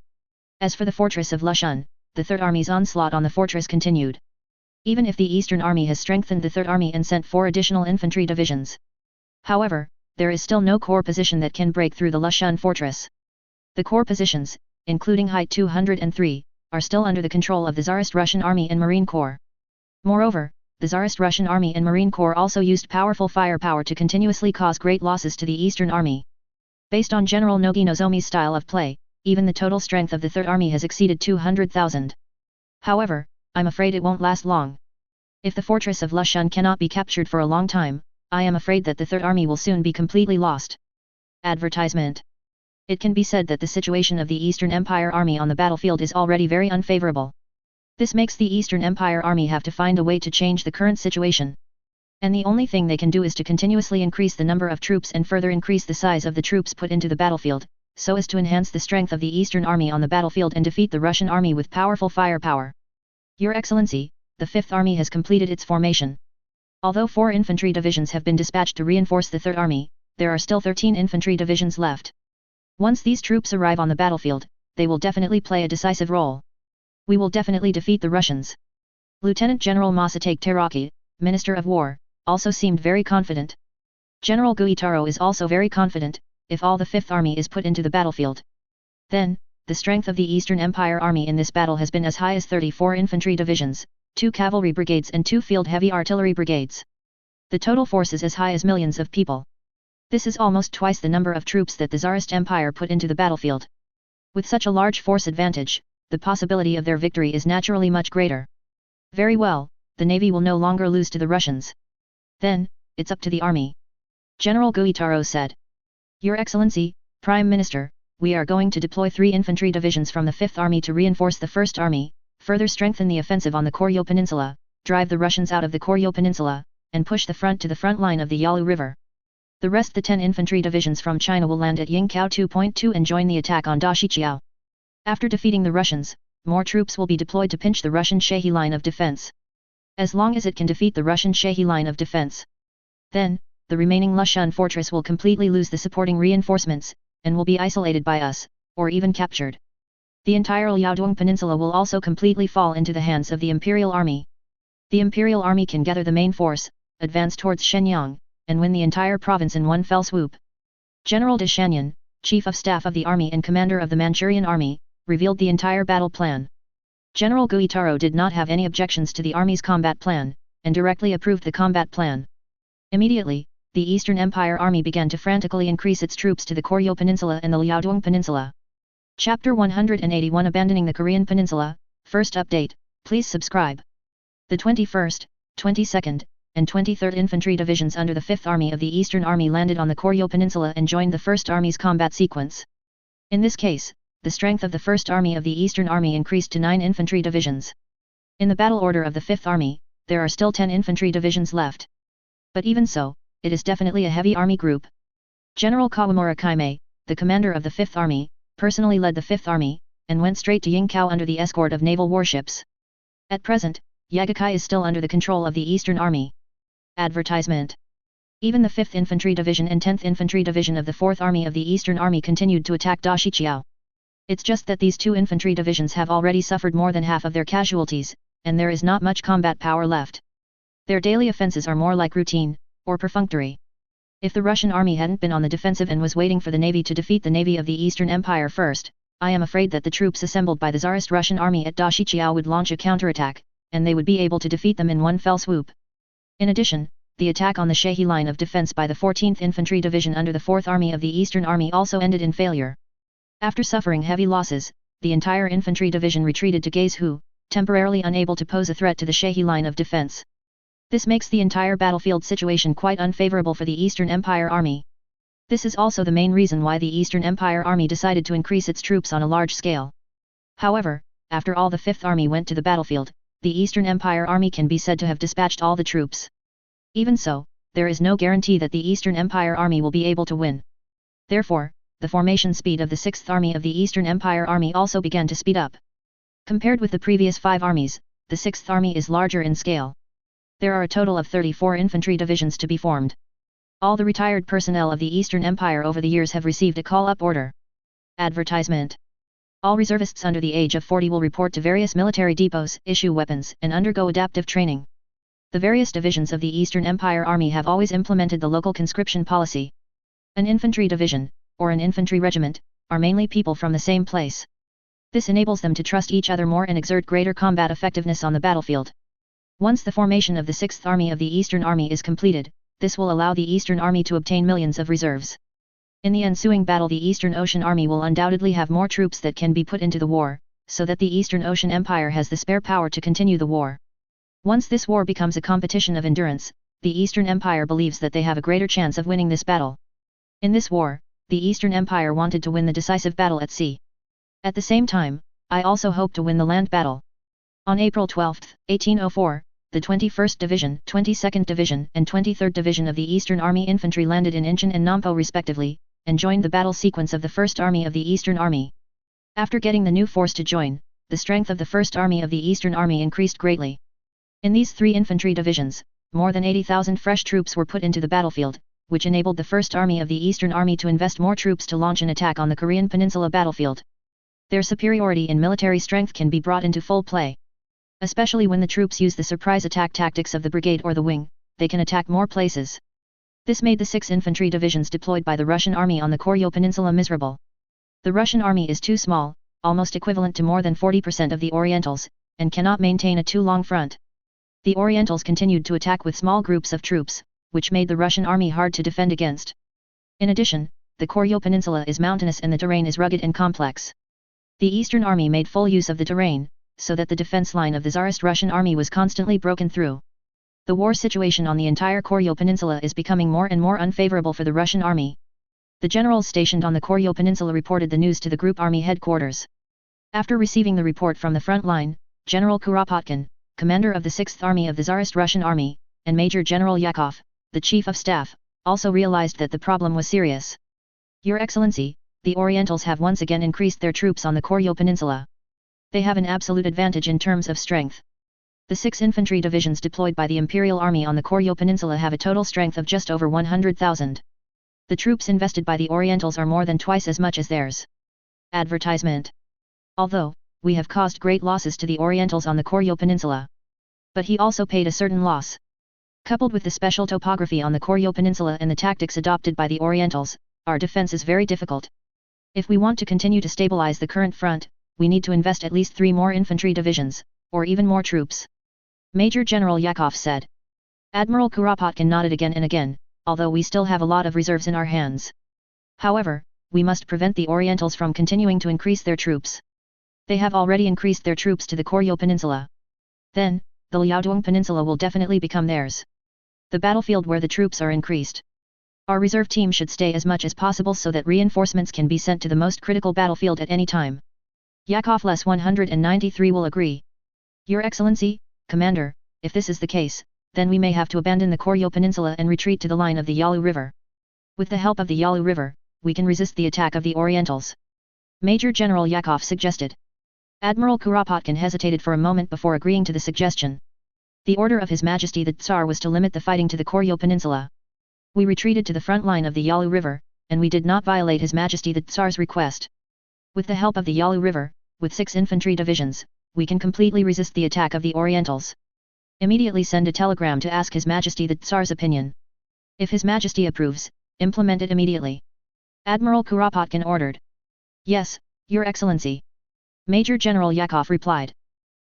As for the fortress of Lushun, the Third Army's onslaught on the fortress continued. Even if the Eastern Army has strengthened the Third Army and sent 4 additional infantry divisions. However, there is still no core position that can break through the Lushun fortress. The core positions, including Height 203, are still under the control of the Tsarist Russian Army and Marine Corps. Moreover, the Tsarist Russian Army and Marine Corps also used powerful firepower to continuously cause great losses to the Eastern Army. Based on General Nogi Nozomi's style of play, even the total strength of the Third Army has exceeded 200,000. However, I'm afraid it won't last long. If the fortress of Lushun cannot be captured for a long time, I am afraid that the Third Army will soon be completely lost. Advertisement. It can be said that the situation of the Eastern Empire Army on the battlefield is already very unfavorable. This makes the Eastern Empire Army have to find a way to change the current situation. And the only thing they can do is to continuously increase the number of troops and further increase the size of the troops put into the battlefield, so as to enhance the strength of the Eastern Army on the battlefield and defeat the Russian Army with powerful firepower. Your Excellency, the Fifth Army has completed its formation. Although 4 infantry divisions have been dispatched to reinforce the Third Army, there are still 13 infantry divisions left. Once these troops arrive on the battlefield, they will definitely play a decisive role. We will definitely defeat the Russians. Lieutenant General Masatake Teraki, Minister of War, also seemed very confident. General Guitaro is also very confident. If all the Fifth Army is put into the battlefield, then, the strength of the Eastern Empire Army in this battle has been as high as 34 infantry divisions, 2 cavalry brigades and 2 field heavy artillery brigades. The total force is as high as millions of people. This is almost twice the number of troops that the Tsarist Empire put into the battlefield. With such a large force advantage, the possibility of their victory is naturally much greater. Very well, the navy will no longer lose to the Russians. Then, it's up to the army. General Guitaro said. Your Excellency, Prime Minister, we are going to deploy 3 infantry divisions from the Fifth Army to reinforce the First Army, further strengthen the offensive on the Koryo Peninsula, drive the Russians out of the Koryo Peninsula, and push the front to the front line of the Yalu River. The rest, the 10 infantry divisions from China, will land at Yingqiao 2.2 and join the attack on Dashiqiao. After defeating the Russians, more troops will be deployed to pinch the Russian Shehi line of defense. As long as it can defeat the Russian Shehi line of defense, then, the remaining Lushun fortress will completely lose the supporting reinforcements, and will be isolated by us, or even captured. The entire Liaodong Peninsula will also completely fall into the hands of the Imperial Army. The Imperial Army can gather the main force, advance towards Shenyang, and win the entire province in one fell swoop. General de Shanyan, Chief of Staff of the Army and Commander of the Manchurian Army, revealed the entire battle plan. General Guitaro did not have any objections to the Army's combat plan, and directly approved the combat plan. Immediately, the Eastern Empire Army began to frantically increase its troops to the Koryo Peninsula and the Liaodong Peninsula. Chapter 181, Abandoning the Korean Peninsula. First update, please subscribe. The 21st, 22nd, and 23rd Infantry Divisions under the 5th Army of the Eastern Army landed on the Koryo Peninsula and joined the 1st Army's combat sequence. In this case, the strength of the 1st Army of the Eastern Army increased to 9 infantry divisions. In the battle order of the 5th Army, there are still 10 infantry divisions left. But even so, it is definitely a heavy army group. General Kawamura Kaimei, the commander of the 5th Army, personally led the 5th Army, and went straight to Yingqiao under the escort of naval warships. At present, Yagakai is still under the control of the Eastern Army. Advertisement. Even the 5th Infantry Division and 10th Infantry Division of the 4th Army of the Eastern Army continued to attack Dashiqiao. It's just that these 2 infantry divisions have already suffered more than half of their casualties, and there is not much combat power left. Their daily offenses are more like routine, or perfunctory. If the Russian army hadn't been on the defensive and was waiting for the navy to defeat the navy of the Eastern Empire first, I am afraid that the troops assembled by the Tsarist Russian army at Dashiqiao would launch a counterattack, and they would be able to defeat them in one fell swoop. In addition, the attack on the Shehi line of defense by the 14th Infantry Division under the 4th Army of the Eastern Army also ended in failure. After suffering heavy losses, the entire infantry division retreated to Gaizhou, temporarily unable to pose a threat to the Shehi line of defense. This makes the entire battlefield situation quite unfavorable for the Eastern Empire Army. This is also the main reason why the Eastern Empire Army decided to increase its troops on a large scale. However, after all the 5th Army went to the battlefield, the Eastern Empire Army can be said to have dispatched all the troops. Even so, there is no guarantee that the Eastern Empire Army will be able to win. Therefore, the formation speed of the 6th Army of the Eastern Empire Army also began to speed up. Compared with the previous 5 armies, the 6th Army is larger in scale. There are a total of 34 infantry divisions to be formed. All the retired personnel of the Eastern Empire over the years have received a call-up order. Advertisement. All reservists under the age of 40 will report to various military depots, issue weapons, and undergo adaptive training. The various divisions of the Eastern Empire Army have always implemented the local conscription policy. An infantry division, or an infantry regiment, are mainly people from the same place. This enables them to trust each other more and exert greater combat effectiveness on the battlefield. Once the formation of the 6th Army of the Eastern Army is completed, this will allow the Eastern Army to obtain millions of reserves. In the ensuing battle, the Eastern Ocean Army will undoubtedly have more troops that can be put into the war, so that the Eastern Ocean Empire has the spare power to continue the war. Once this war becomes a competition of endurance, the Eastern Empire believes that they have a greater chance of winning this battle. In this war, the Eastern Empire wanted to win the decisive battle at sea. At the same time, I also hope to win the land battle. On April 12, 1804, the 21st Division, 22nd Division, and 23rd Division of the Eastern Army Infantry landed in Incheon and Nampo respectively, and joined the battle sequence of the 1st Army of the Eastern Army. After getting the new force to join, the strength of the 1st Army of the Eastern Army increased greatly. In these 3 infantry divisions, more than 80,000 fresh troops were put into the battlefield, which enabled the 1st Army of the Eastern Army to invest more troops to launch an attack on the Korean Peninsula battlefield. Their superiority in military strength can be brought into full play. Especially when the troops use the surprise attack tactics of the brigade or the wing, they can attack more places. This made the 6 infantry divisions deployed by the Russian army on the Koryo Peninsula miserable. The Russian army is too small, almost equivalent to more than 40% of the Orientals, and cannot maintain a too long front. The Orientals continued to attack with small groups of troops, which made the Russian army hard to defend against. In addition, the Koryo Peninsula is mountainous and the terrain is rugged and complex. The Eastern Army made full use of the terrain, so that the defense line of the Tsarist Russian army was constantly broken through. The war situation on the entire Koryo Peninsula is becoming more and more unfavorable for the Russian army. The generals stationed on the Koryo Peninsula reported the news to the Group Army headquarters. After receiving the report from the front line, General Kuropatkin, commander of the 6th Army of the Tsarist Russian army, and Major General Yakov, the chief of staff, also realized that the problem was serious. Your Excellency, the Orientals have once again increased their troops on the Koryo Peninsula. They have an absolute advantage in terms of strength. The 6 infantry divisions deployed by the Imperial Army on the Koryo Peninsula have a total strength of just over 100,000. The troops invested by the Orientals are more than twice as much as theirs. Advertisement. Although, we have caused great losses to the Orientals on the Koryo Peninsula. But he also paid a certain loss. Coupled with the special topography on the Koryo Peninsula and the tactics adopted by the Orientals, our defense is very difficult. If we want to continue to stabilize the current front, we need to invest at least 3 more infantry divisions, or even more troops. Major General Yakov said. Admiral Kuropatkin nodded again and again, although we still have a lot of reserves in our hands. However, we must prevent the Orientals from continuing to increase their troops. They have already increased their troops to the Koryo Peninsula. Then, the Liaodong Peninsula will definitely become theirs. The battlefield where the troops are increased. Our reserve team should stay as much as possible so that reinforcements can be sent to the most critical battlefield at any time. Yakov Les 193 will agree. Your Excellency, Commander, if this is the case, then we may have to abandon the Koryo Peninsula and retreat to the line of the Yalu River. With the help of the Yalu River, we can resist the attack of the Orientals. Major General Yakov suggested. Admiral Kuropatkin hesitated for a moment before agreeing to the suggestion. The order of His Majesty the Tsar was to limit the fighting to the Koryo Peninsula. We retreated to the front line of the Yalu River, and we did not violate His Majesty the Tsar's request. With the help of the Yalu River, with 6 infantry divisions, we can completely resist the attack of the Orientals. Immediately send a telegram to ask His Majesty the Tsar's opinion. If His Majesty approves, implement it immediately. Admiral Kuropatkin ordered. Yes, Your Excellency. Major General Yakov replied.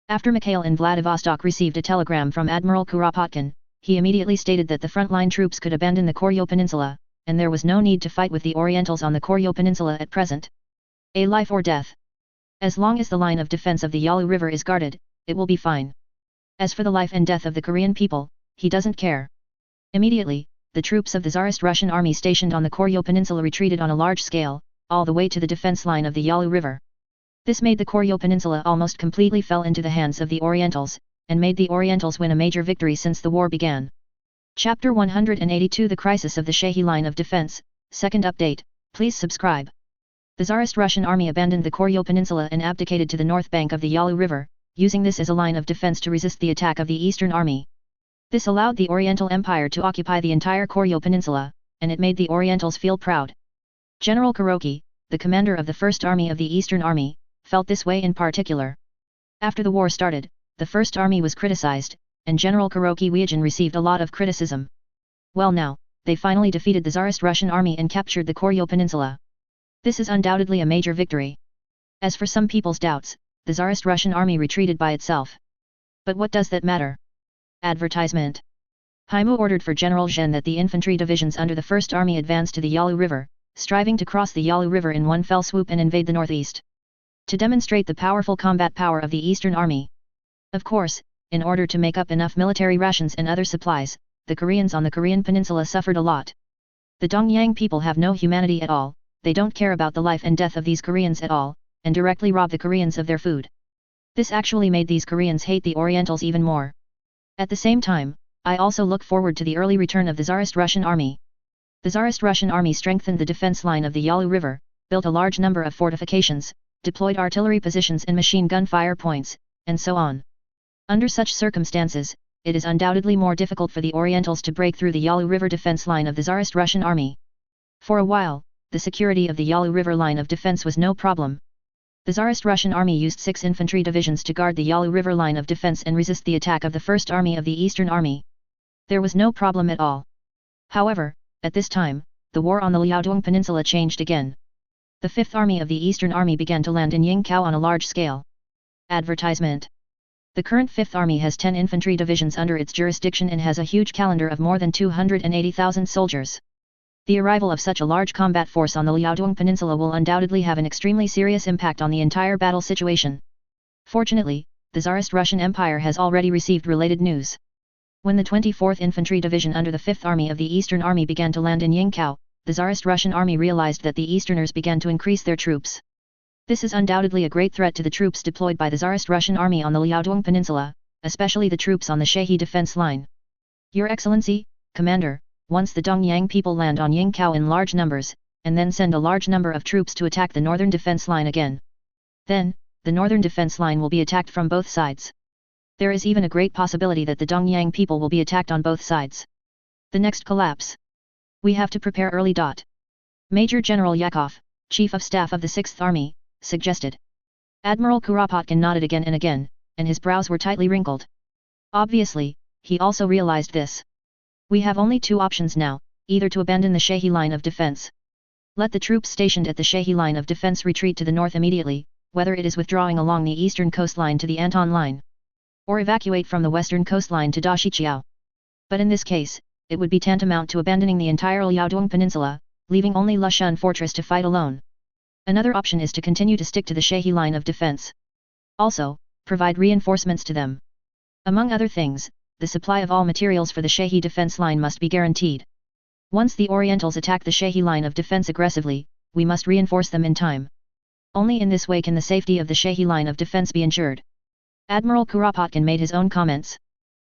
After Mikhail in Vladivostok received a telegram from Admiral Kuropatkin, he immediately stated that the frontline troops could abandon the Koryo Peninsula, and there was no need to fight with the Orientals on the Koryo Peninsula at present. A life or death. As long as the line of defense of the Yalu River is guarded, it will be fine. As for the life and death of the Korean people, he doesn't care. Immediately, the troops of the Tsarist Russian army stationed on the Koryo Peninsula retreated on a large scale, all the way to the defense line of the Yalu River. This made the Koryo Peninsula almost completely fell into the hands of the Orientals, and made the Orientals win a major victory since the war began. Chapter 182 The Crisis of the Shahi Line of Defense, Second Update, please subscribe. The Tsarist Russian army abandoned the Koryo Peninsula and abdicated to the north bank of the Yalu River, using this as a line of defense to resist the attack of the Eastern Army. This allowed the Oriental Empire to occupy the entire Koryo Peninsula, and it made the Orientals feel proud. General Kuroki, the commander of the First Army of the Eastern Army, felt this way in particular. After the war started, the First Army was criticized, and General Kuroki Wyejin received a lot of criticism. Well now, they finally defeated the Tsarist Russian army and captured the Koryo Peninsula. This is undoubtedly a major victory. As for some people's doubts, the Tsarist Russian army retreated by itself. But what does that matter? Advertisement. Haimu ordered for General Zhen that the infantry divisions under the First Army advance to the Yalu River, striving to cross the Yalu River in one fell swoop and invade the northeast. To demonstrate the powerful combat power of the Eastern Army. Of course, in order to make up enough military rations and other supplies, the Koreans on the Korean peninsula suffered a lot. The Dongyang people have no humanity at all, they don't care about the life and death of these Koreans at all, and directly rob the Koreans of their food. This actually made these Koreans hate the Orientals even more. At the same time, I also look forward to the early return of the Tsarist Russian army. The Tsarist Russian army strengthened the defense line of the Yalu River, built a large number of fortifications, deployed artillery positions and machine gun fire points, and so on. Under such circumstances, it is undoubtedly more difficult for the Orientals to break through the Yalu River defense line of the Tsarist Russian army. For a while, the security of the Yalu River line of defense was no problem. The Tsarist Russian army used 6 infantry divisions to guard the Yalu River line of defense and resist the attack of the First Army of the Eastern Army. There was no problem at all. However, at this time, the war on the Liaodong Peninsula changed again. The Fifth Army of the Eastern Army began to land in Yingkou on a large scale. Advertisement. The current Fifth Army has 10 infantry divisions under its jurisdiction and has a huge calendar of more than 280,000 soldiers. The arrival of such a large combat force on the Liaodong Peninsula will undoubtedly have an extremely serious impact on the entire battle situation. Fortunately, the Tsarist Russian Empire has already received related news. When the 24th Infantry Division under the 5th Army of the Eastern Army began to land in Yingkou, the Tsarist Russian army realized that the Easterners began to increase their troops. This is undoubtedly a great threat to the troops deployed by the Tsarist Russian army on the Liaodong Peninsula, especially the troops on the Shehi defense line. Your Excellency, Commander, once the Dongyang people land on Yingkou in large numbers, and then send a large number of troops to attack the northern defense line again. Then, the northern defense line will be attacked from both sides. There is even a great possibility that the Dongyang people will be attacked on both sides. The next collapse. We have to prepare early. Major General Yakov, Chief of Staff of the 6th Army, suggested. Admiral Kuropatkin nodded again and again, and his brows were tightly wrinkled. Obviously, he also realized this. We have only 2 options now, either to abandon the Shehi line of defense. Let the troops stationed at the Shehi line of defense retreat to the north immediately, whether it is withdrawing along the eastern coastline to the Anton line, or evacuate from the western coastline to Dashiqiao. But in this case, it would be tantamount to abandoning the entire Liaodong Peninsula, leaving only Lushan Fortress to fight alone. Another option is to continue to stick to the Shehi line of defense. Also, provide reinforcements to them. Among other things, the supply of all materials for the Shehi defense line must be guaranteed. Once the Orientals attack the Shehi line of defense aggressively, we must reinforce them in time. Only in this way can the safety of the Shehi line of defense be ensured. Admiral Kuropatkin made his own comments.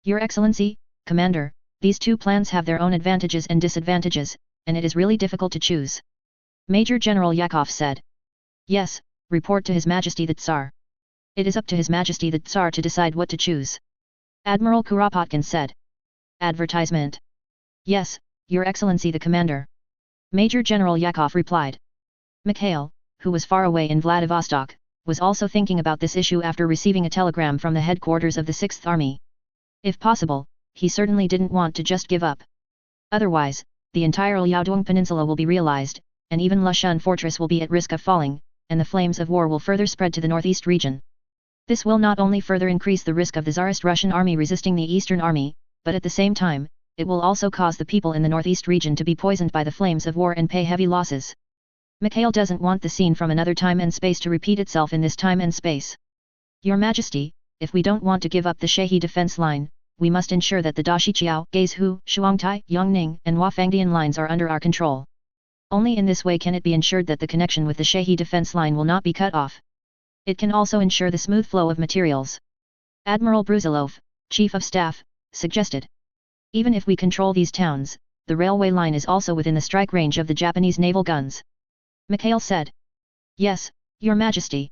Your Excellency, Commander, these 2 plans have their own advantages and disadvantages, and it is really difficult to choose. Major General Yakov said. Yes, report to His Majesty the Tsar. It is up to His Majesty the Tsar to decide what to choose. Admiral Kuropatkin said. Advertisement. Yes, Your Excellency the Commander. Major General Yakov replied. Mikhail, who was far away in Vladivostok, was also thinking about this issue after receiving a telegram from the headquarters of the 6th Army. If possible, he certainly didn't want to just give up. Otherwise, the entire Liaodong Peninsula will be realized, and even Lushan Fortress will be at risk of falling, and the flames of war will further spread to the northeast region. This will not only further increase the risk of the Tsarist Russian army resisting the Eastern Army, but at the same time, it will also cause the people in the northeast region to be poisoned by the flames of war and pay heavy losses. Mikhail doesn't want the scene from another time and space to repeat itself in this time and space. Your Majesty, if we don't want to give up the Shehi defense line, we must ensure that the Dashiqiao, Gaizhou, Shuangtai, Yongning and Huafangdian lines are under our control. Only in this way can it be ensured that the connection with the Shehi defense line will not be cut off. It can also ensure the smooth flow of materials. Admiral Bruzilov, Chief of Staff, suggested. Even if we control these towns, the railway line is also within the strike range of the Japanese naval guns. Mikhail said. Yes, Your Majesty.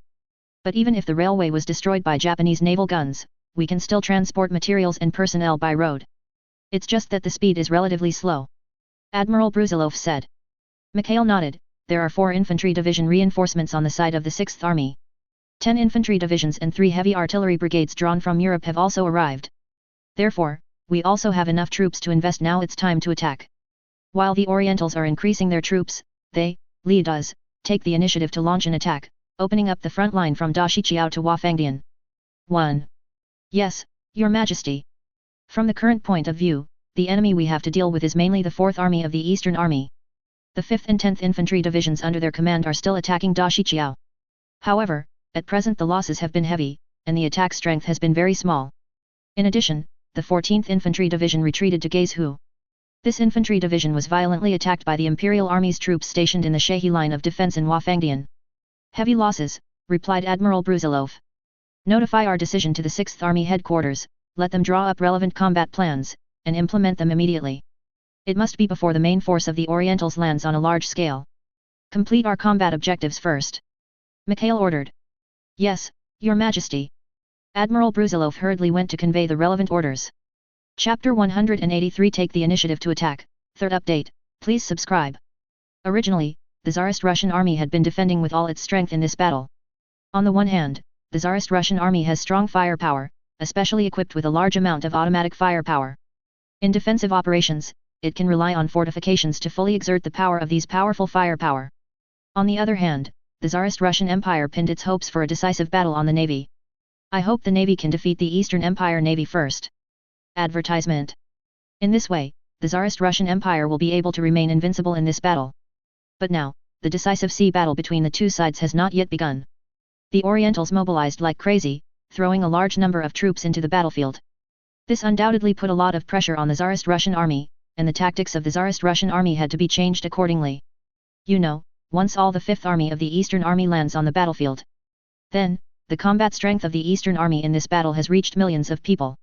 But even if the railway was destroyed by Japanese naval guns, we can still transport materials and personnel by road. It's just that the speed is relatively slow. Admiral Brusilov said. Mikhail nodded. There are 4 infantry division reinforcements on the side of the 6th Army. 10 infantry divisions and 3 heavy artillery brigades drawn from Europe have also arrived. Therefore, we also have enough troops to invest. Now it's time to attack. While the Orientals are increasing their troops, they, Li does, take the initiative to launch an attack, opening up the front line from Dashiqiao to Wafangdian. 1. Yes, Your Majesty. From the current point of view, the enemy we have to deal with is mainly the 4th Army of the Eastern Army. The 5th and 10th Infantry Divisions under their command are still attacking Dashiqiao. However, at present the losses have been heavy, and the attack strength has been very small. In addition, the 14th Infantry Division retreated to Gaizhou. This infantry division was violently attacked by the Imperial Army's troops stationed in the Shehi line of defense in Wafangdian. Heavy losses, replied Admiral Brusilov. Notify our decision to the 6th Army headquarters, let them draw up relevant combat plans, and implement them immediately. It must be before the main force of the Orientals lands on a large scale. Complete our combat objectives first. Mikhail ordered. Yes, Your Majesty. Admiral Brusilov hurriedly went to convey the relevant orders. Chapter 183 Take the initiative to attack. Third update, please subscribe. Originally, the Tsarist Russian army had been defending with all its strength in this battle. On the one hand, the Tsarist Russian army has strong firepower, especially equipped with a large amount of automatic firepower. In defensive operations, it can rely on fortifications to fully exert the power of these powerful firepower. On the other hand, the Tsarist Russian Empire pinned its hopes for a decisive battle on the navy. I hope the navy can defeat the Eastern Empire navy first. Advertisement. In this way, the Tsarist Russian Empire will be able to remain invincible in this battle. But now, the decisive sea battle between the two sides has not yet begun. The Orientals mobilized like crazy, throwing a large number of troops into the battlefield. This undoubtedly put a lot of pressure on the Tsarist Russian army, and the tactics of the Tsarist Russian army had to be changed accordingly. You know, once all the 5th Army of the Eastern Army lands on the battlefield, then, the combat strength of the Eastern Army in this battle has reached millions of people.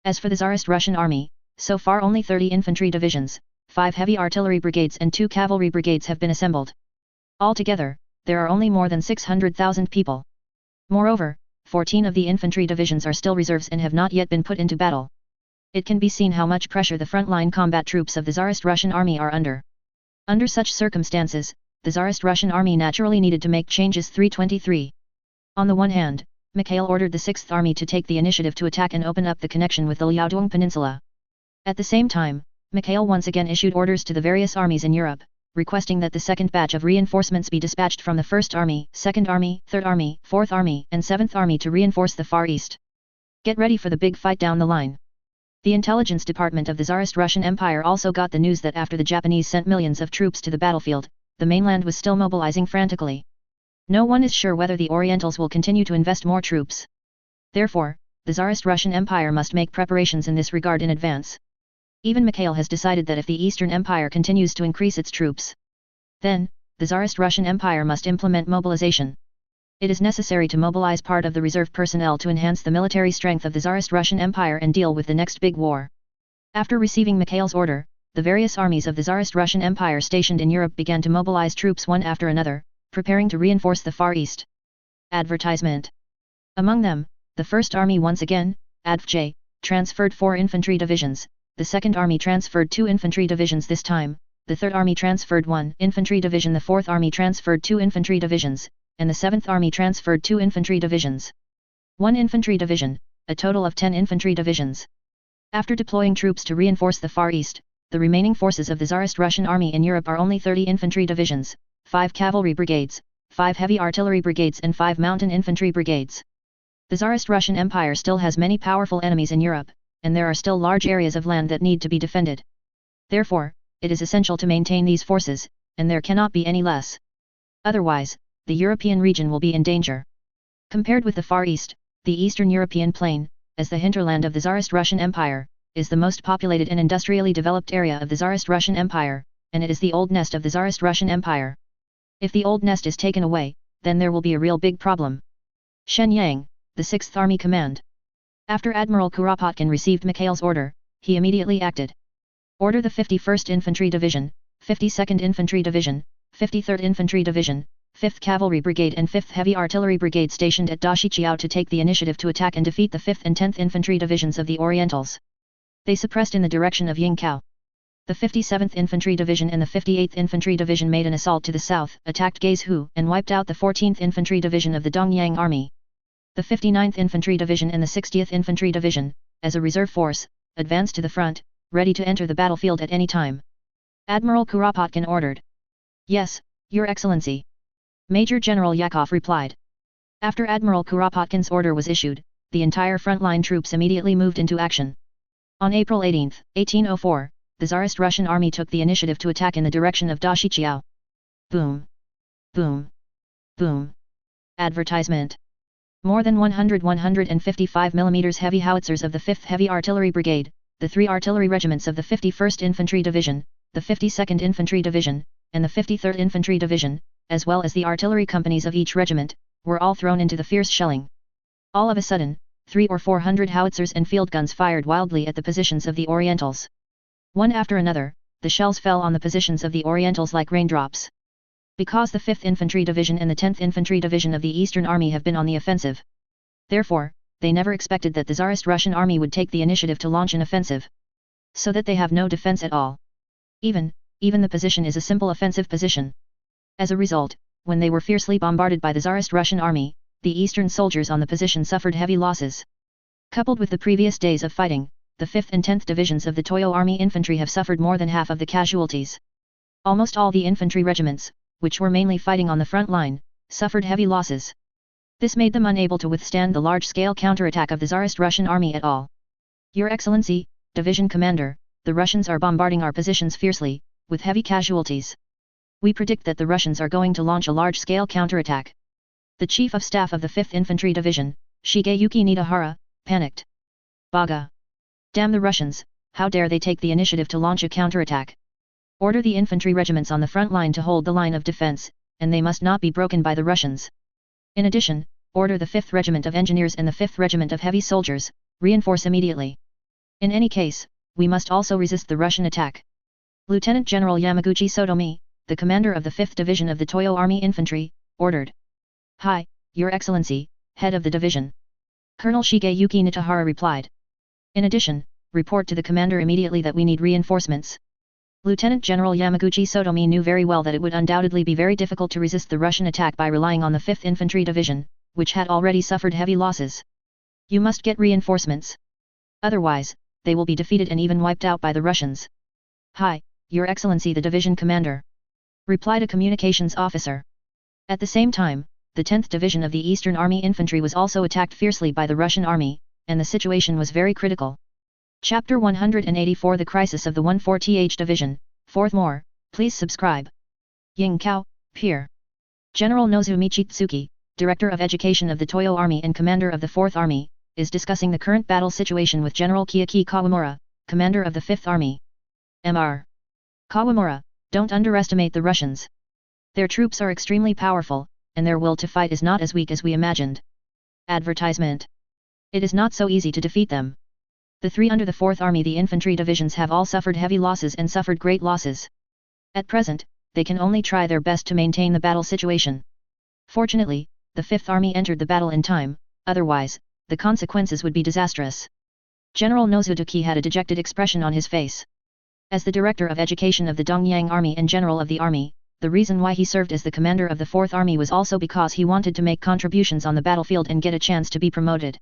As for the Tsarist Russian army, so far only 30 infantry divisions, 5 heavy artillery brigades and 2 cavalry brigades have been assembled. Altogether, there are only more than 600,000 people. Moreover, 14 of the infantry divisions are still reserves and have not yet been put into battle. It can be seen how much pressure the frontline combat troops of the Tsarist Russian army are under. Under such circumstances, the Tsarist Russian army naturally needed to make changes. 323. On the one hand, Mikhail ordered the 6th Army to take the initiative to attack and open up the connection with the Liaodong Peninsula. At the same time, Mikhail once again issued orders to the various armies in Europe, requesting that the second batch of reinforcements be dispatched from the 1st Army, 2nd Army, 3rd Army, 4th Army, and 7th Army to reinforce the Far East. Get ready for the big fight down the line. The intelligence department of the Tsarist Russian Empire also got the news that after the Japanese sent millions of troops to the battlefield, the mainland was still mobilizing frantically. No one is sure whether the Orientals will continue to invest more troops. Therefore, the Tsarist Russian Empire must make preparations in this regard in advance. Even Mikhail has decided that if the Eastern Empire continues to increase its troops, then, the Tsarist Russian Empire must implement mobilization. It is necessary to mobilize part of the reserve personnel to enhance the military strength of the Tsarist Russian Empire and deal with the next big war. After receiving Mikhail's order, the various armies of the Tsarist Russian Empire stationed in Europe began to mobilize troops one after another, preparing to reinforce the Far East. Advertisement. Among them, the 1st Army once again, ADVJ, transferred 4 infantry divisions, the 2nd Army transferred 2 infantry divisions this time, the 3rd Army transferred 1 infantry division, the 4th Army transferred 2 infantry divisions, and the 7th Army transferred 2 infantry divisions. 1 infantry division, a total of 10 infantry divisions. After deploying troops to reinforce the Far East, the remaining forces of the Tsarist Russian army in Europe are only 30 infantry divisions, 5 cavalry brigades, 5 heavy artillery brigades and 5 mountain infantry brigades. The Tsarist Russian Empire still has many powerful enemies in Europe, and there are still large areas of land that need to be defended. Therefore, it is essential to maintain these forces, and there cannot be any less. Otherwise, the European region will be in danger. Compared with the Far East, the Eastern European plain, as the hinterland of the Tsarist Russian Empire, is the most populated and industrially developed area of the Tsarist Russian Empire, and it is the old nest of the Tsarist Russian Empire. If the old nest is taken away, then there will be a real big problem. Shen Yang, the 6th Army Command. After Admiral Kuropatkin received Mikhail's order, he immediately acted. Order the 51st Infantry Division, 52nd Infantry Division, 53rd Infantry Division, 5th Cavalry Brigade and 5th Heavy Artillery Brigade stationed at Dashiqiao to take the initiative to attack and defeat the 5th and 10th Infantry Divisions of the Orientals. They suppressed in the direction of Yingkao. The 57th Infantry Division and the 58th Infantry Division made an assault to the south, attacked Gaizhou, and wiped out the 14th Infantry Division of the Dongyang Army. The 59th Infantry Division and the 60th Infantry Division, as a reserve force, advanced to the front, ready to enter the battlefield at any time. Admiral Kuropatkin ordered. Yes, Your Excellency. Major General Yakov replied. After Admiral Kuropatkin's order was issued, the entire frontline troops immediately moved into action. On April 18, 1804, the Tsarist Russian army took the initiative to attack in the direction of Dashiqiao. Boom! Boom! Boom! Advertisement. More than 155 mm heavy howitzers of the 5th Heavy Artillery Brigade, the 3 artillery regiments of the 51st Infantry Division, the 52nd Infantry Division, and the 53rd Infantry Division, as well as the artillery companies of each regiment, were all thrown into the fierce shelling. All of a sudden, 300 or 400 howitzers and field guns fired wildly at the positions of the Orientals. One after another, the shells fell on the positions of the Orientals like raindrops. Because the 5th Infantry Division and the 10th Infantry Division of the Eastern Army have been on the offensive. Therefore, they never expected that the Tsarist Russian army would take the initiative to launch an offensive. So that they have no defense at all. Even the position is a simple offensive position. As a result, when they were fiercely bombarded by the Tsarist Russian army, the eastern soldiers on the position suffered heavy losses. Coupled with the previous days of fighting, the 5th and 10th Divisions of the Toyo Army Infantry have suffered more than half of the casualties. Almost all the infantry regiments, which were mainly fighting on the front line, suffered heavy losses. This made them unable to withstand the large-scale counterattack of the Tsarist Russian army at all. Your Excellency, Division Commander, the Russians are bombarding our positions fiercely, with heavy casualties. We predict that the Russians are going to launch a large-scale counterattack. The Chief of Staff of the 5th Infantry Division, Shigeyuki Nidahara, panicked. Baga! Damn the Russians, how dare they take the initiative to launch a counterattack? Order the infantry regiments on the front line to hold the line of defense, and they must not be broken by the Russians. In addition, order the 5th Regiment of Engineers and the 5th Regiment of Heavy Soldiers, reinforce immediately. In any case, we must also resist the Russian attack. Lieutenant General Yamaguchi Sotomi, the commander of the 5th Division of the Toyo Army Infantry, ordered. Hi, Your Excellency, head of the division. Colonel Shigeyuki Nitahara replied. In addition, report to the commander immediately that we need reinforcements. Lieutenant General Yamaguchi Sotomi knew very well that it would undoubtedly be very difficult to resist the Russian attack by relying on the 5th Infantry Division, which had already suffered heavy losses. You must get reinforcements. Otherwise, they will be defeated and even wiped out by the Russians. Hi, Your Excellency the division commander. Replied a communications officer. At the same time, the 10th Division of the Eastern Army Infantry was also attacked fiercely by the Russian army, and the situation was very critical. Chapter 184 The Crisis of the 140th Division, 4th More, please subscribe. Yingkao, Pier. General Nozu Michitsuki, Director of Education of the Toyo Army and Commander of the 4th Army, is discussing the current battle situation with General Kiyaki Kawamura, Commander of the 5th Army. Mr. Kawamura, don't underestimate the Russians. Their troops are extremely powerful, and their will to fight is not as weak as we imagined. Advertisement. It is not so easy to defeat them. The 3 under the 4th Army, the infantry divisions, have all suffered heavy losses and suffered great losses. At present, they can only try their best to maintain the battle situation. Fortunately, the 5th Army entered the battle in time, otherwise, the consequences would be disastrous. General Nozutoki had a dejected expression on his face. As the Director of Education of the Dongyang Army and General of the Army, the reason why he served as the commander of the 4th Army was also because he wanted to make contributions on the battlefield and get a chance to be promoted.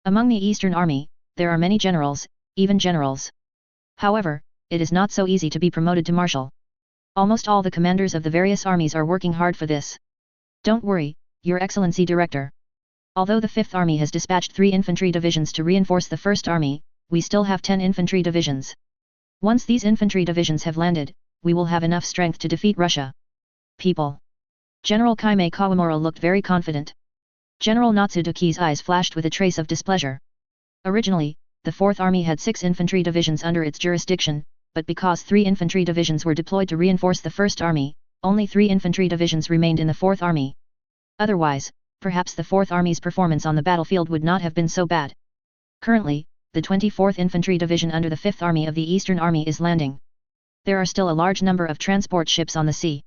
Among the Eastern Army, there are many generals, even generals. However, it is not so easy to be promoted to marshal. Almost all the commanders of the various armies are working hard for this. Don't worry, Your Excellency Director. Although the 5th Army has dispatched 3 infantry divisions to reinforce the 1st Army, we still have 10 infantry divisions. Once these infantry divisions have landed, we will have enough strength to defeat Russia. People. General Kaimei Kawamura looked very confident. General Natsutoki's eyes flashed with a trace of displeasure. Originally, the 4th Army had 6 infantry divisions under its jurisdiction, but because 3 infantry divisions were deployed to reinforce the 1st Army, only 3 infantry divisions remained in the 4th Army. Otherwise, perhaps the 4th Army's performance on the battlefield would not have been so bad. Currently, the 24th Infantry Division under the 5th Army of the Eastern Army is landing. There are still a large number of transport ships on the sea.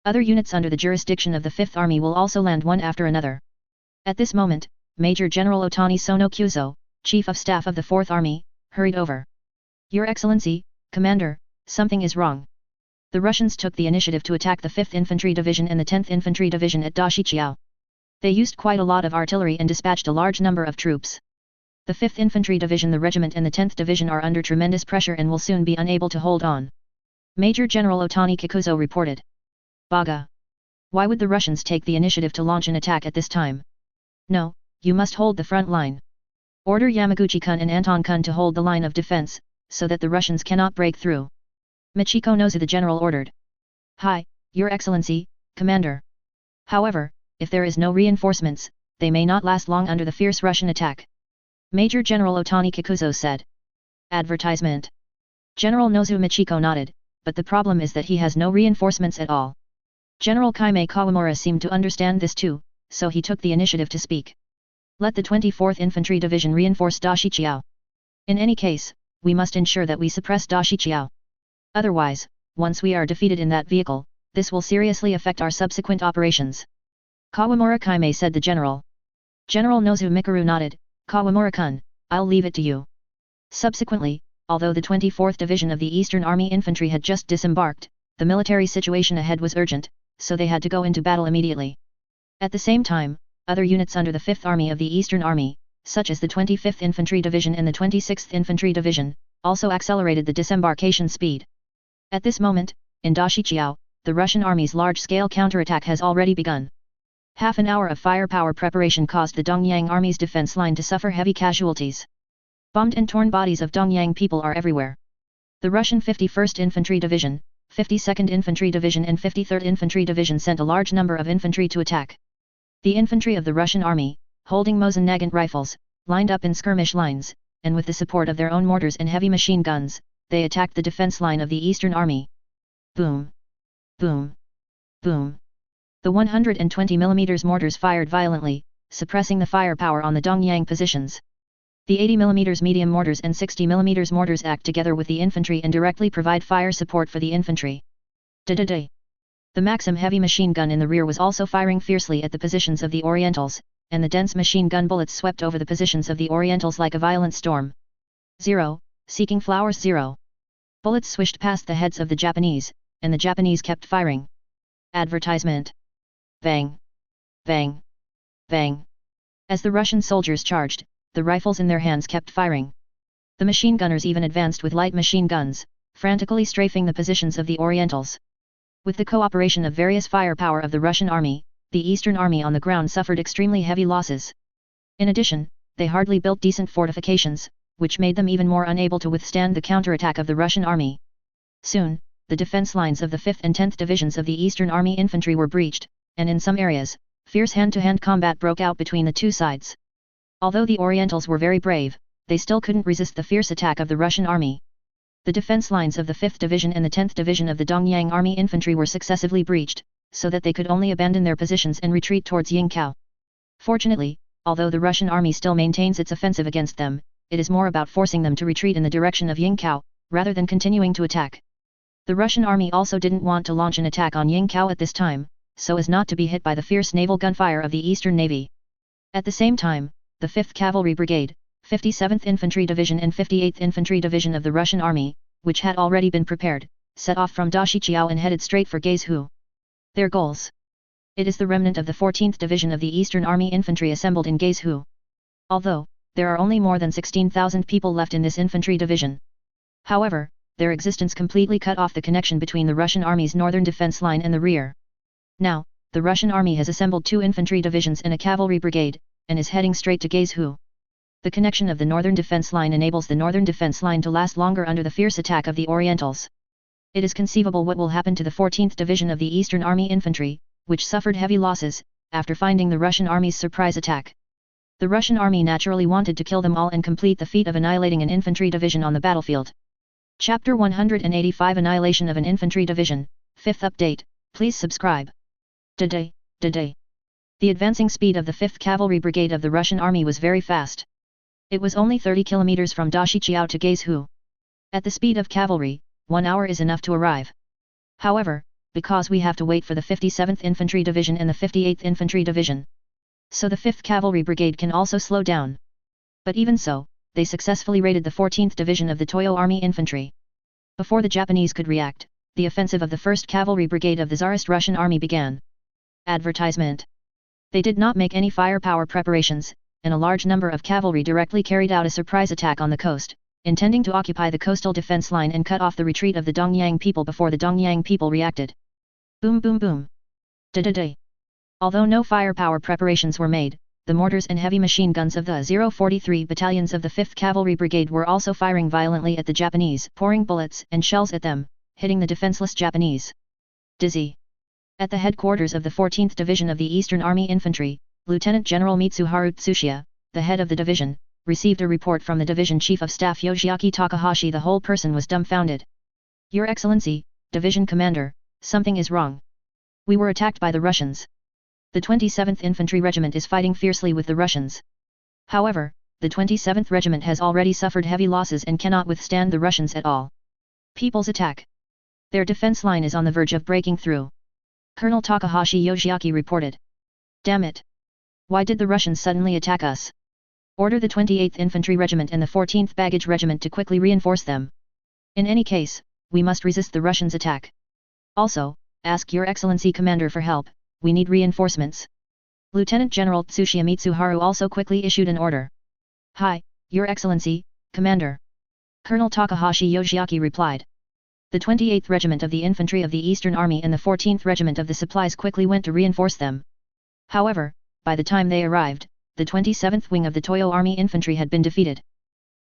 Other units under the jurisdiction of the 5th Army will also land one after another. At this moment, Major General Otani Sono Kyuzo, Chief of Staff of the 4th Army, hurried over. Your Excellency, Commander, something is wrong. The Russians took the initiative to attack the 5th Infantry Division and the 10th Infantry Division at Dashichiao. They used quite a lot of artillery and dispatched a large number of troops. The 5th Infantry Division, the regiment and the 10th Division are under tremendous pressure and will soon be unable to hold on. Major General Otani Kikuzo reported. Baga. Why would the Russians take the initiative to launch an attack at this time? No, you must hold the front line. Order Yamaguchi-kun and Anton-kun to hold the line of defense, so that the Russians cannot break through. Michiko Nozu the general ordered. Hi, Your Excellency, Commander. However, if there is no reinforcements, they may not last long under the fierce Russian attack. Major General Otani Kikuzo said. Advertisement. General Nozu Michiko nodded, but the problem is that he has no reinforcements at all. General Kaimei Kawamura seemed to understand this too, so he took the initiative to speak. Let the 24th Infantry Division reinforce Dashichiao. In any case, we must ensure that we suppress Dashichiao. Otherwise, once we are defeated in that vehicle, this will seriously affect our subsequent operations. Kawamura Kaimei said the general. General Nozu Mikuru nodded. Kawamura-kun, I'll leave it to you. Subsequently, although the 24th Division of the Eastern Army Infantry had just disembarked, the military situation ahead was urgent, so they had to go into battle immediately. At the same time, other units under the 5th Army of the Eastern Army, such as the 25th Infantry Division and the 26th Infantry Division, also accelerated the disembarkation speed. At this moment, in Dashichiao, the Russian army's large-scale counterattack has already begun. Half an hour of firepower preparation caused the Dongyang Army's defense line to suffer heavy casualties. Bombed and torn bodies of Dongyang people are everywhere. The Russian 51st Infantry Division, 52nd Infantry Division and 53rd Infantry Division sent a large number of infantry to attack. The infantry of the Russian army, holding Mosin Nagant rifles, lined up in skirmish lines, and with the support of their own mortars and heavy machine guns, they attacked the defense line of the Eastern Army. Boom! Boom! Boom! The 120 mm mortars fired violently, suppressing the firepower on the Dongyang positions. The 80 mm medium mortars and 60 mm mortars act together with the infantry and directly provide fire support for the infantry. Da-da-da. The Maxim heavy machine gun in the rear was also firing fiercely at the positions of the Orientals, and the dense machine gun bullets swept over the positions of the Orientals like a violent storm. 0, seeking flowers 0. Bullets swished past the heads of the Japanese, and the Japanese kept firing. Advertisement. Bang! Bang! Bang! As the Russian soldiers charged, the rifles in their hands kept firing. The machine gunners even advanced with light machine guns, frantically strafing the positions of the Orientals. With the cooperation of various firepower of the Russian army, the Eastern Army on the ground suffered extremely heavy losses. In addition, they hardly built decent fortifications, which made them even more unable to withstand the counterattack of the Russian army. Soon, the defense lines of the 5th and 10th Divisions of the Eastern Army Infantry were breached, and in some areas, fierce hand-to-hand combat broke out between the two sides. Although the Orientals were very brave, they still couldn't resist the fierce attack of the Russian army. The defense lines of the 5th Division and the 10th Division of the Dongyang Army Infantry were successively breached, so that they could only abandon their positions and retreat towards Yingkou. Fortunately, although the Russian army still maintains its offensive against them, it is more about forcing them to retreat in the direction of Yingkou, rather than continuing to attack. The Russian army also didn't want to launch an attack on Yingkou at this time, so as not to be hit by the fierce naval gunfire of the Eastern Navy. At the same time, the 5th Cavalry Brigade, 57th Infantry Division and 58th Infantry Division of the Russian Army, which had already been prepared, set off from Dashichiao and headed straight for Gaizhou. Their goals. It is the remnant of the 14th Division of the Eastern Army Infantry assembled in Gaizhou. Although, there are only more than 16,000 people left in this infantry division. However, their existence completely cut off the connection between the Russian Army's northern defense line and the rear. Now, the Russian Army has assembled 2 infantry divisions and a cavalry brigade, and is heading straight to Gaizhou. The connection of the northern defense line enables the northern defense line to last longer under the fierce attack of the Orientals. It is conceivable what will happen to the 14th Division of the Eastern Army Infantry, which suffered heavy losses, after finding the Russian Army's surprise attack. The Russian Army naturally wanted to kill them all and complete the feat of annihilating an infantry division on the battlefield. Chapter 185 Annihilation of an Infantry Division, 5th Update, please subscribe. Da-day. The advancing speed of the 5th Cavalry Brigade of the Russian Army was very fast. It was only 30 kilometers from Dashichiao to Gaizhou. At the speed of cavalry, 1 hour is enough to arrive. However, because we have to wait for the 57th Infantry Division and the 58th Infantry Division. So the 5th Cavalry Brigade can also slow down. But even so, they successfully raided the 14th Division of the Toyo Army Infantry. Before the Japanese could react, the offensive of the 1st Cavalry Brigade of the Tsarist Russian Army began. Advertisement. They did not make any firepower preparations, and a large number of cavalry directly carried out a surprise attack on the coast, intending to occupy the coastal defense line and cut off the retreat of the Dongyang people before the Dongyang people reacted. Boom boom boom. Da-da-da. Although no firepower preparations were made, the mortars and heavy machine guns of the 043 battalions of the 5th Cavalry Brigade were also firing violently at the Japanese, pouring bullets and shells at them, hitting the defenseless Japanese. Dizzy. At the headquarters of the 14th Division of the Eastern Army Infantry, Lieutenant General Mitsuharu Tsuchiya, the head of the division, received a report from the Division Chief of Staff Yoshiaki Takahashi. The whole person was dumbfounded. Your Excellency, Division Commander, something is wrong. We were attacked by the Russians. The 27th Infantry Regiment is fighting fiercely with the Russians. However, the 27th Regiment has already suffered heavy losses and cannot withstand the Russians at all. People's attack. Their defense line is on the verge of breaking through. Colonel Takahashi Yoshiaki reported. Damn it! Why did the Russians suddenly attack us? Order the 28th Infantry Regiment and the 14th Baggage Regiment to quickly reinforce them. In any case, we must resist the Russians' attack. Also, ask Your Excellency Commander for help, we need reinforcements. Lieutenant General Tsuchiya Mitsuharu also quickly issued an order. Hi, Your Excellency, Commander. Colonel Takahashi Yoshiaki replied. The 28th Regiment of the Infantry of the Eastern Army and the 14th Regiment of the Supplies quickly went to reinforce them. However, by the time they arrived, the 27th Wing of the Toyo Army Infantry had been defeated.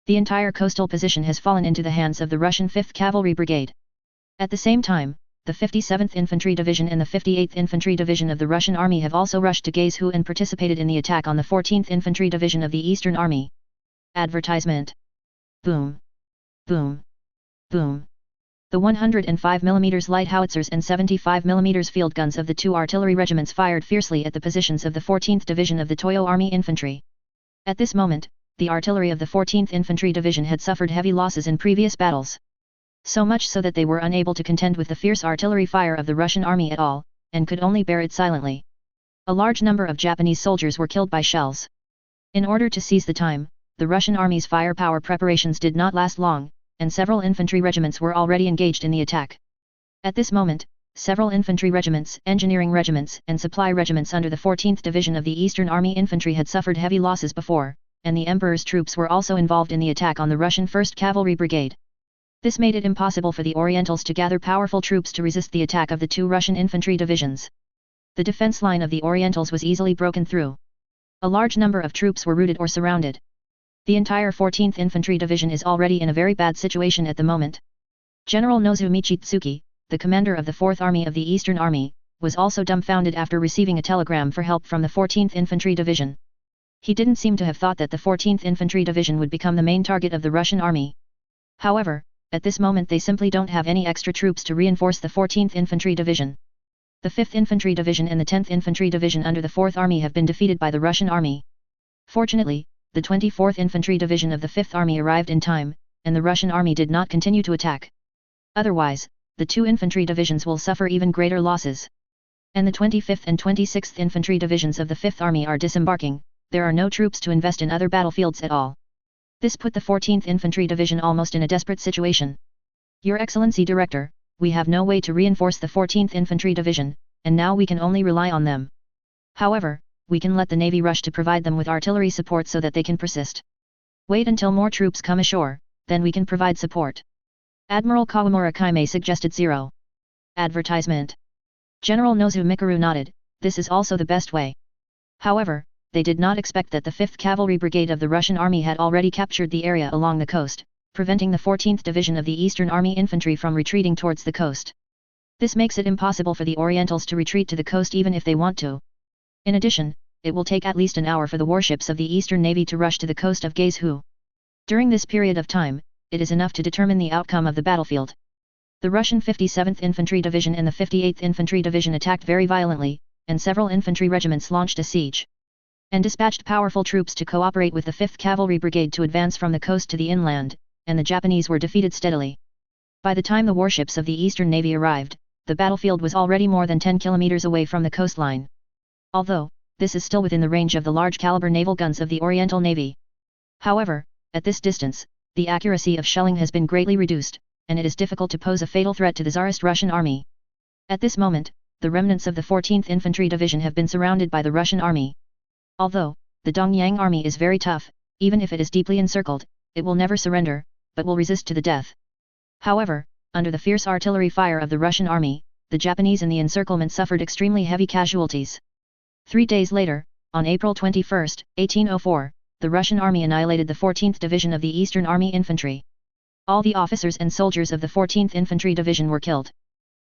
The entire coastal position has fallen into the hands of the Russian 5th Cavalry Brigade. At the same time, the 57th Infantry Division and the 58th Infantry Division of the Russian Army have also rushed to Gaizhou and participated in the attack on the 14th Infantry Division of the Eastern Army. Advertisement. Boom. Boom. Boom. The 105mm light howitzers and 75mm field guns of the two artillery regiments fired fiercely at the positions of the 14th Division of the Toyo Army Infantry. At this moment, the artillery of the 14th Infantry Division had suffered heavy losses in previous battles. So much so that they were unable to contend with the fierce artillery fire of the Russian army at all, and could only bear it silently. A large number of Japanese soldiers were killed by shells. In order to seize the time, the Russian army's firepower preparations did not last long, and several infantry regiments were already engaged in the attack. At this moment, several infantry regiments, engineering regiments, and supply regiments under the 14th Division of the Eastern Army Infantry had suffered heavy losses before, and the Emperor's troops were also involved in the attack on the Russian 1st Cavalry Brigade. This made it impossible for the Orientals to gather powerful troops to resist the attack of the two Russian infantry divisions. The defense line of the Orientals was easily broken through. A large number of troops were routed or surrounded. The entire 14th Infantry Division is already in a very bad situation at the moment. General Nozumichi Tsuki, the commander of the 4th Army of the Eastern Army, was also dumbfounded after receiving a telegram for help from the 14th Infantry Division. He didn't seem to have thought that the 14th Infantry Division would become the main target of the Russian army. However, at this moment they simply don't have any extra troops to reinforce the 14th Infantry Division. The 5th Infantry Division and the 10th Infantry Division under the 4th Army have been defeated by the Russian army. Fortunately, the 24th Infantry Division of the 5th Army arrived in time, and the Russian army did not continue to attack. Otherwise, the two infantry divisions will suffer even greater losses. And the 25th and 26th Infantry Divisions of the 5th Army are disembarking, there are no troops to invest in other battlefields at all. This put the 14th Infantry Division almost in a desperate situation. Your Excellency Director, we have no way to reinforce the 14th Infantry Division, and now we can only rely on them. However, we can let the Navy rush to provide them with artillery support so that they can persist. Wait until more troops come ashore, then we can provide support. Admiral Kawamura Kaimei suggested 0. Advertisement. General Nozu Mikaru nodded, this is also the best way. However, they did not expect that the 5th Cavalry Brigade of the Russian Army had already captured the area along the coast, preventing the 14th Division of the Eastern Army Infantry from retreating towards the coast. This makes it impossible for the Orientals to retreat to the coast even if they want to. In addition, it will take at least an hour for the warships of the Eastern Navy to rush to the coast of Gaizhou. During this period of time, it is enough to determine the outcome of the battlefield. The Russian 57th Infantry Division and the 58th Infantry Division attacked very violently, and several infantry regiments launched a siege and dispatched powerful troops to cooperate with the 5th Cavalry Brigade to advance from the coast to the inland, and the Japanese were defeated steadily. By the time the warships of the Eastern Navy arrived, the battlefield was already more than 10 kilometers away from the coastline. Although, this is still within the range of the large-caliber naval guns of the Oriental Navy. However, at this distance, the accuracy of shelling has been greatly reduced, and it is difficult to pose a fatal threat to the Tsarist Russian army. At this moment, the remnants of the 14th Infantry Division have been surrounded by the Russian army. Although, the Dongyang army is very tough, even if it is deeply encircled, it will never surrender, but will resist to the death. However, under the fierce artillery fire of the Russian army, the Japanese in the encirclement suffered extremely heavy casualties. 3 days later, on April 21, 1804, the Russian army annihilated the 14th Division of the Eastern Army Infantry. All the officers and soldiers of the 14th Infantry Division were killed.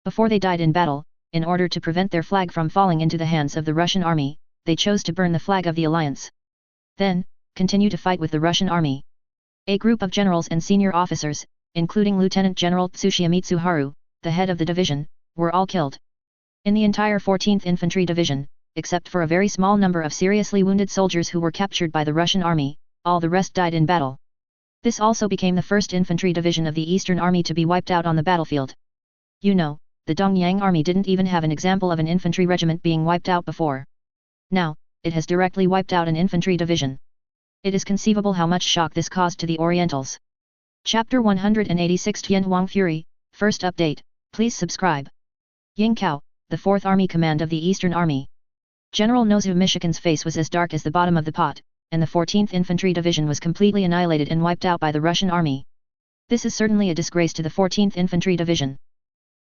Before they died in battle, in order to prevent their flag from falling into the hands of the Russian army, they chose to burn the flag of the alliance. Then, continue to fight with the Russian army. A group of generals and senior officers, including Lieutenant General Tsuchiya Mitsuharu, the head of the division, were all killed. In the entire 14th Infantry Division, except for a very small number of seriously wounded soldiers who were captured by the Russian army, all the rest died in battle. This also became the 1st Infantry Division of the Eastern Army to be wiped out on the battlefield. You know, the Dongyang Army didn't even have an example of an infantry regiment being wiped out before. Now, it has directly wiped out an infantry division. It is conceivable how much shock this caused to the Orientals. Chapter 186 Tian Huang Fury, First Update, please subscribe. Ying Cao, the 4th Army Command of the Eastern Army. General Nozu Mishikin's face was as dark as the bottom of the pot, and the 14th Infantry Division was completely annihilated and wiped out by the Russian army. This is certainly a disgrace to the 14th Infantry Division.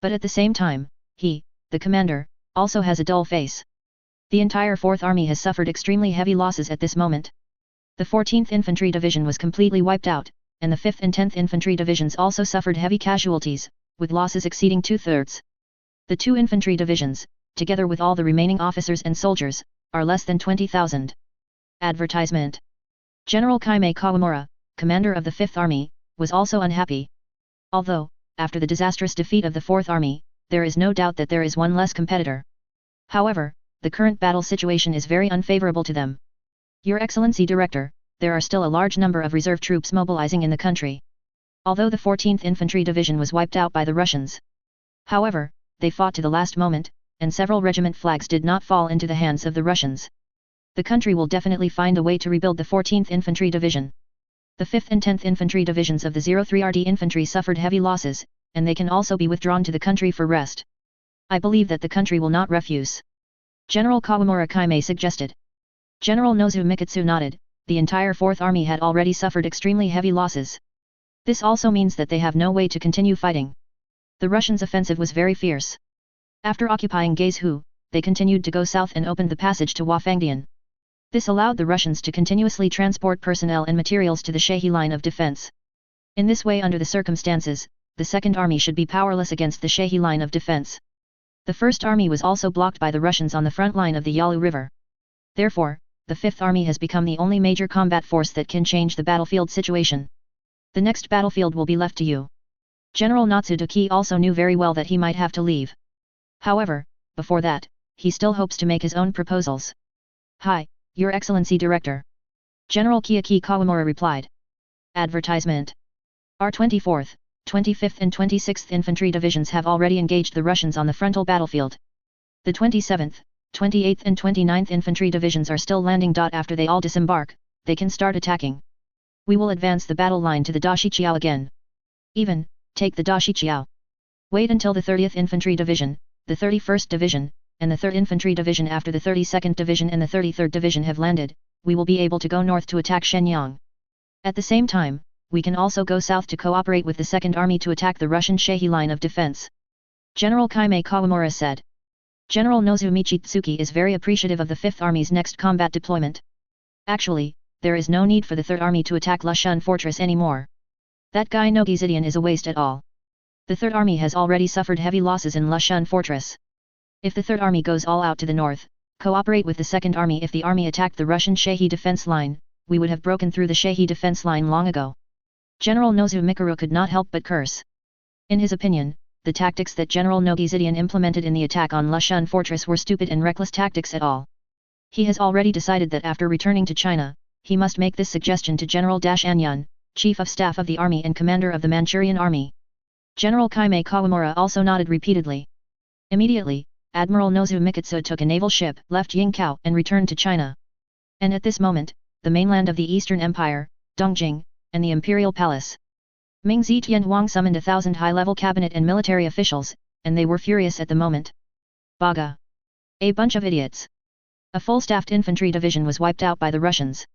But at the same time, he, the commander, also has a dull face. The entire 4th Army has suffered extremely heavy losses at this moment. The 14th Infantry Division was completely wiped out, and the 5th and 10th Infantry Divisions also suffered heavy casualties, with losses exceeding 2/3. The 2 infantry divisions, together with all the remaining officers and soldiers, are less than 20,000. Advertisement. General Kaimei Kawamura, commander of the 5th Army, was also unhappy. Although, after the disastrous defeat of the 4th Army, there is no doubt that there is one less competitor. However, the current battle situation is very unfavorable to them. Your Excellency Director, there are still a large number of reserve troops mobilizing in the country. Although the 14th Infantry Division was wiped out by the Russians. However, they fought to the last moment, and several regiment flags did not fall into the hands of the Russians. The country will definitely find a way to rebuild the 14th Infantry Division. The 5th and 10th Infantry Divisions of the 03RD Infantry suffered heavy losses, and they can also be withdrawn to the country for rest. I believe that the country will not refuse. General Kawamura Kaimei suggested. General Nozu Mikitsu nodded. The entire 4th Army had already suffered extremely heavy losses. This also means that they have no way to continue fighting. The Russians' offensive was very fierce. After occupying Gaizhou, they continued to go south and opened the passage to Wafangdian. This allowed the Russians to continuously transport personnel and materials to the Shehi line of defense. In this way, under the circumstances, the 2nd Army should be powerless against the Shehi line of defense. The 1st Army was also blocked by the Russians on the front line of the Yalu River. Therefore, the 5th Army has become the only major combat force that can change the battlefield situation. The next battlefield will be left to you. General Natsudoki also knew very well that he might have to leave. However, before that, he still hopes to make his own proposals. Hi, Your Excellency Director. General Kiyaki Kawamura replied. Advertisement. Our 24th, 25th and 26th Infantry Divisions have already engaged the Russians on the frontal battlefield. The 27th, 28th and 29th Infantry Divisions are still landing. After they all disembark, they can start attacking. We will advance the battle line to the Dashichiao again. Even, take the Dashichiao. Wait until the 30th Infantry Division, the 31st Division, and the 3rd Infantry Division after the 32nd Division and the 33rd Division have landed, we will be able to go north to attack Shenyang. At the same time, we can also go south to cooperate with the 2nd Army to attack the Russian Shehi line of defense. General Kaimei Kawamura said. General Nozu Michitsuki is very appreciative of the 5th Army's next combat deployment. Actually, there is no need for the 3rd Army to attack Lushan Fortress anymore. That guy Nogi Zidian is a waste at all. The 3rd Army has already suffered heavy losses in Lushan Fortress. If the 3rd Army goes all out to the north, cooperate with the 2nd Army. If the army attacked the Russian Shehi defense line, we would have broken through the Shehi defense line long ago. General Nozu Mikuru could not help but curse. In his opinion, the tactics that General Nogi Zidian implemented in the attack on Lushan Fortress were stupid and reckless tactics at all. He has already decided that after returning to China, he must make this suggestion to General Anyan, Chief of Staff of the Army and Commander of the Manchurian Army. General Kaimei Kawamura also nodded repeatedly. Immediately, Admiral Nozu Mikitsu took a naval ship, left Yingkou and returned to China. And at this moment, the mainland of the Eastern Empire, Dongjing, and the Imperial Palace. Ming Zetian Huang summoned 1,000 high-level cabinet and military officials, and they were furious at the moment. Baga! A bunch of idiots! A full-staffed infantry division was wiped out by the Russians.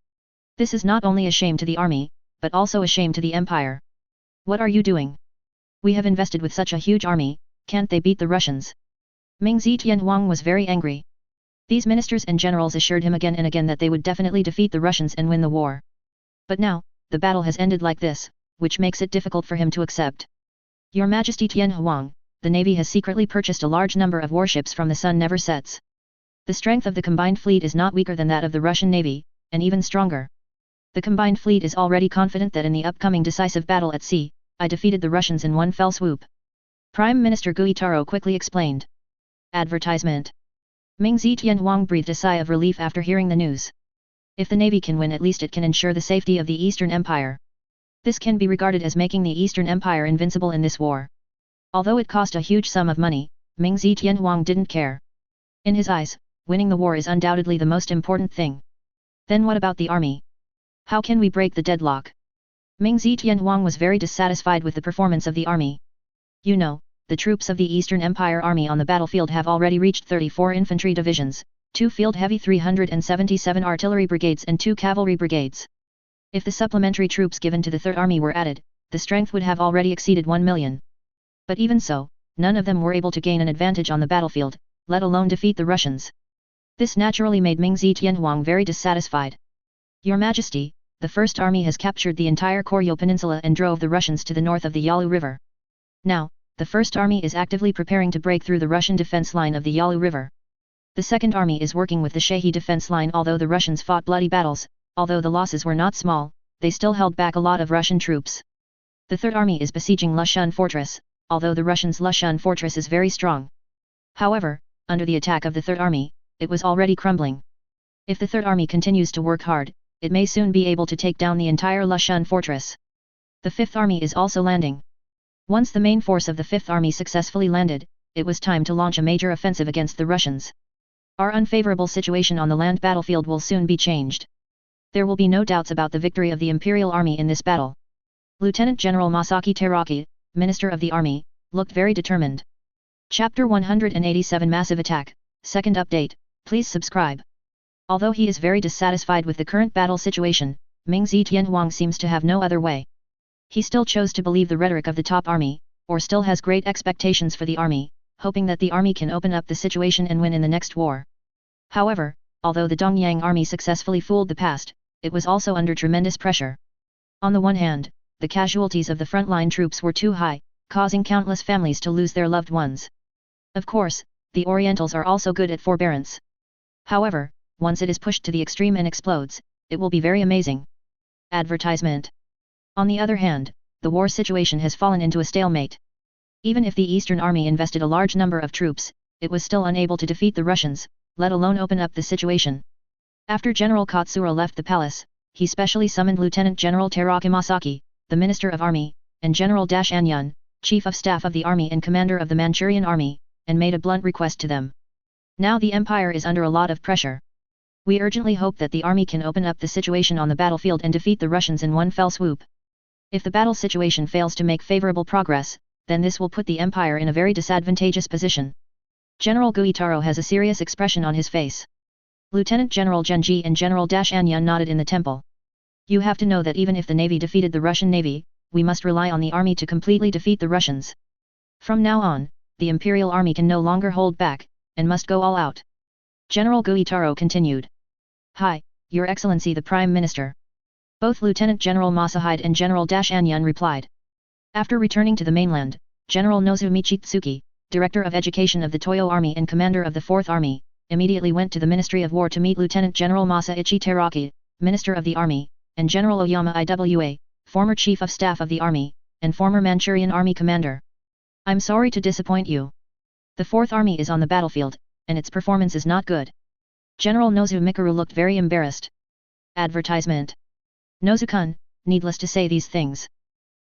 This is not only a shame to the army, but also a shame to the empire. What are you doing? We have invested with such a huge army, can't they beat the Russians? Ming Zetian Huang was very angry. These ministers and generals assured him again and again that they would definitely defeat the Russians and win the war. But now, the battle has ended like this, which makes it difficult for him to accept. Your Majesty Tian Huang, the Navy has secretly purchased a large number of warships from the sun never sets. The strength of the combined fleet is not weaker than that of the Russian Navy, and even stronger. The combined fleet is already confident that in the upcoming decisive battle at sea, I defeated the Russians in one fell swoop. Prime Minister Guitaro quickly explained. Advertisement. Ming Zetian Huang breathed a sigh of relief after hearing the news. If the Navy can win, at least it can ensure the safety of the Eastern Empire. This can be regarded as making the Eastern Empire invincible in this war. Although it cost a huge sum of money, Ming Zetian Huang didn't care. In his eyes, winning the war is undoubtedly the most important thing. Then what about the army? How can we break the deadlock? Ming Zetian Huang was very dissatisfied with the performance of the army. You know, the troops of the Eastern Empire Army on the battlefield have already reached 34 infantry divisions, 2 field heavy 377 artillery brigades and 2 cavalry brigades. If the supplementary troops given to the Third Army were added, the strength would have already exceeded 1 million. But even so, none of them were able to gain an advantage on the battlefield, let alone defeat the Russians. This naturally made Ming Zetian Huang very dissatisfied. Your Majesty, the First Army has captured the entire Koryo Peninsula and drove the Russians to the north of the Yalu River. Now, the First Army is actively preparing to break through the Russian defense line of the Yalu River. The Second Army is working with the Shahi defense line. Although the Russians fought bloody battles, although the losses were not small, they still held back a lot of Russian troops. The Third Army is besieging Lushun Fortress, although the Russians' Lushun Fortress is very strong. However, under the attack of the Third Army, it was already crumbling. If the Third Army continues to work hard, it may soon be able to take down the entire Lushun Fortress. The Fifth Army is also landing. Once the main force of the Fifth Army successfully landed, it was time to launch a major offensive against the Russians. Our unfavorable situation on the land battlefield will soon be changed. There will be no doubts about the victory of the Imperial Army in this battle. Lieutenant General Masaki Teraki, Minister of the Army, looked very determined. Chapter 187 Massive Attack, Second Update, please subscribe. Although he is very dissatisfied with the current battle situation, Ming Zetian Huang seems to have no other way. He still chose to believe the rhetoric of the top army, or still has great expectations for the army, hoping that the army can open up the situation and win in the next war. However, although the Dongyang army successfully fooled the past, it was also under tremendous pressure. On the one hand, the casualties of the frontline troops were too high, causing countless families to lose their loved ones. Of course, the Orientals are also good at forbearance. However, once it is pushed to the extreme and explodes, it will be very amazing. Advertisement. On the other hand, the war situation has fallen into a stalemate. Even if the Eastern Army invested a large number of troops, it was still unable to defeat the Russians, let alone open up the situation. After General Katsura left the palace, he specially summoned Lieutenant General Teraki Masaki, the Minister of Army, and General Anyun, Chief of Staff of the Army and Commander of the Manchurian Army, and made a blunt request to them. Now the Empire is under a lot of pressure. We urgently hope that the army can open up the situation on the battlefield and defeat the Russians in one fell swoop. If the battle situation fails to make favorable progress, then this will put the Empire in a very disadvantageous position. General Guitaro has a serious expression on his face. Lieutenant General Genji and General Anyun nodded in the temple. You have to know that even if the Navy defeated the Russian Navy, we must rely on the army to completely defeat the Russians. From now on, the Imperial Army can no longer hold back, and must go all out. General Guitaro continued. Hi, Your Excellency the Prime Minister. Both Lieutenant General Masahide and General Anyun replied. After returning to the mainland, General Nozu Michitsuki, Director of Education of the Toyo Army and Commander of the Fourth Army, immediately went to the Ministry of War to meet Lieutenant General Masaichi Teraki, Minister of the Army, and General Oyama Iwa, former Chief of Staff of the Army, and former Manchurian Army Commander. I'm sorry to disappoint you. The Fourth Army is on the battlefield, and its performance is not good. General Nozu Mikuru looked very embarrassed. Advertisement. Nozu-kun, needless to say these things.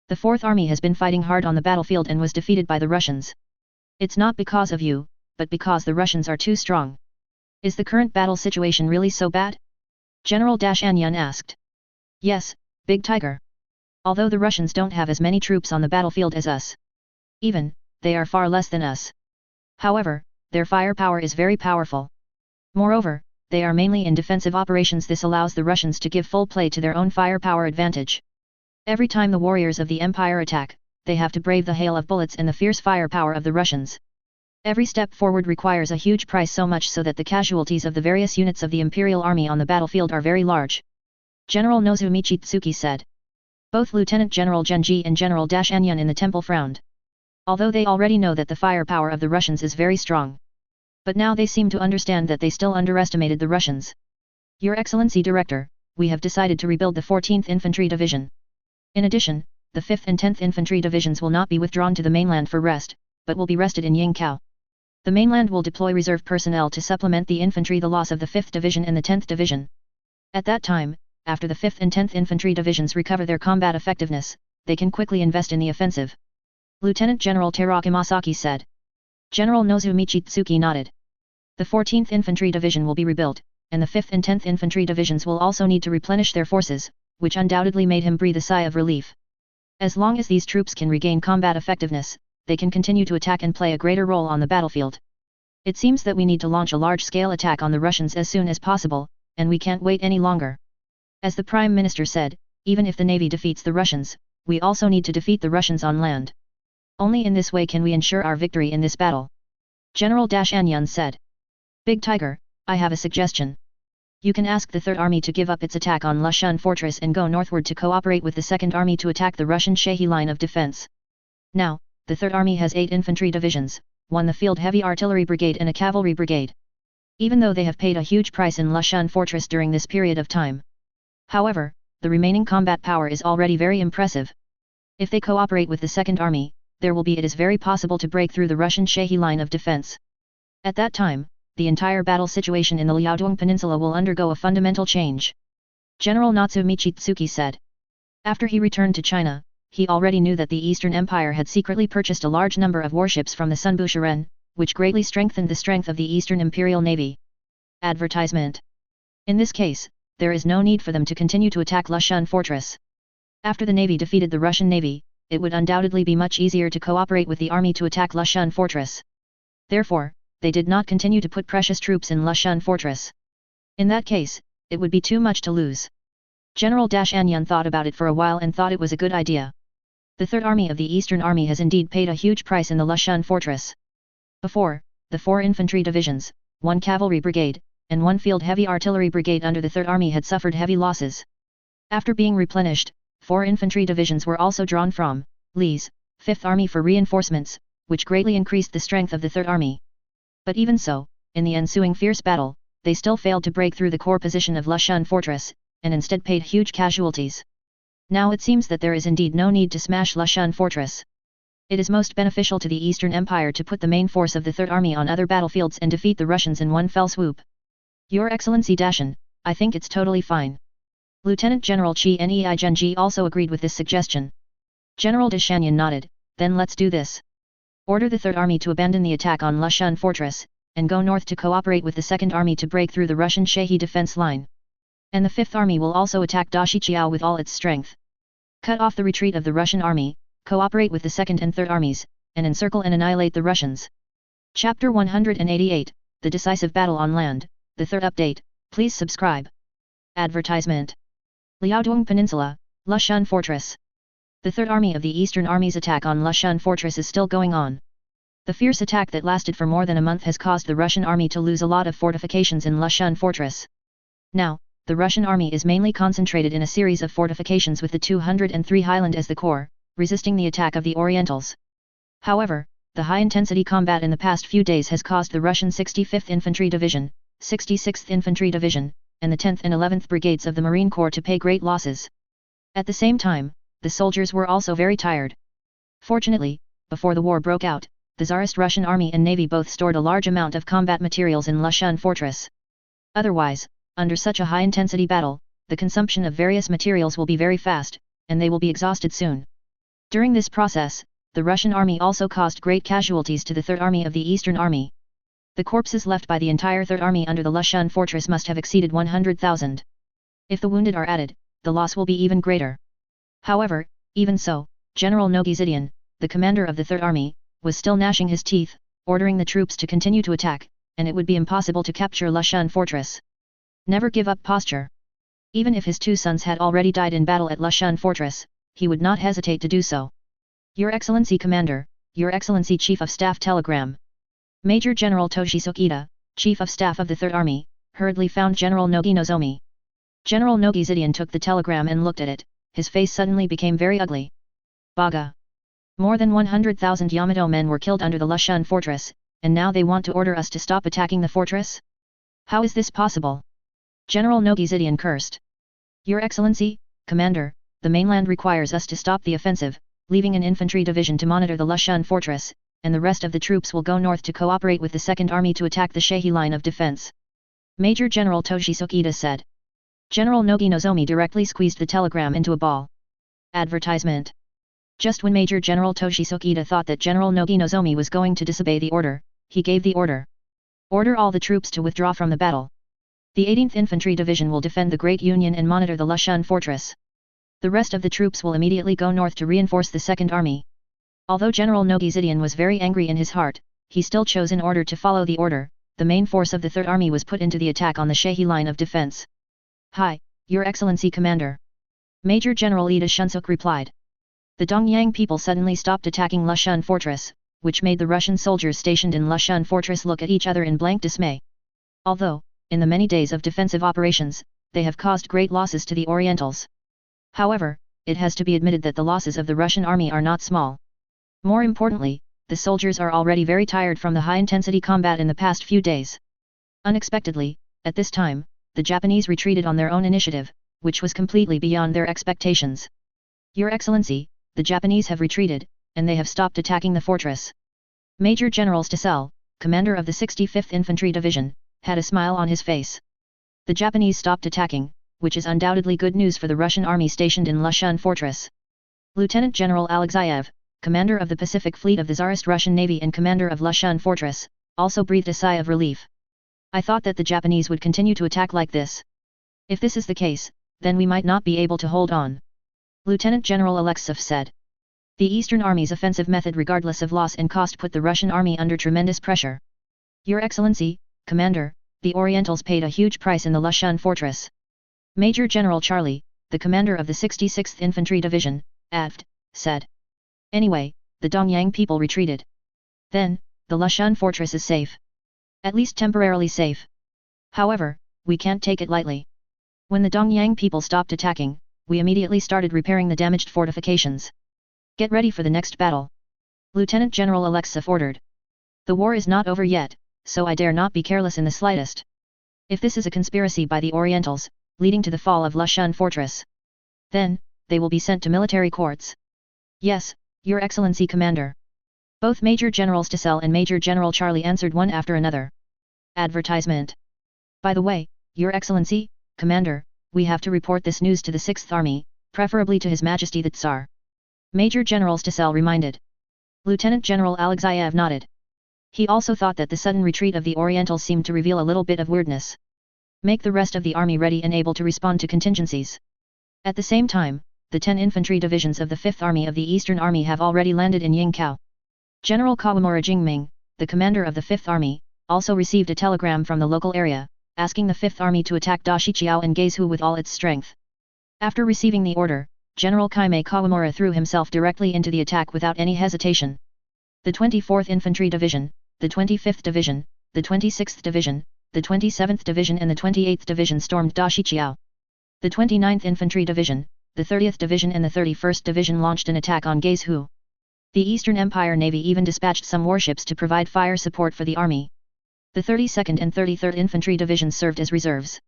The Fourth Army has been fighting hard on the battlefield and was defeated by the Russians. It's not because of you, but because the Russians are too strong. Is the current battle situation really so bad? General Anyun asked. Yes, Big Tiger. Although the Russians don't have as many troops on the battlefield as us. Even, they are far less than us. However, their firepower is very powerful. Moreover, they are mainly in defensive operations. This allows the Russians to give full play to their own firepower advantage. Every time the warriors of the Empire attack, they have to brave the hail of bullets and the fierce firepower of the Russians. Every step forward requires a huge price, so much so that the casualties of the various units of the Imperial Army on the battlefield are very large. General Nozomi Chitsuki said. Both Lieutenant General Genji and General Anyun in the temple frowned. Although they already know that the firepower of the Russians is very strong. But now they seem to understand that they still underestimated the Russians. Your Excellency Director, we have decided to rebuild the 14th Infantry Division. In addition, the 5th and 10th Infantry Divisions will not be withdrawn to the mainland for rest, but will be rested in Yingkou. The mainland will deploy reserve personnel to supplement the infantry, the loss of the 5th Division and the 10th Division. At that time, after the 5th and 10th Infantry Divisions recover their combat effectiveness, they can quickly invest in the offensive. Lieutenant General Teraki Masaki said. General Nozomi Chitsuki nodded. The 14th Infantry Division will be rebuilt, and the 5th and 10th Infantry Divisions will also need to replenish their forces, which undoubtedly made him breathe a sigh of relief. As long as these troops can regain combat effectiveness, they can continue to attack and play a greater role on the battlefield. It seems that we need to launch a large-scale attack on the Russians as soon as possible, and we can't wait any longer. As the Prime Minister said, even if the Navy defeats the Russians, we also need to defeat the Russians on land. Only in this way can we ensure our victory in this battle. General Anyun said. Big Tiger, I have a suggestion. You can ask the Third Army to give up its attack on Lushan Fortress and go northward to cooperate with the Second Army to attack the Russian Shahi line of defense. Now, the Third Army has 8 infantry divisions, 1 the Field Heavy Artillery Brigade and a Cavalry Brigade. Even though they have paid a huge price in Lushan Fortress during this period of time. However, the remaining combat power is already very impressive. If they cooperate with the Second Army, it is very possible to break through the Russian Shahi line of defense. At that time, the entire battle situation in the Liaodong Peninsula will undergo a fundamental change. General Nozomi Chitsuki said. After he returned to China, he already knew that the Eastern Empire had secretly purchased a large number of warships from the Sunbushiren, which greatly strengthened the strength of the Eastern Imperial Navy. Advertisement. In this case, there is no need for them to continue to attack Lushan Fortress. After the Navy defeated the Russian Navy, it would undoubtedly be much easier to cooperate with the army to attack Lushan Fortress. Therefore, they did not continue to put precious troops in Lushan Fortress. In that case, it would be too much to lose. General Anyun thought about it for a while and thought it was a good idea. The Third Army of the Eastern Army has indeed paid a huge price in the Lushan Fortress. Before, the 4 infantry divisions, 1 cavalry brigade, and 1 field heavy artillery brigade under the Third Army had suffered heavy losses. After being replenished, 4 infantry divisions were also drawn from Lee's 5th Army for reinforcements, which greatly increased the strength of the Third Army. But even so, in the ensuing fierce battle, they still failed to break through the core position of Lushan Fortress, and instead paid huge casualties. Now it seems that there is indeed no need to smash Lushan Fortress. It is most beneficial to the Eastern Empire to put the main force of the Third Army on other battlefields and defeat the Russians in one fell swoop. Your Excellency Dashan, I think it's totally fine. Lieutenant General Chi Nei Genji also agreed with this suggestion. General Dashanyan nodded, then let's do this. Order the Third Army to abandon the attack on Lushan Fortress, and go north to cooperate with the Second Army to break through the Russian Shahi defense line. And the 5th Army will also attack Dashiqiao with all its strength. Cut off the retreat of the Russian Army, cooperate with the Second and Third Armies, and encircle and annihilate the Russians. Chapter 188, The Decisive Battle on Land, the third update, please subscribe. Advertisement. Liaodong Peninsula, Lushan Fortress. The Third Army of the Eastern Army's attack on Lushan Fortress is still going on. The fierce attack that lasted for more than a month has caused the Russian army to lose a lot of fortifications in Lushan Fortress. Now, the Russian army is mainly concentrated in a series of fortifications with the 203 Highland as the core, resisting the attack of the Orientals. However, the high-intensity combat in the past few days has caused the Russian 65th Infantry Division, 66th Infantry Division, and the 10th and 11th Brigades of the Marine Corps to pay great losses. At the same time, the soldiers were also very tired. Fortunately, before the war broke out, the Tsarist Russian army and navy both stored a large amount of combat materials in Lushan Fortress. Otherwise, under such a high-intensity battle, the consumption of various materials will be very fast, and they will be exhausted soon. During this process, the Russian army also caused great casualties to the Third Army of the Eastern Army. The corpses left by the entire Third Army under the Lushan fortress must have exceeded 100,000. If the wounded are added, the loss will be even greater. However, even so, General Nogi Zidian, the commander of the Third Army, was still gnashing his teeth, ordering the troops to continue to attack, and it would be impossible to capture Lushan fortress. Never give up posture. Even if his 2 sons had already died in battle at Lushan fortress, he would not hesitate to do so. Your Excellency Commander, Your Excellency Chief of Staff telegram. Major General Toshisoke Ida, Chief of Staff of the Third Army, hurriedly found General Nogi Nozomi. General Nogi Zidian took the telegram and looked at it, his face suddenly became very ugly. Baga. More than 100,000 Yamato men were killed under the Lushan fortress, and now they want to order us to stop attacking the fortress? How is this possible? General Nogi Zidian cursed. Your Excellency, Commander, the mainland requires us to stop the offensive, leaving an infantry division to monitor the Lushan fortress, and the rest of the troops will go north to cooperate with the Second Army to attack the Shehi line of defense. Major General Toshisoke Ida said. General Nogi Nozomi directly squeezed the telegram into a ball. Advertisement. Just when Major General Toshisoke Ida thought that General Nogi Nozomi was going to disobey the order, he gave the order. Order all the troops to withdraw from the battle. The 18th Infantry Division will defend the Great Union and monitor the Lushan fortress. The rest of the troops will immediately go north to reinforce the Second Army. Although General Nogi Zidian was very angry in his heart, he still chose in order to follow the order. The main force of the Third Army was put into the attack on the Shehi line of defense. Hi, Your Excellency Commander. Major General Ida Shunsuk replied. The Dongyang people suddenly stopped attacking Lushan fortress, which made the Russian soldiers stationed in Lushan fortress look at each other in blank dismay. Although, in the many days of defensive operations, they have caused great losses to the Orientals. However, it has to be admitted that the losses of the Russian army are not small. More importantly, the soldiers are already very tired from the high-intensity combat in the past few days. Unexpectedly, at this time, the Japanese retreated on their own initiative, which was completely beyond their expectations. Your Excellency, the Japanese have retreated, and they have stopped attacking the fortress. Major General Stossel, commander of the 65th Infantry Division, had a smile on his face. The Japanese stopped attacking, which is undoubtedly good news for the Russian army stationed in Lushan fortress. Lieutenant General Alexeyev, commander of the Pacific Fleet of the Tsarist Russian Navy and commander of Lushan fortress, also breathed a sigh of relief. I thought that the Japanese would continue to attack like this. If this is the case, then we might not be able to hold on. Lieutenant General Alexeyev said. The Eastern Army's offensive method regardless of loss and cost put the Russian army under tremendous pressure. Your Excellency, Commander, the Orientals paid a huge price in the Lushan fortress. Major General Charlie, the commander of the 66th Infantry Division, AFT, said. Anyway, the Dongyang people retreated. Then, the Lushan fortress is safe. At least temporarily safe. However, we can't take it lightly. When the Dongyang people stopped attacking, we immediately started repairing the damaged fortifications. Get ready for the next battle. Lieutenant General Alexeyev ordered. The war is not over yet, so I dare not be careless in the slightest. If this is a conspiracy by the Orientals, leading to the fall of Lushan fortress, then, they will be sent to military courts. Yes, Your Excellency Commander. Both Major General Stossel and Major General Charlie answered one after another. Advertisement. By the way, Your Excellency, Commander, we have to report this news to the 6th Army, preferably to His Majesty the Tsar. Major General Stossel reminded. Lieutenant General Alexeyev nodded. He also thought that the sudden retreat of the Orientals seemed to reveal a little bit of weirdness. Make the rest of the army ready and able to respond to contingencies. At the same time, the 10 infantry divisions of the 5th Army of the Eastern Army have already landed in Yingkou. General Kawamura Jingming, the commander of the 5th Army, also received a telegram from the local area, asking the 5th Army to attack Dashichiao and Gaizhou with all its strength. After receiving the order, General Kaimei Kawamura threw himself directly into the attack without any hesitation. The 24th Infantry Division, the 25th Division, the 26th Division, the 27th Division and the 28th Division stormed Dashichiao. The 29th Infantry Division, the 30th Division and the 31st Division launched an attack on Gaizhou. The Eastern Empire Navy even dispatched some warships to provide fire support for the army. The 32nd and 33rd Infantry Divisions served as reserves.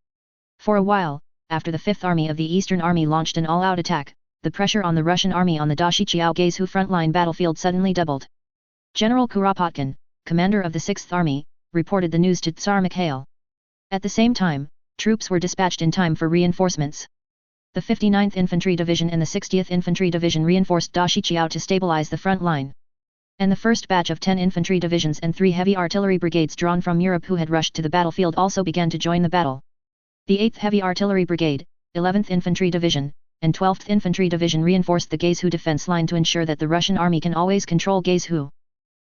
For a while, after the 5th Army of the Eastern Army launched an all-out attack, the pressure on the Russian army on the Dashichiao-Gaizhou frontline battlefield suddenly doubled. General Kuropatkin, commander of the 6th Army, reported the news to Tsar Mikhail. At the same time, troops were dispatched in time for reinforcements. The 59th Infantry Division and the 60th Infantry Division reinforced Dashichiao to stabilize the front line. and the first batch of 10 infantry divisions and 3 heavy artillery brigades drawn from Europe who had rushed to the battlefield also began to join the battle. The 8th Heavy Artillery Brigade, 11th Infantry Division, and 12th Infantry Division reinforced the Geizhou defense line to ensure that the Russian army can always control Geizhou.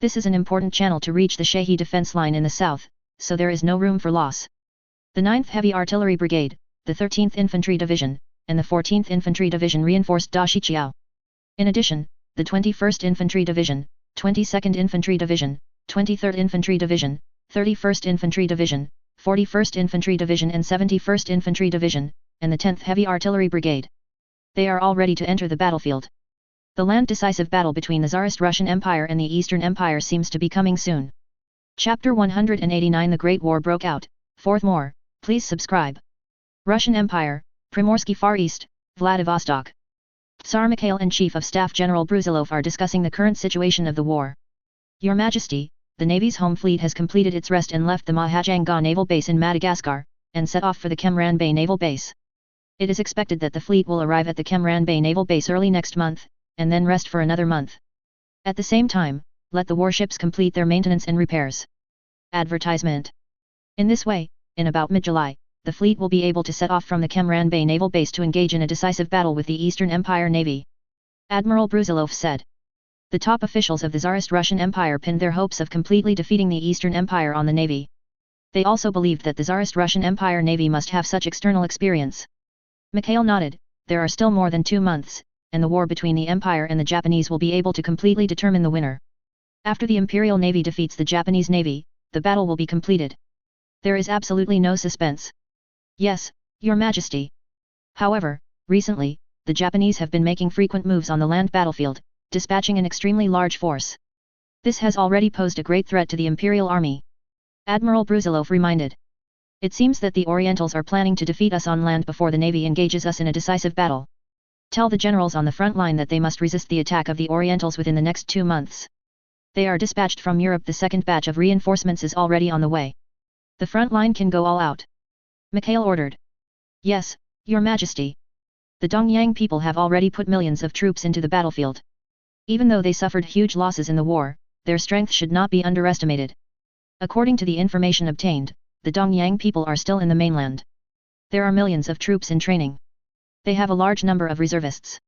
This is an important channel to reach the Shehi defense line in the south, so there is no room for loss. The 9th Heavy Artillery Brigade, the 13th Infantry Division, and the 14th Infantry Division reinforced Dashiqiao. In addition, the 21st Infantry Division, 22nd Infantry Division, 23rd Infantry Division, 31st Infantry Division, 41st Infantry Division and 71st Infantry Division, and the 10th Heavy Artillery Brigade. They are all ready to enter the battlefield. The land-decisive battle between the Tsarist Russian Empire and the Eastern Empire seems to be coming soon. Chapter 189 The Great War broke out. For more, please subscribe. Russian Empire, Primorsky Far East, Vladivostok. Tsar Mikhail and Chief of Staff General Brusilov are discussing the current situation of the war. Your Majesty, the Navy's home fleet has completed its rest and left the Mahajanga Naval Base in Madagascar, and set off for the Kemran Bay Naval Base. It is expected that the fleet will arrive at the Kemran Bay Naval Base early next month, and then rest for another month. At the same time, let the warships complete their maintenance and repairs. Advertisement. In this way, in about mid-July, the fleet will be able to set off from the Kemran Bay Naval Base to engage in a decisive battle with the Eastern Empire Navy. Admiral Brusilov said. The top officials of the Tsarist Russian Empire pinned their hopes of completely defeating the Eastern Empire on the Navy. They also believed that the Tsarist Russian Empire Navy must have such external experience. Mikhail nodded, there are still more than 2 months, and the war between the Empire and the Japanese will be able to completely determine the winner. After the Imperial Navy defeats the Japanese Navy, the battle will be completed. There is absolutely no suspense. Yes, Your Majesty. However, recently, the Japanese have been making frequent moves on the land battlefield, dispatching an extremely large force. This has already posed a great threat to the Imperial Army. Admiral Brusilov reminded. It seems that the Orientals are planning to defeat us on land before the Navy engages us in a decisive battle. Tell the generals on the front line that they must resist the attack of the Orientals within the next 2 months. They are dispatched from Europe. The second batch of reinforcements is already on the way. The front line can go all out. Mikhail ordered. Yes, Your Majesty. The Dongyang people have already put millions of troops into the battlefield. Even though they suffered huge losses in the war, their strength should not be underestimated. According to the information obtained, the Dongyang people are still in the mainland. There are millions of troops in training. They have a large number of reservists.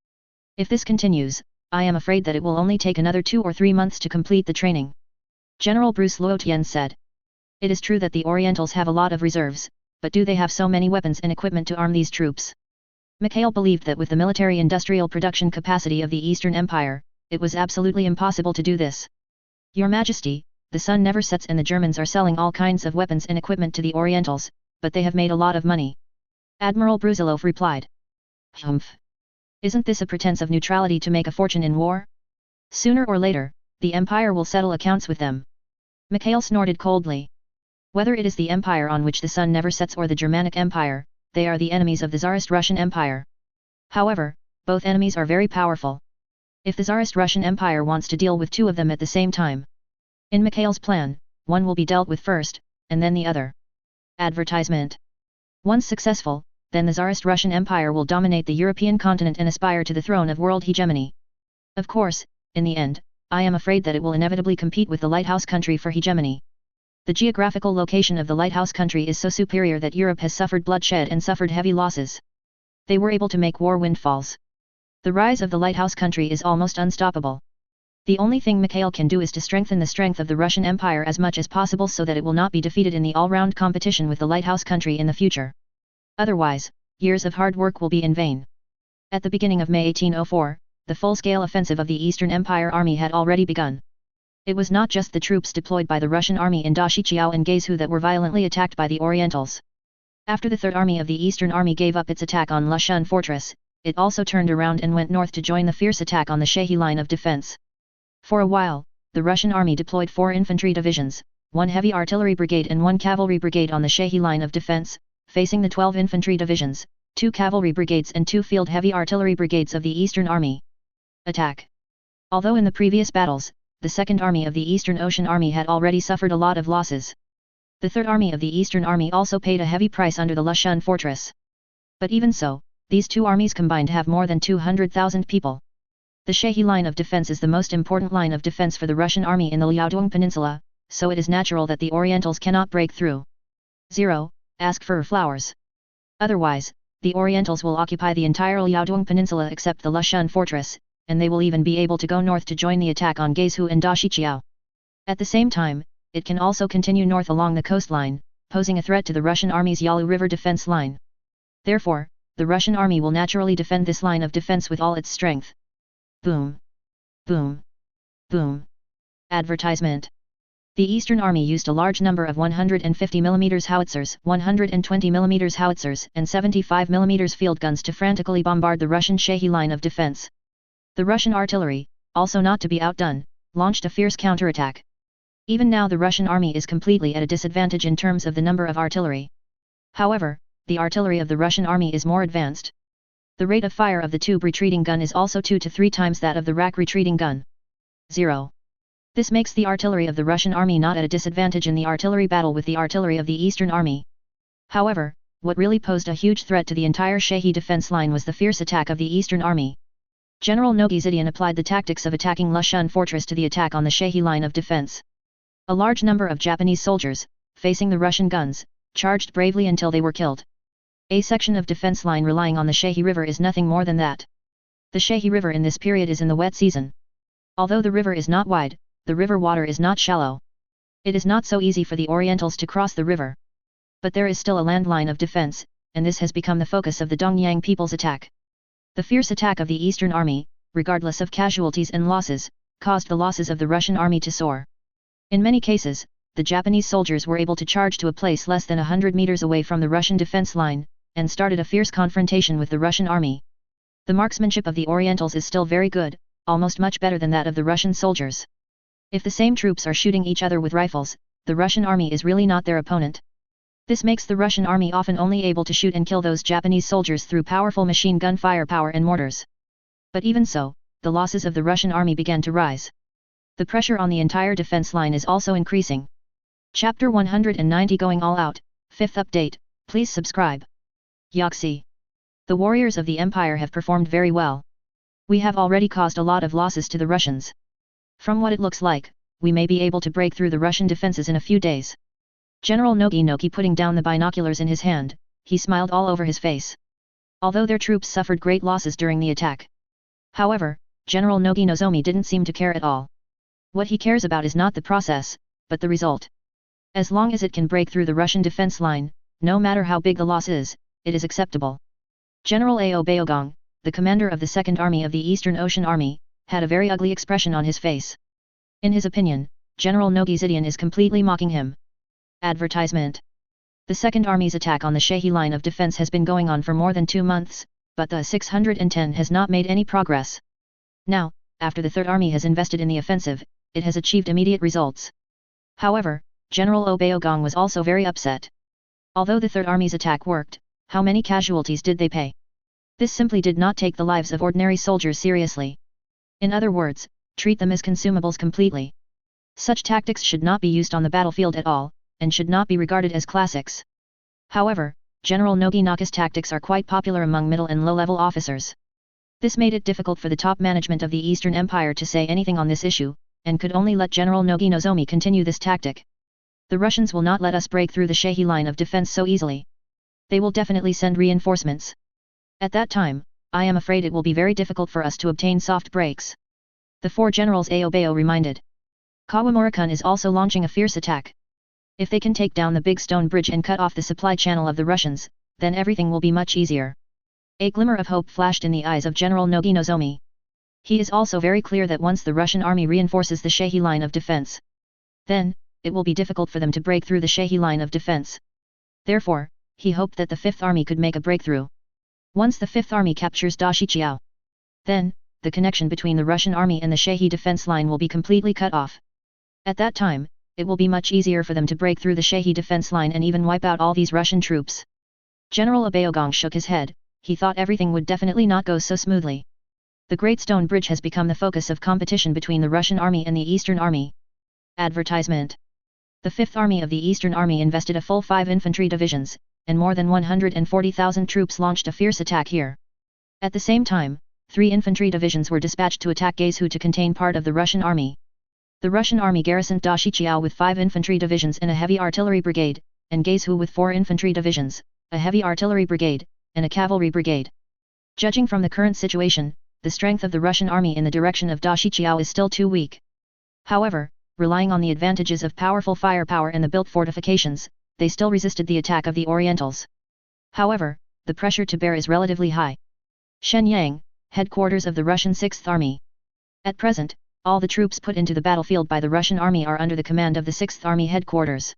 If this continues, I am afraid that it will only take another 2 or 3 months to complete the training. General Bruce Luotian said. It is true that the Orientals have a lot of reserves, but do they have so many weapons and equipment to arm these troops? Mikhail believed that with the military-industrial production capacity of the Eastern Empire, it was absolutely impossible to do this. Your Majesty, the sun never sets and the Germans are selling all kinds of weapons and equipment to the Orientals, but they have made a lot of money. Admiral Brusilov replied. Humph. Isn't this a pretense of neutrality to make a fortune in war? Sooner or later, the Empire will settle accounts with them. Mikhail snorted coldly. Whether it is the empire on which the sun never sets or the Germanic Empire, they are the enemies of the Tsarist Russian Empire. However, both enemies are very powerful. If the Tsarist Russian Empire wants to deal with 2 of them at the same time, in Mikhail's plan, one will be dealt with first, and then the other. Advertisement. Once successful, then the Tsarist Russian Empire will dominate the European continent and aspire to the throne of world hegemony. Of course, in the end, I am afraid that it will inevitably compete with the lighthouse country for hegemony. The geographical location of the lighthouse country is so superior that Europe has suffered bloodshed and suffered heavy losses. They were able to make war windfalls. The rise of the lighthouse country is almost unstoppable. The only thing Mikhail can do is to strengthen the strength of the Russian Empire as much as possible so that it will not be defeated in the all-round competition with the lighthouse country in the future. Otherwise, years of hard work will be in vain. At the beginning of May 1804, the full-scale offensive of the Eastern Empire Army had already begun. It was not just the troops deployed by the Russian army in Dashiqiao and Geizhou that were violently attacked by the Orientals. After the Third Army of the Eastern Army gave up its attack on Lushan Fortress, it also turned around and went north to join the fierce attack on the Shehi line of defense. For a while, the Russian army deployed 4 infantry divisions, 1 heavy artillery brigade and 1 cavalry brigade on the Shehi line of defense, facing the 12 infantry divisions, 2 cavalry brigades and 2 field heavy artillery brigades of the Eastern Army. Attack. Although in the previous battles, the Second Army of the Eastern Ocean Army had already suffered a lot of losses. The Third Army of the Eastern Army also paid a heavy price under the Lushan Fortress. But even so, these 2 armies combined have more than 200,000 people. The Shehi line of defense is the most important line of defense for the Russian army in the Liaodong Peninsula, so it is natural that the Orientals cannot break through. 0. Ask for flowers. Otherwise, the Orientals will occupy the entire Liaodong Peninsula except the Lushan fortress, and they will even be able to go north to join the attack on Gaizhou and Dashiqiao. At the same time, it can also continue north along the coastline, posing a threat to the Russian army's Yalu River defense line. Therefore, the Russian army will naturally defend this line of defense with all its strength. Boom! Boom! Boom! Advertisement. The Eastern Army used a large number of 150 mm howitzers, 120 mm howitzers, and 75 mm field guns to frantically bombard the Russian Shehi line of defense. The Russian artillery, also not to be outdone, launched a fierce counterattack. Even now the Russian army is completely at a disadvantage in terms of the number of artillery. However, the artillery of the Russian army is more advanced. The rate of fire of the tube retreating gun is also 2 to 3 times that of the rack retreating gun. 0. This makes the artillery of the Russian army not at a disadvantage in the artillery battle with the artillery of the Eastern Army. However, what really posed a huge threat to the entire Shehi defense line was the fierce attack of the Eastern Army. General Nogi Zidian applied the tactics of attacking Lushan fortress to the attack on the Shehi line of defense. A large number of Japanese soldiers, facing the Russian guns, charged bravely until they were killed. A section of defense line relying on the Shehi River is nothing more than that. The Shehi River in this period is in the wet season. Although the river is not wide, the river water is not shallow. It is not so easy for the Orientals to cross the river. But there is still a land line of defense, and this has become the focus of the Dongyang people's attack. The fierce attack of the Eastern Army, regardless of casualties and losses, caused the losses of the Russian army to soar. In many cases, the Japanese soldiers were able to charge to a place less than 100 meters away from the Russian defense line, and started a fierce confrontation with the Russian army. The marksmanship of the Orientals is still very good, almost much better than that of the Russian soldiers. If the same troops are shooting each other with rifles, the Russian army is really not their opponent. This makes the Russian army often only able to shoot and kill those Japanese soldiers through powerful machine gun firepower and mortars. But even so, the losses of the Russian army began to rise. The pressure on the entire defense line is also increasing. Chapter 190 Going All Out, 5th update, please subscribe. Yaxi. The warriors of the Empire have performed very well. We have already caused a lot of losses to the Russians. From what it looks like, we may be able to break through the Russian defenses in a few days. General Nogi putting down the binoculars in his hand, he smiled all over his face. Although their troops suffered great losses during the attack. However, General Nogi Nozomi didn't seem to care at all. What he cares about is not the process, but the result. As long as it can break through the Russian defense line, no matter how big the loss is, it is acceptable. General Ao Baogong, the commander of the Second Army of the Eastern Ocean Army, had a very ugly expression on his face. In his opinion, General Nogi Zidian is completely mocking him. Advertisement. The Second Army's attack on the Shehi line of defense has been going on for more than 2 months, but the 610 has not made any progress. Now, after the Third Army has invested in the offensive, it has achieved immediate results. However, General Obaogong was also very upset. Although the Third Army's attack worked, how many casualties did they pay? This simply did not take the lives of ordinary soldiers seriously. In other words, treat them as consumables completely. Such tactics should not be used on the battlefield at all, and should not be regarded as classics. However, General Noginaka's tactics are quite popular among middle and low-level officers. This made it difficult for the top management of the Eastern Empire to say anything on this issue, and could only let General Nogi Nozomi continue this tactic. The Russians will not let us break through the Shehi line of defense so easily. They will definitely send reinforcements. At that time, I am afraid it will be very difficult for us to obtain soft breaks. The 4 generals Aobeo reminded. Kawamura-kun is also launching a fierce attack. If they can take down the big stone bridge and cut off the supply channel of the Russians, then everything will be much easier. A glimmer of hope flashed in the eyes of General Nogi Nozomi. He is also very clear that once the Russian army reinforces the Shehi line of defense, then, it will be difficult for them to break through the Shehi line of defense. Therefore, he hoped that the Fifth Army could make a breakthrough. Once the Fifth Army captures Dashiqiao, then, the connection between the Russian army and the Shehi defense line will be completely cut off. At that time, it will be much easier for them to break through the Shehi defense line and even wipe out all these Russian troops. General Abeogong shook his head. He thought everything would definitely not go so smoothly. The Great Stone Bridge has become the focus of competition between the Russian army and the Eastern Army. Advertisement. The Fifth Army of the Eastern Army invested a full 5 infantry divisions, and more than 140,000 troops launched a fierce attack here. At the same time, 3 infantry divisions were dispatched to attack Gaizhou to contain part of the Russian army. The Russian army garrisoned Dashiqiao with 5 infantry divisions and a heavy artillery brigade, and Gaizhou with 4 infantry divisions, a heavy artillery brigade, and a cavalry brigade. Judging from the current situation, the strength of the Russian army in the direction of Dashiqiao is still too weak. However, relying on the advantages of powerful firepower and the built fortifications, they still resisted the attack of the Orientals. However, the pressure to bear is relatively high. Shenyang, headquarters of the Russian 6th Army. At present, all the troops put into the battlefield by the Russian army are under the command of the 6th Army headquarters.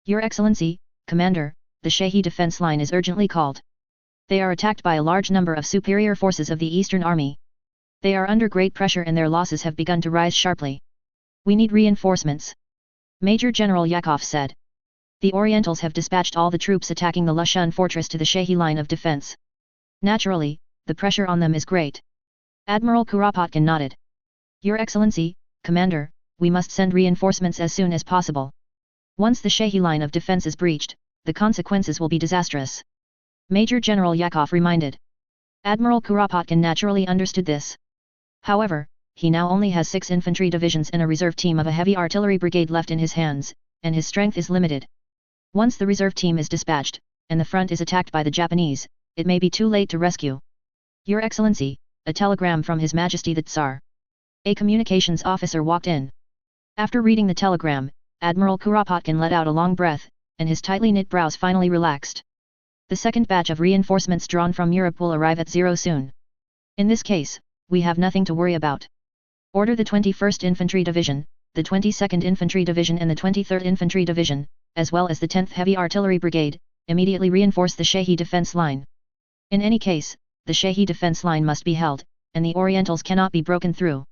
Your Excellency, Commander, the Shehi defense line is urgently called. They are attacked by a large number of superior forces of the Eastern Army. They are under great pressure and their losses have begun to rise sharply. We need reinforcements. Major General Yakov said. The Orientals have dispatched all the troops attacking the Lushan fortress to the Shehi line of defense. Naturally, the pressure on them is great. Admiral Kuropatkin nodded. Your Excellency, Commander, we must send reinforcements as soon as possible. Once the Shehi line of defense is breached, the consequences will be disastrous. Major General Yakov reminded. Admiral Kuropatkin naturally understood this. However, he now only has 6 infantry divisions and a reserve team of a heavy artillery brigade left in his hands, and his strength is limited. Once the reserve team is dispatched, and the front is attacked by the Japanese, it may be too late to rescue. Your Excellency, a telegram from His Majesty the Tsar. A communications officer walked in. After reading the telegram, Admiral Kuropatkin let out a long breath, and his tightly knit brows finally relaxed. The second batch of reinforcements drawn from Europe will arrive at 0 soon. In this case, we have nothing to worry about. Order the 21st Infantry Division, the 22nd Infantry Division and the 23rd Infantry Division, as well as the 10th Heavy Artillery Brigade, immediately reinforce the Shehi defense line. In any case, the Shehi defense line must be held, and the Orientals cannot be broken through.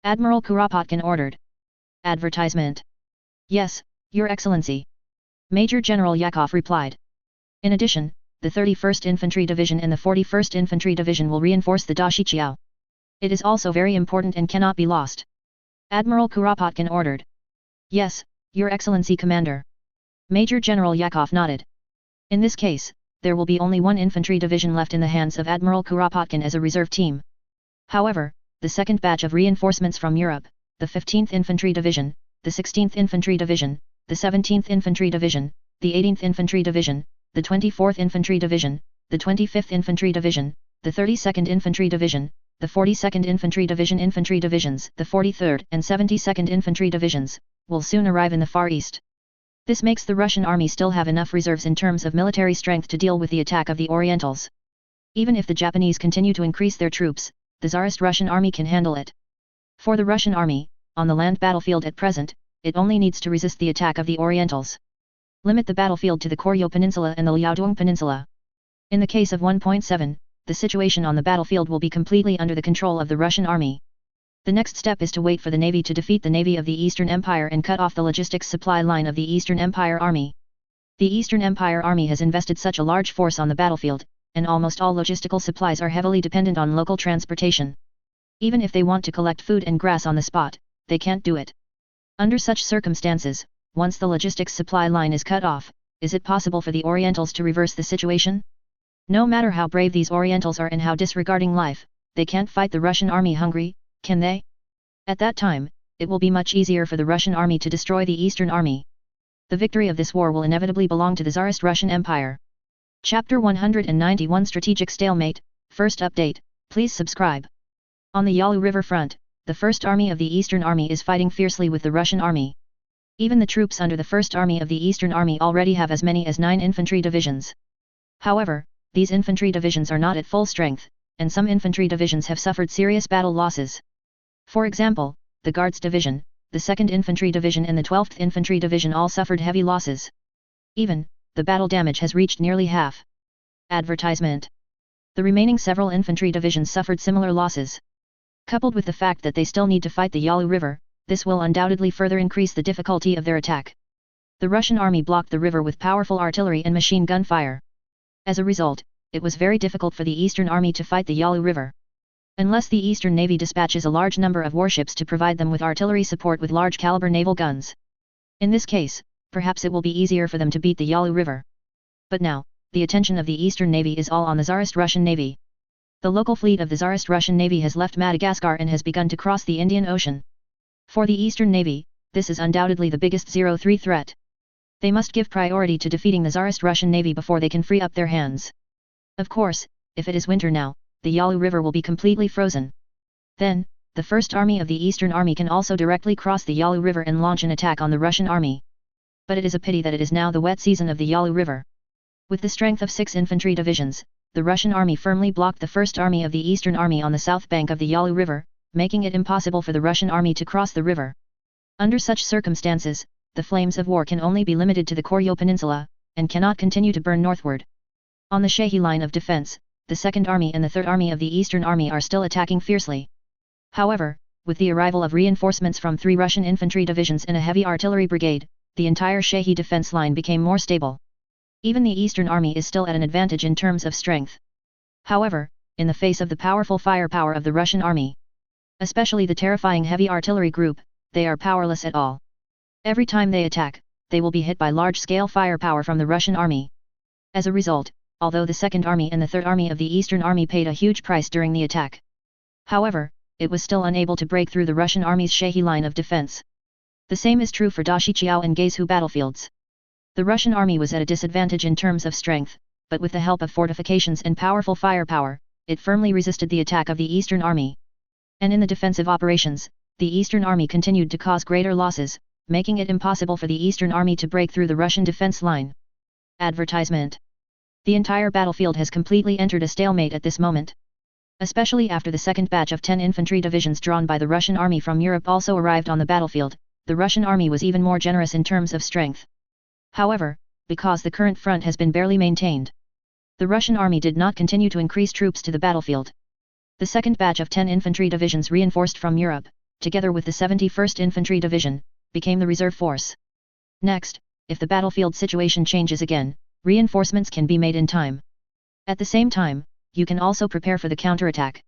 Admiral Kuropatkin ordered. Advertisement. Yes, Your Excellency. Major General Yakov replied. In addition, the 31st Infantry Division and the 41st Infantry Division will reinforce the Dashiqiao. It is also very important and cannot be lost. Admiral Kuropatkin ordered. Yes, Your Excellency Commander. Major General Yakov nodded. In this case, there will be only 1 infantry division left in the hands of Admiral Kuropatkin as a reserve team. However, the second batch of reinforcements from Europe, the 15th Infantry Division, the 16th Infantry Division, the 17th Infantry Division, the 18th Infantry Division, the 24th Infantry Division, the 25th Infantry Division, the 32nd Infantry Division, the 42nd Infantry Division infantry divisions, the 43rd and 72nd Infantry Divisions, will soon arrive in the Far East. This makes the Russian army still have enough reserves in terms of military strength to deal with the attack of the Orientals. Even if the Japanese continue to increase their troops, the Tsarist Russian army can handle it. For the Russian army, on the land battlefield at present, it only needs to resist the attack of the Orientals. Limit the battlefield to the Koryo Peninsula and the Liaodong Peninsula. In the case of 1.7, the situation on the battlefield will be completely under the control of the Russian army. The next step is to wait for the navy to defeat the navy of the Eastern Empire and cut off the logistics supply line of the Eastern Empire Army. The Eastern Empire Army has invested such a large force on the battlefield, and almost all logistical supplies are heavily dependent on local transportation. Even if they want to collect food and grass on the spot, they can't do it. Under such circumstances, once the logistics supply line is cut off, is it possible for the Orientals to reverse the situation? No matter how brave these Orientals are and how disregarding life, they can't fight the Russian army hungry, can they? At that time, it will be much easier for the Russian army to destroy the Eastern Army. The victory of this war will inevitably belong to the Tsarist Russian Empire. Chapter 191 Strategic Stalemate, First Update, please subscribe. On the Yalu River front, the First Army of the Eastern Army is fighting fiercely with the Russian army. Even the troops under the First Army of the Eastern Army already have as many as 9 infantry divisions. However, these infantry divisions are not at full strength, and some infantry divisions have suffered serious battle losses. For example, the Guards Division, the 2nd Infantry Division and the 12th Infantry Division all suffered heavy losses. Even, the battle damage has reached nearly half. Advertisement. The remaining several infantry divisions suffered similar losses. Coupled with the fact that they still need to fight the Yalu River, this will undoubtedly further increase the difficulty of their attack. The Russian army blocked the river with powerful artillery and machine gun fire. As a result, it was very difficult for the Eastern Army to fight the Yalu River. Unless the Eastern Navy dispatches a large number of warships to provide them with artillery support with large caliber naval guns. In this case, perhaps it will be easier for them to beat the Yalu River. But now, the attention of the Eastern Navy is all on the Tsarist Russian Navy. The local fleet of the Tsarist Russian Navy has left Madagascar and has begun to cross the Indian Ocean. For the Eastern Navy, this is undoubtedly the biggest 03 threat. They must give priority to defeating the Tsarist Russian Navy before they can free up their hands. Of course, if it is winter now, the Yalu River will be completely frozen. Then, the First Army of the Eastern Army can also directly cross the Yalu River and launch an attack on the Russian army. But it is a pity that it is now the wet season of the Yalu River. With the strength of 6 infantry divisions, the Russian army firmly blocked the First Army of the Eastern Army on the south bank of the Yalu River, making it impossible for the Russian army to cross the river. Under such circumstances, the flames of war can only be limited to the Koryo Peninsula, and cannot continue to burn northward. On the Shahi line of defense, the Second Army and the Third Army of the Eastern Army are still attacking fiercely. However, with the arrival of reinforcements from 3 Russian infantry divisions and a heavy artillery brigade, the entire Shahi defense line became more stable. Even the Eastern Army is still at an advantage in terms of strength. However, in the face of the powerful firepower of the Russian army, especially the terrifying heavy artillery group, they are powerless at all. Every time they attack, they will be hit by large-scale firepower from the Russian army. As a result, although the Second Army and the Third Army of the Eastern Army paid a huge price during the attack, however, it was still unable to break through the Russian army's Shahi line of defense. The same is true for Dashichiao and Gaizhou battlefields. The Russian army was at a disadvantage in terms of strength, but with the help of fortifications and powerful firepower, it firmly resisted the attack of the Eastern Army. And in the defensive operations, the Eastern Army continued to cause greater losses, making it impossible for the Eastern Army to break through the Russian defense line. Advertisement. The entire battlefield has completely entered a stalemate at this moment. Especially after the second batch of 10 infantry divisions drawn by the Russian army from Europe also arrived on the battlefield, the Russian army was even more generous in terms of strength. However, because the current front has been barely maintained, the Russian army did not continue to increase troops to the battlefield. The second batch of 10 infantry divisions reinforced from Europe, together with the 71st Infantry Division, became the reserve force. Next, if the battlefield situation changes again, reinforcements can be made in time. At the same time, you can also prepare for the counterattack.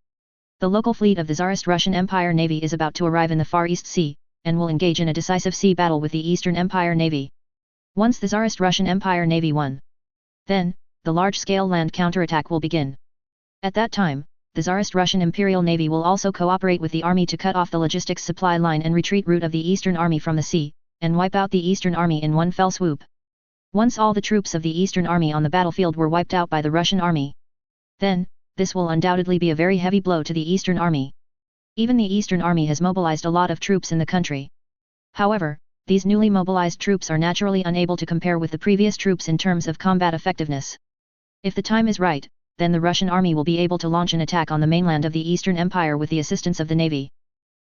The local fleet of the Tsarist Russian Empire Navy is about to arrive in the Far East Sea, and will engage in a decisive sea battle with the Eastern Empire Navy. Once the Tsarist Russian Empire Navy won, then, the large-scale land counterattack will begin. At that time, the Tsarist Russian Imperial Navy will also cooperate with the army to cut off the logistics supply line and retreat route of the Eastern Army from the sea, and wipe out the Eastern Army in one fell swoop. Once all the troops of the Eastern Army on the battlefield were wiped out by the Russian army, then, this will undoubtedly be a very heavy blow to the Eastern Army. Even the Eastern Army has mobilized a lot of troops in the country. However, these newly mobilized troops are naturally unable to compare with the previous troops in terms of combat effectiveness. If the time is right, then the Russian army will be able to launch an attack on the mainland of the Eastern Empire with the assistance of the navy.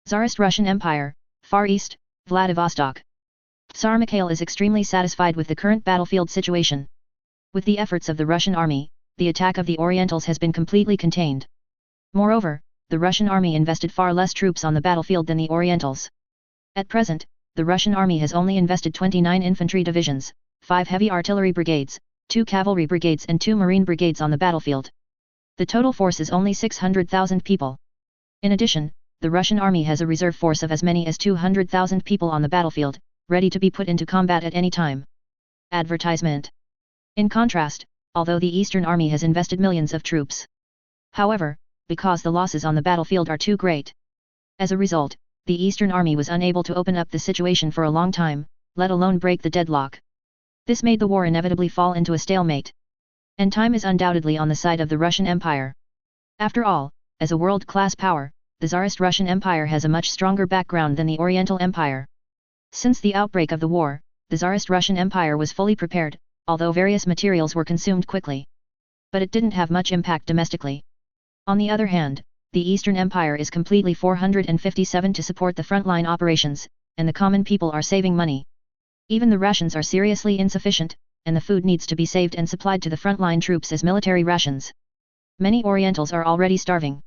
Tsarist Russian Empire, Far East, Vladivostok. Tsar Mikhail is extremely satisfied with the current battlefield situation. With the efforts of the Russian army, the attack of the Orientals has been completely contained. Moreover, the Russian army invested far less troops on the battlefield than the Orientals. At present, the Russian army has only invested 29 infantry divisions, 5 heavy artillery brigades, 2 cavalry brigades and 2 marine brigades on the battlefield. The total force is only 600,000 people. In addition, the Russian army has a reserve force of as many as 200,000 people on the battlefield, ready to be put into combat at any time. Advertisement. In contrast, although the Eastern Army has invested millions of troops, however, because the losses on the battlefield are too great, as a result, the Eastern Army was unable to open up the situation for a long time, let alone break the deadlock. This made the war inevitably fall into a stalemate. And time is undoubtedly on the side of the Russian Empire. After all, as a world-class power, the Tsarist Russian Empire has a much stronger background than the Oriental Empire. Since the outbreak of the war, the Tsarist Russian Empire was fully prepared, although various materials were consumed quickly. But it didn't have much impact domestically. On the other hand, the Eastern Empire is completely 457 to support the frontline operations, and the common people are saving money. Even the rations are seriously insufficient, and the food needs to be saved and supplied to the frontline troops as military rations. Many Orientals are already starving.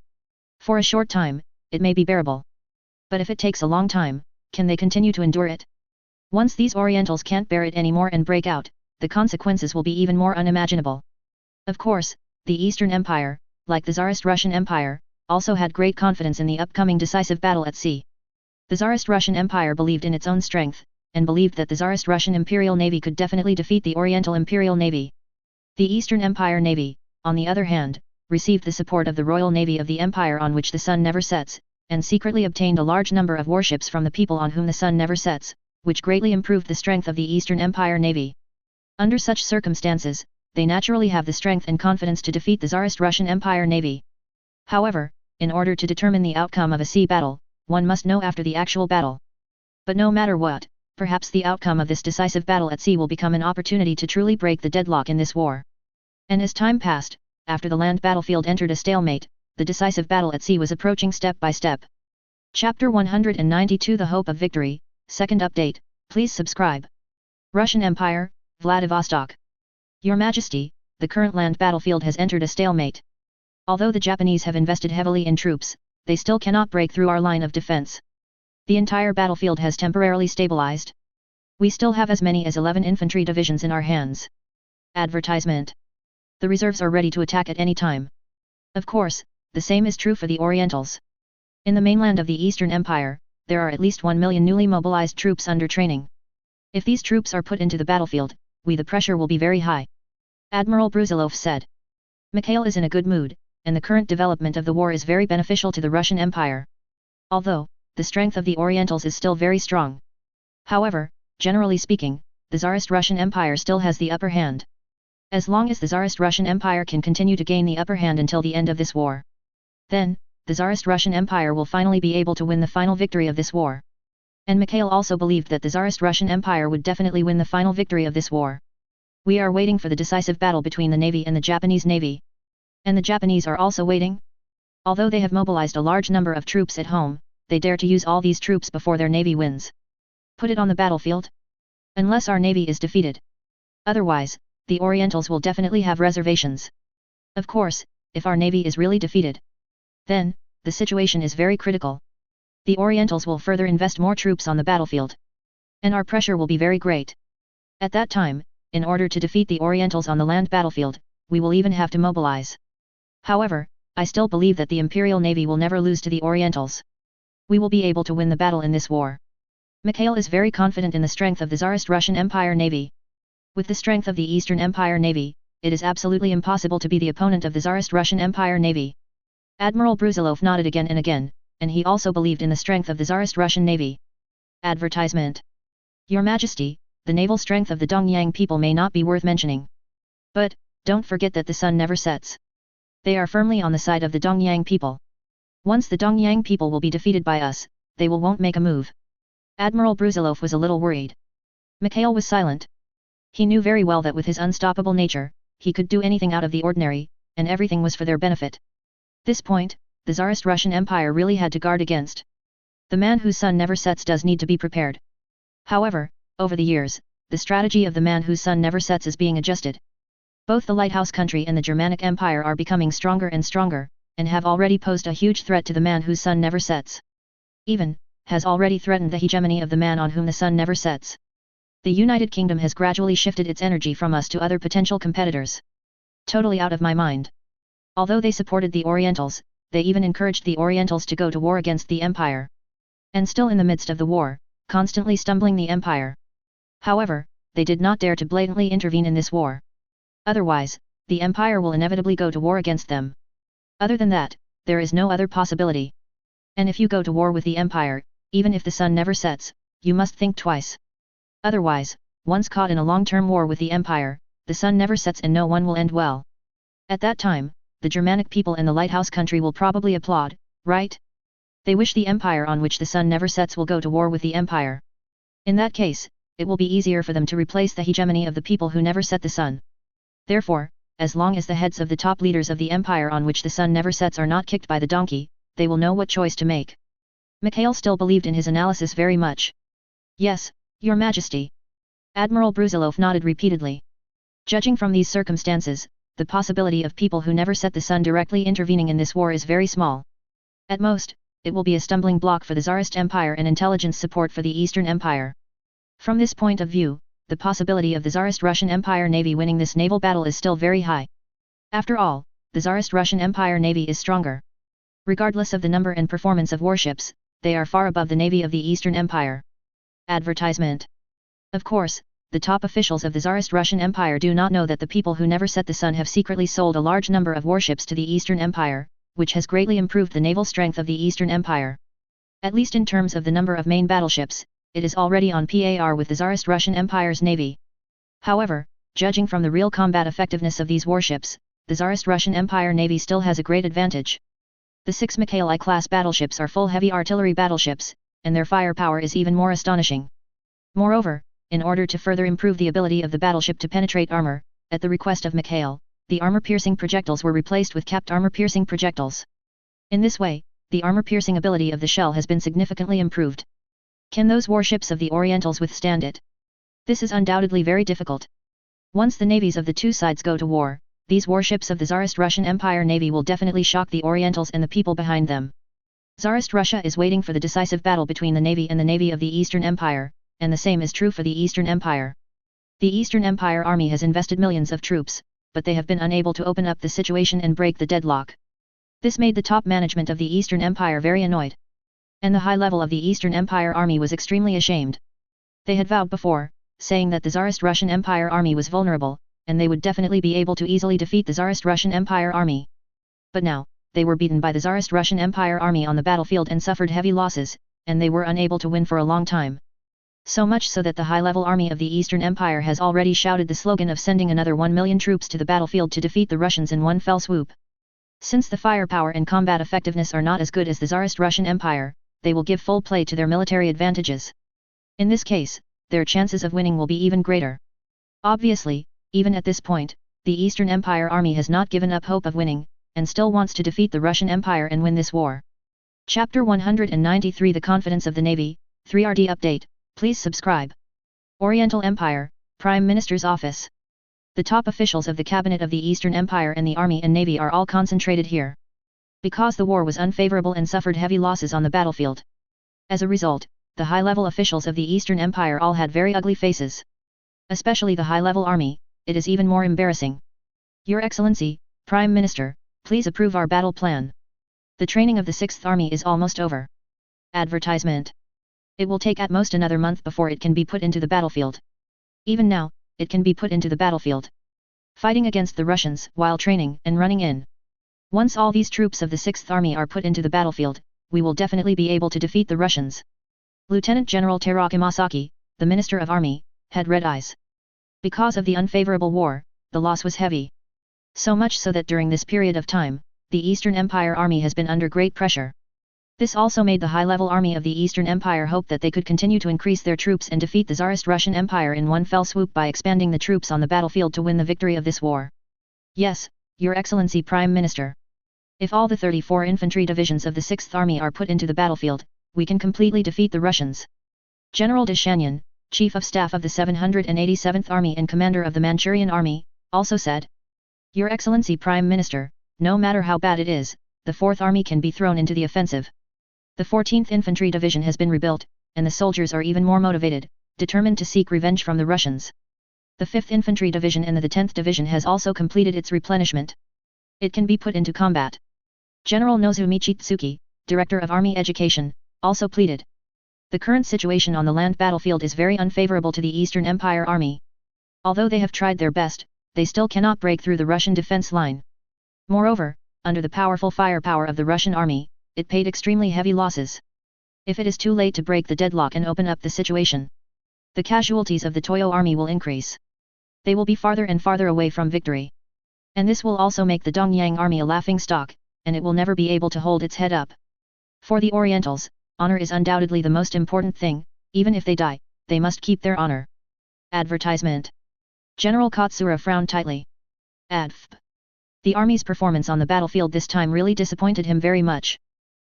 For a short time, it may be bearable. But if it takes a long time, can they continue to endure it? Once these Orientals can't bear it anymore and break out, the consequences will be even more unimaginable. Of course, the Eastern Empire, like the Tsarist Russian Empire, also had great confidence in the upcoming decisive battle at sea. The Tsarist Russian Empire believed in its own strength, and believed that the Tsarist Russian Imperial Navy could definitely defeat the Oriental Imperial Navy. The Eastern Empire Navy, on the other hand, received the support of the Royal Navy of the Empire on which the sun never sets, and secretly obtained a large number of warships from the people on whom the sun never sets, which greatly improved the strength of the Eastern Empire Navy. Under such circumstances, they naturally have the strength and confidence to defeat the Tsarist Russian Empire Navy. However, in order to determine the outcome of a sea battle, one must know after the actual battle. But no matter what, perhaps the outcome of this decisive battle at sea will become an opportunity to truly break the deadlock in this war. And as time passed, after the land battlefield entered a stalemate, the decisive battle at sea was approaching step by step. Chapter 192 The Hope of Victory, Second Update, please subscribe. Russian Empire, Vladivostok. Your Majesty, the current land battlefield has entered a stalemate. Although the Japanese have invested heavily in troops, they still cannot break through our line of defense. The entire battlefield has temporarily stabilized. We still have as many as 11 infantry divisions in our hands. Advertisement. The reserves are ready to attack at any time. Of course, the same is true for the Orientals. In the mainland of the Eastern Empire, there are at least 1 million newly mobilized troops under training. If these troops are put into the battlefield, the pressure will be very high. Admiral Brusilov said. Mikhail is in a good mood, and the current development of the war is very beneficial to the Russian Empire. Although, the strength of the Orientals is still very strong. However, generally speaking, the Tsarist Russian Empire still has the upper hand. As long as the Tsarist Russian Empire can continue to gain the upper hand until the end of this war, then, the Tsarist Russian Empire will finally be able to win the final victory of this war. And Mikhail also believed that the Tsarist Russian Empire would definitely win the final victory of this war. We are waiting for the decisive battle between the Navy and the Japanese Navy. And the Japanese are also waiting. Although they have mobilized a large number of troops at home, they dare to use all these troops before their navy wins. Put it on the battlefield? Unless our navy is defeated. Otherwise, the Orientals will definitely have reservations. Of course, if our navy is really defeated, then, the situation is very critical. The Orientals will further invest more troops on the battlefield. And our pressure will be very great. At that time, in order to defeat the Orientals on the land battlefield, we will even have to mobilize. However, I still believe that the Imperial Navy will never lose to the Orientals. We will be able to win the battle in this war. Mikhail is very confident in the strength of the Tsarist Russian Empire Navy. With the strength of the Eastern Empire Navy, it is absolutely impossible to be the opponent of the Tsarist Russian Empire Navy. Admiral Brusilov nodded again and again, and he also believed in the strength of the Tsarist Russian Navy. Advertisement. Your Majesty, the naval strength of the Dongyang people may not be worth mentioning. But, don't forget that the sun never sets. They are firmly on the side of the Dongyang people. Once the Dongyang people will be defeated by us, they won't make a move. Admiral Brusilov was a little worried. Mikhail was silent. He knew very well that with his unstoppable nature, he could do anything out of the ordinary, and everything was for their benefit. This point, the Tsarist Russian Empire really had to guard against. The man whose sun never sets does need to be prepared. However, over the years, the strategy of the man whose sun never sets is being adjusted. Both the lighthouse country and the Germanic Empire are becoming stronger and stronger, and have already posed a huge threat to the man whose sun never sets. Even, has already threatened the hegemony of the man on whom the sun never sets. The United Kingdom has gradually shifted its energy from us to other potential competitors. Totally out of my mind. Although they supported the Orientals, they even encouraged the Orientals to go to war against the Empire. And still in the midst of the war, constantly stumbling the Empire. However, they did not dare to blatantly intervene in this war. Otherwise, the Empire will inevitably go to war against them. Other than that, there is no other possibility. And if you go to war with the Empire, even if the sun never sets, you must think twice. Otherwise, once caught in a long-term war with the Empire, the sun never sets and no one will end well. At that time, the Germanic people and the lighthouse country will probably applaud, right? They wish the Empire on which the sun never sets will go to war with the Empire. In that case, it will be easier for them to replace the hegemony of the people who never set the sun. Therefore, as long as the heads of the top leaders of the Empire on which the sun never sets are not kicked by the donkey, they will know what choice to make. Mikhail still believed in his analysis very much. Yes, Your Majesty. Admiral Brusilov nodded repeatedly. Judging from these circumstances, the possibility of people who never set the sun directly intervening in this war is very small. At most, it will be a stumbling block for the Tsarist Empire and intelligence support for the Eastern Empire. From this point of view, the possibility of the Tsarist Russian Empire Navy winning this naval battle is still very high. After all, the Tsarist Russian Empire Navy is stronger. Regardless of the number and performance of warships, they are far above the navy of the Eastern Empire. Advertisement. Of course, the top officials of the Tsarist Russian Empire do not know that the people who never set the sun have secretly sold a large number of warships to the Eastern Empire, which has greatly improved the naval strength of the Eastern Empire. At least in terms of the number of main battleships, it is already on par with the Tsarist Russian Empire's navy. However, judging from the real combat effectiveness of these warships, the Tsarist Russian Empire navy still has a great advantage. The 6 Mikhail I-class battleships are full heavy artillery battleships, and their firepower is even more astonishing. Moreover, in order to further improve the ability of the battleship to penetrate armor, at the request of Mikhail, the armor-piercing projectiles were replaced with capped armor-piercing projectiles. In this way, the armor-piercing ability of the shell has been significantly improved. Can those warships of the Orientals withstand it? This is undoubtedly very difficult. Once the navies of the two sides go to war, these warships of the Tsarist Russian Empire navy will definitely shock the Orientals and the people behind them. Tsarist Russia is waiting for the decisive battle between the navy and the navy of the Eastern Empire, and the same is true for the Eastern Empire. The Eastern Empire army has invested millions of troops, but they have been unable to open up the situation and break the deadlock. This made the top management of the Eastern Empire very annoyed. And the high level of the Eastern Empire army was extremely ashamed. They had vowed before, saying that the Tsarist Russian Empire army was vulnerable, and they would definitely be able to easily defeat the Tsarist Russian Empire army. But now, they were beaten by the Tsarist Russian Empire army on the battlefield and suffered heavy losses, and they were unable to win for a long time. So much so that the high-level army of the Eastern Empire has already shouted the slogan of sending another 1 million troops to the battlefield to defeat the Russians in one fell swoop. Since the firepower and combat effectiveness are not as good as the Tsarist Russian Empire, they will give full play to their military advantages. In this case, their chances of winning will be even greater. Obviously, even at this point, the Eastern Empire army has not given up hope of winning, and still wants to defeat the Russian Empire and win this war. Chapter 193 The Confidence of the Navy, 3RD Update. Please subscribe. Oriental Empire, Prime Minister's Office. The top officials of the cabinet of the Eastern Empire and the army and navy are all concentrated here. Because the war was unfavorable and suffered heavy losses on the battlefield. As a result, the high-level officials of the Eastern Empire all had very ugly faces. Especially the high-level army, it is even more embarrassing. Your Excellency, Prime Minister, please approve our battle plan. The training of the 6th Army is almost over. Advertisement. It will take at most another month before it can be put into the battlefield. Even now, it can be put into the battlefield. Fighting against the Russians while training and running in. Once all these troops of the 6th Army are put into the battlefield, we will definitely be able to defeat the Russians. Lieutenant General Teraki Masaki, the Minister of Army, had red eyes. Because of the unfavorable war, the loss was heavy. So much so that during this period of time, the Eastern Empire army has been under great pressure. This also made the high-level army of the Eastern Empire hope that they could continue to increase their troops and defeat the Tsarist Russian Empire in one fell swoop by expanding the troops on the battlefield to win the victory of this war. Yes, Your Excellency Prime Minister. If all the 34 infantry divisions of the 6th Army are put into the battlefield, we can completely defeat the Russians. General Deshanyan, Chief of Staff of the 787th Army and Commander of the Manchurian Army, also said. Your Excellency Prime Minister, no matter how bad it is, the 4th Army can be thrown into the offensive. The 14th Infantry Division has been rebuilt, and the soldiers are even more motivated, determined to seek revenge from the Russians. The 5th Infantry Division and the 10th Division has also completed its replenishment. It can be put into combat. General Nozomichi Tsuki, Director of Army Education, also pleaded. The current situation on the land battlefield is very unfavorable to the Eastern Empire Army. Although they have tried their best, they still cannot break through the Russian defense line. Moreover, under the powerful firepower of the Russian army, it paid extremely heavy losses. If it is too late to break the deadlock and open up the situation, the casualties of the Toyo army will increase. They will be farther and farther away from victory. And this will also make the Dongyang army a laughingstock, and it will never be able to hold its head up. For the Orientals, honor is undoubtedly the most important thing. Even if they die, they must keep their honor. Advertisement. General Katsura frowned tightly. Adf. The army's performance on the battlefield this time really disappointed him very much.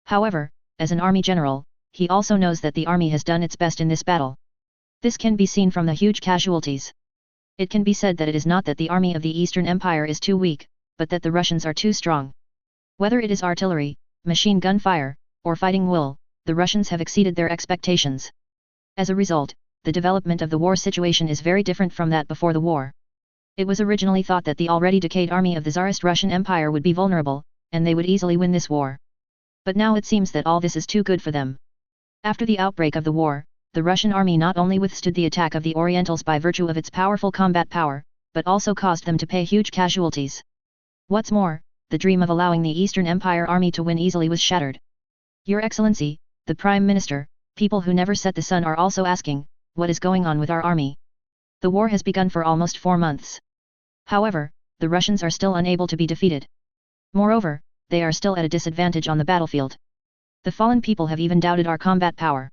However, as an army general, he also knows that the army has done its best in this battle. This can be seen from the huge casualties. It can be said that it is not that the army of the Eastern Empire is too weak, but that the Russians are too strong. Whether it is artillery, machine gun fire, or fighting will, the Russians have exceeded their expectations. As a result, the development of the war situation is very different from that before the war. It was originally thought that the already decayed army of the Tsarist Russian Empire would be vulnerable, and they would easily win this war. But now it seems that all this is too good for them. After the outbreak of the war, the Russian army not only withstood the attack of the Orientals by virtue of its powerful combat power, but also caused them to pay huge casualties. What's more, the dream of allowing the Eastern Empire army to win easily was shattered. Your Excellency, the Prime Minister, people who never set the sun are also asking, what is going on with our army? The war has begun for almost 4 months. However, the Russians are still unable to be defeated. Moreover, they are still at a disadvantage on the battlefield. The fallen people have even doubted our combat power.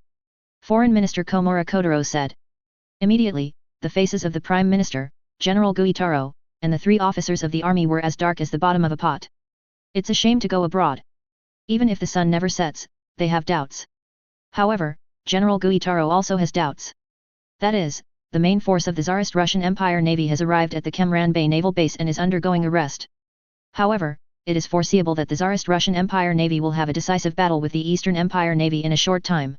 Foreign Minister Komura Kotaro said. Immediately, the faces of the Prime Minister, General Guitaro, and the 3 officers of the army were as dark as the bottom of a pot. It's a shame to go abroad. Even if the sun never sets, they have doubts. However, General Guitaro also has doubts. That is, the main force of the Tsarist Russian Empire Navy has arrived at the Kemran Bay naval base and is undergoing arrest. However, it is foreseeable that the Tsarist Russian Empire Navy will have a decisive battle with the Eastern Empire Navy in a short time.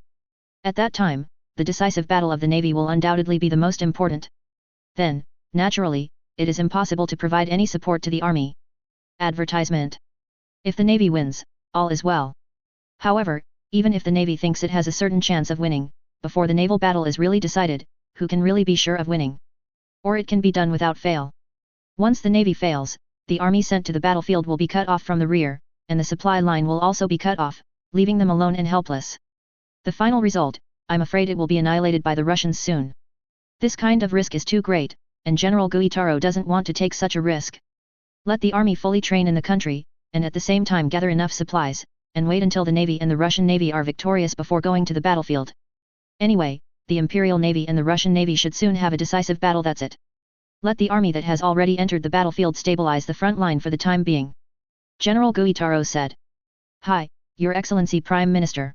At that time, the decisive battle of the Navy will undoubtedly be the most important. Then, naturally, it is impossible to provide any support to the army. Advertisement. If the Navy wins, all is well. However, even if the Navy thinks it has a certain chance of winning, before the naval battle is really decided, who can really be sure of winning? Or it can be done without fail. Once the Navy fails, the army sent to the battlefield will be cut off from the rear, and the supply line will also be cut off, leaving them alone and helpless. The final result, I'm afraid it will be annihilated by the Russians soon. This kind of risk is too great, and General Guitaro doesn't want to take such a risk. Let the army fully train in the country, and at the same time gather enough supplies, and wait until the Navy and the Russian Navy are victorious before going to the battlefield. Anyway, the Imperial Navy and the Russian Navy should soon have a decisive battle, that's it. Let the army that has already entered the battlefield stabilize the front line for the time being. General Guitaro said. Hi, Your Excellency Prime Minister.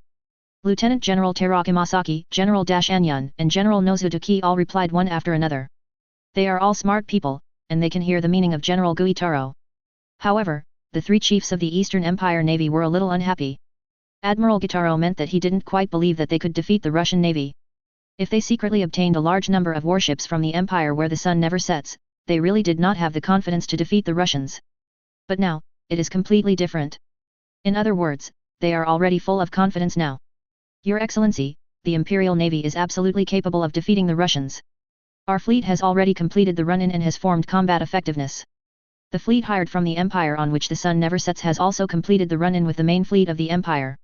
Lieutenant General Teraki Masaki, General Anyun, and General Nozutoki all replied one after another. They are all smart people, and they can hear the meaning of General Guitaro. However, the 3 chiefs of the Eastern Empire Navy were a little unhappy. Admiral Guitaro meant that he didn't quite believe that they could defeat the Russian Navy. If they secretly obtained a large number of warships from the empire where the sun never sets, they really did not have the confidence to defeat the Russians. But now, it is completely different. In other words, they are already full of confidence now. Your Excellency, the Imperial Navy is absolutely capable of defeating the Russians. Our fleet has already completed the run-in and has formed combat effectiveness. The fleet hired from the Empire on which the sun never sets has also completed the run-in with the main fleet of the Empire.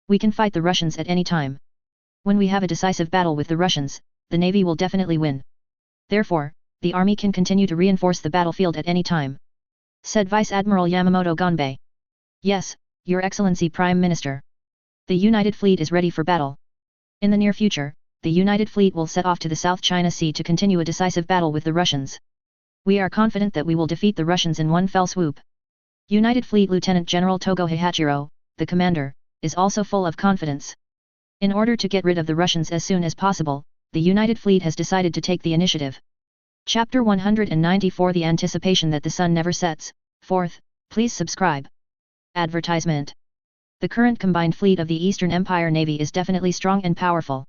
We can fight the Russians at any time. When we have a decisive battle with the Russians, the Navy will definitely win. Therefore, the army can continue to reinforce the battlefield at any time. Said Vice Admiral Yamamoto Gonbei. Yes, Your Excellency Prime Minister. The United Fleet is ready for battle. In the near future, the United Fleet will set off to the South China Sea to continue a decisive battle with the Russians. We are confident that we will defeat the Russians in one fell swoop. United Fleet Lieutenant General Togo Hihachiro, the commander, is also full of confidence. In order to get rid of the Russians as soon as possible, the United Fleet has decided to take the initiative. Chapter 194 The Anticipation that the Sun Never Sets. 4th, please subscribe. Advertisement. The current combined fleet of the Eastern Empire Navy is definitely strong and powerful.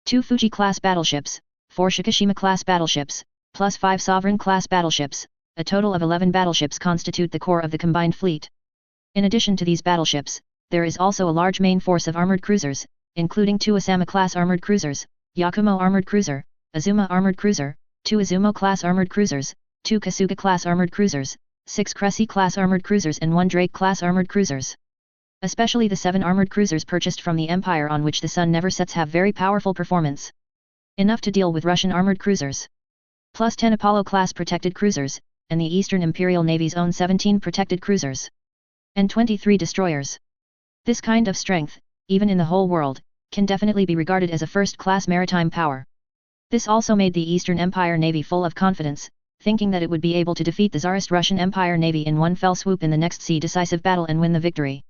2 Fuji-class battleships, 4 Shikishima-class battleships, plus 5 Sovereign-class battleships, a total of 11 battleships constitute the core of the combined fleet. In addition to these battleships, there is also a large main force of armored cruisers, including 2 Asama-class armored cruisers, Yakumo armored cruiser, Azuma armored cruiser, 2 Izumo-class armored cruisers, 2 Kasuga-class armored cruisers, 6 Cressy-class armored cruisers and 1 Drake-class armored cruisers. Especially the 7 armored cruisers purchased from the Empire on which the sun never sets have very powerful performance. Enough to deal with Russian armored cruisers. Plus 10 Apollo-class protected cruisers, and the Eastern Imperial Navy's own 17 protected cruisers. And 23 destroyers. This kind of strength, even in the whole world, can definitely be regarded as a first-class maritime power. This also made the Eastern Empire Navy full of confidence, thinking that it would be able to defeat the Tsarist Russian Empire Navy in one fell swoop in the next sea decisive battle and win the victory.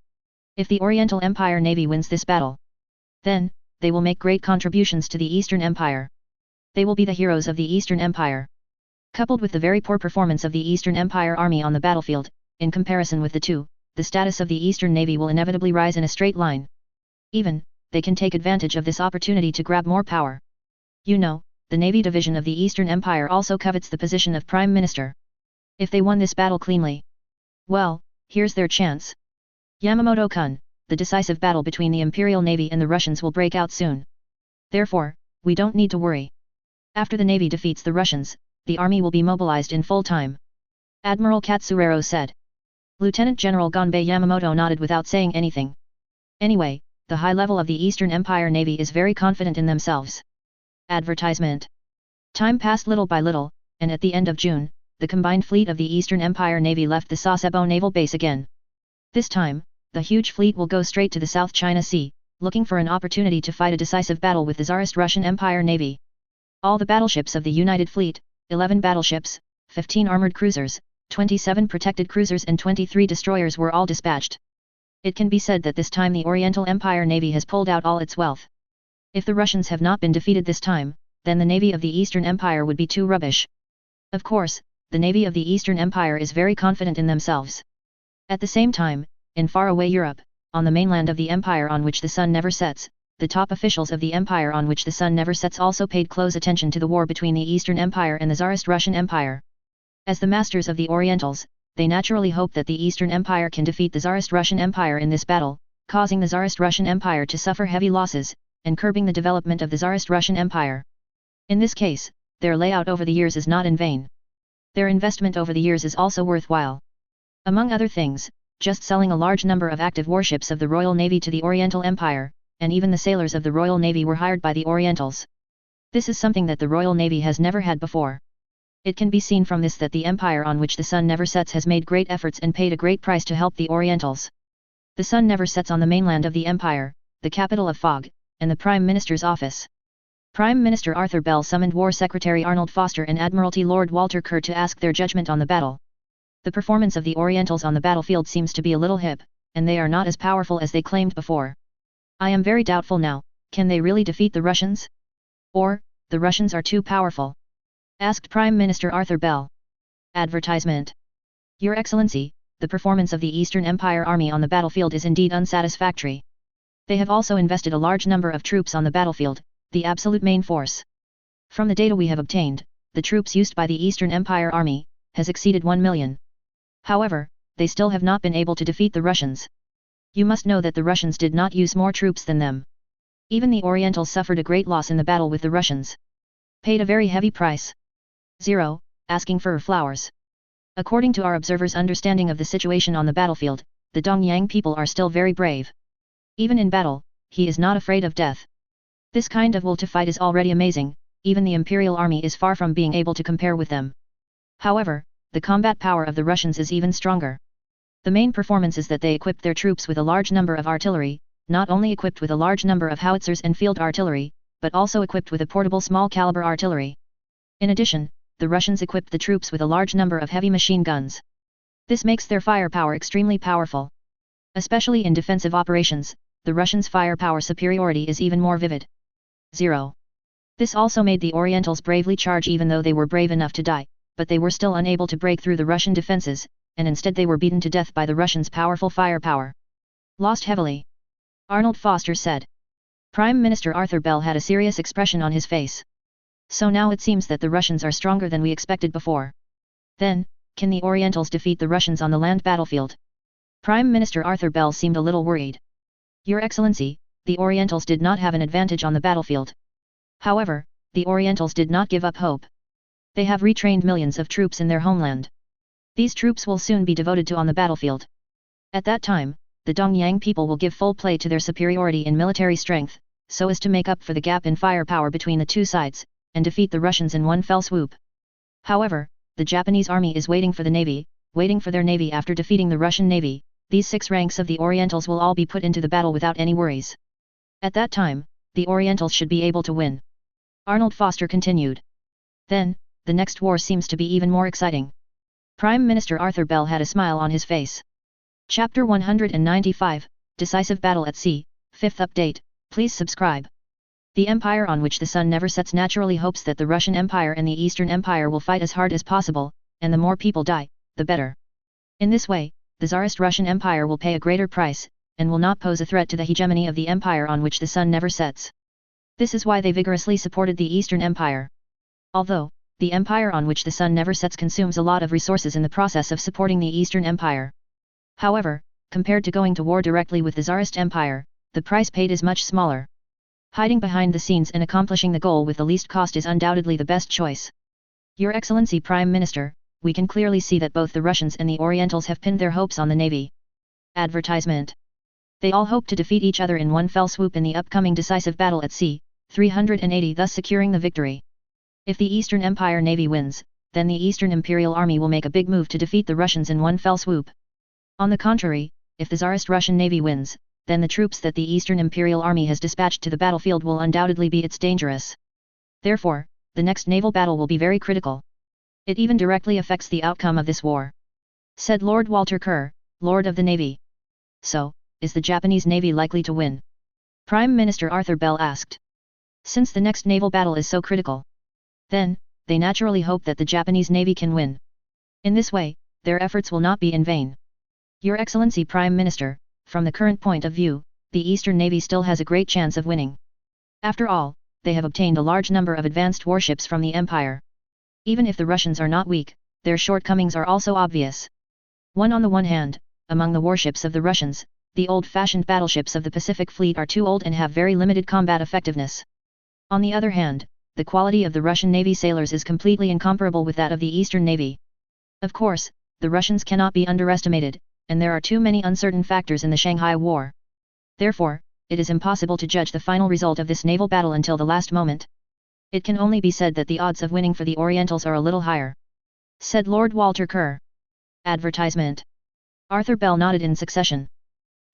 If the Oriental Empire Navy wins this battle, then, they will make great contributions to the Eastern Empire. They will be the heroes of the Eastern Empire. Coupled with the very poor performance of the Eastern Empire Army on the battlefield, in comparison with the two, the status of the Eastern Navy will inevitably rise in a straight line. Even, they can take advantage of this opportunity to grab more power. You know, the Navy Division of the Eastern Empire also covets the position of Prime Minister. If they won this battle cleanly, well, here's their chance. Yamamoto-kun, the decisive battle between the Imperial Navy and the Russians will break out soon. Therefore, we don't need to worry. After the navy defeats the Russians, the army will be mobilized in full time. Admiral Katsurero said. Lieutenant General Gonbei Yamamoto nodded without saying anything. Anyway, the high level of the Eastern Empire Navy is very confident in themselves. Advertisement. Time passed little by little, and at the end of June, the combined fleet of the Eastern Empire Navy left the Sasebo naval base again. This time, the huge fleet will go straight to the South China Sea, looking for an opportunity to fight a decisive battle with the Tsarist Russian Empire Navy. All the battleships of the United Fleet, 11 battleships, 15 armored cruisers, 27 protected cruisers and 23 destroyers were all dispatched. It can be said that this time the Oriental Empire Navy has pulled out all its wealth. If the Russians have not been defeated this time, then the navy of the Eastern Empire would be too rubbish. Of course, the navy of the Eastern Empire is very confident in themselves. At the same time, in faraway Europe, on the mainland of the empire on which the sun never sets, the top officials of the empire on which the sun never sets also paid close attention to the war between the Eastern Empire and the Tsarist Russian Empire. As the masters of the Orientals, they naturally hope that the Eastern Empire can defeat the Tsarist Russian Empire in this battle, causing the Tsarist Russian Empire to suffer heavy losses, and curbing the development of the Tsarist Russian Empire. In this case, their layout over the years is not in vain. Their investment over the years is also worthwhile. Among other things, just selling a large number of active warships of the Royal Navy to the Oriental Empire, and even the sailors of the Royal Navy were hired by the Orientals. This is something that the Royal Navy has never had before. It can be seen from this that the empire on which the sun never sets has made great efforts and paid a great price to help the Orientals. The sun never sets on the mainland of the empire, the capital of Fog, and the Prime Minister's office. Prime Minister Arthur Bell summoned War Secretary Arnold Foster and Admiralty Lord Walter Kerr to ask their judgment on the battle. The performance of the Orientals on the battlefield seems to be a little hip, and they are not as powerful as they claimed before. I am very doubtful now, can they really defeat the Russians? Or, the Russians are too powerful? Asked Prime Minister Arthur Bell. Advertisement. Your Excellency, the performance of the Eastern Empire Army on the battlefield is indeed unsatisfactory. They have also invested a large number of troops on the battlefield, the absolute main force. From the data we have obtained, the troops used by the Eastern Empire Army has exceeded 1 million. However, they still have not been able to defeat the Russians. You must know that the Russians did not use more troops than them. Even the Orientals suffered a great loss in the battle with the Russians. Paid a very heavy price. 0. Asking for flowers. According to our observers' understanding of the situation on the battlefield, the Dongyang people are still very brave. Even in battle, he is not afraid of death. This kind of will to fight is already amazing, even the Imperial Army is far from being able to compare with them. However, the combat power of the Russians is even stronger. The main performance is that they equipped their troops with a large number of artillery, not only equipped with a large number of howitzers and field artillery, but also equipped with a portable small-caliber artillery. In addition, the Russians equipped the troops with a large number of heavy machine guns. This makes their firepower extremely powerful. Especially in defensive operations, the Russians' firepower superiority is even more vivid. 0. This also made the Orientals bravely charge even though they were brave enough to die, but they were still unable to break through the Russian defenses, and instead they were beaten to death by the Russians' powerful firepower. Lost heavily. Arnold Foster said. Prime Minister Arthur Bell had a serious expression on his face. So now it seems that the Russians are stronger than we expected before. Then, can the Orientals defeat the Russians on the land battlefield? Prime Minister Arthur Bell seemed a little worried. Your Excellency, the Orientals did not have an advantage on the battlefield. However, the Orientals did not give up hope. They have retrained millions of troops in their homeland. These troops will soon be devoted to on the battlefield. At that time, the Dongyang people will give full play to their superiority in military strength, so as to make up for the gap in firepower between the two sides, and defeat the Russians in one fell swoop. However, the Japanese army is waiting for the navy, waiting for their navy after defeating the Russian navy. These 6 ranks of the Orientals will all be put into the battle without any worries. At that time, the Orientals should be able to win. Arnold Foster continued. Then, the next war seems to be even more exciting. Prime Minister Arthur Bell had a smile on his face. Chapter 195, Decisive Battle at Sea, 5th update, please subscribe. The empire on which the sun never sets naturally hopes that the Russian Empire and the Eastern Empire will fight as hard as possible, and the more people die, the better. In this way, the Tsarist Russian Empire will pay a greater price, and will not pose a threat to the hegemony of the empire on which the sun never sets. This is why they vigorously supported the Eastern Empire. Although, the empire on which the sun never sets consumes a lot of resources in the process of supporting the Eastern Empire. However, compared to going to war directly with the Tsarist Empire, the price paid is much smaller. Hiding behind the scenes and accomplishing the goal with the least cost is undoubtedly the best choice. Your Excellency Prime Minister, we can clearly see that both the Russians and the Orientals have pinned their hopes on the navy. Advertisement. They all hope to defeat each other in one fell swoop in the upcoming decisive battle at sea, 380, thus securing the victory. If the Eastern Empire Navy wins, then the Eastern Imperial Army will make a big move to defeat the Russians in one fell swoop. On the contrary, if the Tsarist Russian Navy wins, then the troops that the Eastern Imperial Army has dispatched to the battlefield will undoubtedly be its dangerous. Therefore, the next naval battle will be very critical. It even directly affects the outcome of this war. Said Lord Walter Kerr, Lord of the Navy. So, is the Japanese Navy likely to win? Prime Minister Arthur Bell asked. Since the next naval battle is so critical, then, they naturally hope that the Japanese Navy can win. In this way, their efforts will not be in vain. Your Excellency Prime Minister, from the current point of view, the Eastern Navy still has a great chance of winning. After all, they have obtained a large number of advanced warships from the Empire. Even if the Russians are not weak, their shortcomings are also obvious. On the one hand, among the warships of the Russians, the old-fashioned battleships of the Pacific Fleet are too old and have very limited combat effectiveness. On the other hand, the quality of the Russian Navy sailors is completely incomparable with that of the Eastern Navy. Of course, the Russians cannot be underestimated, and there are too many uncertain factors in the Shanghai War. Therefore, it is impossible to judge the final result of this naval battle until the last moment. It can only be said that the odds of winning for the Orientals are a little higher. Said Lord Walter Kerr. Advertisement. Arthur Bell nodded in succession.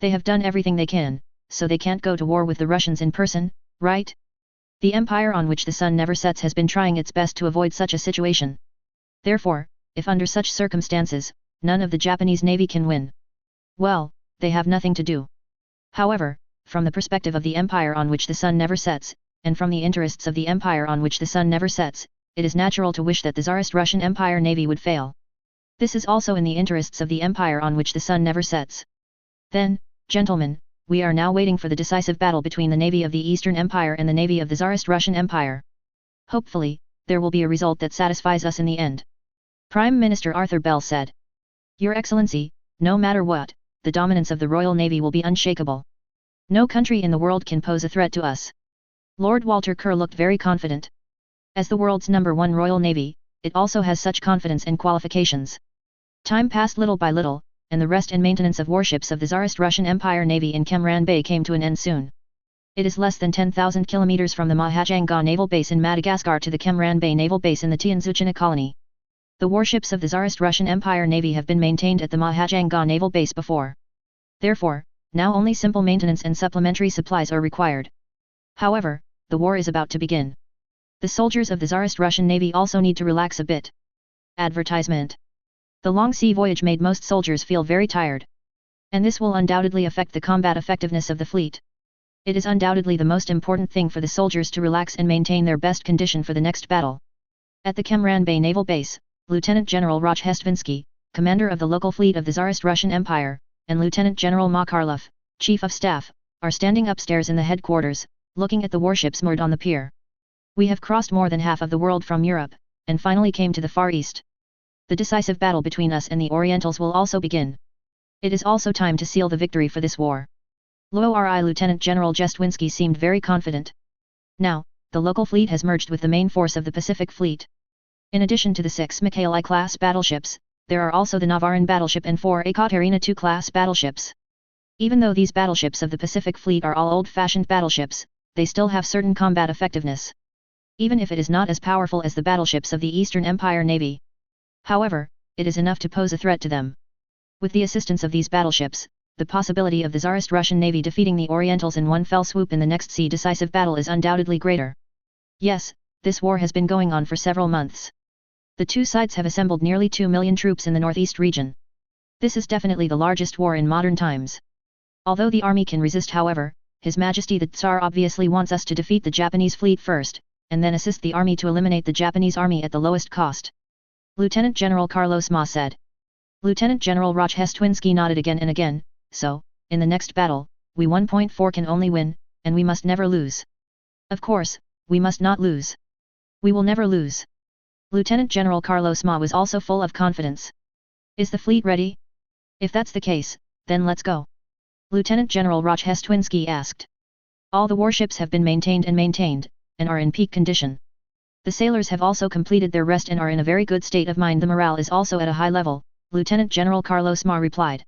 They have done everything they can, so they can't go to war with the Russians in person, right? The empire on which the sun never sets has been trying its best to avoid such a situation. Therefore, if under such circumstances, none of the Japanese Navy can win, well, they have nothing to do. However, from the perspective of the empire on which the sun never sets, and from the interests of the empire on which the sun never sets, it is natural to wish that the Tsarist Russian Empire Navy would fail. This is also in the interests of the empire on which the sun never sets. Then, gentlemen, we are now waiting for the decisive battle between the navy of the Eastern Empire and the navy of the Tsarist Russian Empire. Hopefully, there will be a result that satisfies us in the end. Prime Minister Arthur Bell said. Your Excellency, no matter what, the dominance of the Royal Navy will be unshakable. No country in the world can pose a threat to us. Lord Walter Kerr looked very confident. As the world's #1 Royal Navy, it also has such confidence and qualifications. Time passed little by little, and the rest and maintenance of warships of the Tsarist Russian Empire Navy in Kemran Bay came to an end soon. It is less than 10,000 kilometers from the Mahajanga Naval Base in Madagascar to the Kemran Bay Naval Base in the Tianzuchina colony. The warships of the Tsarist Russian Empire Navy have been maintained at the Mahajanga Naval Base before. Therefore, now only simple maintenance and supplementary supplies are required. However, the war is about to begin. The soldiers of the Tsarist Russian Navy also need to relax a bit. Advertisement. The long sea voyage made most soldiers feel very tired. And this will undoubtedly affect the combat effectiveness of the fleet. It is undoubtedly the most important thing for the soldiers to relax and maintain their best condition for the next battle. At the Kemran Bay Naval Base, Lieutenant General Rochestvinsky, commander of the local fleet of the Tsarist Russian Empire, and Lieutenant General Makarlov, Chief of Staff, are standing upstairs in the headquarters, looking at the warships moored on the pier. We have crossed more than half of the world from Europe, and finally came to the Far East. The decisive battle between us and the Orientals will also begin. It is also time to seal the victory for this war. Lieutenant General Jestwinsky seemed very confident. Now, the local fleet has merged with the main force of the Pacific Fleet. In addition to the 6 Mikhail-I-class battleships, there are also the Navarin battleship and 4 Ekaterina II-class battleships. Even though these battleships of the Pacific Fleet are all old-fashioned battleships, they still have certain combat effectiveness. Even if it is not as powerful as the battleships of the Eastern Empire Navy. However, it is enough to pose a threat to them. With the assistance of these battleships, the possibility of the Tsarist Russian Navy defeating the Orientals in one fell swoop in the next sea decisive battle is undoubtedly greater. Yes, this war has been going on for several months. The two sides have assembled nearly 2 million troops in the northeast region. This is definitely the largest war in modern times. Although the army can resist, however, His Majesty the Tsar obviously wants us to defeat the Japanese fleet first, and then assist the army to eliminate the Japanese army at the lowest cost. Lieutenant General Carlos Ma said. Lieutenant General Rochestwinsky nodded again and again. So, in the next battle, we 1.4 can only win, and we must never lose. Of course, we must not lose. We will never lose. Lieutenant General Carlos Ma was also full of confidence. Is the fleet ready? If that's the case, then let's go. Lieutenant General Rochestwinsky asked. All the warships have been maintained, and are in peak condition. The sailors have also completed their rest and are in a very good state of mind. The morale is also at a high level, Lieutenant General Carlos Ma replied.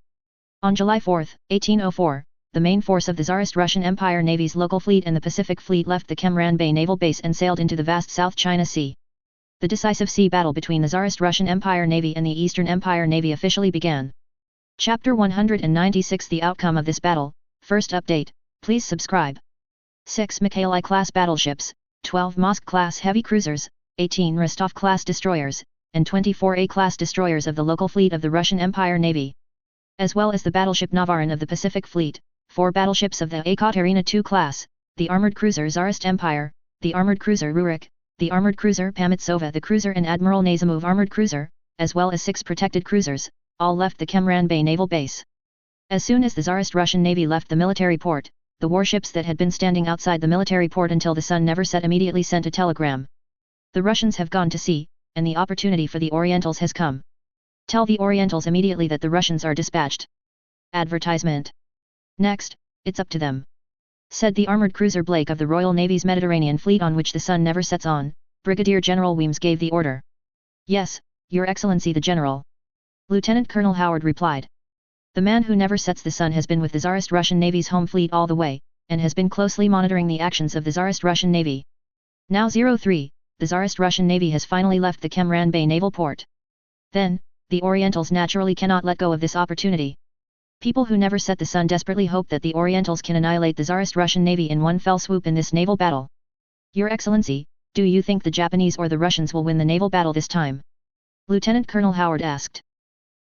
On July 4, 1804, the main force of the Tsarist Russian Empire Navy's local fleet and the Pacific Fleet left the Cam Bay naval base and sailed into the vast South China Sea. The decisive sea battle between the Tsarist Russian Empire Navy and the Eastern Empire Navy officially began. Chapter 196. The outcome of this battle. First update, please subscribe. 6 Mikhaili-class battleships, 12 Mosk-class heavy cruisers, 18 Rostov-class destroyers, and 24 A-class destroyers of the local fleet of the Russian Empire Navy. As well as the battleship Navarin of the Pacific Fleet, 4 battleships of the Ekaterina II class, the armored cruiser Tsarist Empire, the armored cruiser Rurik, the armored cruiser Pamitsova, the cruiser and Admiral Nazimov armored cruiser, as well as 6 protected cruisers, all left the Cam Bay naval base. As soon as the Tsarist Russian Navy left the military port, the warships that had been standing outside the military port until the sun never set immediately sent a telegram. The Russians have gone to sea, and the opportunity for the Orientals has come. Tell the Orientals immediately that the Russians are dispatched. Advertisement. Next, it's up to them. Said the armored cruiser Blake of the Royal Navy's Mediterranean Fleet, on which the sun never sets on. Brigadier General Weems gave the order. Yes, Your Excellency the General. Lieutenant Colonel Howard replied. The man who never sets the sun has been with the Tsarist Russian Navy's home fleet all the way, and has been closely monitoring the actions of the Tsarist Russian Navy. Now 03, the Tsarist Russian Navy has finally left the Cam Bay naval port. Then, the Orientals naturally cannot let go of this opportunity. People who never set the sun desperately hope that the Orientals can annihilate the Tsarist Russian Navy in one fell swoop in this naval battle. Your Excellency, do you think the Japanese or the Russians will win the naval battle this time? Lieutenant Colonel Howard asked.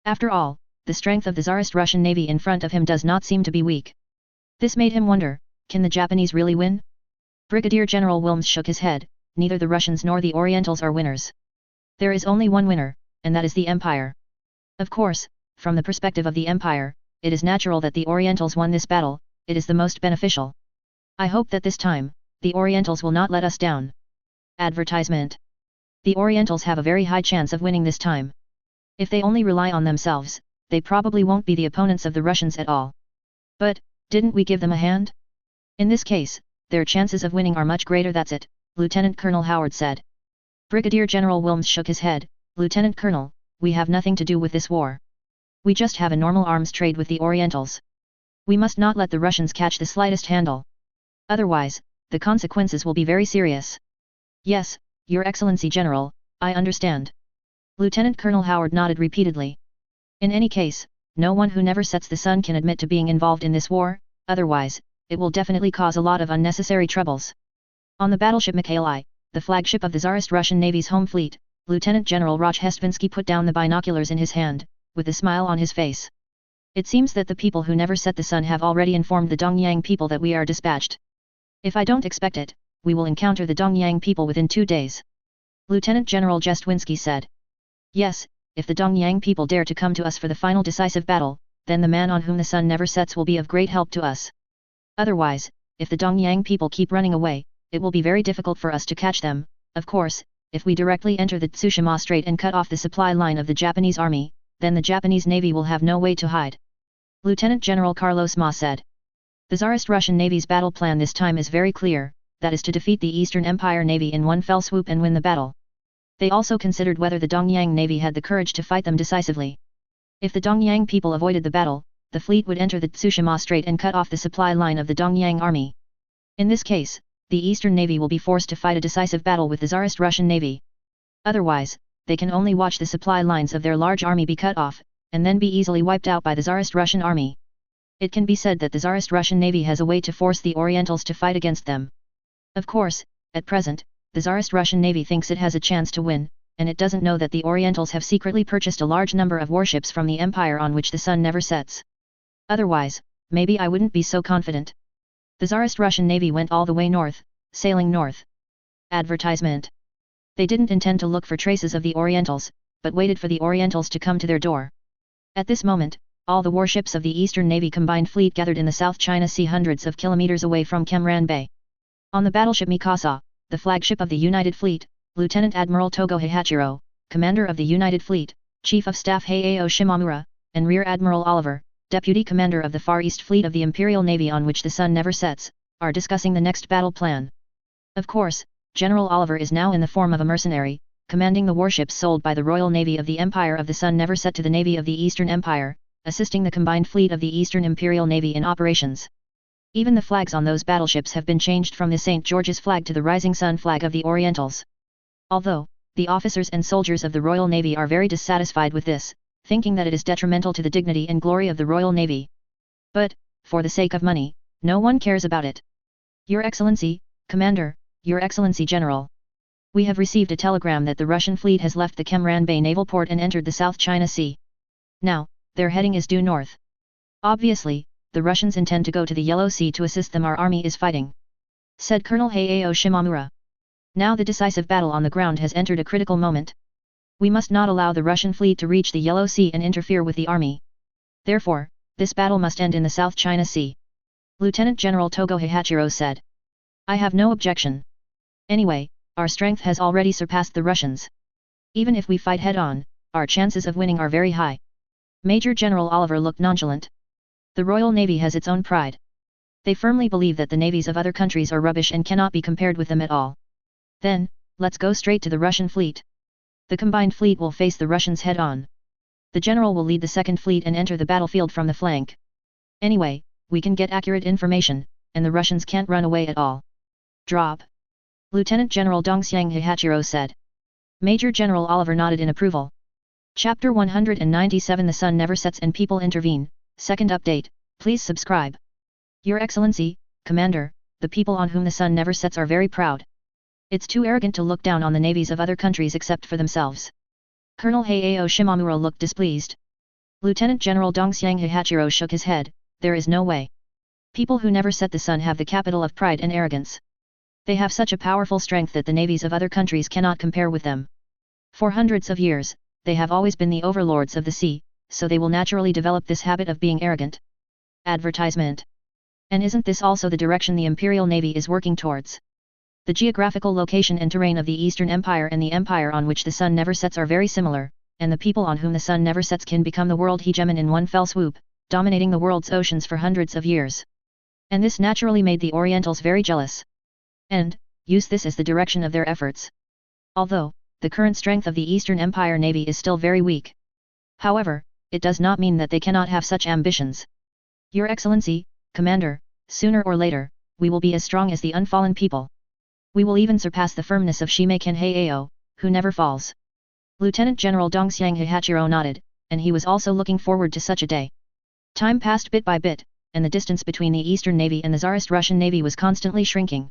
After all, the strength of the Tsarist Russian Navy in front of him does not seem to be weak. This made him wonder, can the Japanese really win? Brigadier General Wilms shook his head. Neither the Russians nor the Orientals are winners. There is only one winner, and that is the Empire. Of course, from the perspective of the Empire, it is natural that the Orientals won this battle, it is the most beneficial. I hope that this time, the Orientals will not let us down. Advertisement. The Orientals have a very high chance of winning this time. If they only rely on themselves, they probably won't be the opponents of the Russians at all. But, didn't we give them a hand? In this case, their chances of winning are much greater. That's it, Lieutenant Colonel Howard said. Brigadier General Wilms shook his head. Lieutenant Colonel, we have nothing to do with this war. We just have a normal arms trade with the Orientals. We must not let the Russians catch the slightest handle. Otherwise, the consequences will be very serious. Yes, Your Excellency General, I understand. Lieutenant Colonel Howard nodded repeatedly. In any case, no one who never sets the sun can admit to being involved in this war, otherwise, it will definitely cause a lot of unnecessary troubles. On the battleship Mikhaili, the flagship of the Tsarist Russian Navy's home fleet, Lieutenant General Rozhdestvinsky put down the binoculars in his hand, with a smile on his face. It seems that the people who never set the sun have already informed the Dongyang people that we are dispatched. If I don't expect it, we will encounter the Dongyang people within 2 days. Lieutenant General Jestwinsky said. Yes, if the Dongyang people dare to come to us for the final decisive battle, then the man on whom the sun never sets will be of great help to us. Otherwise, if the Dongyang people keep running away, it will be very difficult for us to catch them. Of course, if we directly enter the Tsushima Strait and cut off the supply line of the Japanese army, then the Japanese Navy will have no way to hide. Lieutenant General Carlos Ma said. The Tsarist Russian Navy's battle plan this time is very clear, that is to defeat the Eastern Empire Navy in one fell swoop and win the battle. They also considered whether the Dongyang Navy had the courage to fight them decisively. If the Dongyang people avoided the battle, the fleet would enter the Tsushima Strait and cut off the supply line of the Dongyang army. In this case, the Eastern Navy will be forced to fight a decisive battle with the Tsarist Russian Navy. Otherwise, they can only watch the supply lines of their large army be cut off, and then be easily wiped out by the Tsarist Russian army. It can be said that the Tsarist Russian Navy has a way to force the Orientals to fight against them. Of course, at present, the Tsarist Russian Navy thinks it has a chance to win, and it doesn't know that the Orientals have secretly purchased a large number of warships from the Empire on which the sun never sets. Otherwise, maybe I wouldn't be so confident. The Tsarist Russian Navy went all the way north, sailing north. Advertisement. They didn't intend to look for traces of the Orientals, but waited for the Orientals to come to their door. At this moment, all the warships of the Eastern Navy combined fleet gathered in the South China Sea hundreds of kilometers away from Cam Bay. On the battleship Mikasa, the flagship of the United Fleet, Lieutenant Admiral Togo Hachiro, Commander of the United Fleet, Chief of Staff Heiao Shimamura, and Rear Admiral Oliver, Deputy Commander of the Far East Fleet of the Imperial Navy on which the sun never sets, are discussing the next battle plan. Of course, General Oliver is now in the form of a mercenary, commanding the warships sold by the Royal Navy of the Empire of the Sun never set to the Navy of the Eastern Empire, assisting the combined fleet of the Eastern Imperial Navy in operations. Even the flags on those battleships have been changed from the St. George's flag to the Rising Sun flag of the Orientals. Although, the officers and soldiers of the Royal Navy are very dissatisfied with this, thinking that it is detrimental to the dignity and glory of the Royal Navy. But, for the sake of money, no one cares about it. Your Excellency, Commander, Your Excellency General. We have received a telegram that the Russian fleet has left the Kemran Bay naval port and entered the South China Sea. Now, their heading is due north. Obviously, the Russians intend to go to the Yellow Sea to assist them. Our army is fighting," said Colonel Hayao Shimamura. "Now the decisive battle on the ground has entered a critical moment. We must not allow the Russian fleet to reach the Yellow Sea and interfere with the army. Therefore, this battle must end in the South China Sea," Lieutenant General Togo Hihachiro said. "I have no objection. Anyway, our strength has already surpassed the Russians. Even if we fight head-on, our chances of winning are very high." Major General Oliver looked nonchalant. The Royal Navy has its own pride. They firmly believe that the navies of other countries are rubbish and cannot be compared with them at all. Then, let's go straight to the Russian fleet. The combined fleet will face the Russians head-on. The general will lead the second fleet and enter the battlefield from the flank. Anyway, we can get accurate information, and the Russians can't run away at all. Drop. Lieutenant General Dongxiang Hihachiro said. Major General Oliver nodded in approval. Chapter 197 The Sun Never Sets and People Intervene. Second update, please subscribe. Your Excellency, Commander, the people on whom the sun never sets are very proud. It's too arrogant to look down on the navies of other countries except for themselves. Colonel Hayao Shimamura looked displeased. Lieutenant General Dongxiang Hihachiro shook his head. There is no way. People who never set the sun have the capital of pride and arrogance. They have such a powerful strength that the navies of other countries cannot compare with them. For hundreds of years, they have always been the overlords of the sea, so they will naturally develop this habit of being arrogant. Advertisement. And isn't this also the direction the Imperial Navy is working towards? The geographical location and terrain of the Eastern Empire and the empire on which the sun never sets are very similar, and the people on whom the sun never sets can become the world hegemon in one fell swoop, dominating the world's oceans for hundreds of years. And this naturally made the Orientals very jealous. And, use this as the direction of their efforts. Although, the current strength of the Eastern Empire Navy is still very weak. However, it does not mean that they cannot have such ambitions. Your Excellency, Commander, sooner or later, we will be as strong as the unfallen people. We will even surpass the firmness of Shimekan Hayao, who never falls. Lieutenant General Dongxiang Hihachiro nodded, and he was also looking forward to such a day. Time passed bit by bit, and the distance between the Eastern Navy and the Tsarist Russian Navy was constantly shrinking.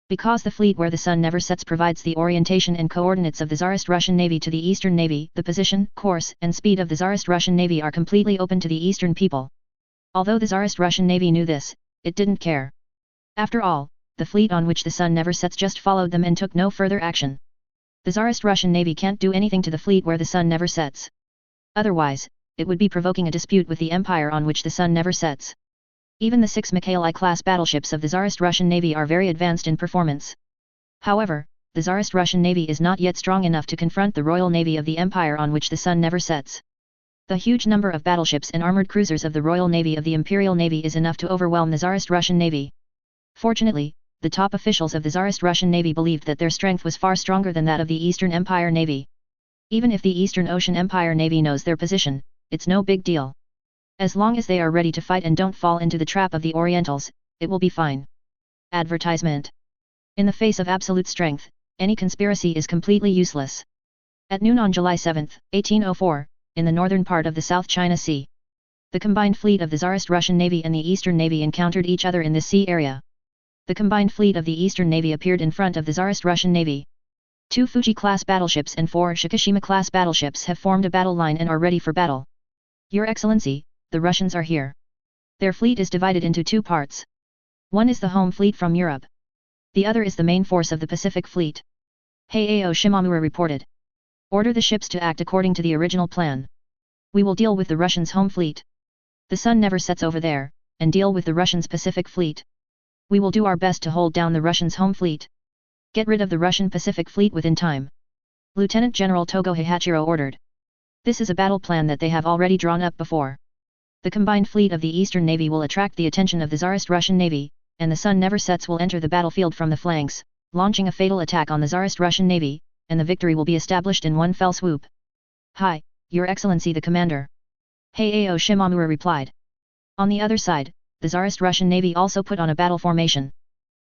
Because the fleet where the sun never sets provides the orientation and coordinates of the Tsarist Russian Navy to the Eastern Navy, the position, course, and speed of the Tsarist Russian Navy are completely open to the Eastern people. Although the Tsarist Russian Navy knew this, it didn't care. After all, the fleet on which the sun never sets just followed them and took no further action. The Tsarist Russian Navy can't do anything to the fleet where the sun never sets. Otherwise, it would be provoking a dispute with the empire on which the sun never sets. Even the 6 Mikhaili-class battleships of the Tsarist Russian Navy are very advanced in performance. However, the Tsarist Russian Navy is not yet strong enough to confront the Royal Navy of the empire on which the sun never sets. The huge number of battleships and armored cruisers of the Royal Navy of the Imperial Navy is enough to overwhelm the Tsarist Russian Navy. Fortunately, the top officials of the Tsarist Russian Navy believed that their strength was far stronger than that of the Eastern Empire Navy. Even if the Eastern Ocean Empire Navy knows their position, it's no big deal. As long as they are ready to fight and don't fall into the trap of the Orientals, it will be fine. Advertisement. In the face of absolute strength, any conspiracy is completely useless. At noon on July 7, 1804, in the northern part of the South China Sea, the combined fleet of the Tsarist Russian Navy and the Eastern Navy encountered each other in this sea area. The combined fleet of the Eastern Navy appeared in front of the Tsarist Russian Navy. 2 Fuji-class battleships and 4 Shikishima-class battleships have formed a battle line and are ready for battle. Your Excellency, the Russians are here. Their fleet is divided into 2 parts. One is the home fleet from Europe. The other is the main force of the Pacific Fleet. Hayao Shimamura reported. Order the ships to act according to the original plan. We will deal with the Russians' home fleet. The sun never sets over there, and deal with the Russians' Pacific Fleet. We will do our best to hold down the Russians' home fleet. Get rid of the Russian Pacific Fleet within time. Lieutenant General Togo Hihachiro ordered. This is a battle plan that they have already drawn up before. The combined fleet of the Eastern Navy will attract the attention of the Tsarist Russian Navy, and the sun never sets will enter the battlefield from the flanks, launching a fatal attack on the Tsarist Russian Navy, and the victory will be established in one fell swoop. Hi, Your Excellency the Commander. Heiao Shimamura replied. On the other side, the Tsarist Russian Navy also put on a battle formation.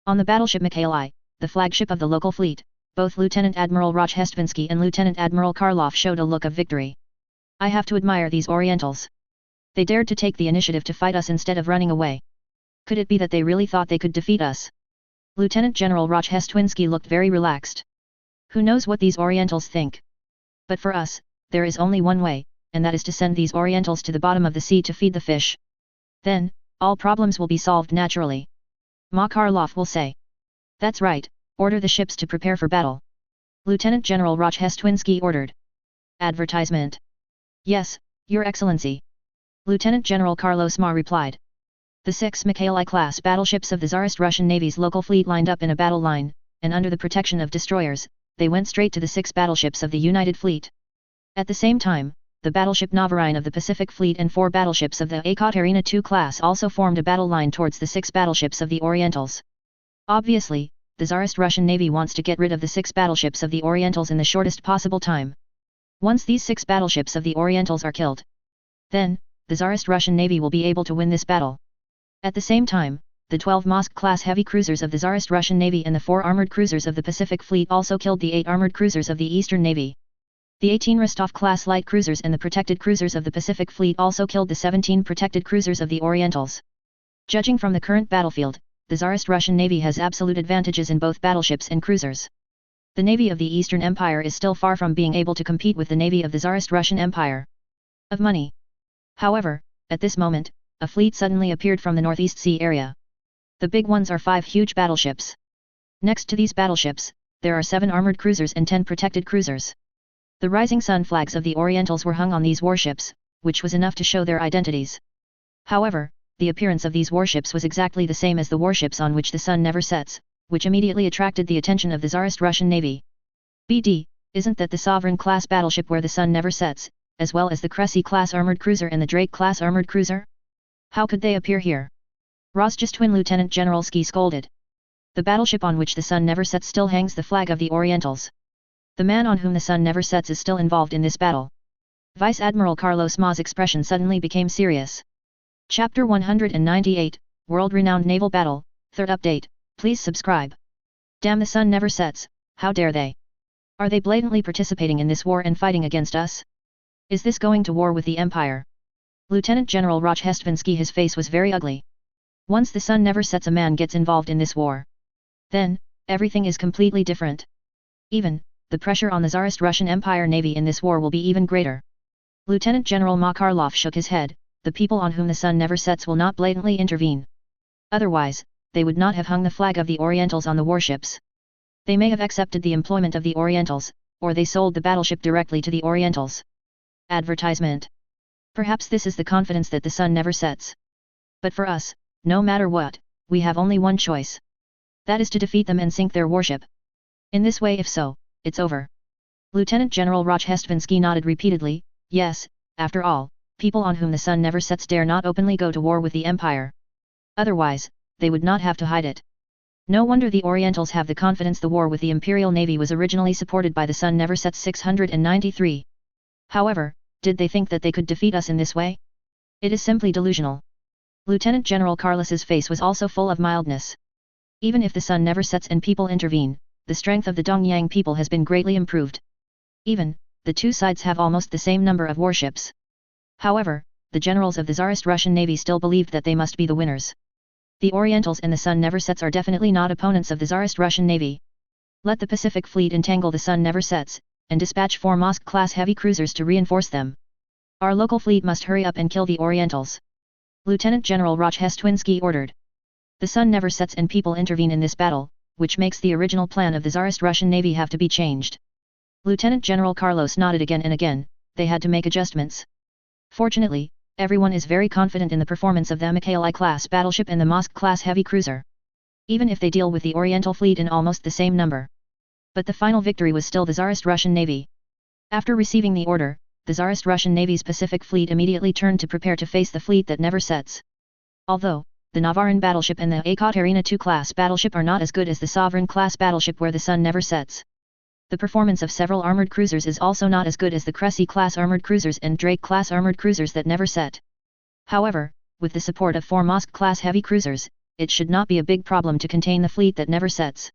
On the battleship Mikhaili, the flagship of the local fleet, both Lieutenant Admiral Rochestvinsky and Lieutenant Admiral Karlov showed a look of victory. I have to admire these Orientals. They dared to take the initiative to fight us instead of running away. Could it be that they really thought they could defeat us? Lieutenant General Rochestvinsky looked very relaxed. Who knows what these Orientals think? But for us, there is only one way, and that is to send these Orientals to the bottom of the sea to feed the fish. Then, all problems will be solved naturally. Makarlov will say. That's right, order the ships to prepare for battle. Lieutenant General Rochestvinsky ordered. Advertisement. Yes, Your Excellency. Lieutenant General Carlos Ma replied. The 6 Mikhaili-class battleships of the Tsarist Russian Navy's local fleet lined up in a battle line, and under the protection of destroyers, they went straight to the 6 battleships of the United Fleet. At the same time, the battleship Navarine of the Pacific Fleet and 4 battleships of the Ekaterina II class also formed a battle line towards the 6 battleships of the Orientals. Obviously, the Tsarist Russian Navy wants to get rid of the 6 battleships of the Orientals in the shortest possible time. Once these 6 battleships of the Orientals are killed, then, the Tsarist Russian Navy will be able to win this battle. At the same time, the 12 Mosk-class heavy cruisers of the Tsarist Russian Navy and the 4 armored cruisers of the Pacific Fleet also killed the 8 armored cruisers of the Eastern Navy. The 18 Rostov-class light cruisers and the protected cruisers of the Pacific Fleet also killed the 17 protected cruisers of the Orientals. Judging from the current battlefield, the Tsarist Russian Navy has absolute advantages in both battleships and cruisers. The Navy of the Eastern Empire is still far from being able to compete with the Navy of the Tsarist Russian Empire. Of money. However, at this moment, a fleet suddenly appeared from the Northeast Sea area. The big ones are 5 huge battleships. Next to these battleships, there are 7 armored cruisers and 10 protected cruisers. The rising sun flags of the Orientals were hung on these warships, which was enough to show their identities. However, the appearance of these warships was exactly the same as the warships on which the sun never sets, which immediately attracted the attention of the Tsarist Russian Navy. BD, isn't that the Sovereign-class battleship where the sun never sets, as well as the Cressy-class armored cruiser and the Drake-class armored cruiser? How could they appear here? Rozjestwin Lieutenant General Ski scolded. The battleship on which the sun never sets still hangs the flag of the Orientals. The man on whom the sun never sets is still involved in this battle. Vice Admiral Carlos Ma's expression suddenly became serious. Chapter 198, World-Renowned Naval Battle, 3rd Update, please subscribe. Damn, the sun never sets, how dare they? Are they blatantly participating in this war and fighting against us? Is this going to war with the Empire? Lieutenant General Rochestvinsky, his face was very ugly. Once the sun never sets, a man gets involved in this war. Then, everything is completely different. Even, the pressure on the Tsarist Russian Empire Navy in this war will be even greater. Lieutenant General Makarlov shook his head. The people on whom the sun never sets will not blatantly intervene. Otherwise, they would not have hung the flag of the Orientals on the warships. They may have accepted the employment of the Orientals, or they sold the battleship directly to the Orientals. Advertisement. Perhaps this is the confidence that the sun never sets. But for us, no matter what, we have only one choice. That is to defeat them and sink their warship. In this way, if so, it's over. Lieutenant General Rochestvinsky nodded repeatedly. Yes, after all, people on whom the sun never sets dare not openly go to war with the Empire. Otherwise, they would not have to hide it. No wonder the Orientals have the confidence. The war with the Imperial Navy was originally supported by the sun never sets 693. However, did they think that they could defeat us in this way? It is simply delusional. Lieutenant General Carlos's face was also full of mildness. Even if the sun never sets and people intervene, the strength of the Dongyang people has been greatly improved. Even, the two sides have almost the same number of warships. However, the generals of the Tsarist Russian Navy still believed that they must be the winners. The Orientals and the sun never sets are definitely not opponents of the Tsarist Russian Navy. Let the Pacific Fleet entangle the sun never sets, and dispatch 4 Mosk-class heavy cruisers to reinforce them. Our local fleet must hurry up and kill the Orientals. Lieutenant General Rochestvinsky ordered. The sun never sets and people intervene in this battle, which makes the original plan of the Tsarist Russian Navy have to be changed. Lieutenant General Carlos nodded again and again. They had to make adjustments. Fortunately, everyone is very confident in the performance of the Mikhaili-class battleship and the Mosk-class heavy cruiser. Even if they deal with the Oriental fleet in almost the same number. But the final victory was still the Tsarist Russian Navy. After receiving the order, the Tsarist Russian Navy's Pacific Fleet immediately turned to prepare to face the fleet that never sets. Although, the Navarin battleship and the Ekaterina II class battleship are not as good as the Sovereign class battleship where the sun never sets. The performance of several armored cruisers is also not as good as the Cressy class armored cruisers and Drake class armored cruisers that never set. However, with the support of 4 Mosk class heavy cruisers, it should not be a big problem to contain the fleet that never sets.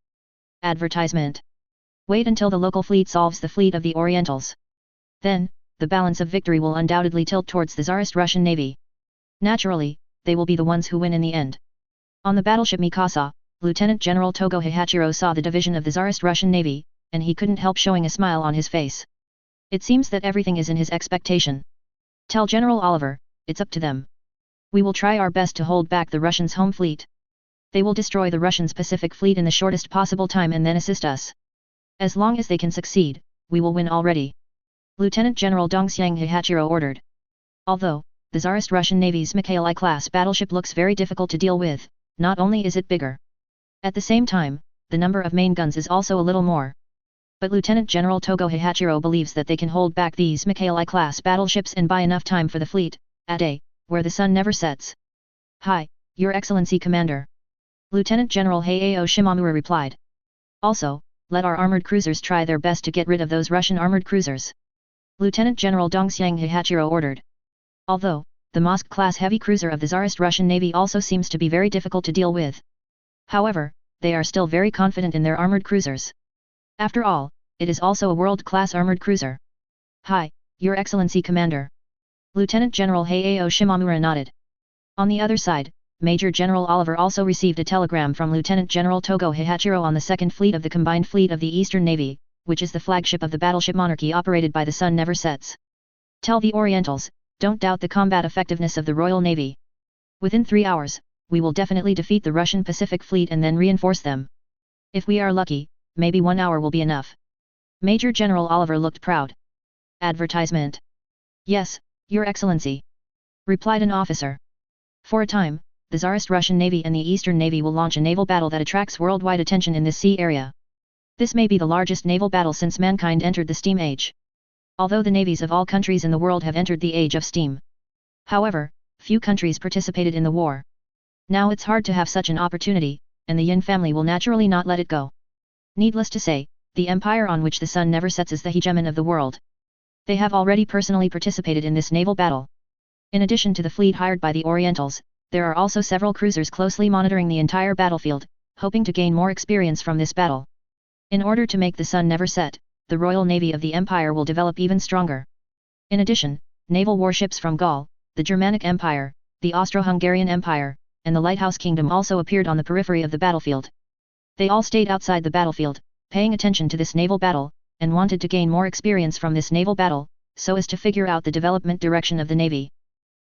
Advertisement. Wait until the local fleet solves the fleet of the Orientals. Then, the balance of victory will undoubtedly tilt towards the Tsarist Russian Navy. Naturally, they will be the ones who win in the end. On the battleship Mikasa, Lieutenant General Togo Hihachiro saw the division of the Tsarist Russian Navy, and he couldn't help showing a smile on his face. It seems that everything is in his expectation. Tell General Oliver, it's up to them. We will try our best to hold back the Russians' home fleet. They will destroy the Russians' Pacific fleet in the shortest possible time and then assist us. As long as they can succeed, we will win already. Lieutenant General Dongxiang Hihachiro ordered. Although, the Tsarist Russian Navy's Mikhail-I-class battleship looks very difficult to deal with, not only is it bigger. At the same time, the number of main guns is also a little more. But Lieutenant General Togo Hihachiro believes that they can hold back these Mikhail-I-class battleships and buy enough time for the fleet, a day, where the sun never sets. Hi, Your Excellency Commander. Lieutenant General Heiao Shimamura replied. Also, let our armored cruisers try their best to get rid of those Russian armored cruisers. Lieutenant General Dongxiang Hihachiro ordered. Although, the Mosk-class heavy cruiser of the Tsarist Russian Navy also seems to be very difficult to deal with. However, they are still very confident in their armored cruisers. After all, it is also a world-class armored cruiser. Hi, Your Excellency Commander. Lieutenant General Heiao Shimamura nodded. On the other side, Major General Oliver also received a telegram from Lieutenant General Togo Hihachiro on the 2nd Fleet of the Combined Fleet of the Eastern Navy, which is the flagship of the battleship Monarchy operated by the Sun Never Sets. Tell the Orientals, don't doubt the combat effectiveness of the Royal Navy. Within 3 hours, we will definitely defeat the Russian Pacific Fleet and then reinforce them. If we are lucky, maybe 1 hour will be enough. Major General Oliver looked proud. Advertisement. Yes, Your Excellency. Replied an officer. For a time, the Tsarist Russian Navy and the Eastern Navy will launch a naval battle that attracts worldwide attention in this sea area. This may be the largest naval battle since mankind entered the steam age. Although the navies of all countries in the world have entered the age of steam. However, few countries participated in the war. Now it's hard to have such an opportunity, and the Yin family will naturally not let it go. Needless to say, the empire on which the sun never sets is the hegemon of the world. They have already personally participated in this naval battle. In addition to the fleet hired by the Orientals, there are also several cruisers closely monitoring the entire battlefield, hoping to gain more experience from this battle. In order to make the sun never set, the Royal Navy of the Empire will develop even stronger. In addition, naval warships from Gaul, the Germanic Empire, the Austro-Hungarian Empire, and the Lighthouse Kingdom also appeared on the periphery of the battlefield. They all stayed outside the battlefield, paying attention to this naval battle, and wanted to gain more experience from this naval battle, so as to figure out the development direction of the Navy.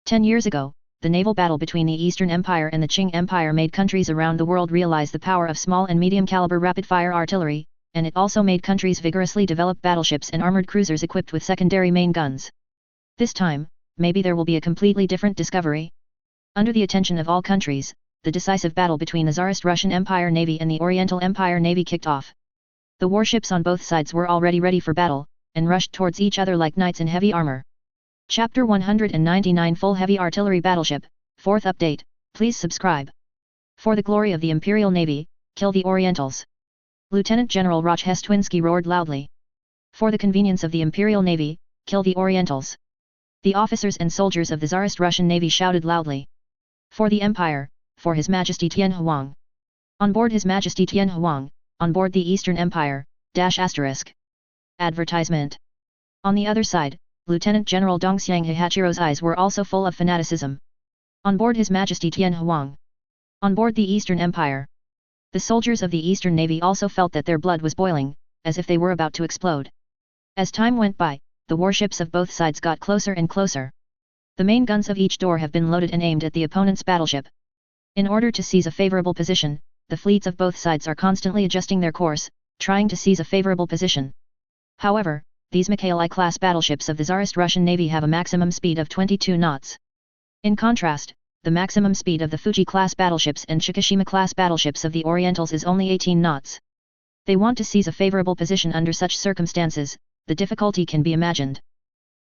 10 years ago, the naval battle between the Eastern Empire and the Qing Empire made countries around the world realize the power of small and medium-caliber rapid-fire artillery, and it also made countries vigorously develop battleships and armored cruisers equipped with secondary main guns. This time, maybe there will be a completely different discovery. Under the attention of all countries, the decisive battle between the Tsarist Russian Empire Navy and the Oriental Empire Navy kicked off. The warships on both sides were already ready for battle, and rushed towards each other like knights in heavy armor. Chapter 199 Full Heavy Artillery Battleship, 4th Update, please subscribe. For the glory of the Imperial Navy, kill the Orientals. Lieutenant General Rochestwinsky roared loudly. For the convenience of the Imperial Navy, kill the Orientals. The officers and soldiers of the Tsarist Russian Navy shouted loudly. For the Empire, for His Majesty Tian Huang. On board His Majesty Tian Huang, on board the Eastern Empire, ***. Advertisement. On the other side, Lieutenant General Dongxiang Hihachiro's eyes were also full of fanaticism. On board His Majesty Tian Huang. On board the Eastern Empire. The soldiers of the Eastern Navy also felt that their blood was boiling, as if they were about to explode. As time went by, the warships of both sides got closer and closer. The main guns of each door have been loaded and aimed at the opponent's battleship. In order to seize a favorable position, the fleets of both sides are constantly adjusting their course, trying to seize a favorable position. However, these Mikhail-I-class battleships of the Tsarist Russian Navy have a maximum speed of 22 knots. In contrast, the maximum speed of the Fuji-class battleships and Shikishima-class battleships of the Orientals is only 18 knots. They want to seize a favorable position under such circumstances, the difficulty can be imagined.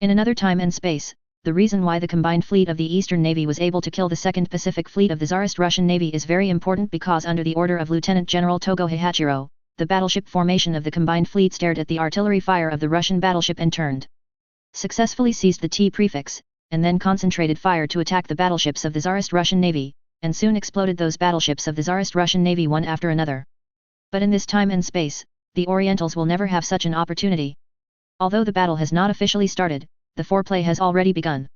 In another time and space, the reason why the combined fleet of the Eastern Navy was able to kill the Second Pacific Fleet of the Tsarist Russian Navy is very important because under the order of Lieutenant General Togo Hihachiro, the battleship formation of the combined fleet stared at the artillery fire of the Russian battleship and turned. Successfully seized the T prefix, and then concentrated fire to attack the battleships of the Tsarist Russian Navy, and soon exploded those battleships of the Tsarist Russian Navy one after another. But in this time and space, the Orientals will never have such an opportunity. Although the battle has not officially started, the foreplay has already begun.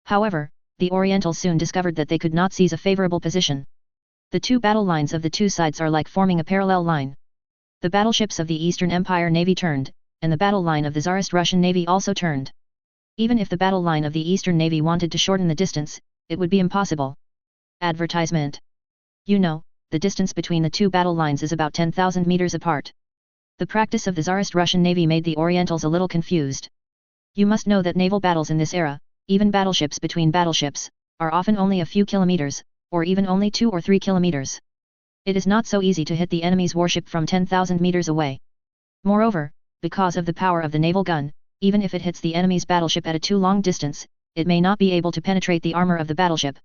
However, the Orientals soon discovered that they could not seize a favorable position. The two battle lines of the two sides are like forming a parallel line. The battleships of the Eastern Empire Navy turned, and the battle line of the Tsarist Russian Navy also turned. Even if the battle line of the Eastern Navy wanted to shorten the distance, it would be impossible. Advertisement. You know, the distance between the two battle lines is about 10,000 meters apart. The practice of the Tsarist Russian Navy made the Orientals a little confused. You must know that naval battles in this era, even battleships between battleships, are often only a few kilometers, or even only 2 or 3 kilometers. It is not so easy to hit the enemy's warship from 10,000 meters away. Moreover, because of the power of the naval gun, even if it hits the enemy's battleship at a too long distance, it may not be able to penetrate the armor of the battleship.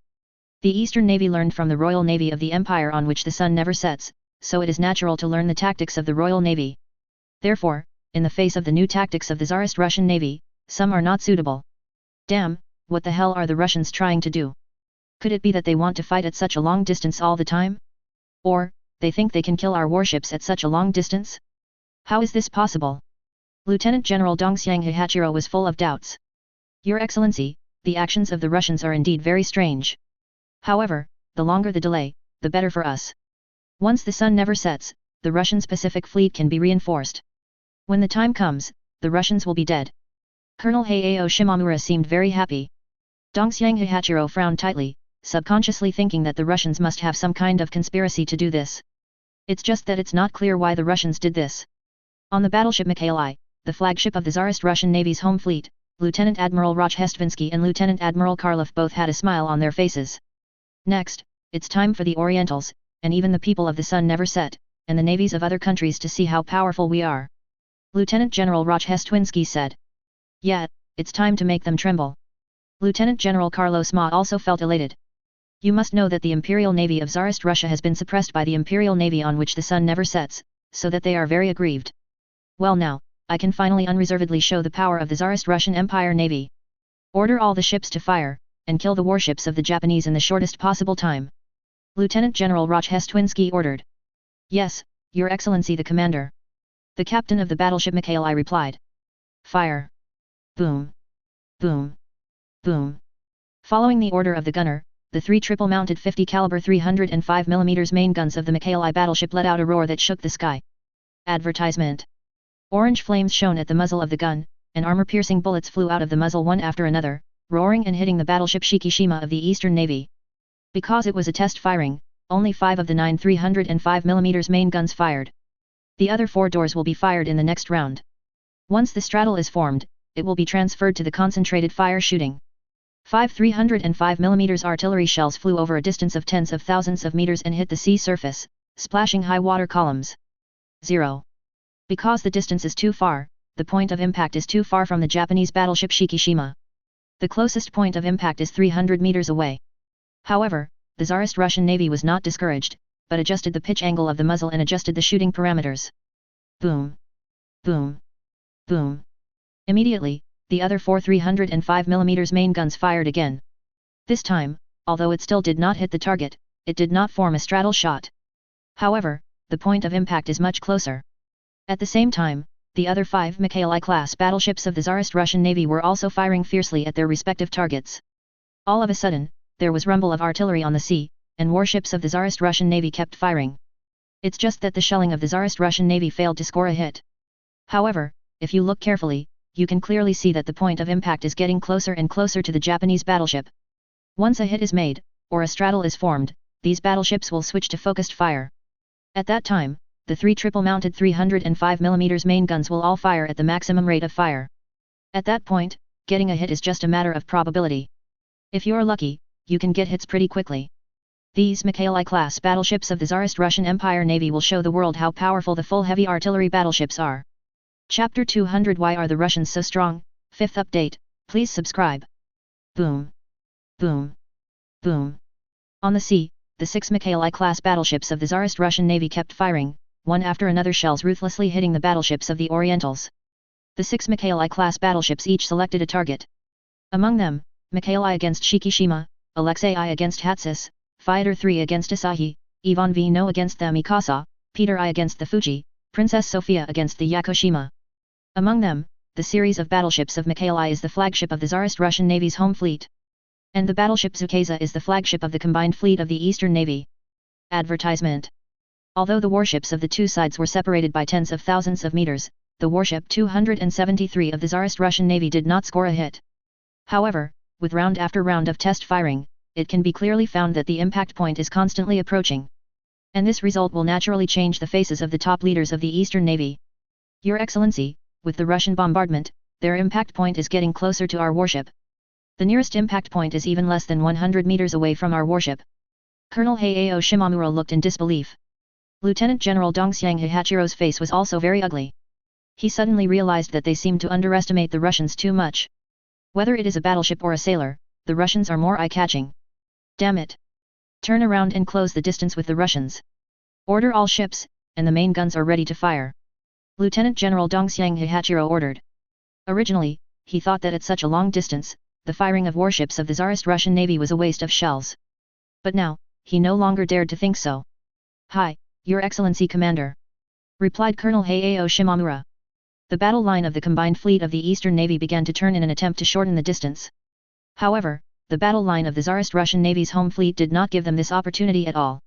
The Eastern Navy learned from the Royal Navy of the Empire on which the sun never sets, so it is natural to learn the tactics of the Royal Navy. Therefore, in the face of the new tactics of the Tsarist Russian Navy, some are not suitable. Damn, what the hell are the Russians trying to do? Could it be that they want to fight at such a long distance all the time? Or, they think they can kill our warships at such a long distance? How is this possible? Lieutenant General Dongxiang Hihachiro was full of doubts. Your Excellency, the actions of the Russians are indeed very strange. However, the longer the delay, the better for us. Once the sun never sets, the Russians' Pacific Fleet can be reinforced. When the time comes, the Russians will be dead. Colonel Heiao Shimamura seemed very happy. Dongxiang Hihachiro frowned tightly, subconsciously thinking that the Russians must have some kind of conspiracy to do this. It's just that it's not clear why the Russians did this. On the battleship Mikhaili, the flagship of the Tsarist Russian Navy's home fleet, Lieutenant Admiral Rochestvinsky and Lieutenant Admiral Karlov both had a smile on their faces. Next, it's time for the Orientals, and even the people of the sun never set, and the navies of other countries to see how powerful we are. Lieutenant General Rochestvinsky said. Yeah, it's time to make them tremble. Lieutenant General Carlos Ma also felt elated. You must know that the Imperial Navy of Tsarist Russia has been suppressed by the Imperial Navy on which the sun never sets, so that they are very aggrieved. Well now, I can finally unreservedly show the power of the Tsarist Russian Empire Navy. Order all the ships to fire, and kill the warships of the Japanese in the shortest possible time. Lieutenant General Rochestvinsky ordered. Yes, Your Excellency the Commander. The captain of the battleship Mikhaili replied. Fire. Boom. Boom. Boom. Following the order of the gunner, the three triple-mounted 50 caliber 305 mm main guns of the Mikhaili battleship let out a roar that shook the sky. Advertisement. Orange flames shone at the muzzle of the gun, and armor-piercing bullets flew out of the muzzle one after another, roaring and hitting the battleship Shikishima of the Eastern Navy. Because it was a test firing, only 5 of the 9 305 mm main guns fired. The other 4 doors will be fired in the next round. Once the straddle is formed, it will be transferred to the concentrated fire shooting. 5 305 mm artillery shells flew over a distance of tens of thousands of meters and hit the sea surface, splashing high water columns. 0. Because the distance is too far, the point of impact is too far from the Japanese battleship Shikishima. The closest point of impact is 300 meters away. However, the Tsarist Russian Navy was not discouraged, but adjusted the pitch angle of the muzzle and adjusted the shooting parameters. Boom. Boom. Boom. Immediately, the other 4 305 mm main guns fired again. This time, although it still did not hit the target, it did not form a straddle shot. However, the point of impact is much closer. At the same time, the other 5 Mikhaili-class battleships of the Tsarist Russian Navy were also firing fiercely at their respective targets. All of a sudden, there was rumble of artillery on the sea, and warships of the Tsarist Russian Navy kept firing. It's just that the shelling of the Tsarist Russian Navy failed to score a hit. However, if you look carefully, you can clearly see that the point of impact is getting closer and closer to the Japanese battleship. Once a hit is made, or a straddle is formed, these battleships will switch to focused fire. At that time, the 3 triple-mounted 305 mm main guns will all fire at the maximum rate of fire. At that point, getting a hit is just a matter of probability. If you're lucky, you can get hits pretty quickly. These Mikhaili-class battleships of the Tsarist Russian Empire Navy will show the world how powerful the full heavy artillery battleships are. Chapter 200 Why are the Russians so strong? 5th update, please subscribe. Boom. Boom. Boom. On the sea, the 6 Mikhaili-class battleships of the Tsarist Russian Navy kept firing, one after another, shells ruthlessly hitting the battleships of the Orientals. The 6 Mikhaili-class battleships each selected a target. Among them, Mikhaili against Shikishima, Alexei I against Hatsis, Fighter 3 against Asahi, Ivan V No against the Mikasa, Peter I against the Fuji, Princess Sophia against the Yakushima. Among them, the series of battleships of Mikhaili is the flagship of the Tsarist Russian Navy's home fleet. And the battleship Zukasa is the flagship of the combined fleet of the Eastern Navy. Advertisement. Although the warships of the two sides were separated by tens of thousands of meters, the warship 273 of the Tsarist Russian Navy did not score a hit. However, with round after round of test firing, it can be clearly found that the impact point is constantly approaching. And this result will naturally change the faces of the top leaders of the Eastern Navy. Your Excellency, with the Russian bombardment, their impact point is getting closer to our warship. The nearest impact point is even less than 100 meters away from our warship. Colonel Hayao Shimamura looked in disbelief. Lieutenant General Dongxiang Hihachiro's face was also very ugly. He suddenly realized that they seemed to underestimate the Russians too much. Whether it is a battleship or a sailor, the Russians are more eye-catching. Damn it! Turn around and close the distance with the Russians. Order all ships, and the main guns are ready to fire. Lieutenant General Dongxiang Hihachiro ordered. Originally, he thought that at such a long distance, the firing of warships of the Tsarist Russian Navy was a waste of shells. But now, he no longer dared to think so. Hi, Your Excellency Commander! Replied Colonel Hayao Shimamura. The battle line of the combined fleet of the Eastern Navy began to turn in an attempt to shorten the distance. However, the battle line of the Tsarist Russian Navy's home fleet did not give them this opportunity at all.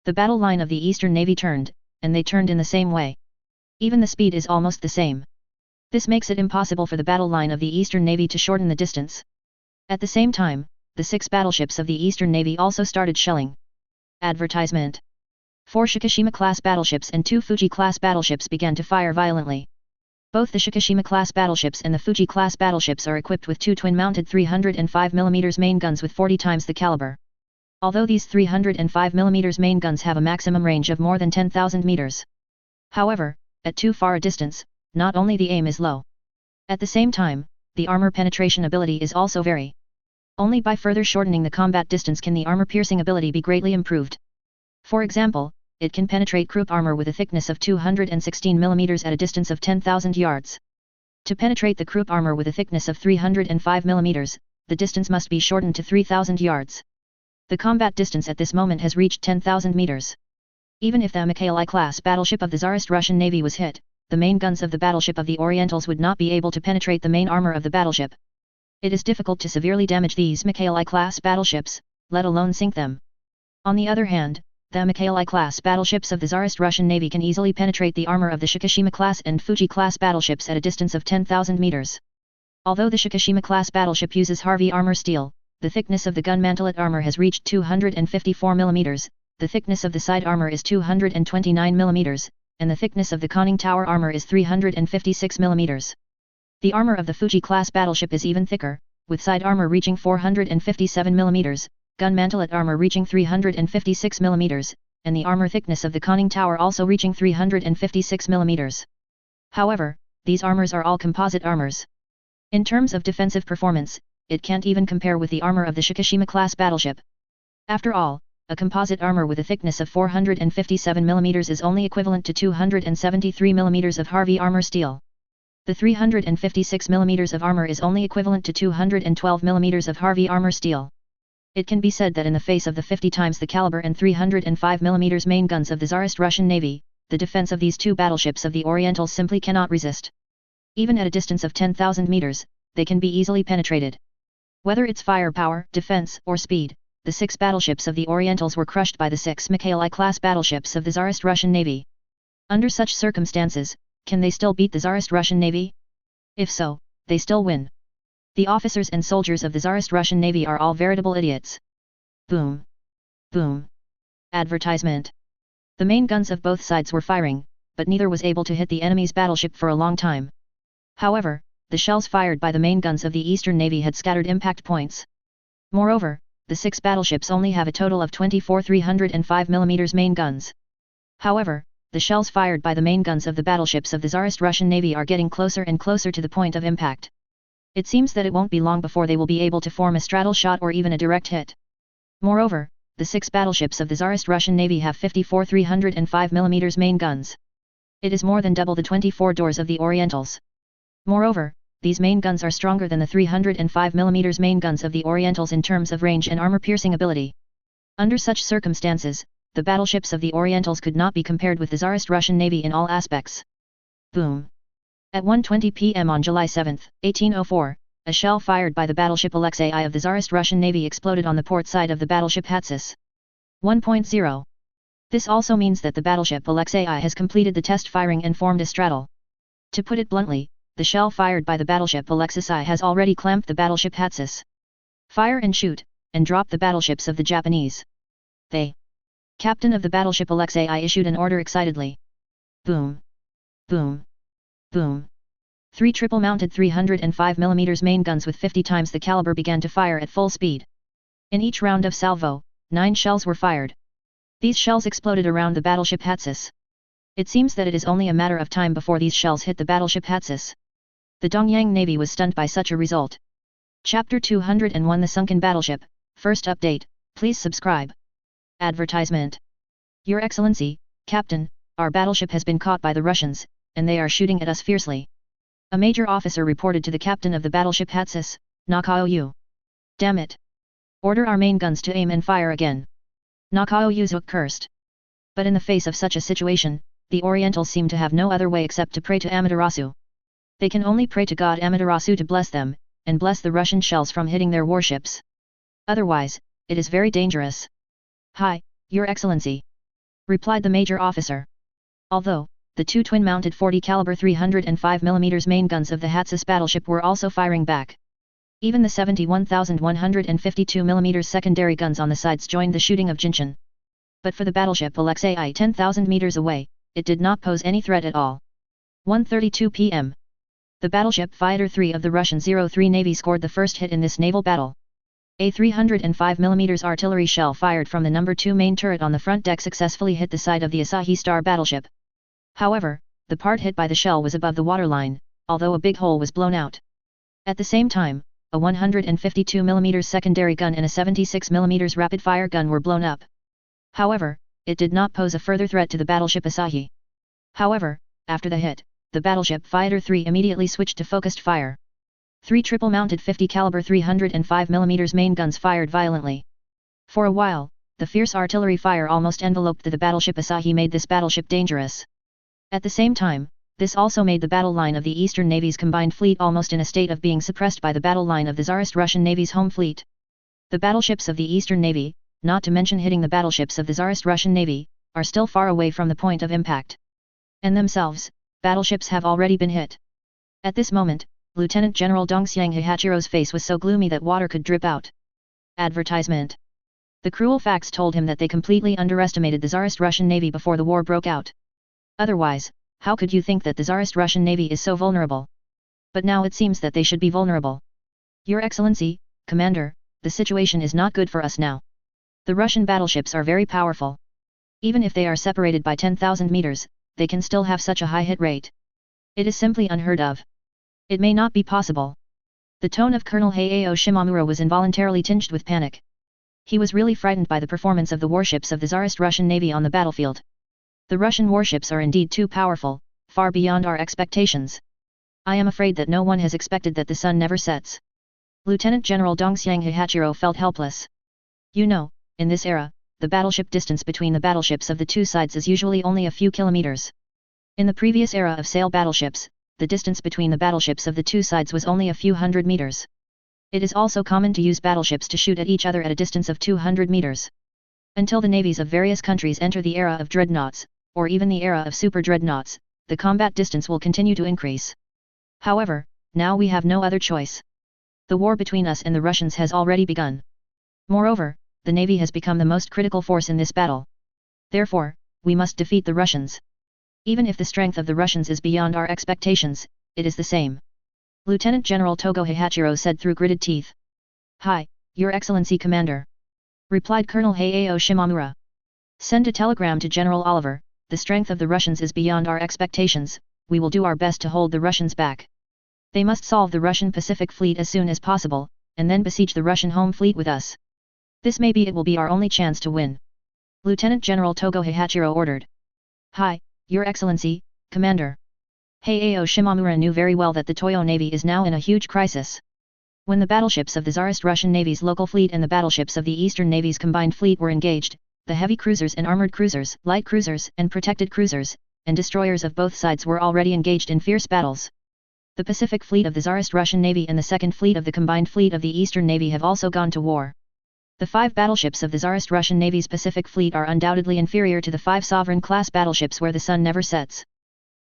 The battle line of the Eastern Navy turned, and they turned in the same way. Even the speed is almost the same. This makes it impossible for the battle line of the Eastern Navy to shorten the distance. At the same time, the 6 battleships of the Eastern Navy also started shelling. Advertisement. 4 Shikishima-class battleships and 2 Fuji-class battleships began to fire violently. Both the Shikishima-class battleships and the Fuji-class battleships are equipped with 2 twin-mounted 305mm main guns with 40 times the caliber. Although these 305mm main guns have a maximum range of more than 10,000 meters. However, at too far a distance, not only the aim is low. At the same time, the armor penetration ability is also very. Only by further shortening the combat distance can the armor-piercing ability be greatly improved. For example, it can penetrate croup armor with a thickness of 216 mm at a distance of 10,000 yards. To penetrate the croup armor with a thickness of 305 mm, the distance must be shortened to 3,000 yards. The combat distance at this moment has reached 10,000 meters. Even if the Mikhaili-class battleship of the Tsarist Russian Navy was hit, the main guns of the battleship of the Orientals would not be able to penetrate the main armor of the battleship. It is difficult to severely damage these Mikhaili-class battleships, let alone sink them. On the other hand, the Mikhaili-class battleships of the Tsarist Russian Navy can easily penetrate the armor of the Shikishima-class and Fuji-class battleships at a distance of 10,000 meters. Although the Shikishima-class battleship uses Harvey armor steel, the thickness of the gun mantelet armor has reached 254 mm, the thickness of the side armor is 229 mm, and the thickness of the conning tower armor is 356 mm. The armor of the Fuji-class battleship is even thicker, with side armor reaching 457 mm, gun mantelet armor reaching 356 mm, and the armor thickness of the conning tower also reaching 356 mm. However, these armors are all composite armors. In terms of defensive performance, it can't even compare with the armor of the Shikishima-class battleship. After all, a composite armor with a thickness of 457 mm is only equivalent to 273 mm of Harvey armor steel. The 356 mm of armor is only equivalent to 212 mm of Harvey armor steel. It can be said that in the face of the 50 times the caliber and 305 mm main guns of the Tsarist Russian Navy, the defense of these 2 battleships of the Orientals simply cannot resist. Even at a distance of 10,000 meters, they can be easily penetrated. Whether it's firepower, defense, or speed, the 6 battleships of the Orientals were crushed by the 6 Mikhaili-class battleships of the Tsarist Russian Navy. Under such circumstances, can they still beat the Tsarist Russian Navy? If so, they still win. The officers and soldiers of the Tsarist Russian Navy are all veritable idiots. Boom. Boom. Advertisement. The main guns of both sides were firing, but neither was able to hit the enemy's battleship for a long time. However, the shells fired by the main guns of the Eastern Navy had scattered impact points. Moreover, the 6 battleships only have a total of 24 305mm main guns. However, the shells fired by the main guns of the battleships of the Tsarist Russian Navy are getting closer and closer to the point of impact. It seems that it won't be long before they will be able to form a straddle shot or even a direct hit. Moreover, the 6 battleships of the Tsarist Russian Navy have 54 305mm main guns. It is more than double the 24 doors of the Orientals. Moreover, these main guns are stronger than the 305mm main guns of the Orientals in terms of range and armor-piercing ability. Under such circumstances, the battleships of the Orientals could not be compared with the Tsarist Russian Navy in all aspects. Boom! At 1:20 p.m. on July 7, 1804, a shell fired by the battleship Alexei I of the Tsarist Russian Navy exploded on the port side of the battleship Hatsis. 1.0. This also means that the battleship Alexei I has completed the test firing and formed a straddle. To put it bluntly, the shell fired by the battleship Alexis I has already clamped the battleship Hatsis. Fire and shoot, and drop the battleships of the Japanese. They. Captain of the battleship Alexei I issued an order excitedly. Boom. Boom. Boom. 3 triple-mounted 305mm main guns with 50 times the caliber began to fire at full speed. In each round of salvo, 9 shells were fired. These shells exploded around the battleship Hatsis. It seems that it is only a matter of time before these shells hit the battleship Hatsis. The Dongyang Navy was stunned by such a result. Chapter 201 The Sunken Battleship, First Update, please subscribe. Advertisement. Your Excellency, Captain, our battleship has been caught by the Russians, and they are shooting at us fiercely. A major officer reported to the captain of the battleship Hatsis, Nakao-yu. Damn it. Order our main guns to aim and fire again. Nakao-Yuzuk cursed. But in the face of such a situation, the Orientals seem to have no other way except to pray to Amaterasu. They can only pray to God Amaterasu to bless them, and bless the Russian shells from hitting their warships. Otherwise, it is very dangerous. Hi, Your Excellency. Replied the major officer. Although, the 2 twin-mounted 40 caliber 305mm main guns of the Hatsis battleship were also firing back. Even the 71,152mm secondary guns on the sides joined the shooting of Jinshan. But for the battleship Alexei I 10,000 meters away, it did not pose any threat at all. 1:32 p.m. The battleship Fighter 3 of the Russian 03 Navy scored the first hit in this naval battle. A 305mm artillery shell fired from the No. 2 main turret on the front deck successfully hit the side of the Asahi Star battleship. However, the part hit by the shell was above the waterline, although a big hole was blown out. At the same time, a 152mm secondary gun and a 76mm rapid-fire gun were blown up. However, it did not pose a further threat to the battleship Asahi. However, after the hit, the battleship Fighter 3 immediately switched to focused fire. 3 triple-mounted 50 caliber 305mm main guns fired violently. For a while, the fierce artillery fire almost enveloped the battleship Asahi made this battleship dangerous. At the same time, this also made the battle line of the Eastern Navy's combined fleet almost in a state of being suppressed by the battle line of the Tsarist Russian Navy's home fleet. The battleships of the Eastern Navy, not to mention hitting the battleships of the Tsarist Russian Navy, are still far away from the point of impact. And themselves, battleships have already been hit. At this moment, Lieutenant General Dongxiang Hihachiro's face was so gloomy that water could drip out. Advertisement. The cruel facts told him that they completely underestimated the Tsarist Russian Navy before the war broke out. Otherwise, how could you think that the Tsarist Russian Navy is so vulnerable? But now it seems that they should be vulnerable. Your Excellency, Commander, the situation is not good for us now. The Russian battleships are very powerful. Even if they are separated by 10,000 meters, they can still have such a high hit rate. It is simply unheard of. It may not be possible. The tone of Colonel Hayao Shimamura was involuntarily tinged with panic. He was really frightened by the performance of the warships of the Tsarist Russian Navy on the battlefield. The Russian warships are indeed too powerful, far beyond our expectations. I am afraid that no one has expected that the sun never sets. Lieutenant General Dongxiang Hihachiro felt helpless. You know, in this era, the battleship distance between the battleships of the two sides is usually only a few kilometers. In the previous era of sail battleships, the distance between the battleships of the two sides was only a few hundred meters. It is also common to use battleships to shoot at each other at a distance of 200 meters. Until the navies of various countries enter the era of dreadnoughts, or even the era of super dreadnoughts, the combat distance will continue to increase. However, now we have no other choice. The war between us and the Russians has already begun. Moreover, the navy has become the most critical force in this battle. Therefore, we must defeat the Russians. Even if the strength of the Russians is beyond our expectations, it is the same. Lieutenant General Togo Hihachiro said through gritted teeth. Hi, Your Excellency Commander. Replied Colonel Hayao Shimamura. Send a telegram to General Oliver. The strength of the Russians is beyond our expectations, we will do our best to hold the Russians back. They must solve the Russian Pacific Fleet as soon as possible, and then besiege the Russian home fleet with us. This maybe it will be our only chance to win. Lieutenant General Togo Hihachiro ordered. Hi, Your Excellency, Commander. Heiao Shimamura knew very well that the Toyo Navy is now in a huge crisis. When the battleships of the Tsarist Russian Navy's local fleet and the battleships of the Eastern Navy's combined fleet were engaged, the heavy cruisers and armored cruisers, light cruisers and protected cruisers, and destroyers of both sides were already engaged in fierce battles. The Pacific Fleet of the Tsarist Russian Navy and the Second Fleet of the combined fleet of the Eastern Navy have also gone to war. The 5 battleships of the Tsarist Russian Navy's Pacific Fleet are undoubtedly inferior to the 5 Sovereign-class battleships where the sun never sets.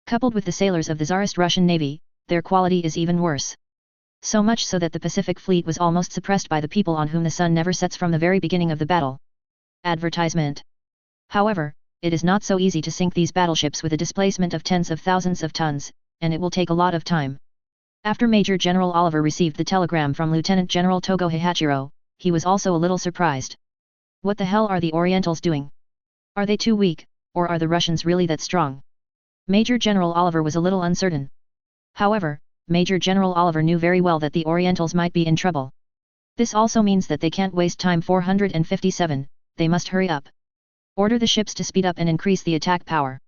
Coupled with the sailors of the Tsarist Russian Navy, their quality is even worse. So much so that the Pacific Fleet was almost suppressed by the people on whom the sun never sets from the very beginning of the battle. Advertisement. However, it is not so easy to sink these battleships with a displacement of tens of thousands of tons, and it will take a lot of time. After Major General Oliver received the telegram from Lieutenant General Togo Hihachiro, he was also a little surprised. What the hell are the Orientals doing? Are they too weak, or are the Russians really that strong? Major General Oliver was a little uncertain. However, Major General Oliver knew very well that the Orientals might be in trouble. This also means that they can't waste time. 457, they must hurry up. Order the ships to speed up and increase the attack power.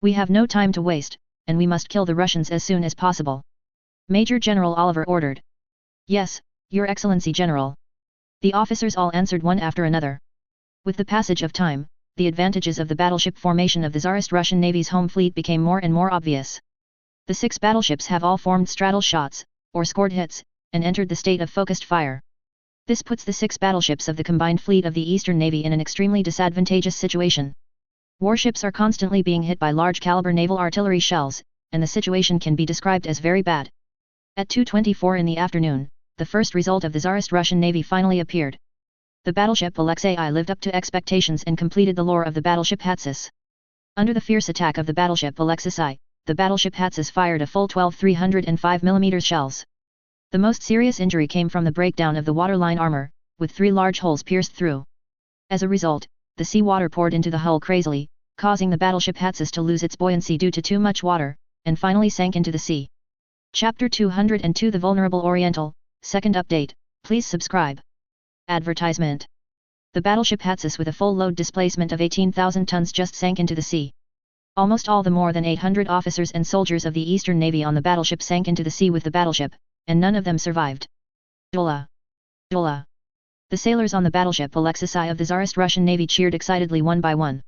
We have no time to waste, and we must kill the Russians as soon as possible. Major General Oliver ordered. Yes, Your Excellency General. The officers all answered one after another. With the passage of time, the advantages of the battleship formation of the Tsarist Russian Navy's home fleet became more and more obvious. The 6 battleships have all formed straddle shots, or scored hits, and entered the state of focused fire. This puts the 6 battleships of the combined fleet of the Eastern Navy in an extremely disadvantageous situation. Warships are constantly being hit by large-caliber naval artillery shells, and the situation can be described as very bad. At 2:24 in the afternoon, the first result of the Tsarist Russian Navy finally appeared. The battleship Alexei I lived up to expectations and completed the lore of the battleship Hatsis. Under the fierce attack of the battleship Alexis I, the battleship Hatsis fired a full 12 305mm shells. The most serious injury came from the breakdown of the waterline armor, with 3 large holes pierced through. As a result, the sea water poured into the hull crazily, causing the battleship Hatsis to lose its buoyancy due to too much water, and finally sank into the sea. Chapter 202 The Vulnerable Oriental, Second Update, please subscribe. Advertisement. The battleship Hatsis with a full load displacement of 18,000 tons just sank into the sea. Almost all the more than 800 officers and soldiers of the Eastern Navy on the battleship sank into the sea with the battleship, and none of them survived. Dola! Dola! The sailors on the battleship Alexis I of the Tsarist Russian Navy cheered excitedly one by one.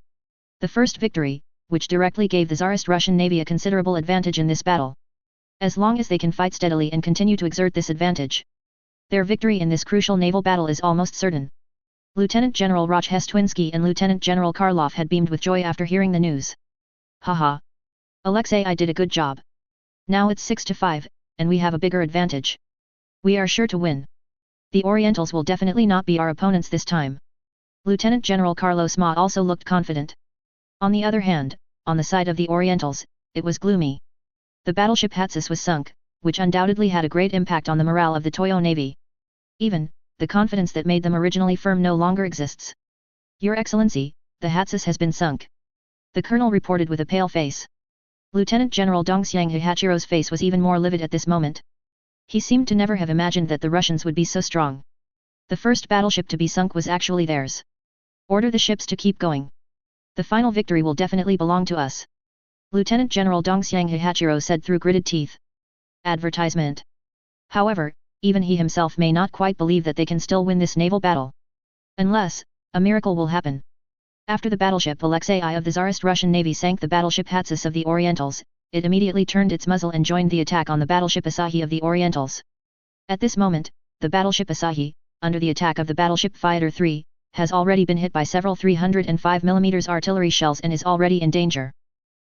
The first victory, which directly gave the Tsarist Russian Navy a considerable advantage in this battle. As long as they can fight steadily and continue to exert this advantage, their victory in this crucial naval battle is almost certain. Lieutenant General Rozhdestwinsky and Lieutenant General Karlov had beamed with joy after hearing the news. Haha! Alexei I did a good job. Now it's 6-5, and we have a bigger advantage. We are sure to win. The Orientals will definitely not be our opponents this time. Lieutenant General Carlos Ma also looked confident. On the other hand, on the side of the Orientals, it was gloomy. The battleship Hatsis was sunk, which undoubtedly had a great impact on the morale of the Toyo Navy. Even, the confidence that made them originally firm no longer exists. Your Excellency, the Hatsis has been sunk. The colonel reported with a pale face. Lieutenant General Dongxiang Hihachiro's face was even more livid at this moment. He seemed to never have imagined that the Russians would be so strong. The first battleship to be sunk was actually theirs. Order the ships to keep going. The final victory will definitely belong to us. Lieutenant General Dongxiang Hihachiro said through gritted teeth. Advertisement. However, even he himself may not quite believe that they can still win this naval battle. Unless, a miracle will happen. After the battleship Alexei I of the Tsarist Russian Navy sank the battleship Hatsis of the Orientals, it immediately turned its muzzle and joined the attack on the battleship Asahi of the Orientals. At this moment, the battleship Asahi, under the attack of the battleship Fighter III, has already been hit by several 305mm artillery shells and is already in danger.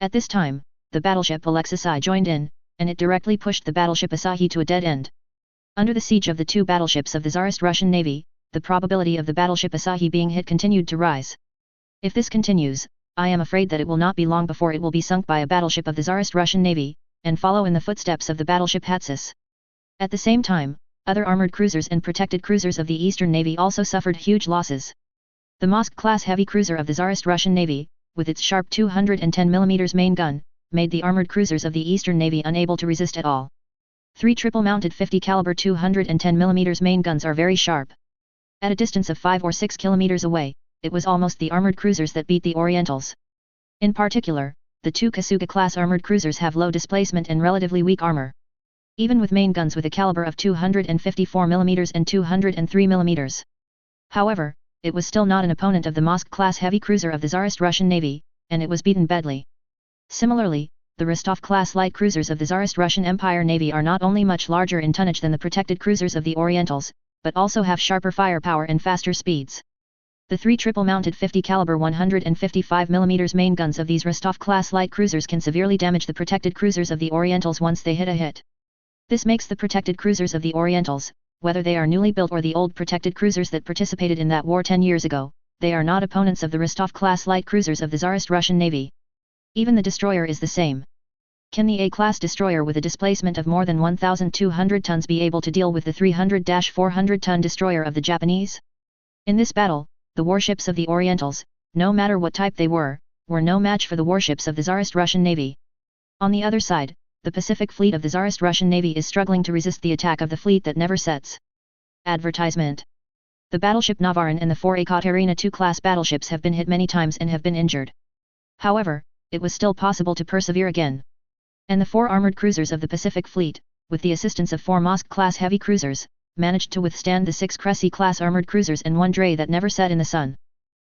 At this time, the battleship Alexis I joined in, and it directly pushed the battleship Asahi to a dead end. Under the siege of the 2 battleships of the Tsarist Russian Navy, the probability of the battleship Asahi being hit continued to rise. If this continues, I am afraid that it will not be long before it will be sunk by a battleship of the Tsarist Russian Navy, and follow in the footsteps of the battleship Hatsis. At the same time, other armored cruisers and protected cruisers of the Eastern Navy also suffered huge losses. The Mosk-class heavy cruiser of the Tsarist Russian Navy, with its sharp 210mm main gun, made the armored cruisers of the Eastern Navy unable to resist at all. 3 triple-mounted 50 caliber 210 mm main guns are very sharp. At a distance of 5 or 6 kilometers away, it was almost the armored cruisers that beat the Orientals. In particular, the two Kasuga-class armored cruisers have low displacement and relatively weak armor. Even with main guns with a caliber of 254 mm and 203 mm. However, it was still not an opponent of the Mosk-class heavy cruiser of the Tsarist Russian Navy, and it was beaten badly. Similarly, the Rostov-class light cruisers of the Tsarist Russian Empire Navy are not only much larger in tonnage than the protected cruisers of the Orientals, but also have sharper firepower and faster speeds. The 3 triple-mounted 50 caliber 155 mm main guns of these Rostov-class light cruisers can severely damage the protected cruisers of the Orientals once they hit a hit. This makes the protected cruisers of the Orientals, whether they are newly built or the old protected cruisers that participated in that war 10 years ago, they are not opponents of the Rostov-class light cruisers of the Tsarist Russian Navy. Even the destroyer is the same. Can the A-class destroyer with a displacement of more than 1,200 tons be able to deal with the 300-400-ton destroyer of the Japanese? In this battle, the warships of the Orientals, no matter what type they were no match for the warships of the Tsarist Russian Navy. On the other side, the Pacific Fleet of the Tsarist Russian Navy is struggling to resist the attack of the fleet that never sets. Advertisement. The battleship Navarin and the 4 Ekaterina II class battleships have been hit many times and have been injured. However, it was still possible to persevere again. And the 4 armored cruisers of the Pacific Fleet, with the assistance of 4 Mosk-class heavy cruisers, managed to withstand the 6 Cressy-class armored cruisers and 1 Dray that never set in the sun.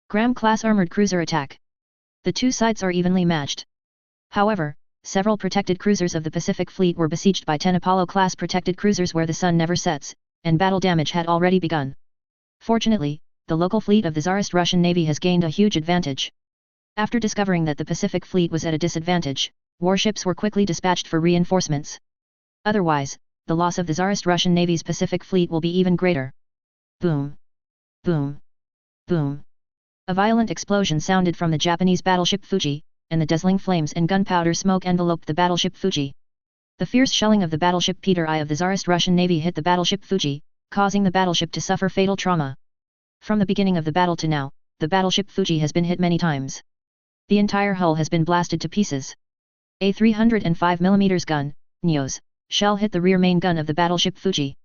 Gram-class armored cruiser attack. The two sides are evenly matched. However, several protected cruisers of the Pacific Fleet were besieged by 10 Apollo-class protected cruisers where the sun never sets, and battle damage had already begun. Fortunately, the local fleet of the Tsarist Russian Navy has gained a huge advantage. After discovering that the Pacific Fleet was at a disadvantage, warships were quickly dispatched for reinforcements. Otherwise, the loss of the Tsarist Russian Navy's Pacific Fleet will be even greater. Boom! Boom! Boom! A violent explosion sounded from the Japanese battleship Fuji, and the dazzling flames and gunpowder smoke enveloped the battleship Fuji. The fierce shelling of the battleship Peter I of the Tsarist Russian Navy hit the battleship Fuji, causing the battleship to suffer fatal trauma. From the beginning of the battle to now, the battleship Fuji has been hit many times. The entire hull has been blasted to pieces. A 305 mm gun, Neo's, shell hit the rear main gun of the battleship Fuji.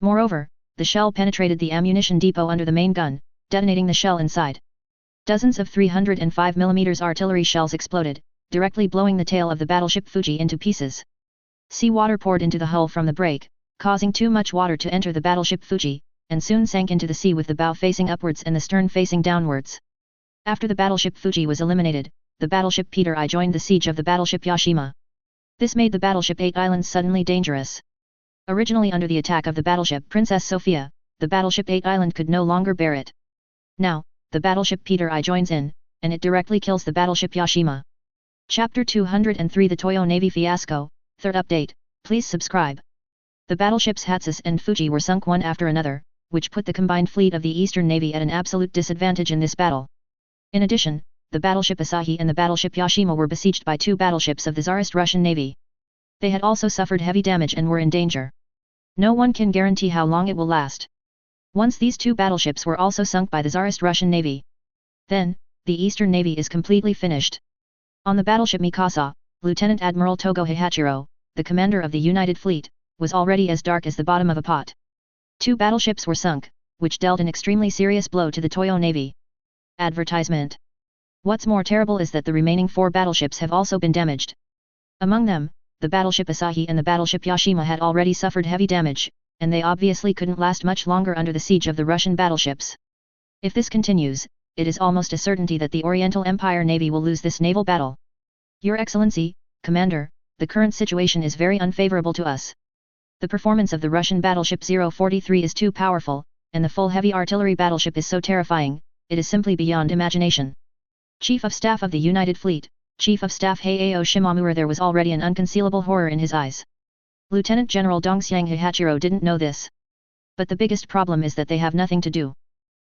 Moreover, the shell penetrated the ammunition depot under the main gun, detonating the shell inside. Dozens of 305 mm artillery shells exploded, directly blowing the tail of the battleship Fuji into pieces. Seawater poured into the hull from the break, causing too much water to enter the battleship Fuji, and soon sank into the sea with the bow facing upwards and the stern facing downwards. After the battleship Fuji was eliminated, the battleship Peter I joined the siege of the battleship Yashima. This made the battleship 8 Islands suddenly dangerous. Originally under the attack of the battleship Princess Sophia, the battleship 8 Island could no longer bear it. Now, the battleship Peter I joins in, and it directly kills the battleship Yashima. Chapter 203 The Toyo Navy Fiasco, 3rd update, please subscribe. The battleships Hatsus and Fuji were sunk one after another, which put the combined fleet of the Eastern Navy at an absolute disadvantage in this battle. In addition, the battleship Asahi and the battleship Yashima were besieged by 2 battleships of the Tsarist Russian Navy. They had also suffered heavy damage and were in danger. No one can guarantee how long it will last. Once these 2 battleships were also sunk by the Tsarist Russian Navy, then, the Eastern Navy is completely finished. On the battleship Mikasa, Lieutenant Admiral Togo Hihachiro, the commander of the United Fleet, was already as dark as the bottom of a pot. 2 battleships were sunk, which dealt an extremely serious blow to the Toyo Navy. Advertisement. What's more terrible is that the remaining 4 battleships have also been damaged. Among them, the battleship Asahi and the battleship Yashima had already suffered heavy damage, and they obviously couldn't last much longer under the siege of the Russian battleships. If this continues, it is almost a certainty that the Oriental Empire Navy will lose this naval battle. Your Excellency, Commander, the current situation is very unfavorable to us. The performance of the Russian battleship 043 is too powerful, and the full heavy artillery battleship is so terrifying, it is simply beyond imagination. Chief of Staff of the United Fleet, Chief of Staff Heiao Shimamura. There was already an unconcealable horror in his eyes. Lieutenant General Dongxiang Hihachiro didn't know this. But the biggest problem is that they have nothing to do.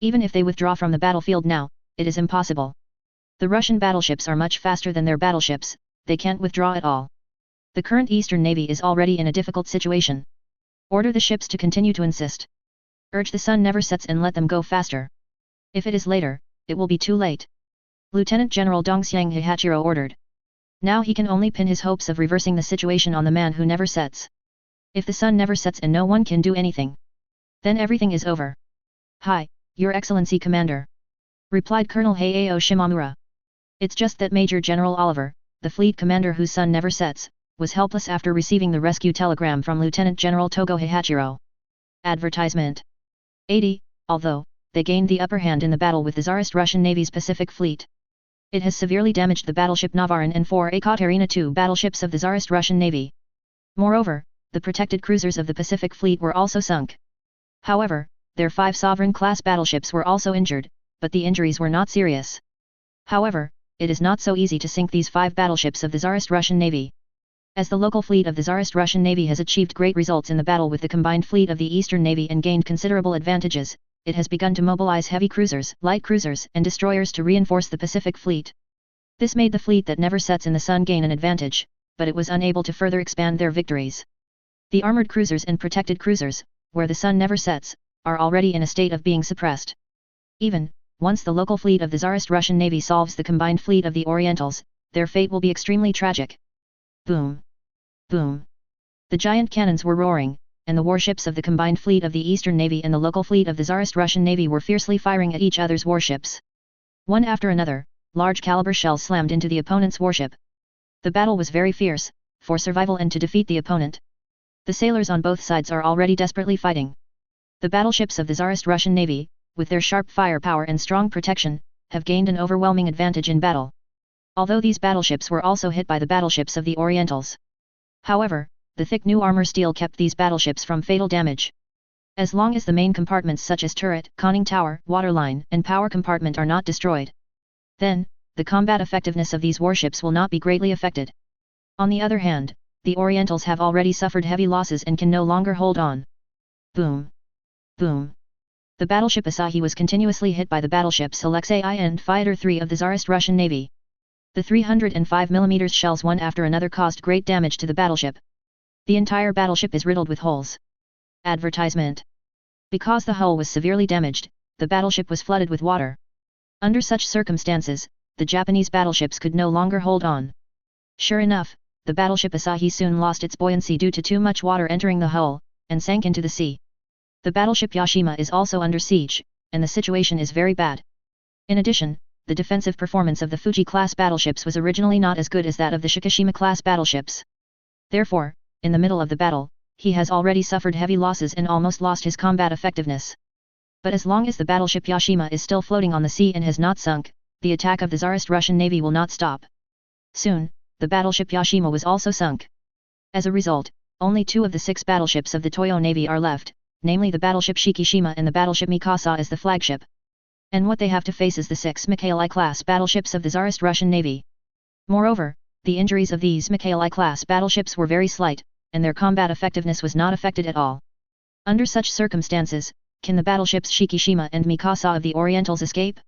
Even if they withdraw from the battlefield now, it is impossible. The Russian battleships are much faster than their battleships, they can't withdraw at all. The current Eastern Navy is already in a difficult situation. Order the ships to continue to insist. Urge the sun never sets and let them go faster. If it is later, it will be too late. Lieutenant General Dongxiang Hihachiro ordered. Now he can only pin his hopes of reversing the situation on the man who never sets. If the sun never sets and no one can do anything, then everything is over. Hi, Your Excellency Commander, replied Colonel Hayao Shimamura. It's just that Major General Oliver, the fleet commander whose sun never sets, was helpless after receiving the rescue telegram from Lieutenant General Togo Hihachiro. Advertisement. 80. Although they gained the upper hand in the battle with the Tsarist Russian Navy's Pacific Fleet, it has severely damaged the battleship Navarin and 4 Ekaterina II battleships of the Tsarist Russian Navy. Moreover, the protected cruisers of the Pacific Fleet were also sunk. However, their 5 Sovereign-class battleships were also injured, but the injuries were not serious. However, it is not so easy to sink these 5 battleships of the Tsarist Russian Navy. As the local fleet of the Tsarist Russian Navy has achieved great results in the battle with the combined fleet of the Eastern Navy and gained considerable advantages, it has begun to mobilize heavy cruisers, light cruisers and destroyers to reinforce the Pacific Fleet. This made the fleet that never sets in the sun gain an advantage, but it was unable to further expand their victories. The armored cruisers and protected cruisers, where the sun never sets, are already in a state of being suppressed. Even, once the local fleet of the Tsarist Russian Navy solves the combined fleet of the Orientals, their fate will be extremely tragic. Boom! Boom! The giant cannons were roaring, and the warships of the combined fleet of the Eastern Navy and the local fleet of the Tsarist Russian Navy were fiercely firing at each other's warships. One after another, large caliber shells slammed into the opponent's warship. The battle was very fierce, for survival and to defeat the opponent. The sailors on both sides are already desperately fighting. The battleships of the Tsarist Russian Navy, with their sharp firepower and strong protection, have gained an overwhelming advantage in battle. Although these battleships were also hit by the battleships of the Orientals. However, the thick new armor steel kept these battleships from fatal damage. As long as the main compartments such as turret, conning tower, waterline, and power compartment are not destroyed, then, the combat effectiveness of these warships will not be greatly affected. On the other hand, the Orientals have already suffered heavy losses and can no longer hold on. Boom! Boom! The battleship Asahi was continuously hit by the battleships Alexei I and Fighter III of the Tsarist Russian Navy. The 305 mm shells one after another caused great damage to the battleship. The entire battleship is riddled with holes. Advertisement. Because the hull was severely damaged, the battleship was flooded with water. Under such circumstances, the Japanese battleships could no longer hold on. Sure enough, the battleship Asahi soon lost its buoyancy due to too much water entering the hull, and sank into the sea. The battleship Yashima is also under siege, and the situation is very bad. In addition, the defensive performance of the Fuji-class battleships was originally not as good as that of the Shikishima-class battleships. Therefore, in the middle of the battle, he has already suffered heavy losses and almost lost his combat effectiveness. But as long as the battleship Yashima is still floating on the sea and has not sunk, the attack of the Tsarist Russian Navy will not stop. Soon, the battleship Yashima was also sunk. As a result, only 2 of the 6 battleships of the Toyo Navy are left, namely the battleship Shikishima and the battleship Mikasa as the flagship. And what they have to face is the 6 Mikhaili-class battleships of the Tsarist Russian Navy. Moreover, the injuries of these Mikhaili-class battleships were very slight, and their combat effectiveness was not affected at all. Under such circumstances, can the battleships Shikishima and Mikasa of the Orientals escape?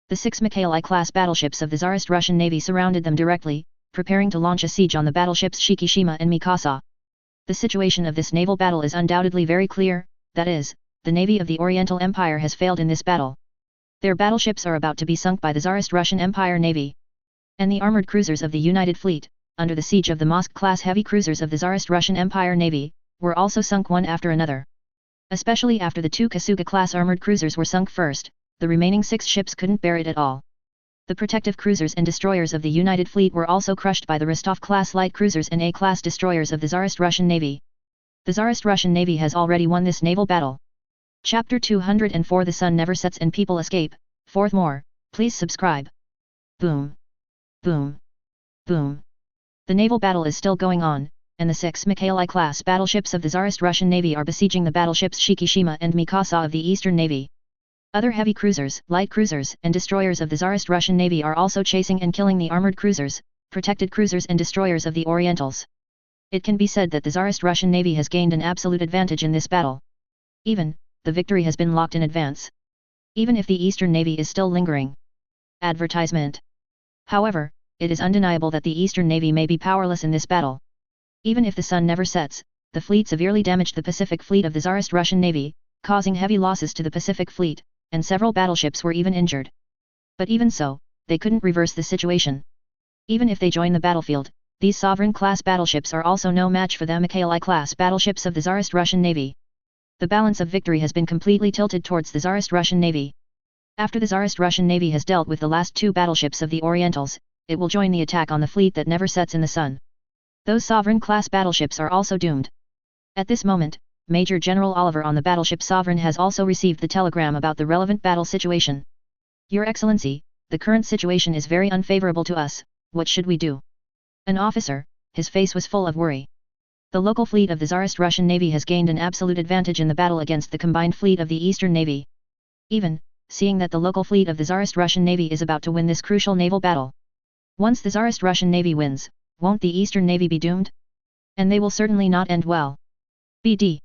The 6 Mikhaili-class battleships of the Tsarist Russian Navy surrounded them directly, preparing to launch a siege on the battleships Shikishima and Mikasa. The situation of this naval battle is undoubtedly very clear, that is, the navy of the Oriental Empire has failed in this battle. Their battleships are about to be sunk by the Tsarist Russian Empire Navy. And the armored cruisers of the United Fleet, under the siege of the Mosk-class heavy cruisers of the Tsarist Russian Empire Navy, were also sunk one after another. Especially after the 2 Kasuga-class armored cruisers were sunk first, the remaining 6 ships couldn't bear it at all. The protective cruisers and destroyers of the United Fleet were also crushed by the Rostov-class light cruisers and A-class destroyers of the Tsarist Russian Navy. The Tsarist Russian Navy has already won this naval battle. Chapter 204 The Sun Never Sets and People Escape. For more, please subscribe. Boom! Boom! Boom! The naval battle is still going on, and the 6 Mikhaili-class battleships of the Tsarist Russian Navy are besieging the battleships Shikishima and Mikasa of the Eastern Navy. Other heavy cruisers, light cruisers and destroyers of the Tsarist Russian Navy are also chasing and killing the armored cruisers, protected cruisers and destroyers of the Orientals. It can be said that the Tsarist Russian Navy has gained an absolute advantage in this battle. Even, the victory has been locked in advance. Even if the Eastern Navy is still lingering. Advertisement. However, it is undeniable that the Eastern Navy may be powerless in this battle. Even if the sun never sets, the fleet severely damaged the Pacific Fleet of the Tsarist Russian Navy, causing heavy losses to the Pacific Fleet, and several battleships were even injured. But even so, they couldn't reverse the situation. Even if they join the battlefield, These Sovereign-class battleships are also no match for the Mikhaili-class battleships of the Tsarist Russian Navy. The balance of victory has been completely tilted towards the Tsarist Russian Navy. After the Tsarist Russian Navy has dealt with the last two battleships of the Orientals, it will join the attack on the fleet that never sets in the sun. Those Sovereign-class battleships are also doomed. At this moment, Major General Oliver on the battleship Sovereign has also received the telegram about the relevant battle situation. Your Excellency, the current situation is very unfavorable to us, what should we do? An officer, his face was full of worry. The local fleet of the Tsarist Russian Navy has gained an absolute advantage in the battle against the combined fleet of the Eastern Navy. Even, seeing that the local fleet of the Tsarist Russian Navy is about to win this crucial naval battle. Once the Tsarist Russian Navy wins, won't the Eastern Navy be doomed? And they will certainly not end well. BD.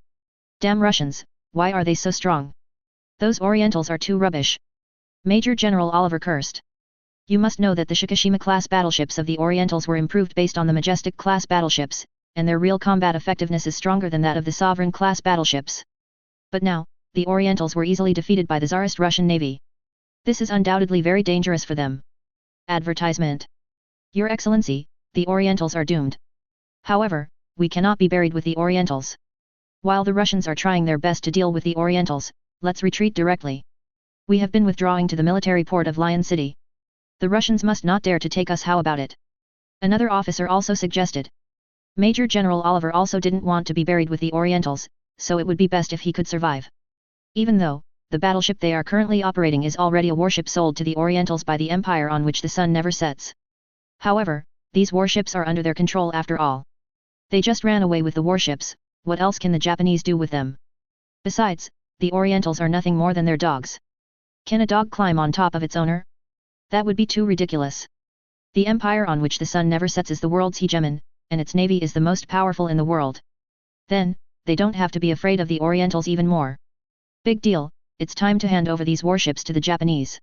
Damn Russians, why are they so strong? Those Orientals are too rubbish. Major General Oliver cursed. You must know that the Shikishima-class battleships of the Orientals were improved based on the Majestic-class battleships, and their real combat effectiveness is stronger than that of the Sovereign-class battleships. But now, the Orientals were easily defeated by the Tsarist Russian Navy. This is undoubtedly very dangerous for them. Advertisement. Your Excellency, the Orientals are doomed. However, we cannot be buried with the Orientals. While the Russians are trying their best to deal with the Orientals, let's retreat directly. We have been withdrawing to the military port of Lion City. The Russians must not dare to take us. How about it? Another officer also suggested. Major General Oliver also didn't want to be buried with the Orientals, so it would be best if he could survive. Even though, the battleship they are currently operating is already a warship sold to the Orientals by the empire on which the sun never sets. However, these warships are under their control after all. They just ran away with the warships, what else can the Japanese do with them? Besides, the Orientals are nothing more than their dogs. Can a dog climb on top of its owner? That would be too ridiculous. The empire on which the sun never sets is the world's hegemon, and its navy is the most powerful in the world. Then, they don't have to be afraid of the Orientals even more. Big deal, it's time to hand over these warships to the Japanese.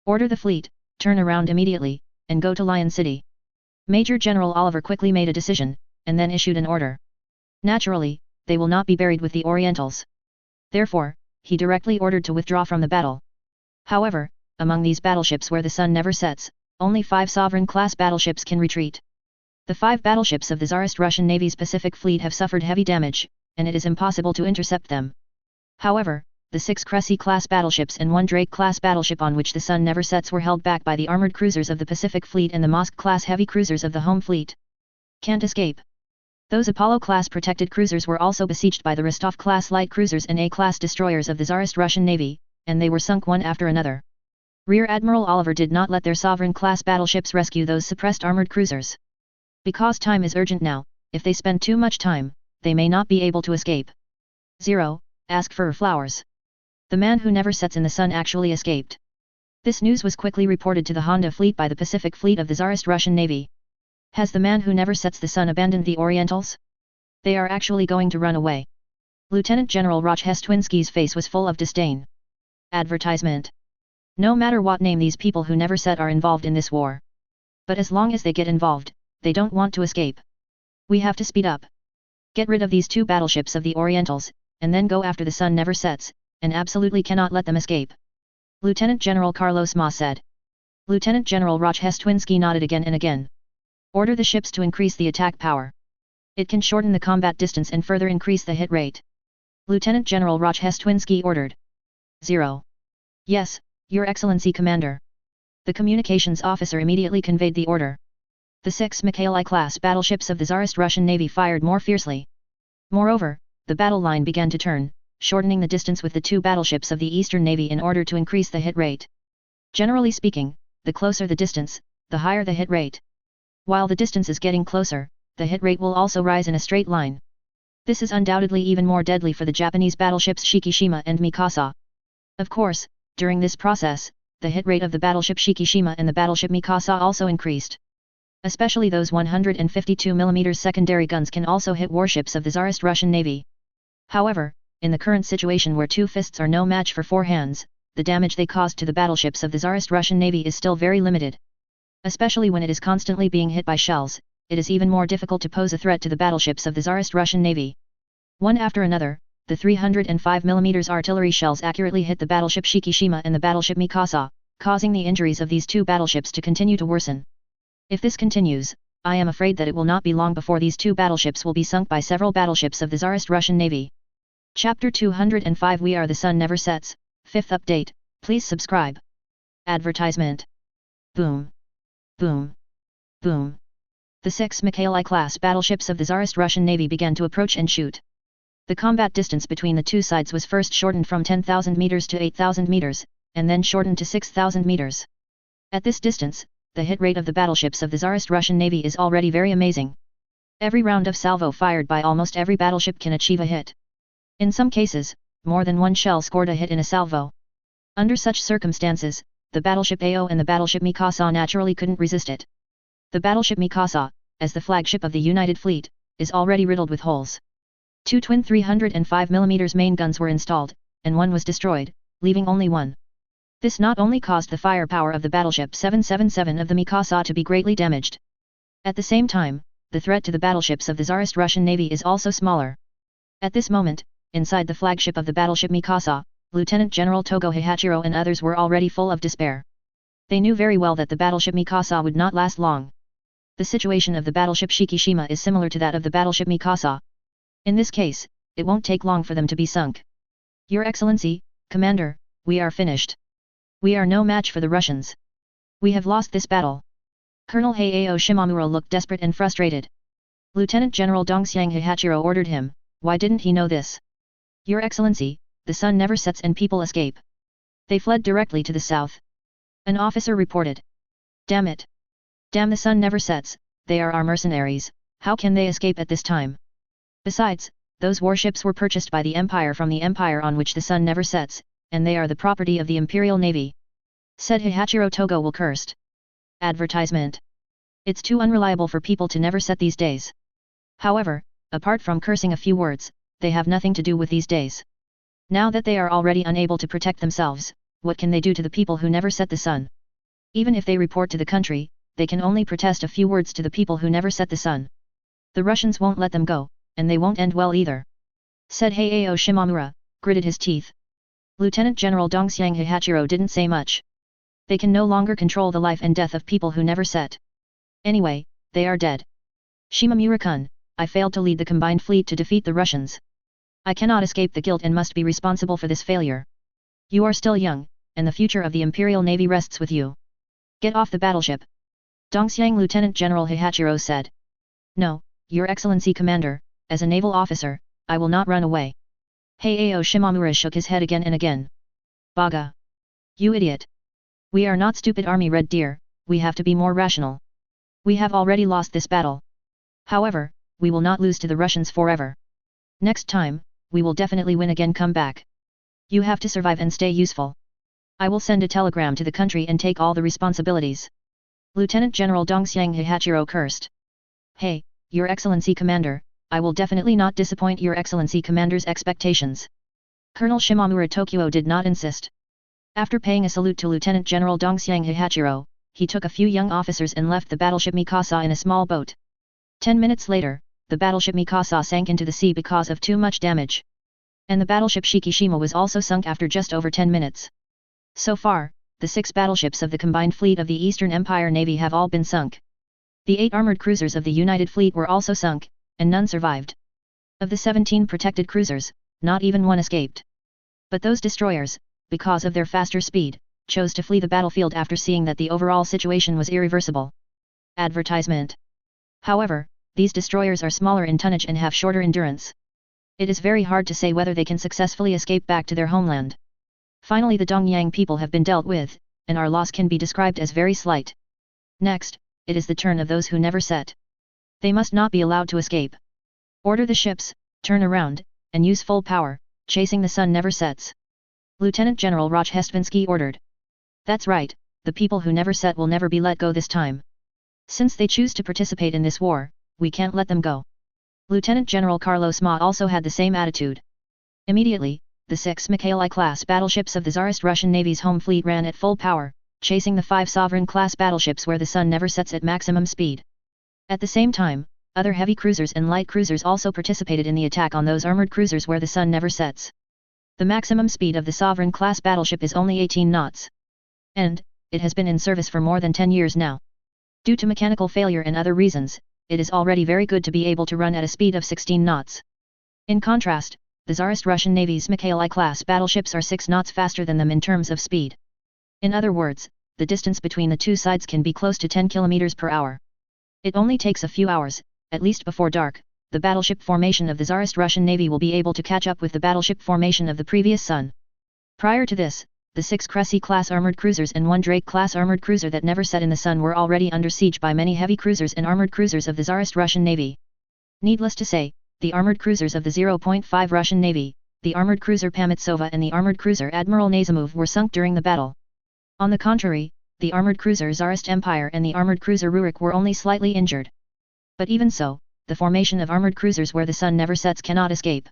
Order the fleet, turn around immediately, and go to Lion City. Major General Oliver quickly made a decision, and then issued an order. Naturally, they will not be buried with the Orientals. Therefore, he directly ordered to withdraw from the battle. However, among these battleships where the sun never sets, only 5 Sovereign-class battleships can retreat. The 5 battleships of the Tsarist Russian Navy's Pacific Fleet have suffered heavy damage, and it is impossible to intercept them. However, the 6 Cressy-class battleships and 1 Drake-class battleship on which the sun never sets were held back by the armored cruisers of the Pacific Fleet and the Mosk-class heavy cruisers of the home fleet. Can't escape. Those Apollo-class protected cruisers were also besieged by the Rostov-class light cruisers and A-class destroyers of the Tsarist Russian Navy, and they were sunk one after another. Rear Admiral Oliver did not let their Sovereign-class battleships rescue those suppressed armored cruisers. Because time is urgent now, if they spend too much time, they may not be able to escape. 0. Ask for flowers. The man who never sets in the sun actually escaped. This news was quickly reported to the Honda fleet by the Pacific Fleet of the Tsarist Russian Navy. Has the man who never sets the sun abandoned the Orientals? They are actually going to run away. Lieutenant General Rochestwinsky's face was full of disdain. Advertisement. No matter what name these people who never set are involved in this war. But as long as they get involved, they don't want to escape. We have to speed up. Get rid of these 2 battleships of the Orientals, and then go after the sun never sets, and absolutely cannot let them escape. Lieutenant General Carlos Ma said. Lieutenant General Rochestwinsky nodded again and again. Order the ships to increase the attack power. It can shorten the combat distance and further increase the hit rate. Lieutenant General Rochestwinsky ordered. 0. Yes, Your Excellency Commander. The communications officer immediately conveyed the order. The 6 Mikhaili-class battleships of the Tsarist Russian Navy fired more fiercely. Moreover, the battle line began to turn, shortening the distance with the 2 battleships of the Eastern Navy in order to increase the hit rate. Generally speaking, the closer the distance, the higher the hit rate. While the distance is getting closer, the hit rate will also rise in a straight line. This is undoubtedly even more deadly for the Japanese battleships Shikishima and Mikasa. Of course, during this process, the hit rate of the battleship Shikishima and the battleship Mikasa also increased. Especially those 152mm secondary guns can also hit warships of the Tsarist Russian Navy. However, in the current situation where 2 fists are no match for 4 hands, the damage they caused to the battleships of the Tsarist Russian Navy is still very limited. Especially when it is constantly being hit by shells, it is even more difficult to pose a threat to the battleships of the Tsarist Russian Navy. One after another, the 305mm artillery shells accurately hit the battleship Shikishima and the battleship Mikasa, causing the injuries of these 2 battleships to continue to worsen. If this continues, I am afraid that it will not be long before these two battleships will be sunk by several battleships of the Tsarist Russian Navy. Chapter 205 We Are the Sun Never Sets, 5th update, please subscribe. Advertisement. Boom. Boom. Boom. The 6 Mikhaili-class battleships of the Tsarist Russian Navy began to approach and shoot. The combat distance between the two sides was first shortened from 10,000 meters to 8,000 meters, and then shortened to 6,000 meters. At this distance, the hit rate of the battleships of the Tsarist Russian Navy is already very amazing. Every round of salvo fired by almost every battleship can achieve a hit. In some cases, more than one shell scored a hit in a salvo. Under such circumstances, the battleship Ao and the battleship Mikasa naturally couldn't resist it. The battleship Mikasa, as the flagship of the United Fleet, is already riddled with holes. 2 twin 305mm main guns were installed, and one was destroyed, leaving only one. This not only caused the firepower of the battleship 777 of the Mikasa to be greatly damaged. At the same time, the threat to the battleships of the Tsarist Russian Navy is also smaller. At this moment, inside the flagship of the battleship Mikasa, Lieutenant General Togo Hihachiro and others were already full of despair. They knew very well that the battleship Mikasa would not last long. The situation of the battleship Shikishima is similar to that of the battleship Mikasa. In this case, it won't take long for them to be sunk. Your Excellency, Commander, we are finished. We are no match for the Russians. We have lost this battle. Colonel Heiao Shimamura looked desperate and frustrated. Lieutenant General Dongxiang Hihachiro ordered him, why didn't he know this? Your Excellency, the sun never sets and people escape. They fled directly to the south. An officer reported. Damn it. Damn, the sun never sets, they are our mercenaries, how can they escape at this time? Besides, those warships were purchased by the Empire from the empire on which the sun never sets, and they are the property of the Imperial Navy. Said Hihachiro Togo while cursed. Advertisement. It's too unreliable for people to never set these days. However, apart from cursing a few words, they have nothing to do with these days. Now that they are already unable to protect themselves, what can they do to the people who never set the sun? Even if they report to the country, they can only protest a few words to the people who never set the sun. The Russians won't let them go, and they won't end well either. Said Heiao Shimamura, gritted his teeth. Lieutenant General Dongxiang Hihachiro didn't say much. They can no longer control the life and death of people who never set. Anyway, they are dead. Shimamura-kun, I failed to lead the combined fleet to defeat the Russians. I cannot escape the guilt and must be responsible for this failure. You are still young, and the future of the Imperial Navy rests with you. Get off the battleship. Dongxiang Lieutenant General Hihachiro said. No, Your Excellency Commander, as a naval officer, I will not run away. Heiao Shimamura shook his head again and again. Baga. You idiot. We are not stupid army red deer, we have to be more rational. We have already lost this battle. However, we will not lose to the Russians forever. Next time, we will definitely win again. Come back. You have to survive and stay useful. I will send a telegram to the country and take all the responsibilities. Lieutenant General Dongxiang Hihachiro cursed. Hey, Your Excellency Commander, I will definitely not disappoint Your Excellency Commander's expectations. Colonel Shimamura Tokyo did not insist. After paying a salute to Lieutenant General Dongxiang Hihachiro, he took a few young officers and left the battleship Mikasa in a small boat. 10 minutes later, the battleship Mikasa sank into the sea because of too much damage. And the battleship Shikishima was also sunk after just over 10 minutes. So far, the 6 battleships of the combined fleet of the Eastern Empire Navy have all been sunk. The 8 armored cruisers of the United Fleet were also sunk, and none survived. Of the 17 protected cruisers, not even one escaped. But those destroyers, because of their faster speed, chose to flee the battlefield after seeing that the overall situation was irreversible. Advertisement. However, these destroyers are smaller in tonnage and have shorter endurance. It is very hard to say whether they can successfully escape back to their homeland. Finally, the Dongyang people have been dealt with, and our loss can be described as very slight. Next, it is the turn of those who never set. They must not be allowed to escape. Order the ships, turn around, and use full power, chasing the sun never sets. Lieutenant General Rochestvinsky ordered. That's right, the people who never set will never be let go this time. Since they choose to participate in this war, we can't let them go. Lieutenant General Carlos Ma also had the same attitude. Immediately, the 6 Mikhaili-class battleships of the Tsarist Russian Navy's home fleet ran at full power, chasing the 5 Sovereign-class battleships where the sun never sets at maximum speed. At the same time, other heavy cruisers and light cruisers also participated in the attack on those armored cruisers where the sun never sets. The maximum speed of the Sovereign-class battleship is only 18 knots. And, it has been in service for more than 10 years now. Due to mechanical failure and other reasons, it is already very good to be able to run at a speed of 16 knots. In contrast, the Tsarist Russian Navy's Mikhaili-class battleships are 6 knots faster than them in terms of speed. In other words, the distance between the two sides can be close to 10 km per hour. It only takes a few hours, at least before dark, the battleship formation of the Tsarist Russian Navy will be able to catch up with the battleship formation of the previous sun. Prior to this, the 6 Cressy-class armored cruisers and 1 Drake-class armored cruiser that never set in the sun were already under siege by many heavy cruisers and armored cruisers of the Tsarist Russian Navy. Needless to say, the armored cruisers of the 0.5 Russian Navy, the armored cruiser Pametsova and the armored cruiser Admiral Nazimov were sunk during the battle. On the contrary, the armored cruiser Tsarist Empire and the armored cruiser Rurik were only slightly injured. But even so, the formation of armored cruisers where the sun never sets cannot escape.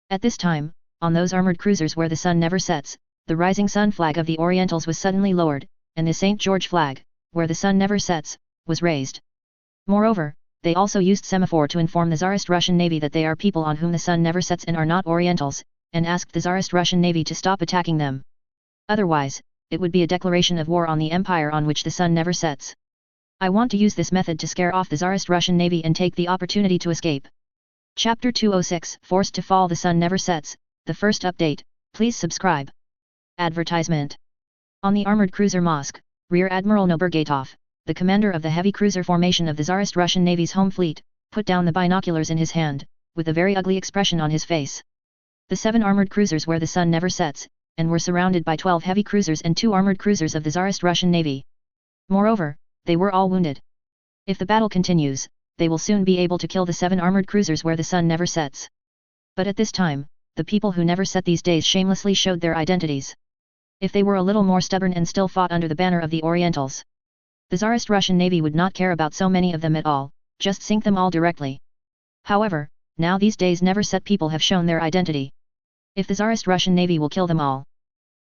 At this time, on those armored cruisers where the sun never sets, the rising sun flag of the Orientals was suddenly lowered, and the St. George flag, where the sun never sets, was raised. Moreover, they also used semaphore to inform the Tsarist Russian Navy that they are people on whom the sun never sets and are not Orientals, and asked the Tsarist Russian Navy to stop attacking them. Otherwise, it would be a declaration of war on the empire on which the sun never sets. I want to use this method to scare off the Tsarist Russian Navy and take the opportunity to escape. Chapter 206 Forced to Fall the Sun Never Sets, the first update, please subscribe. Advertisement. On the armored cruiser Mosk, Rear Admiral Nobergatov, the commander of the heavy cruiser formation of the Tsarist Russian Navy's home fleet, put down the binoculars in his hand, with a very ugly expression on his face. The 7 armored cruisers where the sun never sets, and were surrounded by 12 heavy cruisers and 2 armored cruisers of the Tsarist Russian Navy. Moreover, they were all wounded. If the battle continues, they will soon be able to kill the 7 armored cruisers where the sun never sets. But at this time, the people who never set these days shamelessly showed their identities. If they were a little more stubborn and still fought under the banner of the Orientals, the Tsarist Russian Navy would not care about so many of them at all, just sink them all directly. However, now these days never set people have shown their identity. If the Tsarist Russian Navy will kill them all,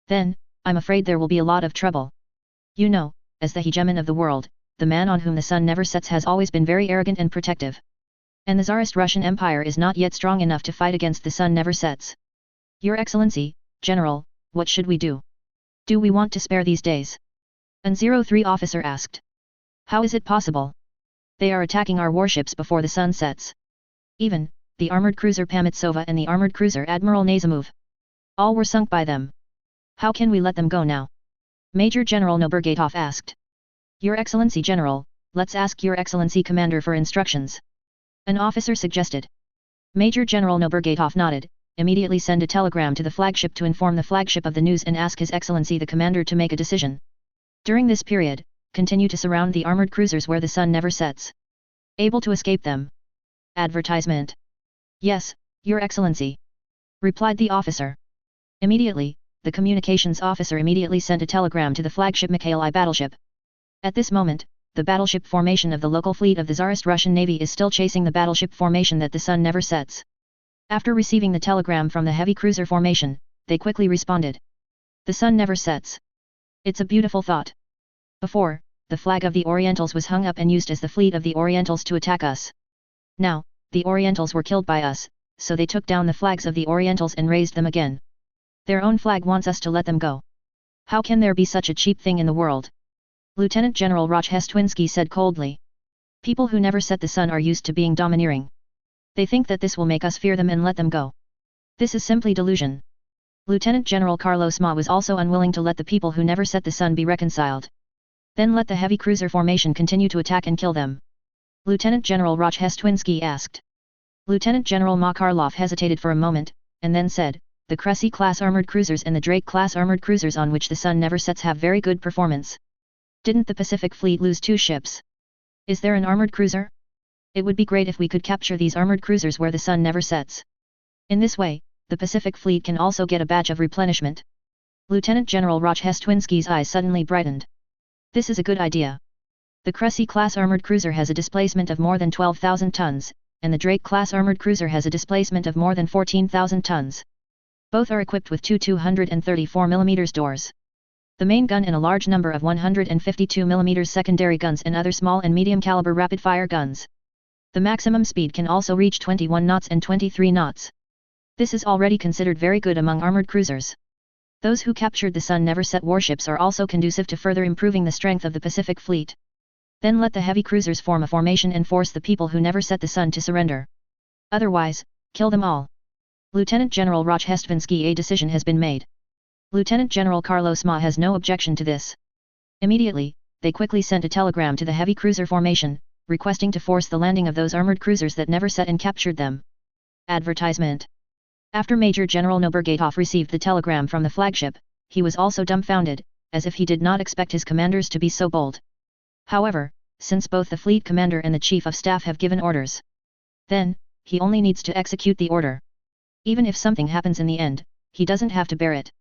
then, I'm afraid there will be a lot of trouble. You know, as the hegemon of the world, the man on whom the sun never sets has always been very arrogant and protective. And the Tsarist Russian Empire is not yet strong enough to fight against the sun never sets. Your Excellency, General, what should we do? Do we want to spare these days? An 03 officer asked. How is it possible? They are attacking our warships before the sun sets. Even, the armored cruiser Pametsova and the armored cruiser Admiral Nazimov. All were sunk by them. How can we let them go now? Major General Nobergatov asked. Your Excellency General, let's ask Your Excellency Commander for instructions. An officer suggested. Major General Nobergatov nodded, immediately send a telegram to the flagship to inform the flagship of the news and ask His Excellency the Commander to make a decision. During this period, continue to surround the armored cruisers where the sun never sets. Able to escape them. Advertisement. Yes, Your Excellency. Replied the officer. Immediately, the communications officer immediately sent a telegram to the flagship Mikhaili battleship. At this moment, the battleship formation of the local fleet of the Tsarist Russian Navy is still chasing the battleship formation that the sun never sets. After receiving the telegram from the heavy cruiser formation, they quickly responded. The sun never sets. It's a beautiful thought. Before, the flag of the Orientals was hung up and used as the fleet of the Orientals to attack us. Now, the Orientals were killed by us, so they took down the flags of the Orientals and raised them again. Their own flag wants us to let them go. How can there be such a cheap thing in the world? Lieutenant General Rochestwinsky said coldly. People who never set the sun are used to being domineering. They think that this will make us fear them and let them go. This is simply delusion. Lieutenant General Carlos Ma was also unwilling to let the people who never set the sun be reconciled. Then let the heavy cruiser formation continue to attack and kill them. Lieutenant General Rochestwinsky asked. Lieutenant General Makarlov hesitated for a moment, and then said, the Cressy-class armored cruisers and the Drake-class armored cruisers on which the sun never sets have very good performance. Didn't the Pacific Fleet lose 2 ships? Is there an armored cruiser? It would be great if we could capture these armored cruisers where the sun never sets. In this way, the Pacific Fleet can also get a batch of replenishment. Lieutenant General Rochestwinsky's eyes suddenly brightened. This is a good idea. The Cressy-class armored cruiser has a displacement of more than 12,000 tons, and the Drake-class armored cruiser has a displacement of more than 14,000 tons. Both are equipped with 2 234mm doors. The main gun and a large number of 152mm secondary guns and other small and medium caliber rapid-fire guns. The maximum speed can also reach 21 knots and 23 knots. This is already considered very good among armored cruisers. Those who captured the sun never set warships are also conducive to further improving the strength of the Pacific Fleet. Then let the heavy cruisers form a formation and force the people who never set the sun to surrender. Otherwise, kill them all. Lieutenant General Rojhestvinsky, a decision has been made. Lieutenant General Carlos Ma has no objection to this. Immediately, they quickly sent a telegram to the heavy cruiser formation, requesting to force the landing of those armored cruisers that never set and captured them. Advertisement. After Major General Nobergatov received the telegram from the flagship, he was also dumbfounded, as if he did not expect his commanders to be so bold. However, since both the fleet commander and the chief of staff have given orders, then, he only needs to execute the order. Even if something happens in the end, he doesn't have to bear it.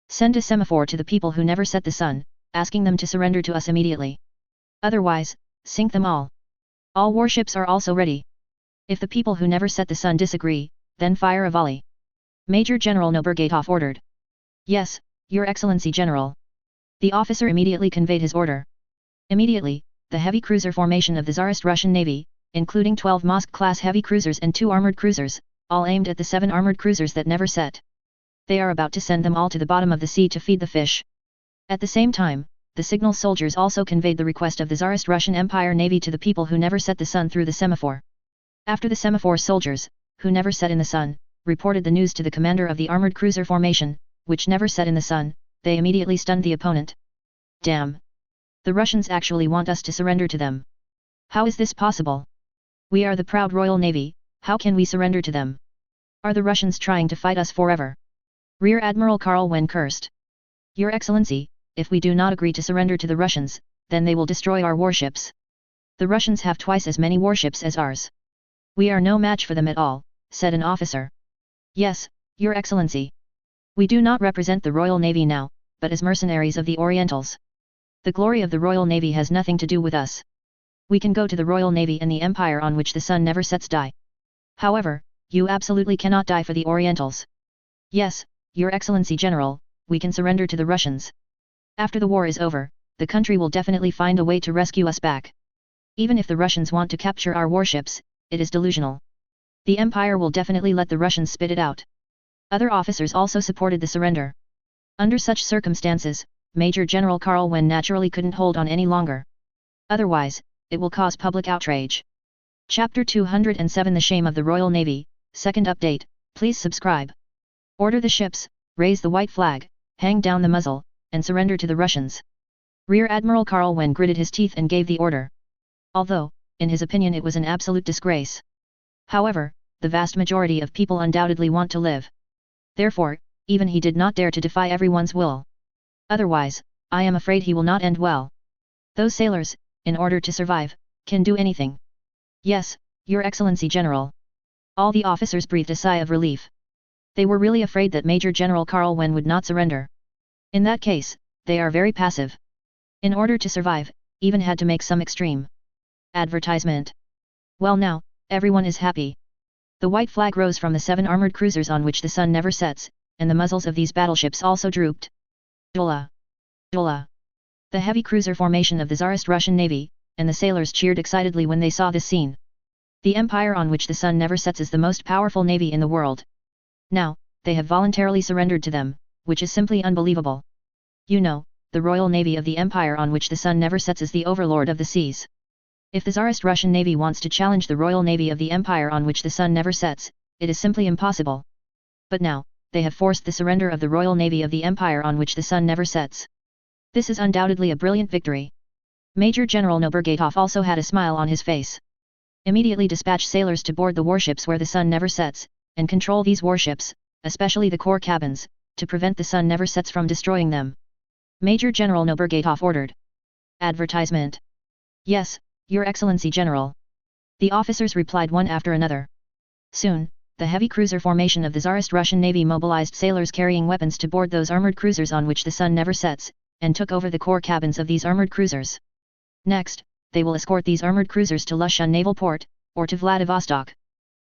Send a semaphore to the people who never set the sun, asking them to surrender to us immediately. Otherwise, sink them all. All warships are also ready. If the people who never set the sun disagree, then fire a volley. Major General Nobergatov ordered. Yes, Your Excellency General. The officer immediately conveyed his order. Immediately, the heavy cruiser formation of the Tsarist Russian Navy, including 12 Mosk-class heavy cruisers and 2 armored cruisers, all aimed at the 7 armored cruisers that never set. They are about to send them all to the bottom of the sea to feed the fish. At the same time, the signal soldiers also conveyed the request of the Tsarist Russian Empire Navy to the people who never set the sun through the semaphore. After the semaphore soldiers, who never set in the sun, reported the news to the commander of the armored cruiser formation, which never set in the sun, they immediately stunned the opponent. Damn! The Russians actually want us to surrender to them. How is this possible? We are the proud Royal Navy, how can we surrender to them? Are the Russians trying to fight us forever? Rear Admiral Karl Wen cursed. Your Excellency, if we do not agree to surrender to the Russians, then they will destroy our warships. The Russians have twice as many warships as ours. We are no match for them at all, said an officer. Yes, Your Excellency. We do not represent the Royal Navy now, but as mercenaries of the Orientals. The glory of the Royal Navy has nothing to do with us. We can go to the Royal Navy and the empire on which the sun never sets die. However, you absolutely cannot die for the Orientals. Yes, Your Excellency General, we can surrender to the Russians. After the war is over, the country will definitely find a way to rescue us back. Even if the Russians want to capture our warships, it is delusional. The empire will definitely let the Russians spit it out. Other officers also supported the surrender. Under such circumstances, Major General Karl Wen naturally couldn't hold on any longer. Otherwise, it will cause public outrage. Chapter 207 The Shame of the Royal Navy, Second Update, please subscribe. Order the ships, raise the white flag, hang down the muzzle, and surrender to the Russians. Rear Admiral Karl Wen gritted his teeth and gave the order. Although, in his opinion it was an absolute disgrace. However, the vast majority of people undoubtedly want to live. Therefore, even he did not dare to defy everyone's will. Otherwise, I am afraid he will not end well. Those sailors, in order to survive, can do anything. Yes, Your Excellency General. All the officers breathed a sigh of relief. They were really afraid that Major General Karl Wen would not surrender. In that case, they are very passive. In order to survive, even had to make some extreme advertisement. Well now, everyone is happy. The white flag rose from the 7 armored cruisers on which the sun never sets, and the muzzles of these battleships also drooped. Dola! Dola! The heavy cruiser formation of the Tsarist Russian Navy, and the sailors cheered excitedly when they saw this scene. The empire on which the sun never sets is the most powerful navy in the world. Now, they have voluntarily surrendered to them, which is simply unbelievable. You know, the Royal Navy of the empire on which the sun never sets is the overlord of the seas. If the Tsarist Russian Navy wants to challenge the Royal Navy of the empire on which the sun never sets, it is simply impossible. But now, they have forced the surrender of the Royal Navy of the empire on which the sun never sets. This is undoubtedly a brilliant victory. Major General Nobergatov also had a smile on his face. Immediately dispatch sailors to board the warships where the sun never sets, and control these warships, especially the core cabins, to prevent the sun never sets from destroying them. Major General Nobergatov ordered. Advertisement. Yes, Your Excellency General. The officers replied one after another. Soon, the heavy cruiser formation of the Tsarist Russian Navy mobilized sailors carrying weapons to board those armored cruisers on which the sun never sets, and took over the core cabins of these armored cruisers. Next, they will escort these armored cruisers to Lushan Naval Port, or to Vladivostok.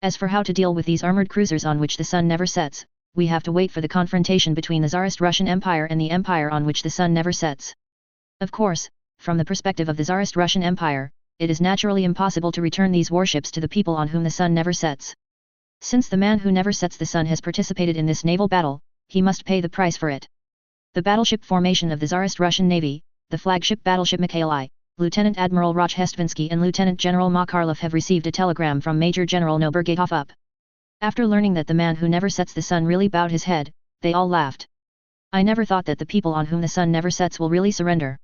As for how to deal with these armored cruisers on which the sun never sets, we have to wait for the confrontation between the Tsarist Russian Empire and the empire on which the sun never sets. Of course, from the perspective of the Tsarist Russian Empire, it is naturally impossible to return these warships to the people on whom the sun never sets. Since the man who never sets the sun has participated in this naval battle, he must pay the price for it. The battleship formation of the Tsarist Russian Navy, the flagship battleship Mikhaili, Lieutenant Admiral Rochestvinsky and Lieutenant General Makarlov have received a telegram from Major General Nobergatov up. After learning that the man who never sets the sun really bowed his head, they all laughed. I never thought that the people on whom the sun never sets will really surrender.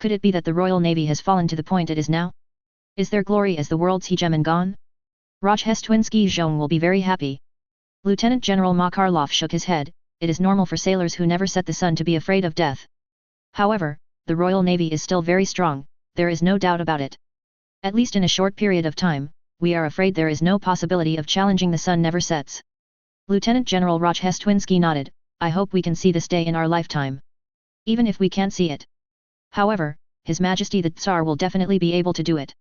Could it be that the Royal Navy has fallen to the point it is now? Is their glory as the world's hegemon gone? Rochestvinsky Zhong will be very happy. Lieutenant General Makarlov shook his head. It is normal for sailors who never set the sun to be afraid of death. However, the Royal Navy is still very strong, there is no doubt about it. At least in a short period of time, we are afraid there is no possibility of challenging the sun never sets. Lieutenant General Rochestvinsky nodded. I hope we can see this day in our lifetime. Even if we can't see it. However, His Majesty the Tsar will definitely be able to do it.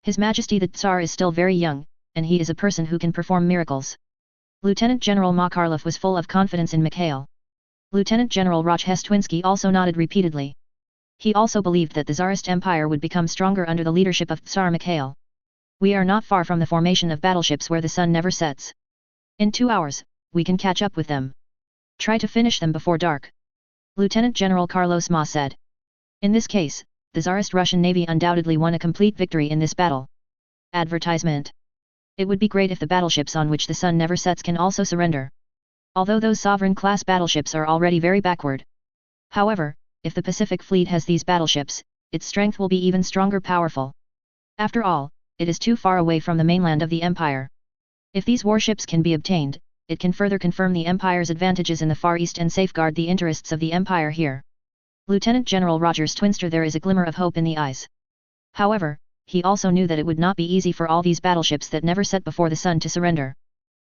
His Majesty the Tsar is still very young, and he is a person who can perform miracles. Lieutenant General Makarlov was full of confidence in Mikhail. Lieutenant General Rochestvinsky also nodded repeatedly. He also believed that the Tsarist Empire would become stronger under the leadership of Tsar Mikhail. We are not far from the formation of battleships where the sun never sets. In 2 hours, we can catch up with them. Try to finish them before dark. Lieutenant General Carlos Ma said. In this case, the Tsarist Russian Navy undoubtedly won a complete victory in this battle. Advertisement. It would be great if the battleships on which the sun never sets can also surrender. Although those sovereign-class battleships are already very backward. However, if the Pacific Fleet has these battleships, its strength will be even stronger powerful. After all, it is too far away from the mainland of the Empire. If these warships can be obtained, it can further confirm the Empire's advantages in the Far East and safeguard the interests of the Empire here. Lieutenant General Rogers Twinster, there is a glimmer of hope in the eyes. However, he also knew that it would not be easy for all these battleships that never set before the sun to surrender.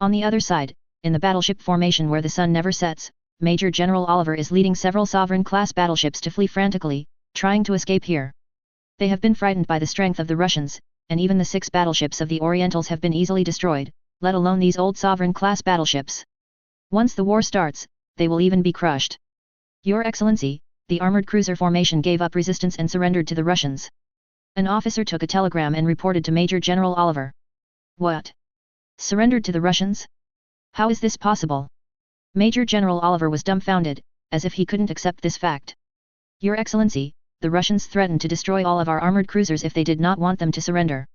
On the other side, in the battleship formation where the sun never sets, Major General Oliver is leading several sovereign-class battleships to flee frantically, trying to escape here. They have been frightened by the strength of the Russians, and even the 6 battleships of the Orientals have been easily destroyed, let alone these old sovereign-class battleships. Once the war starts, they will even be crushed. Your Excellency, the armored cruiser formation gave up resistance and surrendered to the Russians. An officer took a telegram and reported to Major General Oliver. What? Surrendered to the Russians? How is this possible? Major General Oliver was dumbfounded, as if he couldn't accept this fact. Your Excellency, the Russians threatened to destroy all of our armored cruisers if they did not want them to surrender.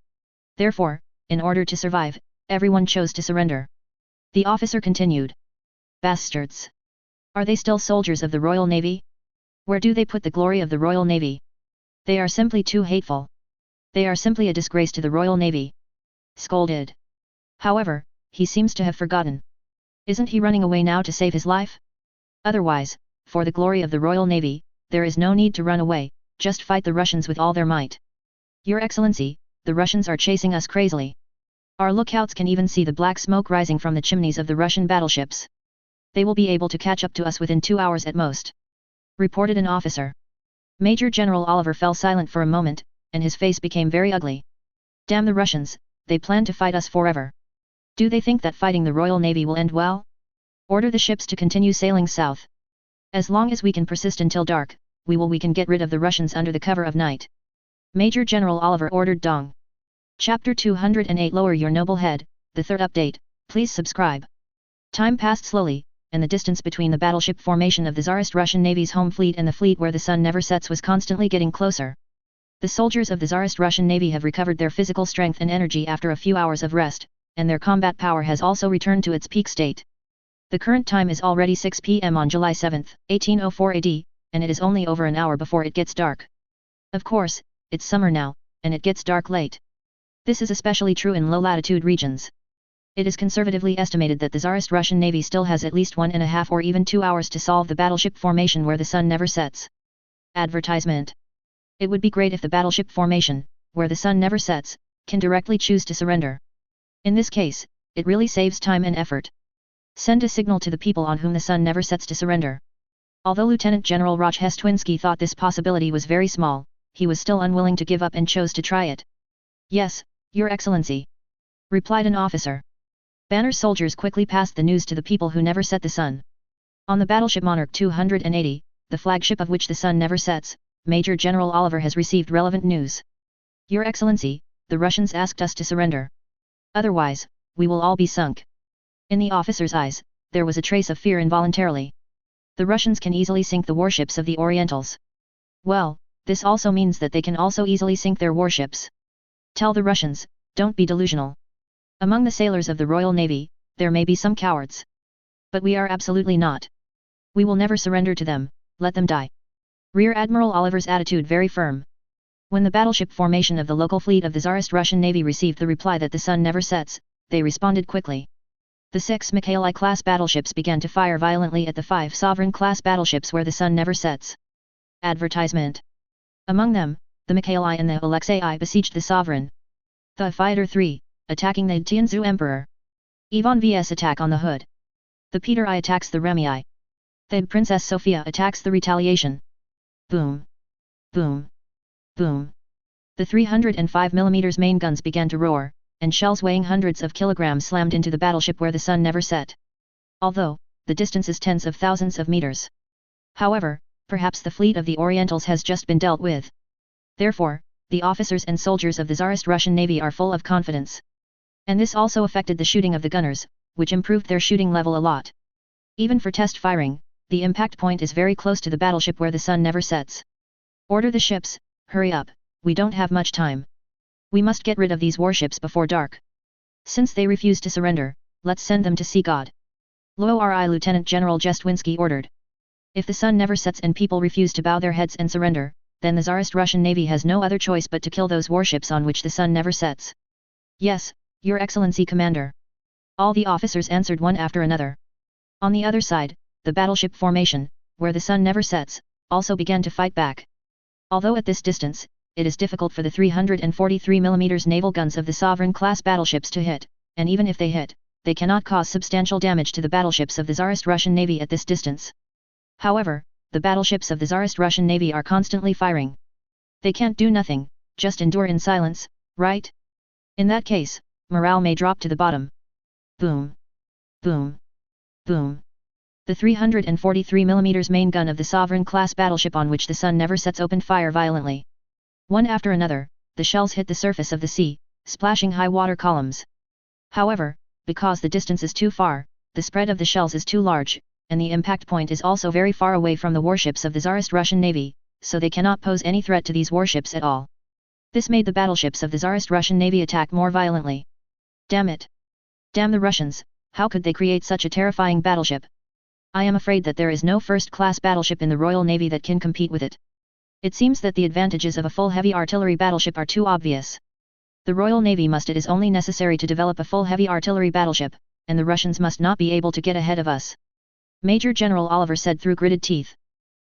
Therefore, in order to survive, everyone chose to surrender. The officer continued. Bastards! Are they still soldiers of the Royal Navy? Where do they put the glory of the Royal Navy? They are simply too hateful. They are simply a disgrace to the Royal Navy. Scolded. However, he seems to have forgotten. Isn't he running away now to save his life? Otherwise, for the glory of the Royal Navy, there is no need to run away, just fight the Russians with all their might. Your Excellency, the Russians are chasing us crazily. Our lookouts can even see the black smoke rising from the chimneys of the Russian battleships. They will be able to catch up to us within 2 hours at most. Reported an officer. Major General Oliver fell silent for a moment, and his face became very ugly. Damn the Russians, they plan to fight us forever. Do they think that fighting the Royal Navy will end well? Order the ships to continue sailing south. As long as we can persist until dark, we can get rid of the Russians under the cover of night. Major General Oliver ordered Dong. Chapter 208. Lower your noble head, the 3rd update, please subscribe. Time passed slowly, and the distance between the battleship formation of the Tsarist Russian Navy's home fleet and the fleet where the sun never sets was constantly getting closer. The soldiers of the Tsarist Russian Navy have recovered their physical strength and energy after a few hours of rest, and their combat power has also returned to its peak state. The current time is already 6 p.m. on July 7, 1804 AD, and it is only over an hour before it gets dark. Of course, it's summer now, and it gets dark late. This is especially true in low-latitude regions. It is conservatively estimated that the Tsarist Russian Navy still has at least 1.5 or even 2 hours to solve the battleship formation where the sun never sets. Advertisement. It would be great if the battleship formation, where the sun never sets, can directly choose to surrender. In this case, it really saves time and effort. Send a signal to the people on whom the sun never sets to surrender. Although Lieutenant General Rochestvinsky thought this possibility was very small, he was still unwilling to give up and chose to try it. Yes, Your Excellency. Replied an officer. Banner soldiers quickly passed the news to the people who never set the sun. On the battleship Monarch 280, the flagship of which the sun never sets, Major General Oliver has received relevant news. Your Excellency, the Russians asked us to surrender. Otherwise, we will all be sunk. In the officer's eyes, there was a trace of fear involuntarily. The Russians can easily sink the warships of the Orientals. Well, This also means that they can also easily sink their warships. Tell the Russians, don't be delusional. Among the sailors of the Royal Navy, there may be some cowards. But we are absolutely not. We will never surrender to them, let them die. Rear Admiral Oliver's attitude very firm. When the battleship formation of the local fleet of the Tsarist Russian Navy received the reply that the sun never sets, they responded quickly. The 6 Mikhaili-class battleships began to fire violently at the 5 Sovereign-class battleships where the sun never sets. Advertisement. Among them, the Mikhaili and the Alexei I besieged the Sovereign. The Fighter 3, attacking the Tianzhu Emperor. Ivan vs attack on the Hood. The Peter I attacks the Remy I. The Princess Sophia attacks the Retaliation. Boom. Boom. Boom. The 305mm main guns began to roar, and shells weighing hundreds of kilograms slammed into the battleship where the sun never set. Although, the distance is tens of thousands of meters. However, perhaps the fleet of the Orientals has just been dealt with. Therefore, the officers and soldiers of the Tsarist Russian Navy are full of confidence. And this also affected the shooting of the gunners, which improved their shooting level a lot. Even for test firing, the impact point is very close to the battleship where the sun never sets. Order the ships, hurry up, we don't have much time. We must get rid of these warships before dark. Since they refuse to surrender, let's send them to see God. LORI Lieutenant General Jestwinski ordered. If the sun never sets and people refuse to bow their heads and surrender, then the Tsarist Russian Navy has no other choice but to kill those warships on which the sun never sets. Yes, Your Excellency Commander. All the officers answered one after another. On the other side, the battleship formation, where the sun never sets, also began to fight back. Although at this distance, it is difficult for the 343mm naval guns of the Sovereign-class battleships to hit, and even if they hit, they cannot cause substantial damage to the battleships of the Tsarist Russian Navy at this distance. However, the battleships of the Tsarist Russian Navy are constantly firing. They can't do nothing, just endure in silence, right? In that case, morale may drop to the bottom. Boom. Boom. Boom. The 343mm main gun of the Sovereign-class battleship on which the sun never sets opened fire violently. One after another, the shells hit the surface of the sea, splashing high water columns. However, because the distance is too far, the spread of the shells is too large, and the impact point is also very far away from the warships of the Tsarist Russian Navy, so they cannot pose any threat to these warships at all. This made the battleships of the Tsarist Russian Navy attack more violently. Damn it! Damn the Russians, how could they create such a terrifying battleship? I am afraid that there is no first-class battleship in the Royal Navy that can compete with it. It seems that the advantages of a full heavy artillery battleship are too obvious. The Royal Navy it is only necessary to develop a full heavy artillery battleship, and the Russians must not be able to get ahead of us. Major General Oliver said through gritted teeth.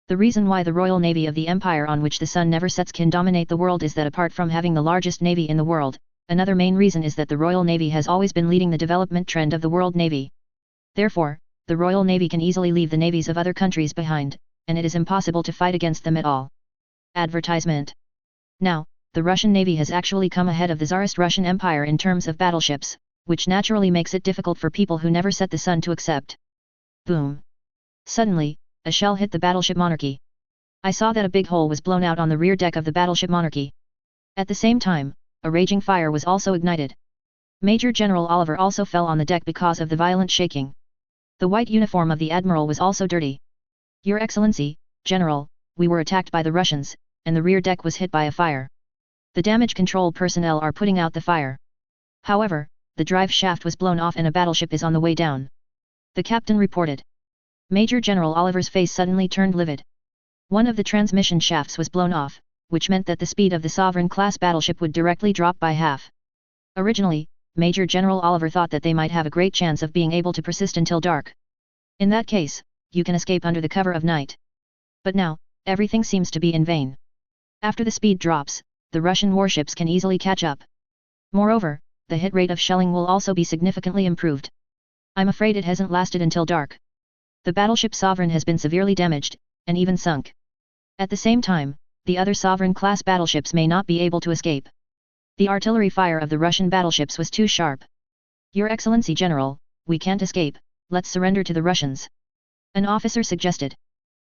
The reason why the Royal Navy of the Empire on which the sun never sets can dominate the world is that apart from having the largest navy in the world, another main reason is that the Royal Navy has always been leading the development trend of the world navy. Therefore, the Royal Navy can easily leave the navies of other countries behind, and it is impossible to fight against them at all. Advertisement. Now, the Russian Navy has actually come ahead of the Tsarist Russian Empire in terms of battleships, which naturally makes it difficult for people who never set the sun to accept. Boom. Suddenly, a shell hit the battleship Monarchy. I saw that a big hole was blown out on the rear deck of the battleship Monarchy. At the same time, a raging fire was also ignited. Major General Oliver also fell on the deck because of the violent shaking. The white uniform of the Admiral was also dirty. Your Excellency, General, we were attacked by the Russians, and the rear deck was hit by a fire. The damage control personnel are putting out the fire. However, the drive shaft was blown off and a battleship is on the way down. The captain reported. Major General Oliver's face suddenly turned livid. One of the transmission shafts was blown off, which meant that the speed of the Sovereign-class battleship would directly drop by half. Originally, Major General Oliver thought that they might have a great chance of being able to persist until dark. In that case, you can escape under the cover of night. But now, everything seems to be in vain. After the speed drops, the Russian warships can easily catch up. Moreover, the hit rate of shelling will also be significantly improved. I'm afraid it hasn't lasted until dark. The battleship Sovereign has been severely damaged, and even sunk. At the same time, the other Sovereign-class battleships may not be able to escape. The artillery fire of the Russian battleships was too sharp. Your Excellency General, we can't escape, let's surrender to the Russians. An officer suggested.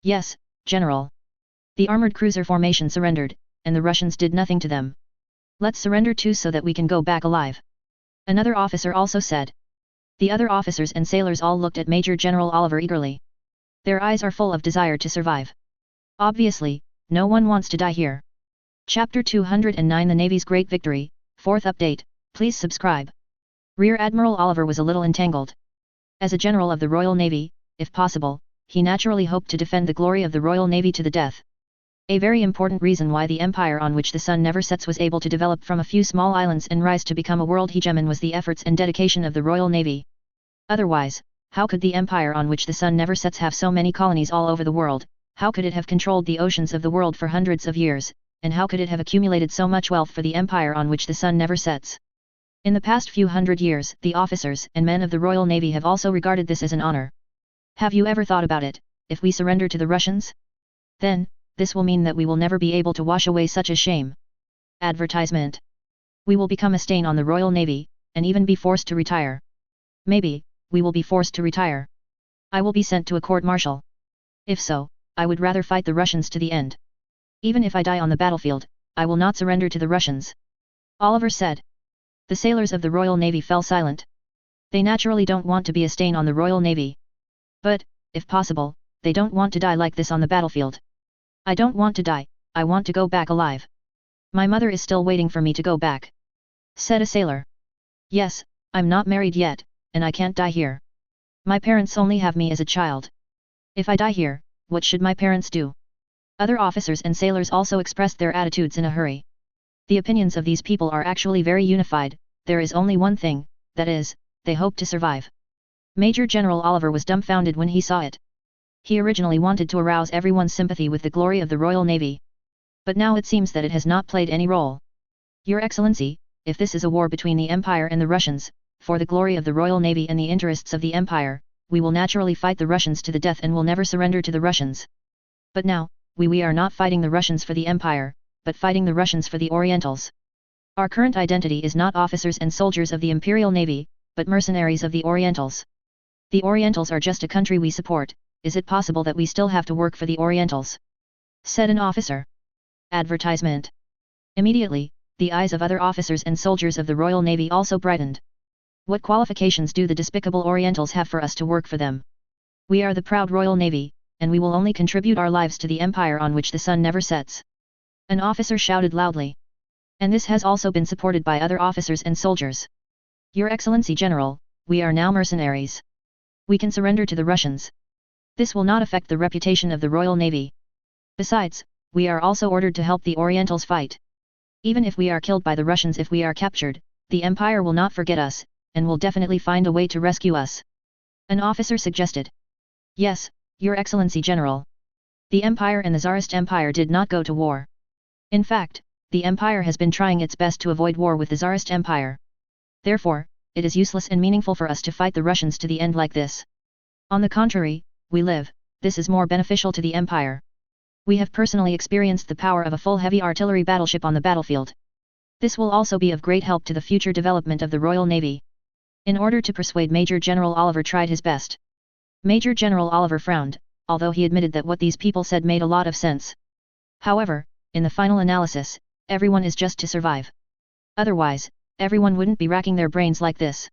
Yes, General. The armored cruiser formation surrendered, and the Russians did nothing to them. Let's surrender too so that we can go back alive. Another officer also said. The other officers and sailors all looked at Major General Oliver eagerly. Their eyes are full of desire to survive. Obviously, no one wants to die here. Chapter 209 The Navy's Great Victory, 4th Update, please subscribe. Rear Admiral Oliver was a little entangled. As a general of the Royal Navy, if possible, he naturally hoped to defend the glory of the Royal Navy to the death. A very important reason why the empire on which the sun never sets was able to develop from a few small islands and rise to become a world hegemon was the efforts and dedication of the Royal Navy. Otherwise, how could the empire on which the sun never sets have so many colonies all over the world? How could it have controlled the oceans of the world for hundreds of years, and how could it have accumulated so much wealth for the empire on which the sun never sets? In the past few hundred years, the officers and men of the Royal Navy have also regarded this as an honor. Have you ever thought about it? If we surrender to the Russians? Then, this will mean that we will never be able to wash away such a shame. Advertisement. We will become a stain on the Royal Navy, and even be forced to retire. Maybe, we will be forced to retire. I will be sent to a court-martial. If so, I would rather fight the Russians to the end. Even if I die on the battlefield, I will not surrender to the Russians. Oliver said. The sailors of the Royal Navy fell silent. They naturally don't want to be a stain on the Royal Navy. But, if possible, they don't want to die like this on the battlefield. I don't want to die, I want to go back alive. My mother is still waiting for me to go back. Said a sailor. Yes, I'm not married yet, and I can't die here. My parents only have me as a child. If I die here, what should my parents do? Other officers and sailors also expressed their attitudes in a hurry. The opinions of these people are actually very unified. There is only one thing, that is, they hope to survive. Major General Oliver was dumbfounded when he saw it. He originally wanted to arouse everyone's sympathy with the glory of the Royal Navy. But now it seems that it has not played any role. Your Excellency, if this is a war between the Empire and the Russians, for the glory of the Royal Navy and the interests of the Empire, we will naturally fight the Russians to the death and will never surrender to the Russians. But now, we are not fighting the Russians for the Empire, but fighting the Russians for the Orientals. Our current identity is not officers and soldiers of the Imperial Navy, but mercenaries of the Orientals. The Orientals are just a country we support. Is it possible that we still have to work for the Orientals? Said an officer. Advertisement. Immediately, the eyes of other officers and soldiers of the Royal Navy also brightened. What qualifications do the despicable Orientals have for us to work for them? We are the proud Royal Navy, and we will only contribute our lives to the empire on which the sun never sets. An officer shouted loudly. And this has also been supported by other officers and soldiers. Your Excellency General, we are now mercenaries. We can surrender to the Russians. This will not affect the reputation of the Royal Navy. Besides, we are also ordered to help the Orientals fight. Even if we are killed by the Russians, if we are captured, the Empire will not forget us, and will definitely find a way to rescue us. An officer suggested. Yes, Your Excellency General. The Empire and the Tsarist Empire did not go to war. In fact, the Empire has been trying its best to avoid war with the Tsarist Empire. Therefore, it is useless and meaningful for us to fight the Russians to the end like this. On the contrary, we live, this is more beneficial to the Empire. We have personally experienced the power of a full heavy artillery battleship on the battlefield. This will also be of great help to the future development of the Royal Navy. In order to persuade Major General Oliver tried his best. Major General Oliver frowned, although he admitted that what these people said made a lot of sense. However, in the final analysis, everyone is just to survive. Otherwise, everyone wouldn't be racking their brains like this.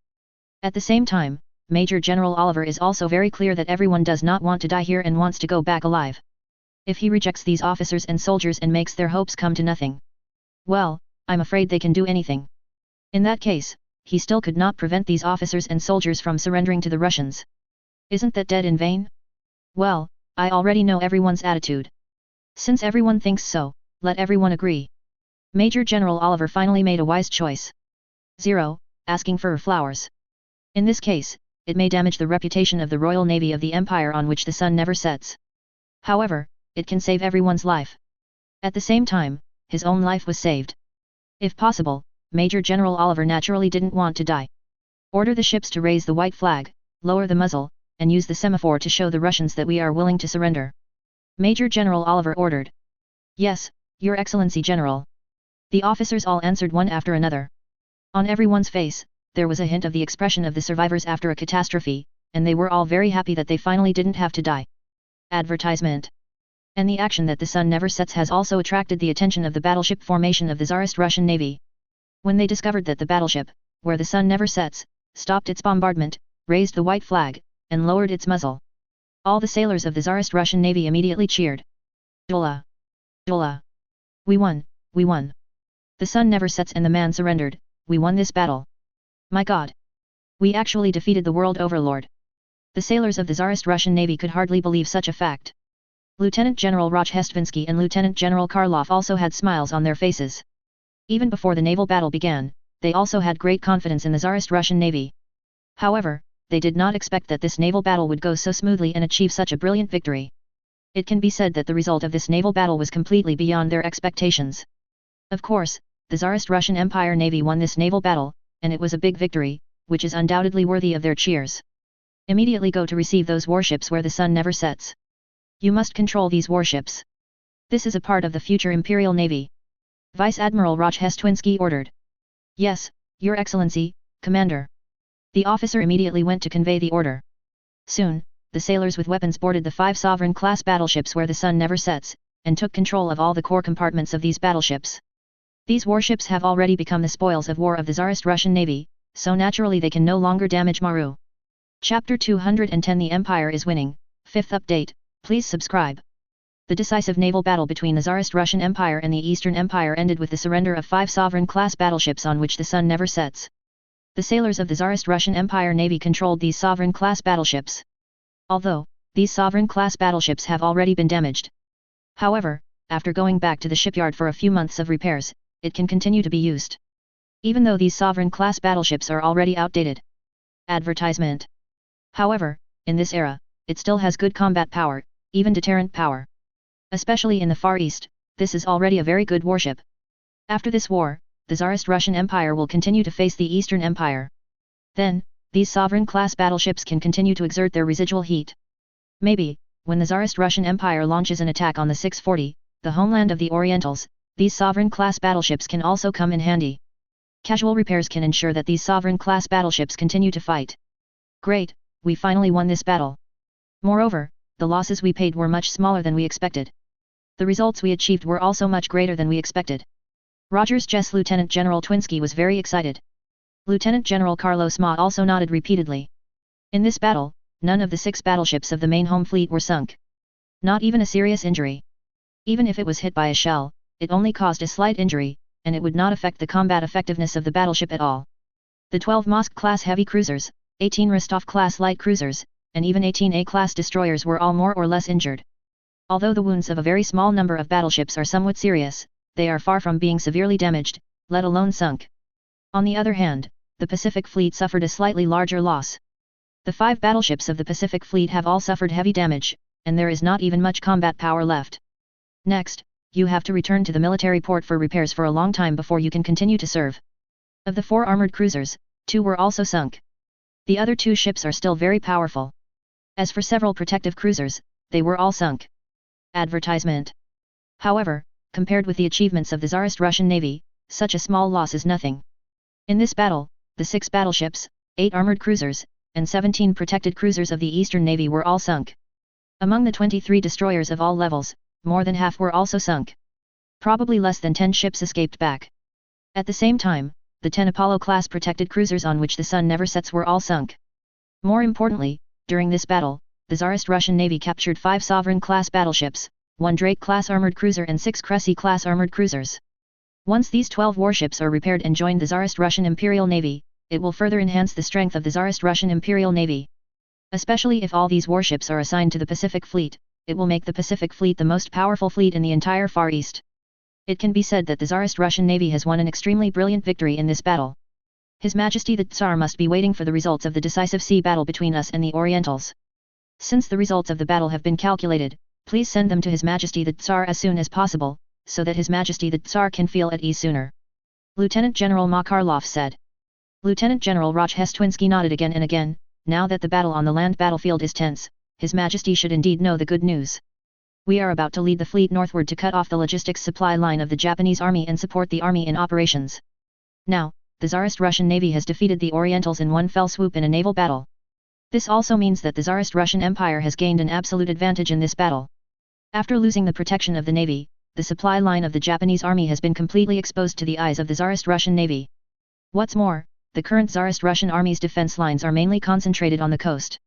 At the same time, Major General Oliver is also very clear that everyone does not want to die here and wants to go back alive. If he rejects these officers and soldiers and makes their hopes come to nothing, well, I'm afraid they can do anything. In that case, he still could not prevent these officers and soldiers from surrendering to the Russians. Isn't that dead in vain? Well, I already know everyone's attitude. Since everyone thinks so, let everyone agree. Major General Oliver finally made a wise choice. 0. Asking for flowers. In this case, it may damage the reputation of the Royal Navy of the Empire on which the sun never sets. However, it can save everyone's life. At the same time, his own life was saved. If possible, Major General Oliver naturally didn't want to die. Order the ships to raise the white flag, lower the muzzle, and use the semaphore to show the Russians that we are willing to surrender. Major General Oliver ordered. Yes, Your Excellency General. The officers all answered one after another. On everyone's face, there was a hint of the expression of the survivors after a catastrophe, and they were all very happy that they finally didn't have to die. Advertisement. And the action that the sun never sets has also attracted the attention of the battleship formation of the Tsarist Russian Navy. When they discovered that the battleship, where the sun never sets, stopped its bombardment, raised the white flag, and lowered its muzzle, all the sailors of the Tsarist Russian Navy immediately cheered. Dola. Dola. We won, we won. The sun never sets and the man surrendered, we won this battle. My God! We actually defeated the world overlord. The sailors of the Tsarist Russian Navy could hardly believe such a fact. Lieutenant General Rochestvinsky and Lieutenant General Karlov also had smiles on their faces. Even before the naval battle began, they also had great confidence in the Tsarist Russian Navy. However, they did not expect that this naval battle would go so smoothly and achieve such a brilliant victory. It can be said that the result of this naval battle was completely beyond their expectations. Of course, the Tsarist Russian Empire Navy won this naval battle, and it was a big victory, which is undoubtedly worthy of their cheers. Immediately go to receive those warships where the sun never sets. You must control these warships. This is a part of the future Imperial Navy. Vice Admiral Rochestvinsky ordered. Yes, Your Excellency, Commander. The officer immediately went to convey the order. Soon, the sailors with weapons boarded the 5 sovereign-class battleships where the sun never sets, and took control of all the core compartments of these battleships. These warships have already become the spoils of war of the Tsarist Russian Navy, so naturally they can no longer damage Maru. Chapter 210 The Empire is winning, 5th update, please subscribe. The decisive naval battle between the Tsarist Russian Empire and the Eastern Empire ended with the surrender of 5 sovereign-class battleships on which the sun never sets. The sailors of the Tsarist Russian Empire Navy controlled these sovereign-class battleships. Although, these sovereign-class battleships have already been damaged. However, after going back to the shipyard for a few months of repairs, it can continue to be used. Even though these sovereign-class battleships are already outdated. Advertisement. However, in this era, it still has good combat power, even deterrent power. Especially in the Far East, this is already a very good warship. After this war, the Tsarist Russian Empire will continue to face the Eastern Empire. Then, these sovereign-class battleships can continue to exert their residual heat. Maybe, when the Tsarist Russian Empire launches an attack on the 640, the homeland of the Orientals, these sovereign-class battleships can also come in handy. Casual repairs can ensure that these sovereign-class battleships continue to fight. Great, we finally won this battle. Moreover, the losses we paid were much smaller than we expected. The results we achieved were also much greater than we expected. Rogers Jess Lieutenant General Twinsky was very excited. Lieutenant General Carlos Ma also nodded repeatedly. In this battle, none of the 6 battleships of the main home fleet were sunk. Not even a serious injury. Even if it was hit by a shell, it only caused a slight injury, and it would not affect the combat effectiveness of the battleship at all. The 12 Mosk-class heavy cruisers, 18 Rostov-class light cruisers, and even 18 A-class destroyers were all more or less injured. Although the wounds of a very small number of battleships are somewhat serious, they are far from being severely damaged, let alone sunk. On the other hand, the Pacific Fleet suffered a slightly larger loss. The 5 battleships of the Pacific Fleet have all suffered heavy damage, and there is not even much combat power left. Next, you have to return to the military port for repairs for a long time before you can continue to serve. Of the 4 armored cruisers, 2 were also sunk. The other 2 ships are still very powerful. As for several protective cruisers, they were all sunk. Advertisement. However, compared with the achievements of the Tsarist Russian Navy, such a small loss is nothing. In this battle, the 6 battleships, 8 armored cruisers, and 17 protected cruisers of the Eastern Navy were all sunk. Among the 23 destroyers of all levels, more than half were also sunk. Probably less than 10 ships escaped back. At the same time, the 10 Apollo-class protected cruisers on which the sun never sets were all sunk. More importantly, during this battle, the Tsarist Russian Navy captured 5 Sovereign-class battleships, 1 Drake-class armored cruiser and 6 Cressy-class armored cruisers. Once these 12 warships are repaired and joined the Tsarist Russian Imperial Navy, it will further enhance the strength of the Tsarist Russian Imperial Navy. Especially if all these warships are assigned to the Pacific Fleet, it will make the Pacific Fleet the most powerful fleet in the entire Far East. It can be said that the Tsarist Russian Navy has won an extremely brilliant victory in this battle. His Majesty the Tsar must be waiting for the results of the decisive sea battle between us and the Orientals. Since the results of the battle have been calculated, please send them to His Majesty the Tsar as soon as possible, so that His Majesty the Tsar can feel at ease sooner. Lieutenant General Makarlov said. Lieutenant General Rochestvinsky nodded again and again. Now that the battle on the land battlefield is tense, His Majesty should indeed know the good news. We are about to lead the fleet northward to cut off the logistics supply line of the Japanese army and support the army in operations. Now, the Tsarist Russian Navy has defeated the Orientals in one fell swoop in a naval battle. This also means that the Tsarist Russian Empire has gained an absolute advantage in this battle. After losing the protection of the Navy, the supply line of the Japanese army has been completely exposed to the eyes of the Tsarist Russian Navy. What's more, the current Tsarist Russian army's defense lines are mainly concentrated on the coast.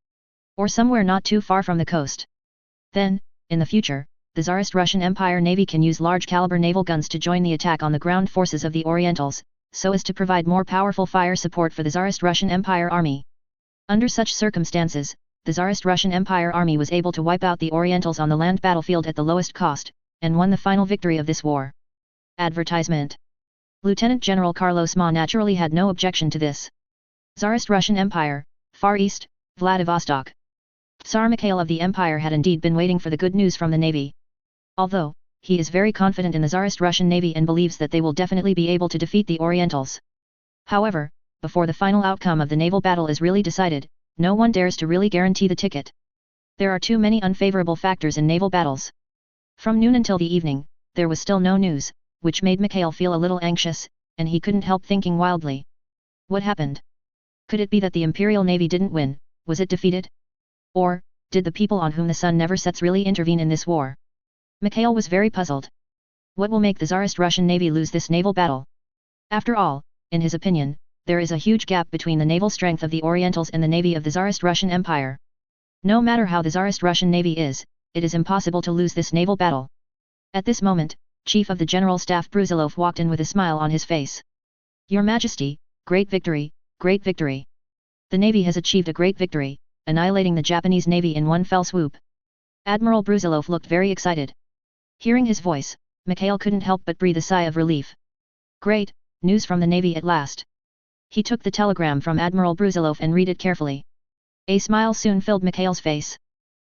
Or somewhere not too far from the coast. Then, in the future, the Tsarist Russian Empire Navy can use large-caliber naval guns to join the attack on the ground forces of the Orientals, so as to provide more powerful fire support for the Tsarist Russian Empire Army. Under such circumstances, the Tsarist Russian Empire Army was able to wipe out the Orientals on the land battlefield at the lowest cost, and won the final victory of this war. Advertisement. Lieutenant General Carlos Ma naturally had no objection to this. Tsarist Russian Empire, Far East, Vladivostok. Tsar Mikhail of the Empire had indeed been waiting for the good news from the Navy. Although, he is very confident in the Tsarist Russian Navy and believes that they will definitely be able to defeat the Orientals. However, before the final outcome of the naval battle is really decided, no one dares to really guarantee the ticket. There are too many unfavorable factors in naval battles. From noon until the evening, there was still no news, which made Mikhail feel a little anxious, and he couldn't help thinking wildly. What happened? Could it be that the Imperial Navy didn't win? Was it defeated? Or, did the people on whom the sun never sets really intervene in this war? Mikhail was very puzzled. What will make the Tsarist Russian Navy lose this naval battle? After all, in his opinion, there is a huge gap between the naval strength of the Orientals and the navy of the Tsarist Russian Empire. No matter how the Tsarist Russian Navy is, it is impossible to lose this naval battle. At this moment, Chief of the General Staff Brusilov walked in with a smile on his face. Your Majesty, great victory, great victory. The Navy has achieved a great victory, annihilating the Japanese Navy in one fell swoop. Admiral Brusilov looked very excited. Hearing his voice, Mikhail couldn't help but breathe a sigh of relief. Great, news from the Navy at last. He took the telegram from Admiral Brusilov and read it carefully. A smile soon filled Mikhail's face.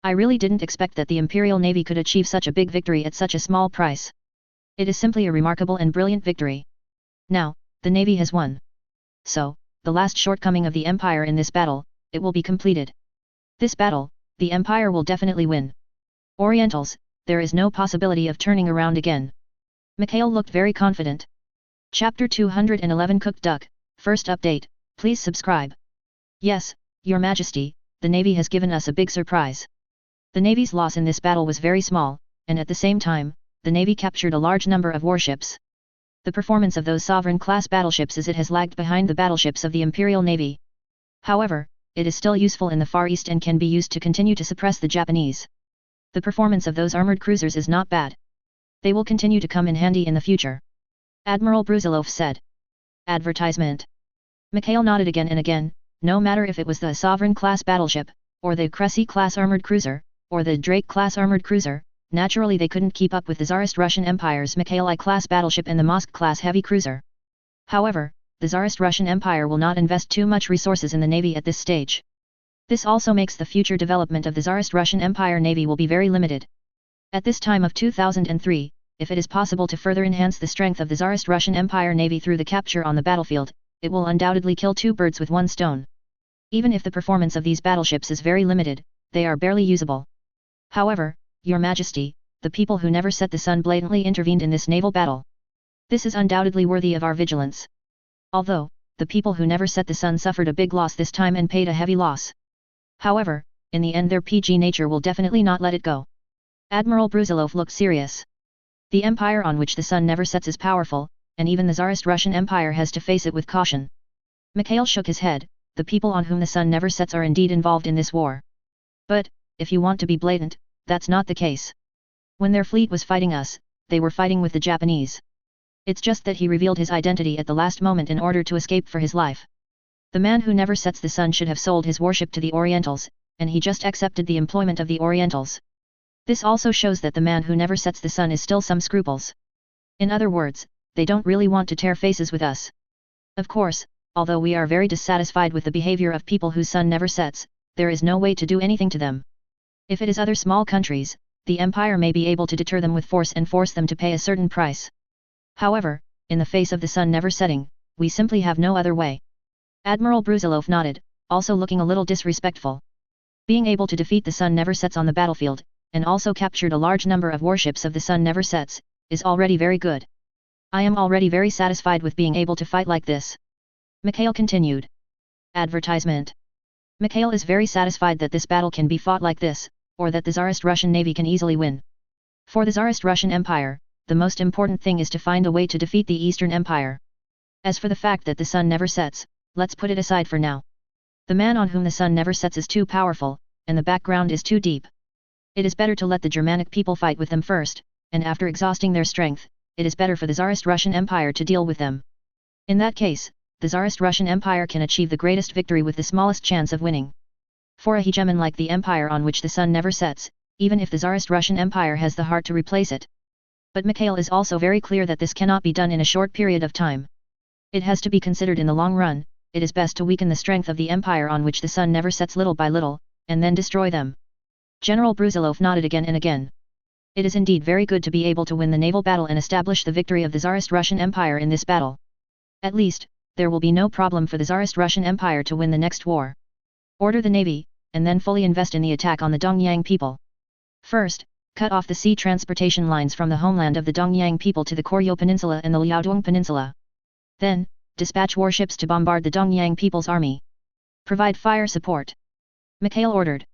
I really didn't expect that the Imperial Navy could achieve such a big victory at such a small price. It is simply a remarkable and brilliant victory. Now, the Navy has won. So, the last shortcoming of the Empire in this battle, it will be completed. This battle, the Empire will definitely win. Orientals, there is no possibility of turning around again. Mikhail looked very confident. Chapter 211 Cooked Duck, first update, please subscribe. Yes, Your Majesty, the Navy has given us a big surprise. The Navy's loss in this battle was very small, and at the same time, the Navy captured a large number of warships. The performance of those sovereign-class battleships as it has lagged behind the battleships of the Imperial Navy. However, it is still useful in the Far East and can be used to continue to suppress the Japanese. The performance of those armored cruisers is not bad. They will continue to come in handy in the future. Admiral Brusilov said. Advertisement. Mikhail nodded again and again, no matter if it was the Sovereign-class battleship, or the Cressy-class armored cruiser, or the Drake-class armored cruiser, naturally they couldn't keep up with the Tsarist Russian Empire's Mikhail I-class battleship and the Mosk-class heavy cruiser. However, the Tsarist Russian Empire will not invest too much resources in the Navy at this stage. This also makes the future development of the Tsarist Russian Empire Navy will be very limited. At this time of 2003, if it is possible to further enhance the strength of the Tsarist Russian Empire Navy through the capture on the battlefield, it will undoubtedly kill two birds with one stone. Even if the performance of these battleships is very limited, they are barely usable. However, Your Majesty, the people who never set the sun blatantly intervened in this naval battle. This is undoubtedly worthy of our vigilance. Although, the people who never set the sun suffered a big loss this time and paid a heavy loss. However, in the end their PG nature will definitely not let it go. Admiral Brusilov looked serious. The empire on which the sun never sets is powerful, and even the Tsarist Russian Empire has to face it with caution. Mikhail shook his head, the people on whom the sun never sets are indeed involved in this war. But, if you want to be blatant, that's not the case. When their fleet was fighting us, they were fighting with the Japanese. It's just that he revealed his identity at the last moment in order to escape for his life. The man who never sets the sun should have sold his warship to the Orientals, and he just accepted the employment of the Orientals. This also shows that the man who never sets the sun is still some scruples. In other words, they don't really want to tear faces with us. Of course, although we are very dissatisfied with the behavior of people whose sun never sets, there is no way to do anything to them. If it is other small countries, the empire may be able to deter them with force and force them to pay a certain price. However, in the face of the sun never setting, we simply have no other way. Admiral Brusilov nodded, also looking a little disrespectful. Being able to defeat the sun never sets on the battlefield, and also captured a large number of warships of the sun never sets, is already very good. I am already very satisfied with being able to fight like this. Mikhail continued. Advertisement. Mikhail is very satisfied that this battle can be fought like this, or that the Tsarist Russian Navy can easily win. For the Tsarist Russian Empire, the most important thing is to find a way to defeat the Eastern Empire. As for the fact that the sun never sets, let's put it aside for now. The man on whom the sun never sets is too powerful, and the background is too deep. It is better to let the Germanic people fight with them first, and after exhausting their strength, it is better for the Tsarist Russian Empire to deal with them. In that case, the Tsarist Russian Empire can achieve the greatest victory with the smallest chance of winning. For a hegemon like the empire on which the sun never sets, even if the Tsarist Russian Empire has the heart to replace it. But Mikhail is also very clear that this cannot be done in a short period of time. It has to be considered in the long run. It is best to weaken the strength of the empire on which the sun never sets little by little, and then destroy them. General Brusilov nodded again and again. It is indeed very good to be able to win the naval battle and establish the victory of the Tsarist Russian Empire in this battle. At least, there will be no problem for the Tsarist Russian Empire to win the next war. Order the navy, and then fully invest in the attack on the Dongyang people. First, cut off the sea transportation lines from the homeland of the Dongyang people to the Koryo Peninsula and the Liaodong Peninsula. Then, dispatch warships to bombard the Dongyang people's army. Provide fire support. Mikhail ordered.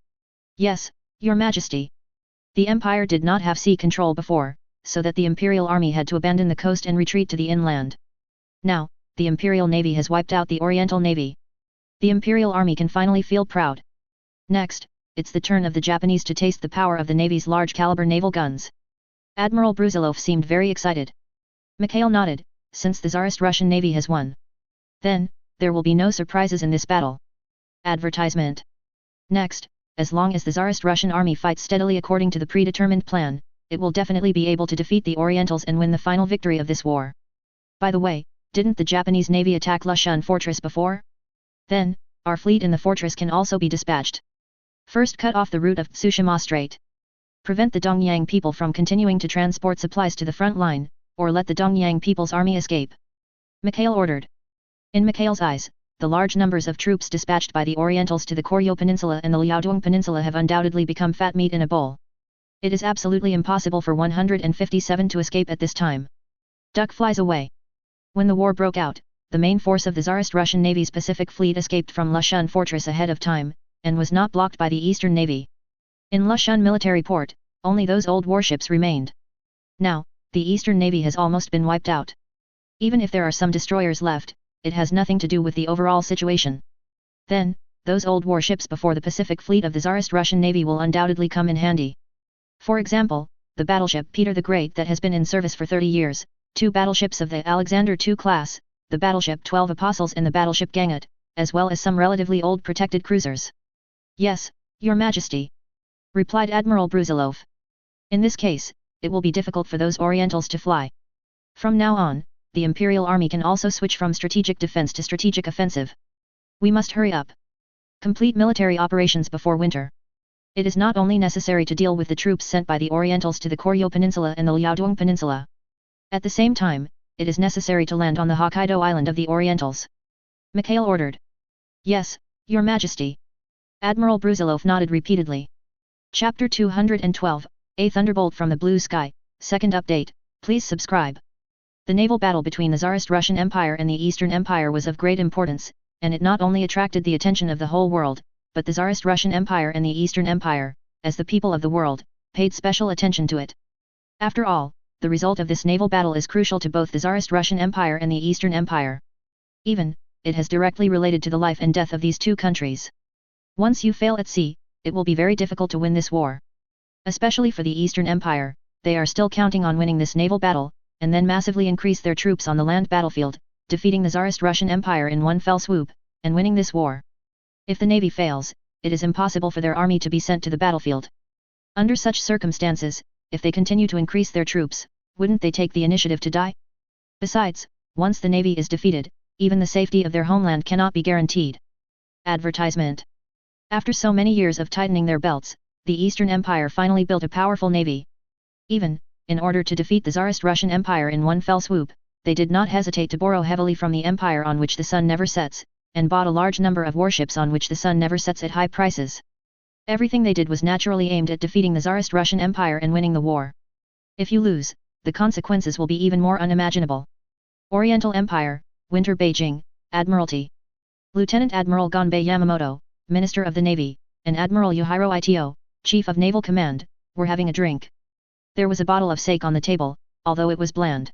Yes, Your Majesty. The empire did not have sea control before, so that the imperial army had to abandon the coast and retreat to the inland. Now, the imperial navy has wiped out the Oriental navy. The imperial army can finally feel proud. Next, it's the turn of the Japanese to taste the power of the navy's large-caliber naval guns. Admiral Brusilov seemed very excited. Mikhail nodded, since the Tsarist Russian navy has won. Then, there will be no surprises in this battle. Advertisement. Next, as long as the Tsarist Russian army fights steadily according to the predetermined plan, it will definitely be able to defeat the Orientals and win the final victory of this war. By the way, didn't the Japanese navy attack Lushan fortress before? Then, our fleet in the fortress can also be dispatched. First cut off the route of Tsushima Strait. Prevent the Dongyang people from continuing to transport supplies to the front line, or let the Dongyang people's army escape. Mikhail ordered. In Mikhail's eyes, the large numbers of troops dispatched by the Orientals to the Koryo Peninsula and the Liaodong Peninsula have undoubtedly become fat meat in a bowl. It is absolutely impossible for 157 to escape at this time. Duck flies away. When the war broke out, the main force of the Tsarist Russian Navy's Pacific Fleet escaped from Lushan fortress ahead of time, and was not blocked by the Eastern Navy. In Lushan military port, only those old warships remained. Now, the Eastern Navy has almost been wiped out. Even if there are some destroyers left, it has nothing to do with the overall situation. Then, those old warships before the Pacific Fleet of the Tsarist Russian Navy will undoubtedly come in handy. For example, the battleship Peter the Great that has been in service for 30 years, 2 battleships of the Alexander II class, the battleship 12 Apostles and the battleship Gangat, as well as some relatively old protected cruisers. Yes, Your Majesty, replied Admiral Brusilov. In this case, it will be difficult for those Orientals to fly. From now on, the Imperial Army can also switch from strategic defense to strategic offensive. We must hurry up. Complete military operations before winter. It is not only necessary to deal with the troops sent by the Orientals to the Koryo Peninsula and the Liaodong Peninsula. At the same time, it is necessary to land on the Hokkaido island of the Orientals. Mikhail ordered. Yes, Your Majesty. Admiral Brusilov nodded repeatedly. Chapter 212, A Thunderbolt from the Blue Sky, Second Update, please subscribe. The naval battle between the Tsarist Russian Empire and the Eastern Empire was of great importance, and it not only attracted the attention of the whole world, but the Tsarist Russian Empire and the Eastern Empire, as the people of the world, paid special attention to it. After all, the result of this naval battle is crucial to both the Tsarist Russian Empire and the Eastern Empire. Even, it has directly related to the life and death of these two countries. Once you fail at sea, it will be very difficult to win this war. Especially for the Eastern Empire, they are still counting on winning this naval battle, and then massively increase their troops on the land battlefield, defeating the Tsarist Russian Empire in one fell swoop, and winning this war. If the navy fails, it is impossible for their army to be sent to the battlefield. Under such circumstances, if they continue to increase their troops, wouldn't they take the initiative to die? Besides, once the navy is defeated, even the safety of their homeland cannot be guaranteed. Advertisement. After so many years of tightening their belts, the Eastern Empire finally built a powerful navy. Even, in order to defeat the Tsarist Russian Empire in one fell swoop, they did not hesitate to borrow heavily from the empire on which the sun never sets, and bought a large number of warships on which the sun never sets at high prices. Everything they did was naturally aimed at defeating the Tsarist Russian Empire and winning the war. If you lose, the consequences will be even more unimaginable. Oriental Empire, Winter Beijing, Admiralty. Lieutenant Admiral Gonbei Yamamoto, Minister of the Navy, and Admiral Yuhiro Ito, Chief of Naval Command, were having a drink. There was a bottle of sake on the table, although it was bland.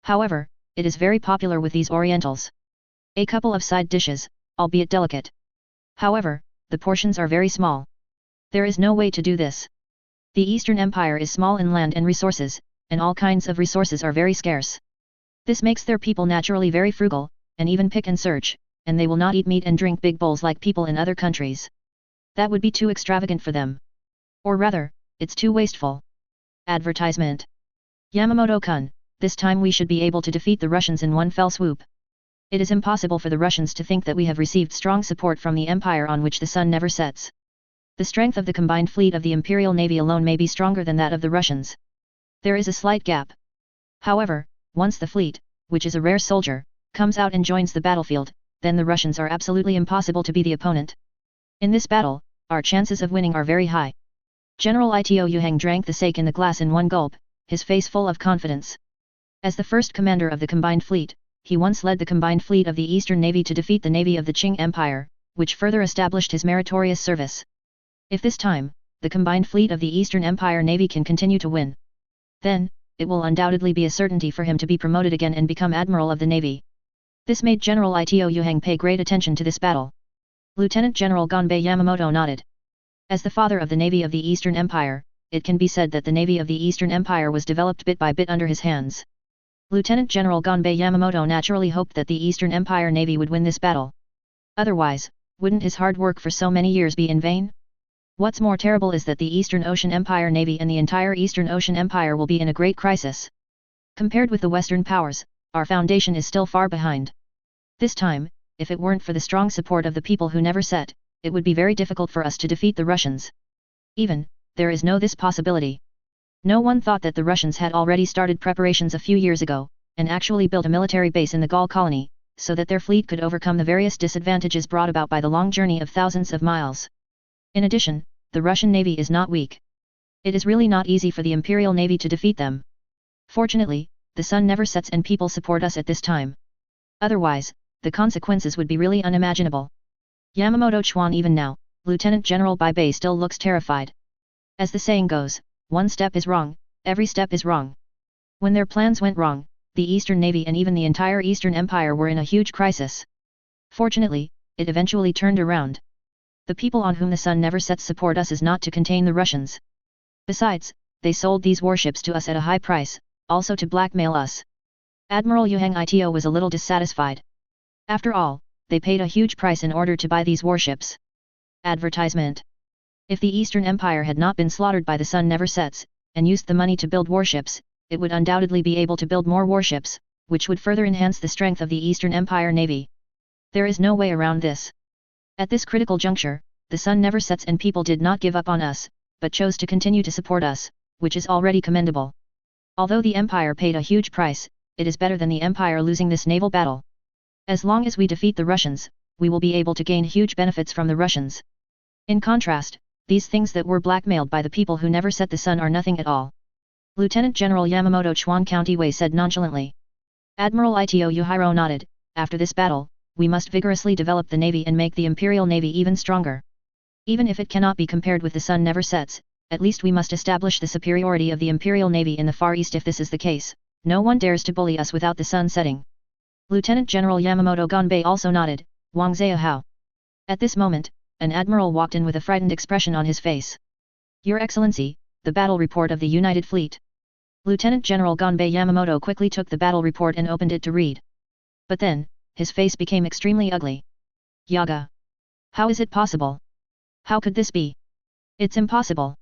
However, it is very popular with these Orientals. A couple of side dishes, albeit delicate. However, the portions are very small. There is no way to do this. The Eastern Empire is small in land and resources, and all kinds of resources are very scarce. This makes their people naturally very frugal, and even pick and search, and they will not eat meat and drink big bowls like people in other countries. That would be too extravagant for them. Or rather, it's too wasteful. Advertisement. Yamamoto-kun, this time we should be able to defeat the Russians in one fell swoop. It is impossible for the Russians to think that we have received strong support from the empire on which the sun never sets. The strength of the combined fleet of the Imperial Navy alone may be stronger than that of the Russians. There is a slight gap. However, once the fleet, which is a rare soldier, comes out and joins the battlefield, then the Russians are absolutely impossible to be the opponent. In this battle, our chances of winning are very high. General Ito Yuhang drank the sake in the glass in one gulp, his face full of confidence. As the first commander of the combined fleet, he once led the combined fleet of the Eastern Navy to defeat the navy of the Qing Empire, which further established his meritorious service. If this time, the combined fleet of the Eastern Empire Navy can continue to win, then, it will undoubtedly be a certainty for him to be promoted again and become Admiral of the Navy. This made General Ito Yuhang pay great attention to this battle. Lieutenant General Gonbei Yamamoto nodded. As the father of the Navy of the Eastern Empire, it can be said that the Navy of the Eastern Empire was developed bit by bit under his hands. Lieutenant General Gonbei Yamamoto naturally hoped that the Eastern Empire Navy would win this battle. Otherwise, wouldn't his hard work for so many years be in vain? What's more terrible is that the Eastern Ocean Empire Navy and the entire Eastern Ocean Empire will be in a great crisis. Compared with the Western powers, our foundation is still far behind. This time, if it weren't for the strong support of the people who never set, it would be very difficult for us to defeat the Russians. Even, there is no this possibility. No one thought that the Russians had already started preparations a few years ago, and actually built a military base in the Gaul colony, so that their fleet could overcome the various disadvantages brought about by the long journey of thousands of miles. In addition, the Russian Navy is not weak. It is really not easy for the Imperial Navy to defeat them. Fortunately, the sun never sets and people support us at this time. Otherwise, the consequences would be really unimaginable. Yamamoto Chuan even now, Lieutenant General Bai Bei still looks terrified. As the saying goes, one step is wrong, every step is wrong. When their plans went wrong, the Eastern Navy and even the entire Eastern Empire were in a huge crisis. Fortunately, it eventually turned around. The people on whom the sun never sets support us is not to contain the Russians. Besides, they sold these warships to us at a high price, also to blackmail us. Admiral Yuhang Ito was a little dissatisfied. After all, they paid a huge price in order to buy these warships. Advertisement. If the Eastern Empire had not been slaughtered by the sun never sets, and used the money to build warships, it would undoubtedly be able to build more warships, which would further enhance the strength of the Eastern Empire Navy. There is no way around this. At this critical juncture, the sun never sets and people did not give up on us, but chose to continue to support us, which is already commendable. Although the Empire paid a huge price, it is better than the Empire losing this naval battle. As long as we defeat the Russians, we will be able to gain huge benefits from the Russians. In contrast, these things that were blackmailed by the people who never set the sun are nothing at all. Lieutenant General Yamamoto Chuan County Wei said nonchalantly. Admiral Ito Yuhiro nodded. After this battle, we must vigorously develop the Navy and make the Imperial Navy even stronger. Even if it cannot be compared with the sun never sets, at least we must establish the superiority of the Imperial Navy in the Far East. If this is the case, no one dares to bully us without the sun setting. Lieutenant General Yamamoto Gonbei also nodded. Wang Ziyahao. At this moment, an admiral walked in with a frightened expression on his face. Your Excellency, the battle report of the United Fleet. Lieutenant General Gonbei Yamamoto quickly took the battle report and opened it to read. But then, his face became extremely ugly. Yaga. How is it possible? How could this be? It's impossible.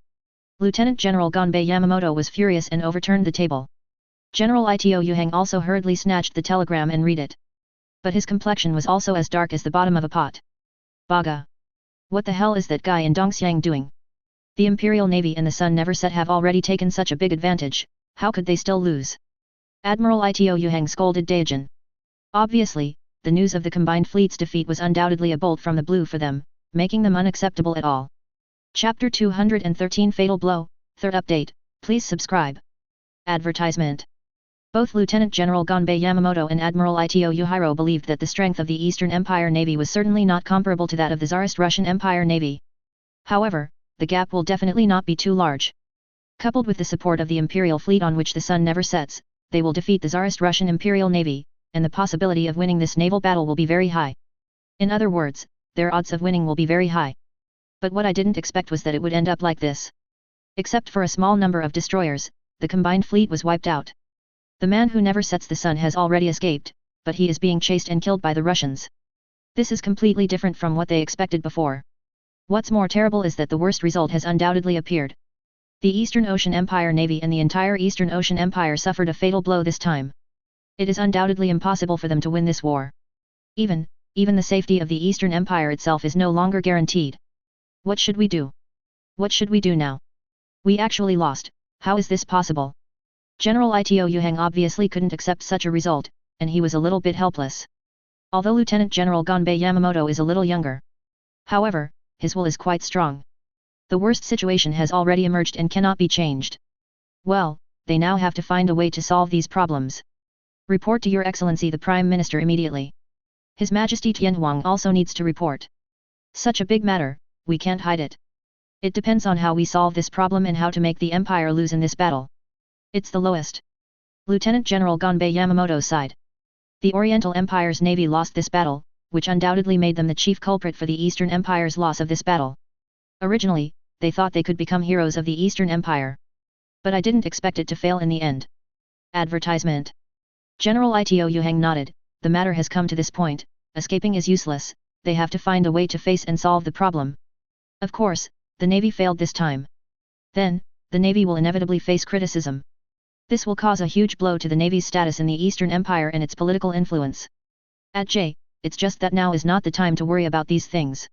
Lieutenant General Gonbei Yamamoto was furious and overturned the table. General Ito Yuhang also hurriedly snatched the telegram and read it. But his complexion was also as dark as the bottom of a pot. Baga. What the hell is that guy in Dongxiang doing? The Imperial Navy and the sun never set have already taken such a big advantage, how could they still lose? Admiral Ito Yuhang scolded Daijin. Obviously, the news of the combined fleet's defeat was undoubtedly a bolt from the blue for them, making them unacceptable at all. Chapter 213 Fatal Blow, Third Update, please subscribe. Advertisement. Both Lieutenant General Gonbei Yamamoto and Admiral Ito Yuhiro believed that the strength of the Eastern Empire Navy was certainly not comparable to that of the Tsarist Russian Empire Navy. However, the gap will definitely not be too large. Coupled with the support of the Imperial Fleet on which the sun never sets, they will defeat the Tsarist Russian Imperial Navy, and the possibility of winning this naval battle will be very high. In other words, their odds of winning will be very high. But what I didn't expect was that it would end up like this. Except for a small number of destroyers, the combined fleet was wiped out. The man who never sets the sun has already escaped, but he is being chased and killed by the Russians. This is completely different from what they expected before. What's more terrible is that the worst result has undoubtedly appeared. The Eastern Ocean Empire Navy and the entire Eastern Ocean Empire suffered a fatal blow this time. It is undoubtedly impossible for them to win this war. Even the safety of the Eastern Empire itself is no longer guaranteed. What should we do? What should we do now? We actually lost. How is this possible? General Ito Yuhang obviously couldn't accept such a result, and he was a little bit helpless. Although Lieutenant General Gonbei Yamamoto is a little younger. However, his will is quite strong. The worst situation has already emerged and cannot be changed. Well, they now have to find a way to solve these problems. Report to Your Excellency the Prime Minister immediately. His Majesty Tianhuang also needs to report. Such a big matter, we can't hide it. It depends on how we solve this problem and how to make the Empire lose in this battle. It's the lowest. Lieutenant General Gonbei Yamamoto sighed. The Oriental Empire's navy lost this battle, which undoubtedly made them the chief culprit for the Eastern Empire's loss of this battle. Originally, they thought they could become heroes of the Eastern Empire. But I didn't expect it to fail in the end. Advertisement. General Ito Yuhang nodded. The matter has come to this point, escaping is useless, they have to find a way to face and solve the problem. Of course, the navy failed this time. Then, the navy will inevitably face criticism. This will cause a huge blow to the navy's status in the Eastern Empire and its political influence. It's just that now is not the time to worry about these things.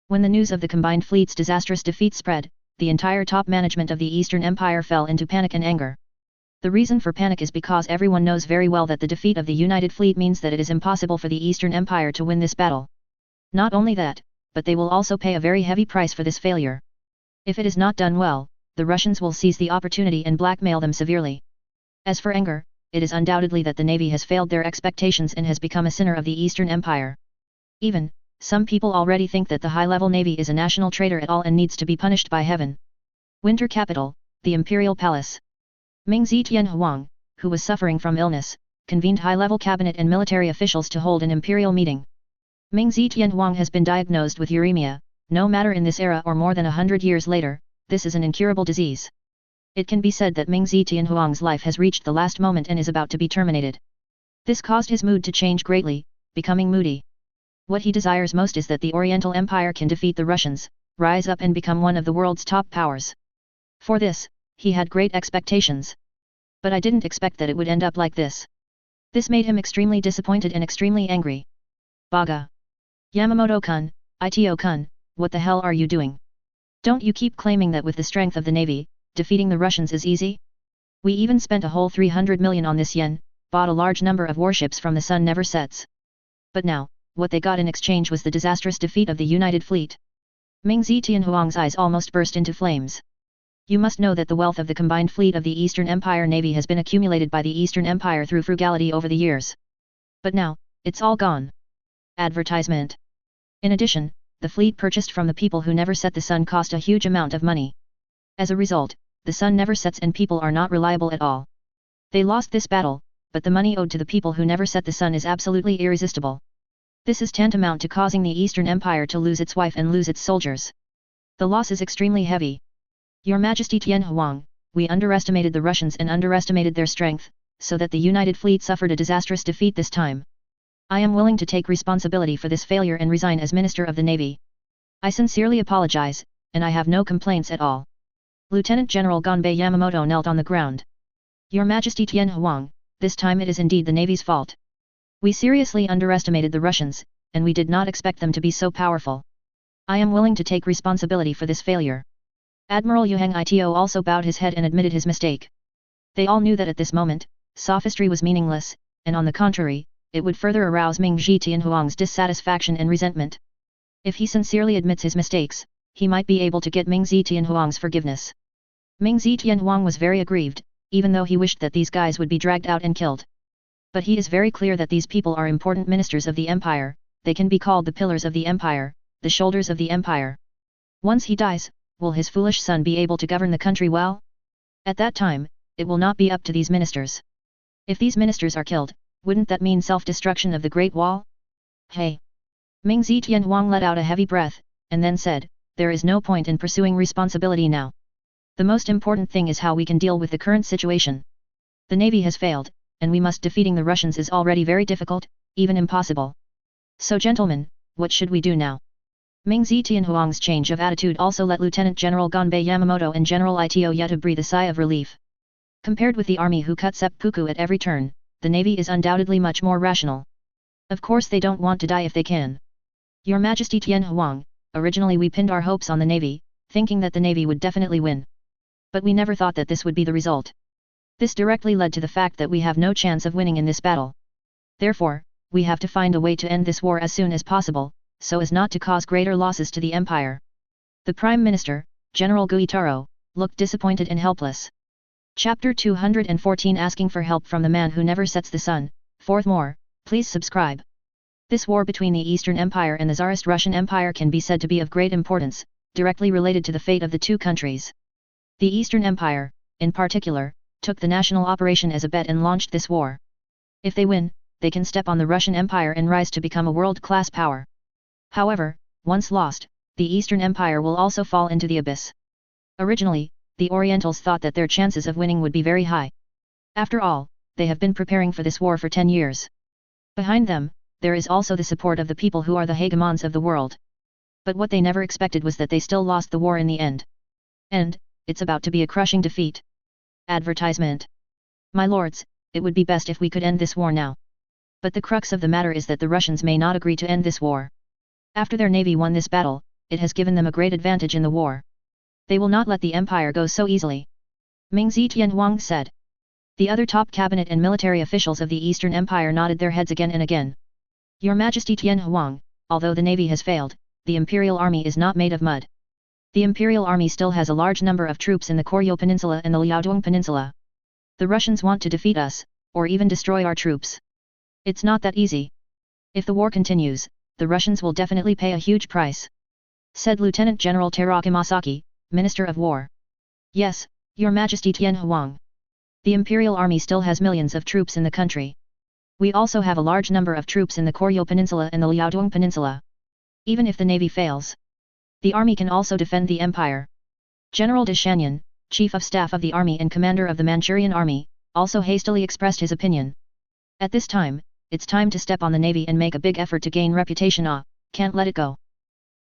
When the news of the combined fleet's disastrous defeat spread, the entire top management of the Eastern Empire fell into panic and anger. The reason for panic is because everyone knows very well that the defeat of the United Fleet means that it is impossible for the Eastern Empire to win this battle. Not only that, but they will also pay a very heavy price for this failure. If it is not done well, the Russians will seize the opportunity and blackmail them severely. As for anger, it is undoubtedly that the navy has failed their expectations and has become a sinner of the Eastern Empire. Some people already think that the high-level navy is a national traitor at all and needs to be punished by heaven. Winter capital, the Imperial Palace. Mingzi Tianhuang, who was suffering from illness, convened high-level cabinet and military officials to hold an imperial meeting. Mingzi Tianhuang has been diagnosed with uremia. No matter in this era or more than 100 years later, this is an incurable disease. It can be said that Mingzi Tianhuang's life has reached the last moment and is about to be terminated. This caused his mood to change greatly, becoming moody. What he desires most is that the Oriental Empire can defeat the Russians, rise up and become one of the world's top powers. For this, he had great expectations. But I didn't expect that it would end up like this. This made him extremely disappointed and extremely angry. Baga. Yamamoto-kun, Ito-kun, what the hell are you doing? Don't you keep claiming that with the strength of the navy, defeating the Russians is easy? We even spent a whole 300 million on this yen, bought a large number of warships from the sun never sets. But now, what they got in exchange was the disastrous defeat of the United Fleet. Mingzi Tianhuang's eyes almost burst into flames. You must know that the wealth of the combined fleet of the Eastern Empire Navy has been accumulated by the Eastern Empire through frugality over the years. But now, it's all gone. Advertisement. In addition, the fleet purchased from the people who never set the sun cost a huge amount of money. As a result, the sun never sets and people are not reliable at all. They lost this battle, but the money owed to the people who never set the sun is absolutely irresistible. This is tantamount to causing the Eastern Empire to lose its wife and lose its soldiers. The loss is extremely heavy. Your Majesty Tianhuang, we underestimated the Russians and underestimated their strength, so that the United Fleet suffered a disastrous defeat this time. I am willing to take responsibility for this failure and resign as Minister of the Navy. I sincerely apologize, and I have no complaints at all. Lieutenant General Gonbei Yamamoto knelt on the ground. Your Majesty Tianhuang, this time it is indeed the Navy's fault. We seriously underestimated the Russians, and we did not expect them to be so powerful. I am willing to take responsibility for this failure. Admiral Yuhang Ito also bowed his head and admitted his mistake. They all knew that at this moment, sophistry was meaningless, and on the contrary, it would further arouse Mingzi Tianhuang's dissatisfaction and resentment. If he sincerely admits his mistakes, he might be able to get Mingzi Tianhuang's forgiveness. Mingzi Tianhuang was very aggrieved, even though he wished that these guys would be dragged out and killed. But he is very clear that these people are important ministers of the empire, they can be called the pillars of the empire, the shoulders of the empire. Once he dies, will his foolish son be able to govern the country well? At that time, it will not be up to these ministers. If these ministers are killed, wouldn't that mean self-destruction of the Great Wall? Hey! Mingzi Tianhuang let out a heavy breath, and then said, there is no point in pursuing responsibility now. The most important thing is how we can deal with the current situation. The navy has failed, and we must defeating the Russians is already very difficult, even impossible. So gentlemen, what should we do now? Ming Zetianhuang's change of attitude also let Lieutenant General Ganbei Yamamoto and General Ito Yuta breathe a sigh of relief. Compared with the army who cut seppuku at every turn, the navy is undoubtedly much more rational. Of course they don't want to die if they can. Your Majesty Tianhuang, originally we pinned our hopes on the navy, thinking that the navy would definitely win. But we never thought that this would be the result. This directly led to the fact that we have no chance of winning in this battle. Therefore, we have to find a way to end this war as soon as possible, so as not to cause greater losses to the empire. The Prime Minister, General Guitaro, looked disappointed and helpless. Chapter 214 Asking for help from the man who never sets the sun. Fourth more, please subscribe. This war between the Eastern Empire and the Tsarist Russian Empire can be said to be of great importance, directly related to the fate of the two countries. The Eastern Empire, in particular, took the national operation as a bet and launched this war. If they win, they can step on the Russian Empire and rise to become a world-class power. However, once lost, the Eastern Empire will also fall into the abyss. Originally, the Orientals thought that their chances of winning would be very high. After all, they have been preparing for this war for 10 years. Behind them, there is also the support of the people who are the hegemons of the world. But what they never expected was that they still lost the war in the end. And, it's about to be a crushing defeat. Advertisement. My lords, it would be best if we could end this war now. But the crux of the matter is that the Russians may not agree to end this war. After their navy won this battle, it has given them a great advantage in the war. They will not let the empire go so easily. Ming Zetianhuang said. The other top cabinet and military officials of the Eastern Empire nodded their heads again and again. Your Majesty Tianhuang, although the navy has failed, the imperial army is not made of mud. The imperial army still has a large number of troops in the Koryo Peninsula and the Liaodong Peninsula. The Russians want to defeat us, or even destroy our troops. It's not that easy. If the war continues, the Russians will definitely pay a huge price, said Lieutenant General Teraki Masaki, Minister of War. Yes, Your Majesty Tianhuang. The imperial army still has millions of troops in the country. We also have a large number of troops in the Koryo Peninsula and the Liaodong Peninsula. Even if the navy fails, the army can also defend the empire. General de Shanyan, Chief of Staff of the Army and Commander of the Manchurian Army, also hastily expressed his opinion. At this time, it's time to step on the navy and make a big effort to gain reputation. Can't let it go.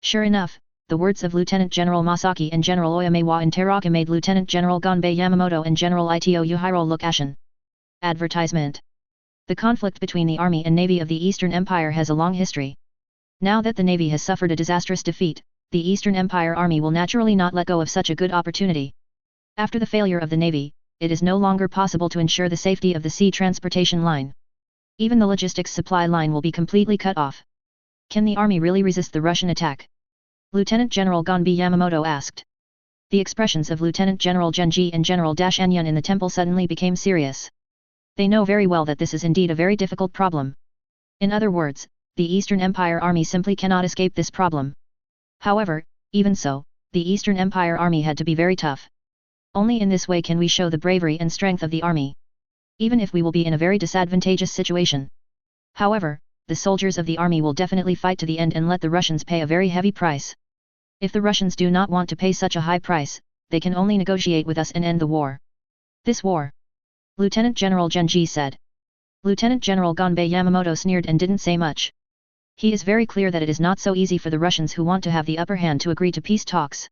Sure enough, the words of Lieutenant General Masaki and General Oyamewa in Teraka made Lieutenant General Ganbei Yamamoto and General Ito Yuhiro look ashen. Advertisement. The conflict between the army and navy of the Eastern Empire has a long history. Now that the navy has suffered a disastrous defeat, the Eastern Empire army will naturally not let go of such a good opportunity. After the failure of the navy, it is no longer possible to ensure the safety of the sea transportation line. Even the logistics supply line will be completely cut off. Can the army really resist the Russian attack? Lieutenant General Ganbei Yamamoto asked. The expressions of Lieutenant General Genji and General Dashanyan in the temple suddenly became serious. They know very well that this is indeed a very difficult problem. In other words, the Eastern Empire army simply cannot escape this problem. However, even so, the Eastern Empire army had to be very tough. Only in this way can we show the bravery and strength of the army. Even if we will be in a very disadvantageous situation. However, the soldiers of the army will definitely fight to the end and let the Russians pay a very heavy price. If the Russians do not want to pay such a high price, they can only negotiate with us and end the war. This war. Lieutenant General Genji said. Lieutenant General Ganbei Yamamoto sneered and didn't say much. He is very clear that it is not so easy for the Russians who want to have the upper hand to agree to peace talks.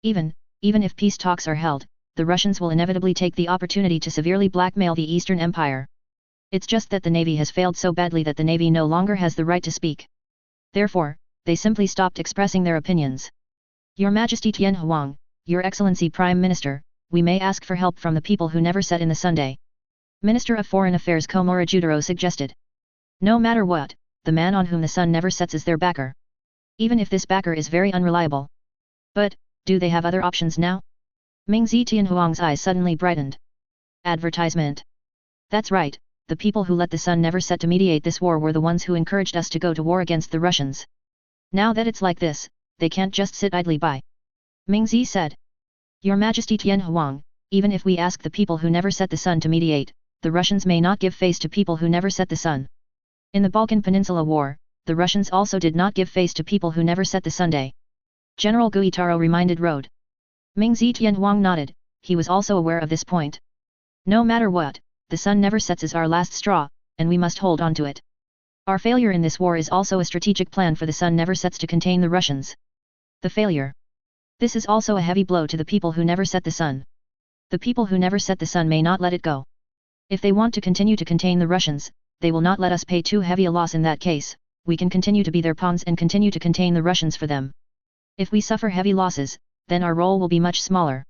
Even if peace talks are held, the Russians will inevitably take the opportunity to severely blackmail the Eastern Empire. It's just that the navy has failed so badly that the navy no longer has the right to speak. Therefore, they simply stopped expressing their opinions. Your Majesty Tianhuang, Your Excellency Prime Minister, we may ask for help from the people who never set in the Sunday. Minister of Foreign Affairs Komura Judaro suggested. No matter what, the man on whom the sun never sets is their backer. Even if this backer is very unreliable. But, do they have other options now? Ming Zetianhuang's eyes suddenly brightened. Advertisement. That's right, the people who let the sun never set to mediate this war were the ones who encouraged us to go to war against the Russians. Now that it's like this, they can't just sit idly by. Ming Zi said. Your Majesty Tianhuang, even if we ask the people who never set the sun to mediate, the Russians may not give face to people who never set the sun. In the Balkan Peninsula War, the Russians also did not give face to people who never set the Sunday. General Guitaro reminded Rode. Ming Zetian nodded, he was also aware of this point. No matter what, the sun never sets is our last straw, and we must hold on to it. Our failure in this war is also a strategic plan for the sun never sets to contain the Russians. The failure. This is also a heavy blow to the people who never set the sun. The people who never set the sun may not let it go. If they want to continue to contain the Russians, they will not let us pay too heavy a loss in that case. We can continue to be their pawns and continue to contain the Russians for them. If we suffer heavy losses, then our role will be much smaller.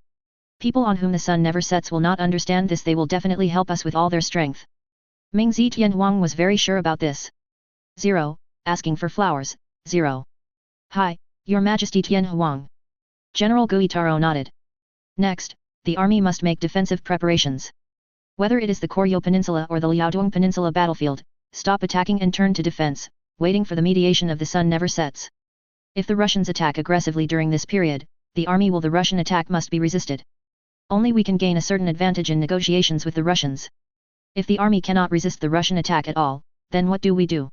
People on whom the sun never sets will not understand this. They will definitely help us with all their strength. Ming Zetian was very sure about this. 0. Asking for flowers, 0. Hi, Your Majesty Tian Huang. General Guitaro nodded. Next, the army must make defensive preparations. Whether it is the Koryo Peninsula or the Liaodong Peninsula battlefield, stop attacking and turn to defense, waiting for the mediation of the sun never sets. If the Russians attack aggressively during this period, the Russian attack must be resisted. Only we can gain a certain advantage in negotiations with the Russians. If the army cannot resist the Russian attack at all, then what do we do?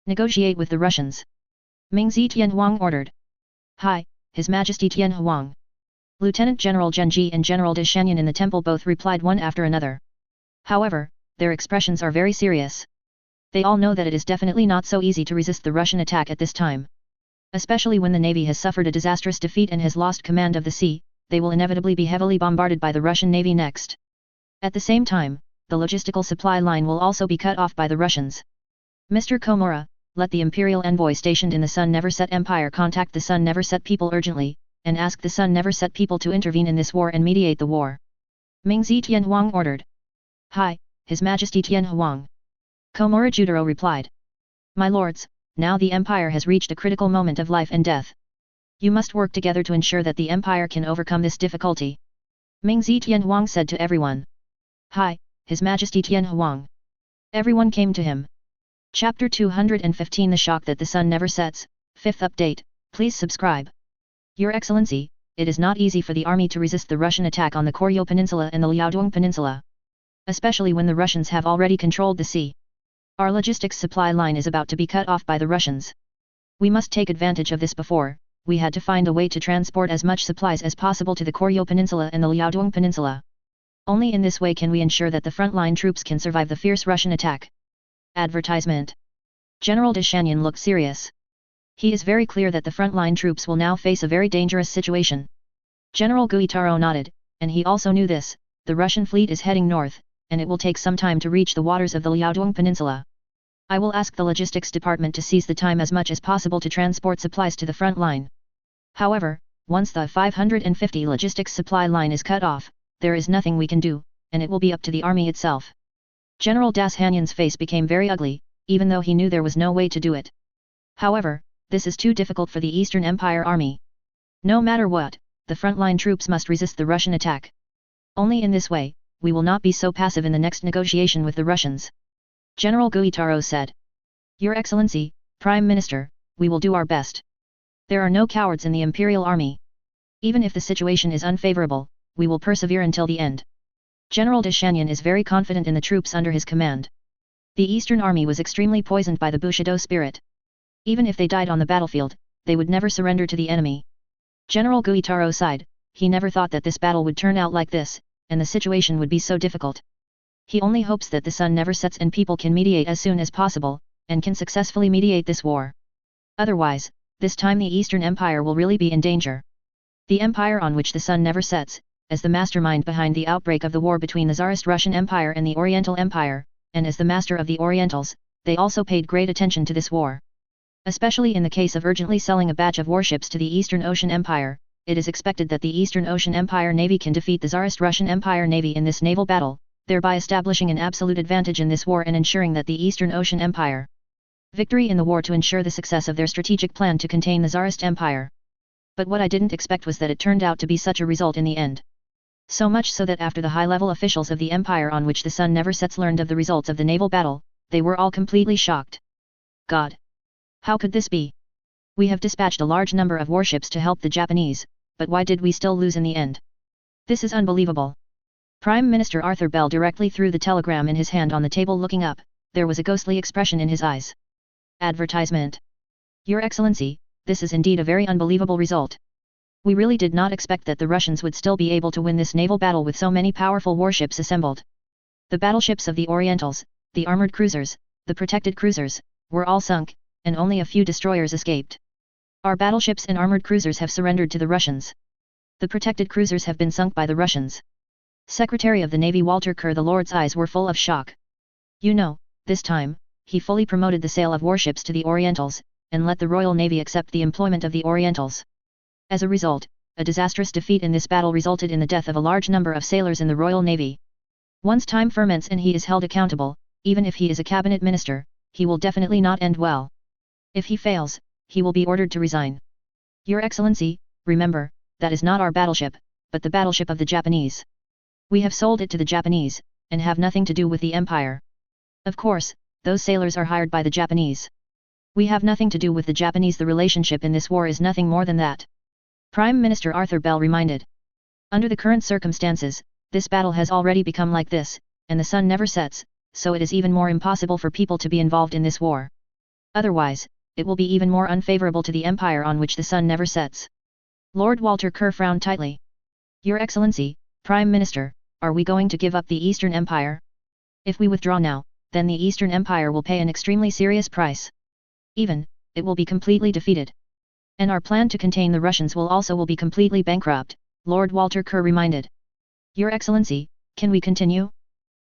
Negotiate with the Russians. Ming Zetian ordered. Hi, His Majesty Tian Huang. Lieutenant General Genji and General de Shanyan in the temple both replied one after another. However, their expressions are very serious. They all know that it is definitely not so easy to resist the Russian attack at this time. Especially when the navy has suffered a disastrous defeat and has lost command of the sea, they will inevitably be heavily bombarded by the Russian navy next. At the same time, the logistical supply line will also be cut off by the Russians. Mr. Komura, let the imperial envoy stationed in the Sun Never Set Empire contact the Sun Never Set people urgently, and ask the Sun Never Set people to intervene in this war and mediate the war. Ming Zetian ordered. Hi, His Majesty Tian Huang. Komura Judaro replied. My lords, now the empire has reached a critical moment of life and death. You must work together to ensure that the empire can overcome this difficulty. Ming Zetian said to everyone. Hi, His Majesty Tian Huang. Everyone came to him. Chapter 215 The Shock That the Sun Never Sets, 5th update, please subscribe. Your Excellency, it is not easy for the army to resist the Russian attack on the Koryo Peninsula and the Liaodong Peninsula. Especially when the Russians have already controlled the sea. Our logistics supply line is about to be cut off by the Russians. We must take advantage of this before. We had to find a way to transport as much supplies as possible to the Koryo Peninsula and the Liaodong Peninsula. Only in this way can we ensure that the frontline troops can survive the fierce Russian attack. Advertisement. General de Shanyan looked serious. He is very clear that the frontline troops will now face a very dangerous situation. General Guitaro nodded, and he also knew this, the Russian fleet is heading north, and it will take some time to reach the waters of the Liaodong Peninsula. I will ask the logistics department to seize the time as much as possible to transport supplies to the front line. However, once the 550 logistics supply line is cut off, there is nothing we can do, and it will be up to the army itself. General Das Hanyan's face became very ugly, even though he knew there was no way to do it. However, this is too difficult for the Eastern Empire army. No matter what, the frontline troops must resist the Russian attack. Only in this way, we will not be so passive in the next negotiation with the Russians. General Guitaro said. Your Excellency, Prime Minister, we will do our best. There are no cowards in the Imperial Army. Even if the situation is unfavorable, we will persevere until the end. General de Shanyan is very confident in the troops under his command. The Eastern Army was extremely poisoned by the Bushido spirit. Even if they died on the battlefield, they would never surrender to the enemy. General Guitaro sighed, he never thought that this battle would turn out like this, and the situation would be so difficult. He only hopes that the sun never sets and people can mediate as soon as possible, and can successfully mediate this war. Otherwise, this time the Eastern Empire will really be in danger. The empire on which the sun never sets, as the mastermind behind the outbreak of the war between the Tsarist Russian Empire and the Oriental Empire, and as the master of the Orientals, they also paid great attention to this war. Especially in the case of urgently selling a batch of warships to the Eastern Ocean Empire, it is expected that the Eastern Ocean Empire Navy can defeat the Tsarist Russian Empire Navy in this naval battle, thereby establishing an absolute advantage in this war and ensuring that the Eastern Ocean Empire victory in the war to ensure the success of their strategic plan to contain the Tsarist Empire. But what I didn't expect was that it turned out to be such a result in the end. So much so that after the high-level officials of the empire on which the sun never sets learned of the results of the naval battle, they were all completely shocked. God! How could this be? We have dispatched a large number of warships to help the Japanese, but why did we still lose in the end? This is unbelievable. Prime Minister Arthur Bell directly threw the telegram in his hand on the table. Looking up, there was a ghostly expression in his eyes. Advertisement. Your Excellency, this is indeed a very unbelievable result. We really did not expect that the Russians would still be able to win this naval battle with so many powerful warships assembled. The battleships of the Orientals, the armored cruisers, the protected cruisers, were all sunk, and only a few destroyers escaped. Our battleships and armored cruisers have surrendered to the Russians. The protected cruisers have been sunk by the Russians. Secretary of the Navy Walter Kerr, the Lord's eyes were full of shock. You know, this time, he fully promoted the sale of warships to the Orientals, and let the Royal Navy accept the employment of the Orientals. As a result, a disastrous defeat in this battle resulted in the death of a large number of sailors in the Royal Navy. Once time ferments and he is held accountable, even if he is a cabinet minister, he will definitely not end well. If he fails, he will be ordered to resign. Your Excellency, remember, that is not our battleship, but the battleship of the Japanese. We have sold it to the Japanese, and have nothing to do with the Empire. Of course, those sailors are hired by the Japanese. We have nothing to do with the Japanese. The relationship in this war is nothing more than that. Prime Minister Arthur Bell reminded. Under the current circumstances, this battle has already become like this, and the sun never sets, so it is even more impossible for people to be involved in this war. Otherwise, it will be even more unfavorable to the Empire on which the sun never sets. Lord Walter Kerr frowned tightly. Your Excellency, Prime Minister, are we going to give up the Eastern Empire? If we withdraw now, then the Eastern Empire will pay an extremely serious price. Even, it will be completely defeated. And our plan to contain the Russians will be completely bankrupt, Lord Walter Kerr reminded. Your Excellency, can we continue?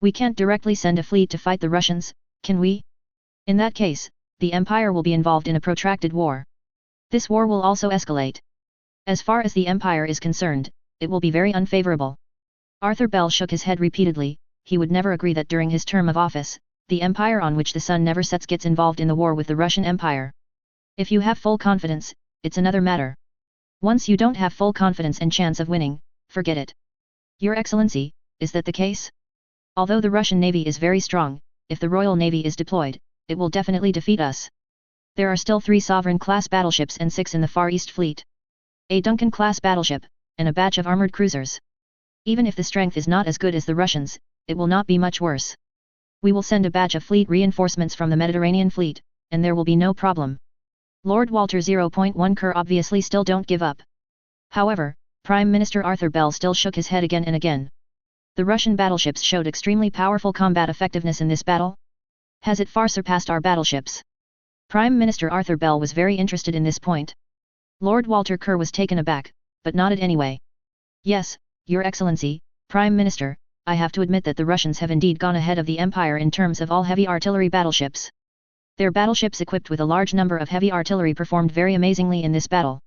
We can't directly send a fleet to fight the Russians, can we? In that case, the Empire will be involved in a protracted war. This war will also escalate. As far as the Empire is concerned, it will be very unfavorable. Arthur Bell shook his head repeatedly. He would never agree that during his term of office, the Empire on which the sun never sets gets involved in the war with the Russian Empire. If you have full confidence, it's another matter. Once you don't have full confidence and chance of winning, forget it. Your Excellency, is that the case? Although the Russian Navy is very strong, if the Royal Navy is deployed, it will definitely defeat us. There are still 3 Sovereign-class battleships and 6 in the Far East Fleet. A Duncan-class battleship, and a batch of armored cruisers. Even if the strength is not as good as the Russians, it will not be much worse. We will send a batch of fleet reinforcements from the Mediterranean Fleet, and there will be no problem. Lord Walter 0.1 Kerr obviously still don't give up. However, Prime Minister Arthur Bell still shook his head again and again. The Russian battleships showed extremely powerful combat effectiveness in this battle. Has it far surpassed our battleships? Prime Minister Arthur Bell was very interested in this point. Lord Walter Kerr was taken aback, but nodded anyway. Yes, Your Excellency, Prime Minister, I have to admit that the Russians have indeed gone ahead of the Empire in terms of all heavy artillery battleships. Their battleships equipped with a large number of heavy artillery performed very amazingly in this battle.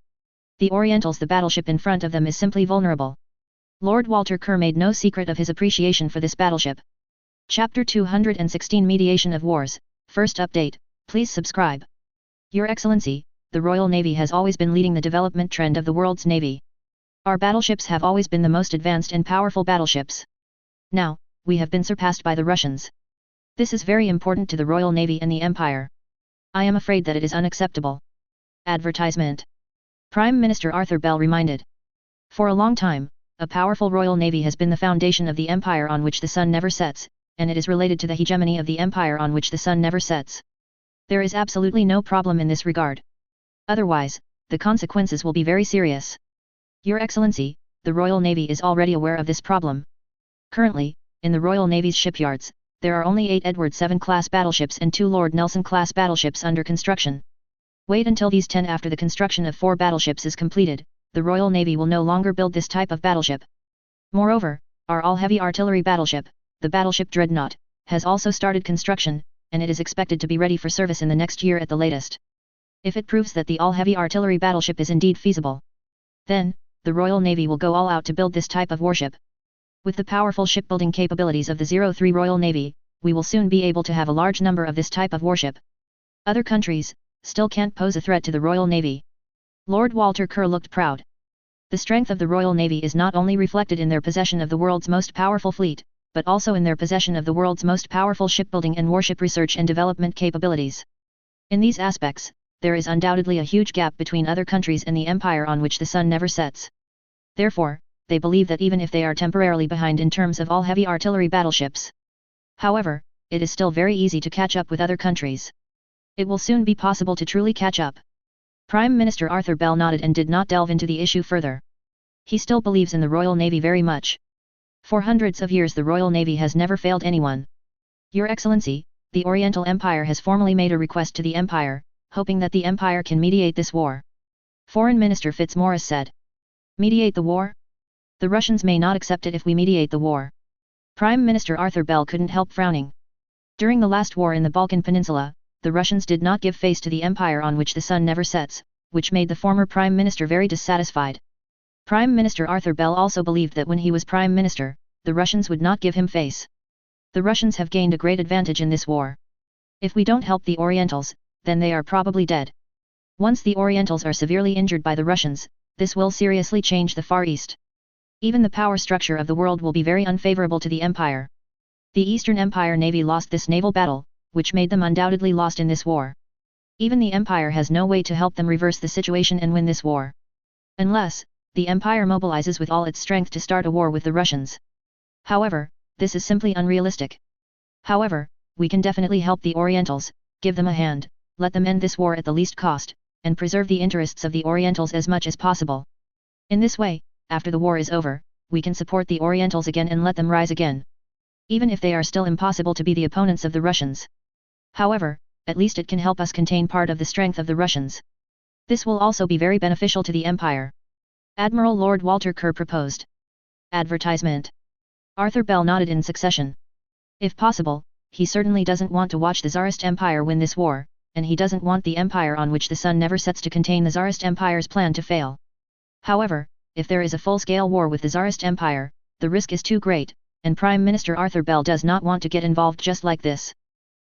The Orientals, the battleship in front of them, is simply vulnerable. Lord Walter Kerr made no secret of his appreciation for this battleship. Chapter 216 Mediation of Wars, First Update, please subscribe. Your Excellency, the Royal Navy has always been leading the development trend of the world's navy. Our battleships have always been the most advanced and powerful battleships. Now, we have been surpassed by the Russians. This is very important to the Royal Navy and the Empire. I am afraid that it is unacceptable. Advertisement. Prime Minister Arthur Bell reminded. For a long time, a powerful Royal Navy has been the foundation of the Empire on which the sun never sets, and it is related to the hegemony of the Empire on which the sun never sets. There is absolutely no problem in this regard. Otherwise, the consequences will be very serious. Your Excellency, the Royal Navy is already aware of this problem. Currently, in the Royal Navy's shipyards, there are only 8 Edward VII class battleships and 2 Lord Nelson class battleships under construction. Wait until these 10 after the construction of 4 battleships is completed, the Royal Navy will no longer build this type of battleship. Moreover, our all-heavy artillery battleship, the battleship Dreadnought, has also started construction, and it is expected to be ready for service in the next year at the latest. If it proves that the all-heavy artillery battleship is indeed feasible, then, the Royal Navy will go all out to build this type of warship. With the powerful shipbuilding capabilities of the 03 Royal Navy, we will soon be able to have a large number of this type of warship. Other countries, still can't pose a threat to the Royal Navy. Lord Walter Kerr looked proud. The strength of the Royal Navy is not only reflected in their possession of the world's most powerful fleet, but also in their possession of the world's most powerful shipbuilding and warship research and development capabilities. In these aspects, there is undoubtedly a huge gap between other countries and the Empire on which the sun never sets. Therefore, they believe that even if they are temporarily behind in terms of all heavy artillery battleships, however, it is still very easy to catch up with other countries. It will soon be possible to truly catch up. Prime Minister Arthur Bell nodded and did not delve into the issue further. He still believes in the Royal Navy very much. For hundreds of years the Royal Navy has never failed anyone. Your Excellency, the Oriental Empire has formally made a request to the Empire, hoping that the Empire can mediate this war. Foreign Minister Fitzmaurice said. Mediate the war? The Russians may not accept it if we mediate the war. Prime Minister Arthur Bell couldn't help frowning. During the last war in the Balkan Peninsula, the Russians did not give face to the empire on which the sun never sets, which made the former Prime Minister very dissatisfied. Prime Minister Arthur Bell also believed that when he was Prime Minister, the Russians would not give him face. The Russians have gained a great advantage in this war. If we don't help the Orientals, then they are probably dead. Once the Orientals are severely injured by the Russians, this will seriously change the Far East. Even the power structure of the world will be very unfavorable to the Empire. The Eastern Empire Navy lost this naval battle, which made them undoubtedly lost in this war. Even the Empire has no way to help them reverse the situation and win this war. Unless, the Empire mobilizes with all its strength to start a war with the Russians. However, this is simply unrealistic. However, we can definitely help the Orientals, give them a hand, let them end this war at the least cost, and preserve the interests of the Orientals as much as possible. In this way, after the war is over, we can support the Orientals again and let them rise again. Even if they are still impossible to be the opponents of the Russians. However, at least it can help us contain part of the strength of the Russians. This will also be very beneficial to the Empire. Admiral Lord Walter Kerr proposed. Advertisement. Arthur Bell nodded in succession. If possible, he certainly doesn't want to watch the Tsarist Empire win this war, and he doesn't want the empire on which the sun never sets to contain the Tsarist Empire's plan to fail. However, if there is a full-scale war with the Tsarist Empire, the risk is too great, and Prime Minister Arthur Bell does not want to get involved just like this.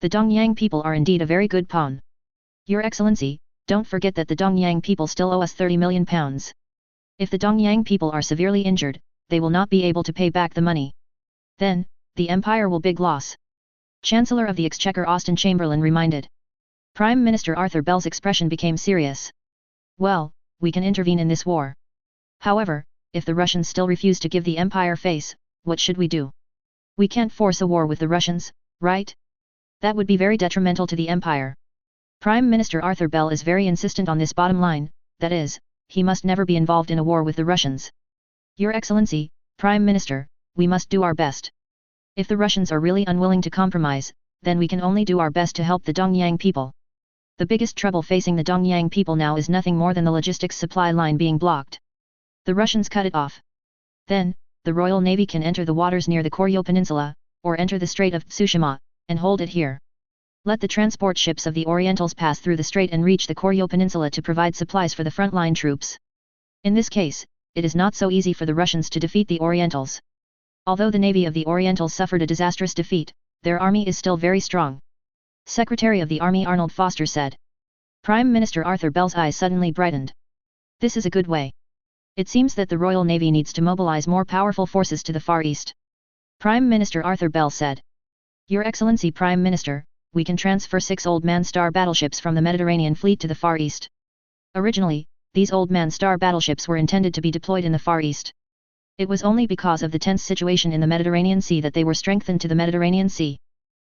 The Dongyang people are indeed a very good pawn. Your Excellency, don't forget that the Dongyang people still owe us 30 million pounds. If the Dongyang people are severely injured, they will not be able to pay back the money. Then, the Empire will big loss. Chancellor of the Exchequer Austen Chamberlain reminded. Prime Minister Arthur Bell's expression became serious. Well, we can intervene in this war. However, if the Russians still refuse to give the Empire face, what should we do? We can't force a war with the Russians, right? That would be very detrimental to the Empire. Prime Minister Arthur Bell is very insistent on this bottom line, that is, he must never be involved in a war with the Russians. Your Excellency, Prime Minister, we must do our best. If the Russians are really unwilling to compromise, then we can only do our best to help the Dongyang people. The biggest trouble facing the Dongyang people now is nothing more than the logistics supply line being blocked. The Russians cut it off. Then, the Royal Navy can enter the waters near the Koryo Peninsula, or enter the Strait of Tsushima, and hold it here. Let the transport ships of the Orientals pass through the strait and reach the Koryo Peninsula to provide supplies for the frontline troops. In this case, it is not so easy for the Russians to defeat the Orientals. Although the navy of the Orientals suffered a disastrous defeat, their army is still very strong. Secretary of the Army Arnold Foster said. Prime Minister Arthur Bell's eyes suddenly brightened. This is a good way. It seems that the Royal Navy needs to mobilize more powerful forces to the Far East. Prime Minister Arthur Bell said. Your Excellency Prime Minister, we can transfer 6 Old Man Star battleships from the Mediterranean Fleet to the Far East. Originally, these Old Man Star battleships were intended to be deployed in the Far East. It was only because of the tense situation in the Mediterranean Sea that they were strengthened to the Mediterranean Sea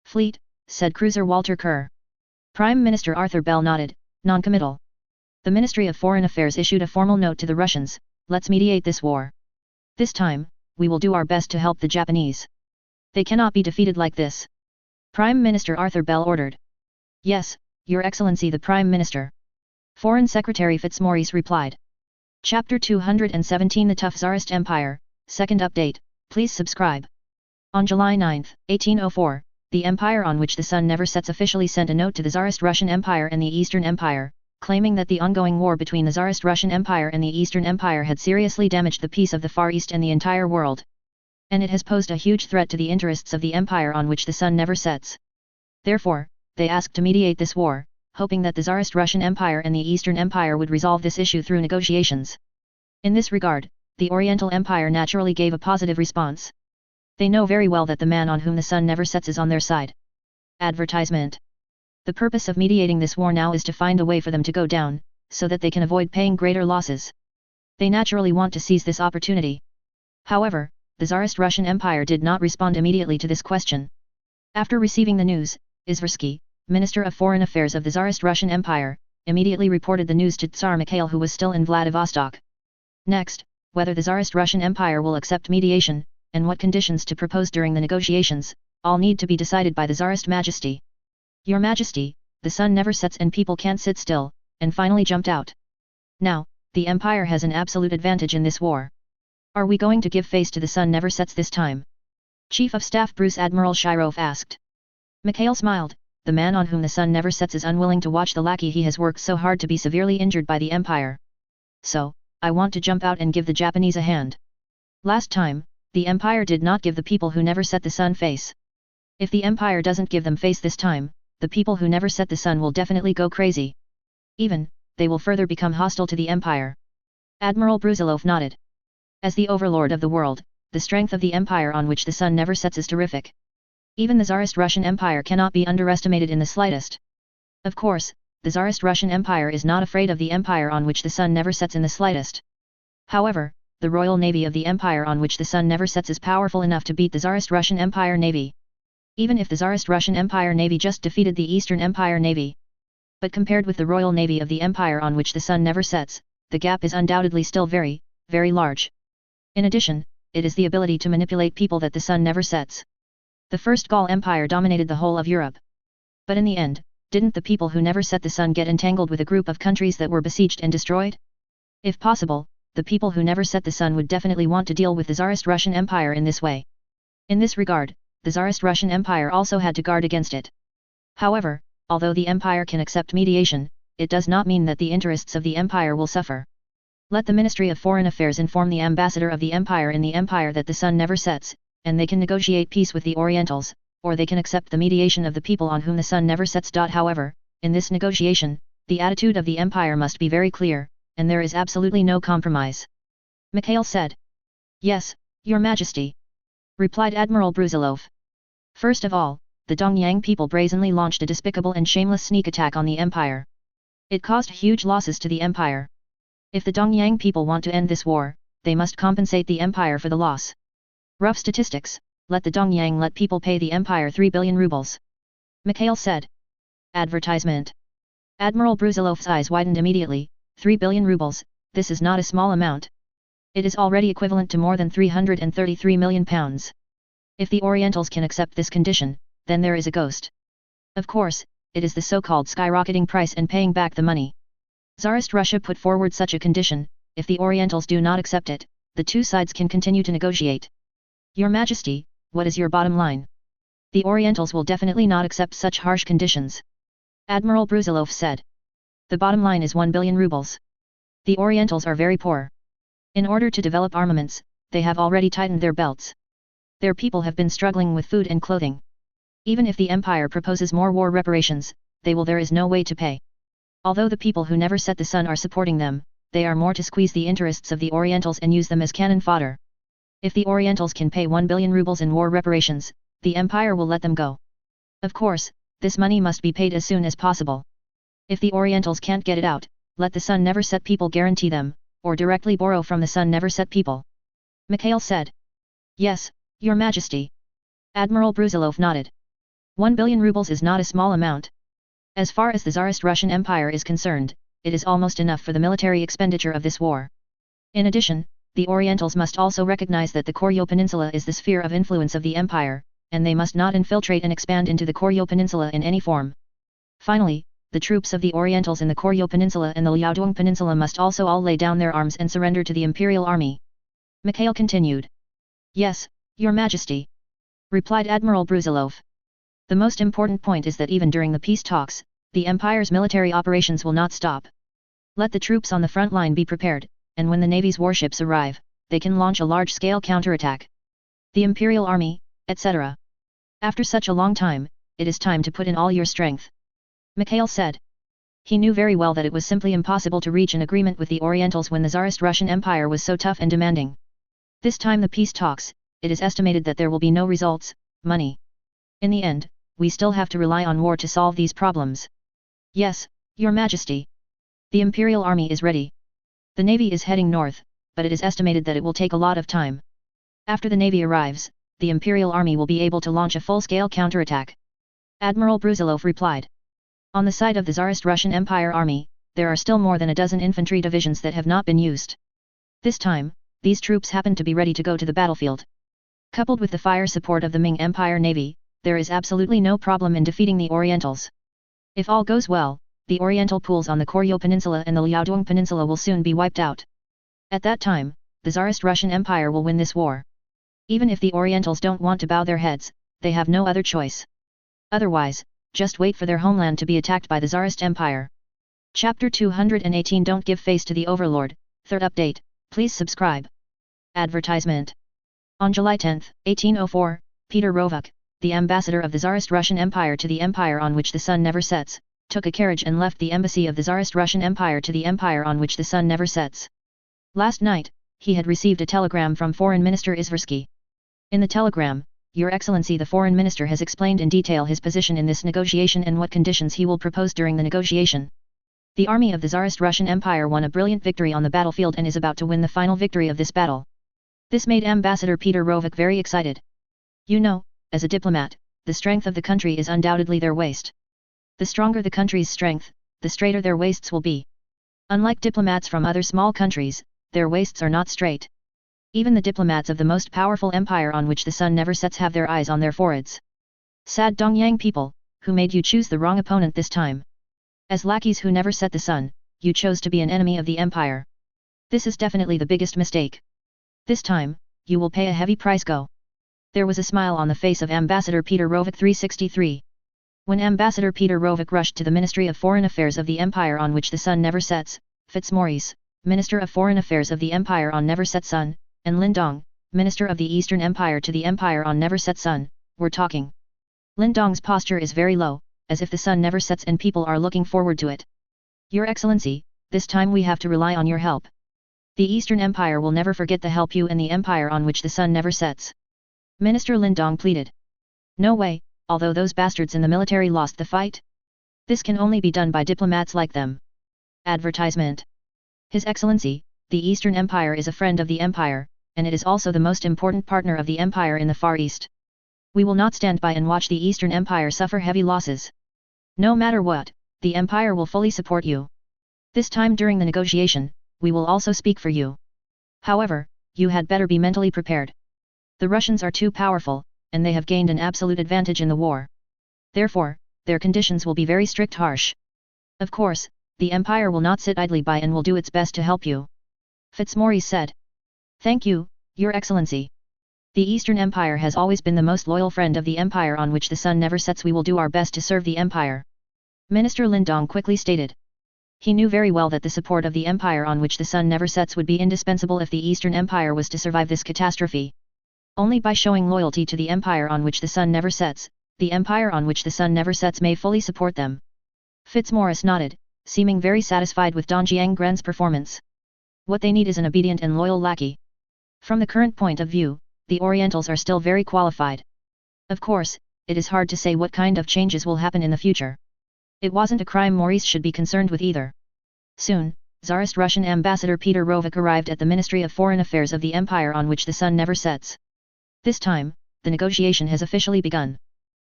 Fleet, said cruiser Walter Kerr. Prime Minister Arthur Bell nodded, non-committal. The Ministry of Foreign Affairs issued a formal note to the Russians, let's mediate this war. This time, we will do our best to help the Japanese. They cannot be defeated like this. Prime Minister Arthur Bell ordered. Yes, Your Excellency the Prime Minister. Foreign Secretary Fitzmaurice replied. Chapter 217 The Tough Tsarist Empire, Second Update, please subscribe. On July 9, 1804, the empire on which the sun never sets officially sent a note to the Tsarist Russian Empire and the Eastern Empire, claiming that the ongoing war between the Tsarist Russian Empire and the Eastern Empire had seriously damaged the peace of the Far East and the entire world. And it has posed a huge threat to the interests of the empire on which the sun never sets. Therefore, they asked to mediate this war, hoping that the Tsarist Russian Empire and the Eastern Empire would resolve this issue through negotiations. In this regard, the Oriental Empire naturally gave a positive response. They know very well that the man on whom the sun never sets is on their side. Advertisement. The purpose of mediating this war now is to find a way for them to go down, so that they can avoid paying greater losses. They naturally want to seize this opportunity. However, the Tsarist Russian Empire did not respond immediately to this question. After receiving the news, Izversky, Minister of Foreign Affairs of the Tsarist Russian Empire, immediately reported the news to Tsar Mikhail, who was still in Vladivostok. Next, whether the Tsarist Russian Empire will accept mediation, and what conditions to propose during the negotiations, all need to be decided by the Tsarist Majesty. Your Majesty, the sun never sets and people can't sit still, and finally jumped out. Now, the Empire has an absolute advantage in this war. Are we going to give face to the sun never sets this time? Chief of Staff Bruce Admiral Shirov asked. Mikhail smiled. The man on whom the sun never sets is unwilling to watch the lackey he has worked so hard to be severely injured by the Empire. So, I want to jump out and give the Japanese a hand. Last time, the Empire did not give the people who never set the sun face. If the Empire doesn't give them face this time, the people who never set the sun will definitely go crazy. Even, they will further become hostile to the Empire. Admiral Brusilov nodded. As the overlord of the world, the strength of the Empire on which the sun never sets is terrific. Even the Tsarist Russian Empire cannot be underestimated in the slightest. Of course, the Tsarist Russian Empire is not afraid of the Empire on which the sun never sets in the slightest. However, the Royal Navy of the Empire on which the sun never sets is powerful enough to beat the Tsarist Russian Empire Navy. Even if the Tsarist Russian Empire Navy just defeated the Eastern Empire Navy. But compared with the Royal Navy of the Empire on which the sun never sets, the gap is undoubtedly still very, very large. In addition, it is the ability to manipulate people that the sun never sets. The First Gaul Empire dominated the whole of Europe. But in the end, didn't the people who never set the sun get entangled with a group of countries that were besieged and destroyed? If possible, the people who never set the sun would definitely want to deal with the Tsarist Russian Empire in this way. In this regard, the Tsarist Russian Empire also had to guard against it. However, although the Empire can accept mediation, it does not mean that the interests of the Empire will suffer. Let the Ministry of Foreign Affairs inform the ambassador of the Empire in the Empire that the sun never sets, and they can negotiate peace with the Orientals, or they can accept the mediation of the people on whom the sun never sets. However, in this negotiation, the attitude of the Empire must be very clear, and there is absolutely no compromise. Mikhail said. Yes, Your Majesty, replied Admiral Brusilov. First of all, the Dongyang people brazenly launched a despicable and shameless sneak attack on the Empire. It caused huge losses to the Empire. If the Dongyang people want to end this war, they must compensate the Empire for the loss. Rough statistics, let the Dongyang let people pay the Empire 3 billion rubles. Mikhail said. Advertisement. Admiral Brusilov's eyes widened immediately. 3 billion rubles, this is not a small amount. It is already equivalent to more than 333 million pounds. If the Orientals can accept this condition, then there is a ghost. Of course, it is the so-called skyrocketing price and paying back the money. Tsarist Russia put forward such a condition. If the Orientals do not accept it, the two sides can continue to negotiate. Your Majesty, what is your bottom line? The Orientals will definitely not accept such harsh conditions. Admiral Brusilov said. The bottom line is 1 billion rubles. The Orientals are very poor. In order to develop armaments, they have already tightened their belts. Their people have been struggling with food and clothing. Even if the Empire proposes more war reparations, there is no way to pay. Although the people who never set the sun are supporting them, they are more to squeeze the interests of the Orientals and use them as cannon fodder. If the Orientals can pay 1 billion rubles in war reparations, the Empire will let them go. Of course, this money must be paid as soon as possible. If the Orientals can't get it out, let the sun never set people guarantee them, or directly borrow from the sun never set people. Mikhail said. Yes, Your Majesty. Admiral Brusilov nodded. 1 billion rubles is not a small amount. As far as the Tsarist Russian Empire is concerned, it is almost enough for the military expenditure of this war. In addition, the Orientals must also recognize that the Koryo Peninsula is the sphere of influence of the Empire, and they must not infiltrate and expand into the Koryo Peninsula in any form. Finally, the troops of the Orientals in the Koryo Peninsula and the Liaodong Peninsula must also all lay down their arms and surrender to the Imperial Army. Mikhail continued. Yes, Your Majesty, replied Admiral Brusilov. The most important point is that even during the peace talks, the Empire's military operations will not stop. Let the troops on the front line be prepared, and when the Navy's warships arrive, they can launch a large-scale counterattack. The Imperial Army, etc. After such a long time, it is time to put in all your strength. Mikhail said. He knew very well that it was simply impossible to reach an agreement with the Orientals when the Tsarist Russian Empire was so tough and demanding. This time the peace talks, it is estimated that there will be no results, money. In the end, we still have to rely on war to solve these problems. Yes, Your Majesty. The Imperial Army is ready. The Navy is heading north, but it is estimated that it will take a lot of time. After the Navy arrives, the Imperial Army will be able to launch a full-scale counterattack. Admiral Brusilov replied. On the side of the Tsarist Russian Empire Army, there are still more than a dozen infantry divisions that have not been used. This time, these troops happen to be ready to go to the battlefield. Coupled with the fire support of the Ming Empire Navy, there is absolutely no problem in defeating the Orientals. If all goes well, the Oriental pools on the Koryo Peninsula and the Liaodong Peninsula will soon be wiped out. At that time, the Tsarist Russian Empire will win this war. Even if the Orientals don't want to bow their heads, they have no other choice. Otherwise, just wait for their homeland to be attacked by the Tsarist Empire. Chapter 218 Don't give face to the Overlord, third update, please subscribe. Advertisement. On July 10, 1804, Peter Rovuk, the ambassador of the Tsarist Russian Empire to the empire on which the sun never sets, took a carriage and left the embassy of the Tsarist Russian Empire to the empire on which the sun never sets. Last night, he had received a telegram from Foreign Minister Izversky. In the telegram, Your Excellency the Foreign Minister has explained in detail his position in this negotiation and what conditions he will propose during the negotiation. The army of the Tsarist Russian Empire won a brilliant victory on the battlefield and is about to win the final victory of this battle. This made Ambassador Peter Rovuk very excited. You know, as a diplomat, the strength of the country is undoubtedly their waist. The stronger the country's strength, the straighter their waists will be. Unlike diplomats from other small countries, their waists are not straight. Even the diplomats of the most powerful empire on which the sun never sets have their eyes on their foreheads. Sad Dongyang people, who made you choose the wrong opponent this time? As lackeys who never set the sun, you chose to be an enemy of the empire. This is definitely the biggest mistake. This time, you will pay a heavy price. Go. There was a smile on the face of Ambassador Peter Rovuk 363. When Ambassador Peter Rovuk rushed to the Ministry of Foreign Affairs of the empire on which the sun never sets, Fitzmaurice, Minister of Foreign Affairs of the empire on never set sun, and Lindong, Minister of the Eastern Empire to the empire on never set sun, were talking. Lindong's posture is very low, as if the sun never sets and people are looking forward to it. Your Excellency, this time we have to rely on your help. The Eastern Empire will never forget the help you and the empire on which the sun never sets. Minister Lindong pleaded. No way, although those bastards in the military lost the fight. This can only be done by diplomats like them. Advertisement. His Excellency, the Eastern Empire is a friend of the empire, and it is also the most important partner of the empire in the Far East. We will not stand by and watch the Eastern Empire suffer heavy losses. No matter what, the empire will fully support you. This time during the negotiation, we will also speak for you. However, you had better be mentally prepared. The Russians are too powerful, and they have gained an absolute advantage in the war. Therefore, their conditions will be very strict harsh. Of course, the empire will not sit idly by and will do its best to help you. Fitzmaurice said. Thank you, Your Excellency. The Eastern Empire has always been the most loyal friend of the empire on which the sun never sets. We will do our best to serve the empire. Minister Lindong quickly stated. He knew very well that the support of the empire on which the sun never sets would be indispensable if the Eastern Empire was to survive this catastrophe. Only by showing loyalty to the empire on which the sun never sets, the empire on which the sun never sets may fully support them. Fitzmaurice nodded, seeming very satisfied with Don Jiangren's performance. What they need is an obedient and loyal lackey. From the current point of view, the Orientals are still very qualified. Of course, it is hard to say what kind of changes will happen in the future. It wasn't a crime Maurice should be concerned with either. Soon, Tsarist Russian Ambassador Peter Rovuk arrived at the Ministry of Foreign Affairs of the empire on which the sun never sets. This time, the negotiation has officially begun.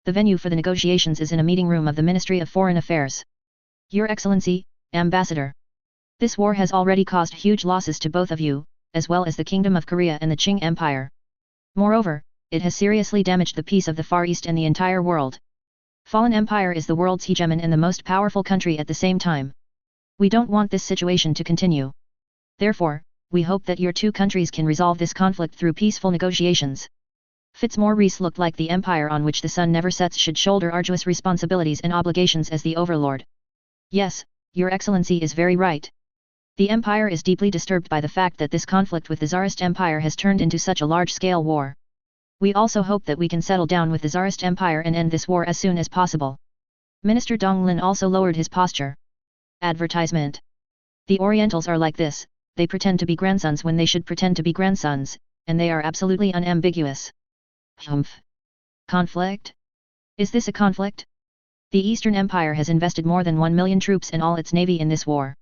The venue for the negotiations is in a meeting room of the Ministry of Foreign Affairs. Your Excellency, Ambassador. This war has already caused huge losses to both of you, as well as the Kingdom of Korea and the Qing Empire. Moreover, it has seriously damaged the peace of the Far East and the entire world. Fallen Empire is the world's hegemon and the most powerful country at the same time. We don't want this situation to continue. Therefore, we hope that your two countries can resolve this conflict through peaceful negotiations. Fitzmaurice looked like the empire on which the sun never sets should shoulder arduous responsibilities and obligations as the overlord. Yes, Your Excellency is very right. The empire is deeply disturbed by the fact that this conflict with the Tsarist Empire has turned into such a large-scale war. We also hope that we can settle down with the Tsarist Empire and end this war as soon as possible. Minister Dong Lin also lowered his posture. Advertisement. The Orientals are like this, they pretend to be grandsons when they should pretend to be grandsons, and they are absolutely unambiguous. Humph. Conflict? Is this a conflict? The Eastern Empire has invested more than 1 million troops and all its navy in this war.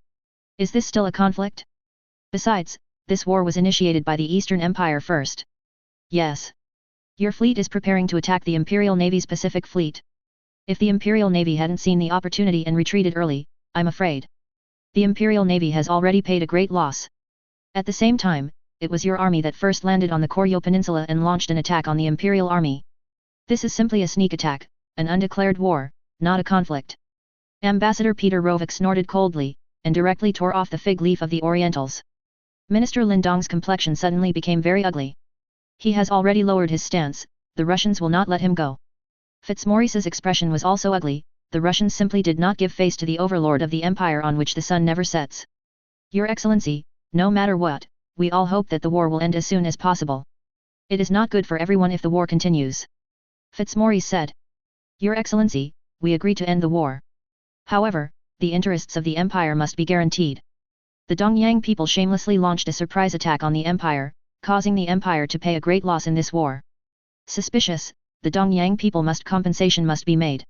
Is this still a conflict? Besides, this war was initiated by the Eastern Empire first. Yes. Your fleet is preparing to attack the Imperial Navy's Pacific Fleet. If the Imperial Navy hadn't seen the opportunity and retreated early, I'm afraid. The Imperial Navy has already paid a great loss. At the same time, it was your army that first landed on the Koryo Peninsula and launched an attack on the Imperial Army. This is simply a sneak attack, an undeclared war, not a conflict. Ambassador Peter Rovik snorted coldly, and directly tore off the fig leaf of the Orientals. Minister Lindong's complexion suddenly became very ugly. He has already lowered his stance, the Russians will not let him go. Fitzmaurice's expression was also ugly, the Russians simply did not give face to the overlord of the empire on which the sun never sets. Your Excellency, no matter what, we all hope that the war will end as soon as possible. It is not good for everyone if the war continues. Fitzmaurice said. Your Excellency, we agree to end the war. However, the interests of the empire must be guaranteed. The Dongyang people shamelessly launched a surprise attack on the empire, causing the empire to pay a great loss in this war. Suspicious, the Dongyang people compensation must be made.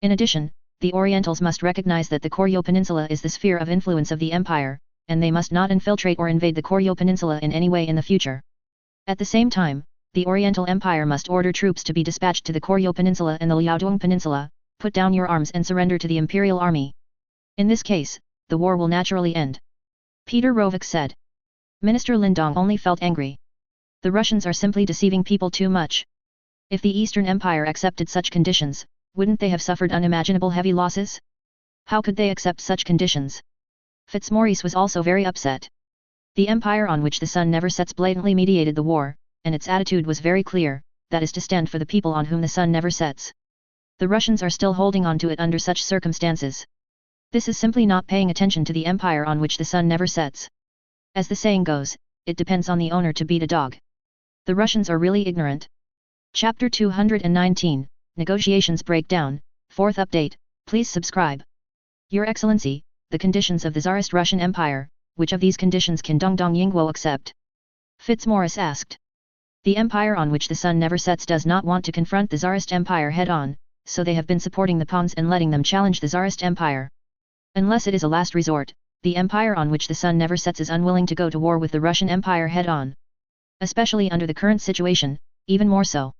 In addition, the Orientals must recognize that the Koryo Peninsula is the sphere of influence of the empire, and they must not infiltrate or invade the Koryo Peninsula in any way in the future. At the same time, the Oriental Empire must order troops to be dispatched to the Koryo Peninsula and the Liaodong Peninsula, put down your arms and surrender to the Imperial Army. In this case, the war will naturally end. Peter Rovik said. Minister Lindong only felt angry. The Russians are simply deceiving people too much. If the Eastern Empire accepted such conditions, wouldn't they have suffered unimaginable heavy losses? How could they accept such conditions? Fitzmaurice was also very upset. The empire on which the sun never sets blatantly mediated the war, and its attitude was very clear, that is to stand for the people on whom the sun never sets. The Russians are still holding on to it under such circumstances. This is simply not paying attention to the empire on which the sun never sets. As the saying goes, it depends on the owner to beat a dog. The Russians are really ignorant. Chapter 219, Negotiations Breakdown, 4th Update, please subscribe. Your Excellency, the conditions of the Tsarist Russian Empire, which of these conditions can Dongdong Yingguo accept? Fitzmaurice asked. The empire on which the sun never sets does not want to confront the Tsarist Empire head-on, so they have been supporting the pawns and letting them challenge the Tsarist Empire. Unless it is a last resort, the empire on which the sun never sets is unwilling to go to war with the Russian Empire head-on. Especially under the current situation, even more so.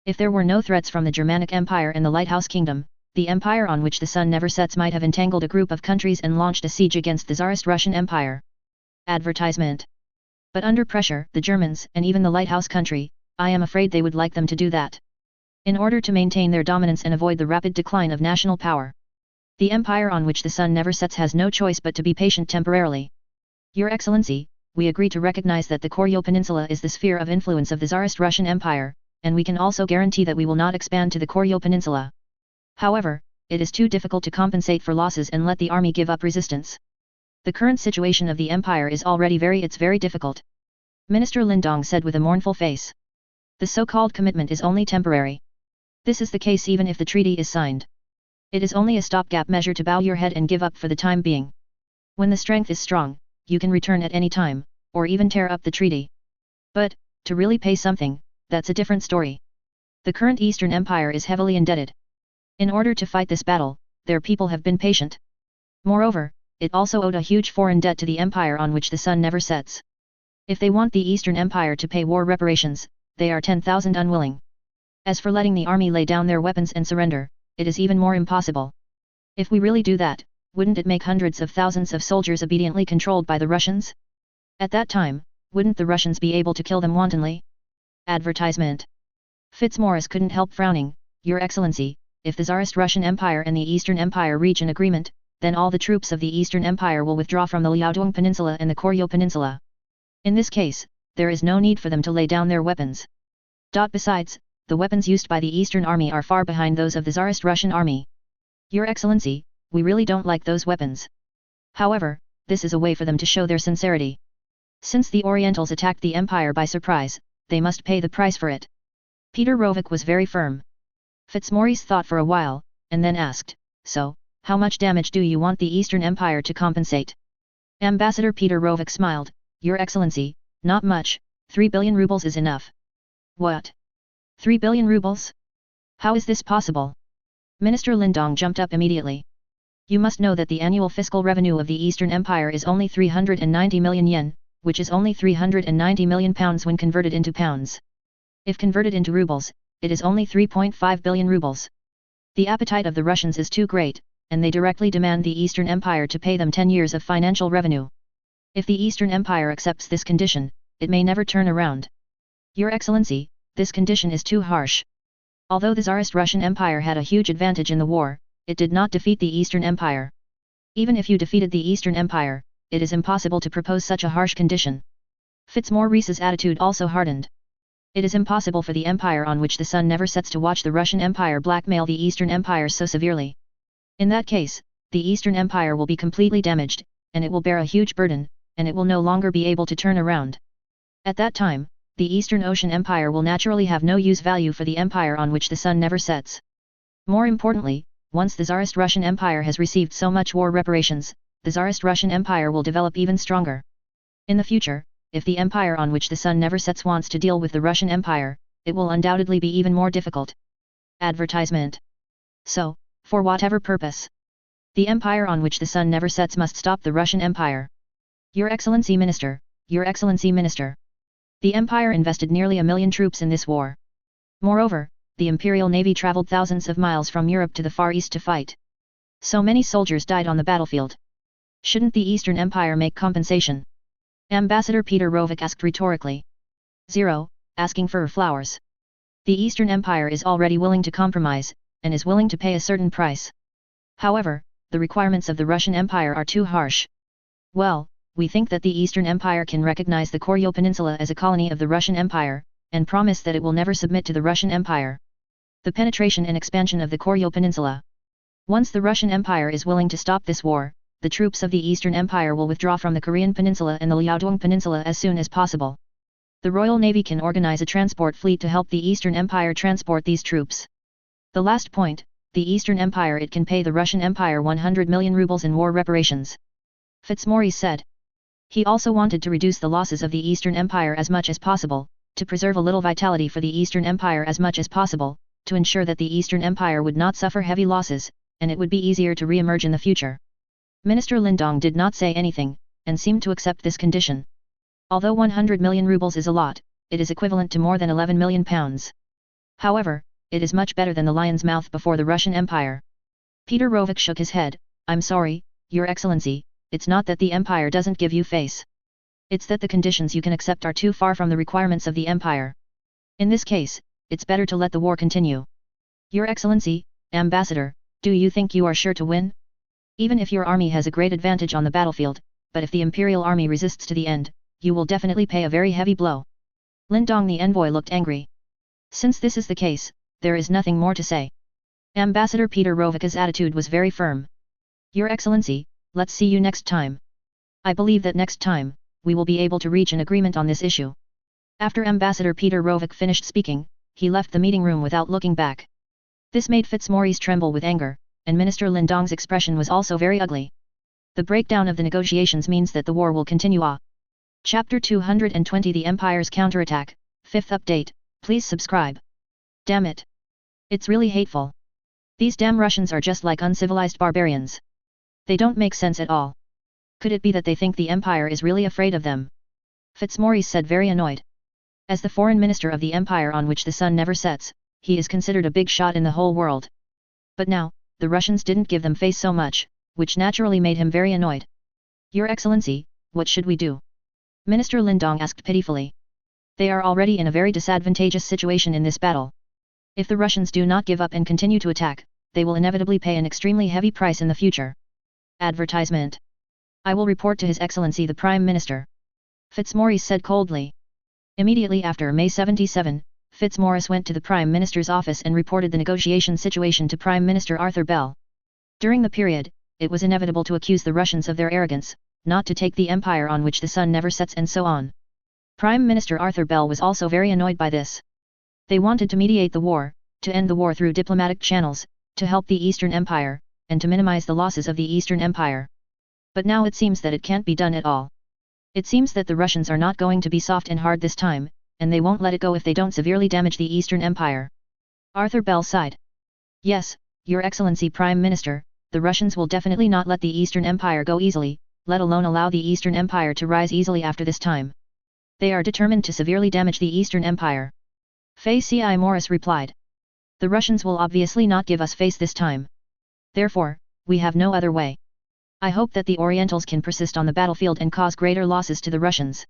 If there were no threats from the Germanic Empire and the Lighthouse Kingdom, the empire on which the sun never sets might have entangled a group of countries and launched a siege against the Tsarist Russian Empire. Advertisement. But under pressure, the Germans, and even the Lighthouse country, I am afraid they would like them to do that. In order to maintain their dominance and avoid the rapid decline of national power. The empire on which the sun never sets has no choice but to be patient temporarily. Your Excellency, we agree to recognize that the Koryo Peninsula is the sphere of influence of the Tsarist Russian Empire, and we can also guarantee that we will not expand to the Koryo Peninsula. However, it is too difficult to compensate for losses and let the army give up resistance. The current situation of the empire is already very difficult. Minister Lindong said with a mournful face. The so-called commitment is only temporary. This is the case even if the treaty is signed. It is only a stopgap measure to bow your head and give up for the time being. When the strength is strong, you can return at any time, or even tear up the treaty. But, to really pay something, that's a different story. The current Eastern Empire is heavily indebted. In order to fight this battle, their people have been patient. Moreover, it also owed a huge foreign debt to the empire on which the sun never sets. If they want the Eastern Empire to pay war reparations, they are 10,000 unwilling. As for letting the army lay down their weapons and surrender, it is even more impossible. If we really do that, wouldn't it make hundreds of thousands of soldiers obediently controlled by the Russians? At that time, wouldn't the Russians be able to kill them wantonly? Advertisement. Fitzmaurice couldn't help frowning. Your Excellency, if the Tsarist Russian Empire and the Eastern Empire reach an agreement, then all the troops of the Eastern Empire will withdraw from the Liaodong Peninsula and the Koryo Peninsula. In this case, there is no need for them to lay down their weapons. Besides, the weapons used by the Eastern Army are far behind those of the Tsarist Russian Army. Your Excellency, we really don't like those weapons. However, this is a way for them to show their sincerity. Since the Orientals attacked the empire by surprise, they must pay the price for it. Peter Rovik was very firm. Fitzmaurice thought for a while, and then asked, so, how much damage do you want the Eastern Empire to compensate? Ambassador Peter Rovik smiled, Your Excellency, not much, 3 billion rubles is enough. What? 3 billion rubles? How is this possible? Minister Lindong jumped up immediately. You must know that the annual fiscal revenue of the Eastern Empire is only 390 million yen, which is only 390 million pounds when converted into pounds. If converted into rubles, it is only 3.5 billion rubles. The appetite of the Russians is too great, and they directly demand the Eastern Empire to pay them 10 years of financial revenue. If the Eastern Empire accepts this condition, it may never turn around. Your Excellency, this condition is too harsh. Although the Tsarist Russian Empire had a huge advantage in the war, it did not defeat the Eastern Empire. Even if you defeated the Eastern Empire, it is impossible to propose such a harsh condition. Fitzmaurice's attitude also hardened. It is impossible for the empire on which the sun never sets to watch the Russian Empire blackmail the Eastern Empire so severely. In that case, the Eastern Empire will be completely damaged, and it will bear a huge burden, and it will no longer be able to turn around. At that time, the Eastern Ocean Empire will naturally have no use value for the empire on which the sun never sets. More importantly, once the Tsarist Russian Empire has received so much war reparations, the Tsarist Russian Empire will develop even stronger. In the future, if the empire on which the sun never sets wants to deal with the Russian Empire, it will undoubtedly be even more difficult. Advertisement. So, for whatever purpose, the empire on which the sun never sets must stop the Russian Empire. Your Excellency Minister, Your Excellency Minister. The empire invested nearly 1 million troops in this war. Moreover, the Imperial Navy traveled thousands of miles from Europe to the Far East to fight. So many soldiers died on the battlefield. Shouldn't the Eastern Empire make compensation? Ambassador Peter Rovik asked rhetorically. 0. Asking for flowers. The Eastern Empire is already willing to compromise, and is willing to pay a certain price. However, the requirements of the Russian Empire are too harsh. Well, we think that the Eastern Empire can recognize the Koryo Peninsula as a colony of the Russian Empire, and promise that it will never submit to the Russian Empire. The penetration and expansion of the Koryo Peninsula. Once the Russian Empire is willing to stop this war, the troops of the Eastern Empire will withdraw from the Korean Peninsula and the Liaodong Peninsula as soon as possible. The Royal Navy can organize a transport fleet to help the Eastern Empire transport these troops. The last point, the Eastern Empire it can pay the Russian Empire 100 million rubles in war reparations. Fitzmaurice said. He also wanted to reduce the losses of the Eastern Empire as much as possible, to preserve a little vitality for the Eastern Empire as much as possible, to ensure that the Eastern Empire would not suffer heavy losses, and it would be easier to re-emerge in the future. Minister Lindong did not say anything, and seemed to accept this condition. Although 100 million rubles is a lot, it is equivalent to more than 11 million pounds. However, it is much better than the lion's mouth before the Russian Empire. Peter Rovik shook his head. I'm sorry, Your Excellency, it's not that the Empire doesn't give you face. It's that the conditions you can accept are too far from the requirements of the Empire. In this case, it's better to let the war continue. Your Excellency, Ambassador, do you think you are sure to win? Even if your army has a great advantage on the battlefield, but if the Imperial army resists to the end, you will definitely pay a very heavy blow. Lindong the envoy looked angry. Since this is the case, there is nothing more to say. Ambassador Peter Rovika's attitude was very firm. Your Excellency, let's see you next time. I believe that next time, we will be able to reach an agreement on this issue. After Ambassador Peter Rovik finished speaking, he left the meeting room without looking back. This made Fitzmaurice tremble with anger, and Minister Lindong's expression was also very ugly. The breakdown of the negotiations means that the war will continue. Chapter 220 The Empire's Counterattack, 5th update, please subscribe. Damn it. It's really hateful. These damn Russians are just like uncivilized barbarians. They don't make sense at all. Could it be that they think the Empire is really afraid of them? Fitzmaurice said, very annoyed. As the foreign minister of the Empire on which the sun never sets, he is considered a big shot in the whole world. But now, the Russians didn't give them face so much, which naturally made him very annoyed. Your Excellency, what should we do? Minister Lindong asked pitifully. They are already in a very disadvantageous situation in this battle. If the Russians do not give up and continue to attack, they will inevitably pay an extremely heavy price in the future. Advertisement. I will report to His Excellency the Prime Minister. Fitzmaurice said coldly. Immediately after May 77, Fitzmaurice went to the Prime Minister's office and reported the negotiation situation to Prime Minister Arthur Bell. During the period, it was inevitable to accuse the Russians of their arrogance, not to take the empire on which the sun never sets and so on. Prime Minister Arthur Bell was also very annoyed by this. They wanted to mediate the war, to end the war through diplomatic channels, to help the Eastern Empire, and to minimize the losses of the Eastern Empire. But now it seems that it can't be done at all. It seems that the Russians are not going to be soft and hard this time, and they won't let it go if they don't severely damage the Eastern Empire. Arthur Bell sighed. Yes, Your Excellency Prime Minister, the Russians will definitely not let the Eastern Empire go easily, let alone allow the Eastern Empire to rise easily after this time. They are determined to severely damage the Eastern Empire. Fei C.I. Morris replied. The Russians will obviously not give us face this time. Therefore, we have no other way. I hope that the Orientals can persist on the battlefield and cause greater losses to the Russians.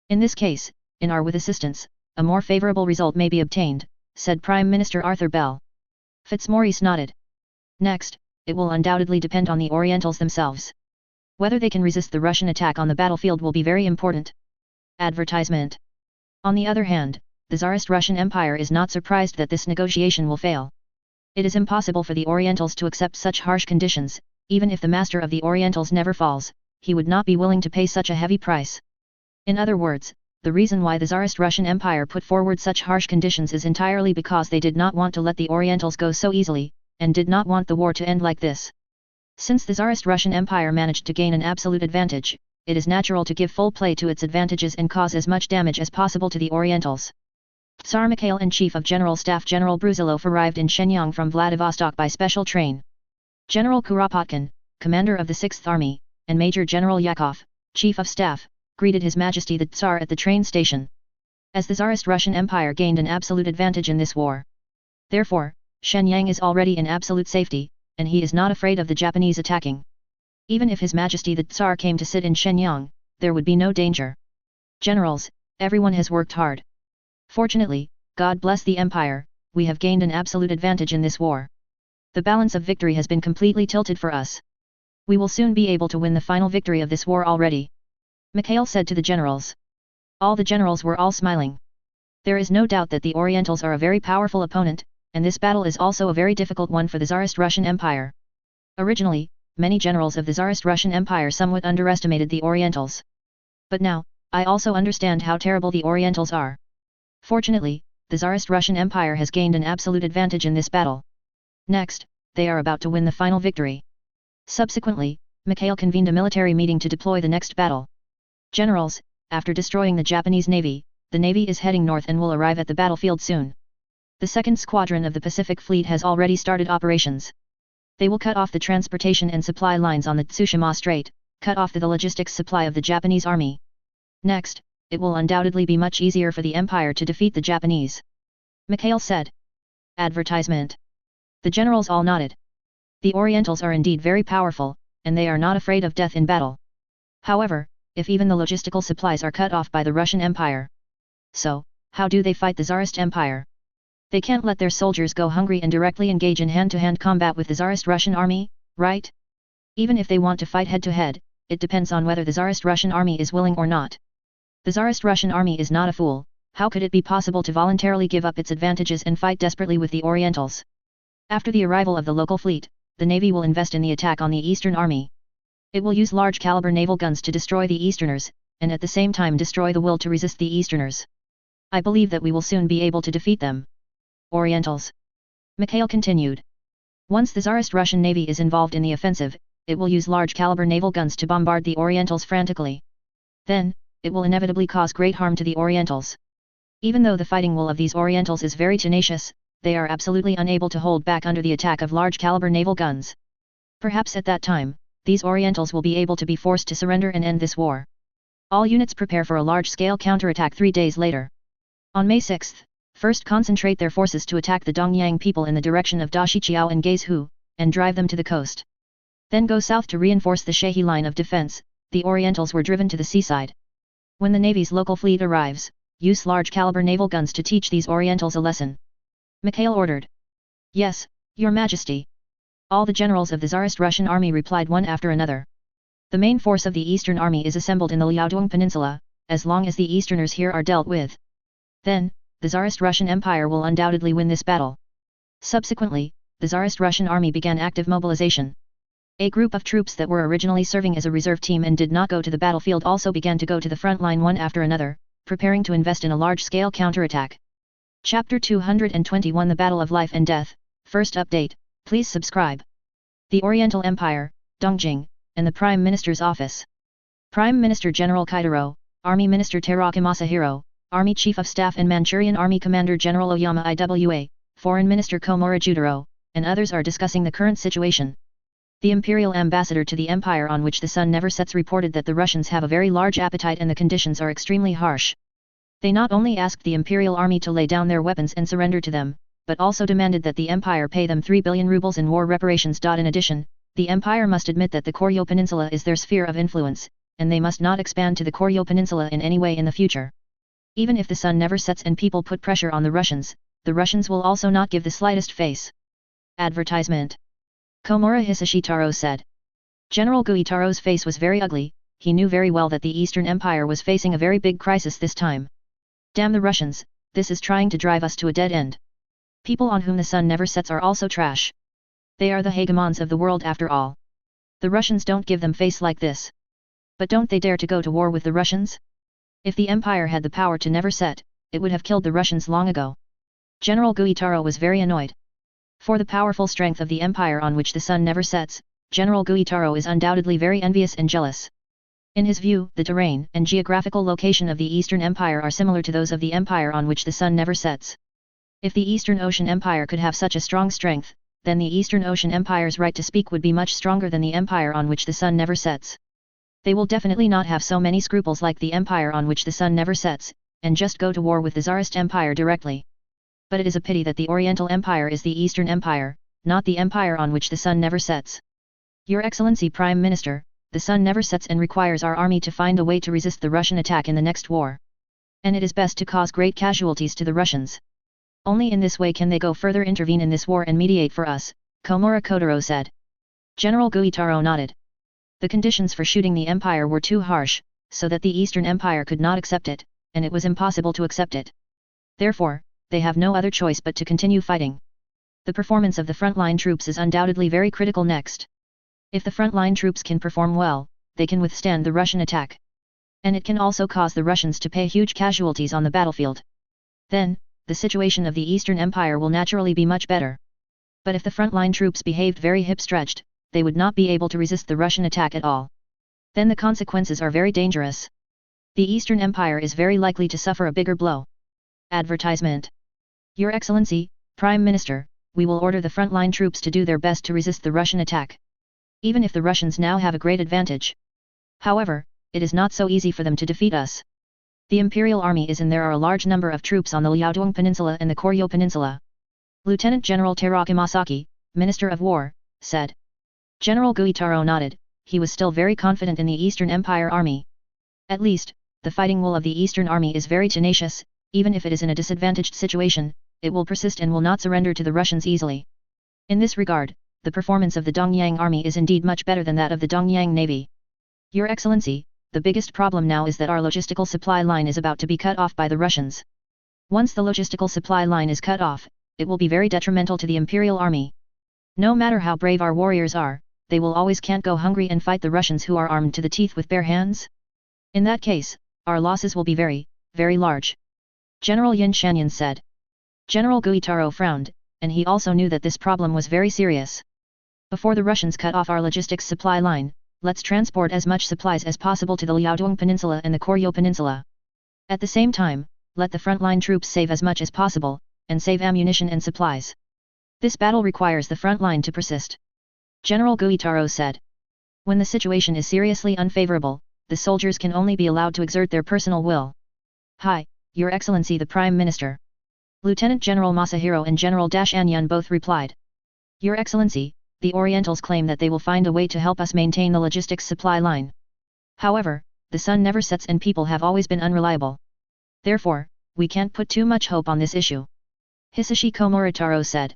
In this case, in our with assistance, a more favorable result may be obtained, said Prime Minister Arthur Bell. Fitzmaurice nodded. Next, it will undoubtedly depend on the Orientals themselves. Whether they can resist the Russian attack on the battlefield will be very important. Advertisement. On the other hand, the Tsarist Russian Empire is not surprised that this negotiation will fail. It is impossible for the Orientals to accept such harsh conditions. Even if the master of the Orientals never falls, he would not be willing to pay such a heavy price. In other words, the reason why the Tsarist Russian Empire put forward such harsh conditions is entirely because they did not want to let the Orientals go so easily, and did not want the war to end like this. Since the Tsarist Russian Empire managed to gain an absolute advantage, it is natural to give full play to its advantages and cause as much damage as possible to the Orientals. Tsar Mikhail and Chief of General Staff General Brusilov arrived in Shenyang from Vladivostok by special train. General Kuropatkin, commander of the 6th Army, and Major General Yakov, Chief of Staff, greeted His Majesty the Tsar at the train station. As the Tsarist Russian Empire gained an absolute advantage in this war. Therefore, Shenyang is already in absolute safety, and he is not afraid of the Japanese attacking. Even if His Majesty the Tsar came to sit in Shenyang, there would be no danger. Generals, everyone has worked hard. Fortunately, God bless the Empire, we have gained an absolute advantage in this war. The balance of victory has been completely tilted for us. We will soon be able to win the final victory of this war already. Mikhail said to the generals. All the generals were all smiling. There is no doubt that the Orientals are a very powerful opponent, and this battle is also a very difficult one for the Tsarist Russian Empire. Originally, many generals of the Tsarist Russian Empire somewhat underestimated the Orientals. But now, I also understand how terrible the Orientals are. Fortunately, the Tsarist Russian Empire has gained an absolute advantage in this battle. Next, they are about to win the final victory. Subsequently, Mikhail convened a military meeting to deploy the next battle. Generals, after destroying the Japanese Navy, the Navy is heading north and will arrive at the battlefield soon. The 2nd Squadron of the Pacific Fleet has already started operations. They will cut off the transportation and supply lines on the Tsushima Strait, cut off the logistics supply of the Japanese army. Next, it will undoubtedly be much easier for the Empire to defeat the Japanese. Mikhail said. Advertisement. The generals all nodded. The Orientals are indeed very powerful, and they are not afraid of death in battle. However, if even the logistical supplies are cut off by the Russian Empire. So, how do they fight the Tsarist Empire? They can't let their soldiers go hungry and directly engage in hand-to-hand combat with the Tsarist Russian army, right? Even if they want to fight head-to-head, it depends on whether the Tsarist Russian army is willing or not. The Tsarist Russian army is not a fool. How could it be possible to voluntarily give up its advantages and fight desperately with the Orientals? After the arrival of the local fleet, the Navy will invest in the attack on the Eastern Army. It will use large-caliber naval guns to destroy the Easterners, and at the same time destroy the will to resist the Easterners. I believe that we will soon be able to defeat them. Orientals. Mikhail continued. Once the Tsarist Russian Navy is involved in the offensive, it will use large-caliber naval guns to bombard the Orientals frantically. Then, it will inevitably cause great harm to the Orientals. Even though the fighting will of these Orientals is very tenacious, they are absolutely unable to hold back under the attack of large-caliber naval guns. Perhaps at that time, these Orientals will be able to be forced to surrender and end this war. All units prepare for a large-scale counterattack 3 days later. On May 6, first concentrate their forces to attack the Dongyang people in the direction of Dashiqiao and Gaizhou, and drive them to the coast. Then go south to reinforce the Shehi line of defense. The Orientals were driven to the seaside. When the Navy's local fleet arrives, use large-caliber naval guns to teach these Orientals a lesson. Mikhail ordered. Yes, Your Majesty. All the generals of the Tsarist Russian army replied one after another. The main force of the Eastern Army is assembled in the Liaodong Peninsula, as long as the Easterners here are dealt with. Then, the Tsarist Russian Empire will undoubtedly win this battle. Subsequently, the Tsarist Russian army began active mobilization. A group of troops that were originally serving as a reserve team and did not go to the battlefield also began to go to the front line one after another, preparing to invest in a large-scale counterattack. Chapter 221 The Battle of Life and Death. First update, please subscribe. The Oriental Empire, Dongjing, and the Prime Minister's Office. Prime Minister General Kaitaro, Army Minister Teraki Masahiro, Army Chief of Staff and Manchurian Army Commander General Oyama Iwa, Foreign Minister Komura Judaro, and others are discussing the current situation. The Imperial Ambassador to the Empire on which the sun never sets reported that the Russians have a very large appetite and the conditions are extremely harsh. They not only asked the Imperial Army to lay down their weapons and surrender to them, but also demanded that the Empire pay them 3 billion rubles in war reparations. In addition, The Empire must admit that the Koryo Peninsula is their sphere of influence, and they must not expand to the Koryo Peninsula in any way in the future. Even if the sun never sets and people put pressure on the Russians will also not give the slightest face. Advertisement. Komura Hisashitaro said. General Guitaro's face was very ugly. He knew very well that the Eastern Empire was facing a very big crisis this time. Damn the Russians, this is trying to drive us to a dead end. People on whom the sun never sets are also trash. They are the hegemons of the world after all. The Russians don't give them face like this. But don't they dare to go to war with the Russians? If the Empire had the power to never set, it would have killed the Russians long ago. General Guitaro was very annoyed. For the powerful strength of the Empire on which the sun never sets, General Guitaro is undoubtedly very envious and jealous. In his view, the terrain and geographical location of the Eastern Empire are similar to those of the empire on which the sun never sets. If the Eastern Ocean Empire could have such a strong strength, then the Eastern Ocean Empire's right to speak would be much stronger than the empire on which the sun never sets. They will definitely not have so many scruples like the empire on which the sun never sets, and just go to war with the Tsarist Empire directly. But it is a pity that the Oriental Empire is the Eastern Empire, not the empire on which the sun never sets. Your Excellency Prime Minister, the sun never sets and requires our army to find a way to resist the Russian attack in the next war. And it is best to cause great casualties to the Russians. Only in this way can they go further intervene in this war and mediate for us, Komura Kotaro said. General Guitaro nodded. The conditions for shooting the empire were too harsh, so that the Eastern Empire could not accept it, and it was impossible to accept it. Therefore, they have no other choice but to continue fighting. The performance of the frontline troops is undoubtedly very critical next. If the frontline troops can perform well, they can withstand the Russian attack. And it can also cause the Russians to pay huge casualties on the battlefield. Then, the situation of the Eastern Empire will naturally be much better. But if the frontline troops behaved very hip-stretched, they would not be able to resist the Russian attack at all. Then the consequences are very dangerous. The Eastern Empire is very likely to suffer a bigger blow. Advertisement. Your Excellency, Prime Minister, we will order the frontline troops to do their best to resist the Russian attack. Even if the Russians now have a great advantage. However, it is not so easy for them to defeat us. The Imperial Army is and there are a large number of troops on the Liaodong Peninsula and the Koryo Peninsula. Lieutenant General Teraki Masaki, Minister of War, said. General Guitaro nodded. He was still very confident in the Eastern Empire Army. At least, the fighting will of the Eastern Army is very tenacious. Even if it is in a disadvantaged situation, it will persist and will not surrender to the Russians easily. In this regard, the performance of the Dongyang Army is indeed much better than that of the Dongyang Navy. Your Excellency, the biggest problem now is that our logistical supply line is about to be cut off by the Russians. Once the logistical supply line is cut off, it will be very detrimental to the Imperial Army. No matter how brave our warriors are, they will always can't go hungry and fight the Russians who are armed to the teeth with bare hands. In that case, our losses will be very, very large. General Yin Shanyan said. General Guitaro frowned, and he also knew that this problem was very serious. Before the Russians cut off our logistics supply line, let's transport as much supplies as possible to the Liaodong Peninsula and the Koryo Peninsula. At the same time, let the frontline troops save as much as possible, and save ammunition and supplies. This battle requires the front line to persist. General Guitaro said. When the situation is seriously unfavorable, the soldiers can only be allowed to exert their personal will. Hi, Your Excellency the Prime Minister. Lieutenant General Masahiro and General Anyun both replied. Your Excellency, the Orientals claim that they will find a way to help us maintain the logistics supply line. However, the sun never sets and people have always been unreliable. Therefore, we can't put too much hope on this issue. Hisashi Komoritaro said.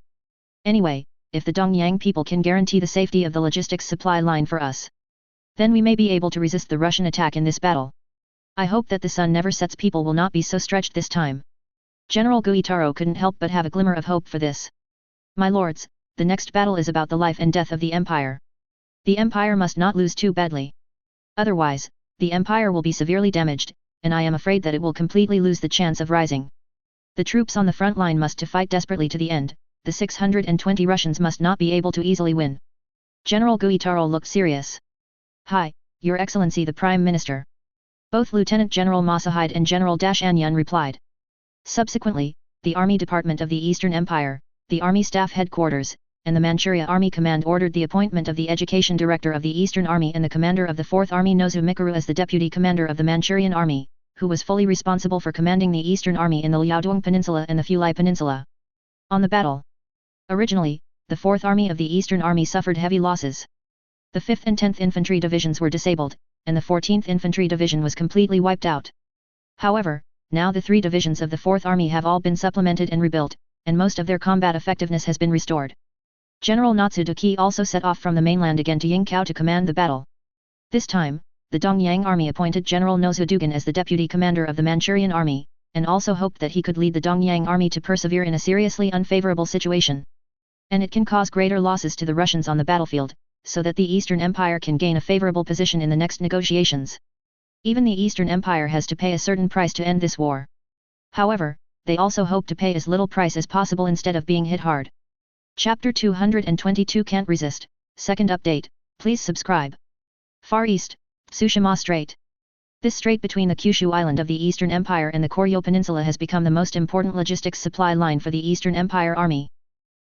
Anyway, if the Dongyang people can guarantee the safety of the logistics supply line for us, then we may be able to resist the Russian attack in this battle. I hope that the sun never sets people will not be so stretched this time. General Guitaro couldn't help but have a glimmer of hope for this. My lords, the next battle is about the life and death of the Empire. The Empire must not lose too badly. Otherwise, the Empire will be severely damaged, and I am afraid that it will completely lose the chance of rising. The troops on the front line must to fight desperately to the end. The 620 Russians must not be able to easily win. General Guitaro looked serious. Hi, Your Excellency the Prime Minister. Both Lieutenant General Masahide and General Anyun replied. Subsequently, the Army Department of the Eastern Empire, the Army Staff Headquarters, and the Manchuria Army Command ordered the appointment of the Education Director of the Eastern Army and the Commander of the 4th Army Nozu Mikuru as the Deputy Commander of the Manchurian Army, who was fully responsible for commanding the Eastern Army in the Liaodong Peninsula and the Fulai Peninsula. On the battle. Originally, the 4th Army of the Eastern Army suffered heavy losses. The 5th and 10th Infantry Divisions were disabled, and the 14th Infantry Division was completely wiped out. However, now the 3 divisions of the 4th Army have all been supplemented and rebuilt, and most of their combat effectiveness has been restored. General Natsuduki also set off from the mainland again to Yingkou to command the battle. This time, the Dongyang Army appointed General Nozudugan as the deputy commander of the Manchurian Army, and also hoped that he could lead the Dongyang Army to persevere in a seriously unfavorable situation. And it can cause greater losses to the Russians on the battlefield, so that the Eastern Empire can gain a favorable position in the next negotiations. Even the Eastern Empire has to pay a certain price to end this war. However, they also hope to pay as little price as possible instead of being hit hard. Chapter 222 Can't Resist, second update, please subscribe. Far East, Tsushima Strait. This strait between the Kyushu Island of the Eastern Empire and the Koryo Peninsula has become the most important logistics supply line for the Eastern Empire Army.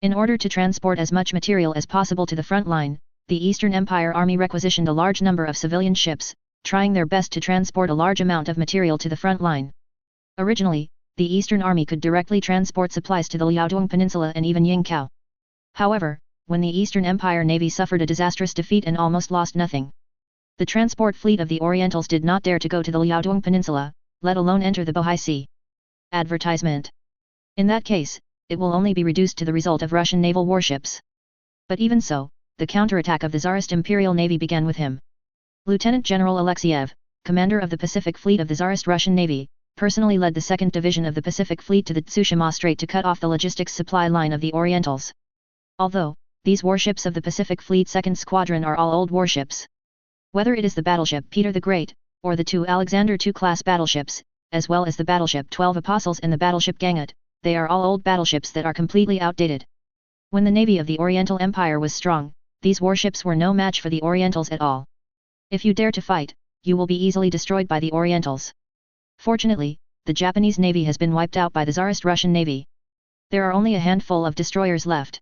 In order to transport as much material as possible to the front line, the Eastern Empire Army requisitioned a large number of civilian ships, trying their best to transport a large amount of material to the front line. Originally, the Eastern Army could directly transport supplies to the Liaodong Peninsula and even Yingkou. However, when the Eastern Empire Navy suffered a disastrous defeat and almost lost nothing, the transport fleet of the Orientals did not dare to go to the Liaodong Peninsula, let alone enter the Bohai Sea. Advertisement. In that case, it will only be reduced to the result of Russian naval warships. But even so, the counterattack of the Tsarist Imperial Navy began with him. Lieutenant General Alexeyev, commander of the Pacific Fleet of the Tsarist Russian Navy, personally led the 2nd Division of the Pacific Fleet to the Tsushima Strait to cut off the logistics supply line of the Orientals. Although, these warships of the Pacific Fleet 2nd Squadron are all old warships. Whether it is the battleship Peter the Great, or the 2 Alexander II class battleships, as well as the battleship 12 Apostles and the battleship Gangat, they are all old battleships that are completely outdated. When the navy of the Oriental Empire was strong, these warships were no match for the Orientals at all. If you dare to fight, you will be easily destroyed by the Orientals. Fortunately, the Japanese navy has been wiped out by the Tsarist Russian Navy. There are only a handful of destroyers left.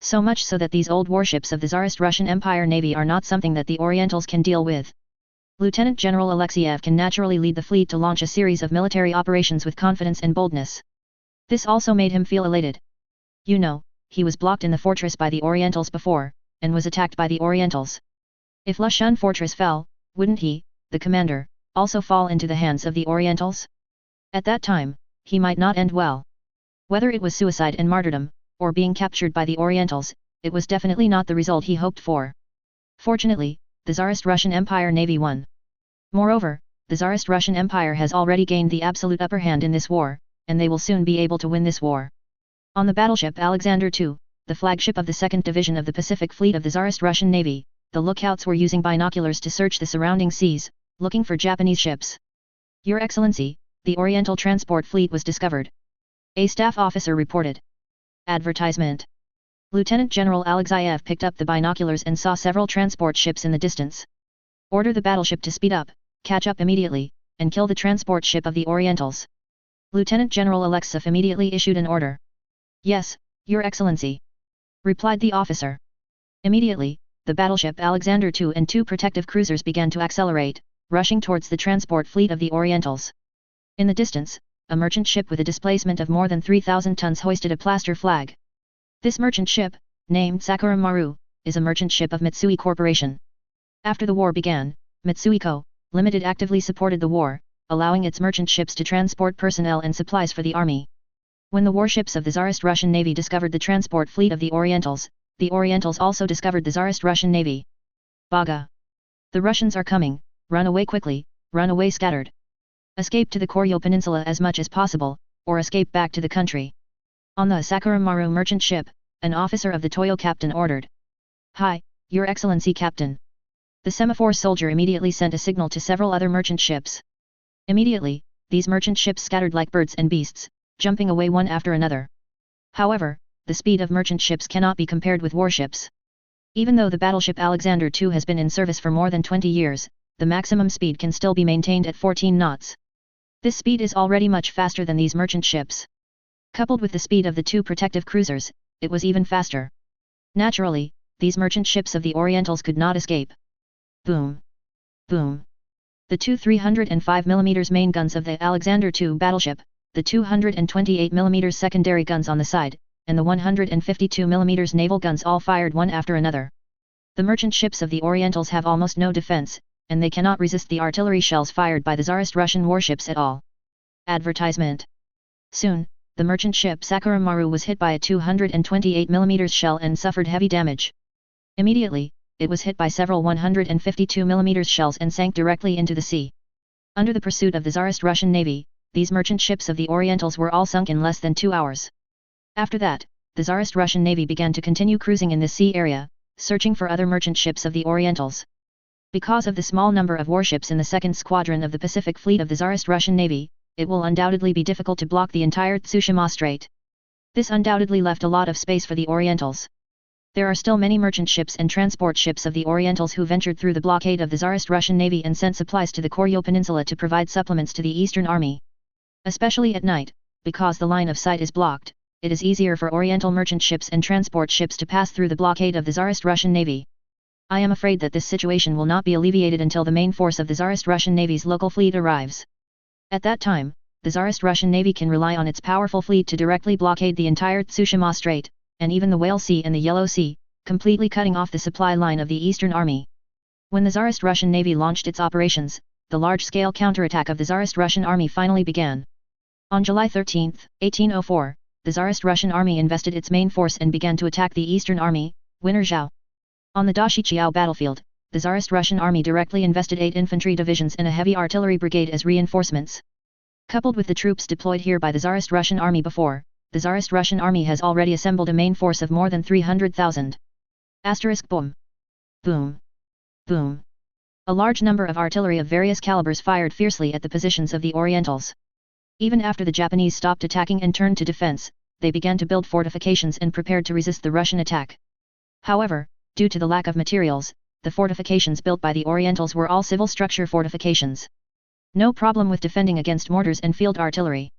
So much so that these old warships of the Tsarist Russian Empire Navy are not something that the Orientals can deal with. Lieutenant General Alexeyev can naturally lead the fleet to launch a series of military operations with confidence and boldness. This also made him feel elated. You know, he was blocked in the fortress by the Orientals before, and was attacked by the Orientals. If Lushun Fortress fell, wouldn't he, the commander, also fall into the hands of the Orientals? At that time, he might not end well. Whether it was suicide and martyrdom, or being captured by the Orientals, it was definitely not the result he hoped for. Fortunately, the Tsarist Russian Empire Navy won. Moreover, the Tsarist Russian Empire has already gained the absolute upper hand in this war, and they will soon be able to win this war. On the battleship Alexander II, the flagship of the 2nd Division of the Pacific Fleet of the Tsarist Russian Navy, the lookouts were using binoculars to search the surrounding seas, looking for Japanese ships. Your Excellency, the Oriental Transport Fleet was discovered. A staff officer reported. Advertisement. Lieutenant General Alexeyev picked up the binoculars and saw several transport ships in the distance. Order the battleship to speed up, catch up immediately, and kill the transport ship of the Orientals. Lieutenant General Alexeyev immediately issued an order. Yes, Your Excellency, replied the officer. Immediately, the battleship Alexander II and 2 protective cruisers began to accelerate, rushing towards the transport fleet of the Orientals. In the distance, a merchant ship with a displacement of more than 3,000 tons hoisted a plaster flag. This merchant ship, named Sakura Maru, is a merchant ship of Mitsui Corporation. After the war began, Mitsui Co., Limited actively supported the war, allowing its merchant ships to transport personnel and supplies for the army. When the warships of the Tsarist Russian Navy discovered the transport fleet of the Orientals also discovered the Tsarist Russian Navy. Baga! The Russians are coming, run away quickly, run away scattered. Escape to the Koryo Peninsula as much as possible, or escape back to the country. On the Sakura Maru merchant ship, an officer of the Toyo captain ordered. Hi, Your Excellency Captain. The semaphore soldier immediately sent a signal to several other merchant ships. Immediately, these merchant ships scattered like birds and beasts, jumping away one after another. However, the speed of merchant ships cannot be compared with warships. Even though the battleship Alexander II has been in service for more than 20 years, the maximum speed can still be maintained at 14 knots. This speed is already much faster than these merchant ships. Coupled with the speed of the 2 protective cruisers, it was even faster. Naturally, these merchant ships of the Orientals could not escape. Boom! Boom! The 2 305mm main guns of the Alexander II battleship, the 228mm secondary guns on the side, and the 152mm naval guns all fired one after another. The merchant ships of the Orientals have almost no defense, and they cannot resist the artillery shells fired by the Tsarist Russian warships at all. Advertisement. Soon, the merchant ship Sakura Maru was hit by a 228 mm shell and suffered heavy damage. Immediately, it was hit by several 152 mm shells and sank directly into the sea. Under the pursuit of the Tsarist Russian Navy, these merchant ships of the Orientals were all sunk in less than 2 hours. After that, the Tsarist Russian Navy began to continue cruising in this sea area, searching for other merchant ships of the Orientals. Because of the small number of warships in the 2nd Squadron of the Pacific Fleet of the Tsarist Russian Navy, it will undoubtedly be difficult to block the entire Tsushima Strait. This undoubtedly left a lot of space for the Orientals. There are still many merchant ships and transport ships of the Orientals who ventured through the blockade of the Tsarist Russian Navy and sent supplies to the Koryo Peninsula to provide supplements to the Eastern Army. Especially at night, because the line of sight is blocked, it is easier for Oriental merchant ships and transport ships to pass through the blockade of the Tsarist Russian Navy. I am afraid that this situation will not be alleviated until the main force of the Tsarist Russian Navy's local fleet arrives. At that time, the Tsarist Russian Navy can rely on its powerful fleet to directly blockade the entire Tsushima Strait, and even the Whale Sea and the Yellow Sea, completely cutting off the supply line of the Eastern Army. When the Tsarist Russian Navy launched its operations, the large-scale counterattack of the Tsarist Russian Army finally began. On July 13, 1804, the Tsarist Russian Army invested its main force and began to attack the Eastern Army, Winner Zhao. On the Dashiqiao battlefield, the Tsarist Russian Army directly invested 8 infantry divisions and a heavy artillery brigade as reinforcements. Coupled with the troops deployed here by the Tsarist Russian Army before, the Tsarist Russian Army has already assembled a main force of more than 300,000. Boom. Boom. Boom. A large number of artillery of various calibers fired fiercely at the positions of the Orientals. Even after the Japanese stopped attacking and turned to defense, they began to build fortifications and prepared to resist the Russian attack. However, due to the lack of materials, the fortifications built by the Orientals were all civil structure fortifications. No problem with defending against mortars and field artillery.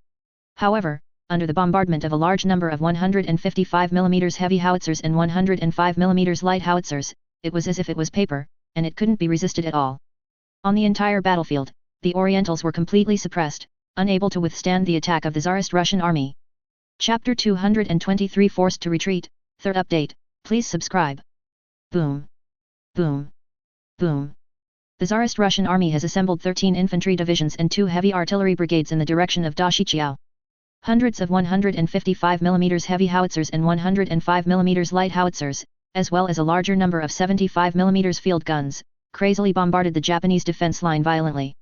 However, under the bombardment of a large number of 155 mm heavy howitzers and 105 mm light howitzers, it was as if it was paper, and it couldn't be resisted at all. On the entire battlefield, the Orientals were completely suppressed, unable to withstand the attack of the Tsarist Russian Army. Chapter 223 Forced to Retreat, 3rd update, please subscribe. Boom. Boom. Boom. The Tsarist Russian Army has assembled 13 infantry divisions and 2 heavy artillery brigades in the direction of Dashiqiao. Hundreds of 155 mm heavy howitzers and 105 mm light howitzers, as well as a larger number of 75 mm field guns, crazily bombarded the Japanese defense line violently.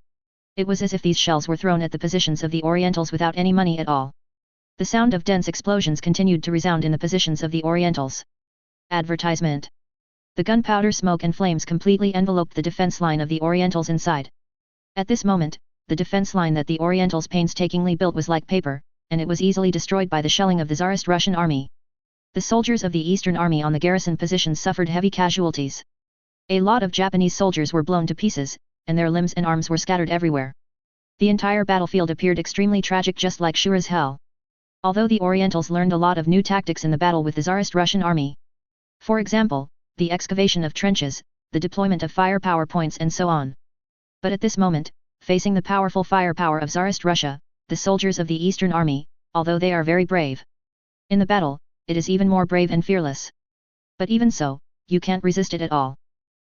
It was as if these shells were thrown at the positions of the Orientals without any money at all. The sound of dense explosions continued to resound in the positions of the Orientals. Advertisement. The gunpowder smoke and flames completely enveloped the defense line of the Orientals inside. At this moment, the defense line that the Orientals painstakingly built was like paper, and it was easily destroyed by the shelling of the Tsarist Russian Army. The soldiers of the Eastern Army on the garrison positions suffered heavy casualties. A lot of Japanese soldiers were blown to pieces, and their limbs and arms were scattered everywhere. The entire battlefield appeared extremely tragic, just like sure as hell. Although the Orientals learned a lot of new tactics in the battle with the Tsarist Russian Army. For example, the excavation of trenches, the deployment of firepower points and so on. But at this moment, facing the powerful firepower of Tsarist Russia, the soldiers of the Eastern Army, although they are very brave in the battle, it is even more brave and fearless. But even so, you can't resist it at all.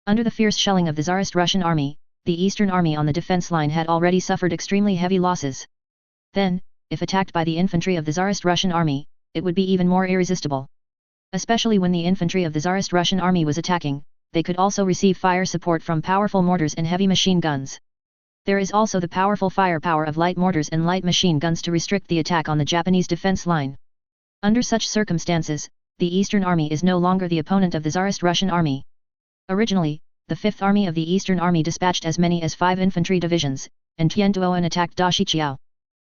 Under the fierce shelling of the Tsarist Russian Army, the Eastern Army on the defense line had already suffered extremely heavy losses. Then, if attacked by the infantry of the Tsarist Russian Army, it would be even more irresistible. Especially when the infantry of the Tsarist Russian Army was attacking, they could also receive fire support from powerful mortars and heavy machine guns. There is also the powerful firepower of light mortars and light machine guns to restrict the attack on the Japanese defense line. Under such circumstances, the Eastern Army is no longer the opponent of the Tsarist Russian Army. Originally, the 5th Army of the Eastern Army dispatched as many as 5 infantry divisions, and Tianduo attacked Dashiqiao.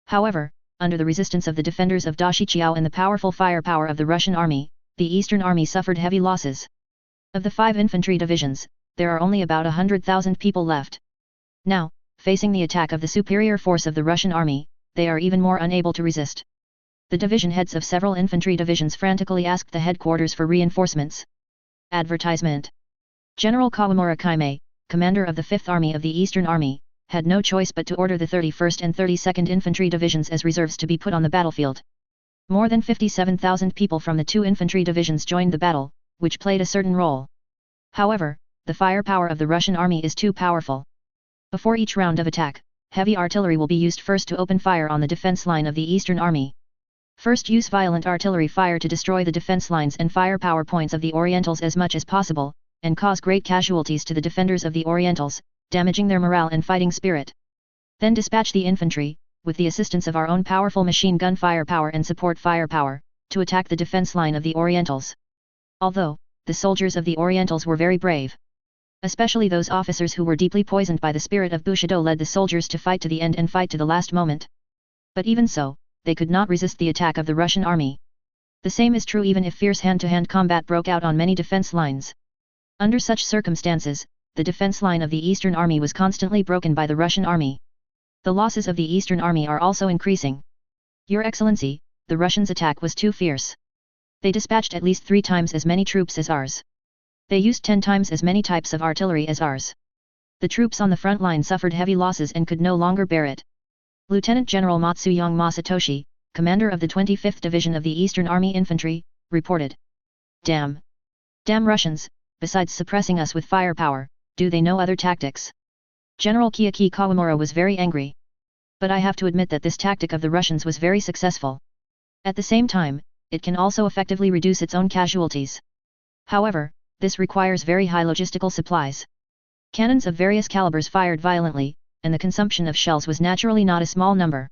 However, under the resistance of the defenders of Dashiqiao and the powerful firepower of the Russian Army, the Eastern Army suffered heavy losses. Of the 5 infantry divisions, there are only about 100,000 people left. Now, facing the attack of the superior force of the Russian Army, they are even more unable to resist. The division heads of several infantry divisions frantically asked the headquarters for reinforcements. Advertisement. General Kawamura Kaimei, commander of the 5th Army of the Eastern Army, had no choice but to order the 31st and 32nd Infantry Divisions as reserves to be put on the battlefield. More than 57,000 people from the 2 infantry divisions joined the battle, which played a certain role. However, the firepower of the Russian army is too powerful. Before each round of attack, heavy artillery will be used first to open fire on the defense line of the Eastern Army. First use violent artillery fire to destroy the defense lines and firepower points of the Orientals as much as possible, and cause great casualties to the defenders of the Orientals, damaging their morale and fighting spirit. Then dispatch the infantry, with the assistance of our own powerful machine gun firepower and support firepower, to attack the defense line of the Orientals. Although, the soldiers of the Orientals were very brave. Especially those officers who were deeply poisoned by the spirit of Bushido led the soldiers to fight to the end and fight to the last moment. But even so, they could not resist the attack of the Russian army. The same is true even if fierce hand-to-hand combat broke out on many defense lines. Under such circumstances, the defense line of the Eastern Army was constantly broken by the Russian army. The losses of the Eastern Army are also increasing. Your Excellency, the Russians' attack was too fierce. They dispatched at least 3 times as many troops as ours. They used 10 times as many types of artillery as ours. The troops on the front line suffered heavy losses and could no longer bear it. Lieutenant General Matsuyama Masatoshi, commander of the 25th Division of the Eastern Army Infantry, reported. Damn Russians, besides suppressing us with firepower, do they know other tactics? General Kiyaki Kawamura was very angry. But I have to admit that this tactic of the Russians was very successful. At the same time, it can also effectively reduce its own casualties. However, this requires very high logistical supplies. Cannons of various calibers fired violently, and the consumption of shells was naturally not a small number.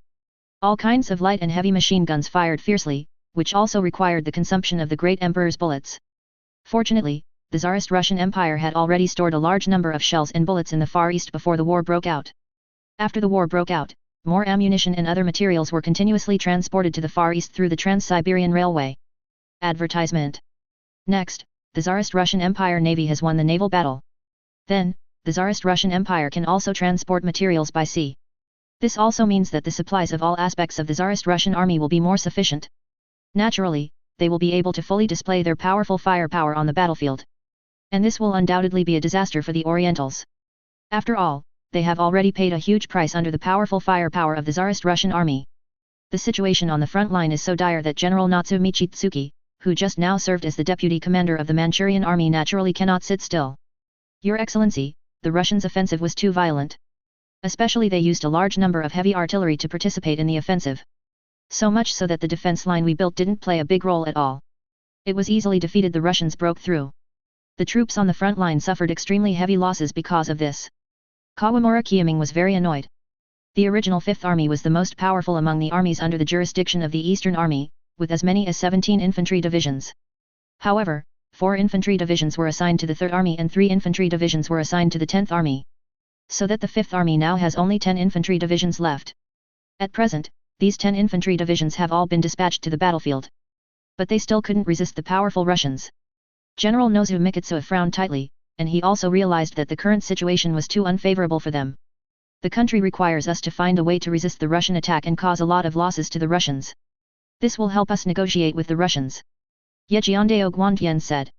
All kinds of light and heavy machine guns fired fiercely, which also required the consumption of the great emperor's bullets. Fortunately, the Tsarist Russian Empire had already stored a large number of shells and bullets in the Far East before the war broke out. After the war broke out, more ammunition and other materials were continuously transported to the Far East through the Trans-Siberian Railway. Advertisement. Next, the Tsarist Russian Empire Navy has won the naval battle. Then, the Tsarist Russian Empire can also transport materials by sea. This also means that the supplies of all aspects of the Tsarist Russian army will be more sufficient. Naturally, they will be able to fully display their powerful firepower on the battlefield. And this will undoubtedly be a disaster for the Orientals. After all, they have already paid a huge price under the powerful firepower of the Tsarist Russian army. The situation on the front line is so dire that General Natsu Michitsuki, who just now served as the deputy commander of the Manchurian army, naturally cannot sit still. Your Excellency, the Russians' offensive was too violent. Especially they used a large number of heavy artillery to participate in the offensive. So much so that the defense line we built didn't play a big role at all. It was easily defeated. The Russians broke through. The troops on the front line suffered extremely heavy losses because of this. Kawamura Kiyoming was very annoyed. The original Fifth Army was the most powerful among the armies under the jurisdiction of the Eastern Army, with as many as 17 infantry divisions. However, 4 infantry divisions were assigned to the Third Army and 3 infantry divisions were assigned to the 10th Army. So that the Fifth Army now has only 10 infantry divisions left. At present, these 10 infantry divisions have all been dispatched to the battlefield. But they still couldn't resist the powerful Russians. General Nozu Mikitsuya frowned tightly, and he also realized that the current situation was too unfavorable for them. The country requires us to find a way to resist the Russian attack and cause a lot of losses to the Russians. This will help us negotiate with the Russians. Yejiandeo Guantian said.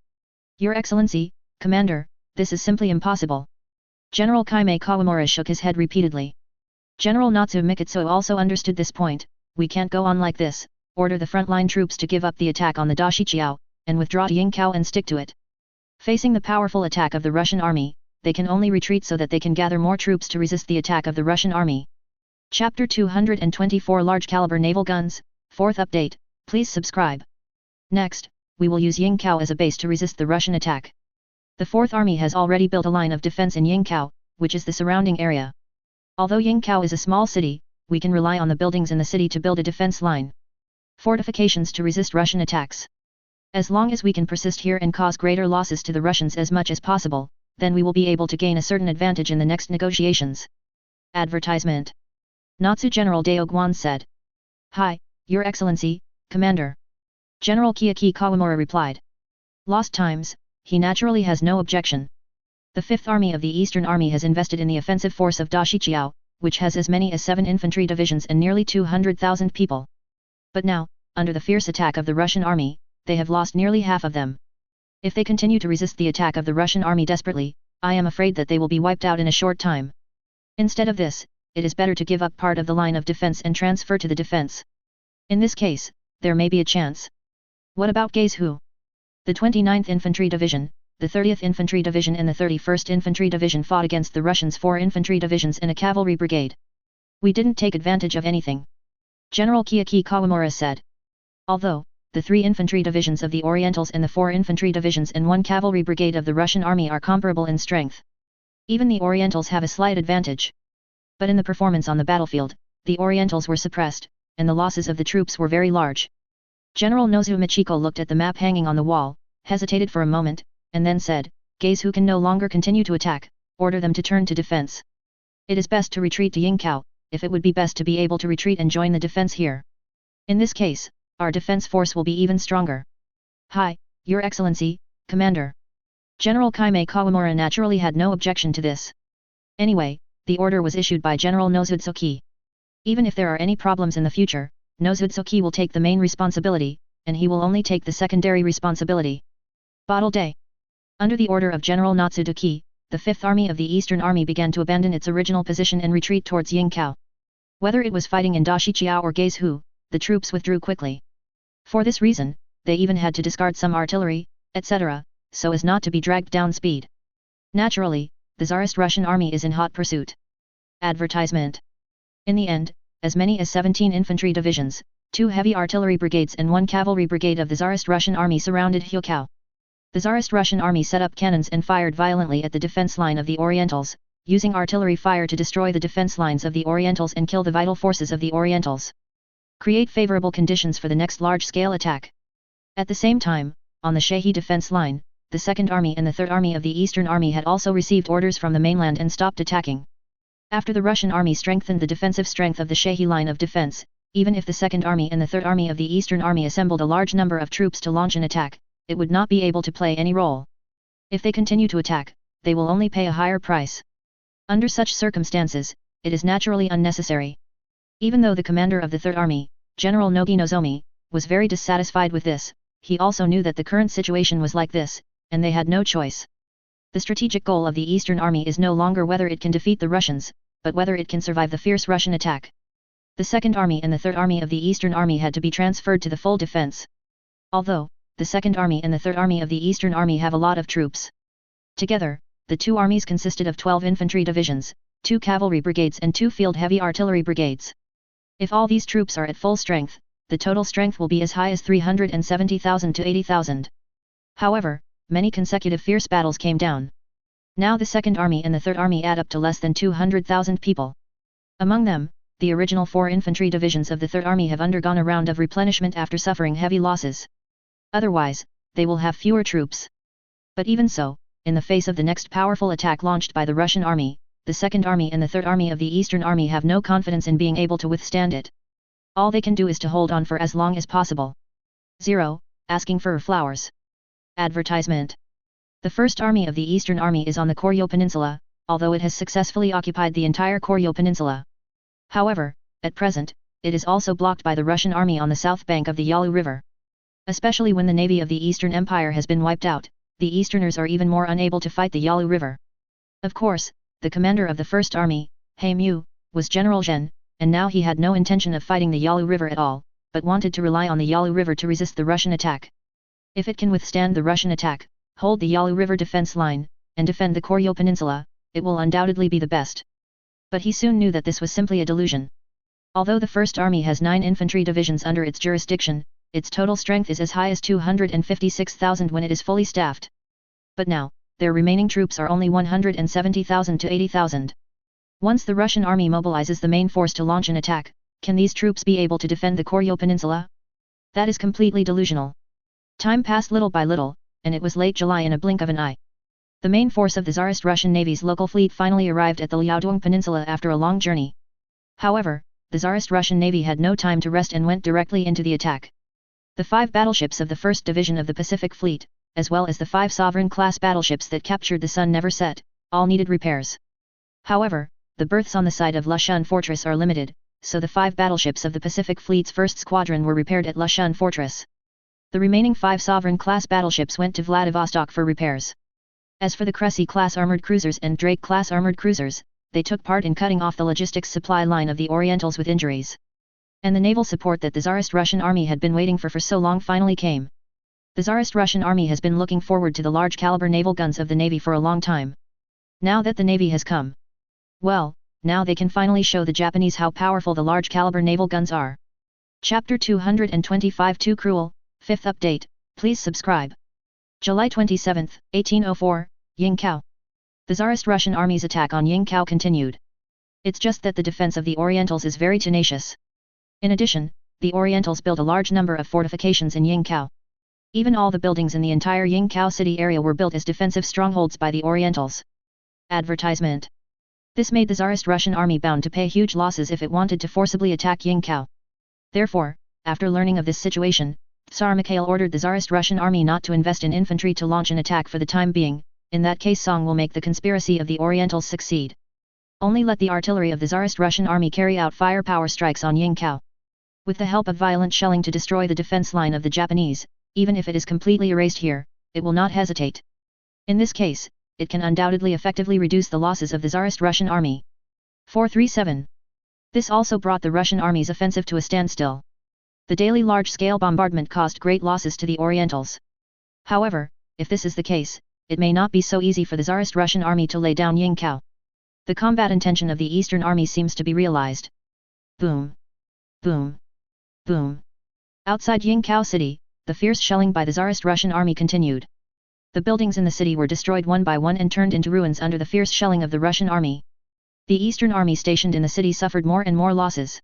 Your Excellency, Commander, this is simply impossible. General Kaimei Kawamura shook his head repeatedly. General Natsu Mikitsuya also understood this point. We can't go on like this. Order the frontline troops to give up the attack on the Dashichiao, and withdraw to Yingkou and stick to it. Facing the powerful attack of the Russian army, they can only retreat so that they can gather more troops to resist the attack of the Russian army. Chapter 224 Large Caliber Naval Guns, 4th Update, please subscribe. Next, we will use Yingkou as a base to resist the Russian attack. The 4th Army has already built a line of defense in Yingkou, which is the surrounding area. Although Yingkou is a small city, we can rely on the buildings in the city to build a defense line. Fortifications to resist Russian attacks. As long as we can persist here and cause greater losses to the Russians as much as possible, then we will be able to gain a certain advantage in the next negotiations. Advertisement. Natsu General Deo Guan said. Hi, Your Excellency, Commander. General Kiyaki Kawamura replied. Lost times, he naturally has no objection. The 5th Army of the Eastern Army has invested in the offensive force of Dashichiao, which has as many as 7 infantry divisions and nearly 200,000 people. But now, under the fierce attack of the Russian army, they have lost nearly half of them. If they continue to resist the attack of the Russian army desperately, I am afraid that they will be wiped out in a short time. Instead of this, it is better to give up part of the line of defense and transfer to the defense. In this case, there may be a chance. What about Gaze Hu? The 29th Infantry Division, the 30th Infantry Division and the 31st Infantry Division fought against the Russians' 4 infantry divisions and a cavalry brigade. We didn't take advantage of anything, General Kiyaki Kawamura said. Although, the 3 infantry divisions of the Orientals and the 4 infantry divisions and 1 cavalry brigade of the Russian army are comparable in strength. Even the Orientals have a slight advantage. But in the performance on the battlefield, the Orientals were suppressed, and the losses of the troops were very large. General Nozu Michiko looked at the map hanging on the wall, hesitated for a moment, and then said, "Gaze who can no longer continue to attack, order them to turn to defense. It is best to retreat to Yingkao, if it would be best to be able to retreat and join the defense here. In this case, our defense force will be even stronger." "Hi, Your Excellency, Commander." General Kaimei Kawamura naturally had no objection to this. Anyway, the order was issued by General Nozutsuki. Even if there are any problems in the future, Nozutsuki will take the main responsibility, and he will only take the secondary responsibility. Bottle Day. Under the order of General Natsuduki, the 5th Army of the Eastern Army began to abandon its original position and retreat towards Yingkao. Whether it was fighting in Dashichiao or Gaizhu, the troops withdrew quickly. For this reason, they even had to discard some artillery, etc., so as not to be dragged down speed. Naturally, the Tsarist Russian army is in hot pursuit. Advertisement. In the end, as many as 17 infantry divisions, 2 heavy artillery brigades and 1 cavalry brigade of the Tsarist Russian army surrounded Hyokao. The Tsarist Russian army set up cannons and fired violently at the defense line of the Orientals, using artillery fire to destroy the defense lines of the Orientals and kill the vital forces of the Orientals. Create favorable conditions for the next large-scale attack. At the same time, on the Shehi defense line, the 2nd Army and the 3rd Army of the Eastern Army had also received orders from the mainland and stopped attacking. After the Russian army strengthened the defensive strength of the Shehi line of defense, even if the 2nd Army and the 3rd Army of the Eastern Army assembled a large number of troops to launch an attack, it would not be able to play any role. If they continue to attack, they will only pay a higher price. Under such circumstances, it is naturally unnecessary. Even though the commander of the 3rd Army, General Nogi Nozomi, was very dissatisfied with this, he also knew that the current situation was like this, and they had no choice. The strategic goal of the Eastern Army is no longer whether it can defeat the Russians, but whether it can survive the fierce Russian attack. The 2nd Army and the 3rd Army of the Eastern Army had to be transferred to the full defense. Although, the 2nd Army and the 3rd Army of the Eastern Army have a lot of troops. Together, the 2 armies consisted of 12 infantry divisions, 2 cavalry brigades and 2 field heavy artillery brigades. If all these troops are at full strength, the total strength will be as high as 370,000 to 80,000. However, many consecutive fierce battles came down. Now the 2nd Army and the 3rd Army add up to less than 200,000 people. Among them, the original 4 infantry divisions of the 3rd Army have undergone a round of replenishment after suffering heavy losses. Otherwise, they will have fewer troops. But even so, in the face of the next powerful attack launched by the Russian army, the 2nd Army and the 3rd Army of the Eastern Army have no confidence in being able to withstand it. All they can do is to hold on for as long as possible. 0. Asking for flowers. Advertisement. The 1st Army of the Eastern Army is on the Koryo Peninsula, although it has successfully occupied the entire Koryo Peninsula. However, at present, it is also blocked by the Russian army on the south bank of the Yalu River. Especially when the navy of the Eastern Empire has been wiped out, the Easterners are even more unable to fight the Yalu River. Of course, the commander of the 1st Army, Haimyu, was General Zhen, and now he had no intention of fighting the Yalu River at all, but wanted to rely on the Yalu River to resist the Russian attack. If it can withstand the Russian attack, hold the Yalu River defense line, and defend the Koryo Peninsula, it will undoubtedly be the best. But he soon knew that this was simply a delusion. Although the 1st Army has 9 infantry divisions under its jurisdiction, its total strength is as high as 256,000 when it is fully staffed. But now, their remaining troops are only 170,000 to 80,000. Once the Russian army mobilizes the main force to launch an attack, can these troops be able to defend the Koryo Peninsula? That is completely delusional. Time passed little by little, and it was late July in a blink of an eye. The main force of the Tsarist Russian Navy's local fleet finally arrived at the Liaodong Peninsula after a long journey. However, the Tsarist Russian Navy had no time to rest and went directly into the attack. The 5 battleships of the 1st Division of the Pacific Fleet, as well as the 5 Sovereign-class battleships that captured the Sun Never Set, all needed repairs. However, the berths on the side of Lushun Fortress are limited, so the 5 battleships of the Pacific Fleet's 1st Squadron were repaired at Lushun Fortress. The remaining 5 Sovereign-class battleships went to Vladivostok for repairs. As for the Cressy-class armored cruisers and Drake-class armored cruisers, they took part in cutting off the logistics supply line of the Orientals with injuries. And the naval support that the Tsarist Russian army had been waiting for so long finally came. The Tsarist Russian army has been looking forward to the large-caliber naval guns of the Navy for a long time. Now that the Navy has come, well, now they can finally show the Japanese how powerful the large-caliber naval guns are. Chapter 225 Too Cruel, 5th update, please subscribe. July 27, 1804, Yingkou. The Tsarist Russian army's attack on Yingkou continued. It's just that the defense of the Orientals is very tenacious. In addition, the Orientals built a large number of fortifications in Yingkou. Even all the buildings in the entire Yingkou city area were built as defensive strongholds by the Orientals. Advertisement. This made the Tsarist Russian army bound to pay huge losses if it wanted to forcibly attack Yingkou. Therefore, after learning of this situation, Tsar Mikhail ordered the Tsarist Russian army not to invest in infantry to launch an attack for the time being. In that case Song will make the conspiracy of the Orientals succeed. Only let the artillery of the Tsarist Russian army carry out firepower strikes on Yingkou. With the help of violent shelling to destroy the defense line of the Japanese, even if it is completely erased here, it will not hesitate. In this case, it can undoubtedly effectively reduce the losses of the Tsarist Russian army. 437. This also brought the Russian army's offensive to a standstill. The daily large-scale bombardment caused great losses to the Orientals. However, if this is the case, it may not be so easy for the Tsarist Russian army to lay down Yingkou. The combat intention of the Eastern army seems to be realized. Boom! Boom! Boom! Outside Yingkou city, the fierce shelling by the Tsarist Russian army continued. The buildings in the city were destroyed one by one and turned into ruins under the fierce shelling of the Russian army. The Eastern army stationed in the city suffered more and more losses.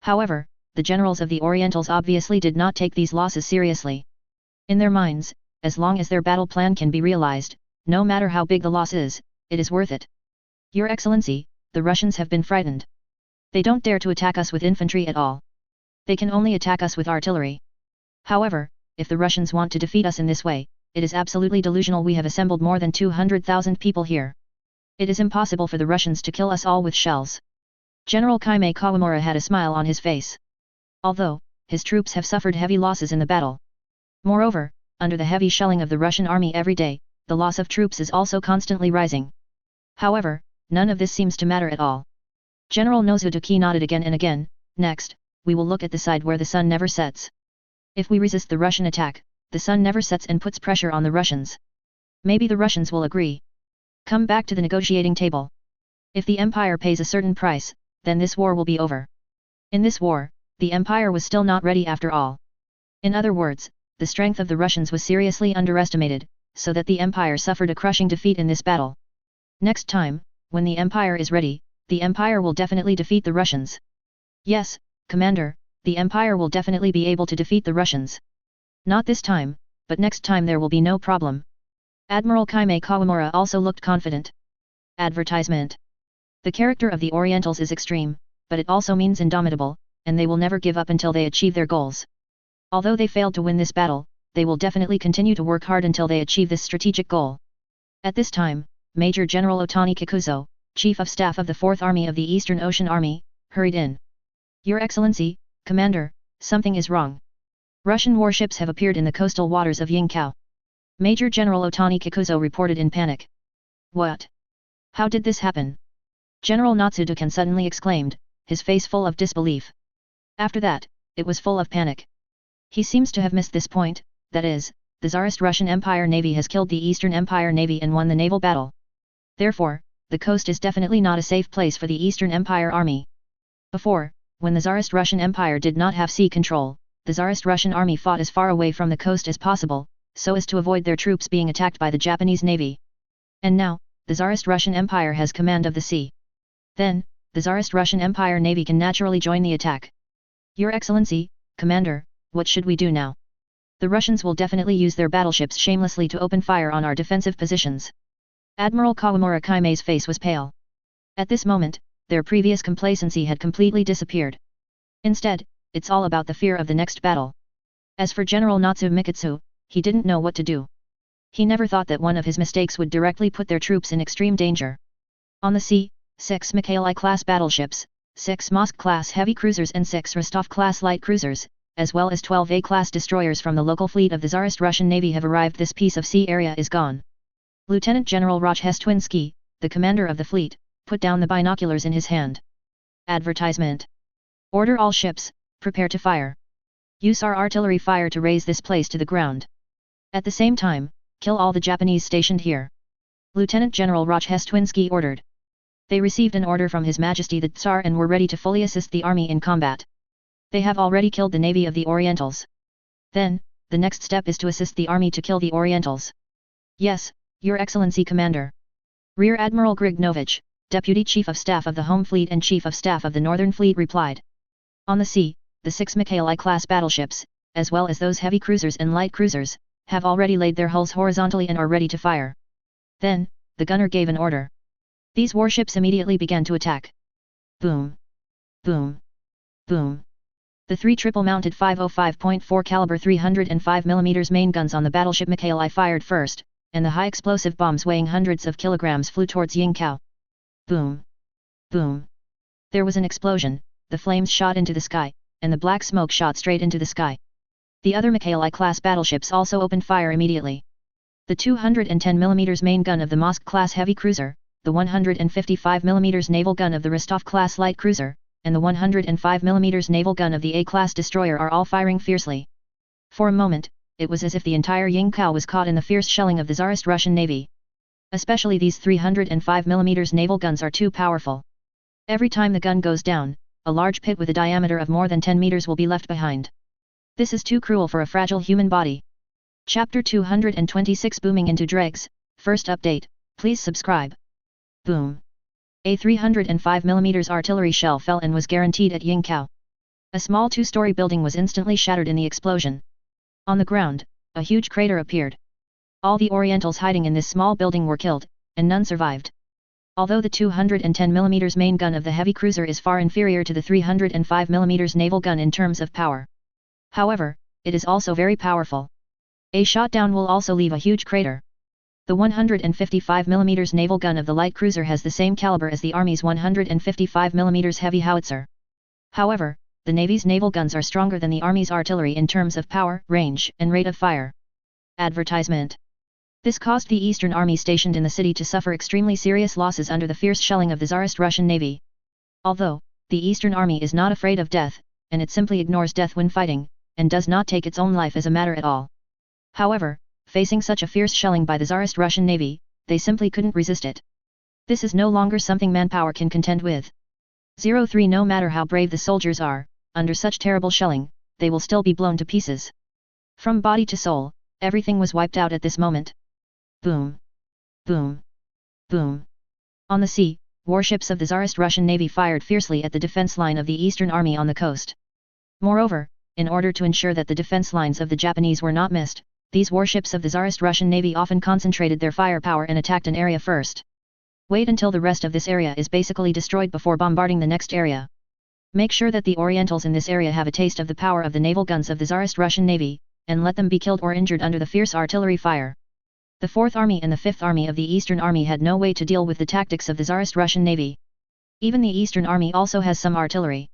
However, the generals of the Orientals obviously did not take these losses seriously. In their minds, as long as their battle plan can be realized, no matter how big the loss is, it is worth it. Your Excellency, the Russians have been frightened. They don't dare to attack us with infantry at all. They can only attack us with artillery. However, if the Russians want to defeat us in this way, it is absolutely delusional. We have assembled more than 200,000 people here. It is impossible for the Russians to kill us all with shells. General Kaimei Kawamura had a smile on his face. Although, his troops have suffered heavy losses in the battle. Moreover, under the heavy shelling of the Russian army every day, the loss of troops is also constantly rising. However, none of this seems to matter at all. General Nozutoki nodded again and again. Next, we will look at the side where the sun never sets. If we resist the Russian attack, the sun never sets and puts pressure on the Russians. Maybe the Russians will agree. Come back to the negotiating table. If the empire pays a certain price, then this war will be over. In this war, the empire was still not ready after all. In other words, the strength of the Russians was seriously underestimated, so that the empire suffered a crushing defeat in this battle. Next time, when the empire is ready, the empire will definitely defeat the Russians. Yes, Commander, the empire will definitely be able to defeat the Russians. Not this time, but next time there will be no problem. Admiral Kaimei Kawamura also looked confident. Advertisement. The character of the Orientals is extreme, but it also means indomitable, and they will never give up until they achieve their goals. Although they failed to win this battle, they will definitely continue to work hard until they achieve this strategic goal. At this time, Major General Otani Kikuzo, Chief of Staff of the 4th Army of the Eastern Ocean Army, hurried in. Your Excellency, Commander, something is wrong. Russian warships have appeared in the coastal waters of Yingkou. Major General Otani Kikuzo reported in panic. What? How did this happen? General Natsudukan suddenly exclaimed, his face full of disbelief. After that, it was full of panic. He seems to have missed this point, that is, the Tsarist Russian Empire Navy has killed the Eastern Empire Navy and won the naval battle. Therefore, the coast is definitely not a safe place for the Eastern Empire Army. Before, when the Tsarist Russian Empire did not have sea control, the Tsarist Russian Army fought as far away from the coast as possible, so as to avoid their troops being attacked by the Japanese Navy. And now, the Tsarist Russian Empire has command of the sea. Then, the Tsarist Russian Empire Navy can naturally join the attack. Your Excellency, Commander, what should we do now? The Russians will definitely use their battleships shamelessly to open fire on our defensive positions. Admiral Kawamura Kaimei's face was pale. At this moment, their previous complacency had completely disappeared. Instead, it's all about the fear of the next battle. As for General Natsu Mikitsu, he didn't know what to do. He never thought that one of his mistakes would directly put their troops in extreme danger. On the sea, 6 Mikhaili-class battleships, 6 Mosk-class heavy cruisers and 6 Rostov-class light cruisers, as well as 12 A-class destroyers from the local fleet of the Tsarist Russian Navy have arrived. This piece of sea area is gone. Lieutenant General Rochestwinsky, the commander of the fleet, put down the binoculars in his hand. Advertisement. Order all ships, prepare to fire. Use our artillery fire to raise this place to the ground. At the same time, kill all the Japanese stationed here. Lieutenant General Rochestwinsky ordered. They received an order from His Majesty the Tsar and were ready to fully assist the army in combat. They have already killed the navy of the Orientals. Then, the next step is to assist the army to kill the Orientals. Yes, Your Excellency Commander. Rear Admiral Grignovich, Deputy Chief of Staff of the Home Fleet and Chief of Staff of the Northern Fleet replied. On the sea, the 6 Mikhaili-class battleships, as well as those heavy cruisers and light cruisers, have already laid their hulls horizontally and are ready to fire. Then, the gunner gave an order. These warships immediately began to attack. Boom! Boom! Boom! The 3 triple-mounted 505.4 caliber 305 mm main guns on the battleship Mikhaili fired first, and the high-explosive bombs weighing hundreds of kilograms flew towards Yingkou. Boom! Boom! There was an explosion, the flames shot into the sky, and the black smoke shot straight into the sky. The other Mikhaili-class battleships also opened fire immediately. The 210 mm main gun of the Mosk-class heavy cruiser, the 155 mm naval gun of the Rostov-class light cruiser, and the 105 mm naval gun of the A-class destroyer are all firing fiercely. For a moment, it was as if the entire Yingkou was caught in the fierce shelling of the Tsarist Russian Navy. Especially these 305 mm naval guns are too powerful. Every time the gun goes down, a large pit with a diameter of more than 10 meters will be left behind. This is too cruel for a fragile human body. Chapter 226 Booming into Dregs, first update, please subscribe. Boom. A 305 mm artillery shell fell and was guaranteed at Yingkou. A small 2-story building was instantly shattered in the explosion. On the ground, a huge crater appeared. All the Orientals hiding in this small building were killed, and none survived. Although the 210 mm main gun of the heavy cruiser is far inferior to the 305 mm naval gun in terms of power. However, it is also very powerful. A shot down will also leave a huge crater. The 155 mm naval gun of the light cruiser has the same caliber as the Army's 155 mm heavy howitzer. However, the Navy's naval guns are stronger than the Army's artillery in terms of power, range, and rate of fire. Advertisement. This caused the Eastern Army stationed in the city to suffer extremely serious losses under the fierce shelling of the Tsarist Russian Navy. Although, the Eastern Army is not afraid of death, and it simply ignores death when fighting, and does not take its own life as a matter at all. However, facing such a fierce shelling by the Tsarist Russian Navy, they simply couldn't resist it. This is no longer something manpower can contend with. 03 No matter how brave the soldiers are, under such terrible shelling, they will still be blown to pieces. From body to soul, everything was wiped out at this moment. Boom! Boom! Boom! On the sea, warships of the Tsarist Russian Navy fired fiercely at the defense line of the Eastern Army on the coast. Moreover, in order to ensure that the defense lines of the Japanese were not missed, these warships of the Tsarist Russian Navy often concentrated their firepower and attacked an area first. Wait until the rest of this area is basically destroyed before bombarding the next area. Make sure that the Orientals in this area have a taste of the power of the naval guns of the Tsarist Russian Navy, and let them be killed or injured under the fierce artillery fire. The 4th Army and the 5th Army of the Eastern Army had no way to deal with the tactics of the Tsarist Russian Navy. Even the Eastern Army also has some artillery.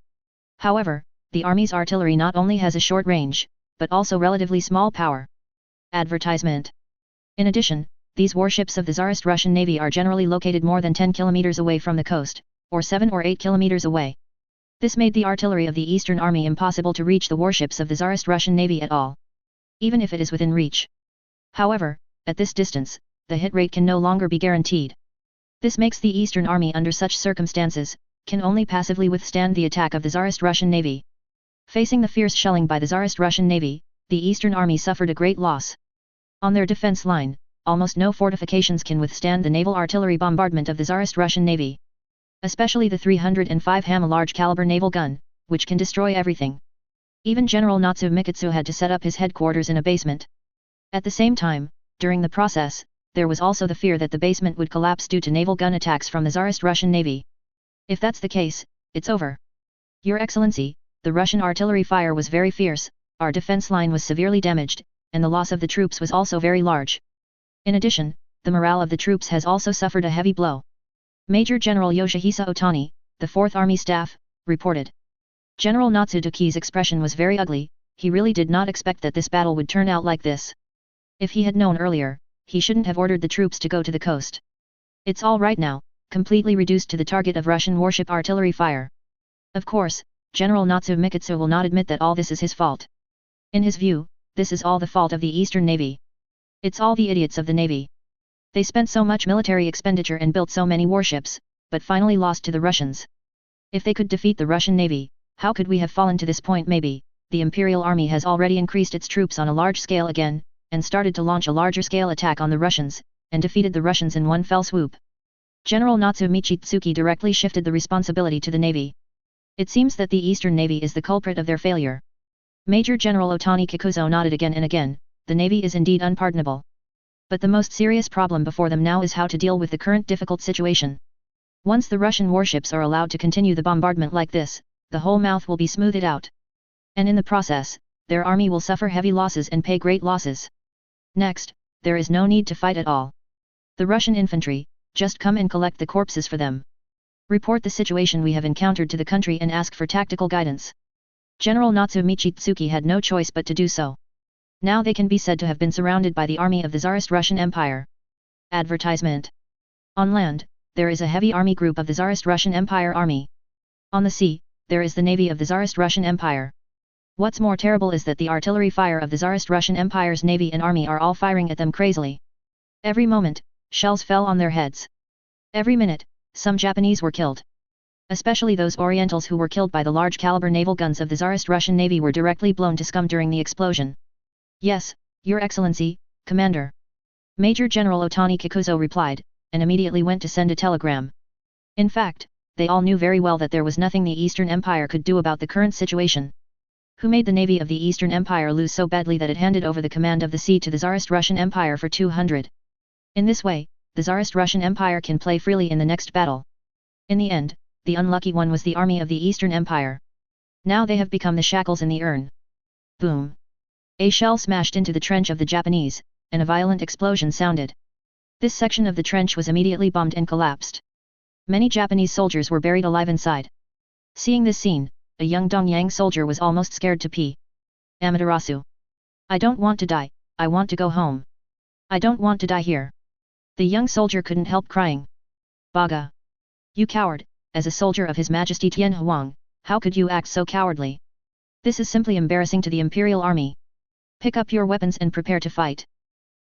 However, the Army's artillery not only has a short range, but also relatively small power. Advertisement. In addition, these warships of the Tsarist Russian Navy are generally located more than 10 kilometers away from the coast, or 7 or 8 kilometers away. This made the artillery of the Eastern Army impossible to reach the warships of the Tsarist Russian Navy at all, even if it is within reach. However, at this distance, the hit rate can no longer be guaranteed. This makes the Eastern Army under such circumstances, can only passively withstand the attack of the Tsarist Russian Navy. Facing the fierce shelling by the Tsarist Russian Navy, the Eastern Army suffered a great loss. On their defense line, almost no fortifications can withstand the naval artillery bombardment of the Tsarist Russian Navy. Especially the 305 HAM, a large caliber naval gun, which can destroy everything. Even General Natsu Mikitsu had to set up his headquarters in a basement. At the same time, during the process, there was also the fear that the basement would collapse due to naval gun attacks from the Tsarist Russian Navy. If that's the case, it's over. Your Excellency, the Russian artillery fire was very fierce, our defense line was severely damaged, and the loss of the troops was also very large. In addition, the morale of the troops has also suffered a heavy blow. Major General Yoshihisa Otani, the 4th Army Staff, reported. General Natsudaki's expression was very ugly, he really did not expect that this battle would turn out like this. If he had known earlier, he shouldn't have ordered the troops to go to the coast. It's all right now, completely reduced to the target of Russian warship artillery fire. Of course, General Natsu Mikitsu will not admit that all this is his fault. In his view, this is all the fault of the Eastern Navy. It's all the idiots of the navy. They spent so much military expenditure and built so many warships, but finally lost to the Russians. If they could defeat the Russian navy, how could we have fallen to this point? Maybe, the Imperial Army has already increased its troops on a large scale again, and started to launch a larger scale attack on the Russians, and defeated the Russians in one fell swoop. General Natsu Michitsuki directly shifted the responsibility to the navy. It seems that the Eastern Navy is the culprit of their failure. Major General Otani Kikuzo nodded again and again. The navy is indeed unpardonable. But the most serious problem before them now is how to deal with the current difficult situation. Once the Russian warships are allowed to continue the bombardment like this, the whole mouth will be smoothed out. And in the process, their army will suffer heavy losses and pay great losses. Next, there is no need to fight at all. The Russian infantry, just come and collect the corpses for them. Report the situation we have encountered to the country and ask for tactical guidance. General Natsu Michitsuki had no choice but to do so. Now they can be said to have been surrounded by the army of the Tsarist Russian Empire. Advertisement. On land, there is a heavy army group of the Tsarist Russian Empire army. On the sea, there is the navy of the Tsarist Russian Empire. What's more terrible is that the artillery fire of the Tsarist Russian Empire's navy and army are all firing at them crazily. Every moment, shells fell on their heads. Every minute, some Japanese were killed. Especially those Orientals who were killed by the large caliber naval guns of the Tsarist Russian Navy were directly blown to scum during the explosion. Yes, Your Excellency, Commander. Major General Otani Kikuzo replied, and immediately went to send a telegram. In fact, they all knew very well that there was nothing the Eastern Empire could do about the current situation. Who made the navy of the Eastern Empire lose so badly that it handed over the command of the sea to the Tsarist Russian Empire for 200? In this way, the Tsarist Russian Empire can play freely in the next battle. In the end, the unlucky one was the army of the Eastern Empire. Now they have become the shackles in the urn. Boom! A shell smashed into the trench of the Japanese, and a violent explosion sounded. This section of the trench was immediately bombed and collapsed. Many Japanese soldiers were buried alive inside. Seeing this scene, a young Dongyang soldier was almost scared to pee. Amaterasu. I don't want to die, I want to go home. I don't want to die here. The young soldier couldn't help crying. Baga. You coward, as a soldier of His Majesty Tian Huang, how could you act so cowardly? This is simply embarrassing to the Imperial Army. Pick up your weapons and prepare to fight.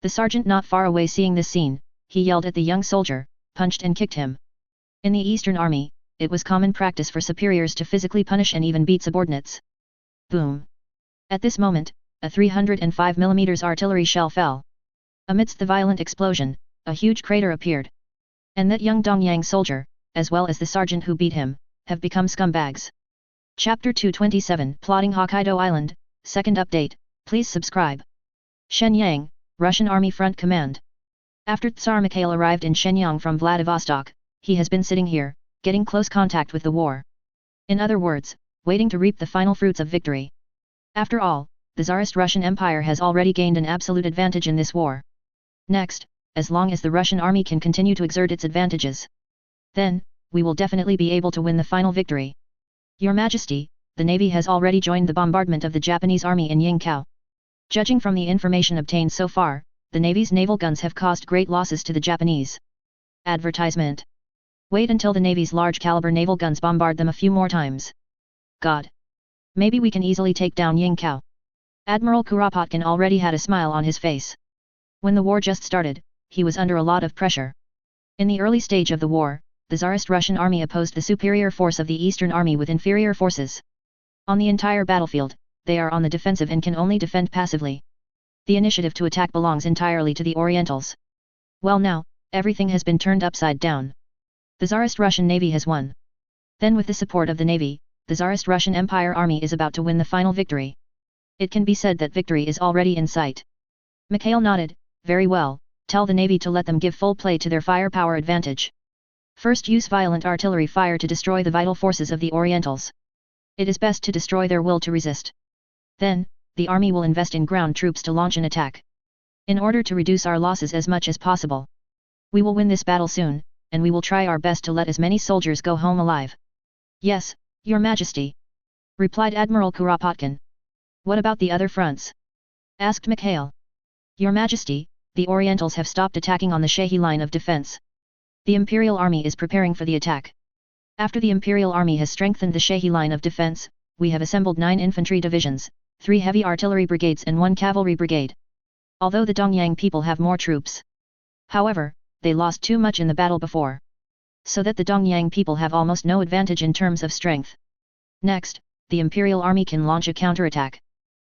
The sergeant not far away seeing this scene, he yelled at the young soldier, punched and kicked him. In the Eastern Army, it was common practice for superiors to physically punish and even beat subordinates. Boom! At this moment, a 305mm artillery shell fell. Amidst the violent explosion, a huge crater appeared. And that young Dongyang soldier, as well as the sergeant who beat him, have become scumbags. Chapter 227 Plotting Hokkaido Island, Second Update, please subscribe. Shenyang, Russian Army Front Command. After Tsar Mikhail arrived in Shenyang from Vladivostok, he has been sitting here, getting close contact with the war. In other words, waiting to reap the final fruits of victory. After all, the Tsarist Russian Empire has already gained an absolute advantage in this war. Next, as long as the Russian army can continue to exert its advantages, then, we will definitely be able to win the final victory. Your Majesty, the Navy has already joined the bombardment of the Japanese army in Yingkou. Judging from the information obtained so far, the Navy's naval guns have caused great losses to the Japanese. Advertisement. Wait until the Navy's large-caliber naval guns bombard them a few more times. God! Maybe we can easily take down Yingkou. Admiral Kuropatkin already had a smile on his face. When the war just started, he was under a lot of pressure. In the early stage of the war, the Tsarist Russian army opposed the superior force of the Eastern Army with inferior forces. On the entire battlefield, they are on the defensive and can only defend passively. The initiative to attack belongs entirely to the Orientals. Well now, everything has been turned upside down. The Tsarist Russian Navy has won. Then with the support of the Navy, the Tsarist Russian Empire Army is about to win the final victory. It can be said that victory is already in sight. Mikhail nodded, very well, tell the Navy to let them give full play to their firepower advantage. First use violent artillery fire to destroy the vital forces of the Orientals. It is best to destroy their will to resist. Then, the army will invest in ground troops to launch an attack. In order to reduce our losses as much as possible. We will win this battle soon, and we will try our best to let as many soldiers go home alive. Yes, Your Majesty, replied Admiral Kuropatkin. What about the other fronts? Asked Mikhail. Your Majesty, the Orientals have stopped attacking on the Shehi line of defense. The Imperial Army is preparing for the attack. After the Imperial Army has strengthened the Shehi line of defense, we have assembled 9 infantry divisions, 3 heavy artillery brigades and 1 cavalry brigade. although the Dongyang people have more troops. However, they lost too much in the battle before, so that the Dongyang people have almost no advantage in terms of strength. Next, the Imperial Army can launch a counterattack.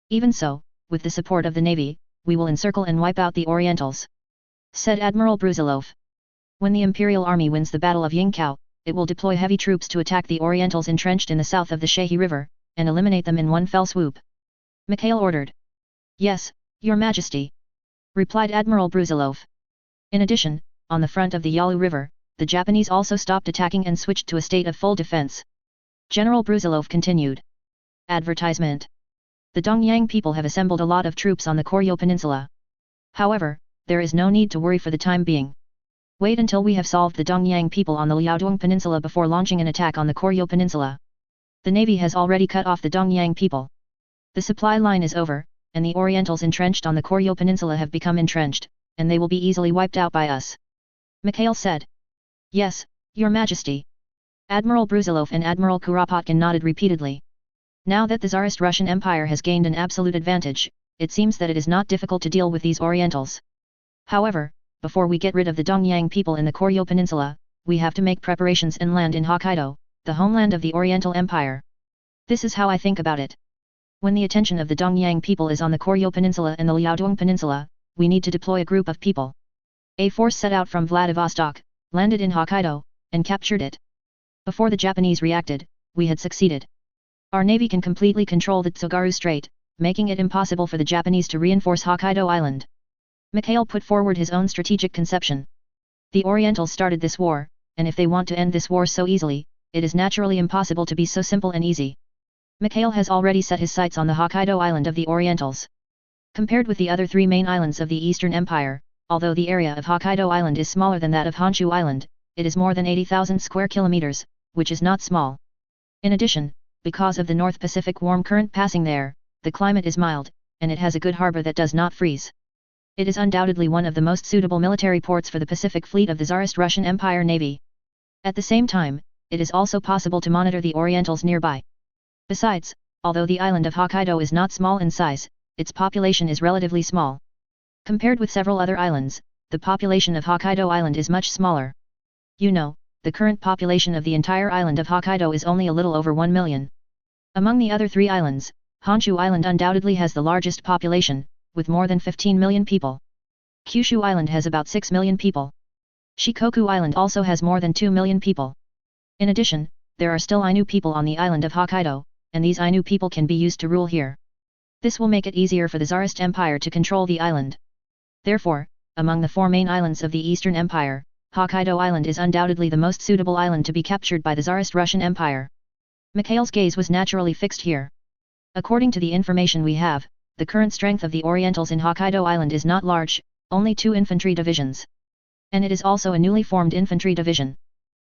Even so, with the support of the Navy, we will encircle and wipe out the Orientals," said Admiral Brusilov. "When the Imperial Army wins the Battle of Yingkou, it will deploy heavy troops to attack the Orientals entrenched in the south of the Shehi River, and eliminate them in one fell swoop," Mikhail ordered. "Yes, Your Majesty," replied Admiral Brusilov. In addition, on the front of the Yalu River, the Japanese also stopped attacking and switched to a state of full defense. General Brusilov continued. Advertisement. The Dongyang people have assembled a lot of troops on the Koryo Peninsula. However, there is no need to worry for the time being. Wait until we have solved the Dongyang people on the Liaodong Peninsula before launching an attack on the Koryo Peninsula. The Navy has already cut off the Dongyang people. The supply line is over, and the Orientals entrenched on the Koryo Peninsula have become entrenched, and they will be easily wiped out by us," Mikhail said. "Yes, Your Majesty." Admiral Brusilov and Admiral Kuropatkin nodded repeatedly. Now that the Tsarist Russian Empire has gained an absolute advantage, it seems that it is not difficult to deal with these Orientals. However, before we get rid of the Dongyang people in the Koryo Peninsula, we have to make preparations and land in Hokkaido, the homeland of the Oriental Empire. This is how I think about it. When the attention of the Dongyang people is on the Koryo Peninsula and the Liaodong Peninsula, we need to deploy a group of people. A force set out from Vladivostok, landed in Hokkaido, and captured it. Before the Japanese reacted, we had succeeded. Our navy can completely control the Tsugaru Strait, making it impossible for the Japanese to reinforce Hokkaido Island. Mikhail put forward his own strategic conception. The Orientals started this war, and if they want to end this war so easily, it is naturally impossible to be so simple and easy. Mikhail has already set his sights on the Hokkaido Island of the Orientals. Compared with the other three main islands of the Eastern Empire, although the area of Hokkaido Island is smaller than that of Honshu Island, it is more than 80,000 square kilometers, which is not small. In addition, because of the North Pacific warm current passing there, the climate is mild, and it has a good harbor that does not freeze. It is undoubtedly one of the most suitable military ports for the Pacific Fleet of the Tsarist Russian Empire Navy. At the same time, it is also possible to monitor the Orientals nearby. Besides, although the island of Hokkaido is not small in size, its population is relatively small. Compared with several other islands, the population of Hokkaido Island is much smaller. You know, the current population of the entire island of Hokkaido is only a little over 1 million. Among the other three islands, Honshu Island undoubtedly has the largest population, with more than 15 million people. Kyushu Island has about 6 million people. Shikoku Island also has more than 2 million people. In addition, there are still Ainu people on the island of Hokkaido, and these Ainu people can be used to rule here. This will make it easier for the Tsarist Empire to control the island. Therefore, among the four main islands of the Eastern Empire, Hokkaido Island is undoubtedly the most suitable island to be captured by the Tsarist Russian Empire. Mikhail's gaze was naturally fixed here. According to the information we have, the current strength of the Orientals in Hokkaido Island is not large, only 2 infantry divisions. And it is also a newly formed infantry division.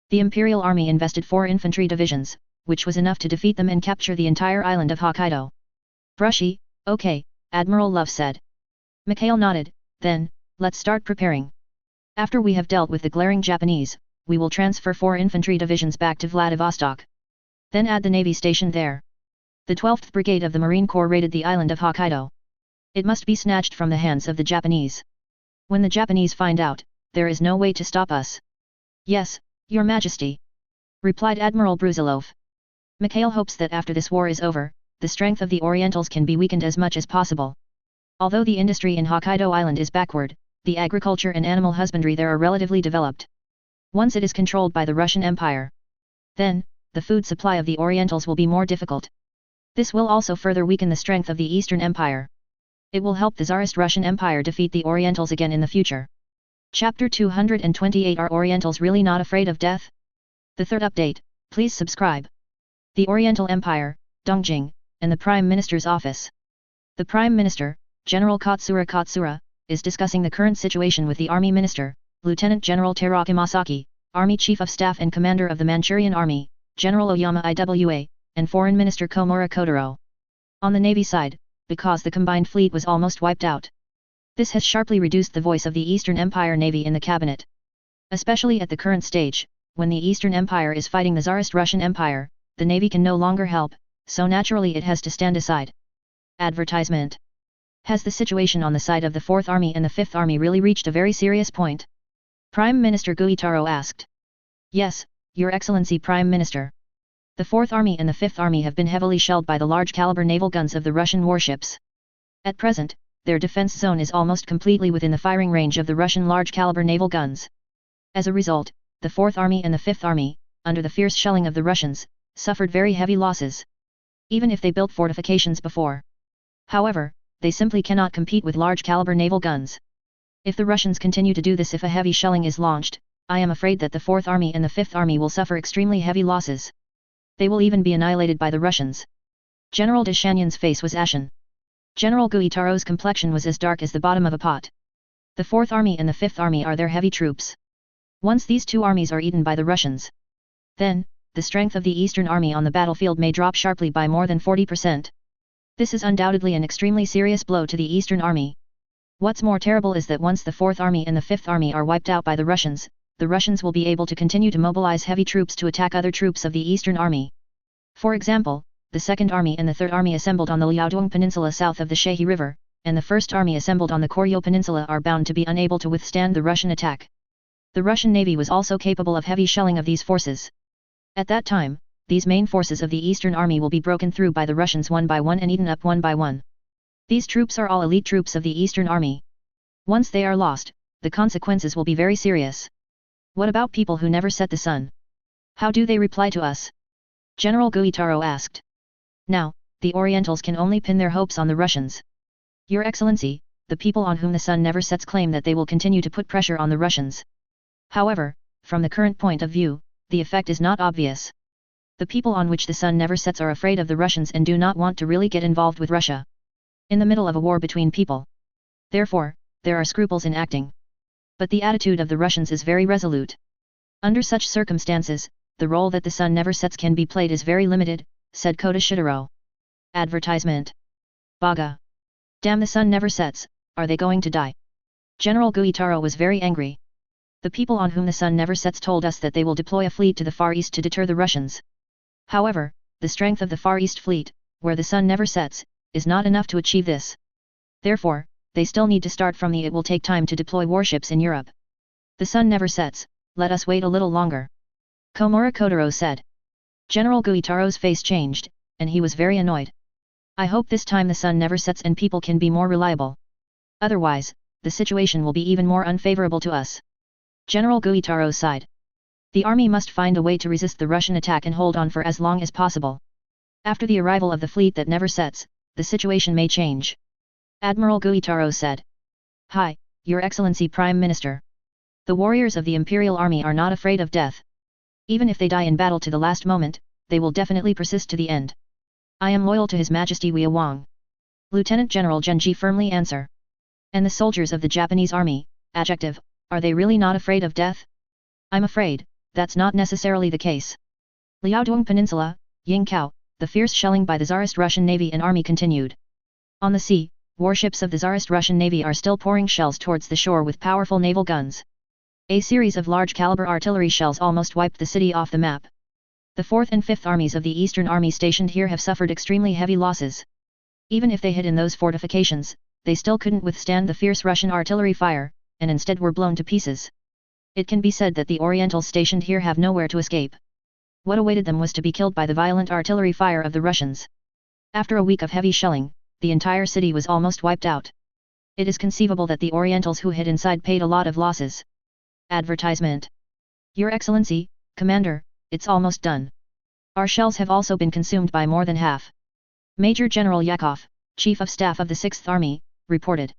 The Imperial Army invested 4 infantry divisions, which was enough to defeat them and capture the entire island of Hokkaido. "Brushy, okay," Admiral Love said. Mikhail nodded. "Then, let's start preparing. After we have dealt with the glaring Japanese, we will transfer 4 infantry divisions back to Vladivostok. Then add the navy stationed there. The 12th Brigade of the Marine Corps raided the island of Hokkaido. It must be snatched from the hands of the Japanese. When the Japanese find out, there is no way to stop us." "Yes, Your Majesty," replied Admiral Brusilov. Mikhail hopes that after this war is over, the strength of the Orientals can be weakened as much as possible. Although the industry in Hokkaido Island is backward, the agriculture and animal husbandry there are relatively developed. Once it is controlled by the Russian Empire, then, the food supply of the Orientals will be more difficult. This will also further weaken the strength of the Eastern Empire. It will help the Tsarist Russian Empire defeat the Orientals again in the future. Chapter 228 Are Orientals really not afraid of death? The third update, please subscribe. The Oriental Empire, Dongjing, and the Prime Minister's office. The Prime Minister, General Katsura, is discussing the current situation with the Army Minister, Lieutenant General Teraki Masaki, Army Chief of Staff and Commander of the Manchurian Army, General Oyama Iwa, and Foreign Minister Komura Kodaro. On the Navy side, because the combined fleet was almost wiped out, this has sharply reduced the voice of the Eastern Empire Navy in the cabinet. Especially at the current stage, when the Eastern Empire is fighting the Tsarist Russian Empire, the Navy can no longer help, so naturally it has to stand aside. Advertisement. Has the situation on the side of the Fourth Army and the Fifth Army really reached a very serious point? Prime Minister Guitaro asked. Yes, Your Excellency Prime Minister. The Fourth Army and the Fifth Army have been heavily shelled by the large-caliber naval guns of the Russian warships. At present, their defense zone is almost completely within the firing range of the Russian large-caliber naval guns. As a result, the Fourth Army and the Fifth Army, under the fierce shelling of the Russians, suffered very heavy losses. Even if they built fortifications before. However, they simply cannot compete with large-caliber naval guns. If the Russians continue to do this, if a heavy shelling is launched, I am afraid that the Fourth Army and the Fifth Army will suffer extremely heavy losses. They will even be annihilated by the Russians. General Deschanion's face was ashen. General Guitaro's complexion was as dark as the bottom of a pot. The Fourth Army and the Fifth Army are their heavy troops. Once these two armies are eaten by the Russians, then, the strength of the Eastern Army on the battlefield may drop sharply by more than 40%. This is undoubtedly an extremely serious blow to the Eastern Army. What's more terrible is that once the Fourth Army and the Fifth Army are wiped out by the Russians will be able to continue to mobilize heavy troops to attack other troops of the Eastern Army. For example, the Second Army and the Third Army assembled on the Liaodong Peninsula south of the Shehi River, and the First Army assembled on the Koryo Peninsula are bound to be unable to withstand the Russian attack. The Russian Navy was also capable of heavy shelling of these forces. At that time, these main forces of the Eastern Army will be broken through by the Russians one by one and eaten up one by one. These troops are all elite troops of the Eastern Army. Once they are lost, the consequences will be very serious. What about people who never set the sun? How do they reply to us? General Guitaro asked. Now, the Orientals can only pin their hopes on the Russians. Your Excellency, the people on whom the sun never sets claim that they will continue to put pressure on the Russians. However, from the current point of view, the effect is not obvious. The people on which the sun never sets are afraid of the Russians and do not want to really get involved with Russia. In the middle of a war between people. Therefore, there are scruples in acting. But the attitude of the Russians is very resolute. Under such circumstances, the role that the sun never sets can be played is very limited, said Kota Shitaro. Advertisement. Baga. Damn, the sun never sets, are they going to die? General Guitaro was very angry. The people on whom the sun never sets told us that they will deploy a fleet to the Far East to deter the Russians. However, the strength of the Far East fleet, where the sun never sets, is not enough to achieve this. Therefore, they still need to start from the it will take time to deploy warships in Europe. The sun never sets, let us wait a little longer. Komura Kotaro said. General Guitaro's face changed, and he was very annoyed. I hope this time the sun never sets and people can be more reliable. Otherwise, the situation will be even more unfavorable to us. General Guitaro sighed. The army must find a way to resist the Russian attack and hold on for as long as possible. After the arrival of the fleet that never sets, the situation may change. Admiral Guitaro said. Hi, Your Excellency Prime Minister. The warriors of the Imperial Army are not afraid of death. Even if they die in battle to the last moment, they will definitely persist to the end. I am loyal to His Majesty Wei Wang. Lieutenant General Genji firmly answer. And the soldiers of the Japanese Army, adjective, are they really not afraid of death? I'm afraid, that's not necessarily the case. Liaodong Peninsula, Yingkou, the fierce shelling by the Tsarist Russian Navy and Army continued. On the sea, warships of the Tsarist Russian Navy are still pouring shells towards the shore with powerful naval guns. A series of large-caliber artillery shells almost wiped the city off the map. The 4th and 5th Armies of the Eastern Army stationed here have suffered extremely heavy losses. Even if they hid in those fortifications, they still couldn't withstand the fierce Russian artillery fire, and instead were blown to pieces. It can be said that the Orientals stationed here have nowhere to escape. What awaited them was to be killed by the violent artillery fire of the Russians. After a week of heavy shelling, the entire city was almost wiped out. It is conceivable that the Orientals who hid inside paid a lot of losses. Advertisement. Your Excellency, Commander, it's almost done. Our shells have also been consumed by more than half. Major General Yakov, Chief of Staff of the 6th Army, reported.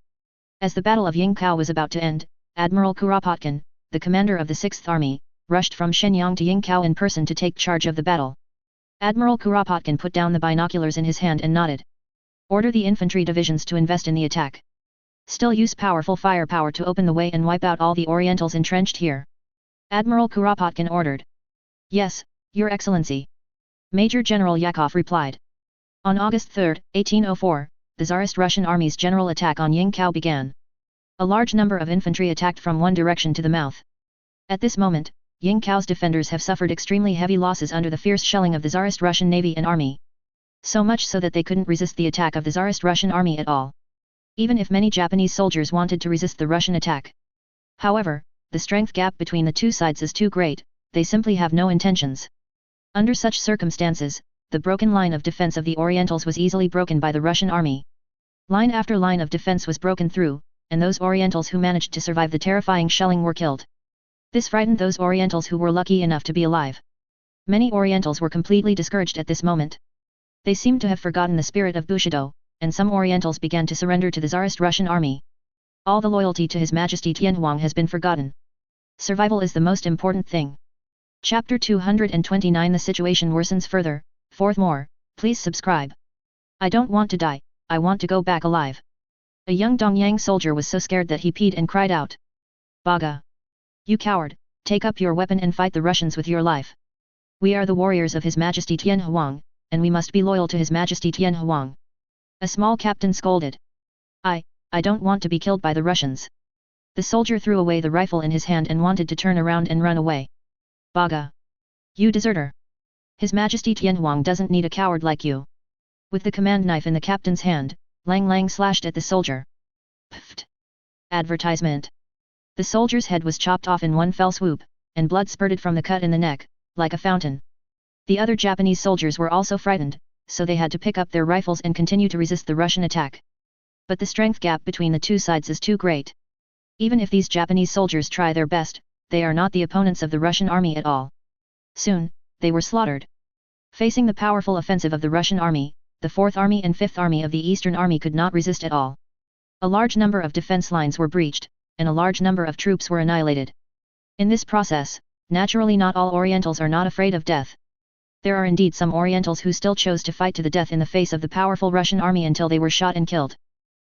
As the Battle of Yingkou was about to end, Admiral Kuropatkin, the commander of the 6th Army, rushed from Shenyang to Yingkou in person to take charge of the battle. Admiral Kuropatkin put down the binoculars in his hand and nodded. Order the infantry divisions to invest in the attack. Still use powerful firepower to open the way and wipe out all the Orientals entrenched here. Admiral Kuropatkin ordered. Yes, Your Excellency. Major General Yakov replied. On August 3, 1804, the Tsarist Russian Army's general attack on Yingkou began. A large number of infantry attacked from one direction to the mouth. At this moment, Yingkou's defenders have suffered extremely heavy losses under the fierce shelling of the Tsarist Russian Navy and Army. So much so that they couldn't resist the attack of the Tsarist Russian Army at all. even if many Japanese soldiers wanted to resist the Russian attack. However, the strength gap between the two sides is too great, they simply have no intentions. Under such circumstances, the broken line of defense of the Orientals was easily broken by the Russian army. Line after line of defense was broken through, and those Orientals who managed to survive the terrifying shelling were killed. This frightened those Orientals who were lucky enough to be alive. Many Orientals were completely discouraged at this moment. They seemed to have forgotten the spirit of Bushido, and some Orientals began to surrender to the Tsarist Russian army. All the loyalty to His Majesty Tianhuang has been forgotten. Survival is the most important thing. Chapter 229. The situation worsens further. Fourth more, please subscribe. I don't want to die, I want to go back alive. A young Dongyang soldier was so scared that he peed and cried out. Baga! You coward, take up your weapon and fight the Russians with your life. We are the warriors of His Majesty Tianhuang, and we must be loyal to His Majesty Tianhuang. A small captain scolded. I don't want to be killed by the Russians. The soldier threw away the rifle in his hand and wanted to turn around and run away. Baga! You deserter! His Majesty Tianhuang doesn't need a coward like you. With the command knife in the captain's hand, Lang Lang slashed at the soldier. Pfft! Advertisement. The soldier's head was chopped off in one fell swoop, and blood spurted from the cut in the neck, like a fountain. The other Japanese soldiers were also frightened, so they had to pick up their rifles and continue to resist the Russian attack. But the strength gap between the two sides is too great. Even if these Japanese soldiers try their best, they are not the opponents of the Russian army at all. Soon, they were slaughtered. Facing the powerful offensive of the Russian army, the 4th Army and 5th Army of the Eastern Army could not resist at all. A large number of defense lines were breached, and a large number of troops were annihilated. In this process, naturally not all Orientals are not afraid of death. There are indeed some Orientals who still chose to fight to the death in the face of the powerful Russian army until they were shot and killed.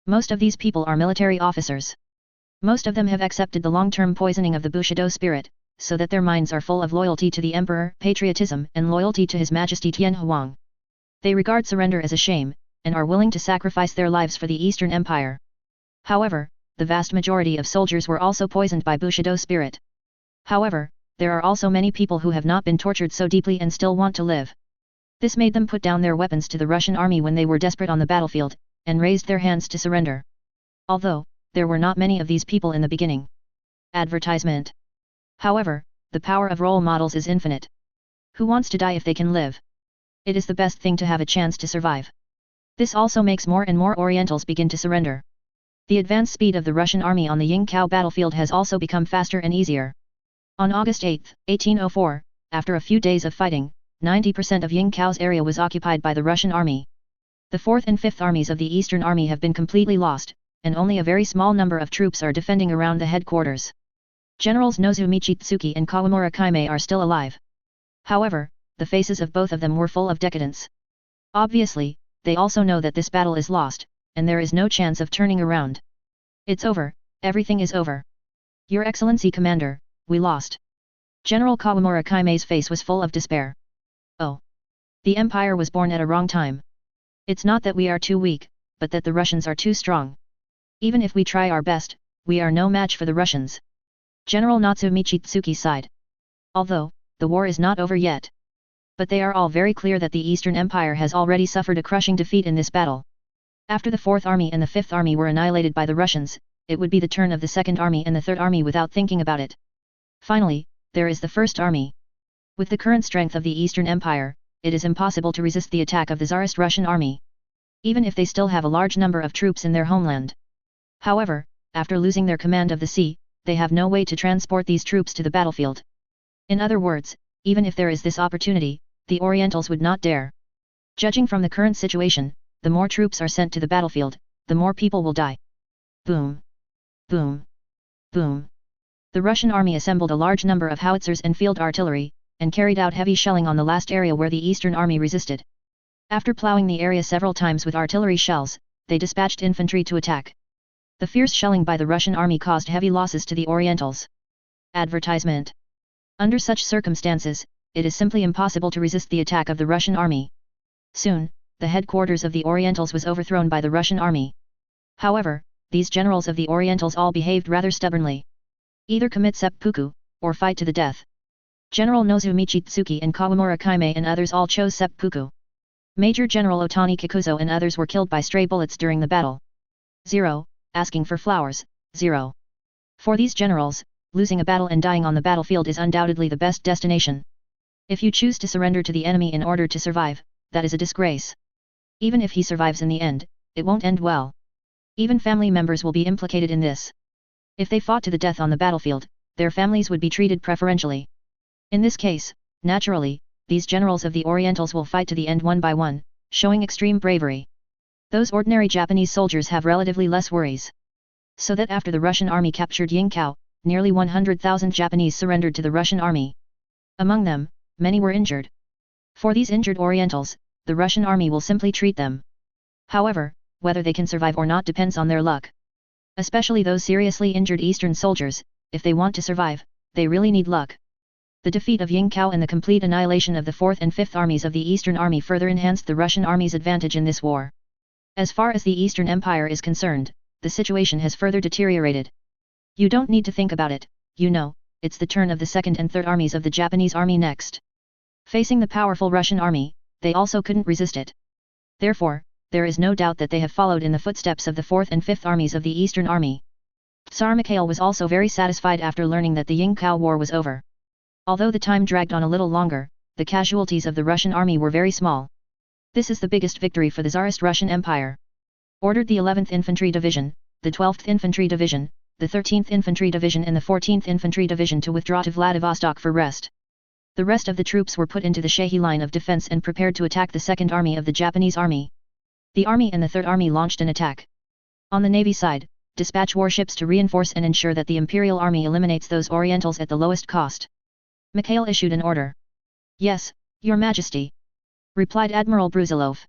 Most of these people are military officers. Most of them have accepted the long-term poisoning of the Bushido spirit, so that their minds are full of loyalty to the emperor, patriotism, and loyalty to His Majesty Tianhuang. They regard surrender as a shame, and are willing to sacrifice their lives for the Eastern Empire. However, the vast majority of soldiers were also poisoned by Bushido spirit. However, there are also many people who have not been tortured so deeply and still want to live. This made them put down their weapons to the Russian army when they were desperate on the battlefield, and raised their hands to surrender. Although, there were not many of these people in the beginning. Advertisement. However, the power of role models is infinite. Who wants to die if they can live? It is the best thing to have a chance to survive. This also makes more and more Orientals begin to surrender. The advance speed of the Russian army on the Yingkou battlefield has also become faster and easier. On August 8, 1804, after a few days of fighting, 90% of Yingkou's area was occupied by the Russian army. The 4th and 5th armies of the Eastern Army have been completely lost, and only a very small number of troops are defending around the headquarters. Generals Nozomi Tsuki and Kawamura Kaimei are still alive. However, the faces of both of them were full of decadence. Obviously, they also know that this battle is lost, and there is no chance of turning around. It's over, everything is over. Your Excellency Commander, we lost. General Kawamura Kaimei's face was full of despair. Oh! The Empire was born at a wrong time. It's not that we are too weak, but that the Russians are too strong. Even if we try our best, we are no match for the Russians. General Nozomi Tsuki sighed. Although, the war is not over yet. But they are all very clear that the Eastern Empire has already suffered a crushing defeat in this battle. After the 4th Army and the 5th Army were annihilated by the Russians, it would be the turn of the 2nd Army and the 3rd Army without thinking about it. Finally, there is the 1st Army. With the current strength of the Eastern Empire, it is impossible to resist the attack of the Tsarist Russian army. Even if they still have a large number of troops in their homeland. However, after losing their command of the sea, they have no way to transport these troops to the battlefield. In other words, even if there is this opportunity, the Orientals would not dare. Judging from the current situation, the more troops are sent to the battlefield, the more people will die. Boom! Boom! Boom! The Russian army assembled a large number of howitzers and field artillery, and carried out heavy shelling on the last area where the Eastern Army resisted. After plowing the area several times with artillery shells, they dispatched infantry to attack. The fierce shelling by the Russian army caused heavy losses to the Orientals. Advertisement. Under such circumstances, it is simply impossible to resist the attack of the Russian army. Soon, the headquarters of the Orientals was overthrown by the Russian army. However, these generals of the Orientals all behaved rather stubbornly. Either commit seppuku, or fight to the death. General Nozomi Tsuki and Kawamura Kaimei and others all chose seppuku. Major General Otani Kikuzo and others were killed by stray bullets during the battle. 0. Asking for flowers, 0. For these generals, losing a battle and dying on the battlefield is undoubtedly the best destination. If you choose to surrender to the enemy in order to survive, that is a disgrace. Even if he survives in the end, it won't end well. Even family members will be implicated in this. If they fought to the death on the battlefield, their families would be treated preferentially. In this case, naturally, these generals of the Orientals will fight to the end one by one, showing extreme bravery. Those ordinary Japanese soldiers have relatively less worries. So that after the Russian army captured Yingkou, nearly 100,000 Japanese surrendered to the Russian army. Among them, many were injured. For these injured Orientals, the Russian army will simply treat them. However, whether they can survive or not depends on their luck. Especially those seriously injured Eastern soldiers, if they want to survive, they really need luck. The defeat of Yingkou and the complete annihilation of the 4th and 5th armies of the Eastern Army further enhanced the Russian army's advantage in this war. As far as the Eastern Empire is concerned, the situation has further deteriorated. You don't need to think about it, you know, it's the turn of the 2nd and 3rd armies of the Japanese army next. Facing the powerful Russian army, they also couldn't resist it. Therefore, there is no doubt that they have followed in the footsteps of the 4th and 5th armies of the Eastern Army. Tsar Mikhail was also very satisfied after learning that the Yingkou war was over. Although the time dragged on a little longer, the casualties of the Russian army were very small. This is the biggest victory for the Tsarist Russian Empire. Ordered the 11th Infantry Division, the 12th Infantry Division, the 13th Infantry Division and the 14th Infantry Division to withdraw to Vladivostok for rest. The rest of the troops were put into the Shehi line of defense and prepared to attack the 2nd Army of the Japanese Army. The Army and the 3rd Army launched an attack. On the Navy side, dispatch warships to reinforce and ensure that the Imperial Army eliminates those Orientals at the lowest cost. Mikhail issued an order. Yes, Your Majesty, replied Admiral Brusilov.